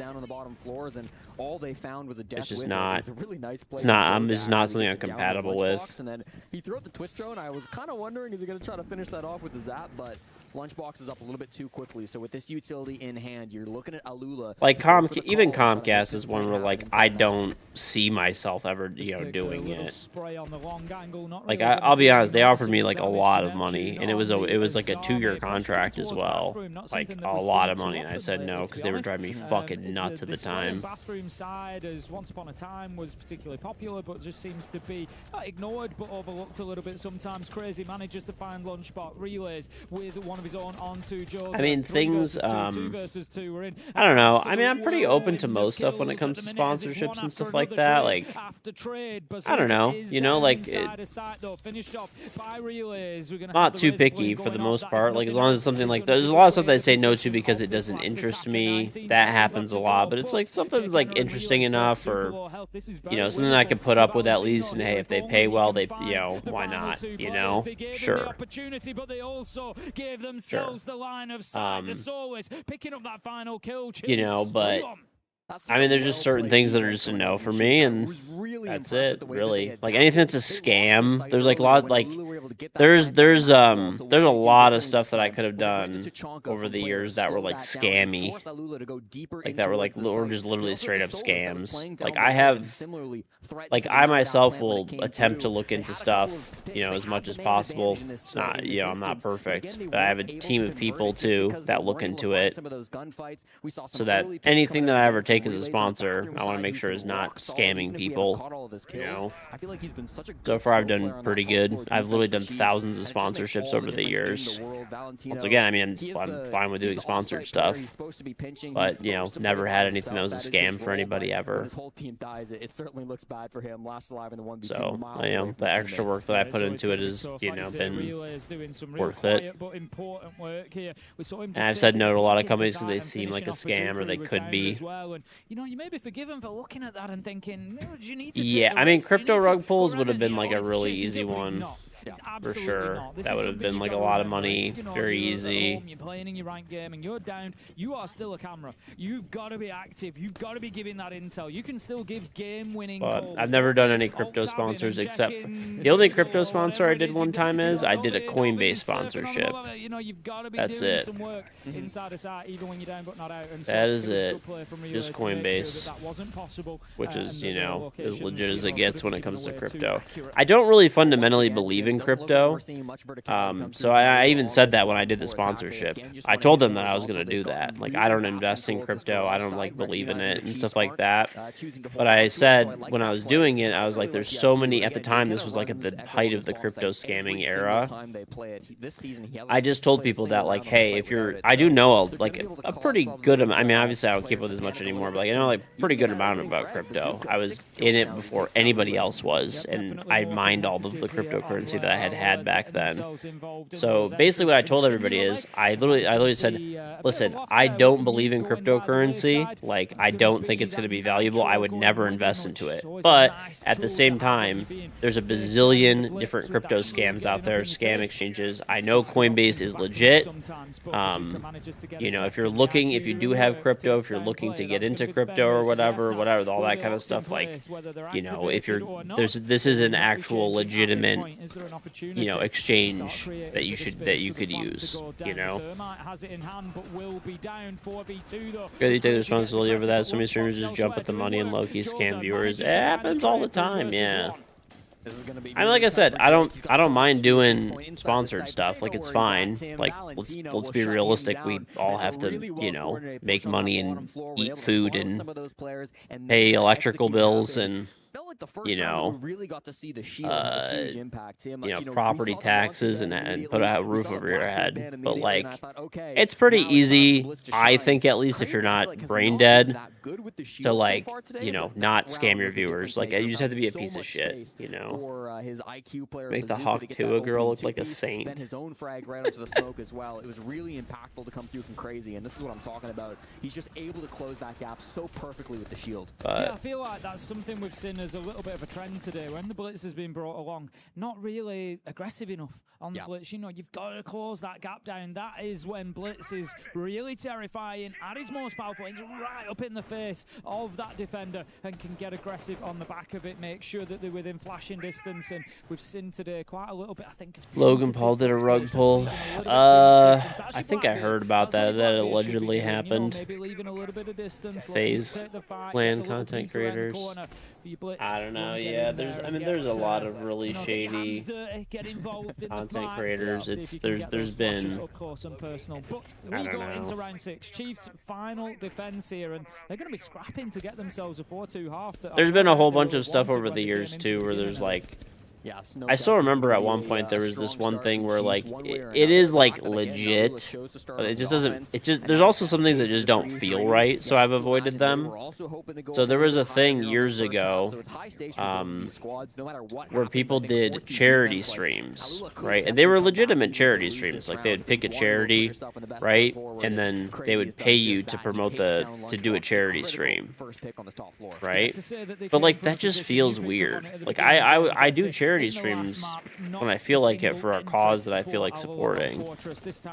All they found was a It's just win. not. It was a really nice play. It's not. Joe's I'm just not actually something I'm getting down compatible Lunchbox, with. And then he threw out the twist drone. I was kind of wondering, is he going to try to finish that off with the zap? But Lunchbox is up a little bit too quickly. So with this utility in hand, you're looking at Alula. Like even Comcast is one where like I don't see myself ever doing it. Like I'll be honest, they offered me like a lot of money, and it was like a 2-year contract as well, like a lot of money. And I said no because they were driving me fucking nuts at the time. Bathroom side, as once upon a time was particularly popular, but just seems to be not ignored but overlooked a little bit sometimes. Crazy manages to find Lunchbot relays with one of his own onto Joe. I mean, things, I don't know. I mean, I'm pretty open to most stuff when it comes to sponsorships and stuff like that. Like, I don't know. You know, like, not too picky for the most part. Like, as long as it's something like, there's a lot of stuff that I say no to because it doesn't interest me. That happens a lot. But if, like, something's, like, interesting enough or, you know, something that I could put up with at least, and hey, if they pay well, they, you know, why not? You know? Sure. Sure. You know, but I mean, there's just certain things that are just a no for me, and that's it, really. Like anything that's a scam, there's like a lot, like there's a lot of stuff that I could have done over the years that were like scammy, like that were like or just literally straight up scams. Like I have, like I myself will attempt to look into stuff, you know, as much as possible. It's not, you know, I'm not perfect, but I have a team of people too that look into it, so that anything that I ever take as a sponsor, I want to make sure is not scamming people, you know. So far I've done pretty good. I've literally done thousands of sponsorships over the years. Once again, I mean, I'm fine with doing sponsored stuff, but, you know, never had anything that was a scam for anybody ever. So, you know, the extra work that I put into it has, you know, been worth it. And I've said no to a lot of companies because they seem like a scam or they could be. You know, you may be forgiven for looking at that and thinking, do you need to yeah, I mean, crypto rug pulls would have been like a really easy one. For sure. That would have been like a lot of money, very easy. You're playing in your ranked game and you're down. You are still a camera. You've got to be active. You've got to be giving that intel. You can still give game-winning calls. I've never done any crypto sponsors except for, the only crypto sponsor I did one time is I did a Coinbase sponsorship. That's it. That is it. Just Coinbase, which is, you know, as legit as it gets when it comes to crypto. I don't really fundamentally believe in crypto, so I even said that when I did the sponsorship. I told them that I was going to do that. Like, I don't invest in crypto, I don't like believe in it and stuff like that. But I said when I was doing it, I was like, there's so many, at the time this was like at the height of the crypto scamming era. I just told people that, like, hey, if you're, I do know a pretty good amount. I mean, obviously I don't keep with as much anymore, but like, I know like pretty good amount about crypto. I was in it before anybody else was, and I mined all of the cryptocurrency that I had back then. So basically what I told everybody is I literally said, listen, I don't believe in cryptocurrency. Like, I don't think it's going to be valuable. I would never invest into it. But at the same time, there's a bazillion different crypto scams out there, scam exchanges. I know Coinbase is legit. You know, if you do have crypto, if you're looking to get into crypto or whatever, all that kind of stuff, like, you know, if this is an actual legitimate, you know, exchange that you could use, you know. Good, you take the responsibility over that. So many streamers just jump at the money and low-key scam viewers. It happens all the time, yeah. I mean, like I said, I don't mind doing sponsored stuff. Like, it's fine. Like, let's be realistic. We all have to, you know, make money and eat food and pay electrical bills and, you know, property taxes and put a roof over your head. But, like, it's pretty easy, I think, at least if you're not brain dead, to, like, you know, not scam your viewers. Like, you just have to be a piece of shit, you know. Make the Hawk 2 girl look like a saint. His own frag right onto the smoke as well. It was really impactful to come through from Crazy, and this is what I'm talking about. He's just able to close that gap so perfectly with the shield. Yeah, I feel like that's something we've seen as a little bit of a trend today. When the Blitz has been brought along, not really aggressive enough on the Blitz. You know, you've got to close that gap down. That is when Blitz is really terrifying, at his most powerful. He's right up in the face of that defender and can get aggressive on the back of it, make sure that they're within flashing distance. And we've seen today quite a little bit, I think, of Logan Paul did a rug pull. I think I heard about that. That allegedly happened. FaZe Clan content creators. I don't know. Yeah, there's a lot of really shady content creators. There's been, I don't know. Into round 6. Chiefs' final defense here, and they're going to be scrapping to get themselves a 4-2 half. There's been a whole bunch of stuff over the years too, where there's like, I still remember at one point there was this one thing where, like, it is like legit, but it just doesn't. There's also some things that just don't feel right, so I've avoided them. So there was a thing years ago where people did charity streams, right? And they were legitimate charity streams. Like, they would pick a charity, right, and then they would pay you to promote to do a charity stream, right? But, like, that just feels weird. Like, I do charity streams when I feel like it for a cause that I feel like supporting.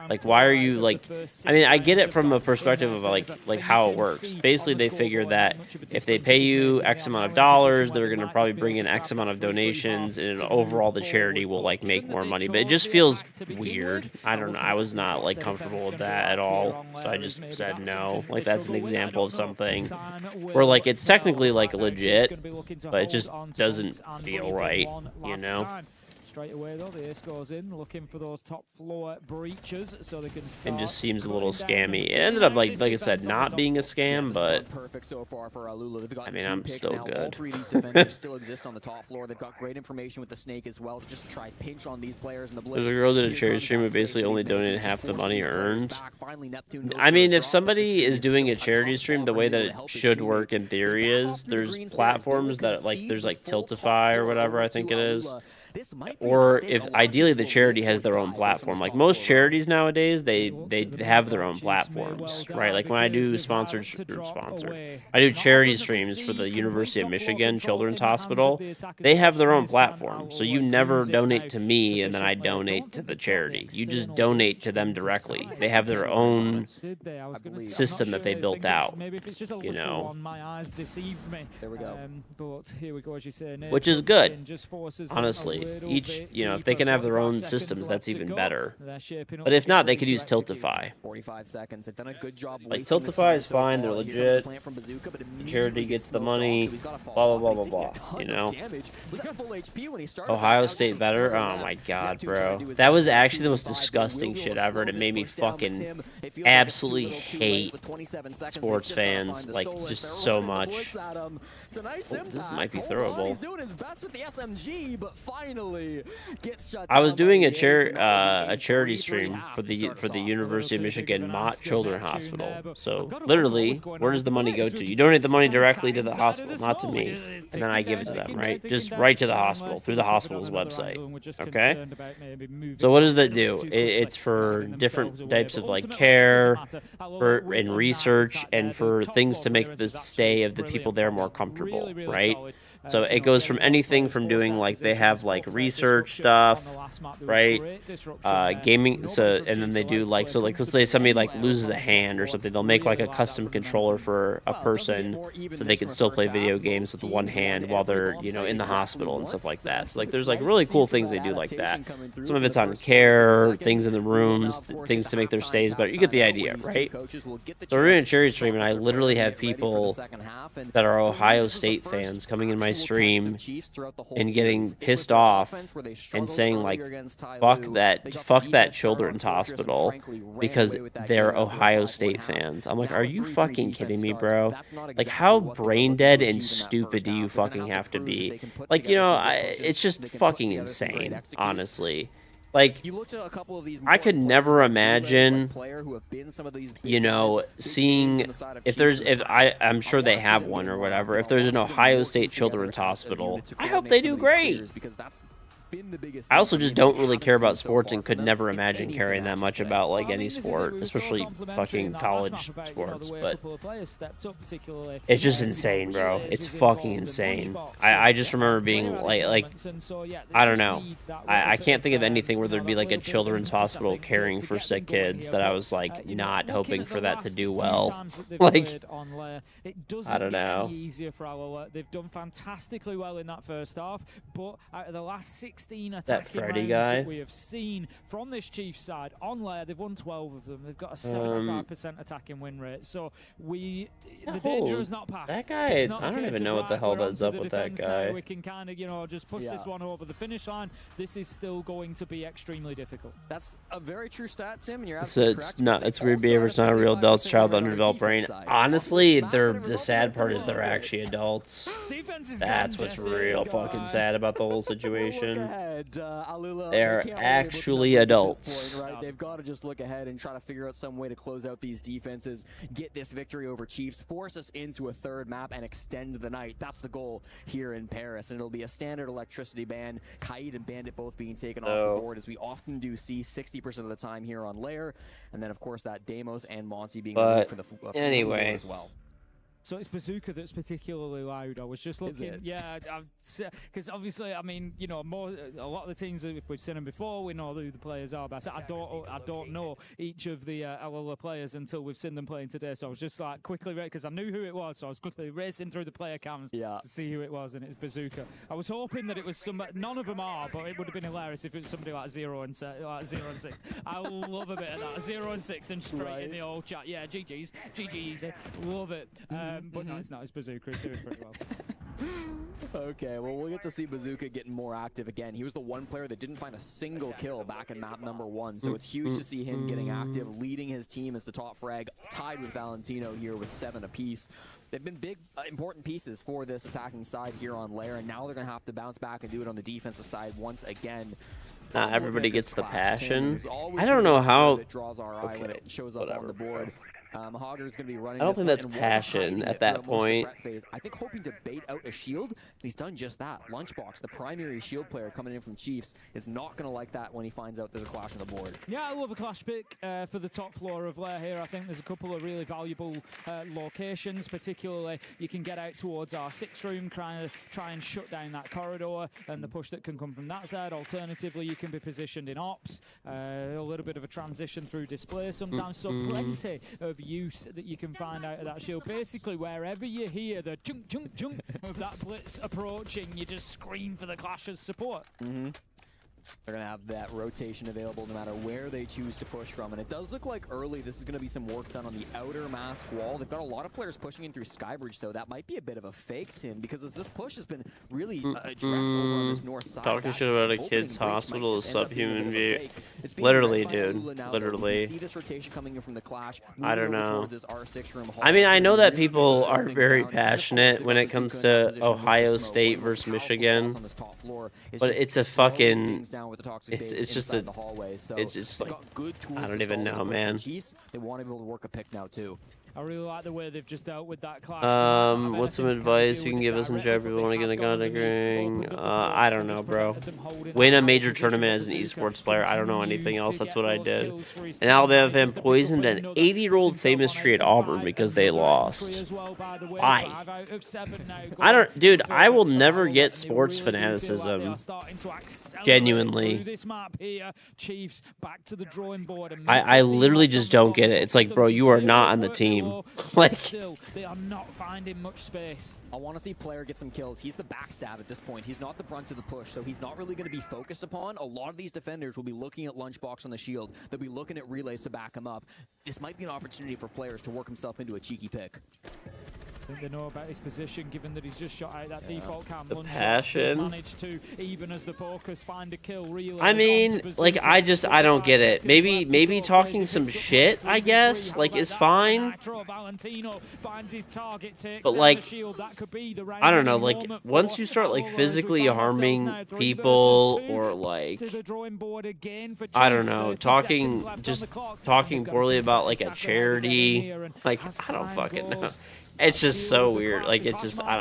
Like, why are you, like, I mean, I get it from a perspective of like how it works. Basically, they figure that if they pay you X amount of dollars, they're going to probably bring in X amount of donations, and overall the charity will, like, make more money. But it just feels weird. I don't know. I was not, like, comfortable with that at all, so I just said no. Like, that's an example of something where, like, it's technically, like, legit, but it just doesn't feel right. You know? Straight away though, the ace goes in, looking for those top floor breaches so they can start. It just seems a little scammy. It ended up, like I said, not being a scam, but I mean, I'm still good. All three of these defenders still exist on the top floor. They've got great information with the Snake as well, just to try pinch on these players in the Blitz. There's a girl that did a charity stream who basically only donated half the money earned. I mean, if somebody is doing a charity stream, the way that it should work in theory is there's platforms that, like, there's like Tiltify or whatever I think it is. Or if ideally the charity has their own platform. Like, most charities nowadays, they have their own platforms, right? Like, when I do I do charity streams for the University of Michigan Children's Hospital. They have their own platform, so you never donate to me and then I donate to the charity. You just donate to them directly. They have their own system that they built out, you know. There we go. But here we go, as you say, which is good, honestly. Each, you know, if they can have their own systems, that's even better. But if not, they could use Tiltify. 45 seconds. They've done a good job. Like, Tiltify is fine, they're legit. The charity gets the money, blah, blah, blah, blah, blah, you know? Ohio State better? Oh my god, bro. That was actually the most disgusting shit ever, and it made me fucking absolutely hate sports fans, like, just so much. Oh, this might be throwable. He's doing his best with the SMG, but finally finally gets shut I was down by doing the a charity 3-3 stream for the starts off. University of Michigan Mott Children's Hospital. So got to literally, wonder what's where does the money go to? You donate the money directly to the hospital, not to me, and then I give it to them, right? Just right to the hospital through the hospital's website. Okay. So what does that do? It's for different types of like care, and research, and for things to make the stay of the people there more comfortable, right? So it goes from anything from doing like they have like research stuff, right? Gaming. So and then they do like let's say somebody like loses a hand or something, they'll make like a custom controller for a person so they can still play video games with one hand while they're in the hospital and stuff like that. So like there's like really cool things they do like that. Some of it's on care, things in the rooms, things to make their stays better. You get the idea, right? So we're doing a charity stream and I literally have people that are Ohio State fans coming in my stream and getting pissed off and saying like fuck that children's hospital because they're Ohio State fans. I'm like, are you fucking kidding me, bro? Like how brain dead and stupid do you fucking have to be? Like, it's just fucking insane, honestly. Like, I could never imagine, seeing I'm sure they have one or whatever. If there's an Ohio State Children's Hospital, I hope they do great. I also just don't really care about sports and could never imagine caring that much about like any sport, especially fucking college sports. But it's just insane, bro. It's fucking insane. I just remember being like I don't know. I can't think of anything where there'd be like a children's hospital caring for sick kids that I was like not hoping for that to do well. Like I don't know. They've done fantastically well in that first half, but out of the last 16 attacking Freddy rounds guy that we have seen from this Chiefs side on layer, they've won 12 of them. They've got a 75% attacking win rate. So the danger is not past. That guy, I don't even know what the hell that's up with that guy. We can kind of, just push this one over the finish line. This is still going to be extremely difficult. That's a very true stat, Tim, and you're absolutely correct. It's weird behavior. It's not a real adult's child with underdeveloped brain. Honestly, the sad part is they're actually adults. That's what's real fucking sad about the whole situation. They're actually adults. Right? They've got to just look ahead and try to figure out some way to close out these defenses, get this victory over Chiefs, force us into a third map, and extend the night. That's the goal here in Paris, and it'll be a standard electricity ban. Kaid and Bandit both being taken off the board, as we often do see 60% of the time here on Lair, and then of course that Deimos and Monty being removed for the anyway as well. So it's Bazooka that's particularly loud. I was just looking, yeah, because obviously, I mean, a lot of the teams, if we've seen them before, we know who the players are. But I don't know each of the Alola players until we've seen them playing today. So I was just like quickly, because I knew who it was, so I was quickly racing through the player cams to see who it was, and it's Bazooka. I was hoping that it was none of them are, but it would have been hilarious if it was somebody like 0 and 6. I love a bit of that 0 and 6 and straight in the old chat. Yeah, GG's, love it. But no, it's not. It's Bazooka. He's doing pretty well. Okay, well, we'll get to see Bazooka getting more active again. He was the one player that didn't find a single kill back in map number 1, so it's huge to see him getting active, leading his team as the top frag, tied with Valentino here with 7 apiece. They've been big, important pieces for this attacking side here on Lair, and now they're going to have to bounce back and do it on the defensive side once again. Not everybody gets the passion. I don't know how. It draws our eye when it shows up on the board. Hogger's going to be running. I don't think that's passion at that point. I think hoping to bait out a shield. He's done just that. Lunchbox, the primary shield player coming in from Chiefs, is not going to like that when he finds out there's a clash on the board. Yeah, I love a clash pick for the top floor of Lair here. I think there's a couple of really valuable locations, particularly you can get out towards our 6 room, try and shut down that corridor and the push that can come from that side. Alternatively, you can be positioned in ops, a little bit of a transition through display sometimes, so plenty of use that you can find out of that shield. Basically, wherever you hear the chunk chunk chunk of that blitz approaching, you just scream for the Clash's support. They're going to have that rotation available no matter where they choose to push from. And it does look like early this is going to be some work done on the outer mask wall. They've got a lot of players pushing in through Skybridge, though. That might be a bit of a fake, Tim, because as this push has been really addressed over on this north side. Talking shit about a kid's hospital is subhuman view. Literally, dude. Literally. See this rotation coming in from the Clash. I don't know. I mean, I know that people are very passionate when it comes to Ohio State versus Michigan, but it's a fucking... It's just a... It's just like... I don't even know, man. They want to be able to work a pick now, too. I really like the way they've just dealt with that clash. What's some advice you can give us in Jeopardy? We want to get a contact ring. I don't know, bro. Win a major tournament as an esports player. I don't know anything else. That's what I did. An Alabama fan poisoned an 80-year-old famous tree at Auburn because they lost. Why? I don't, dude. I will never get sports fanaticism. Genuinely. I literally just don't get it. It's like, bro, you are not on the team. Like, they are not finding much space. I want to see player get some kills. He's the backstab at this point. He's not the brunt of the push, so he's not really going to be focused upon. A lot of these defenders will be looking at Lunchbox on the shield. They'll be looking at relays to back him up. This might be an opportunity for players to work himself into a cheeky pick. I think they know about his position, given that he's just shot out that default cam. The passion. Managed to, even as the focus, find a kill. I mean, like, I don't get it. Maybe talking some shit, I guess, like, is fine. But like, I don't know, like, once you start like physically harming people or like, I don't know, talking poorly about like a charity, like, I don't fucking know. It's just so weird. Like, it's just, I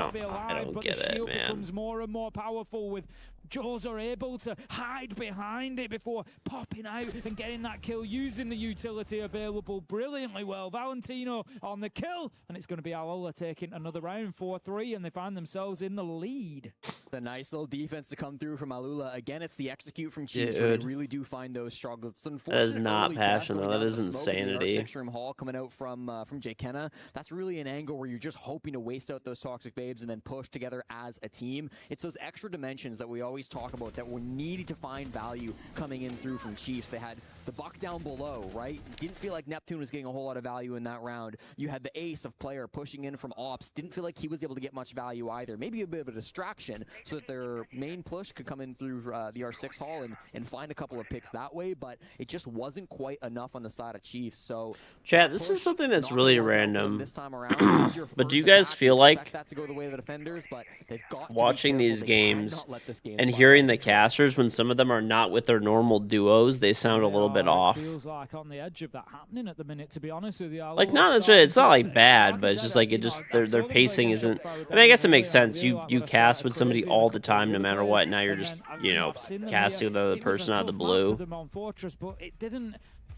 don't get it, man. More and more powerful with Jaws are able to hide behind it before popping out and getting that kill, using the utility available brilliantly well. Valentino on the kill, and it's going to be Alola taking another round, 4-3, and they find themselves in the lead. A nice little defense to come through from Alula. Again, it's the execute from Chiefs where they really do find those struggles. That is not passion, though. That is insanity. Six-room hall coming out from Jay Kenna. That's really an angle where you're just hoping to waste out those toxic babes and then push together as a team. It's those extra dimensions that we always talk about that were needed to find value coming in through from Chiefs. They had the buck down below, right? Didn't feel like Neptune was getting a whole lot of value in that round. You had the ace of player pushing in from Ops. Didn't feel like he was able to get much value either. Maybe a bit of a distraction so that their main push could come in through the R6 hall and find a couple of picks that way, but it just wasn't quite enough on the side of Chiefs. So, chat, this is something that's really random. This time around, but do you guys feel like watching these games and hearing the casters, when some of them are not with their normal duos, they sound a little bit off? Feels like on the edge of that happening at the minute, to be honest with you. Like, not necessarily, it's not like bad, but it's just like, it just, their pacing isn't, I mean, I guess it makes sense. You cast with somebody all the time, no matter what. Now you're just, you know, casting with the other person out of the blue.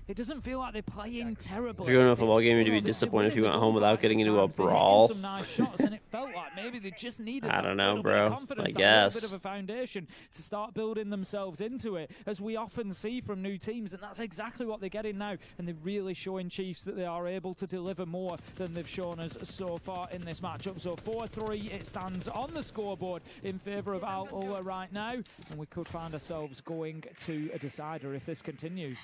It doesn't feel like they're playing terrible. If you're going to a football game, you'd be disappointed if you went home without getting into a brawl. Some nice shots, and it felt like maybe they just needed I don't know, bro. I guess. A bit of a foundation to start building themselves into it, as we often see from new teams, and that's exactly what they're getting now. And they're really showing Chiefs that they are able to deliver more than they've shown us so far in this matchup. So 4-3, it stands on the scoreboard in favor of Alola right now, and we could find ourselves going to a decider if this continues.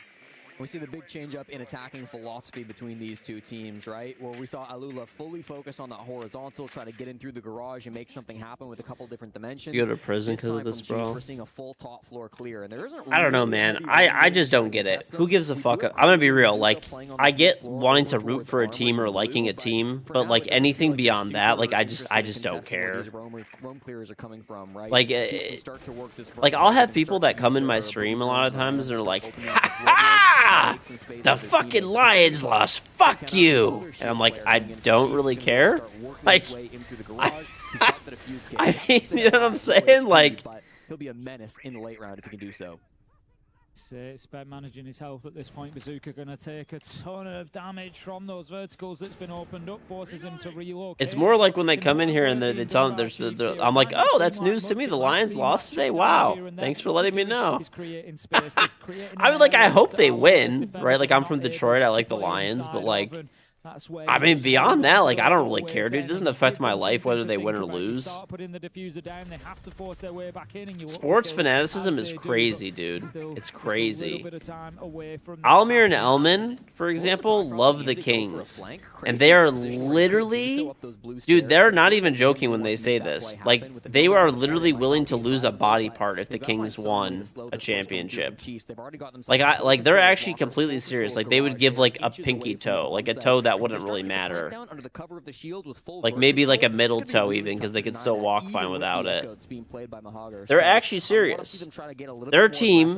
We see the big change-up in attacking philosophy between these two teams, right? Where we saw Alula fully focus on that horizontal, try to get in through the garage and make something happen with a couple different dimensions. You go to prison because of this, bro. We're seeing a full top floor clear, and there isn't I don't know, man. I just don't get it. Who gives a fuck? I'm gonna be real. Like, I get wanting to root for a team or liking a team, but like anything beyond that, like I just don't care. Like I'll have people that come in my stream a lot of times and they're like, ha! The fucking Lions lost. Fuck you. And I'm like, I don't really care. Like, I mean, you know what I'm saying? Like, he'll be a menace in the late round if he can do so. It's about managing his health at this point. Bazooka going to take a ton of damage from those verticals that's been opened up, forces him to relocate. It's more like when they come in here and they tell them, I'm like, oh, that's news to me. The Lions lost today. Wow. Thanks for letting me know. I mean, like, I hope they win, right? Like, I'm from Detroit. I like the Lions, but like, That's where I mean, beyond that, like, I don't really care, dude. It doesn't affect my life whether they win or lose. Putting the diffuser down, they have to force their way back in, and you Sports fanaticism is crazy, dude. It's crazy. Almir and Elman, for example, love the Kings. And they are literally... Dude, they're not even joking when they say this. Like, they are literally willing to lose a body part if the Kings won a championship. Like, they're actually completely serious. Like, they would give, like, a pinky toe. Like, a toe that wouldn't really matter. Like, maybe, like, a middle toe even, because they could still walk fine without it. They're actually serious. Their team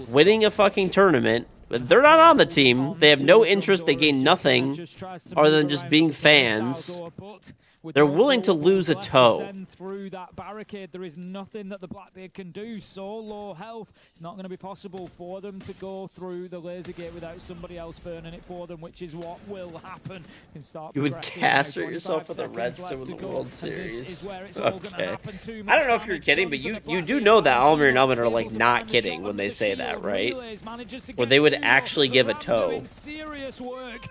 winning a fucking tournament, but they're not on the team. They have no interest. They gain nothing other than just being fans. They're willing to lose a toe. Through that barricade, there is nothing that the Blackbeard can do. So low health, it's not going to be possible for them to go through the laser gate without somebody else burning it for them, which is what will happen. You would castrate yourself for the Reds to win the World Series. Okay. I don't know if you're kidding, but you do know that Almir and Elman are like not kidding when they say that, right? Where they would actually give a toe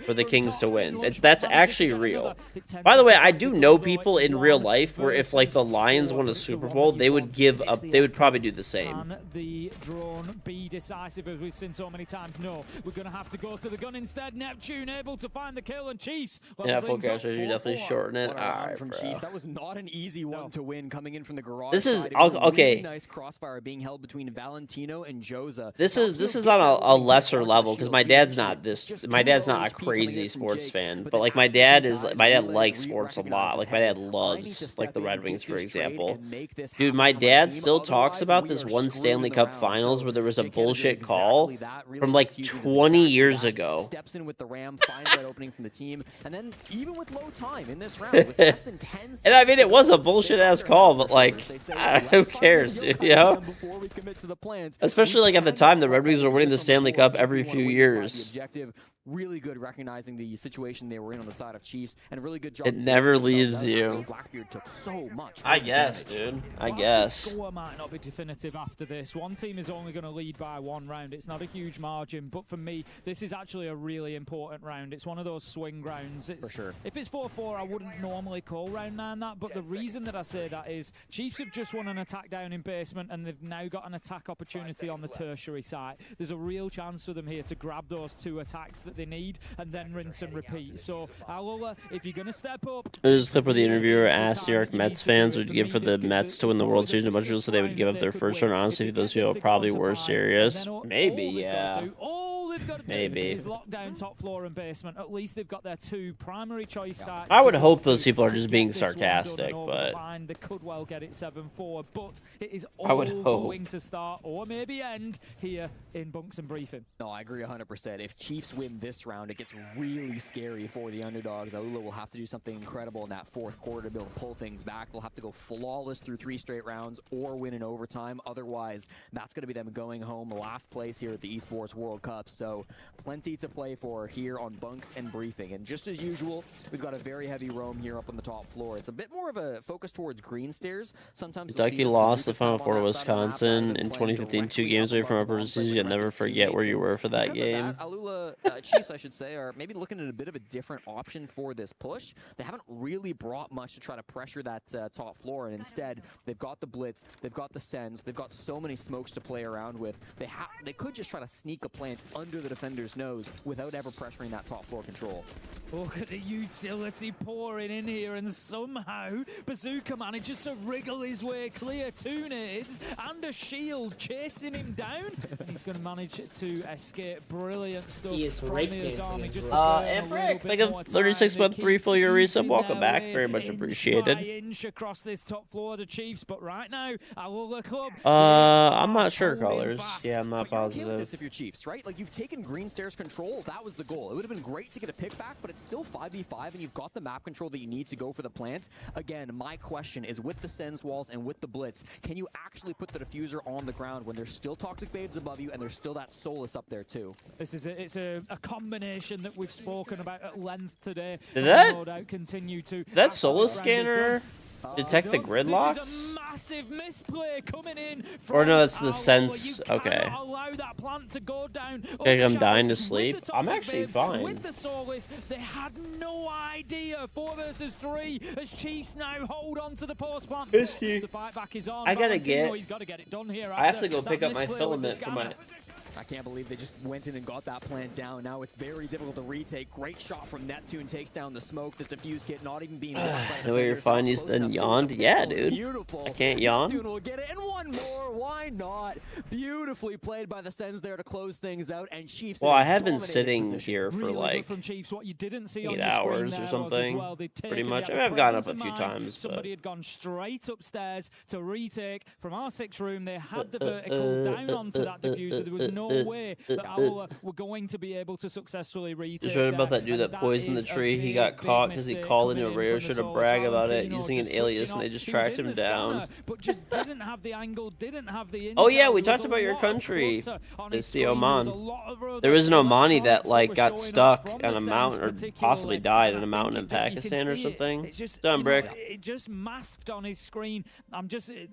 for the Kings to win. That's actually real. By the way, I do know people in real life where if like the Lions won a Super Bowl, they would probably do the same. Can the drone be decisive, as we've seen so many times? No, we're going to have to go to the gun instead. Neptune able to find the kill, and Chiefs. Yeah, full cash, you definitely shorten it. Alright, from Chiefs. That was not an easy one to win coming in from the garage. This is okay. Really nice crossfire being held between Valentino and Joza. This is on a lesser level because my dad's not a crazy sports fan, but like my dad likes sports a lot. Like my dad loves like the Red Wings, for example. Dude, my dad still talks about this one Stanley Cup Finals where there was a bullshit call from like 20 years ago. Steps in with the ram, finds that opening from the team, and then even with low time in this round, with less than 10 seconds. And I mean, it was a bullshit ass call, but like, who cares, dude? You know? Especially like at the time, the Red Wings were winning the Stanley Cup every few years. Really good recognizing the situation they were in on the side of Chiefs, and a really good job. It never leaves you. Blackbeard took so much. I guess, dude. I guess. The score might not be definitive after this. One team is only going to lead by one round. It's not a huge margin, but for me, this is actually a really important round. It's one of those swing rounds. For sure. If it's 4-4, I wouldn't normally call round 9 that, but the reason that I say that is Chiefs have just won an attack down in basement, and they've now got an attack opportunity on the tertiary side. There's a real chance for them here to grab those 2 attacks that they need and then rinse and repeat. So Alola, if you're gonna step up, there's a clip where the interviewer asked New York Mets fans would give for the Mets to win the World Series, and a bunch of people said they would give up their first round. Honestly, those people probably were serious. Maybe, yeah. Maybe. Is locked down top floor and basement. At least they've got their 2 primary choice sites. I would hope those people are just being sarcastic, but they could well get it 7-4. But it is all going to start or maybe end here in Bunks and Briefing. No, I agree 100%. If Chiefs win this round, it gets really scary for the underdogs. Alula will have to do something incredible in that 4th quarter to be able to pull things back. They'll have to go flawless through 3 straight rounds or win in overtime. Otherwise, that's going to be them going home last place here at the Esports World Cup. So plenty to play for here on Bunks and Briefing. And just as usual, we've got a very heavy roam here up on the top floor. It's a bit more of a focus towards green stairs. Sometimes Kentucky lost the Final Four to Wisconsin in 2015, 2 games away from upper season. You'll never forget where you were for that game. Alula Chiefs, I should say, are maybe looking at a bit of a different option for this push. They haven't really brought much to try to pressure that top floor, and instead they've got the blitz, they've got the sends, they've got so many smokes to play around with. They could just try to sneak a plant under the defender's nose without ever pressuring that top floor control. Look at the utility pouring in here, and somehow Bazooka manages to wriggle his way clear. 2 nades and a shield chasing him down. And he's going to manage to escape. Brilliant stuff from his army. And Brick, thank you 36-month 3 full year resub. Welcome back. Very much appreciated. Inch across this top floor, the Chiefs, but right now, Alula Club. I'm not sure, colors. Yeah, I'm not positive. This if you're Chiefs, right? Like, you've taken green stairs control. That was the goal. It would have been great to get a pick back, but it's still 5v5, and you've got the map control that you need to go for the plant. Again, my question is, with the sends walls and with the blitz, can you actually put the diffuser on the ground when there's still toxic babes above you and there's still that Solus up there too? It's a combination that we've spoken about at length today. Did that continue to Solus scanner detect the gridlocks? massive misplay coming in. Or no, that's the sense. Okay. Allow that plant to go down. Okay, I'm dying to sleep. I'm actually fine. With the Solace, they had no idea. 4 versus 3 as Chiefs now hold on to the post plant. The fight back is on. I gotta he's got to get it done here. I have to go pick up my filament for my. I can't believe they just went in and got that plant down. Now it's very difficult to retake. Great shot from Neptune, takes down the smoke. This diffuse kit not even being watched by the No way you're fine. You then yawned. Yeah, dude. Beautiful. I can't yawn. Neptune will get it. And one more. Why not? Beautifully played by the Sens there to close things out. And Chiefs. Well, I have been sitting here for really like from Chiefs. What you didn't see 8 hours or something. Well, pretty much. I mean, I've gone up a few times. Somebody had gone straight upstairs to retake from our 6th room. They had the vertical down onto that diffuser. There was no way that Alola were going to be able to successfully retake. Just read about that dude that poisoned the tree. He got caught because he called into a radio show to brag about it using an alias, and they just tracked him down. But just didn't have the angle, didn't have the oh yeah, we talked about your country. It's the Oman. There was an Omani that like got stuck on a mountain or possibly died on a mountain in Pakistan or something. Done, Brick. It just masked on his screen.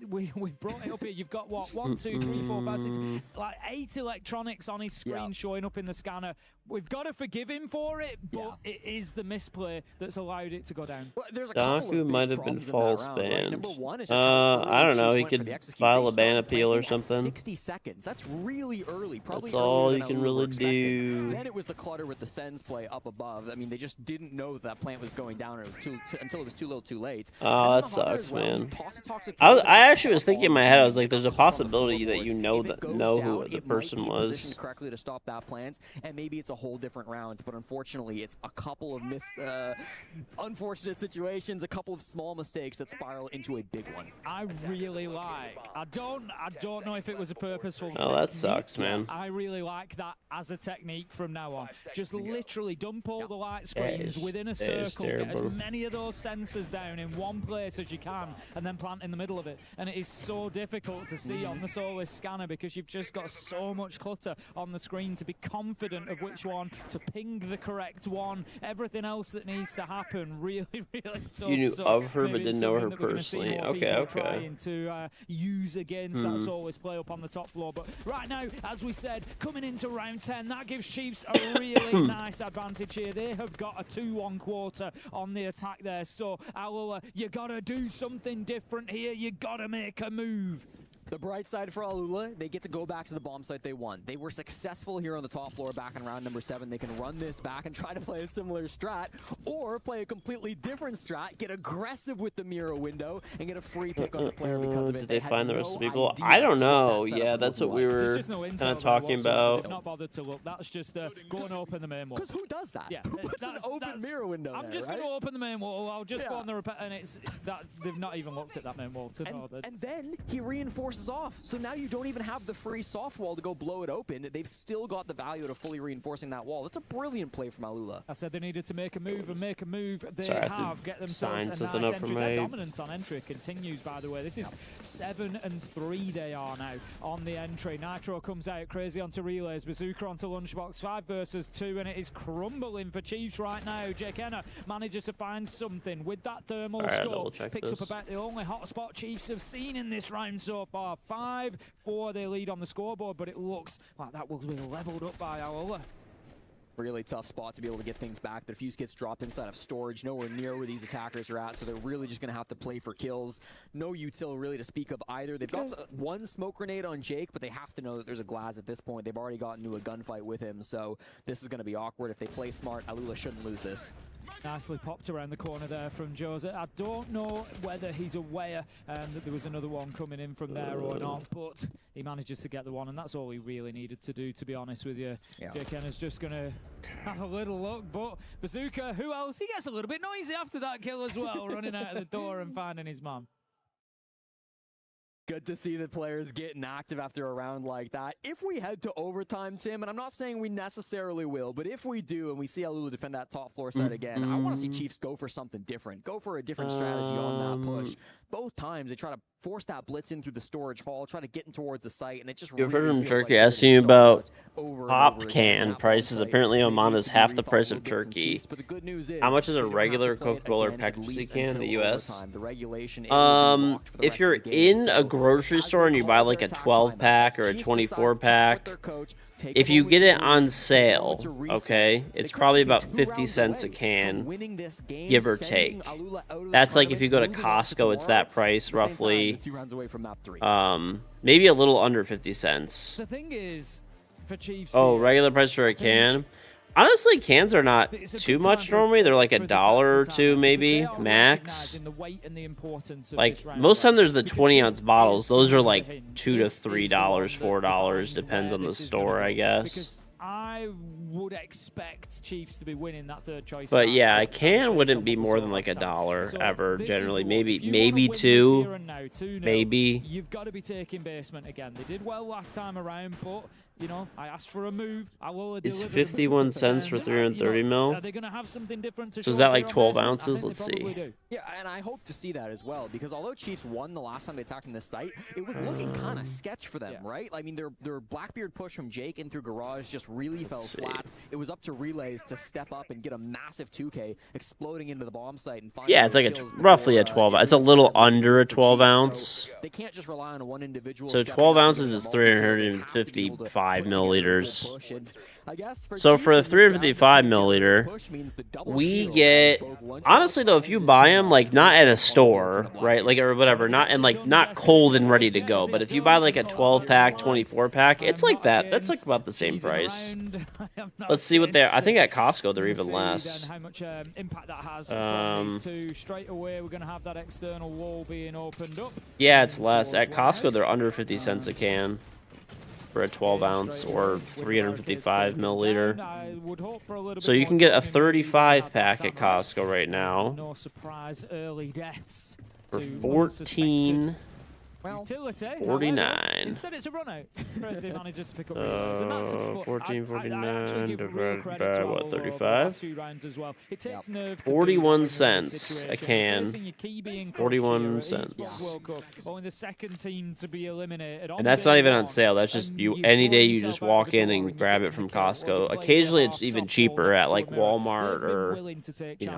We've brought it up here. You've got what 1, 2, 3, 4, 5, 6, like 8 electronics on his screen showing up in the scanner. We've got to forgive him for it, but it is the misplay that's allowed it to go down. Well, Daku might have been false banned. I don't know. He could file a ban appeal or something. 60 seconds. That's really early. Probably that's all you can really do. Then it was the clutter with the Sens play up above. I mean, they just didn't know that plant was going down, and it was until it was too little, too late. Oh, that sucks, man. I actually was thinking in my head, I was like, there's a possibility that you know who the person was. Correctly to stop that plant, and maybe it's a whole different round, but unfortunately it's a couple of unfortunate situations, a couple of small mistakes that spiral into a big one. I really like, I don't know if it was a purposeful technique. That sucks, man. I really like that as a technique from now on. Just literally dump all the light screens within a circle, get as many of those sensors down in one place as you can, and then plant in the middle of it. And it is so difficult to see on the Solis scanner because you've just got so much clutter on the screen to be confident of which one to ping the correct one. Everything else that needs to happen really tough. You knew of her but didn't know her personally. Okay. Trying to use against that Solis play up on the top floor. But right now, as we said, coming into round 10, that gives Chiefs a really nice advantage here. They have got a 2-1 quarter on the attack there. So Alola, you gotta do something different here. You gotta make a move. The bright side for Alola, they get to go back to the bomb site they won. They were successful here on the top floor back in round number 7. They can run this back and try to play a similar strat, or play a completely different strat, get aggressive with the mirror window, and get a free pick on the player because of it. Did they find the rest of the people? I don't know. Yeah, that's what we were kind of talking about. They've not bothered to look. That's just go and open the main wall. Because who does that? Yeah, that's an open mirror window. I'm just going to open the main wall. I'll just go on the repair, and it's that they've not even looked at that main wall to know that. And then he reinforces off. So now you don't even have the free soft wall to go blow it open. They've still got the value to fully reinforcing that wall. That's a brilliant play from Alola. I said they needed to make a move and make a move. They get sign themselves a something nice up for entry. my... Their dominance on entry continues, by the way. This is 7-3 they are now on the entry. Nitro comes out crazy onto relays. Bazooka onto Lunchbox. 5 versus 2, and it is crumbling for Chiefs right now. Jake Enna manages to find something with that thermal scope. Picks up about the only hotspot Chiefs have seen in this round so far. 5-4 they lead on the scoreboard, but it looks like that will be leveled up by Alola. Really tough spot to be able to get things back. The fuse gets dropped inside of storage, nowhere near where these attackers are at, so they're really just going to have to play for kills. No util really to speak of either. They've got one smoke grenade on Jake, but they have to know that there's a Glaz at this point. They've already gotten into a gunfight with him, so this is going to be awkward. If they play smart, Alola shouldn't lose this. Nicely popped around the corner there from Jose. I don't know whether he's aware that there was another one coming in from there or not, but he manages to get the one, and that's all he really needed to do, to be honest with you. Jake Enna's just going to have a little look, but Bazooka, who else? He gets a little bit noisy after that kill as well, running out of the door and finding his mum. Good to see the players getting active after a round like that. If we head to overtime, Tim, and I'm not saying we necessarily will, but if we do and we see Alola defend that top floor side again, I want to see Chiefs go for something different. Go for a different strategy on that push. Both times they try to force that blitz in through the storage hall, try to get in towards the site, and it just You've really heard from feels Turkey like asking you about over pop can prices. Apparently Oman is half the price of Turkey. How much is a regular Coca-Cola or Pepsi can in the US? If you're in a grocery store and you buy like a 12-pack or a 24-pack, if you get it on sale, okay, it's probably about 50 cents a can, give or take. That's like if you go to Costco, it's that price roughly. Maybe a little under 50 cents. The thing is, for Chiefs. Oh, regular price for a can? Honestly, cans are not too much normally. They're like $1 or $2 maybe, max. Like, most of the time there's the 20-ounce bottles. Those are like $2 to $3, $4. Depends on the store, I guess. I would expect Chiefs to be winning that third choice. But yeah, a can wouldn't be more than like $1 ever, generally. Maybe two. Maybe. You've got to be taking basement again. They did well last time around, but you know, I asked for a move. I will deliver. It's 51 cents for 330 mil. Are they going to have something different to So is that like 12 ounces? Let's see. Yeah, and I hope to see that as well, because although Chiefs won the last time they attacked in this site, it was looking kind of sketch for them, right? I mean, their Blackbeard push from Jake in through Garage just really fell flat. It was up to Relays to step up and get a massive 2K exploding into the bomb site. And yeah, it's like roughly a 12. It's a little under a 12 ounce. They can't just rely on one individual. So 12 ounces is 355 milliliters. So for the 355 milliliter, we get, honestly though, if you buy them like not at a store, right, like or whatever, not cold and ready to go, but if you buy like a 12-pack, 24-pack, it's like that. That's like about the same price. Let's see what they're. I think at Costco they're even less. How much impact that has. Straight away, we're going to have that external wall being opened up. Yeah, it's less. At Costco they're under 50 cents a can. For a 12 ounce or 355 milliliter. So you can get a 35 pack at Costco right now. No surprise, early deaths for 14. Utility. 49. Instead, it's a run out. 14.49 divided by what? 35. It takes nerve. 41 cents a can. 41 cents. Only the second team to be eliminated. And that's not even on sale. That's just you. Any day you just walk in and grab it from Costco. Occasionally it's even cheaper at like Walmart or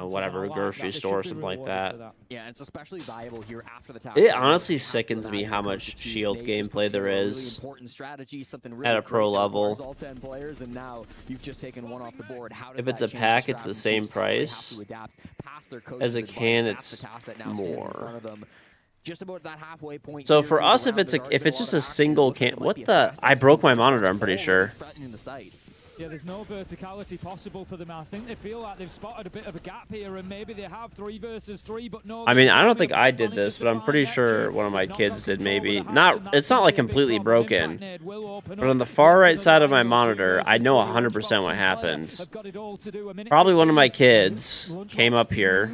whatever grocery store or something like that. Yeah, it's especially valuable here after the It honestly sickens me how much shield gameplay there is at a pro level. If it's a pack, it's the same price. As a can, it's more. So for us, if it's just a single can, what the? I broke my monitor. I'm pretty sure. Yeah, there's no verticality possible for them. I think they feel like they've spotted a bit of a gap here, and maybe they have 3 versus 3, but no. I mean, I don't think I did this, but I'm pretty sure one of my kids did. Maybe not. It's not like completely broken, but on the far right side of my monitor, I know 100% what happened. Probably one of my kids came up here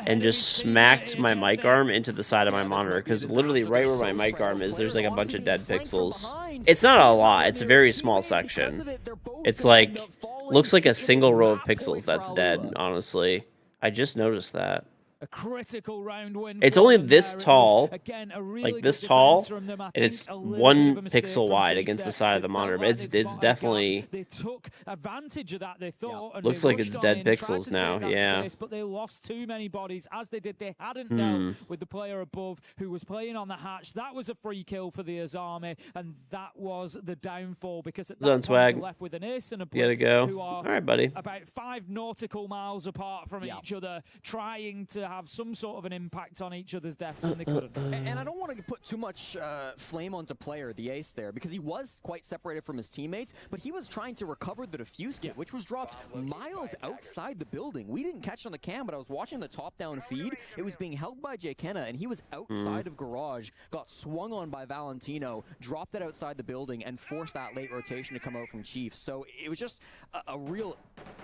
and just smacked my mic arm into the side of my monitor, because literally right where my mic arm is, there's like a bunch of dead pixels. It's not a lot. It's a very small section. It's like, looks like a single row of pixels that's dead, honestly. I just noticed that. A critical round win. It's only this tall, like this tall, and it's 1 pixel wide against the side of the monitor. But it's definitely. They took advantage of that. They thought. Looks like it's dead pixels now. Yeah. Space, but they lost too many bodies, as they did. They hadn't dealt with the player above who was playing on the hatch. That was a free kill for the Azami, and that was the downfall, because at that point swag. They left with an ace and a Gotta blitz, go. who are all right, buddy. About 5 nautical miles apart from each other, trying to have some sort of an impact on each other's deaths, and they couldn't. And I don't want to put too much flame onto player, the ace there, because he was quite separated from his teammates, but he was trying to recover the defuse kit, which was dropped miles outside the building. We didn't catch it on the cam, but I was watching the top-down feed. It was being held by Jay Kenna, and he was outside of Garage, got swung on by Valentino, dropped it outside the building, and forced that late rotation to come out from Chiefs. So it was just a real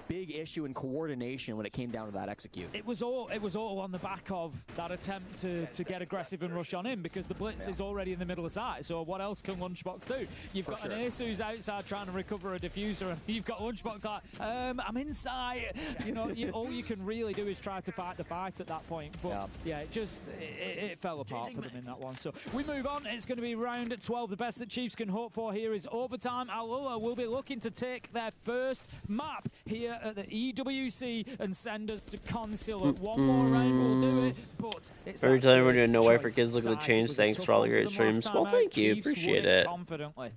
big issue in coordination when it came down to that execute. It was all all on the back of that attempt to get aggressive and rush on in, because the blitz is already in the middle of site. So what else can Lunchbox do? You've got an Ace who's outside trying to recover a diffuser, and you've got Lunchbox like, I'm inside. You know, all you can really do is try to fight the fight at that point. But yeah, it fell apart for them in that one. So we move on. It's going to be round 12. The best that Chiefs can hope for here is overtime. Alula will be looking to take their first map here at the EWC and send us to Consulate. One more round will do it, but it's every time we're doing No Way for Kids, look at the change. Thanks for all the great streams. Well, thank you. Appreciate it. Confidently.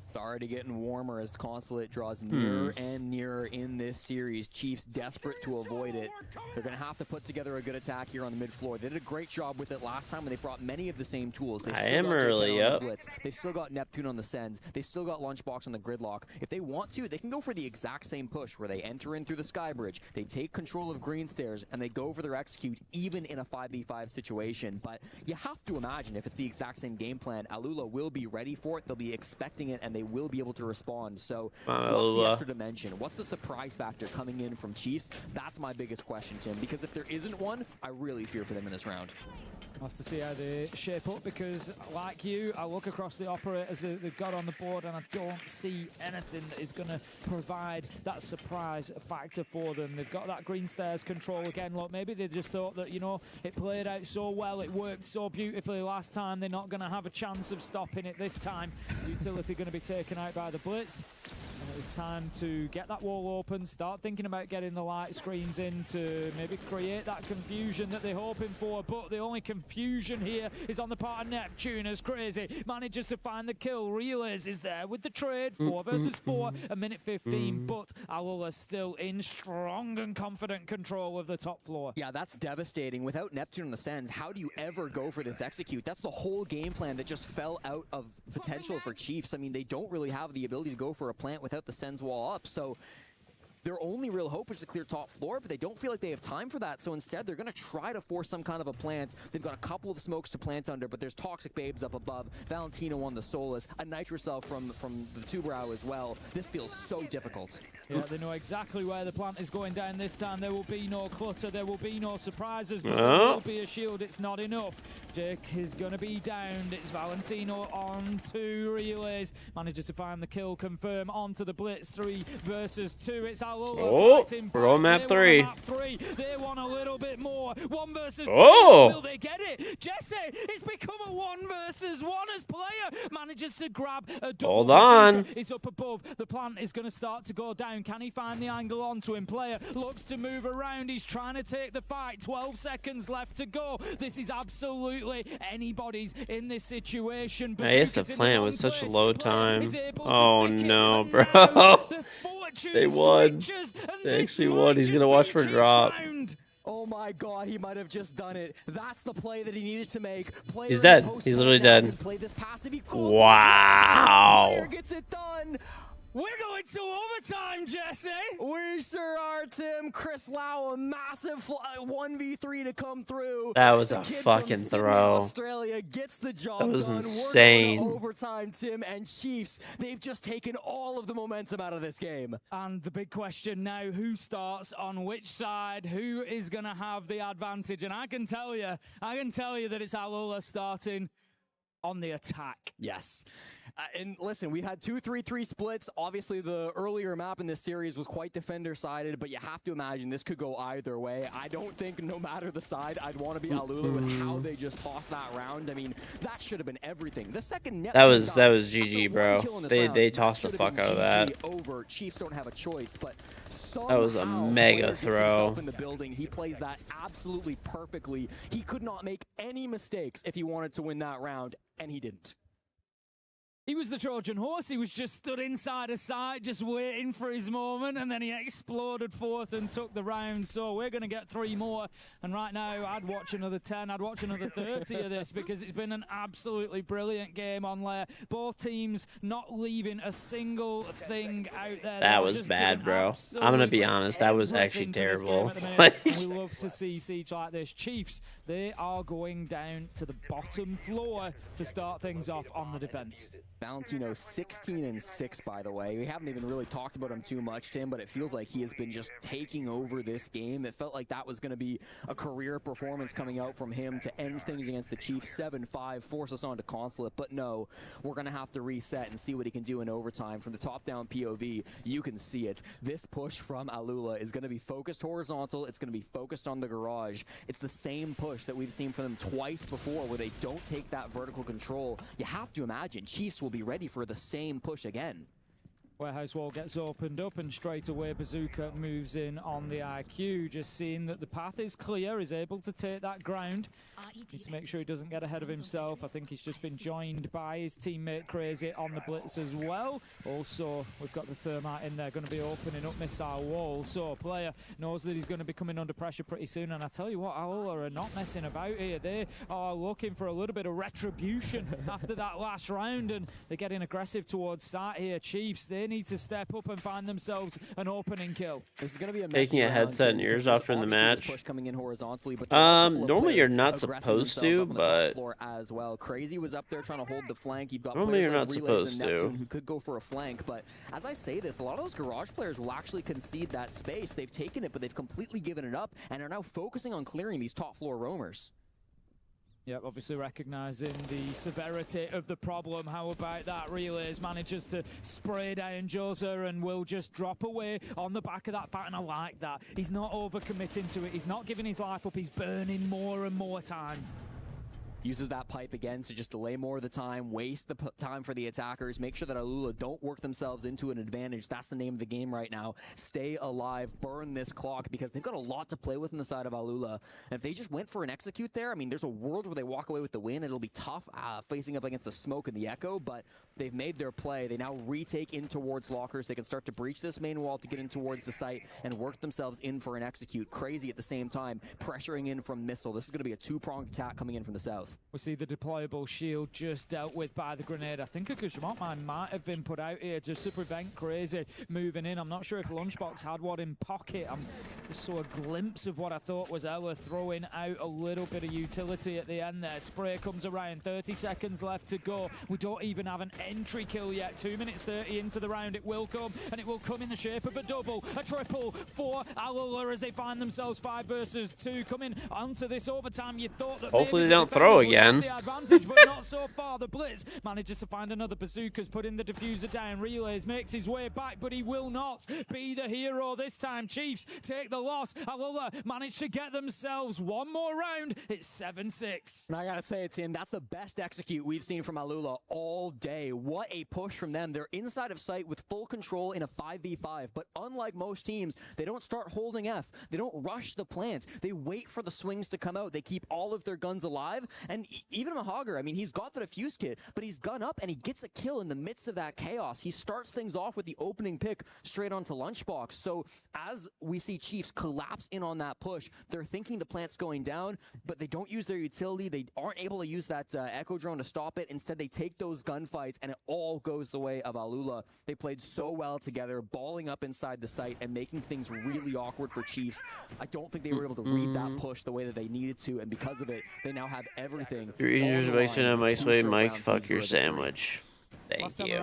It's already getting warmer as Consulate draws nearer and nearer in this series. Chiefs desperate to avoid it. They're going to have to put together a good attack here on the mid-floor. They did a great job with it last time when they brought many of the same tools. They've still got early, on the blitz. They've still got Neptune on the sends. They've still got Lunchbox on the gridlock. If they want to, they can go for the exact same push where they enter in through the sky bridge, they take control of green stairs, and they go for their execute even in a 5v5 situation. But you have to imagine if it's the exact same game plan, Alula will be ready for it. They'll be expecting it, and they will be able to respond. So what's the extra dimension? What's the surprise factor coming in from Chiefs? That's my biggest question, Tim, because if there isn't one, I really fear for them in this round. We'll have to see how they shape up, because like you, I look across the operators they've got on the board, and I don't see anything that is going to provide that surprise factor for them. They've got that green stairs control again. Look, maybe they just thought that, you know, it played out so well, it worked so beautifully last time, they're not going to have a chance of stopping it this time. Utility going to be taken out by the blitz. And it's time to get that wall open, start thinking about getting the light screens in to maybe create that confusion that they're hoping for. But the only confusion here is on the part of Neptune, as Crazy manages to find the kill. Relays is there with the trade, 4 versus 4, a minute 15, but Alula still in strong and confident control of the top floor. Yeah, that's devastating. Without Neptune on the sends, how do you ever go for this execute? That's the whole game plan that just fell out of potential for Chiefs. I mean, they don't really have the ability to go for a plant without the sends wall up, so their only real hope is to clear top floor, but they don't feel like they have time for that. So instead, they're going to try to force some kind of a plant. They've got a couple of smokes to plant under, but there's Toxic Babes up above. Valentino on the Solus. A Nitrocell from the Tubarao as well. This feels so difficult. Yeah, they know exactly where the plant is going down this time. There will be no clutter. There will be no surprises, but there will be a shield. It's not enough. Jake is going to be downed. It's Valentino on 2 relays. Manages to find the kill, confirm onto the blitz. 3 versus 2. It's we're on map 3. They want a little bit more. 1 versus 2. Oh! Will they get it? Jesse, it's become a 1 versus 1 as player manages to grab a double. Hold on. He's up above. The plant is going to start to go down. Can he find the angle onto him? Player looks to move around. He's trying to take the fight. 12 seconds left to go. This is absolutely anybody's in this situation. I guess the plant was such a low time. Oh no, bro. They won. They actually won. He's going to watch for a drop. Oh my god, he might have just done it. That's the play that he needed to make. He's dead. He's literally dead. Wow. Gets it done. We're going to overtime, Jesse! We sure are, Tim. Chris Lau, a massive 1v3 to come through. That was a fucking throw. Australia gets the job that was done. insane. We're going to overtime, Tim, and Chiefs, they've just taken all of the momentum out of this game. And the big question now, who starts on which side? Who is going to have the advantage? And I can tell you that it's Alula starting on the attack. Yes. And listen, we had 2-3-3 splits. Obviously, the earlier map in this series was quite defender-sided, but you have to imagine this could go either way. I don't think, no matter the side, I'd want to be Alula with how they just tossed that round. I mean, that should have been everything. The second that was GG, bro. They tossed the fuck out of that. Over. Chiefs don't have a choice, but that was a mega throw. In the building, he plays that absolutely perfectly. He could not make any mistakes if he wanted to win that round, and he didn't. He was the Trojan horse. He was just stood inside a site, just waiting for his moment, and then he exploded forth and took the round. So we're going to get 3 more. And right now, I'd watch another 10. I'd watch another 30 of this, because it's been an absolutely brilliant game on Lair. Both teams not leaving a single thing out there. That was bad, bro. I'm going to be honest. That was actually terrible. We love to see siege like this. Chiefs, they are going down to the bottom floor to start things off on the defense. Valentino 16-6, by the way. We haven't even really talked about him too much, Tim, but it feels like he has been just taking over this game. It felt like that was going to be a career performance coming out from him to end things against the Chiefs 7-5, force us on to Consulate. But no, we're going to have to reset and see what he can do in overtime. From the top-down POV, you can see it. This push from Alula is going to be focused horizontal. It's going to be focused on the garage. It's the same push that we've seen from them twice before where they don't take that vertical control. You have to imagine Chiefs will be ready for the same push again. Warehouse wall gets opened up and straight away Bazooka moves in on the IQ, just seeing that the path is clear, is able to take that ground. Needs to make sure he doesn't get ahead of himself. I think he's just been joined by his teammate Crazy on the blitz as well. Also, we've got the Thermite in there, going to be opening up missile wall. So player knows that he's going to be coming under pressure pretty soon. And I tell you what, Alola are not messing about here. They are looking for a little bit of retribution after that last round, and they're getting aggressive towards Sat here. Chiefs, they need to step up and find themselves an opening kill. This is going to be a taking a headset and ears off during the match. Coming in horizontally, but normally you're not supposed to, but as well. Crazy was up there trying to hold the flank. You've got normally players you're like not Relays supposed and Neptune to. who could go for a flank, but as I say this, a lot of those garage players will actually concede that space. They've taken it, but they've completely given it up and are now focusing on clearing these top floor roamers. Yep, obviously recognising the severity of the problem. How about that? Relays manages to spray down Josa and will just drop away on the back of that fight, and I like that. He's not overcommitting to it. He's not giving his life up. He's burning more and more time. Uses that pipe again to just delay more of the time, waste the time for the attackers, make sure that Alula don't work themselves into an advantage. That's the name of the game right now. Stay alive, burn this clock, because they've got a lot to play with on the side of Alula. And if they just went for an execute there, I mean, there's a world where they walk away with the win. It'll be tough facing up against the smoke and the echo, but they've made their play. They now retake in towards lockers. They can start to breach this main wall to get in towards the site and work themselves in for an execute. Crazy at the same time, pressuring in from missile. This is going to be a two-pronged attack coming in from the south. We see the deployable shield just dealt with by the grenade. I think a Gujamot mine might have been put out here just to prevent Crazy moving in. I'm not sure if Lunchbox had one in pocket. I just saw a glimpse of what I thought was Ella throwing out a little bit of utility at the end there. Spray comes around, 30 seconds left to go. We don't even have an entry kill yet. 2 minutes 30 into the round. It will come, and it will come in the shape of a double, a triple for Alola as they find themselves 5 versus 2 coming onto this overtime. You thought that hopefully they don't throw again. The advantage, but not so far. The Blitz manages to find another Bazooka's putting the diffuser down. Relays makes his way back, but he will not be the hero this time. Chiefs take the loss. Alola managed to get themselves one more round. It's 7-6. And I gotta say it, Tim, that's the best execute we've seen from Alula all day. What a push from them. They're inside of sight with full control in a 5v5, but unlike most teams, they don't start holding F. They don't rush the plant. They wait for the swings to come out. They keep all of their guns alive, and even Mahagar, I mean, he's got the defuse kit, but he's gun up and he gets a kill in the midst of that chaos. He starts things off with the opening pick straight onto Lunchbox. So as we see Chiefs collapse in on that push, they're thinking the plant's going down, but they don't use their utility. They aren't able to use that Echo Drone to stop it. Instead, they take those gunfights and it all goes the way of Alula. They played so well together, balling up inside the site and making things really awkward for Chiefs. I don't think they were able to read that push the way that they needed to, and because of it, they now have everything. Your ears are basing on Mike's way, Mike, fuck your sandwich. Thank you.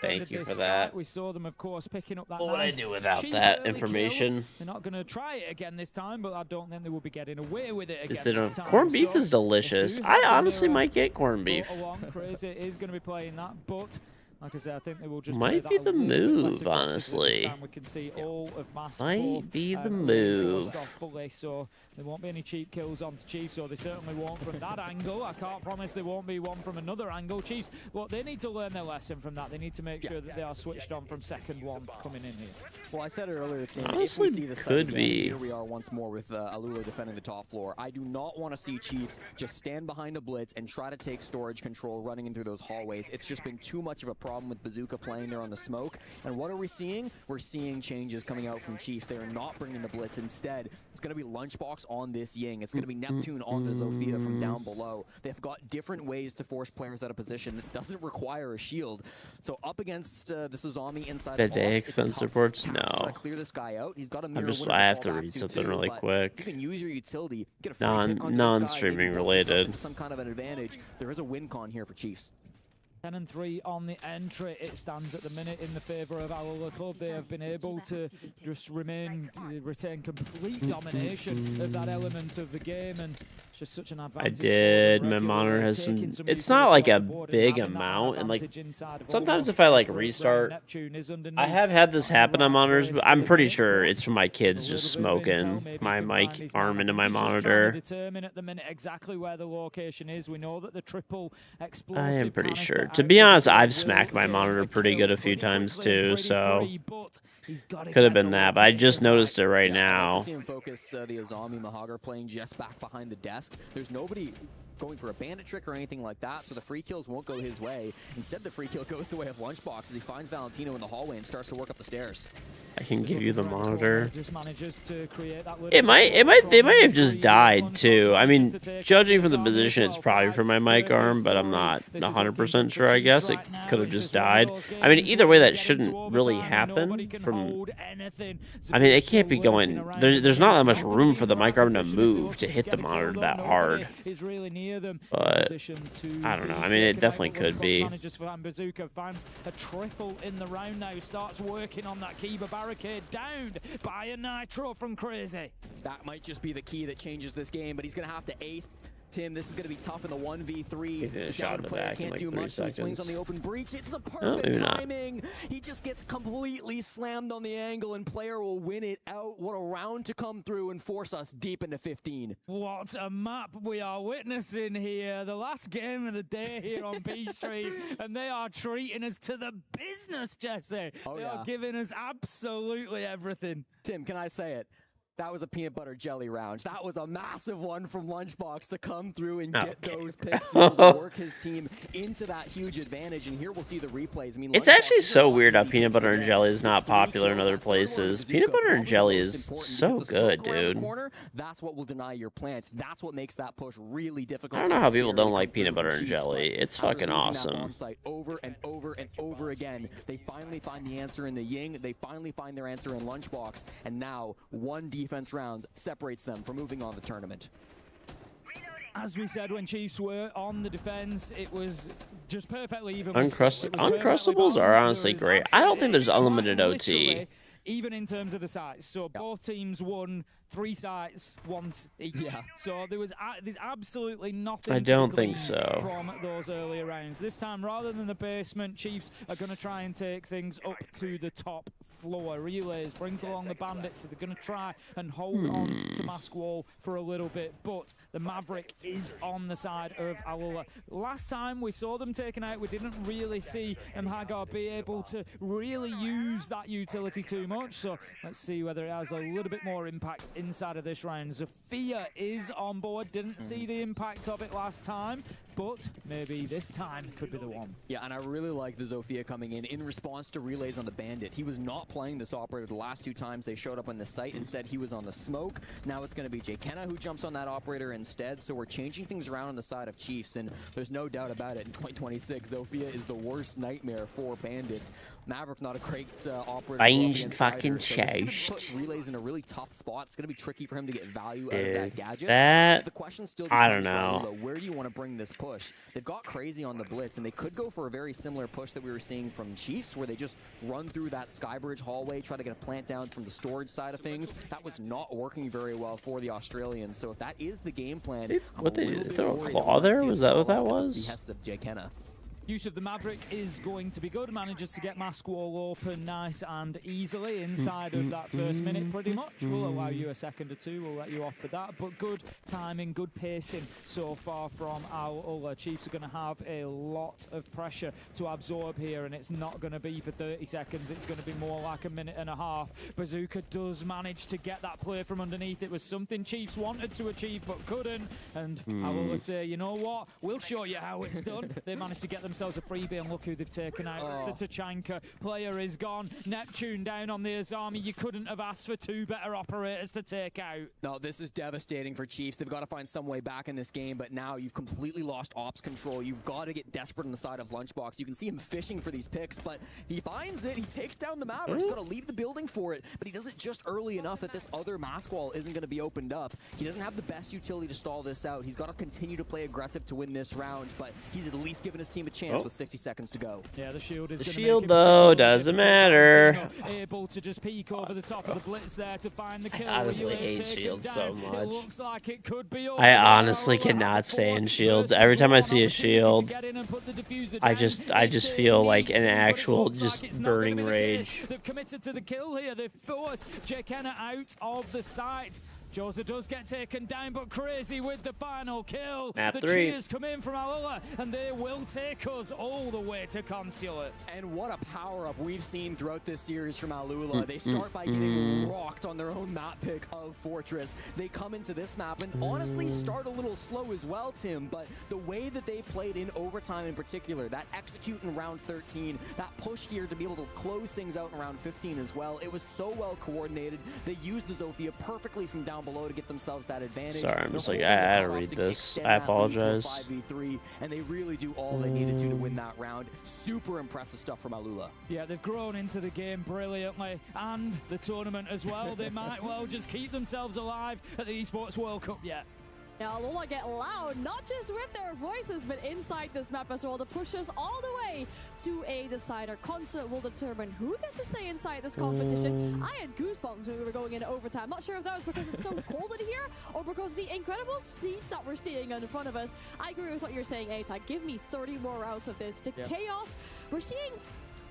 Thank you for that. We saw them, of course, picking up that. What would I do without that information? They're not going to try it again this time, but I don't think they will be getting away with it again. This time. Corned beef is delicious. I honestly might get corned beef. Crazy is going to be playing that, but like I said, I think they will just might be the move, honestly. We can see all of Mass might be the move. Fully, so there won't be any cheap kills onto Chiefs, so they certainly won't from that angle. I can't promise there won't be one from another angle. Chiefs, but they need to learn their lesson from that. They need to make sure that they are switched on from second one coming in here. Well, I said it earlier, team. Honestly, if we see the could be. Here we are once more with Alula defending the top floor. I do not want to see Chiefs just stand behind a blitz and try to take storage control running in through those hallways. It's just been too much of a problem with Bazooka playing there on the smoke. And what are we seeing? We're seeing changes coming out from Chiefs. They are not bringing the blitz. Instead, it's going to be Lunchbox on this Ying. It's going to be Neptune on the Zofia from down below. They've got different ways to force players out of position that doesn't require a shield. So up against the Suzami inside the day expense reports? No. Clear this guy out. He's got a I have to read something really quick. You can use your utility, get a non-streaming related. Some kind of an advantage. There is a win con here for Chiefs. 10-3 on the entry. It stands at the minute in the favour of our club. They have been able to just retain complete domination of that element of the game, and it's just such an advantage. I did. My monitor has some. It's not like a big amount, and like sometimes if I like restart, I have had this happen on monitors, but I'm pretty sure it's from my kids just smoking my mic arm into my monitor. Determine at the minute exactly where the location is. We know that the triple explosive. I am pretty sure. To be honest, I've smacked my monitor pretty good a few times too, so could have been that, but I just noticed it right now. I see him focus the Azami Mahagar playing just back behind the desk. There's nobody going for a bandit trick or anything like that, so the free kills won't go his way. Instead, the free kill goes the way of Lunchbox as he finds Valentino in the hallway and starts to work up the stairs. I can give you the monitor. Just manages to create that They might have just died too. I mean, judging from the position, it's probably for my mic arm, but I'm not 100% sure. I guess it could have just died. I mean, either way, that shouldn't really happen. I mean, it can't be going. There's not that much room for the mic arm to move to hit the monitor that hard. But I don't know. I mean, it definitely could be. Bazooka finds a triple in the round now. Starts working on that Kiba barricade, downed by a Nitro from Crazy. That might just be the key that changes this game, but he's going to have to ace. Tim, this is going to be tough in the 1v3. He's in a shot in the back can't in like do 3 much, so he swings seconds. on the open breach. It's the perfect timing. He just gets completely slammed on the angle, and player will win it out. What a round to come through and force us deep into 15. What a map we are witnessing here. The last game of the day here on B-Stream, and they are treating us to the business, Jesse. They are giving us absolutely everything. Tim, can I say it? That was a peanut butter jelly round. That was a massive one from Lunchbox to come through and get those picks to be able to work his team into that huge advantage. And here we'll see the replays. I mean, It's actually so weird how peanut butter and jelly is not popular in other places. Peanut butter and jelly is so good, dude. That's what will deny your plant. That's what makes that push really difficult. I don't know how people don't like peanut butter and jelly. It's fucking awesome. Over and over and over again. They finally find the answer in the Ying. They finally find their answer in Lunchbox. And now one defense rounds separates them from moving on the tournament. As we said, when Chiefs were on the defense, it was just perfectly even. Uncrustables are honestly great. I don't think there's unlimited OT. Even in terms of the sites. So both teams won 3 sites once each. Yeah. So there's absolutely nothing I don't think so. From those earlier rounds. This time, rather than the basement, Chiefs are going to try and take things up to the top floor. Relays brings along the bandits, so they're going to try and hold on to Mask Wall for a little bit, but the Maverick is on the side of Alula. Last time we saw them taken out, we didn't really see Hagar be able to really use that utility too much, so let's see whether it has a little bit more impact inside of this round. Zofia is on board, didn't see the impact of it last time, but maybe this time could be the one. Yeah, and I really like the Zofia coming in response to relays on the Bandit. He was not playing this operator the last 2 times they showed up on the site. Instead, he was on the smoke. Now it's going to be Jkenna who jumps on that operator instead, so we're changing things around on the side of Chiefs, and there's no doubt about it. In 2026, Zofia is the worst nightmare for Bandits. Maverick not a great operator. Fucking put relays in a really tough spot. It's going to be tricky for him to get value out of that gadget. That, the question still I don't know. Where do you want to bring this push? They've got Crazy on the blitz, and they could go for a very similar push that we were seeing from Chiefs, where they just run through that Skybridge hallway, try to get a plant down from the storage side of things. That was not working very well for the Australians. So if that is the game plan, What they throw a claw there? Was that what that was? Behest of Jkenna. Use of the Maverick is going to be good. Manages to get Mask Wall open nice and easily inside of that first minute, pretty much. We'll allow you a second or 2. We'll let you off for that. But good timing, good pacing so far from our Chiefs are going to have a lot of pressure to absorb here, and it's not going to be for 30 seconds. It's going to be more like a minute and a half. Bazooka does manage to get that play from underneath. It was something Chiefs wanted to achieve but couldn't. And I will say, you know what? We'll show you how it's done. They managed to get themselves a freebie, and look who they've taken out. It's the Tachanka. Player is gone. Neptune down on the Azami. You couldn't have asked for 2 better operators to take out. No, this is devastating for Chiefs. They've got to find some way back in this game, but now you've completely lost ops control. You've got to get desperate on the side of Lunchbox. You can see him fishing for these picks, but he finds it. He takes down the Maverick. He's got to leave the building for it, but he does it just early enough that this other mask wall isn't going to be opened up. He doesn't have the best utility to stall this out. He's got to continue to play aggressive to win this round, but he's at least given his team a chance chance with 60 seconds to go. Yeah, the shield is The gonna shield, make it though, totally doesn't different. matter. Able to just peek over the top of the blitz there to find the kill. I honestly Ryu is hate taken shields down. so It much. looks like it could be over I now. honestly Alula cannot have stand 4 shields. versus Every time I 1 see a opportunity to shield, get in and put the diffuser I down. just It's feel a like neat an team, but it actual looks like just it's not gonna burning be the rage. case. They've committed to the kill here. They've forced Jkenna out of the site. Josa does get taken down, but Crazy with the final kill. Map The 3. cheers come in from Alula, and they will take us all the way to Consulate. And what a power-up we've seen throughout this series from Alula. They start by getting rocked on their own map pick of Fortress. They come into this map and honestly start a little slow as well, Tim, but the way that they played in overtime in particular, that execute in round 13, that push here to be able to close things out in round 15 as well, it was so well coordinated. They used the Zofia perfectly from down below to get themselves that advantage. Sorry, I'm They're just like, holding I the had to cutoffs read to this. extend I that lead to a apologize. 5v3, and they really do all they needed to win that round. Super impressive stuff from Alula. Yeah, they've grown into the game brilliantly, and the tournament as well. They might well just keep themselves alive at the Esports World Cup yet. Now, Lola get loud, not just with their voices, but inside this map as well, to push us all the way to a decider. Concert will determine who gets to stay inside this competition. I had goosebumps when we were going into overtime. Not sure if that was because it's so cold in here or because the incredible seats that we're seeing in front of us. I agree with what you're saying, A-Tag. Give me 30 more rounds of this. The chaos. We're seeing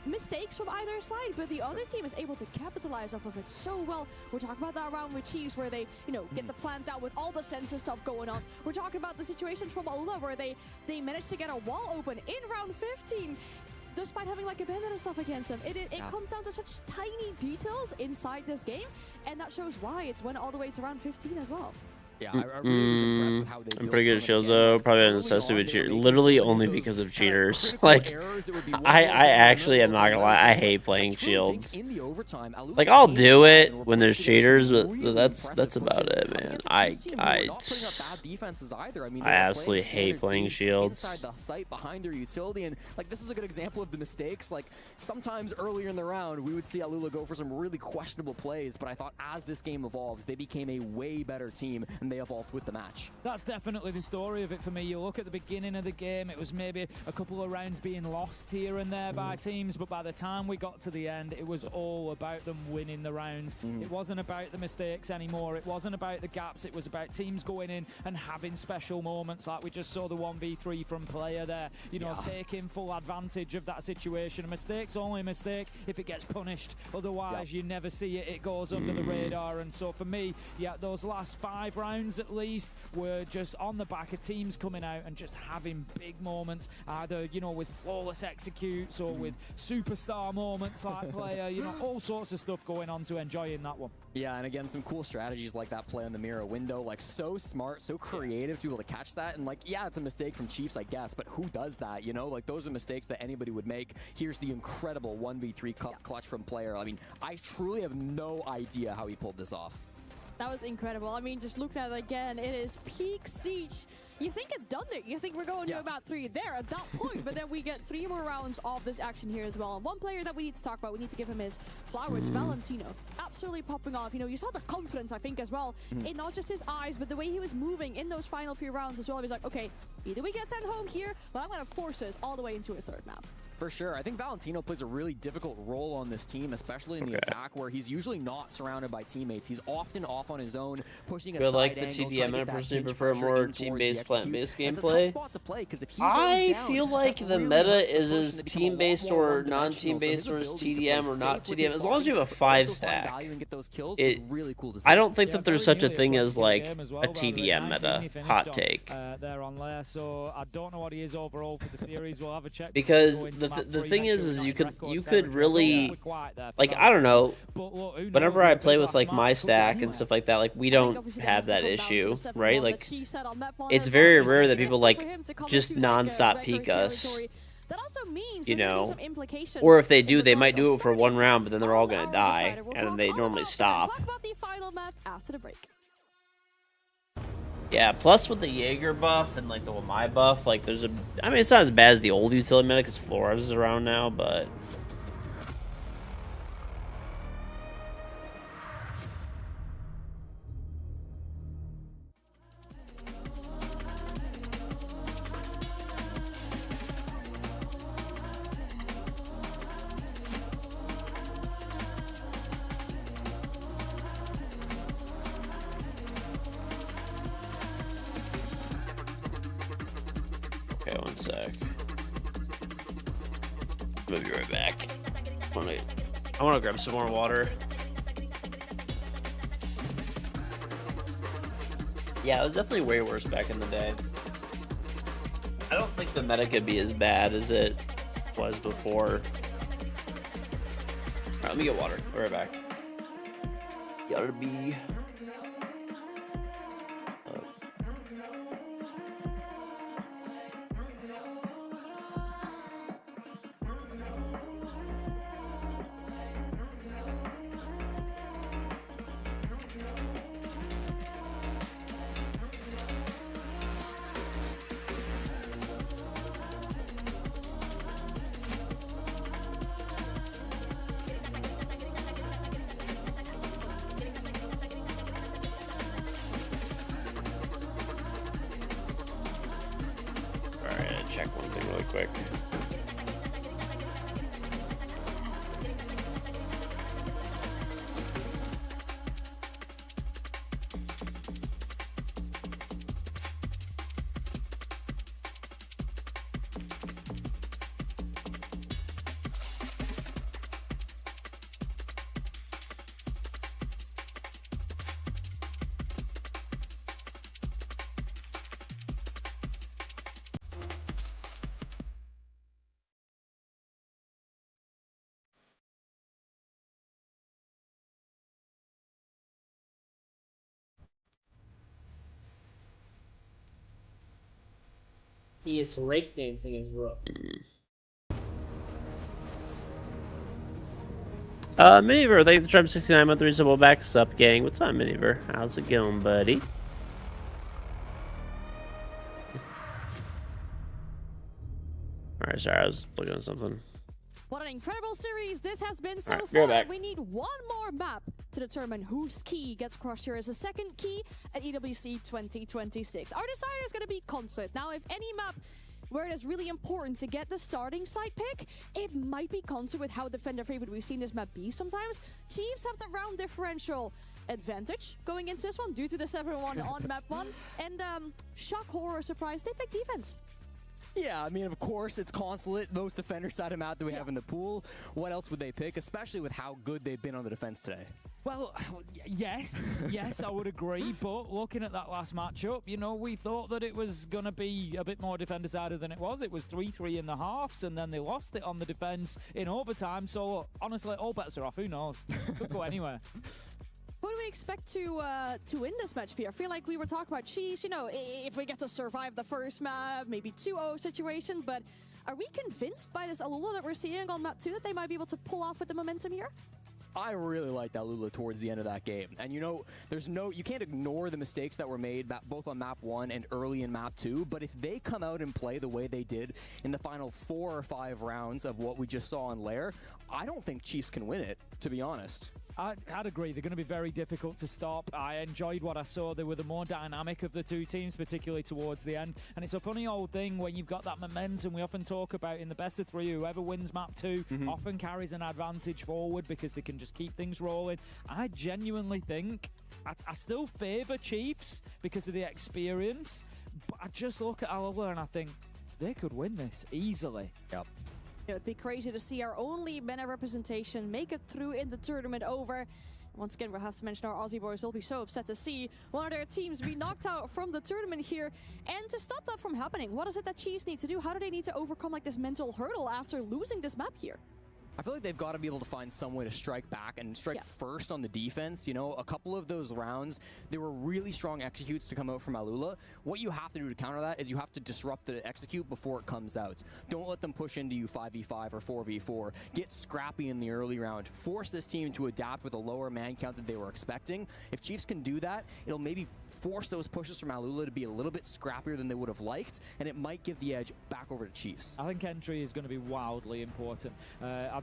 mistakes from either side, but the other team is able to capitalize off of it so well. We're talking about that round with Chiefs where they, get the plant out with all the sensor stuff going on. We're talking about the situations from Alula where they managed to get a wall open in round 15 despite having like a bandit and stuff against them. It comes down to such tiny details inside this game, and that shows why it's went all the way to round 15 as well. Yeah, I really was impressed with how they I'm pretty good at shields though. Probably a necessity with cheaters. Literally only because of cheaters. Like, I actually am not gonna lie. I hate playing shields. Like, I'll do it when there's cheaters, but that's about it, man. I absolutely hate playing shields. Inside the site behind their utility, and like this is a good example of the mistakes. Like sometimes earlier in the round, we would see Alula go for some really questionable plays, but I thought as this game evolved, they became a way better team. And they evolved with the match. That's definitely the story of it for me. You look at the beginning of the game, it was maybe a couple of rounds being lost here and there by teams, but by the time we got to the end, it was all about them winning the rounds. It wasn't about the mistakes anymore. It wasn't about the gaps. It was about teams going in and having special moments like we just saw the 1v3 from Player there, taking full advantage of that situation. A mistake's only a mistake if it gets punished. Otherwise, you never see it. It goes under the radar. And so for me, those last 5 rounds at least were just on the back of teams coming out and just having big moments, either with flawless executes or with superstar moments like Player, all sorts of stuff going on to enjoying that one. Yeah, and again, some cool strategies like that play on the mirror window, like so smart, so creative to be able to catch that. And like, yeah, it's a mistake from Chiefs, I guess, but who does that? Like those are mistakes that anybody would make. Here's the incredible 1v3 clutch from Player. I mean, I truly have no idea how he pulled this off. That was incredible. I mean, just looked at it again. It is peak siege. You think it's done there. You think we're going to about 3 there at that point, but then we get 3 more rounds of this action here as well. And one player that we need to talk about, we need to give him his flowers, Valentino. Absolutely popping off. You saw the confidence, I think, as well, in not just his eyes, but the way he was moving in those final few rounds as well. He was like, okay, either we get sent home here, but I'm going to force us all the way into a 3rd map. For sure. I think Valentino plays a really difficult role on this team, especially in the attack, where he's usually not surrounded by teammates. He's often off on his own, pushing a side like the angle, TDM, I personally prefer more team-based, plant-based gameplay. I feel like the meta is team-based or non-team-based or TDM or not TDM. As long as you have a 5-stack, I don't think that there's such a thing as like a TDM meta. Hot take. There on there, so I don't know what he is overall for the series. We'll have a check because the thing is you could really, like, I don't know, whenever I play with like my stack and stuff like that, like we don't have that issue, right? Like it's very rare that people like just non-stop peek us, or if they do, they might do it for 1 round, but then they're all gonna die and they normally stop. Yeah, plus with the Jaeger buff and like the Wamai buff, like there's a, I mean, it's not as bad as the old utility meta because Flores is around now, but Okay, one sec. I'll be right back. I want to grab some more water. Yeah, it was definitely way worse back in the day. I don't think the meta could be as bad as it was before. Alright, let me get water. Be right back. Gotta be... check one thing really quick. He is breakdancing his rook. Miniver, thank you for the 69 month reasonable back up, gang. What's up, Miniver? How's it going, buddy? Alright, sorry, I was looking at something. What an incredible series this has been so right, far. We need one more map to determine whose key gets crushed here as a second key at EWC 2026. Our decider is going to be Consulate. Now, if any map where it is really important to get the starting side pick, it might be Consulate with how defender favorite we've seen this map be sometimes. Chiefs have the round differential advantage going into this one due to the 7-1 on map 1. And shock, horror, surprise, they pick defense. Yeah, I mean, of course, it's Consulate, most defender side of map that we have in the pool. What else would they pick, especially with how good they've been on the defense today? Well, yes, I would agree. But looking at that last matchup, you know, we thought that it was going to be a bit more defender-sided than it was. It was 3-3 in the halves, and then they lost it on the defense in overtime. So, honestly, all bets are off. Who knows? Could go anywhere. Who do we expect to win this match, Pierre? I feel like we were talking about Chiefs, you know, if we get to survive the first map, maybe 2-0 situation, but are we convinced by this Alula that we're seeing on map 2 that they might be able to pull off with the momentum here? I really liked Alula towards the end of that game. And you know, you can't ignore the mistakes that were made both on map 1 and early in map 2, but if they come out and play the way they did in the final 4 or 5 rounds of what we just saw in Lair, I don't think Chiefs can win it, to be honest. I'd agree. They're going to be very difficult to stop. I enjoyed what I saw. They were the more dynamic of the two teams, particularly towards the end. And it's a funny old thing when you've got that momentum we often talk about in the best of 3, whoever wins map 2 often carries an advantage forward because they can just keep things rolling. I genuinely think I still favour Chiefs because of the experience, but I just look at Alula and I think they could win this easily. Yep. It would be crazy to see our only MENA representation make it through in the tournament over. Once again, we'll have to mention our Aussie boys. They'll be so upset to see one of their teams be knocked out from the tournament here. And to stop that from happening, what is it that Chiefs need to do? How do they need to overcome like this mental hurdle after losing this map here? I feel like they've got to be able to find some way to strike back and strike first on the defense. You know, a couple of those rounds, there were really strong executes to come out from Alula. What you have to do to counter that is you have to disrupt the execute before it comes out. Don't let them push into you 5v5 or 4v4. Get scrappy in the early round. Force this team to adapt with a lower man count that they were expecting. If Chiefs can do that, it'll maybe force those pushes from Alula to be a little bit scrappier than they would have liked, and it might give the edge back over to Chiefs. I think entry is going to be wildly important. I've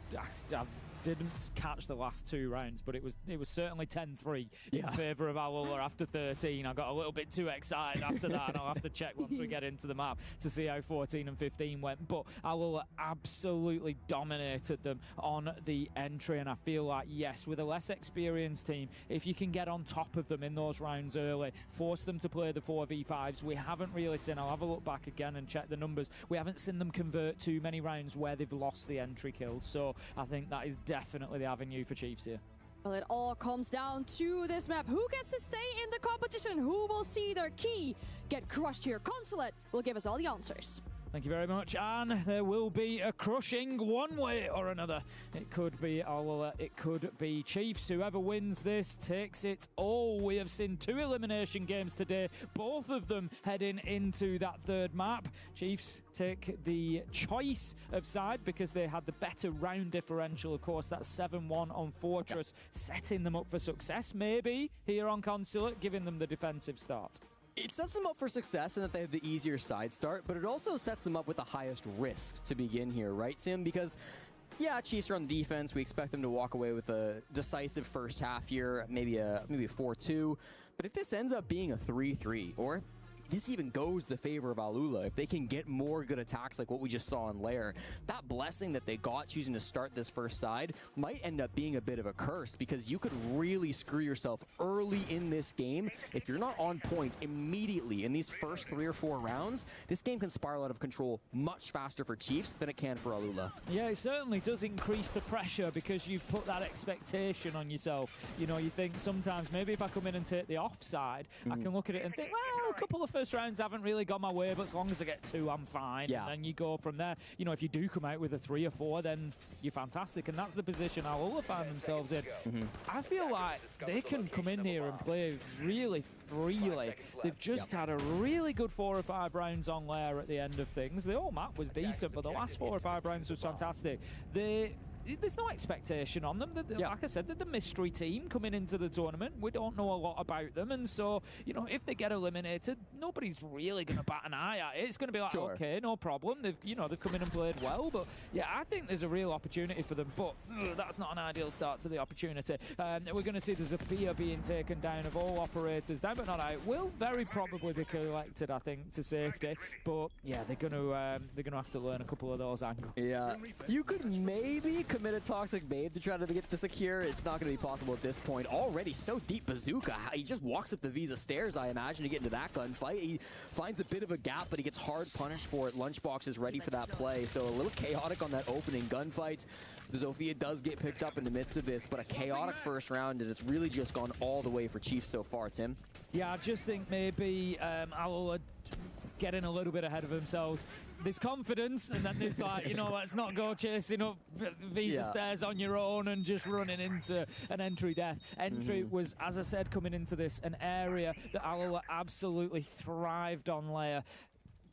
didn't catch the last 2 rounds, but it was certainly 10-3 in favour of Alula after 13. I got a little bit too excited after that, and I'll have to check once we get into the map to see how 14 and 15 went. But Alula absolutely dominated them on the entry, and I feel like, yes, with a less experienced team, if you can get on top of them in those rounds early, force them to play the 4v5s, we haven't really seen, I'll have a look back again and check the numbers, we haven't seen them convert too many rounds where they've lost the entry kill. So I think that is definitely the avenue for Chiefs here. Well, it all comes down to this map. Who gets to stay in the competition? Who will see their key get crushed here? Consulate will give us all the answers. Thank you very much, and there will be a crushing one way or another. It could be Alula, it could be Chiefs. Whoever wins this takes it all. We have seen 2 elimination games today, both of them heading into that 3rd map. Chiefs take the choice of side because they had the better round differential. Of course, that's 7-1 on Fortress, setting them up for success, maybe, here on Consulate, giving them the defensive start. It sets them up for success in that they have the easier side start, but it also sets them up with the highest risk to begin here, right, Tim? Because, yeah, Chiefs are on the defense. We expect them to walk away with a decisive first half here, maybe a 4-2. But if this ends up being a 3-3, or this even goes the favor of Alula, if they can get more good attacks like what we just saw in Lair, that blessing that they got choosing to start this first side might end up being a bit of a curse, because you could really screw yourself early in this game. If you're not on point immediately in these first 3 or 4 rounds, this game can spiral out of control much faster for Chiefs than it can for Alula. Yeah, it certainly does increase the pressure because you've put that expectation on yourself. You know, you think sometimes maybe if I come in and take the offside, I can look at it and think, well, a couple of first rounds haven't really gone my way, but as long as I get 2, I'm fine. Yeah. And then you go from there. You know, if you do come out with a 3 or 4, then you're fantastic. And that's the position Alula find themselves in. I feel like they can come in here and play really freely. They've just had a really good 4 or 5 rounds on Lair at the end of things. The whole map was decent, but the last 4 or 5 rounds was fantastic. There's no expectation on them. Like I said, they're the mystery team coming into the tournament. We don't know a lot about them, and so, you know, if they get eliminated, nobody's really going to bat an eye at it. It's going to be like, okay, no problem. They've come in and played well, but yeah, I think there's a real opportunity for them, but that's not an ideal start to the opportunity. We're going to see the Zofia being taken down of all operators down, but not out. Will very probably be collected, I think, to safety, but yeah, they're going to have to learn a couple of those angles. Yeah, you could maybe commit a Toxic Babe to try to get the secure. It's not going to be possible at this point. Already so deep Bazooka. He just walks up the Visa stairs, I imagine, to get into that gunfight. He finds a bit of a gap, but he gets hard punished for it. Lunchbox is ready for that play, so a little chaotic on that opening gunfight. Zofia does get picked up in the midst of this, but a chaotic first round, and it's really just gone all the way for Chiefs so far, Tim. Yeah, I just think maybe Alula getting a little bit ahead of themselves. There's confidence, and then there's like, you know, let's not go chasing up Visa stairs on your own and just running into an entry death. Entry was, as I said, coming into this, an area that Alula absolutely thrived on Lair.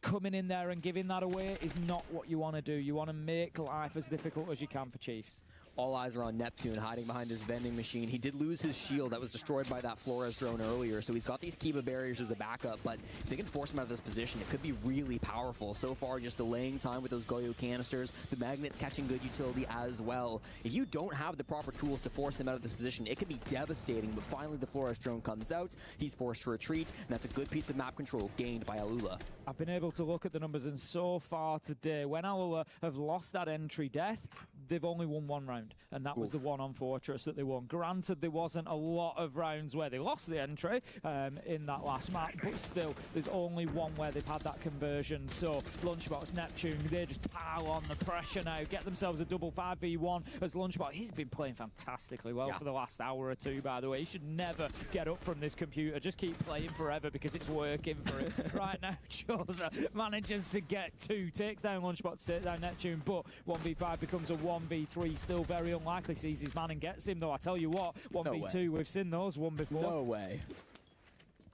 Coming in there and giving that away is not what you want to do. You want to make life as difficult as you can for Chiefs. All eyes are on Neptune, hiding behind his vending machine. He did lose his shield that was destroyed by that Flores drone earlier, so he's got these Kiba barriers as a backup, but if they can force him out of this position, it could be really powerful. So far, just delaying time with those Goyo canisters, the magnets catching good utility as well. If you don't have the proper tools to force him out of this position, it could be devastating, but finally the Flores drone comes out, he's forced to retreat, and that's a good piece of map control gained by Alula. I've been able to look at the numbers, and so far today, when Alula have lost that entry death, they've only won 1 round, and that was the one on Fortress that they won. Granted, there wasn't a lot of rounds where they lost the entry in that last map, but still, there's only 1 where they've had that conversion. So Lunchbox, Neptune, they just pile on the pressure now, get themselves a double 5v1 as Lunchbox. He's been playing fantastically well for the last hour or 2, by the way. He should never get up from this computer. Just keep playing forever because it's working for him. Right now, Choza manages to get 2, takes down Lunchbox, takes down Neptune, but 1v5 becomes a 1v3, still very unlikely. Sees his man and gets him, though. I tell you what, 1v2, we've seen those one before. No way.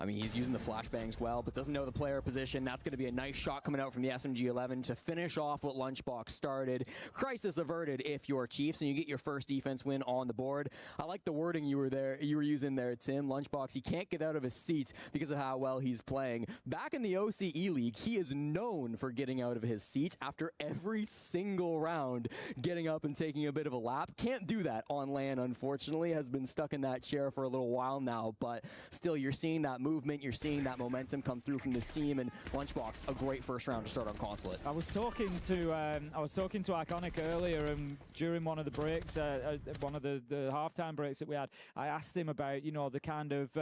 I mean, he's using the flashbangs well, but doesn't know the player position. That's going to be a nice shot coming out from the SMG-11 to finish off what Lunchbox started. Crisis averted if you're Chiefs, and you get your first defense win on the board. I like the wording you were using there, Tim. Lunchbox, he can't get out of his seat because of how well he's playing. Back in the OCE League, he is known for getting out of his seat after every single round, getting up and taking a bit of a lap. Can't do that on LAN, unfortunately. Has been stuck in that chair for a little while now, but still, you're seeing that movement, you're seeing that momentum come through from this team, and Lunchbox, a great first round to start on Consulate. I was talking to Iconic earlier, and during one of the breaks, one of the halftime breaks that we had, I asked him about, you know, the kind of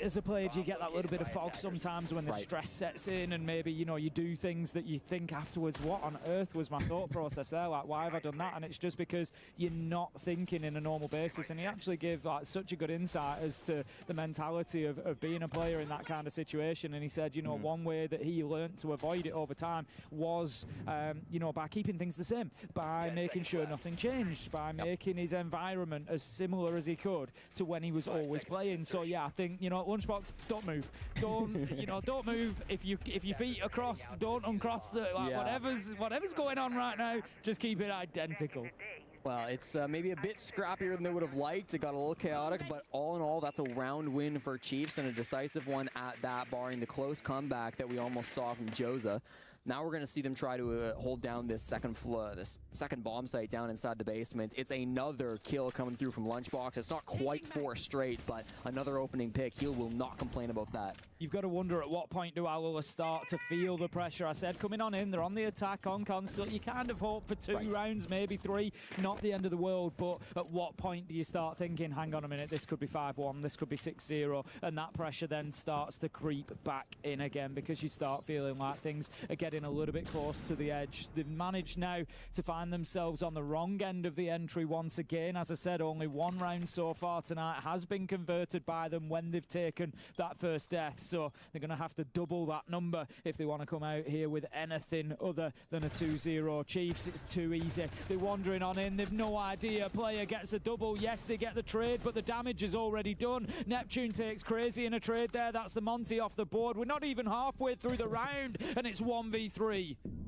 as a player, do you get that little bit of fog sometimes when the stress sets in, and maybe, you know, you do things that you think afterwards, what on earth was my thought process there? Like, why have I done that? And it's just because you're not thinking in a normal basis. And he actually gave like such a good insight as to the mentality of being a player in that kind of situation. And he said, you know, one way that he learned to avoid it over time was, you know, by keeping things the same, by making sure nothing changed, by making his environment as similar as he could to when he was always playing. So yeah, I think, you know, Lunchbox, don't move. Don't, you know, don't move. If your feet are crossed, don't uncross it. Like, whatever's going on right now, just keep it identical. Well, it's maybe a bit scrappier than they would have liked. It got a little chaotic, but all in all, that's a round win for Chiefs, and a decisive one at that, barring the close comeback that we almost saw from Joza. Now we're going to see them try to hold down this second bomb site down inside the basement. It's another kill coming through from Lunchbox. It's not quite 4 straight, but another opening pick. He will not complain about that. You've got to wonder at what point do Alula start to feel the pressure. I said coming on in, they're on the attack on Consulate. You kind of hope for 2 rounds, maybe 3. Not the end of the world, but at what point do you start thinking, hang on a minute, this could be 5-1, this could be 6-0, and that pressure then starts to creep back in again, because you start feeling like things are getting a little bit close to the edge. They've managed now to find themselves on the wrong end of the entry once again. As I said, only 1 round so far tonight has been converted by them when they've taken that first death, so they're going to have to double that number if they want to come out here with anything other than a 2-0. Chiefs, it's too easy. They're wandering on in. They've no idea. Player gets a double. Yes, they get the trade, but the damage is already done. Neptune takes crazy in a trade there. That's the Monty off the board. We're not even halfway through the round, and it's 1v3.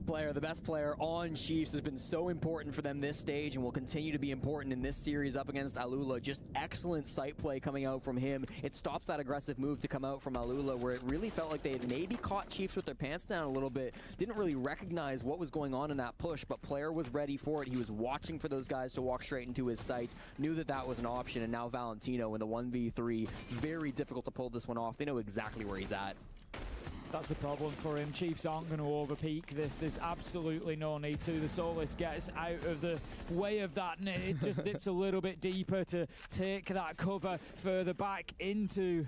Player, the best player on Chiefs, has been so important for them this stage and will continue to be important in this series up against Alula. Just excellent sight play coming out from him. It stops that aggressive move to come out from Alula, where it really felt like they had maybe caught Chiefs with their pants down a little bit. Didn't really recognize what was going on in that push, but player was ready for it. He was watching for those guys to walk straight into his sights, knew that that was an option, and now Valentino in the 1v3. Very difficult to pull this one off. They know exactly where he's at. That's the problem for him. Chiefs aren't going to overpeak this. There's absolutely no need to. The Solus gets out of the way of that, and it just dips a little bit deeper to take that cover further back into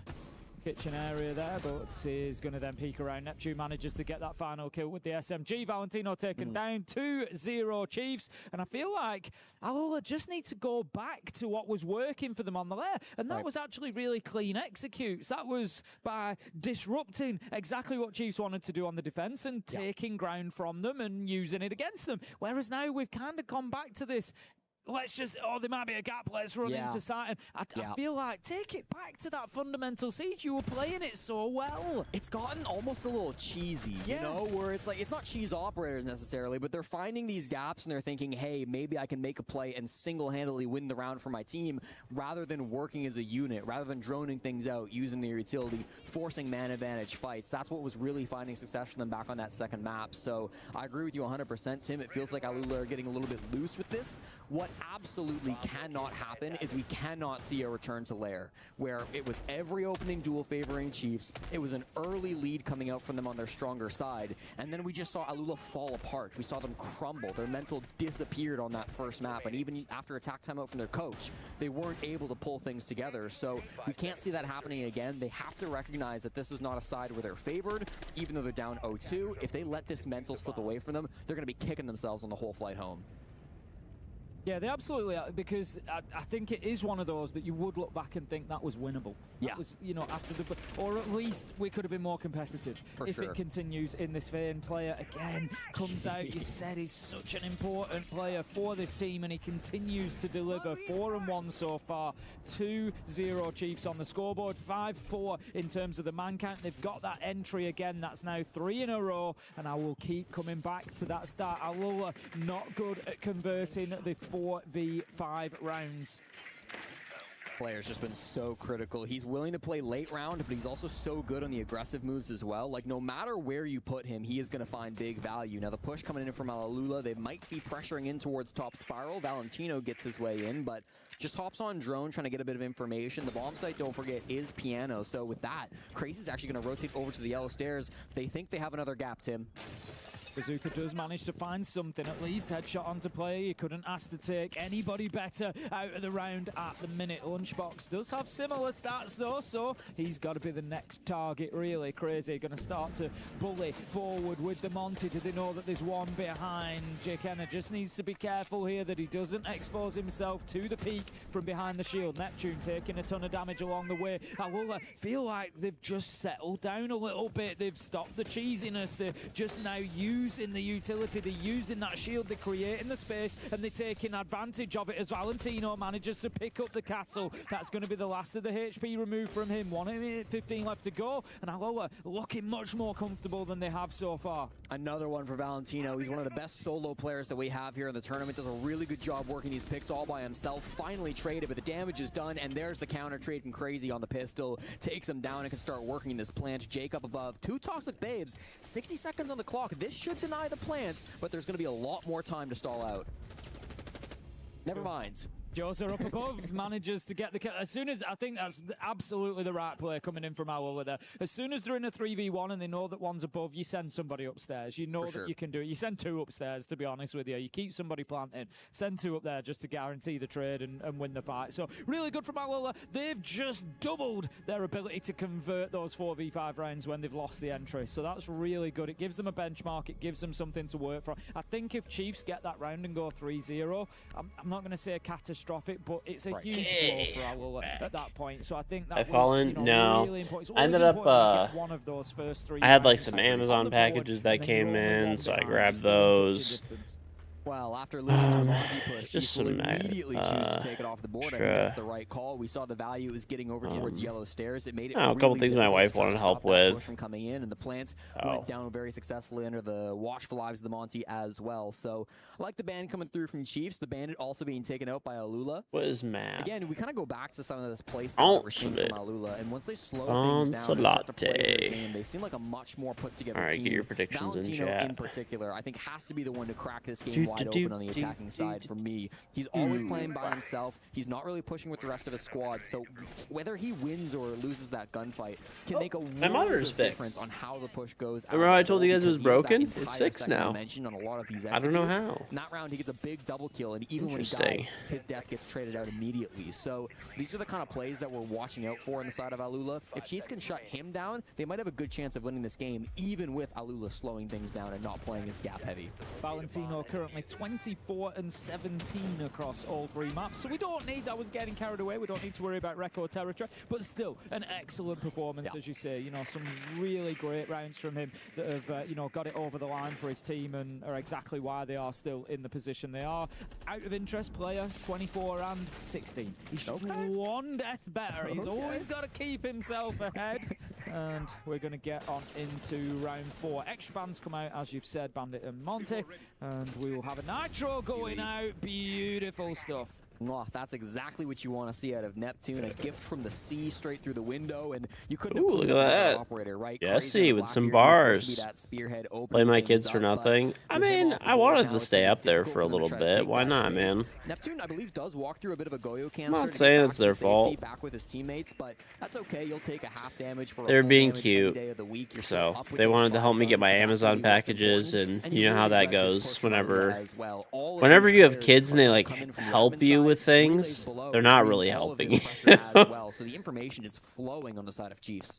kitchen area there, but is going to then peek around. Neptune manages to get that final kill with the SMG. Valentino taken down. 2-0 Chiefs, and I feel like Alula just need to go back to what was working for them on the lair, and that was actually really clean executes. That was by disrupting exactly what Chiefs wanted to do on the defense and taking ground from them and using it against them. Whereas now we've kind of gone back to this, let's just, there might be a gap, let's run into sight. I feel like, take it back to that fundamental siege. You were playing it so well. It's gotten almost a little cheesy, you know, where it's like, it's not cheese operators necessarily, but they're finding these gaps and they're thinking, hey, maybe I can make a play and single-handedly win the round for my team, rather than working as a unit, rather than droning things out, using their utility, forcing man advantage fights. That's what was really finding success for them back on that second map. So I agree with you 100%, Tim. It feels like Alula are getting a little bit loose with this. What absolutely cannot happen is we cannot see a return to lair, where it was every opening duel favoring Chiefs. It was an early lead coming out from them on their stronger side, and then we just saw Alula fall apart. We saw them crumble. Their mental disappeared on that first map, and even after attack timeout from their coach, they weren't able to pull things together. So we can't see that happening again. They have to recognize that this is not a side where they're favored, even though they're down 0-2. If they let this mental slip away from them, they're going to be kicking themselves on the whole flight home. Yeah, they absolutely are, because I think it is one of those that you would look back and think that was winnable. Yeah. That was, you know, after the... Or at least we could have been more competitive if it continues in this vein. Player, again, comes out. You said he's such an important player for this team, and he continues to deliver. 4-1 so far. 2-0 Chiefs on the scoreboard. 5-4 in terms of the man count. They've got that entry again. That's now 3 in a row, and I will keep coming back to that start. Alula not good at converting the 4v5 rounds. Player's just been so critical. He's willing to play late round, but he's also so good on the aggressive moves as well. Like, no matter where you put him, he is going to find big value. Now, the push coming in from Alula, they might be pressuring in towards top spiral. Valentino gets his way in, but just hops on drone, trying to get a bit of information. The bomb site, don't forget, is piano. So with that, Crazy's actually going to rotate over to the yellow stairs. They think they have another gap, Tim. Bazooka does manage to find something at least. Headshot onto player. You couldn't ask to take anybody better out of the round at the minute. Lunchbox does have similar stats though, so he's got to be the next target really. Crazy going to start to bully forward with the Monty. Do they know that there's one behind? Jkenna just needs to be careful here that he doesn't expose himself to the peak from behind the shield. Neptune taking a ton of damage along the way. I will feel like they've just settled down a little bit. They've stopped the cheesiness. They're just now using the utility, they're using that shield, they're creating the space, and they're taking advantage of it as Valentino manages to pick up the castle. That's going to be the last of the HP removed from him. 1 minute 15 left to go, and Alola looking much more comfortable than they have so far. Another one for Valentino. He's one of the best solo players that we have here in the tournament. Does a really good job working these picks all by himself. Finally traded, but the damage is done, and there's the counter trade from Crazy on the pistol. Takes him down and can start working this plant. Jacob above. 2 toxic babes. 60 seconds on the clock. This should deny the plants, but there's going to be a lot more time to stall out. Never mind. Joes are up above, manages to get the kill. As soon as, I think that's absolutely the right play coming in from Alola there. As soon as they're in a 3v1 and they know that one's above, you send somebody upstairs. You know that you can do it. You send 2 upstairs, to be honest with you. You keep somebody planting. Send 2 up there just to guarantee the trade and win the fight. So really good from Alola. They've just doubled their ability to convert those 4v5 rounds when they've lost the entry. So that's really good. It gives them a benchmark. It gives them something to work from. I think if Chiefs get that round and go 3-0, I'm not going to say a catastrophic, but it's a huge blow for Alola at that point. So I think that was, you know, really important. I ended up one of those first 3 I had like some Amazon packages that came in, so I grabbed those. Well, after losing Tremonti push, Chiefs will immediately choose to take it off the board. I think that's the right call. We saw the value was getting over towards yellow stairs. It made it a couple things my wife wanted help with. From coming in, and the plants went down very successfully under the watchful lives of the Monty as well. So I like the ban coming through from Chiefs. The bandit also being taken out by Alula. What is map? Again, we kind of go back to some of this play style that we're seeing from Alula, and once they slow things down and start to play their game, they seem like a much more put together team. Get your predictions in chat. In particular, I think has to be the one to crack this game wide open on the attack side for me. He's always playing by himself. He's not really pushing with the rest of his squad. So whether he wins or loses that gunfight can make a world of difference on how the push goes. Remember how I told you guys it was broken? It's fixed now. On a lot of these I don't know how. In that round, he gets a big double kill, and even when he dies, his death gets traded out immediately. So these are the kind of plays that we're watching out for on the side of Alula. If Chiefs can shut him down, they might have a good chance of winning this game, even with Alula slowing things down and not playing as gap heavy. Valentino currently 24 and 17 across all 3 maps, so we don't need, I was getting carried away, we don't need to worry about record territory, but still an excellent performance, as you say. You know, some really great rounds from him that have you know, got it over the line for his team and are exactly why they are still in the position they are. Out of interest player, 24 and 16. He's just 1 death better. He's always got to keep himself ahead. And we're going to get on into round 4. Extra bans come out, as you've said, Bandit and Monty, and we will have a nitro going out. Beautiful stuff. Oh, that's exactly what you want to see out of Neptune. A gift from the sea straight through the window, and you couldn't have look at that. Operator, right? Jesse with some bars. Play my kids for nothing. I mean, I wanted to stay up there for a little bit. Why not, man? Neptune, I believe, does walk through a bit of a Goyo cancer. I'm not saying it's their fault. Back with his teammates, but that's okay. You'll take a half damage for they're being cute. So they wanted to help me get my Amazon packages, and you know how that goes. Whenever you have kids and they like help you with things, they're not really helping. So the information is flowing on the side of Chiefs.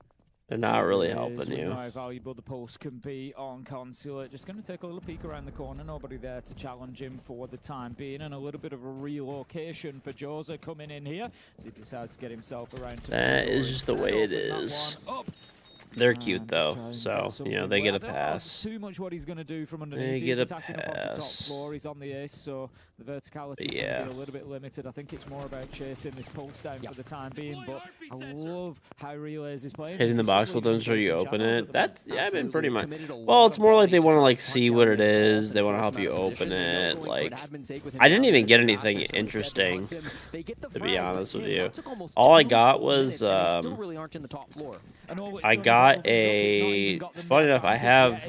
They're not really It helping is. We you. know how valuable the pulse can be on Consulate. Just going to take a little peek around the corner. Nobody there to challenge him for the time being. And a little bit of a relocation for Joza coming in here as he decides to get himself around to That is just the way it is. They're cute though, so you know they get a pass. Too much what he's going to do from underneath. They He's get a attacking up onto top pass. floor. He's on the ace, so the verticality is going to be a little bit limited. I think it's more about chasing this pulse down for the time being. But I love how Relays is playing. Hitting the box will ensure you open it. That's I've been pretty much. Well, it's more like they want to like see what it is. They want to help you open it. Like I didn't even get anything interesting, to be honest with you. All I got was I got a. Funny enough, I have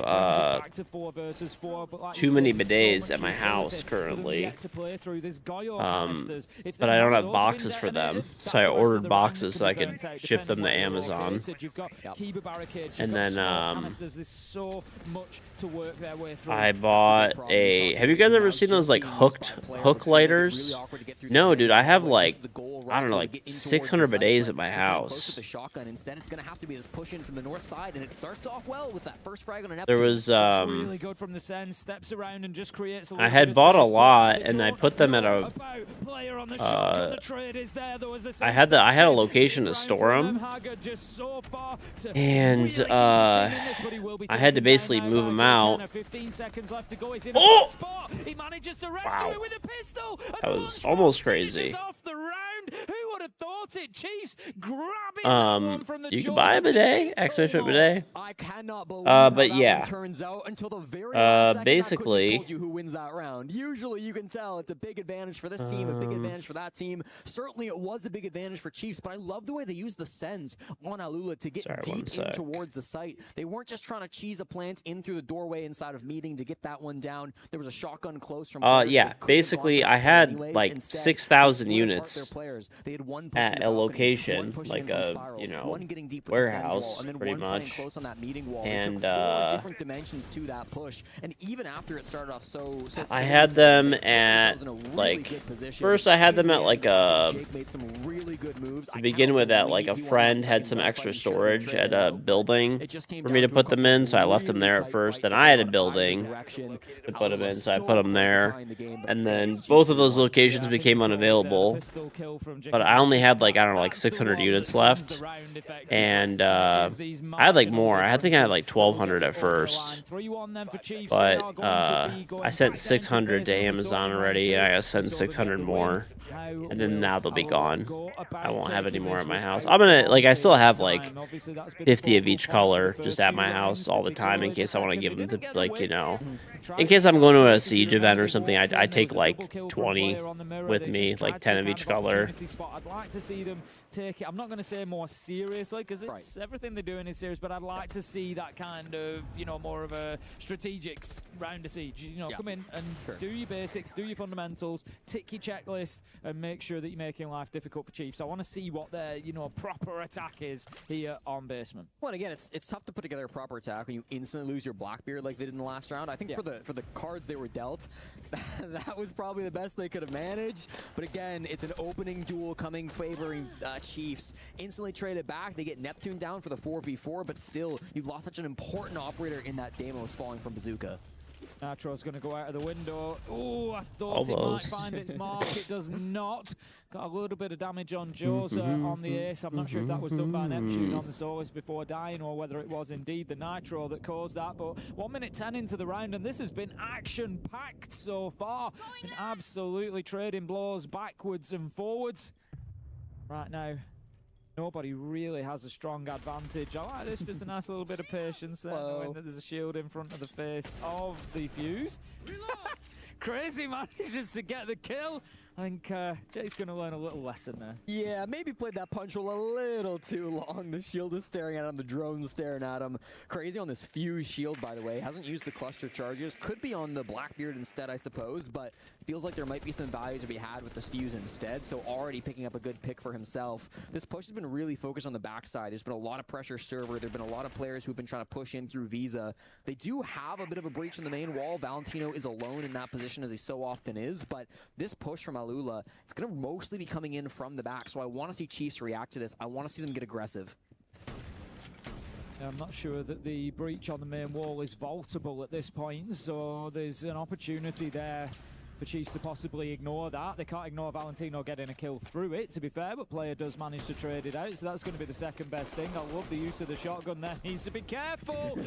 too many bidets at my house currently, but I don't have boxes for them, so I ordered boxes so I could ship them to Amazon. And then I bought a. Have you guys ever seen those like hook lighters? No, dude, I have like I don't know, like 600 bidets at my house. There was really good from the send, steps around and just creates a I had bought a lot and I put them at a I had a location to store them, and I had to basically move them out. Oh! Wow, that was almost crazy. Who would have thought it? Chiefs grabbing you can buy a bidet, exclamation bidet. I cannot believe but yeah, turns out until the very last second. basically, I couldn't have told you who wins that round. Usually you can tell it's a big advantage for this team, a big advantage for that team. Certainly it was a big advantage for Chiefs, but I love the way they used the sends on Alula to get deep in towards the site. They weren't just trying to cheese a plant in through the doorway inside of meeting to get that one down. There was a shotgun close from yeah, basically I had like 6,000 units at a location, like a warehouse, pretty much. And different dimensions to that push. And even after it started off so I had them at like first I had them at like a to begin with at like a friend had some extra storage at a building for me to put them in, so I left them there at first. Then I had a building to put them in, so I put them there. And then both of those locations became unavailable, but I only had like I don't know, like 600 units left, and I had like more. I think I had like 1,200 at first, but I sent 600 to Amazon already. I gotta send 600 more, and then now they'll be gone. I won't have any more at my house. I'm gonna like I still have like 50 of each color just at my house all the time in case I want to give them to like in case I'm going to a siege event or something. I take like 20 with me, like 10 of each color. I'd like to see them take it. I'm not going to say more seriously because it's everything they're doing is serious, but I'd like to see that kind of, more of a strategic round of siege. Come in and do your basics, do your fundamentals, tick your checklist, and make sure that you're making life difficult for Chiefs. I want to see what their, proper attack is here on basement. Well, again, it's tough to put together a proper attack when you instantly lose your Blackbeard like they did in the last round. I think for the cards they were dealt, that was probably the best they could have managed. But again, it's an opening duel coming favoring Chiefs. Instantly trade it back. They get Neptune down for the 4v4, but still, you've lost such an important operator in that Deimos falling from Bazooka. Nitro's going to go out of the window. Oh, I thought it might find its mark. It does not. Got a little bit of damage on Joza on the ace. I'm not sure if that was done by Neptune on the Solus before dying or whether it was indeed the Nitro that caused that. But 1 minute 10 into the round, and this has been action-packed so far. Been absolutely trading blows backwards and forwards. Right now, nobody really has a strong advantage. I like this, just a nice little bit of patience there, knowing that there's a shield in front of the face of the Fuse. Crazy manages to get the kill. I think Jay's going to learn a little lesson there. Yeah, maybe played that punch roll a little too long. The shield is staring at him, the drone's staring at him. Crazy on this Fuse shield, by the way. Hasn't used the cluster charges. Could be on the Blackbeard instead, I suppose, but feels like there might be some value to be had with this Fuse instead, so already picking up a good pick for himself. This push has been really focused on the backside. There's been a lot of pressure server. There have been a lot of players who've been trying to push in through Visa. They do have a bit of a breach in the main wall. Valentino is alone in that position as he so often is, but this push from Alula, it's going to mostly be coming in from the back, so I want to see Chiefs react to this. I want to see them get aggressive. I'm not sure that the breach on the main wall is vaultable at this point, so there's an opportunity there for Chiefs to possibly ignore that. They can't ignore Valentino getting a kill through it, to be fair, but player does manage to trade it out, so that's going to be the second best thing. I love the use of the shotgun there. Needs to be careful.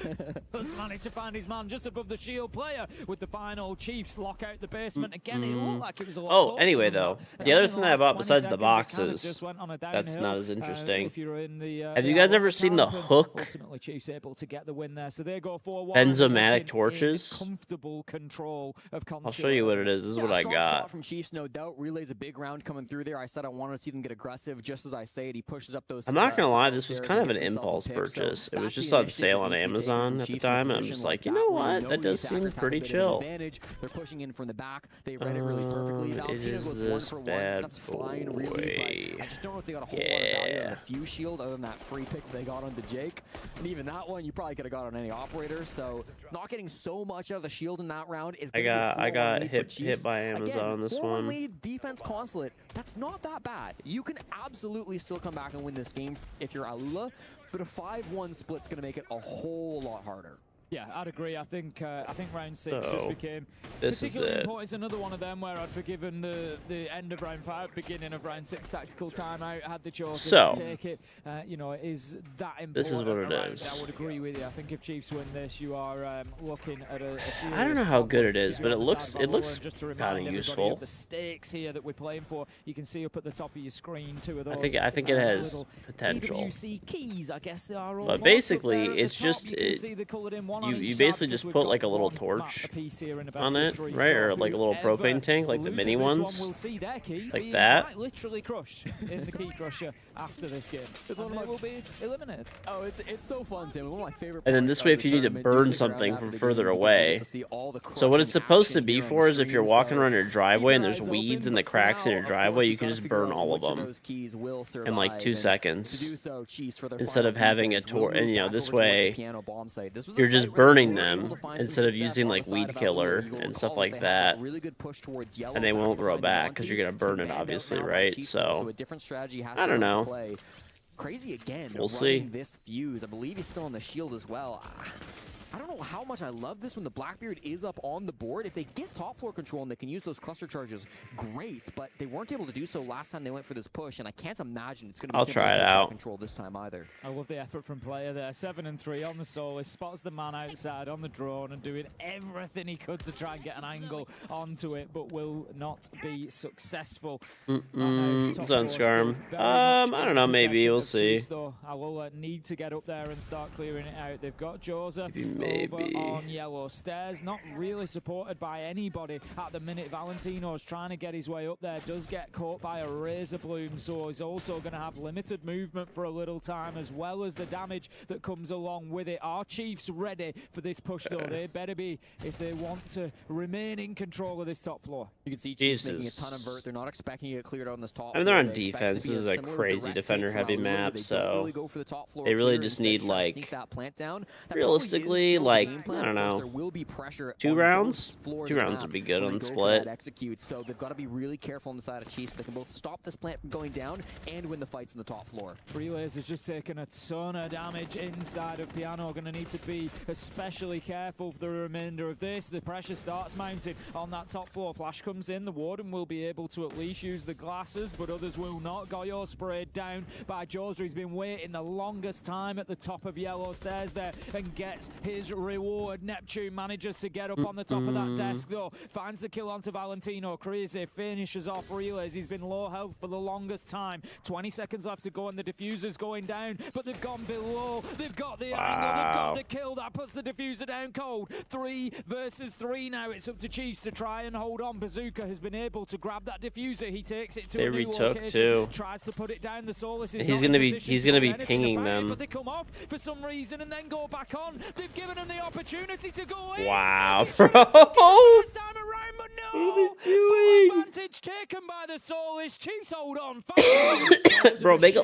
Does manage to find his man just above the shield. Player with the final. Chiefs lock out the basement. Again, it looked like it was a lot anyway, though, the other thing that I bought besides the boxes, that's not as interesting. If you're in the, have you guys ever seen the hook? Ultimately, Chiefs able to get the win there, so they go 4-1. Benzomatic torches. Comfortable control of I'll show you what it is. This is what I got. From Chiefs, no doubt. Relay's a big round coming through there. I said I wanted to see them get aggressive. Just as I say it, he pushes up those. I'm not gonna lie, this was kind of an impulse purchase. It was just on sale on Amazon at the time, and I'm just like, you know what? That does seem pretty chill. They're pushing in from the back. They read it really perfectly. Valentino goes 1 for 1. That's fine, really. But I just don't know if they got a whole lot of value on the fuse shield other than that free pick they got onto Jake. And even that one, you probably could have got on any operator. So not getting so much out of the shield in that round is. I got hit by Amazon on this one. Lead defense consulate. That's not that bad. You can absolutely still come back and win this game if you're Alula, but a 5-1 split's going to make it a whole lot harder. Yeah, I'd agree. I think round 6 just became particularly important. It's another one of them where I'd forgiven the end of round 5, beginning of round 6 tactical timeout. Had the choice to take it. You know, is that important? This is what it is. I would agree with you. I think if Chiefs win this, you are looking at a serious I don't know how good it is, but it looks kind of useful. The stakes here that we're playing for, you can see up at the top of your screen 2 of those. I think it has potential. PWC keys, I guess they are all. But basically, it's just you basically just put like a little torch on it, right? Or like a little propane tank, like the mini ones, like that. Literally crushed in the key crusher after this game. And they will be eliminated. Oh, it's so fun, Tim. One of my favorite. And then this way, if you need to burn something from further away. So what it's supposed to be for is if you're walking around your driveway and there's weeds in the cracks in your driveway, you can just burn all of them in like 2 seconds. Instead of having a torch, and you know, this way you're just burning them instead of using like weed killer and stuff like that, and they won't grow back because you're gonna burn it, obviously, right? So I don't know. Crazy again. We'll see. This fuse, I believe he's still on the shield as well. I don't know how much I love this when the Blackbeard is up on the board. If they get top floor control and they can use those cluster charges, great. But they weren't able to do so last time they went for this push, and I can't imagine it's going to be try it out. Control this time either. I love the effort from player there. 7 and 3 on the Solis, spots the man outside on the drone and doing everything he could to try and get an angle onto it, but will not be successful. It's on Scarm. I don't know. Maybe we'll see. I will need to get up there and start clearing it out. They've got Joza over on yellow stairs, not really supported by anybody at the minute. Valentino's trying to get his way up there, does get caught by a razor bloom, so he's also going to have limited movement for a little time, as well as the damage that comes along with it. Are Chiefs ready for this push though? They better be if they want to remain in control of this top floor. You can see Chiefs making a ton of vert. They're not expecting to get cleared out on this top floor. I mean, they're on defense. This is a crazy defender heavy map, so they really just need like realistically like I don't know, 2 rounds? 2 rounds would be good on the split. So they've got to be really careful on the side of Chiefs. They can both stop this plant from going down and win the fights on the top floor. Relays has just taken a ton of damage inside of Piano. Going to need to be especially careful for the remainder of this. The pressure starts mounting on that top floor. Flash comes in. The Warden will be able to at least use the glasses, but others will not. Goyo sprayed down by Jaws. He's been waiting the longest time at the top of yellow stairs there and gets his reward. Neptune manages to get up on the top of that desk though, finds the kill onto Valentino. Crazy finishes off Relays. He's been low health for the longest time. 20 seconds left to go and the diffuser's going down, but they've gone below. They've got the angle, they've got the kill. That puts the diffuser down cold. 3 versus 3 now. It's up to Chiefs to try and hold on. Bazooka has been able to grab that diffuser. He takes it to a new location. Too. Tries to put it down. The Solis is he's gonna be pinging them. But they come off for some reason and then go back on. They've given him the opportunity to go in. Wow, bro. What are they doing? advantage taken by the Soulless. Chiefs hold on. Bro, make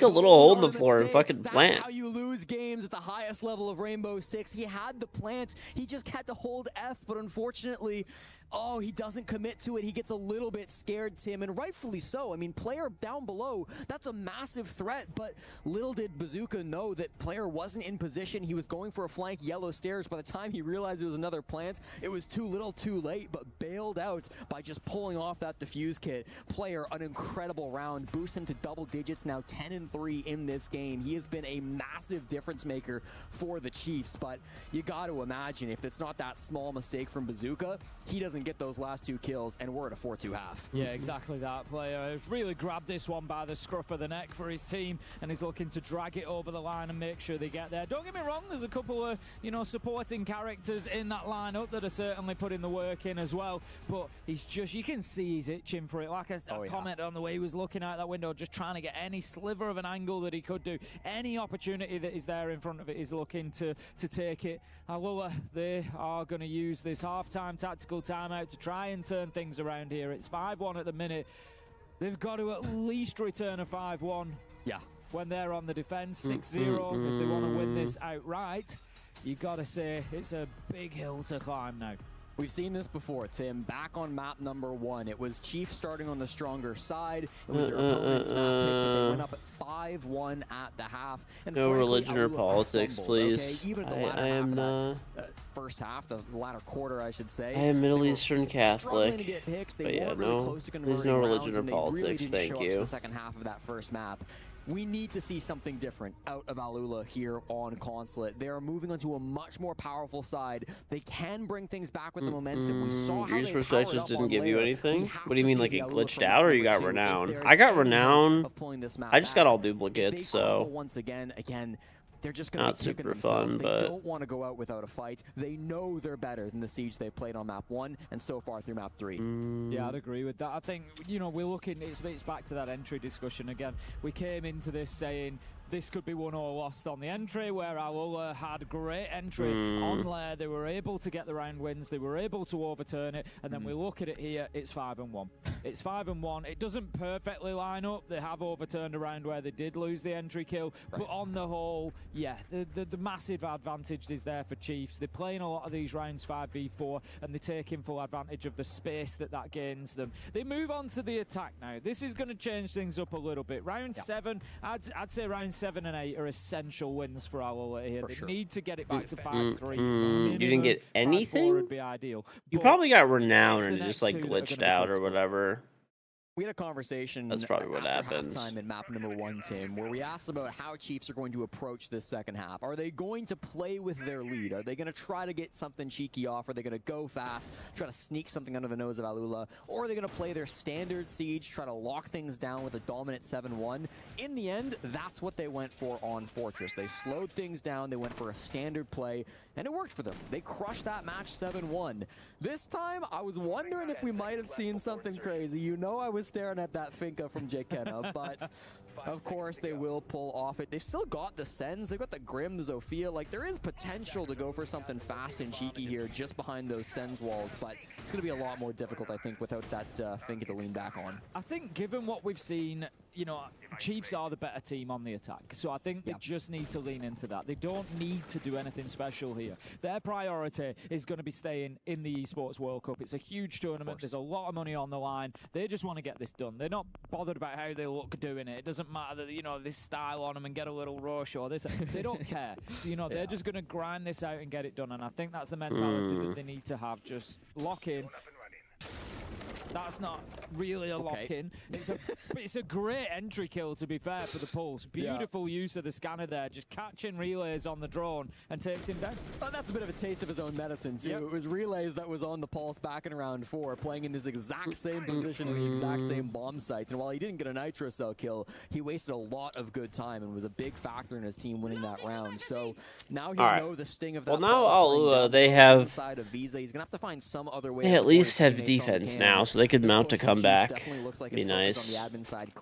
a little hole in the floor and fucking plant. That's how you lose games at the highest level of Rainbow Six. He had the plant. He just had to hold F, but unfortunately, oh, he doesn't commit to it. He gets a little bit scared, Tim, and rightfully so. I mean, player down below, that's a massive threat, but little did Bazooka know that player wasn't in position. He was going for a flank yellow stairs. By the time he realized it was another plant, it was too little too late, but bailed out by just pulling off that defuse kit. Player, an incredible round, boosts him to double digits, now 10-3 in this game. He has been a massive difference maker for the Chiefs, but you got to imagine if it's not that small mistake from Bazooka, he doesn't get those last 2 kills, and we're at a 4-2 half. Yeah, exactly that. Player has really grabbed this one by the scruff of the neck for his team, and he's looking to drag it over the line and make sure they get there. Don't get me wrong, there's a couple of, you know, supporting characters in that lineup that are certainly putting the work in as well, but he's just, you can see he's itching for it. Like I commented on the way he was looking out that window, just trying to get any sliver of an angle that he could do. Any opportunity that is there in front of it, he's looking to take it. Alula, they are going to use this half-time tactical timeout to try and turn things around here. It's 5-1 at the minute. They've got to at least return a 5-1. Yeah. When they're on the defense, 6-0. If they want to win this outright, you got to say it's a big hill to climb now. We've seen this before, Tim. Back on map number 1, it was Chiefs starting on the stronger side. It was their opponent's map pick, but they went up at 5-1 at the half. And no frankly, religion or politics, fumbled, please. Okay? Even at the I am the first half, the latter quarter, I should say. I am Middle Eastern Catholic, to get picks. They but yeah, really close to there's no religion or rounds, politics. Really Thank show you. the second half of that first map. We need to see something different out of Alula here on Consulate. They are moving onto a much more powerful side. They can bring things back with the momentum. We saw how Your they Esports just didn't give you anything? What do you mean, like it Alula glitched from out or you got number 2 renown? if I got there's any renown. of pulling this map I just got back. all duplicates, If they crumble so once again, they're just going not to be kicking super themselves. fun, They but don't want to go out without a fight. They know they're better than the Siege they've played on map 1 and so far through map 3. Yeah, I'd agree with that. I think, you know, we're looking, it's back to that entry discussion again. We came into this saying this could be won or lost on the entry, where Alula had great entry on there. They were able to get the round wins. They were able to overturn it. And then we look at it here, it's 5-1. It's 5-1. It doesn't perfectly line up. They have overturned a round where they did lose the entry kill. But on the whole, yeah, the massive advantage is there for Chiefs. They're playing a lot of these rounds 5v4, and they're taking full advantage of the space that gains them. They move on to the attack now. This is going to change things up a little bit. Round 7, I'd say round 7 and 8 are essential wins for Alula here. They need to get it back to 5-3. You didn't get anything? Would be ideal. You probably got renown and it just like glitched out or whatever. We had a conversation That's probably what after happens. halftime in map number 1, Tim, where we asked about how Chiefs are going to approach this second half. Are they going to play with their lead? Are they going to try to get something cheeky off? Are they going to go fast, try to sneak something under the nose of Alula? Or are they going to play their standard Siege, try to lock things down with a dominant 7-1? In the end, that's what they went for on Fortress. They slowed things down, they went for a standard play, and it worked for them. They crushed that match 7-1. This time, I was wondering if we might have seen something crazy. You know I was staring at that Finca from Jake Kenna, but of course they will pull off it. They've still got the Sens, they've got the Grim, the Zofia. Like, there is potential to go for something fast and cheeky here just behind those Sens walls, but it's going to be a lot more difficult, I think, without that Finca to lean back on. I think given what we've seen, you know, Chiefs are the better team on the attack, so I think they just need to lean into that. They don't need to do anything special here. Their priority is going to be staying in the Esports World Cup. It's a huge tournament. There's a lot of money on the line. They just want to get this done. They're not bothered about how they look doing it. It doesn't matter that, you know, this style on them and get a little rush or this. They don't care. You know, they're just going to grind this out and get it done, and I think that's the mentality that they need to have. Just lock in. That's not really a lock-in. It's a great entry kill, to be fair, for the Pulse. Beautiful use of the scanner there, just catching relays on the drone and takes him down. Oh, that's a bit of a taste of his own medicine, too. It was relays that was on the Pulse back in round 4, playing in this exact same position in the exact same bomb sites. And while he didn't get a Nitro Cell kill, he wasted a lot of good time and was a big factor in his team winning that round. So now he'll know the sting of that. Well, now they have. Inside of Visa. He's going to have to find some other way. They at least have defense now, so they could mount a comeback. Be nice.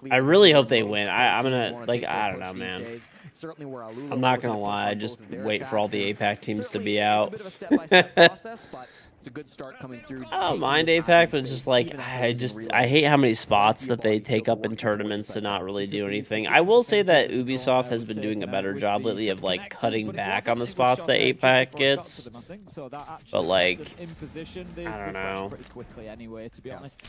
I really hope they win. I'm gonna, like, I don't know, man. I'm not gonna lie. I just wait for all the APAC teams to be out. It's a good start coming through. I don't mind APAC, but it's just like I hate how many spots that they take up in tournaments to not really do anything. I will say that Ubisoft has been doing a better job lately of like cutting back on the spots that APAC gets. But like, I don't know. Pretty quickly anyway, to be honest.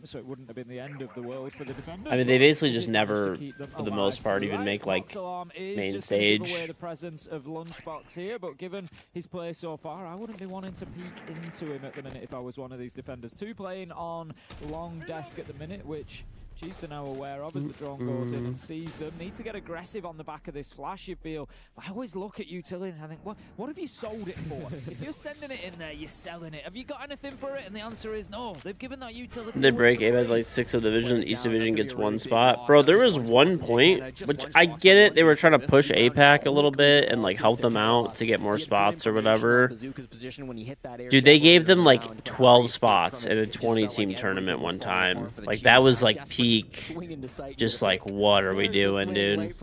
So it wouldn't have been the end of the world for the defenders. I mean, they basically just never, for the most part, even make like main stage. The presence of Lunchbox here, but given his play so far, I wouldn't be wanting to peek into him at the minute if I was one of these defenders. 2 playing on long desk at the minute, which Chiefs are now aware of as the drone goes in and sees them. Need to get aggressive on the back of this flash, you feel. I always look at utility and I think, what have you sold it for? If you're sending it in there, you're selling it. Have you got anything for it? And the answer is no. They've given that utility. They break APAC like 6 of the division. Each division gets 1 spot. Bro, there was one point, which I get it. They were trying to push APAC a little bit and like help them out to get more spots or whatever. Dude, they gave them like 12 spots in a 20-team tournament one time. Like that was like peak. Just like, what are we doing, dude?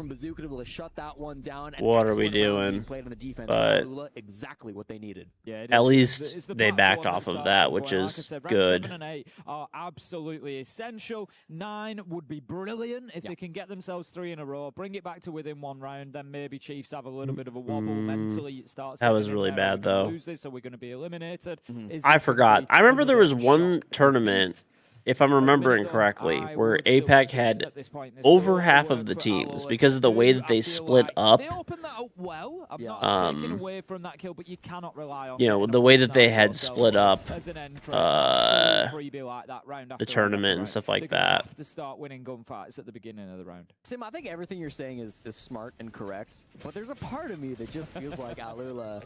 What are we doing? But exactly what they needed. At least they backed off of that, which is good. 7 and 8 are absolutely essential. 9 would be brilliant if they can get themselves 3 in a row, bring it back to within 1 round. Then maybe Chiefs have a little bit of a wobble mentally. It starts. That was really bad, though. Lose this, so we're going to be eliminated. I forgot. I remember there was one tournament, if I'm remembering correctly, where APAC had over half of the teams because of the way that they split up. They opened that up well. I'm not taking away from that kill, but you cannot rely on. You know, the way that they had split up the tournament and stuff like that. Have to start winning gunfights at the beginning of the round. Tim, I think everything you're saying is smart and correct, but there's a part of me that just feels like Alula,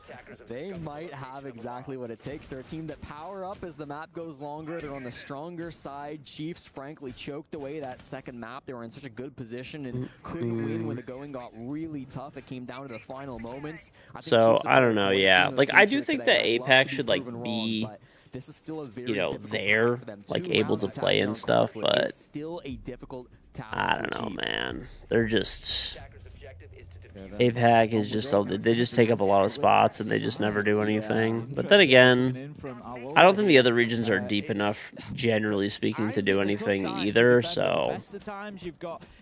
they might have exactly what it takes. They're a team that power up as the map goes longer. They're on the stronger side. Chiefs, frankly, choked away that second map. They were in such a good position and couldn't win when the going got really tough. It came down to the final moments. So, I don't know, yeah. Like, I do think that APAC should, like, be, you know, there, like, able to play and stuff, but still a difficult task. I don't know, man. They're just... APAC is just, they just take up a lot of spots and they just never do anything. But then again, I don't think the other regions are deep enough, generally speaking, to do anything either, so,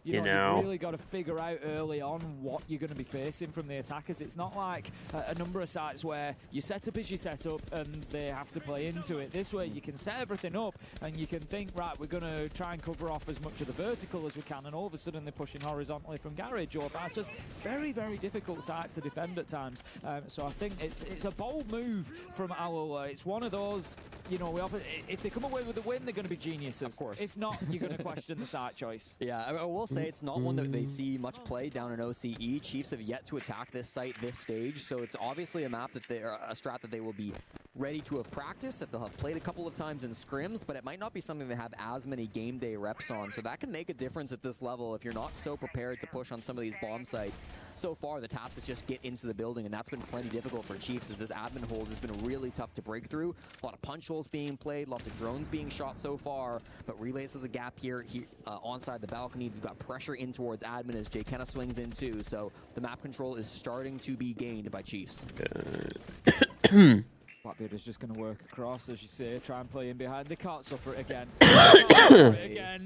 you know. You've really got to figure out early on what you're going to be facing from the attackers. It's not like a number of sites where your setup is your setup and they have to play into it. This way you can set everything up and you can think, right, we're going to try and cover off as much of the vertical as we can, and all of a sudden they're pushing horizontally from garage or vice versa. Very, very difficult site to defend at times. So I think it's a bold move from Alula. It's one of those, you know, if they come away with a win, they're going to be geniuses. Of course. If not, you're going to question the site choice. Yeah, I will say it's not one that they see much play down in OCE. Chiefs have yet to attack this site this stage, so it's obviously a map that a strat that they will be ready to have practiced, that they'll have played a couple of times in scrims, but it might not be something they have as many game day reps on. So that can make a difference at this level if you're not so prepared to push on some of these bomb sites. So far, the task is just get into the building, and that's been plenty difficult for Chiefs as this admin hold has been really tough to break through. A lot of punch holes being played, lots of drones being shot so far, but Relays has a gap here onside the balcony. We've got pressure in towards admin as Jay Kenna swings in too, so the map control is starting to be gained by Chiefs. Blackbeard is just going to work across, as you say, try and play in behind. They can't suffer it again.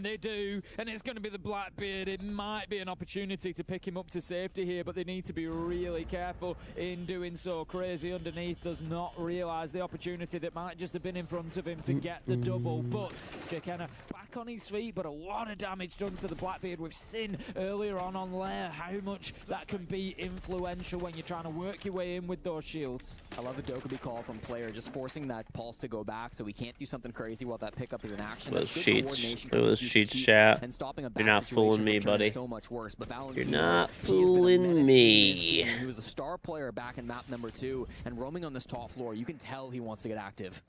They do, and it's going to be the Blackbeard. It might be an opportunity to pick him up to safety here, but they need to be really careful in doing so. Crazy underneath does not realise the opportunity that might just have been in front of him to get the double, but Jekena back on his feet, but a lot of damage done to the Blackbeard. We've seen earlier on Lair how much that can be influential when you're trying to work your way in with those shields. I love the Dokubi call from player, just forcing that pulse to go back so we can't do something crazy while that pickup is in action. Those sheets, chat. And stopping a You're not fooling me, buddy. So much worse, but you're not fooling me. He was a star player back in map number 2 and roaming on this top floor. You can tell he wants to get active.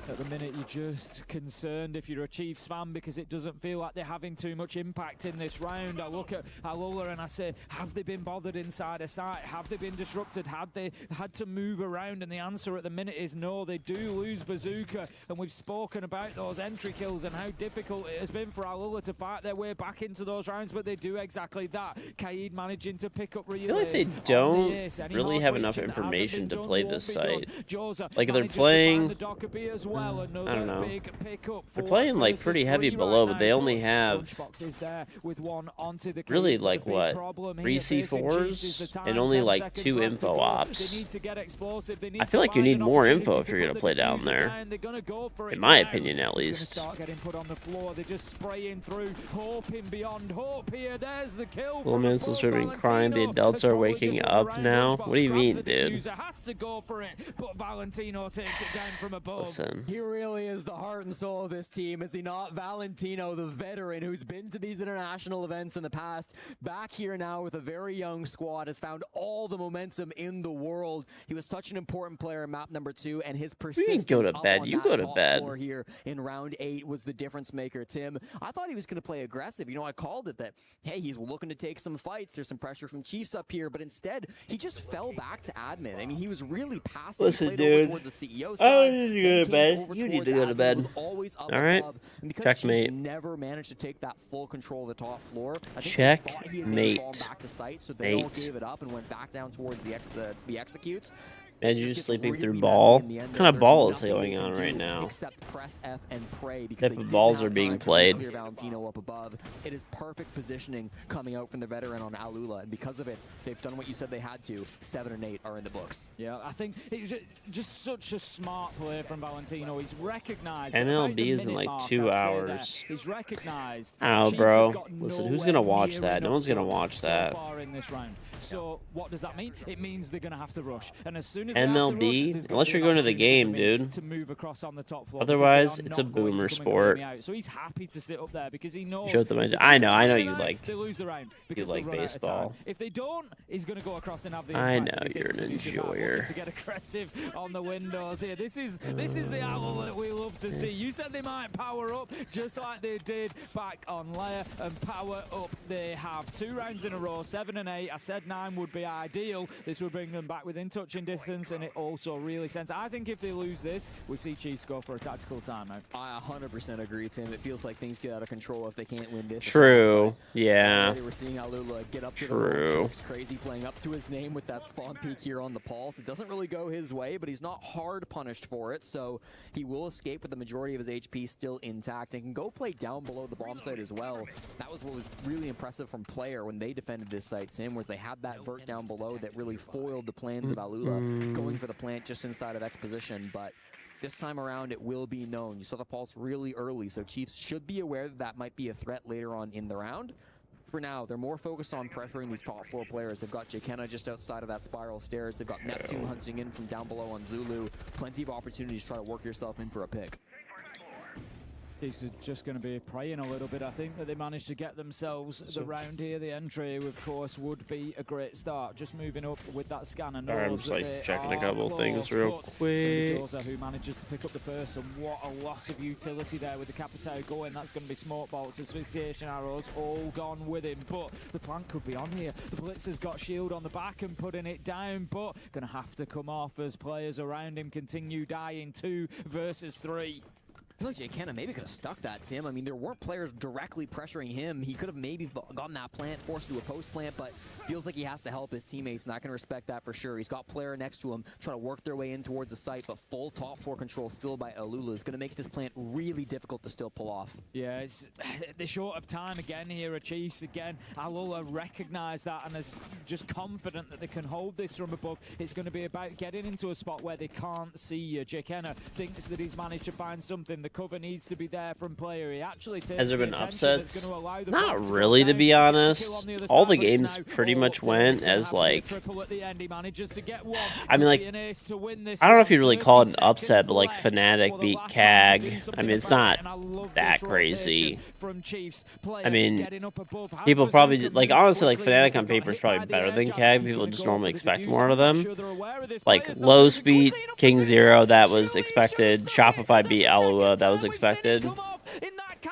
At the minute, you're just concerned if you're a Chiefs fan because because it doesn't feel like they're having too much impact in this round. I look at Alula and I say, have they been bothered inside a site? Have they been disrupted? Had they had to move around? And the answer at the minute is no. They do lose Bazooka, and we've spoken about those entry kills and how difficult it has been for Alula to fight their way back into those rounds, but they do exactly that. Kaid managing to pick up relays. I feel like they don't really have enough information to play this site. Like they're playing, I don't know. They're playing like pretty heavy below, but they only have really like what, 3 C4s and only like 2 info ops. I feel like you need more info if you're gonna play down there, in my opinion at least. Little man still streaming, crying. The adults are waking up now. What do you mean, dude? Listen. He really is the heart and soul of this team, is he not? Valentino, the veteran who's been to these international events in the past, back here now with a very young squad, has found all the momentum in the world. He was such an important player in map number 2, and his persistence go to bed. You go to bed. Here in round 8 was the difference maker. Tim, I thought he was going to play aggressive. You know, I called it that, hey, he's looking to take some fights. There's some pressure from Chiefs up here, but instead he just fell back to admin. I mean, he was really passive. Listen, dude. Towards the CEO I side, need to go to bed. You need to go to bed. All right. Checkmate. Never managed to take that full control of the top floor. Checkmate. Back to site, so they all gave it up and went back down towards the executes. Imagine you sleeping through ball. What kind of ball is going on right now? Except press F and pray, because type of balls are being played. Clear Valentino up above. It is perfect positioning coming out from the veteran on Alula, and because of it, they've done what you said they had to. 7 and 8 are in the books. Yeah, I think it's just such a smart play from Valentino. He's recognized. MLB is in like 2 hours. He's recognized. Oh, bro. Listen, who's gonna watch that? No one's gonna watch that. So far in this round. So what does that mean? It means they're gonna have to rush, and as soon as MLB, unless you're going to the game, dude. To move across on the top floor, otherwise, it's a boomer sport. So he's happy to sit up there because he knows. I know you like. They lose the round. You like baseball. If they don't, he's going to go across and have the. I know you're an enjoyer. To get aggressive on the windows here. This is the owl that we love to see. You said they might power up just like they did back on Lair, and power up they have. 2 rounds in a row, 7 and 8. I said 9 would be ideal. This would bring them back within touching distance, and it also really sense. I think if they lose this, we see Chiefs go for a tactical timeout. I 100% agree, Tim. It feels like things get out of control if they can't win this. True. Yeah. We're seeing Alula get up to the roll. Crazy playing up to his name with that spawn peak here on the pulse. It doesn't really go his way, but he's not hard punished for it, so he will escape with the majority of his HP still intact and can go play down below the bomb site as well. That was what was really impressive from Player when they defended this site, Tim, was they had that vert down below that really foiled the plans of Alula going for the plant just inside of X position, but this time around it will be known. You saw the pulse really early, so Chiefs should be aware that that might be a threat later on in the round. For now, they're more focused on pressuring these top 4 players. They've got Jkenna just outside of that spiral stairs. They've got Neptune hunting in from down below on Zulu. Plenty of opportunities to try to work yourself in for a pick. Chiefs are just going to be praying a little bit. I think that they managed to get themselves the round here. The entry, of course, would be a great start. Just moving up with that scanner. I'm just like checking a couple things real quick. Who manages to pick up the first, and what a loss of utility there with the Capitao going. That's going to be smoke bolts, asphyxiation arrows, all gone with him. But the plant could be on here. The Blitzer's got shield on the back and putting it down, but going to have to come off as players around him continue dying. 2 versus 3. I feel like Jkenna maybe could have stuck that, Tim. I mean, there weren't players directly pressuring him. He could have maybe gotten that plant, forced to a post plant, but feels like he has to help his teammates, and I can respect that for sure. He's got player next to him trying to work their way in towards the site, but full top floor control still by Alula is going to make this plant really difficult to still pull off. Yeah, it's they're short of time again here at Chiefs. Again, Alula recognise that and is just confident that they can hold this from above. It's going to be about getting into a spot where they can't see you. Jkenna thinks that he's managed to find something. The cover needs to be there from player. He actually takes Has there been upsets? Not really, to be honest. All the games pretty much went as like, I mean, like, I don't know if you really call it an upset, but like Fnatic beat CAG. I mean, it's not that crazy. I mean, people probably, like, honestly, like, Fnatic on paper is probably better than CAG. People just normally expect more out of them. Like, low speed, KingZero, that was expected. Shopify beat Alua, that was expected.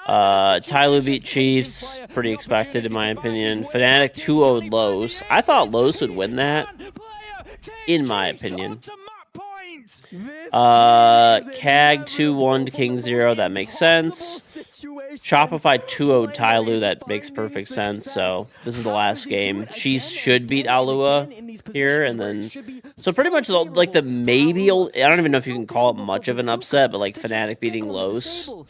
Tyloo beat Chiefs, pretty expected in my opinion. Fnatic 2-0'd Lowe's. I thought Lowe's would win that, in my opinion. CAG 2-1 to KingZero, that makes sense. Shopify 2-0 Tyloo, that makes perfect sense. So this is the last game. Chiefs should beat Alua here, and then so pretty much like the maybe, I don't even know if you can call it much of an upset, but like Fnatic beating Los, like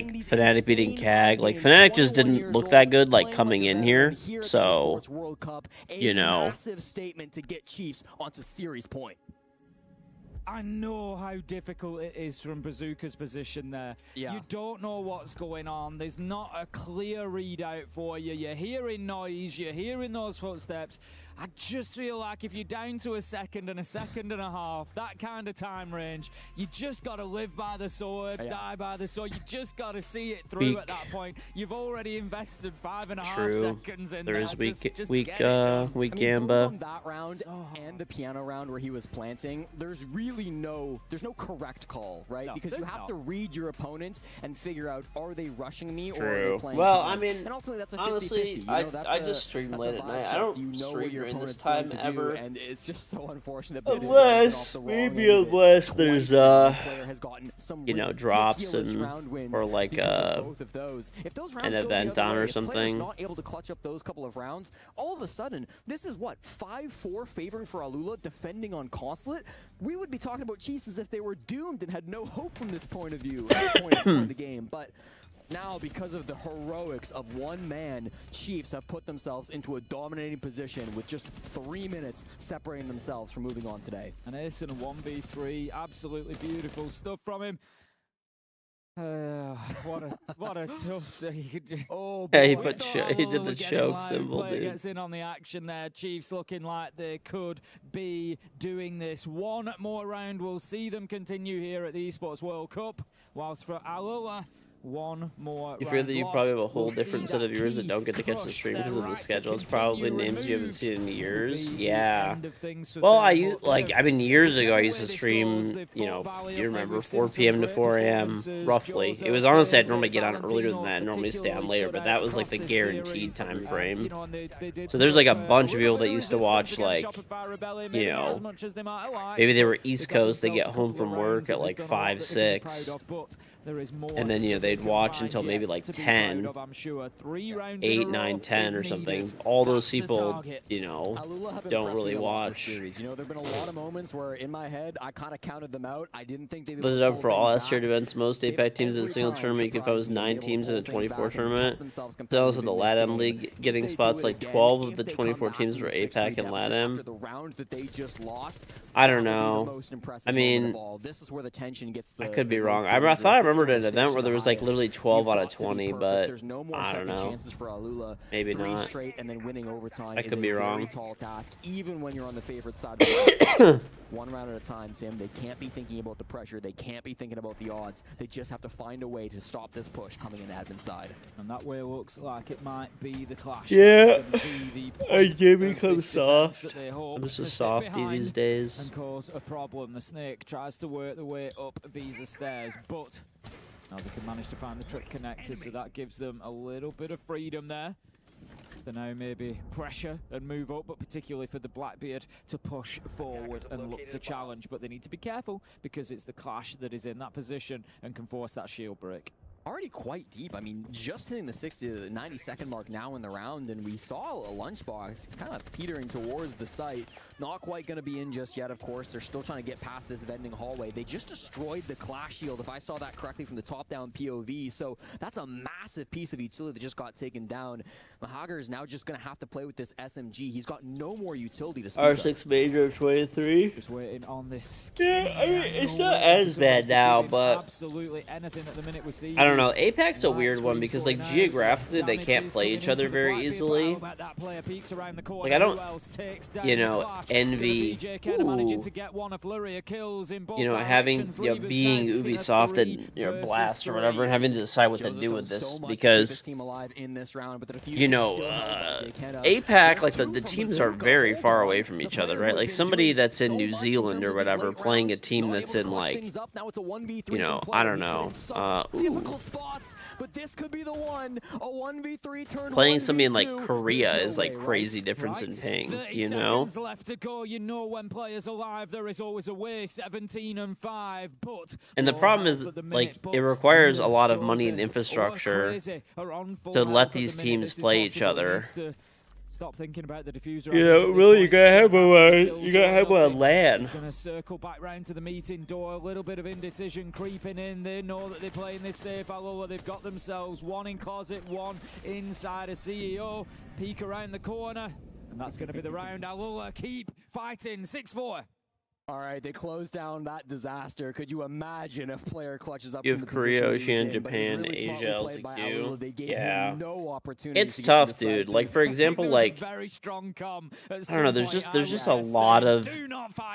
Fnatic beating CAG, like Fnatic just didn't look that good like coming in here, so you know. Massive statement to get Chiefs onto series point. I know how difficult it is from Bazooka's position there. Yeah. You don't know what's going on. There's not a clear readout for you. You're hearing noise. You're hearing those footsteps. I just feel like if you're down to a second and a half, that kind of time range, you just got to live by the sword, die by the sword. You just got to see it through at that point. You've already invested 5.5 seconds in there. Is weak Gamba. From that round and the piano round where he was planting, there's really no correct call, right? Because you have to read your opponent and figure out, are they rushing me or are they playing well, time? I mean, and ultimately that's a 50-50. Honestly, I just stream late at night. I don't stream during this time ever. And it's just so unfortunate. Unless there's you know, drops or like an event on or something. Not able to clutch up those couple of rounds. All of a sudden, this is what 5-4 favoring for Alula, defending on Consulate. We would be talking about Chiefs as if they were doomed and had no hope from this point of view at the point of the game, but. Now, because of the heroics of one man, Chiefs have put themselves into a dominating position with just 3 minutes separating themselves from moving on today. An ace and a 1v3, absolutely beautiful stuff from him. What a tough day. Oh, yeah, he did the choke symbol, dude. Gets in on the action there. Chiefs looking like they could be doing this. One more round will see them continue here at the Esports World Cup, whilst for Alula, one more. You fear that you probably have a whole different set of viewers that don't get to catch the stream because of the schedule. It's probably names you haven't seen in years. Yeah. Well, I mean, years ago I used to stream, you know, you remember 4 p.m. to 4 a.m. roughly. It was honestly I'd normally get on earlier than that, normally stay on later, but that was like the guaranteed time frame. So there's like a bunch of people that used to watch, like, you know, maybe they were East Coast, they get home from work at like 5, 6. And then, you know, they'd watch until maybe like 10, 8, 9, 10 or something. All those people, you know, don't really watch. You know, there have been a lot of moments where in my head, I kind of counted them out. I didn't think they would. Put it up for all S-tiered events. Most APAC teams in a single tournament. You can find was 9 teams in a 24 tournament. Tell us of the LATAM League getting spots. Like 12 of the 24 teams were APAC and LATAM. I don't know. I mean, I could be wrong. I thought I remembered an event where there was like literally 12 out of 20, but I don't know. Maybe not. Straight and then winning overtime I could be wrong. Tall task, even when you're on the favorite side. One round at a time, Tim. They can't be thinking about the pressure. They can't be thinking about the odds. They just have to find a way to stop this push coming in admin side. And that way looks like it might be the clash. Yeah. Ingame becomes soft. I'm just a softie these days. And cause a problem. The Snake tries to work the way up Visa stairs, but now they can manage to find the trip connector, so that gives them a little bit of freedom there. They now maybe pressure and move up, but particularly for the Blackbeard to push forward and look to challenge. But they need to be careful because it's the Clash that is in that position and can force that shield break. Already quite deep. I mean, just hitting the 60 to 90-second mark now in the round, and we saw a lunchbox kind of petering towards the site. Not quite going to be in just yet, of course. They're still trying to get past this vending hallway. They just destroyed the Clash shield, if I saw that correctly from the top-down POV. So that's a massive piece of utility that just got taken down. Mahagar is now just going to have to play with this SMG. He's got no more utility to speak R6 of. major of 23. Just waiting on this. Yeah, I mean, it's not as bad now, but absolutely anything at the minute we see. I don't don't know. APAC's a weird one because, like, geographically they can't play each other very easily. Like, I don't, you know, envy, having, being Ubisoft and, Blast or whatever, and having to decide what to do with this because, APAC, like, the teams are very far away from each other, right? Like, somebody that's in New Zealand or whatever playing a team that's in, like, I don't know, playing somebody in, like, Korea is, like, crazy difference in ping, left to go. When players alive, there is always a way. 17-5, but and the problem is, like, it requires a lot of money and infrastructure to let these teams play each other. Stop thinking about the diffuser. Really, you gotta have a LAN. He's gonna circle back round to the meeting door. A little bit of indecision creeping in. They know that they're playing this safe. Alula, they've got themselves one in closet, one inside a CEO. Peek around the corner, and that's gonna be the round. Alula keep fighting. 6-4. All right, they close down that disaster. Could you imagine if player clutches up? You have Korea, Oceania, Japan, Asia, LCQ. Yeah, it's tough, dude. Like, for example, like, I don't know. There's just a lot of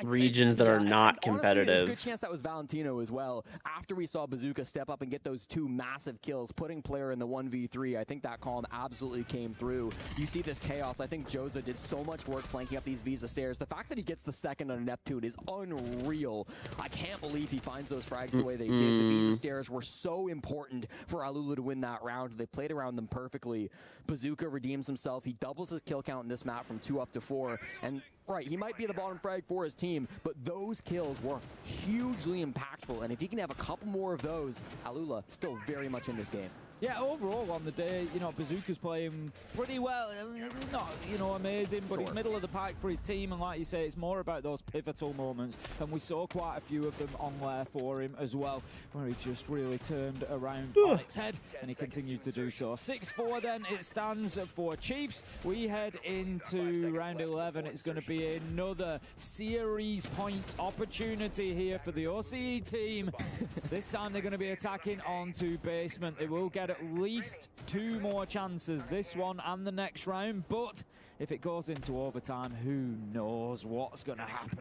regions that are not competitive. Honestly, there's a good chance that was Valentino as well. After we saw Bazooka step up and get those 2 massive kills, putting player in the 1v3, I think that calm absolutely came through. You see this chaos. I think Joza did so much work flanking up these Visa stairs. The fact that he gets the second on Neptune is unreal. I can't believe he finds those frags the way they did. The Visa stairs were so important for Alula to win that round. They played around them perfectly. Bazooka redeems himself. He doubles his kill count in this map from 2 up to 4. And right, he might be the bottom frag for his team, but those kills were hugely impactful. And if he can have a couple more of those, Alula still very much in this game. Yeah, overall on the day, Bazooka's playing pretty well. Not, amazing, but he's middle of the pack for his team. And like you say, it's more about those pivotal moments. And we saw quite a few of them on there for him as well, where he just really turned around on its head, and he continued to do so. 6-4 then it stands for Chiefs. We head into round 11. It's going to be another series point opportunity here for the OCE team. This time they're going to be attacking onto basement. They will get at least 2 more chances, this one and the next round, but if it goes into overtime, who knows what's going to happen.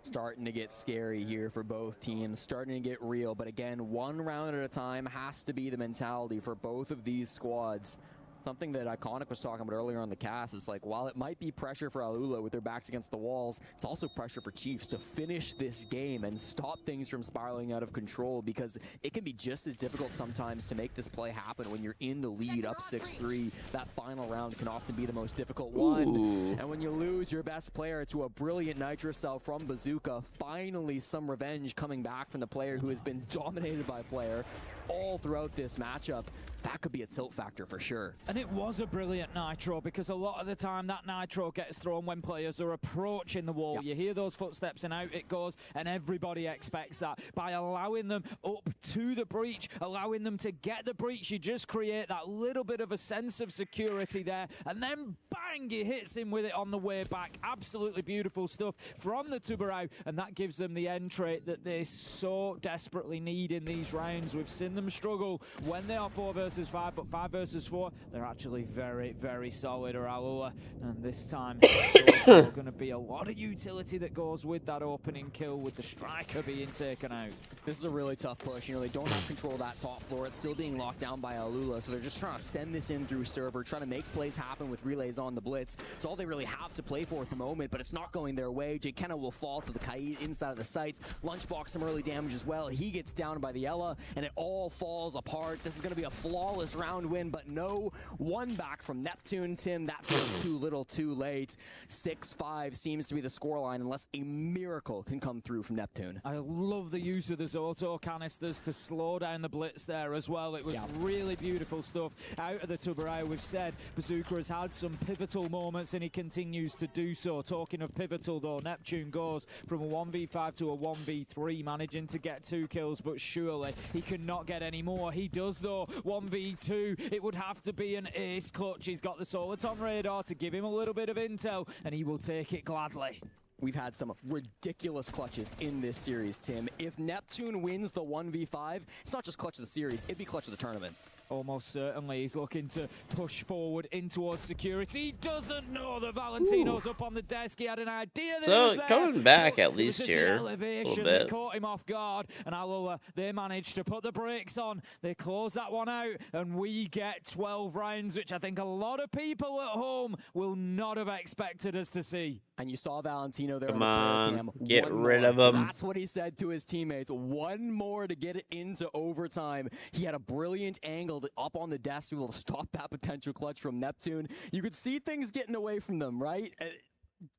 Starting to get scary here for both teams, starting to get real, but again, 1 round at a time has to be the mentality for both of these squads. Something that Iconic was talking about earlier on the cast is, like, while it might be pressure for Alula with their backs against the walls, it's also pressure for Chiefs to finish this game and stop things from spiraling out of control, because it can be just as difficult sometimes to make this play happen when you're in the lead up 6-3. That final round can often be the most difficult one. And when you lose your best player to a brilliant Nitro Cell from Bazooka, finally some revenge coming back from the player who has been dominated by player all throughout this matchup. That could be a tilt factor for sure. And it was a brilliant Nitro, because a lot of the time that Nitro gets thrown when players are approaching the wall. You hear those footsteps and out it goes, and everybody expects that. By allowing them up to the breach, allowing them to get the breach, you just create that little bit of a sense of security there, and then bang, he hits him with it on the way back. Absolutely beautiful stuff from the Tubarão, and that gives them the end trait that they so desperately need in these rounds. We've seen them struggle when they are 4 versus 5, but 5 versus 4, they're actually very, very solid, or Alula. And this time, there's also going to be a lot of utility that goes with that opening kill, with the striker being taken out. This is a really tough push. They don't have control of that top floor. It's still being locked down by Alula, so they're just trying to send this in through server, trying to make plays happen with relays on the blitz. It's all they really have to play for at the moment, but it's not going their way. Jkenna will fall to the Kai inside of the sights. Lunchbox some early damage as well. He gets down by the Ella, and it all falls apart. This is going to be a flawless round win, but no one back from Neptune. Tim, that feels too little too late. 6-5 seems to be the scoreline unless a miracle can come through from Neptune. I love the use of those auto canisters to slow down the blitz there as well. It was really beautiful stuff out of the Tubarão. We've said Bazooka has had some pivotal moments, and he continues to do so. Talking of pivotal though, Neptune goes from a 1v5 to a 1v3, managing to get 2 kills, but surely he cannot get any more. He does though. 1v2, it would have to be an ace clutch. He's got the Soliton radar to give him a little bit of intel, and he will take it gladly. We've had some ridiculous clutches in this series, Tim. If Neptune wins the 1v5, it's not just clutch of the series, it'd be clutch of the tournament. Almost certainly. He's looking to push forward in towards security. He doesn't know that Valentino's up on the desk. He had an idea that he was there. Coming back at least here a little bit. Caught him off guard, and Alula, they managed to put the brakes on. They close that one out, and we get 12 rounds, which I think a lot of people at home will not have expected us to see. And you saw Valentino there Come on the on, get rid of him. That's what he said to his teammates. One more to get it into overtime. He had a brilliant angle up on the desk to be able to stop that potential clutch from Neptune. You could see things getting away from them, right?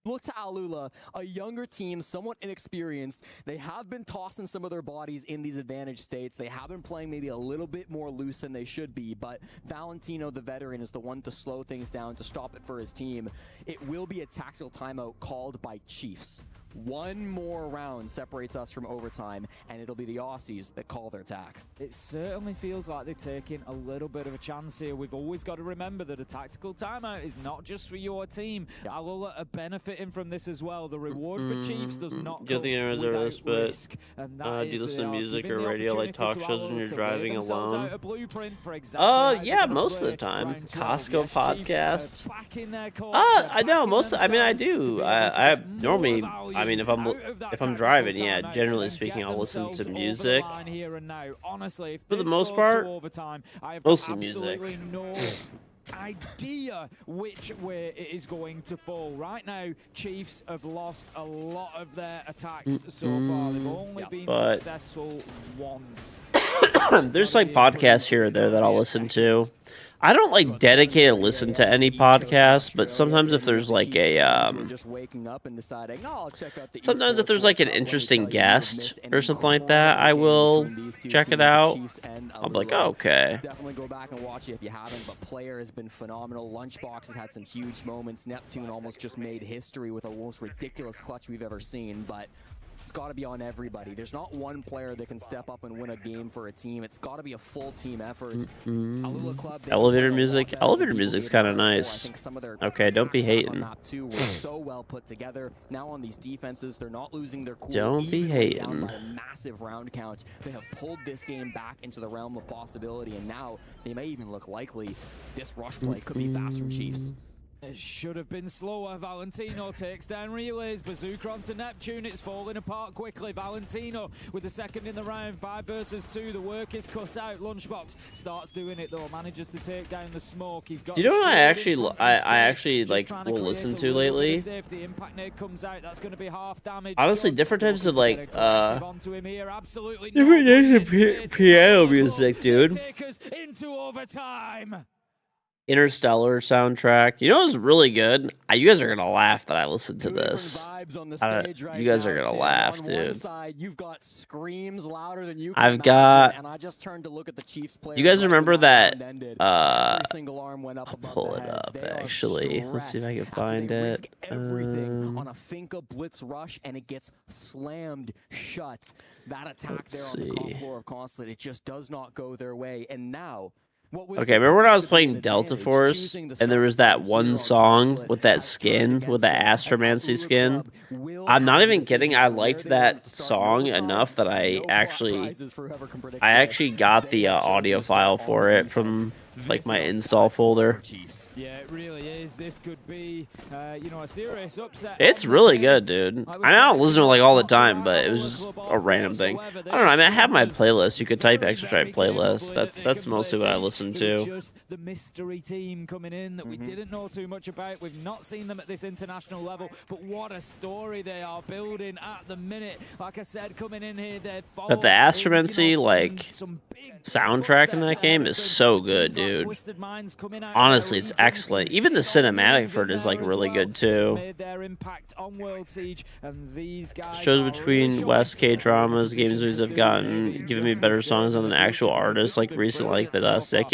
Look to Alula, a younger team, somewhat inexperienced. They have been tossing some of their bodies in these advantage states. They have been playing maybe a little bit more loose than they should be, but Valentino, the veteran, is the one to slow things down, to stop it for his team. It will be a tactical timeout called by Chiefs. One more round separates us from overtime, and it'll be the Aussies that call their attack. It certainly feels like they're taking a little bit of a chance here. We've always got to remember that a tactical timeout is not just for your team. Alula are benefiting from this as well. The reward for Chiefs does not come without risk. And that do you listen to music or giving the radio like talk opportunity to shows when you're Alula to driving lay themselves alone? out a blueprint for exactly how they're Yeah, gonna most of play the time. round 12. Costco Yes, podcast. Chiefs are back in their court. I know most. I mean, I do. I normally. I mean, if I'm driving, yeah, generally speaking, I'll listen to music. Honestly, For the most part, mostly music. No idea which way it is going to fall. Right now, Chiefs have lost a lot of their attacks so far. They've only been successful once. There's like podcasts here or there that I'll listen to. I don't like dedicate a listen to any podcast, but sometimes if there's like a sometimes if there's like an interesting guest or something like that, I will check it out. I'll be like, oh, okay. Definitely go back and watch it if you haven't, but Player has been phenomenal. Lunchbox has had some huge moments. Neptune almost just made history with the most ridiculous clutch we've ever seen, but it's got to be on everybody. There's not one player that can step up and win a game for a team. It's got to be a full team effort. Alula Club, Elevator music. Elevator music's kind of nice. Okay, don't be hating. Were so well put together. Now on these defenses, they're not losing their cool. Don't be hating. Down by a massive round count. They have pulled this game back into the realm of possibility, and now they may even look likely. This rush play could be fast from Chiefs. It should have been slower. Valentino takes down relays. Bazooka onto Neptune. It's falling apart quickly. Valentino with the second in the round. 5 versus 2. The work is cut out. Lunchbox starts doing it though. Manages to take down the smoke. He's got. Do you know what I actually like will listen to lately? Safety impact nade comes out. That's going to be half damage. Honestly, different types of like Absolutely different types of piano music, dude. Take us into overtime. Interstellar soundtrack. You know what's really good? You guys are gonna laugh that I listened to this. You guys are gonna laugh, dude. You've got screams louder than you I've got. And I just turned to look at the Chiefs player. You guys remember that? Every single arm went up I'll above pull the it up heads. They actually. are Let's see if I can stressed find after they it. risk everything on a Finca blitz rush, and it gets slammed shut. That attack there on the top floor of Consulate, it just does not go their way. And now. Okay, remember when I was playing Delta Force and there was that one song with that skin, with that Astromancy skin? I'm not even kidding. I liked that song enough that I actually got the audio file for it from like my install folder. Yeah, it really is. This could be, you know, a serious upset. It's really good, dude. I don't listen to it like all the time, but it was just a random thing. I don't know. I mean, I have my playlist. You could type extra drive playlist. That's mostly what I listen to. Just the mystery team coming in that we didn't know too much about. We've not seen them at this international level, but what a story they are building at the minute. Like I said, coming in here, they're. But the Astromancy like soundtrack in that game is so good, dude. Honestly, it's excellent. Even the cinematic for it is like really good too. Shows between West K dramas, games movies have given me better songs than actual artists like recently, like the last decade.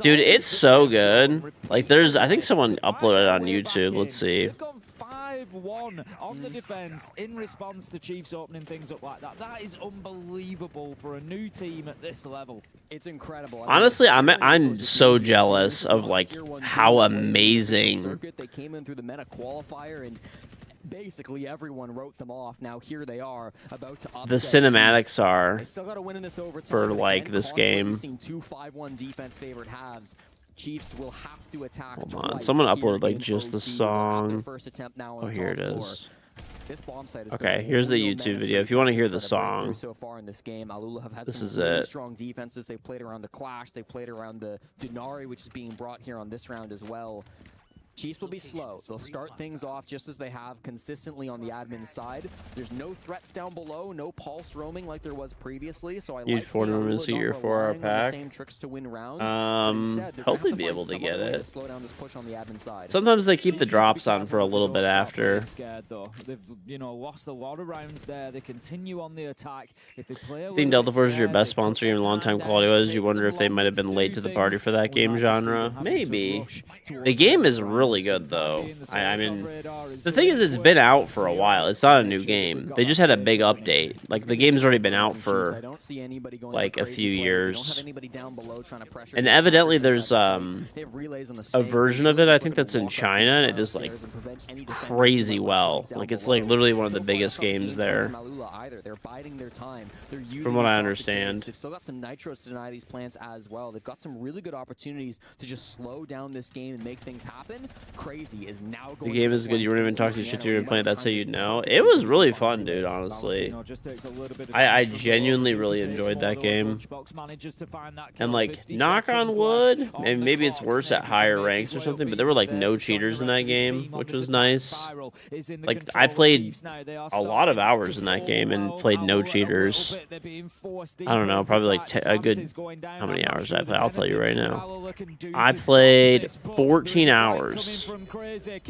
Dude, it's so good. Like I think someone uploaded it on YouTube. Let's see. 5-1 on the defense in response to Chiefs opening things up like that. That is unbelievable for a new team at this level. It's incredible. Honestly, I'm so jealous of like how amazing. They came in through the meta qualifier, and basically everyone wrote them off. Now here they are about to upset The cinematics Chiefs. are They still got to win in this overtime, for but like again, this constantly game. we've seen 2 5-1 defense favored halves. Chiefs will have to attack. Hold on, twice someone here uploaded like in just the OT. They'll have their song. first attempt now on Oh, the here it top floor. is. This bomb site has Okay, been a here's the real YouTube menace video. for If you want to Titans hear the trying to break through song, so far in this game, Alula have had this some is really it. strong defenses. They played around the Clash. They played around the Denari, which is being brought here on this round as well. Chiefs will be slow. They'll start things off just as they have consistently on the admin side. There's no threats down below, no pulse roaming like there was previously. So I Use like 4 seeing moments Alula a year not for our relying on the pack. same tricks to win rounds, but instead, they're gonna Hopefully have be to able find to some get other way to it. slow down this push on the admin side. Sometimes they keep the drops on for a little bit after. Scared though, they've lost a lot of rounds there. They continue on the attack. If they play, I think Delta Force is your best sponsor game in a long time. Quality wise, you wonder if they might have been late to the party for that game genre. Maybe. The game is really good though. I mean, the thing is, it's been out for a while. It's not a new game. They just had a big update. Like the game's already been out for like a few years. And evidently, there's a version of it. I think that's in China, and it does like crazy well. Like it's like literally one of the biggest games there. From what I understand. They've still got some nitros to deny these plants as well. They've got some really good opportunities to just slow down this game and make things happen. Crazy is now going. The game is good. You weren't even talking shit to your opponent. That's how you'd know. It was really fun, dude, honestly. I genuinely really enjoyed that game. And, like, knock on wood, and maybe it's worse at higher ranks or something, but there were, like, no cheaters in that game, which was nice. Like, I played a lot of hours in that game and played no cheaters. I don't know, probably, like, a good... How many hours did I play? I'll tell you right now. I played 14 hours.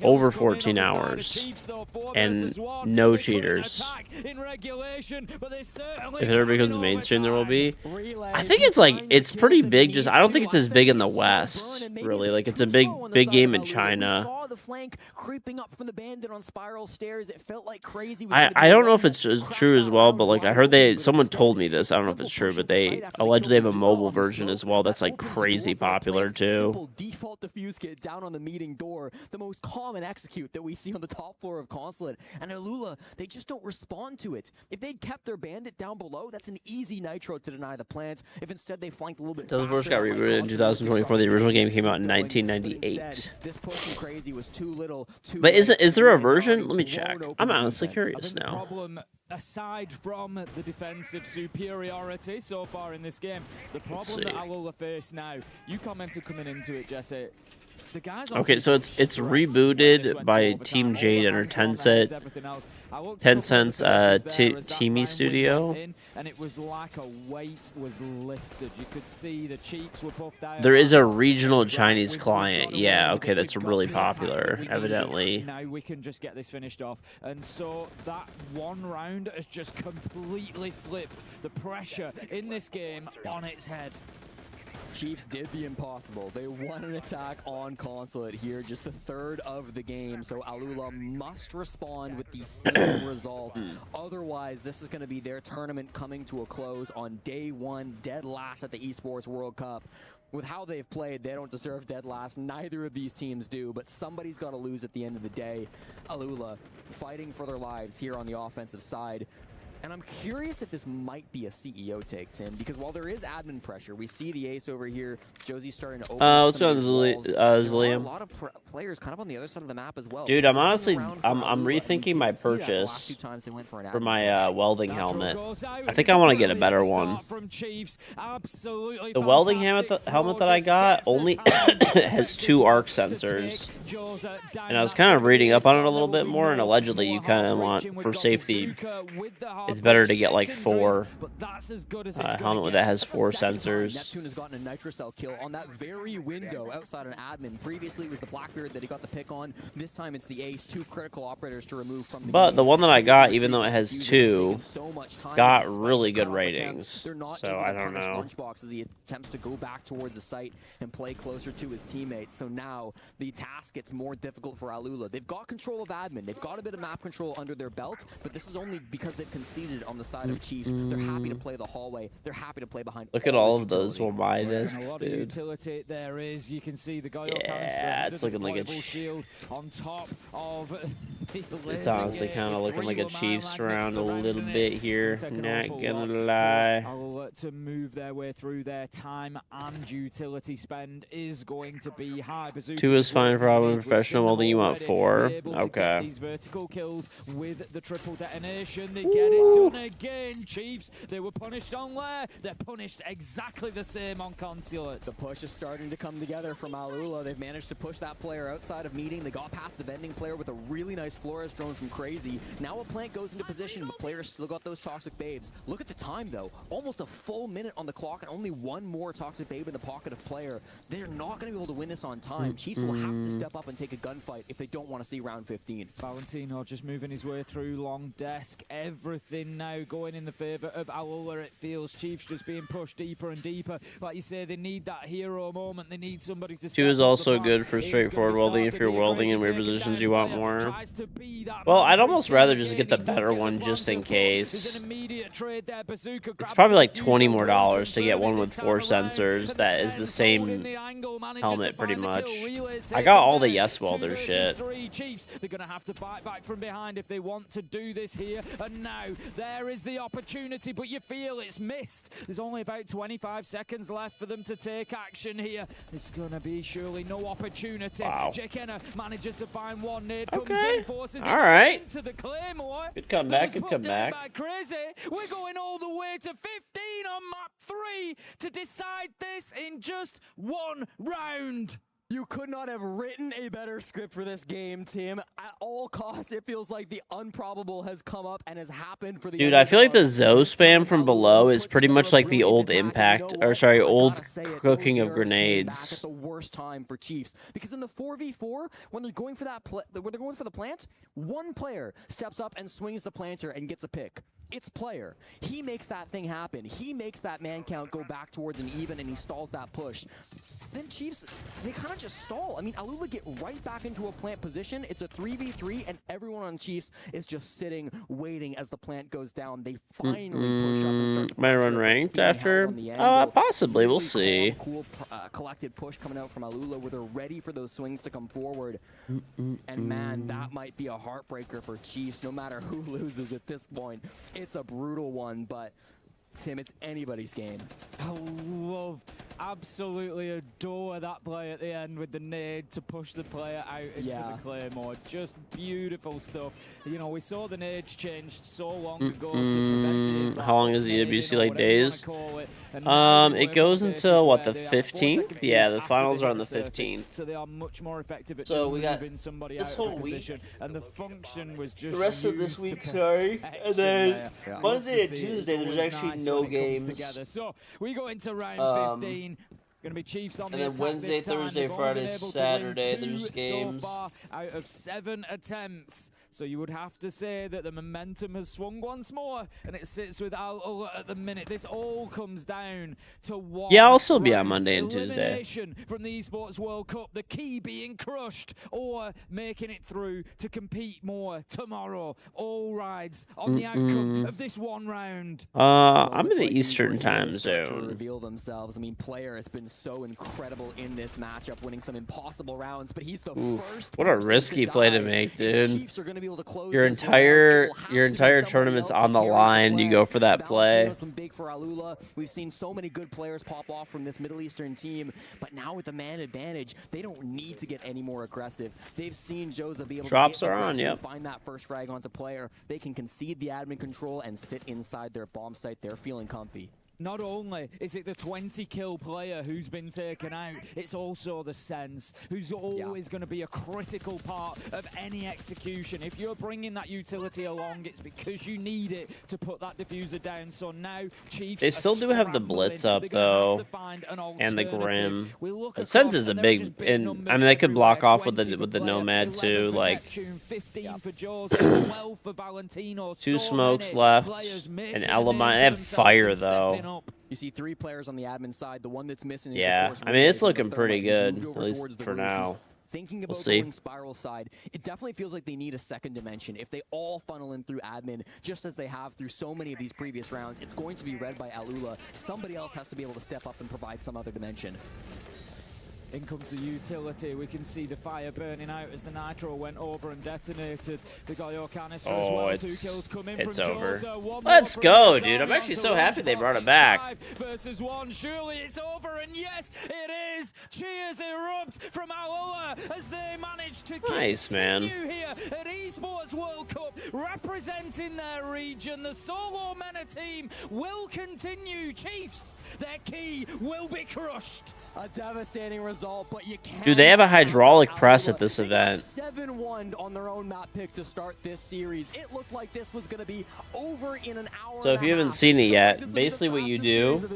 Over 14 hours. And no cheaters. If it ever becomes mainstream, there will be. I think it's like, it's pretty big, just I don't think it's as big in the West, really. Like, it's a big game in China. I don't know if it's true as well, but like I heard someone told me this. I don't know if it's true, but they allegedly have a mobile version as well that's like crazy popular too. Default defuse kit down on the meeting door, the most common execute that we see on the top floor of Consulate. And Alula, they just don't respond to it. If they'd kept their bandit down below, that's an easy nitro to deny the plant. If instead they flanked a little bit. Delta Force got rebooted in 2024. The original game came out in 1998. This push and crazy was too little. But is there a version? Let me check. I'm honestly curious now. Problem, aside from the defensive superiority so far in this game, the problem that Alula face now, you commented coming into it, Jesse. Okay, so it's rebooted by Team Jade and her Tencent's Teamy Studio. And it was like a weight was lifted. You could see the cheeks were puffed out. There is a regional Chinese client. Yeah, okay, that's really popular, evidently. Now we can just get this finished off. And so that one round has just completely flipped the pressure in this game on its head. Chiefs did the impossible. They won an attack on Consulate here, just the third of the game. So Alula must respond with the same result. Otherwise, this is going to be their tournament coming to a close on day one, dead last at the Esports World Cup. With how they've played, they don't deserve dead last. Neither of these teams do, but somebody's got to lose at the end of the day. Alula fighting for their lives here on the offensive side. And I'm curious if this might be a CEO take, Tim, because while there is admin pressure, we see the ace over here. Josie's starting to open let's go on Zillium. A lot of players kind of on the other side of the map as well. Dude, I'm honestly, I'm rethinking my purchase for my welding helmet. I think I want to get a better one. The welding helmet that I got only has 2 arc sensors. And I was kind of reading up on it a little bit more, and allegedly you kind of want, for safety, it's better to get like 4 helmet that has 4 sensors. Neptune has gotten a nitrocell kill on that very window outside an admin. Previously it was the Blackbeard that he got the pick on. This time it's the ace, 2 critical operators to remove from the But game. the one that I got, even though it has 2, got really good ratings. So I don't know. Lunchbox as he attempts to go back towards the site and play closer to his teammates. So now the task gets more difficult for Alula. They've got control of admin. They've got a bit of map control under their belt, but this is only because they've conceded conceded on the side of Chiefs. They're happy to play the hallway. They're happy to play behind. Look at all of those Wamai discs, a lot of dude. utility there is. You can see the Goyo Yeah, it's looking like a shield on top of the It's honestly kind of looking like a Chiefs round a little bit here. Not gonna lie. I'll to move their way through their time and utility spend is going to be high. 2 is fine for our professional. Well, then you want 4. Okay. These vertical kills with the triple detonation. They get it done again. Chiefs, they were punished on Lair. They're punished exactly the same on Consulate. The push is starting to come together from Alula. They've managed to push that player outside of meeting. They got past the vending player with a really nice Flores drone from Crazy. Now a plant goes into position, but players still got those toxic babes. Look at the time though. Almost a full minute on the clock and only one more toxic babe in the pocket of player. They're not going to be able to win this on time. Chiefs will have to step up and take a gunfight if they don't want to see round 15. Valentino just moving his way through long desk. Everything now going in the favor of Alula, it feels. Chiefs just being pushed deeper and deeper. Like you say, they need that hero moment. They need somebody to 2 is also good for straightforward welding if you're welding in weird positions you want more. Well, I'd almost rather just get the better one just in case. It's probably like $20 more to get one with 4 sensors that is the same helmet pretty much. I got all the yes welder shit. They're going to have to fight back from behind if they want to do this here. And now there is the opportunity, but you feel it's missed. There's only about 25 seconds left for them to take action here. There's going to be surely no opportunity. Wow. Jekenna manages to find one nade. Comes in, forces all right. into the Claymore. Good comeback. Good comeback. By Crazy. We're going all the way to 15 on map 3 to decide this in just 1 round. You could not have written a better script for this game, Tim. At all costs, it feels like the improbable has come up and has happened for the... Dude, I feel like the Zoe spam from below is pretty much like the old impact, or sorry, old cooking of grenades. Back at the worst time for Chiefs, because in the 4v4, when they're going for that, when they're going for the plant, one player steps up and swings the planter and gets a pick. It's player. He makes that thing happen. He makes that man count go back towards an even, and he stalls that push. Then Chiefs, they kind of just stall. I mean, Alula get right back into a plant position. It's a 3v3, and everyone on Chiefs is just sitting, waiting as the plant goes down. They finally push up and start to might run ranked after? Possibly. We'll see. Cool collected push coming out from Alula where they're ready for those swings to come forward. And man, that might be a heartbreaker for Chiefs, no matter who loses at this point. It's a brutal one, but Tim, it's anybody's game. I love, absolutely adore that play at the end with the nade to push the player out into the Claymore. Just beautiful stuff. You know, we saw the nade change so long ago to prevent how long is the EWC, like days? It goes until, what, the 15th? Yeah, the finals are on the 15th. So they are much more effective at so we got moving somebody this out whole of week. position. And the function was just the rest of this week, sorry. And then Monday and Tuesday, there's actually no games. Together. So we go into round 15. It's going to be Chiefs on the attack. And then Wednesday, Thursday, Friday, Saturday, there's games. So far out of 7 attempts. So you would have to say that the momentum has swung once more, and it sits with Alula at the minute. This all comes down to one. Yeah, I'll still be on Monday and Tuesday. From the Esports World Cup, the key being crushed or making it through to compete more tomorrow. All rides on the outcome of this 1 round. I'm in the Eastern time zone. To reveal themselves. I mean, player has been so incredible in this matchup, winning some impossible rounds, but he's the first. What a risky play to make, dude. Chiefs are going to be able to close your entire tournament's on the line. You go for that play. Been big for Alula. We've seen so many good players pop off from this Middle Eastern team, but now with the man advantage, they don't need to get any more aggressive. They've seen Joza be able to get aggressive, find that first frag onto player. They can concede the admin control and sit inside their bomb site. They're feeling comfy. Not only is it the 20-kill player who's been taken out, it's also the Sense, who's always going to be a critical part of any execution. If you're bringing that utility along, it's because you need it to put that diffuser down. So now, Chiefs, they still do have the Blitz up, though, and the Grim. The Sense is a big, and I mean, they could block off with the Nomad, too. Like, 15 for Jaws, 12 for Valentino. 2 smokes left, an Element. They have fire, though. You see 3 players on the admin side. The one that's missing is, I mean, it's looking pretty good, at least for now. thinking about see. going spiral side, it definitely feels like they need a second dimension. If they all funnel in through admin, just as they have through so many of these previous rounds, it's going to be read by Alula. Somebody else has to be able to step up and provide some other dimension. In comes the utility. We can see the fire burning out as the nitro went over and detonated. They got your canister as well. 2 kills coming from over. Joza. Let's go, dude. I'm actually so happy they brought it back. Versus 1. Surely it's over, and yes, it is. Cheers erupt from Alula as they manage to continue here at Esports World Cup, representing their region. The Solo Mena team will continue. Chiefs, their key will be crushed. A devastating result, but you can't. Dude, they have a hydraulic press at this event. 7-1 on their own map pick to start this series. It looked like this was going to be over in an hour. So if you haven't seen it yet, basically what you do,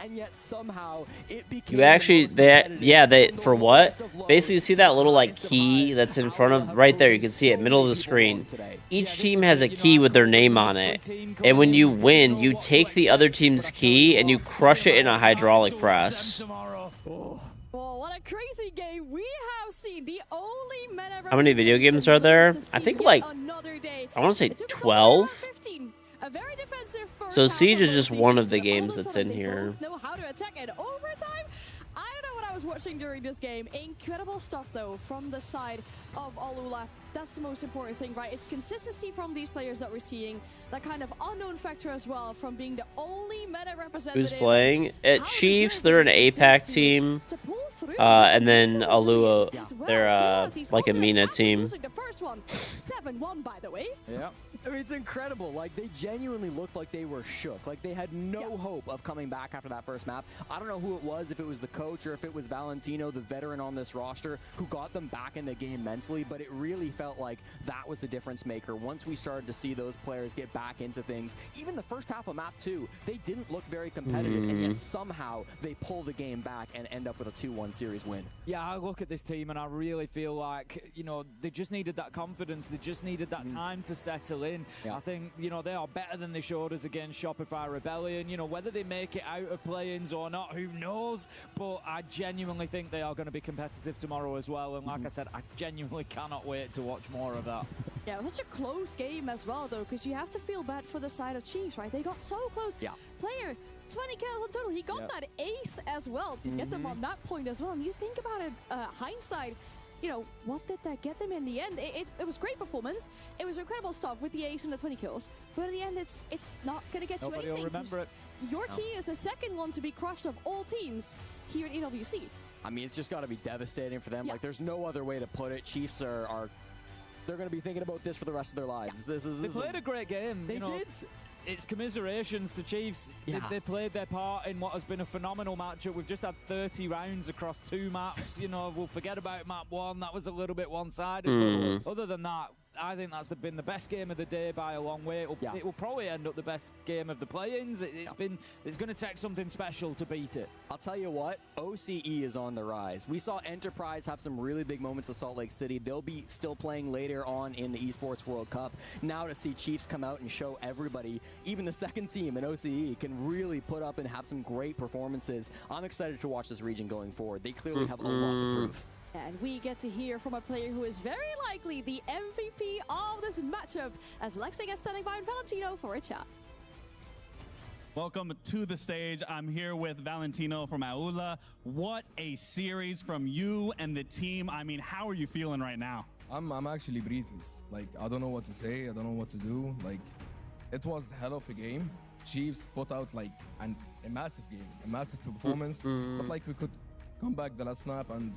and yet somehow it you actually, they for what? Basically, you see that little like key that's in front of, right there, you can see it, middle of the screen. Each team has a key with their name on it. And when you win, you take the other team's key and you crush it in a hydraulic press. Oh, what a crazy game we have seen. The only meta. How many video games are there? I think like, I want to say 12. So Siege is just one of the games that's in here. Know how to attack in overtime. I don't know what I was watching during this game. Incredible stuff though from the side of Alula. That's the most important thing, right? It's consistency from these players that we're seeing. That kind of unknown factor as well from being the only meta representative. Who's playing? At Chiefs, they're an APAC team. And then Alua, they're like a MENA team. The first one, 7-1 by the way. Yeah. I mean, it's incredible. Like, they genuinely looked like they were shook. Like, they had no hope of coming back after that first map. I don't know who it was, if it was the coach or if it was Valentino, the veteran on this roster, who got them back in the game mentally, but it really felt like that was the difference maker. Once we started to see those players get back into things, even the first half of map 2, they didn't look very competitive, and yet somehow they pull the game back and end up with a 2-1 series win. Yeah, I look at this team and I really feel like, you know, they just needed that confidence. They just needed that time to settle in. I think, you know, they are better than they showed us against Shopify Rebellion. You know, whether they make it out of play-ins or not, who knows? But I genuinely think they are going to be competitive tomorrow as well. And like I said, I genuinely cannot wait to watch more of that. Yeah, such a close game as well, though, because you have to feel bad for the side of Chiefs, right? They got so close. Yeah. Player, 20 kills in total. He got that ace as well to get them on that point as well. And you think about it, hindsight, you know, what did that get them in the end? It was great performance. It was incredible stuff with the ace and the 20 kills. But in the end, it's not going to get you anything. Nobody will remember it. Your key is the second one to be crushed of all teams here at EWC. I mean, it's just got to be devastating for them. Like, there's no other way to put it. Chiefs are they're going to be thinking about this for the rest of their lives. They played a great game. They did. It's commiserations to Chiefs. They played their part in what has been a phenomenal matchup. We've just had 30 rounds across 2 maps. You know, we'll forget about map 1. That was a little bit one-sided. But other than that, I think that's been the best game of the day by a long way. It will probably end up the best game of the play-ins. It's going to take something special to beat it. I'll tell you what, OCE is on the rise. We saw Enterprise have some really big moments at Salt Lake City. They'll be still playing later on in the Esports World Cup. Now to see Chiefs come out and show everybody, even the second team in OCE, can really put up and have some great performances. I'm excited to watch this region going forward. They clearly have a lot to prove. And we get to hear from a player who is very likely the MVP of this matchup, as Lexi is standing by Valentino for a chat. Welcome to the stage. I'm here with Valentino from Aula. What a series from you and the team. I mean, how are you feeling right now? I'm actually breathless. Like, I don't know what to say. I don't know what to do. Like, it was hell of a game. Chiefs put out like a massive game, a massive performance. But like, we could come back the last snap and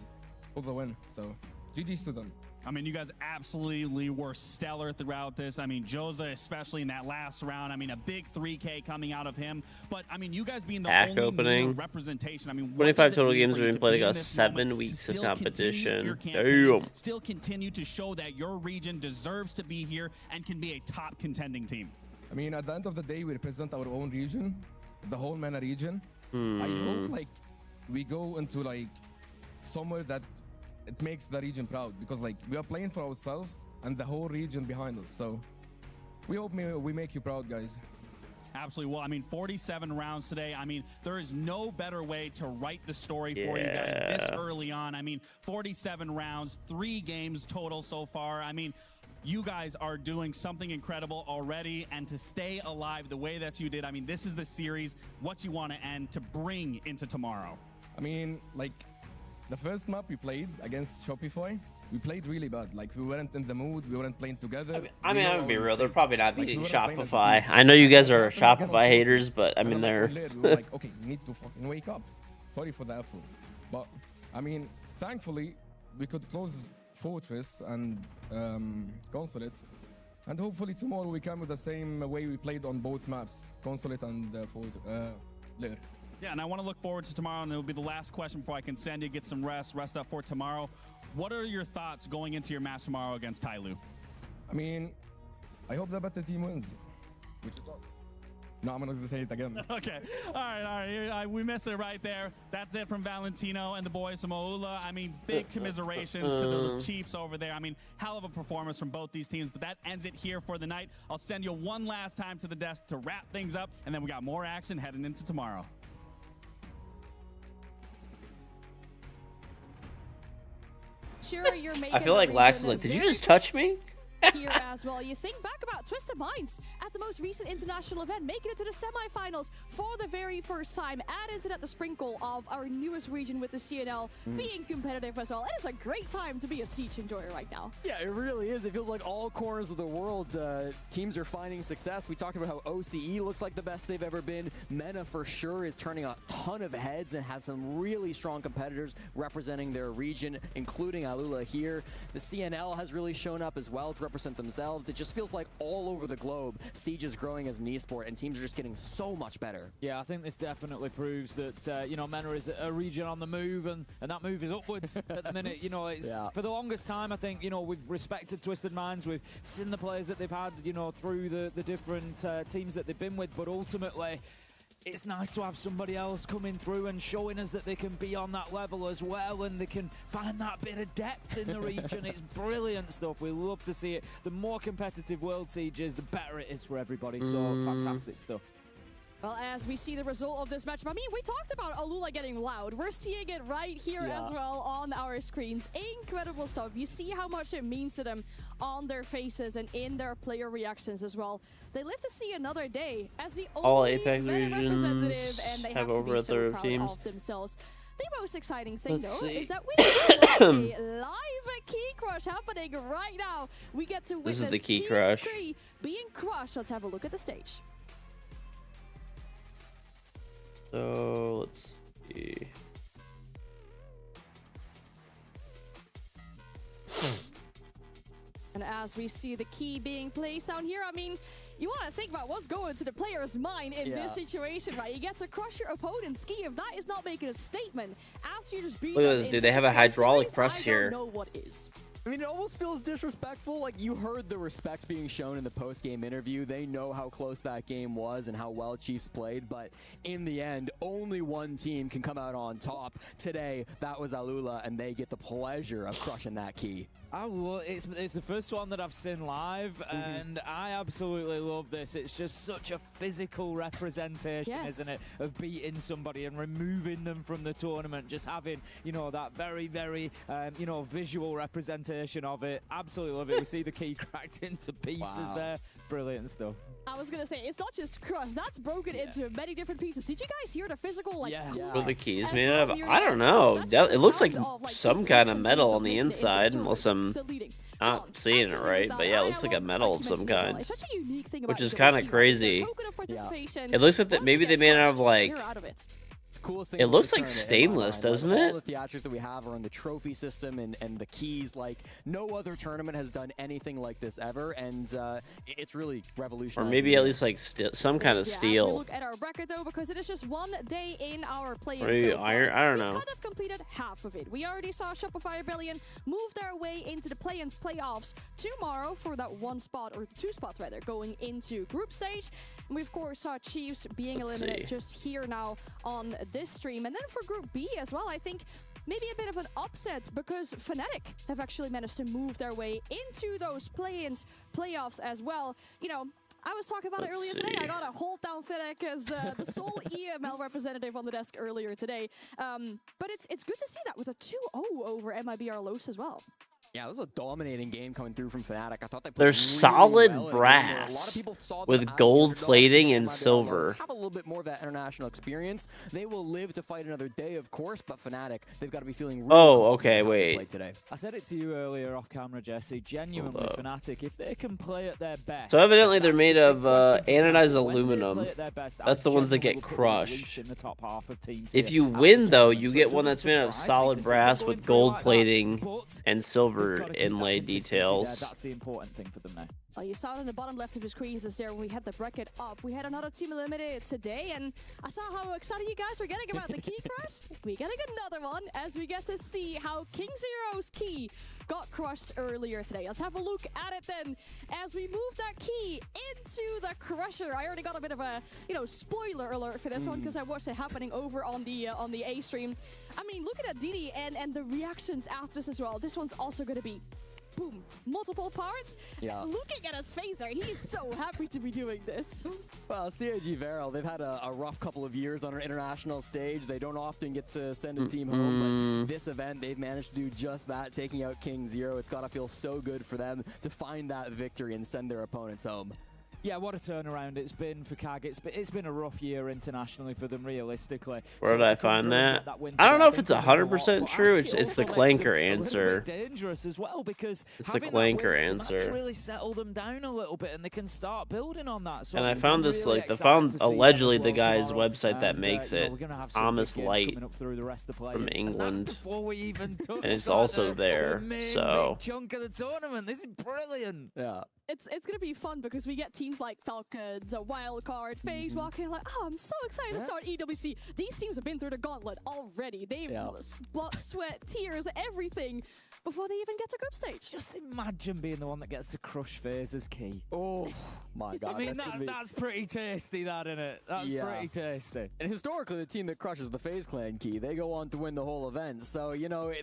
pull the win. So GG's to them. I mean, you guys absolutely were stellar throughout this. I mean, Joza, especially in that last round. I mean, a big 3K coming out of him. But, I mean, you guys being the only opening representation. I mean, 25 total games have been played across 7 weeks of competition. Damn. Still continue to show that your region deserves to be here and can be a top contending team. I mean, at the end of the day, we represent our own region, the whole MENA region. I hope, like, we go into, like, somewhere that it makes the region proud, because like we are playing for ourselves and the whole region behind us. So we hope we make you proud, guys. Absolutely. Well, I mean, 47 rounds today. I mean, there is no better way to write the story for you guys this early on. I mean, 47 rounds, 3 games total so far. I mean, you guys are doing something incredible already, and to stay alive the way that you did, I mean, this is the series, what you want to end to bring into tomorrow. I mean, like, the first map we played against Shopify, we played really bad. Like, we weren't in the mood, we weren't playing together. I mean, I'm gonna be real, they're probably not beating Shopify. I know you guys are Shopify haters, but I mean, they're... we were like, okay, we need to fucking wake up. Sorry for the effort. But, I mean, thankfully, we could close Fortress and Consulate, and hopefully tomorrow we come with the same way we played on both maps, Consulate and Lair. Yeah, and I want to look forward to tomorrow, and it'll be the last question before I can send you, get some rest up for tomorrow. What are your thoughts going into your match tomorrow against Tyloo? I mean, I hope the better team wins, which is us. No, I'm not going to say it again. Okay. All right. We missed it right there. That's it from Valentino and the boys from Oula. I mean, big commiserations to the Chiefs over there. I mean, hell of a performance from both these teams, but that ends it here for the night. I'll send you one last time to the desk to wrap things up, and then we got more action heading into tomorrow. Sure, you're making I feel like Lax is like, did you just touch me? Here as well. You think back about Twisted Minds at the most recent international event, making it to the semifinals for the very first time. Add into that the sprinkle of our newest region with the CNL being competitive as well. It is a great time to be a Siege enjoyer right now. Yeah, it really is. It feels like all corners of the world, teams are finding success. We talked about how OCE looks like the best they've ever been. MENA for sure is turning a ton of heads and has some really strong competitors representing their region, including Alula here. The CNL has really shown up as well to represent themselves. It just feels like all over the globe, Siege is growing as an esport, and teams are just getting so much better. Yeah, I think this definitely proves that, you know, MENA is a region on the move, and that move is upwards at the minute. You know, it's for the longest time, I think, you know, we've respected Twisted Minds. We've seen the players that they've had, you know, through the different teams that they've been with, but ultimately, it's nice to have somebody else coming through and showing us that they can be on that level as well, and they can find that bit of depth in the region. It's brilliant stuff. We love to see it. The more competitive World Siege is, the better it is for everybody. So fantastic stuff. Well, as we see the result of this match, I mean, we talked about Alula getting loud. We're seeing it right here as well on our screens. Incredible stuff. You see how much it means to them on their faces and in their player reactions as well. They live to see another day as the only Apex representative, regions and they have to over be a so third of proud teams. of themselves. The most exciting thing, Let's though, see. is that we get to watch a live key crush happening right now. We get to witness This is the key Chiefs crush. Cree being crushed. Let's have a look at the stage. So let's see. And as we see the key being placed down here, I mean, you want to think about what's going to the player's mind in this situation, right? You get to crush your opponent's key. If that is not making a statement, after you just beat Look at them this, in dude. They such have a close hydraulic series, press here. I don't know what is. I mean, it almost feels disrespectful. Like, you heard the respect being shown in the post-game interview. They know how close that game was and how well Chiefs played, but in the end, only one team can come out on top. Today, that was Alula, and they get the pleasure of crushing that key. Well, it's the first one that I've seen live, and I absolutely love this. It's just such a physical representation, isn't it, of beating somebody and removing them from the tournament. Just having, you know, that very, very, you know, visual representation of it. Absolutely love it. We see the key cracked into pieces there. Brilliant stuff. I was going to say, it's not just crushed. That's broken into many different pieces. Did you guys hear the physical, like, What are the keys made out of? I don't know. It looks like some kind of metal on the inside, unless I'm not seeing it right. But yeah, it looks like a metal of some kind, which is kind of crazy. It looks like that maybe they made it out of like. Coolest thing It about looks the like tournament, stainless, doesn't it? All the theatrics that we have are in the trophy system and the keys. Like, no other tournament has done anything like this ever, and it's really Or revolutionary. maybe at least like some kind of As we steel. look at our record, though, because it is just one day in our playing Or maybe so far, iron. I don't we've know. kind of completed half of it. We already saw Shopify Rebellion move their way into the play-ins playoffs tomorrow for that one spot, or 2 spots rather, going into group stage. And we, of course, saw Chiefs being eliminated just here now on this stream. And then for Group B as well, I think maybe a bit of an upset because Fnatic have actually managed to move their way into those play-ins playoffs as well. You know, I was talking about it earlier today. I got a hold down Fennec as the sole EML representative on the desk earlier today. But it's good to see that with a 2-0 over MIBR Los as well. Yeah, it was a dominating game coming through from Fnatic. I thought they played They're really solid well brass with gold plating and silver. Have a little bit more of that international experience. They will live to fight another day, of course, but Fnatic, they've got to be feeling really okay, wait. today. I said it to you earlier off camera, Jesse. Genuinely, Fnatic, if they can play at their best. So evidently they're made of anodized aluminum. That's the ones that get crushed. In the top half of teams if you win, though, you get one that's made of solid brass with gold plating and silver inlay details. That's the important thing for them now. Well, you saw it in the bottom left of your screens as there when we had the bracket up. We had another team eliminated today, and I saw how excited you guys were getting about the key crush. We're getting another one as we get to see how KingZero's key got crushed earlier today. Let's have a look at it then as we move that key into the crusher. I already got a bit of a, spoiler alert for this one because I watched it happening over on the A stream. I mean, look at that DD and the reactions after this as well. This one's also going to be boom, multiple parts. Yeah. Looking at his face there, he's so happy to be doing this. Well, CAG Varel, they've had a rough couple of years on an international stage. They don't often get to send a team home, but this event, they've managed to do just that, taking out KingZero. It's got to feel so good for them to find that victory and send their opponents home. Yeah, what a turnaround it's been for KAG. It's been a rough year internationally for them, realistically. Where did I find that? I don't know if it's 100% true. It's the Clanker answer. Dangerous as well because it's the Clanker answer. Really settle them down a little bit, and they can start building on that. So and I found this allegedly the guy's website that makes it, Thomas Light from England, and it's also there. So chunk of the tournament. This is brilliant. Yeah. It's gonna be fun because we get teams like Falcons, a Wildcard, FaZe walking like, oh, I'm so excited to start EWC. These teams have been through the gauntlet already. They've blood, sweat, tears, everything before they even get to group stage. Just imagine being the one that gets to crush FaZe's key. Oh my God. I mean, that's pretty tasty, that, isn't it? That's pretty tasty. And historically, the team that crushes the FaZe Clan key, they go on to win the whole event. So,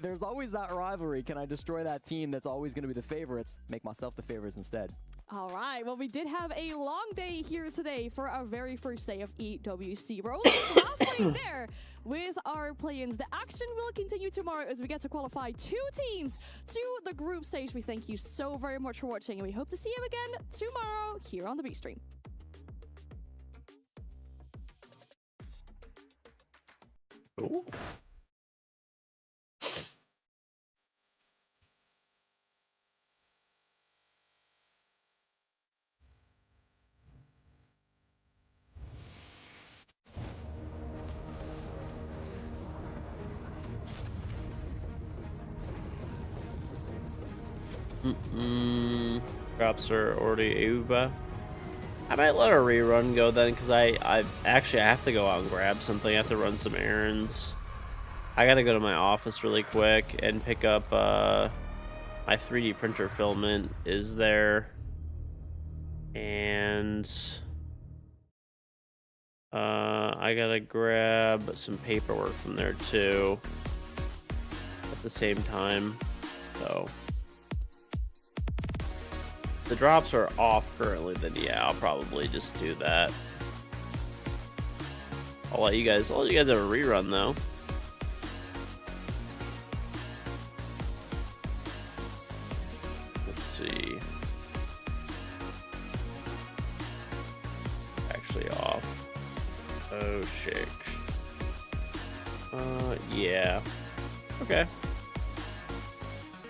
there's always that rivalry. Can I destroy that team that's always going to be the favorites? Make myself the favorites instead. All right, well, we did have a long day here today for our very first day of EWC. We're only halfway there with our play-ins. The action will continue tomorrow as we get to qualify 2 teams to the group stage. We thank you so very much for watching, and we hope to see you again tomorrow here on the B Stream. Ooh. Drops are already over. I might let a rerun go then, because I actually have to go out and grab something. I have to run some errands. I gotta go to my office really quick and pick up my 3D printer filament is there. And I gotta grab some paperwork from there too at the same time. So if the drops are off currently, then yeah, I'll probably just do that. I'll let you guys have a rerun though. Let's see. Actually off. Oh shit. Yeah. Okay.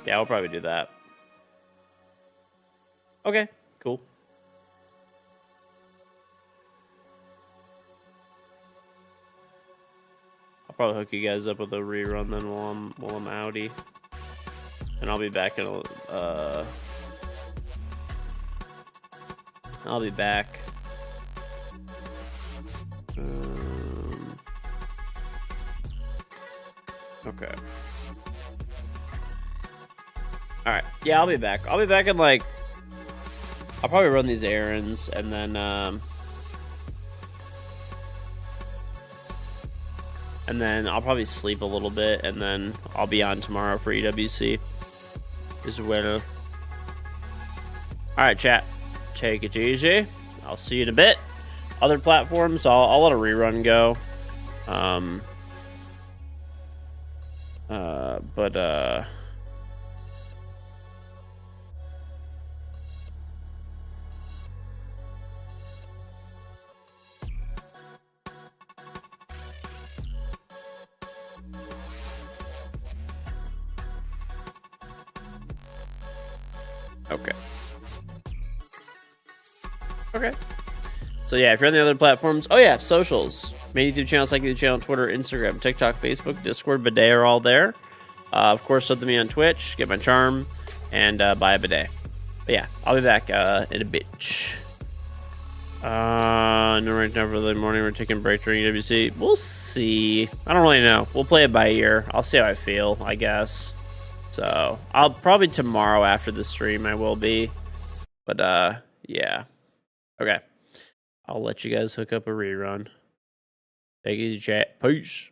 Yeah, I'll probably do that. Okay, cool. I'll probably hook you guys up with a rerun then while I'm outie. And I'll be back in I'll be back. Okay. Alright, yeah, I'll be back. I'll be back in like... I'll probably run these errands and then I'll probably sleep a little bit and then I'll be on tomorrow for EWC as well. Alright, chat. Take it easy. I'll see you in a bit. Other platforms, I'll let a rerun go. Okay. Okay. So yeah, if you're on the other platforms, oh yeah, socials. Main YouTube channels like YouTube channel, Twitter, Instagram, TikTok, Facebook, Discord, Bidet are all there. Of course, sub to me on Twitch, get my charm, and buy a bidet. But yeah, I'll be back in a bit. No, right now for the morning, we're taking a break during EWC. We'll see. I don't really know. We'll play it by ear. I'll see how I feel, I guess. So I'll probably tomorrow after the stream I will be. But yeah. Okay. I'll let you guys hook up a rerun. Take it easy, chat. Peace.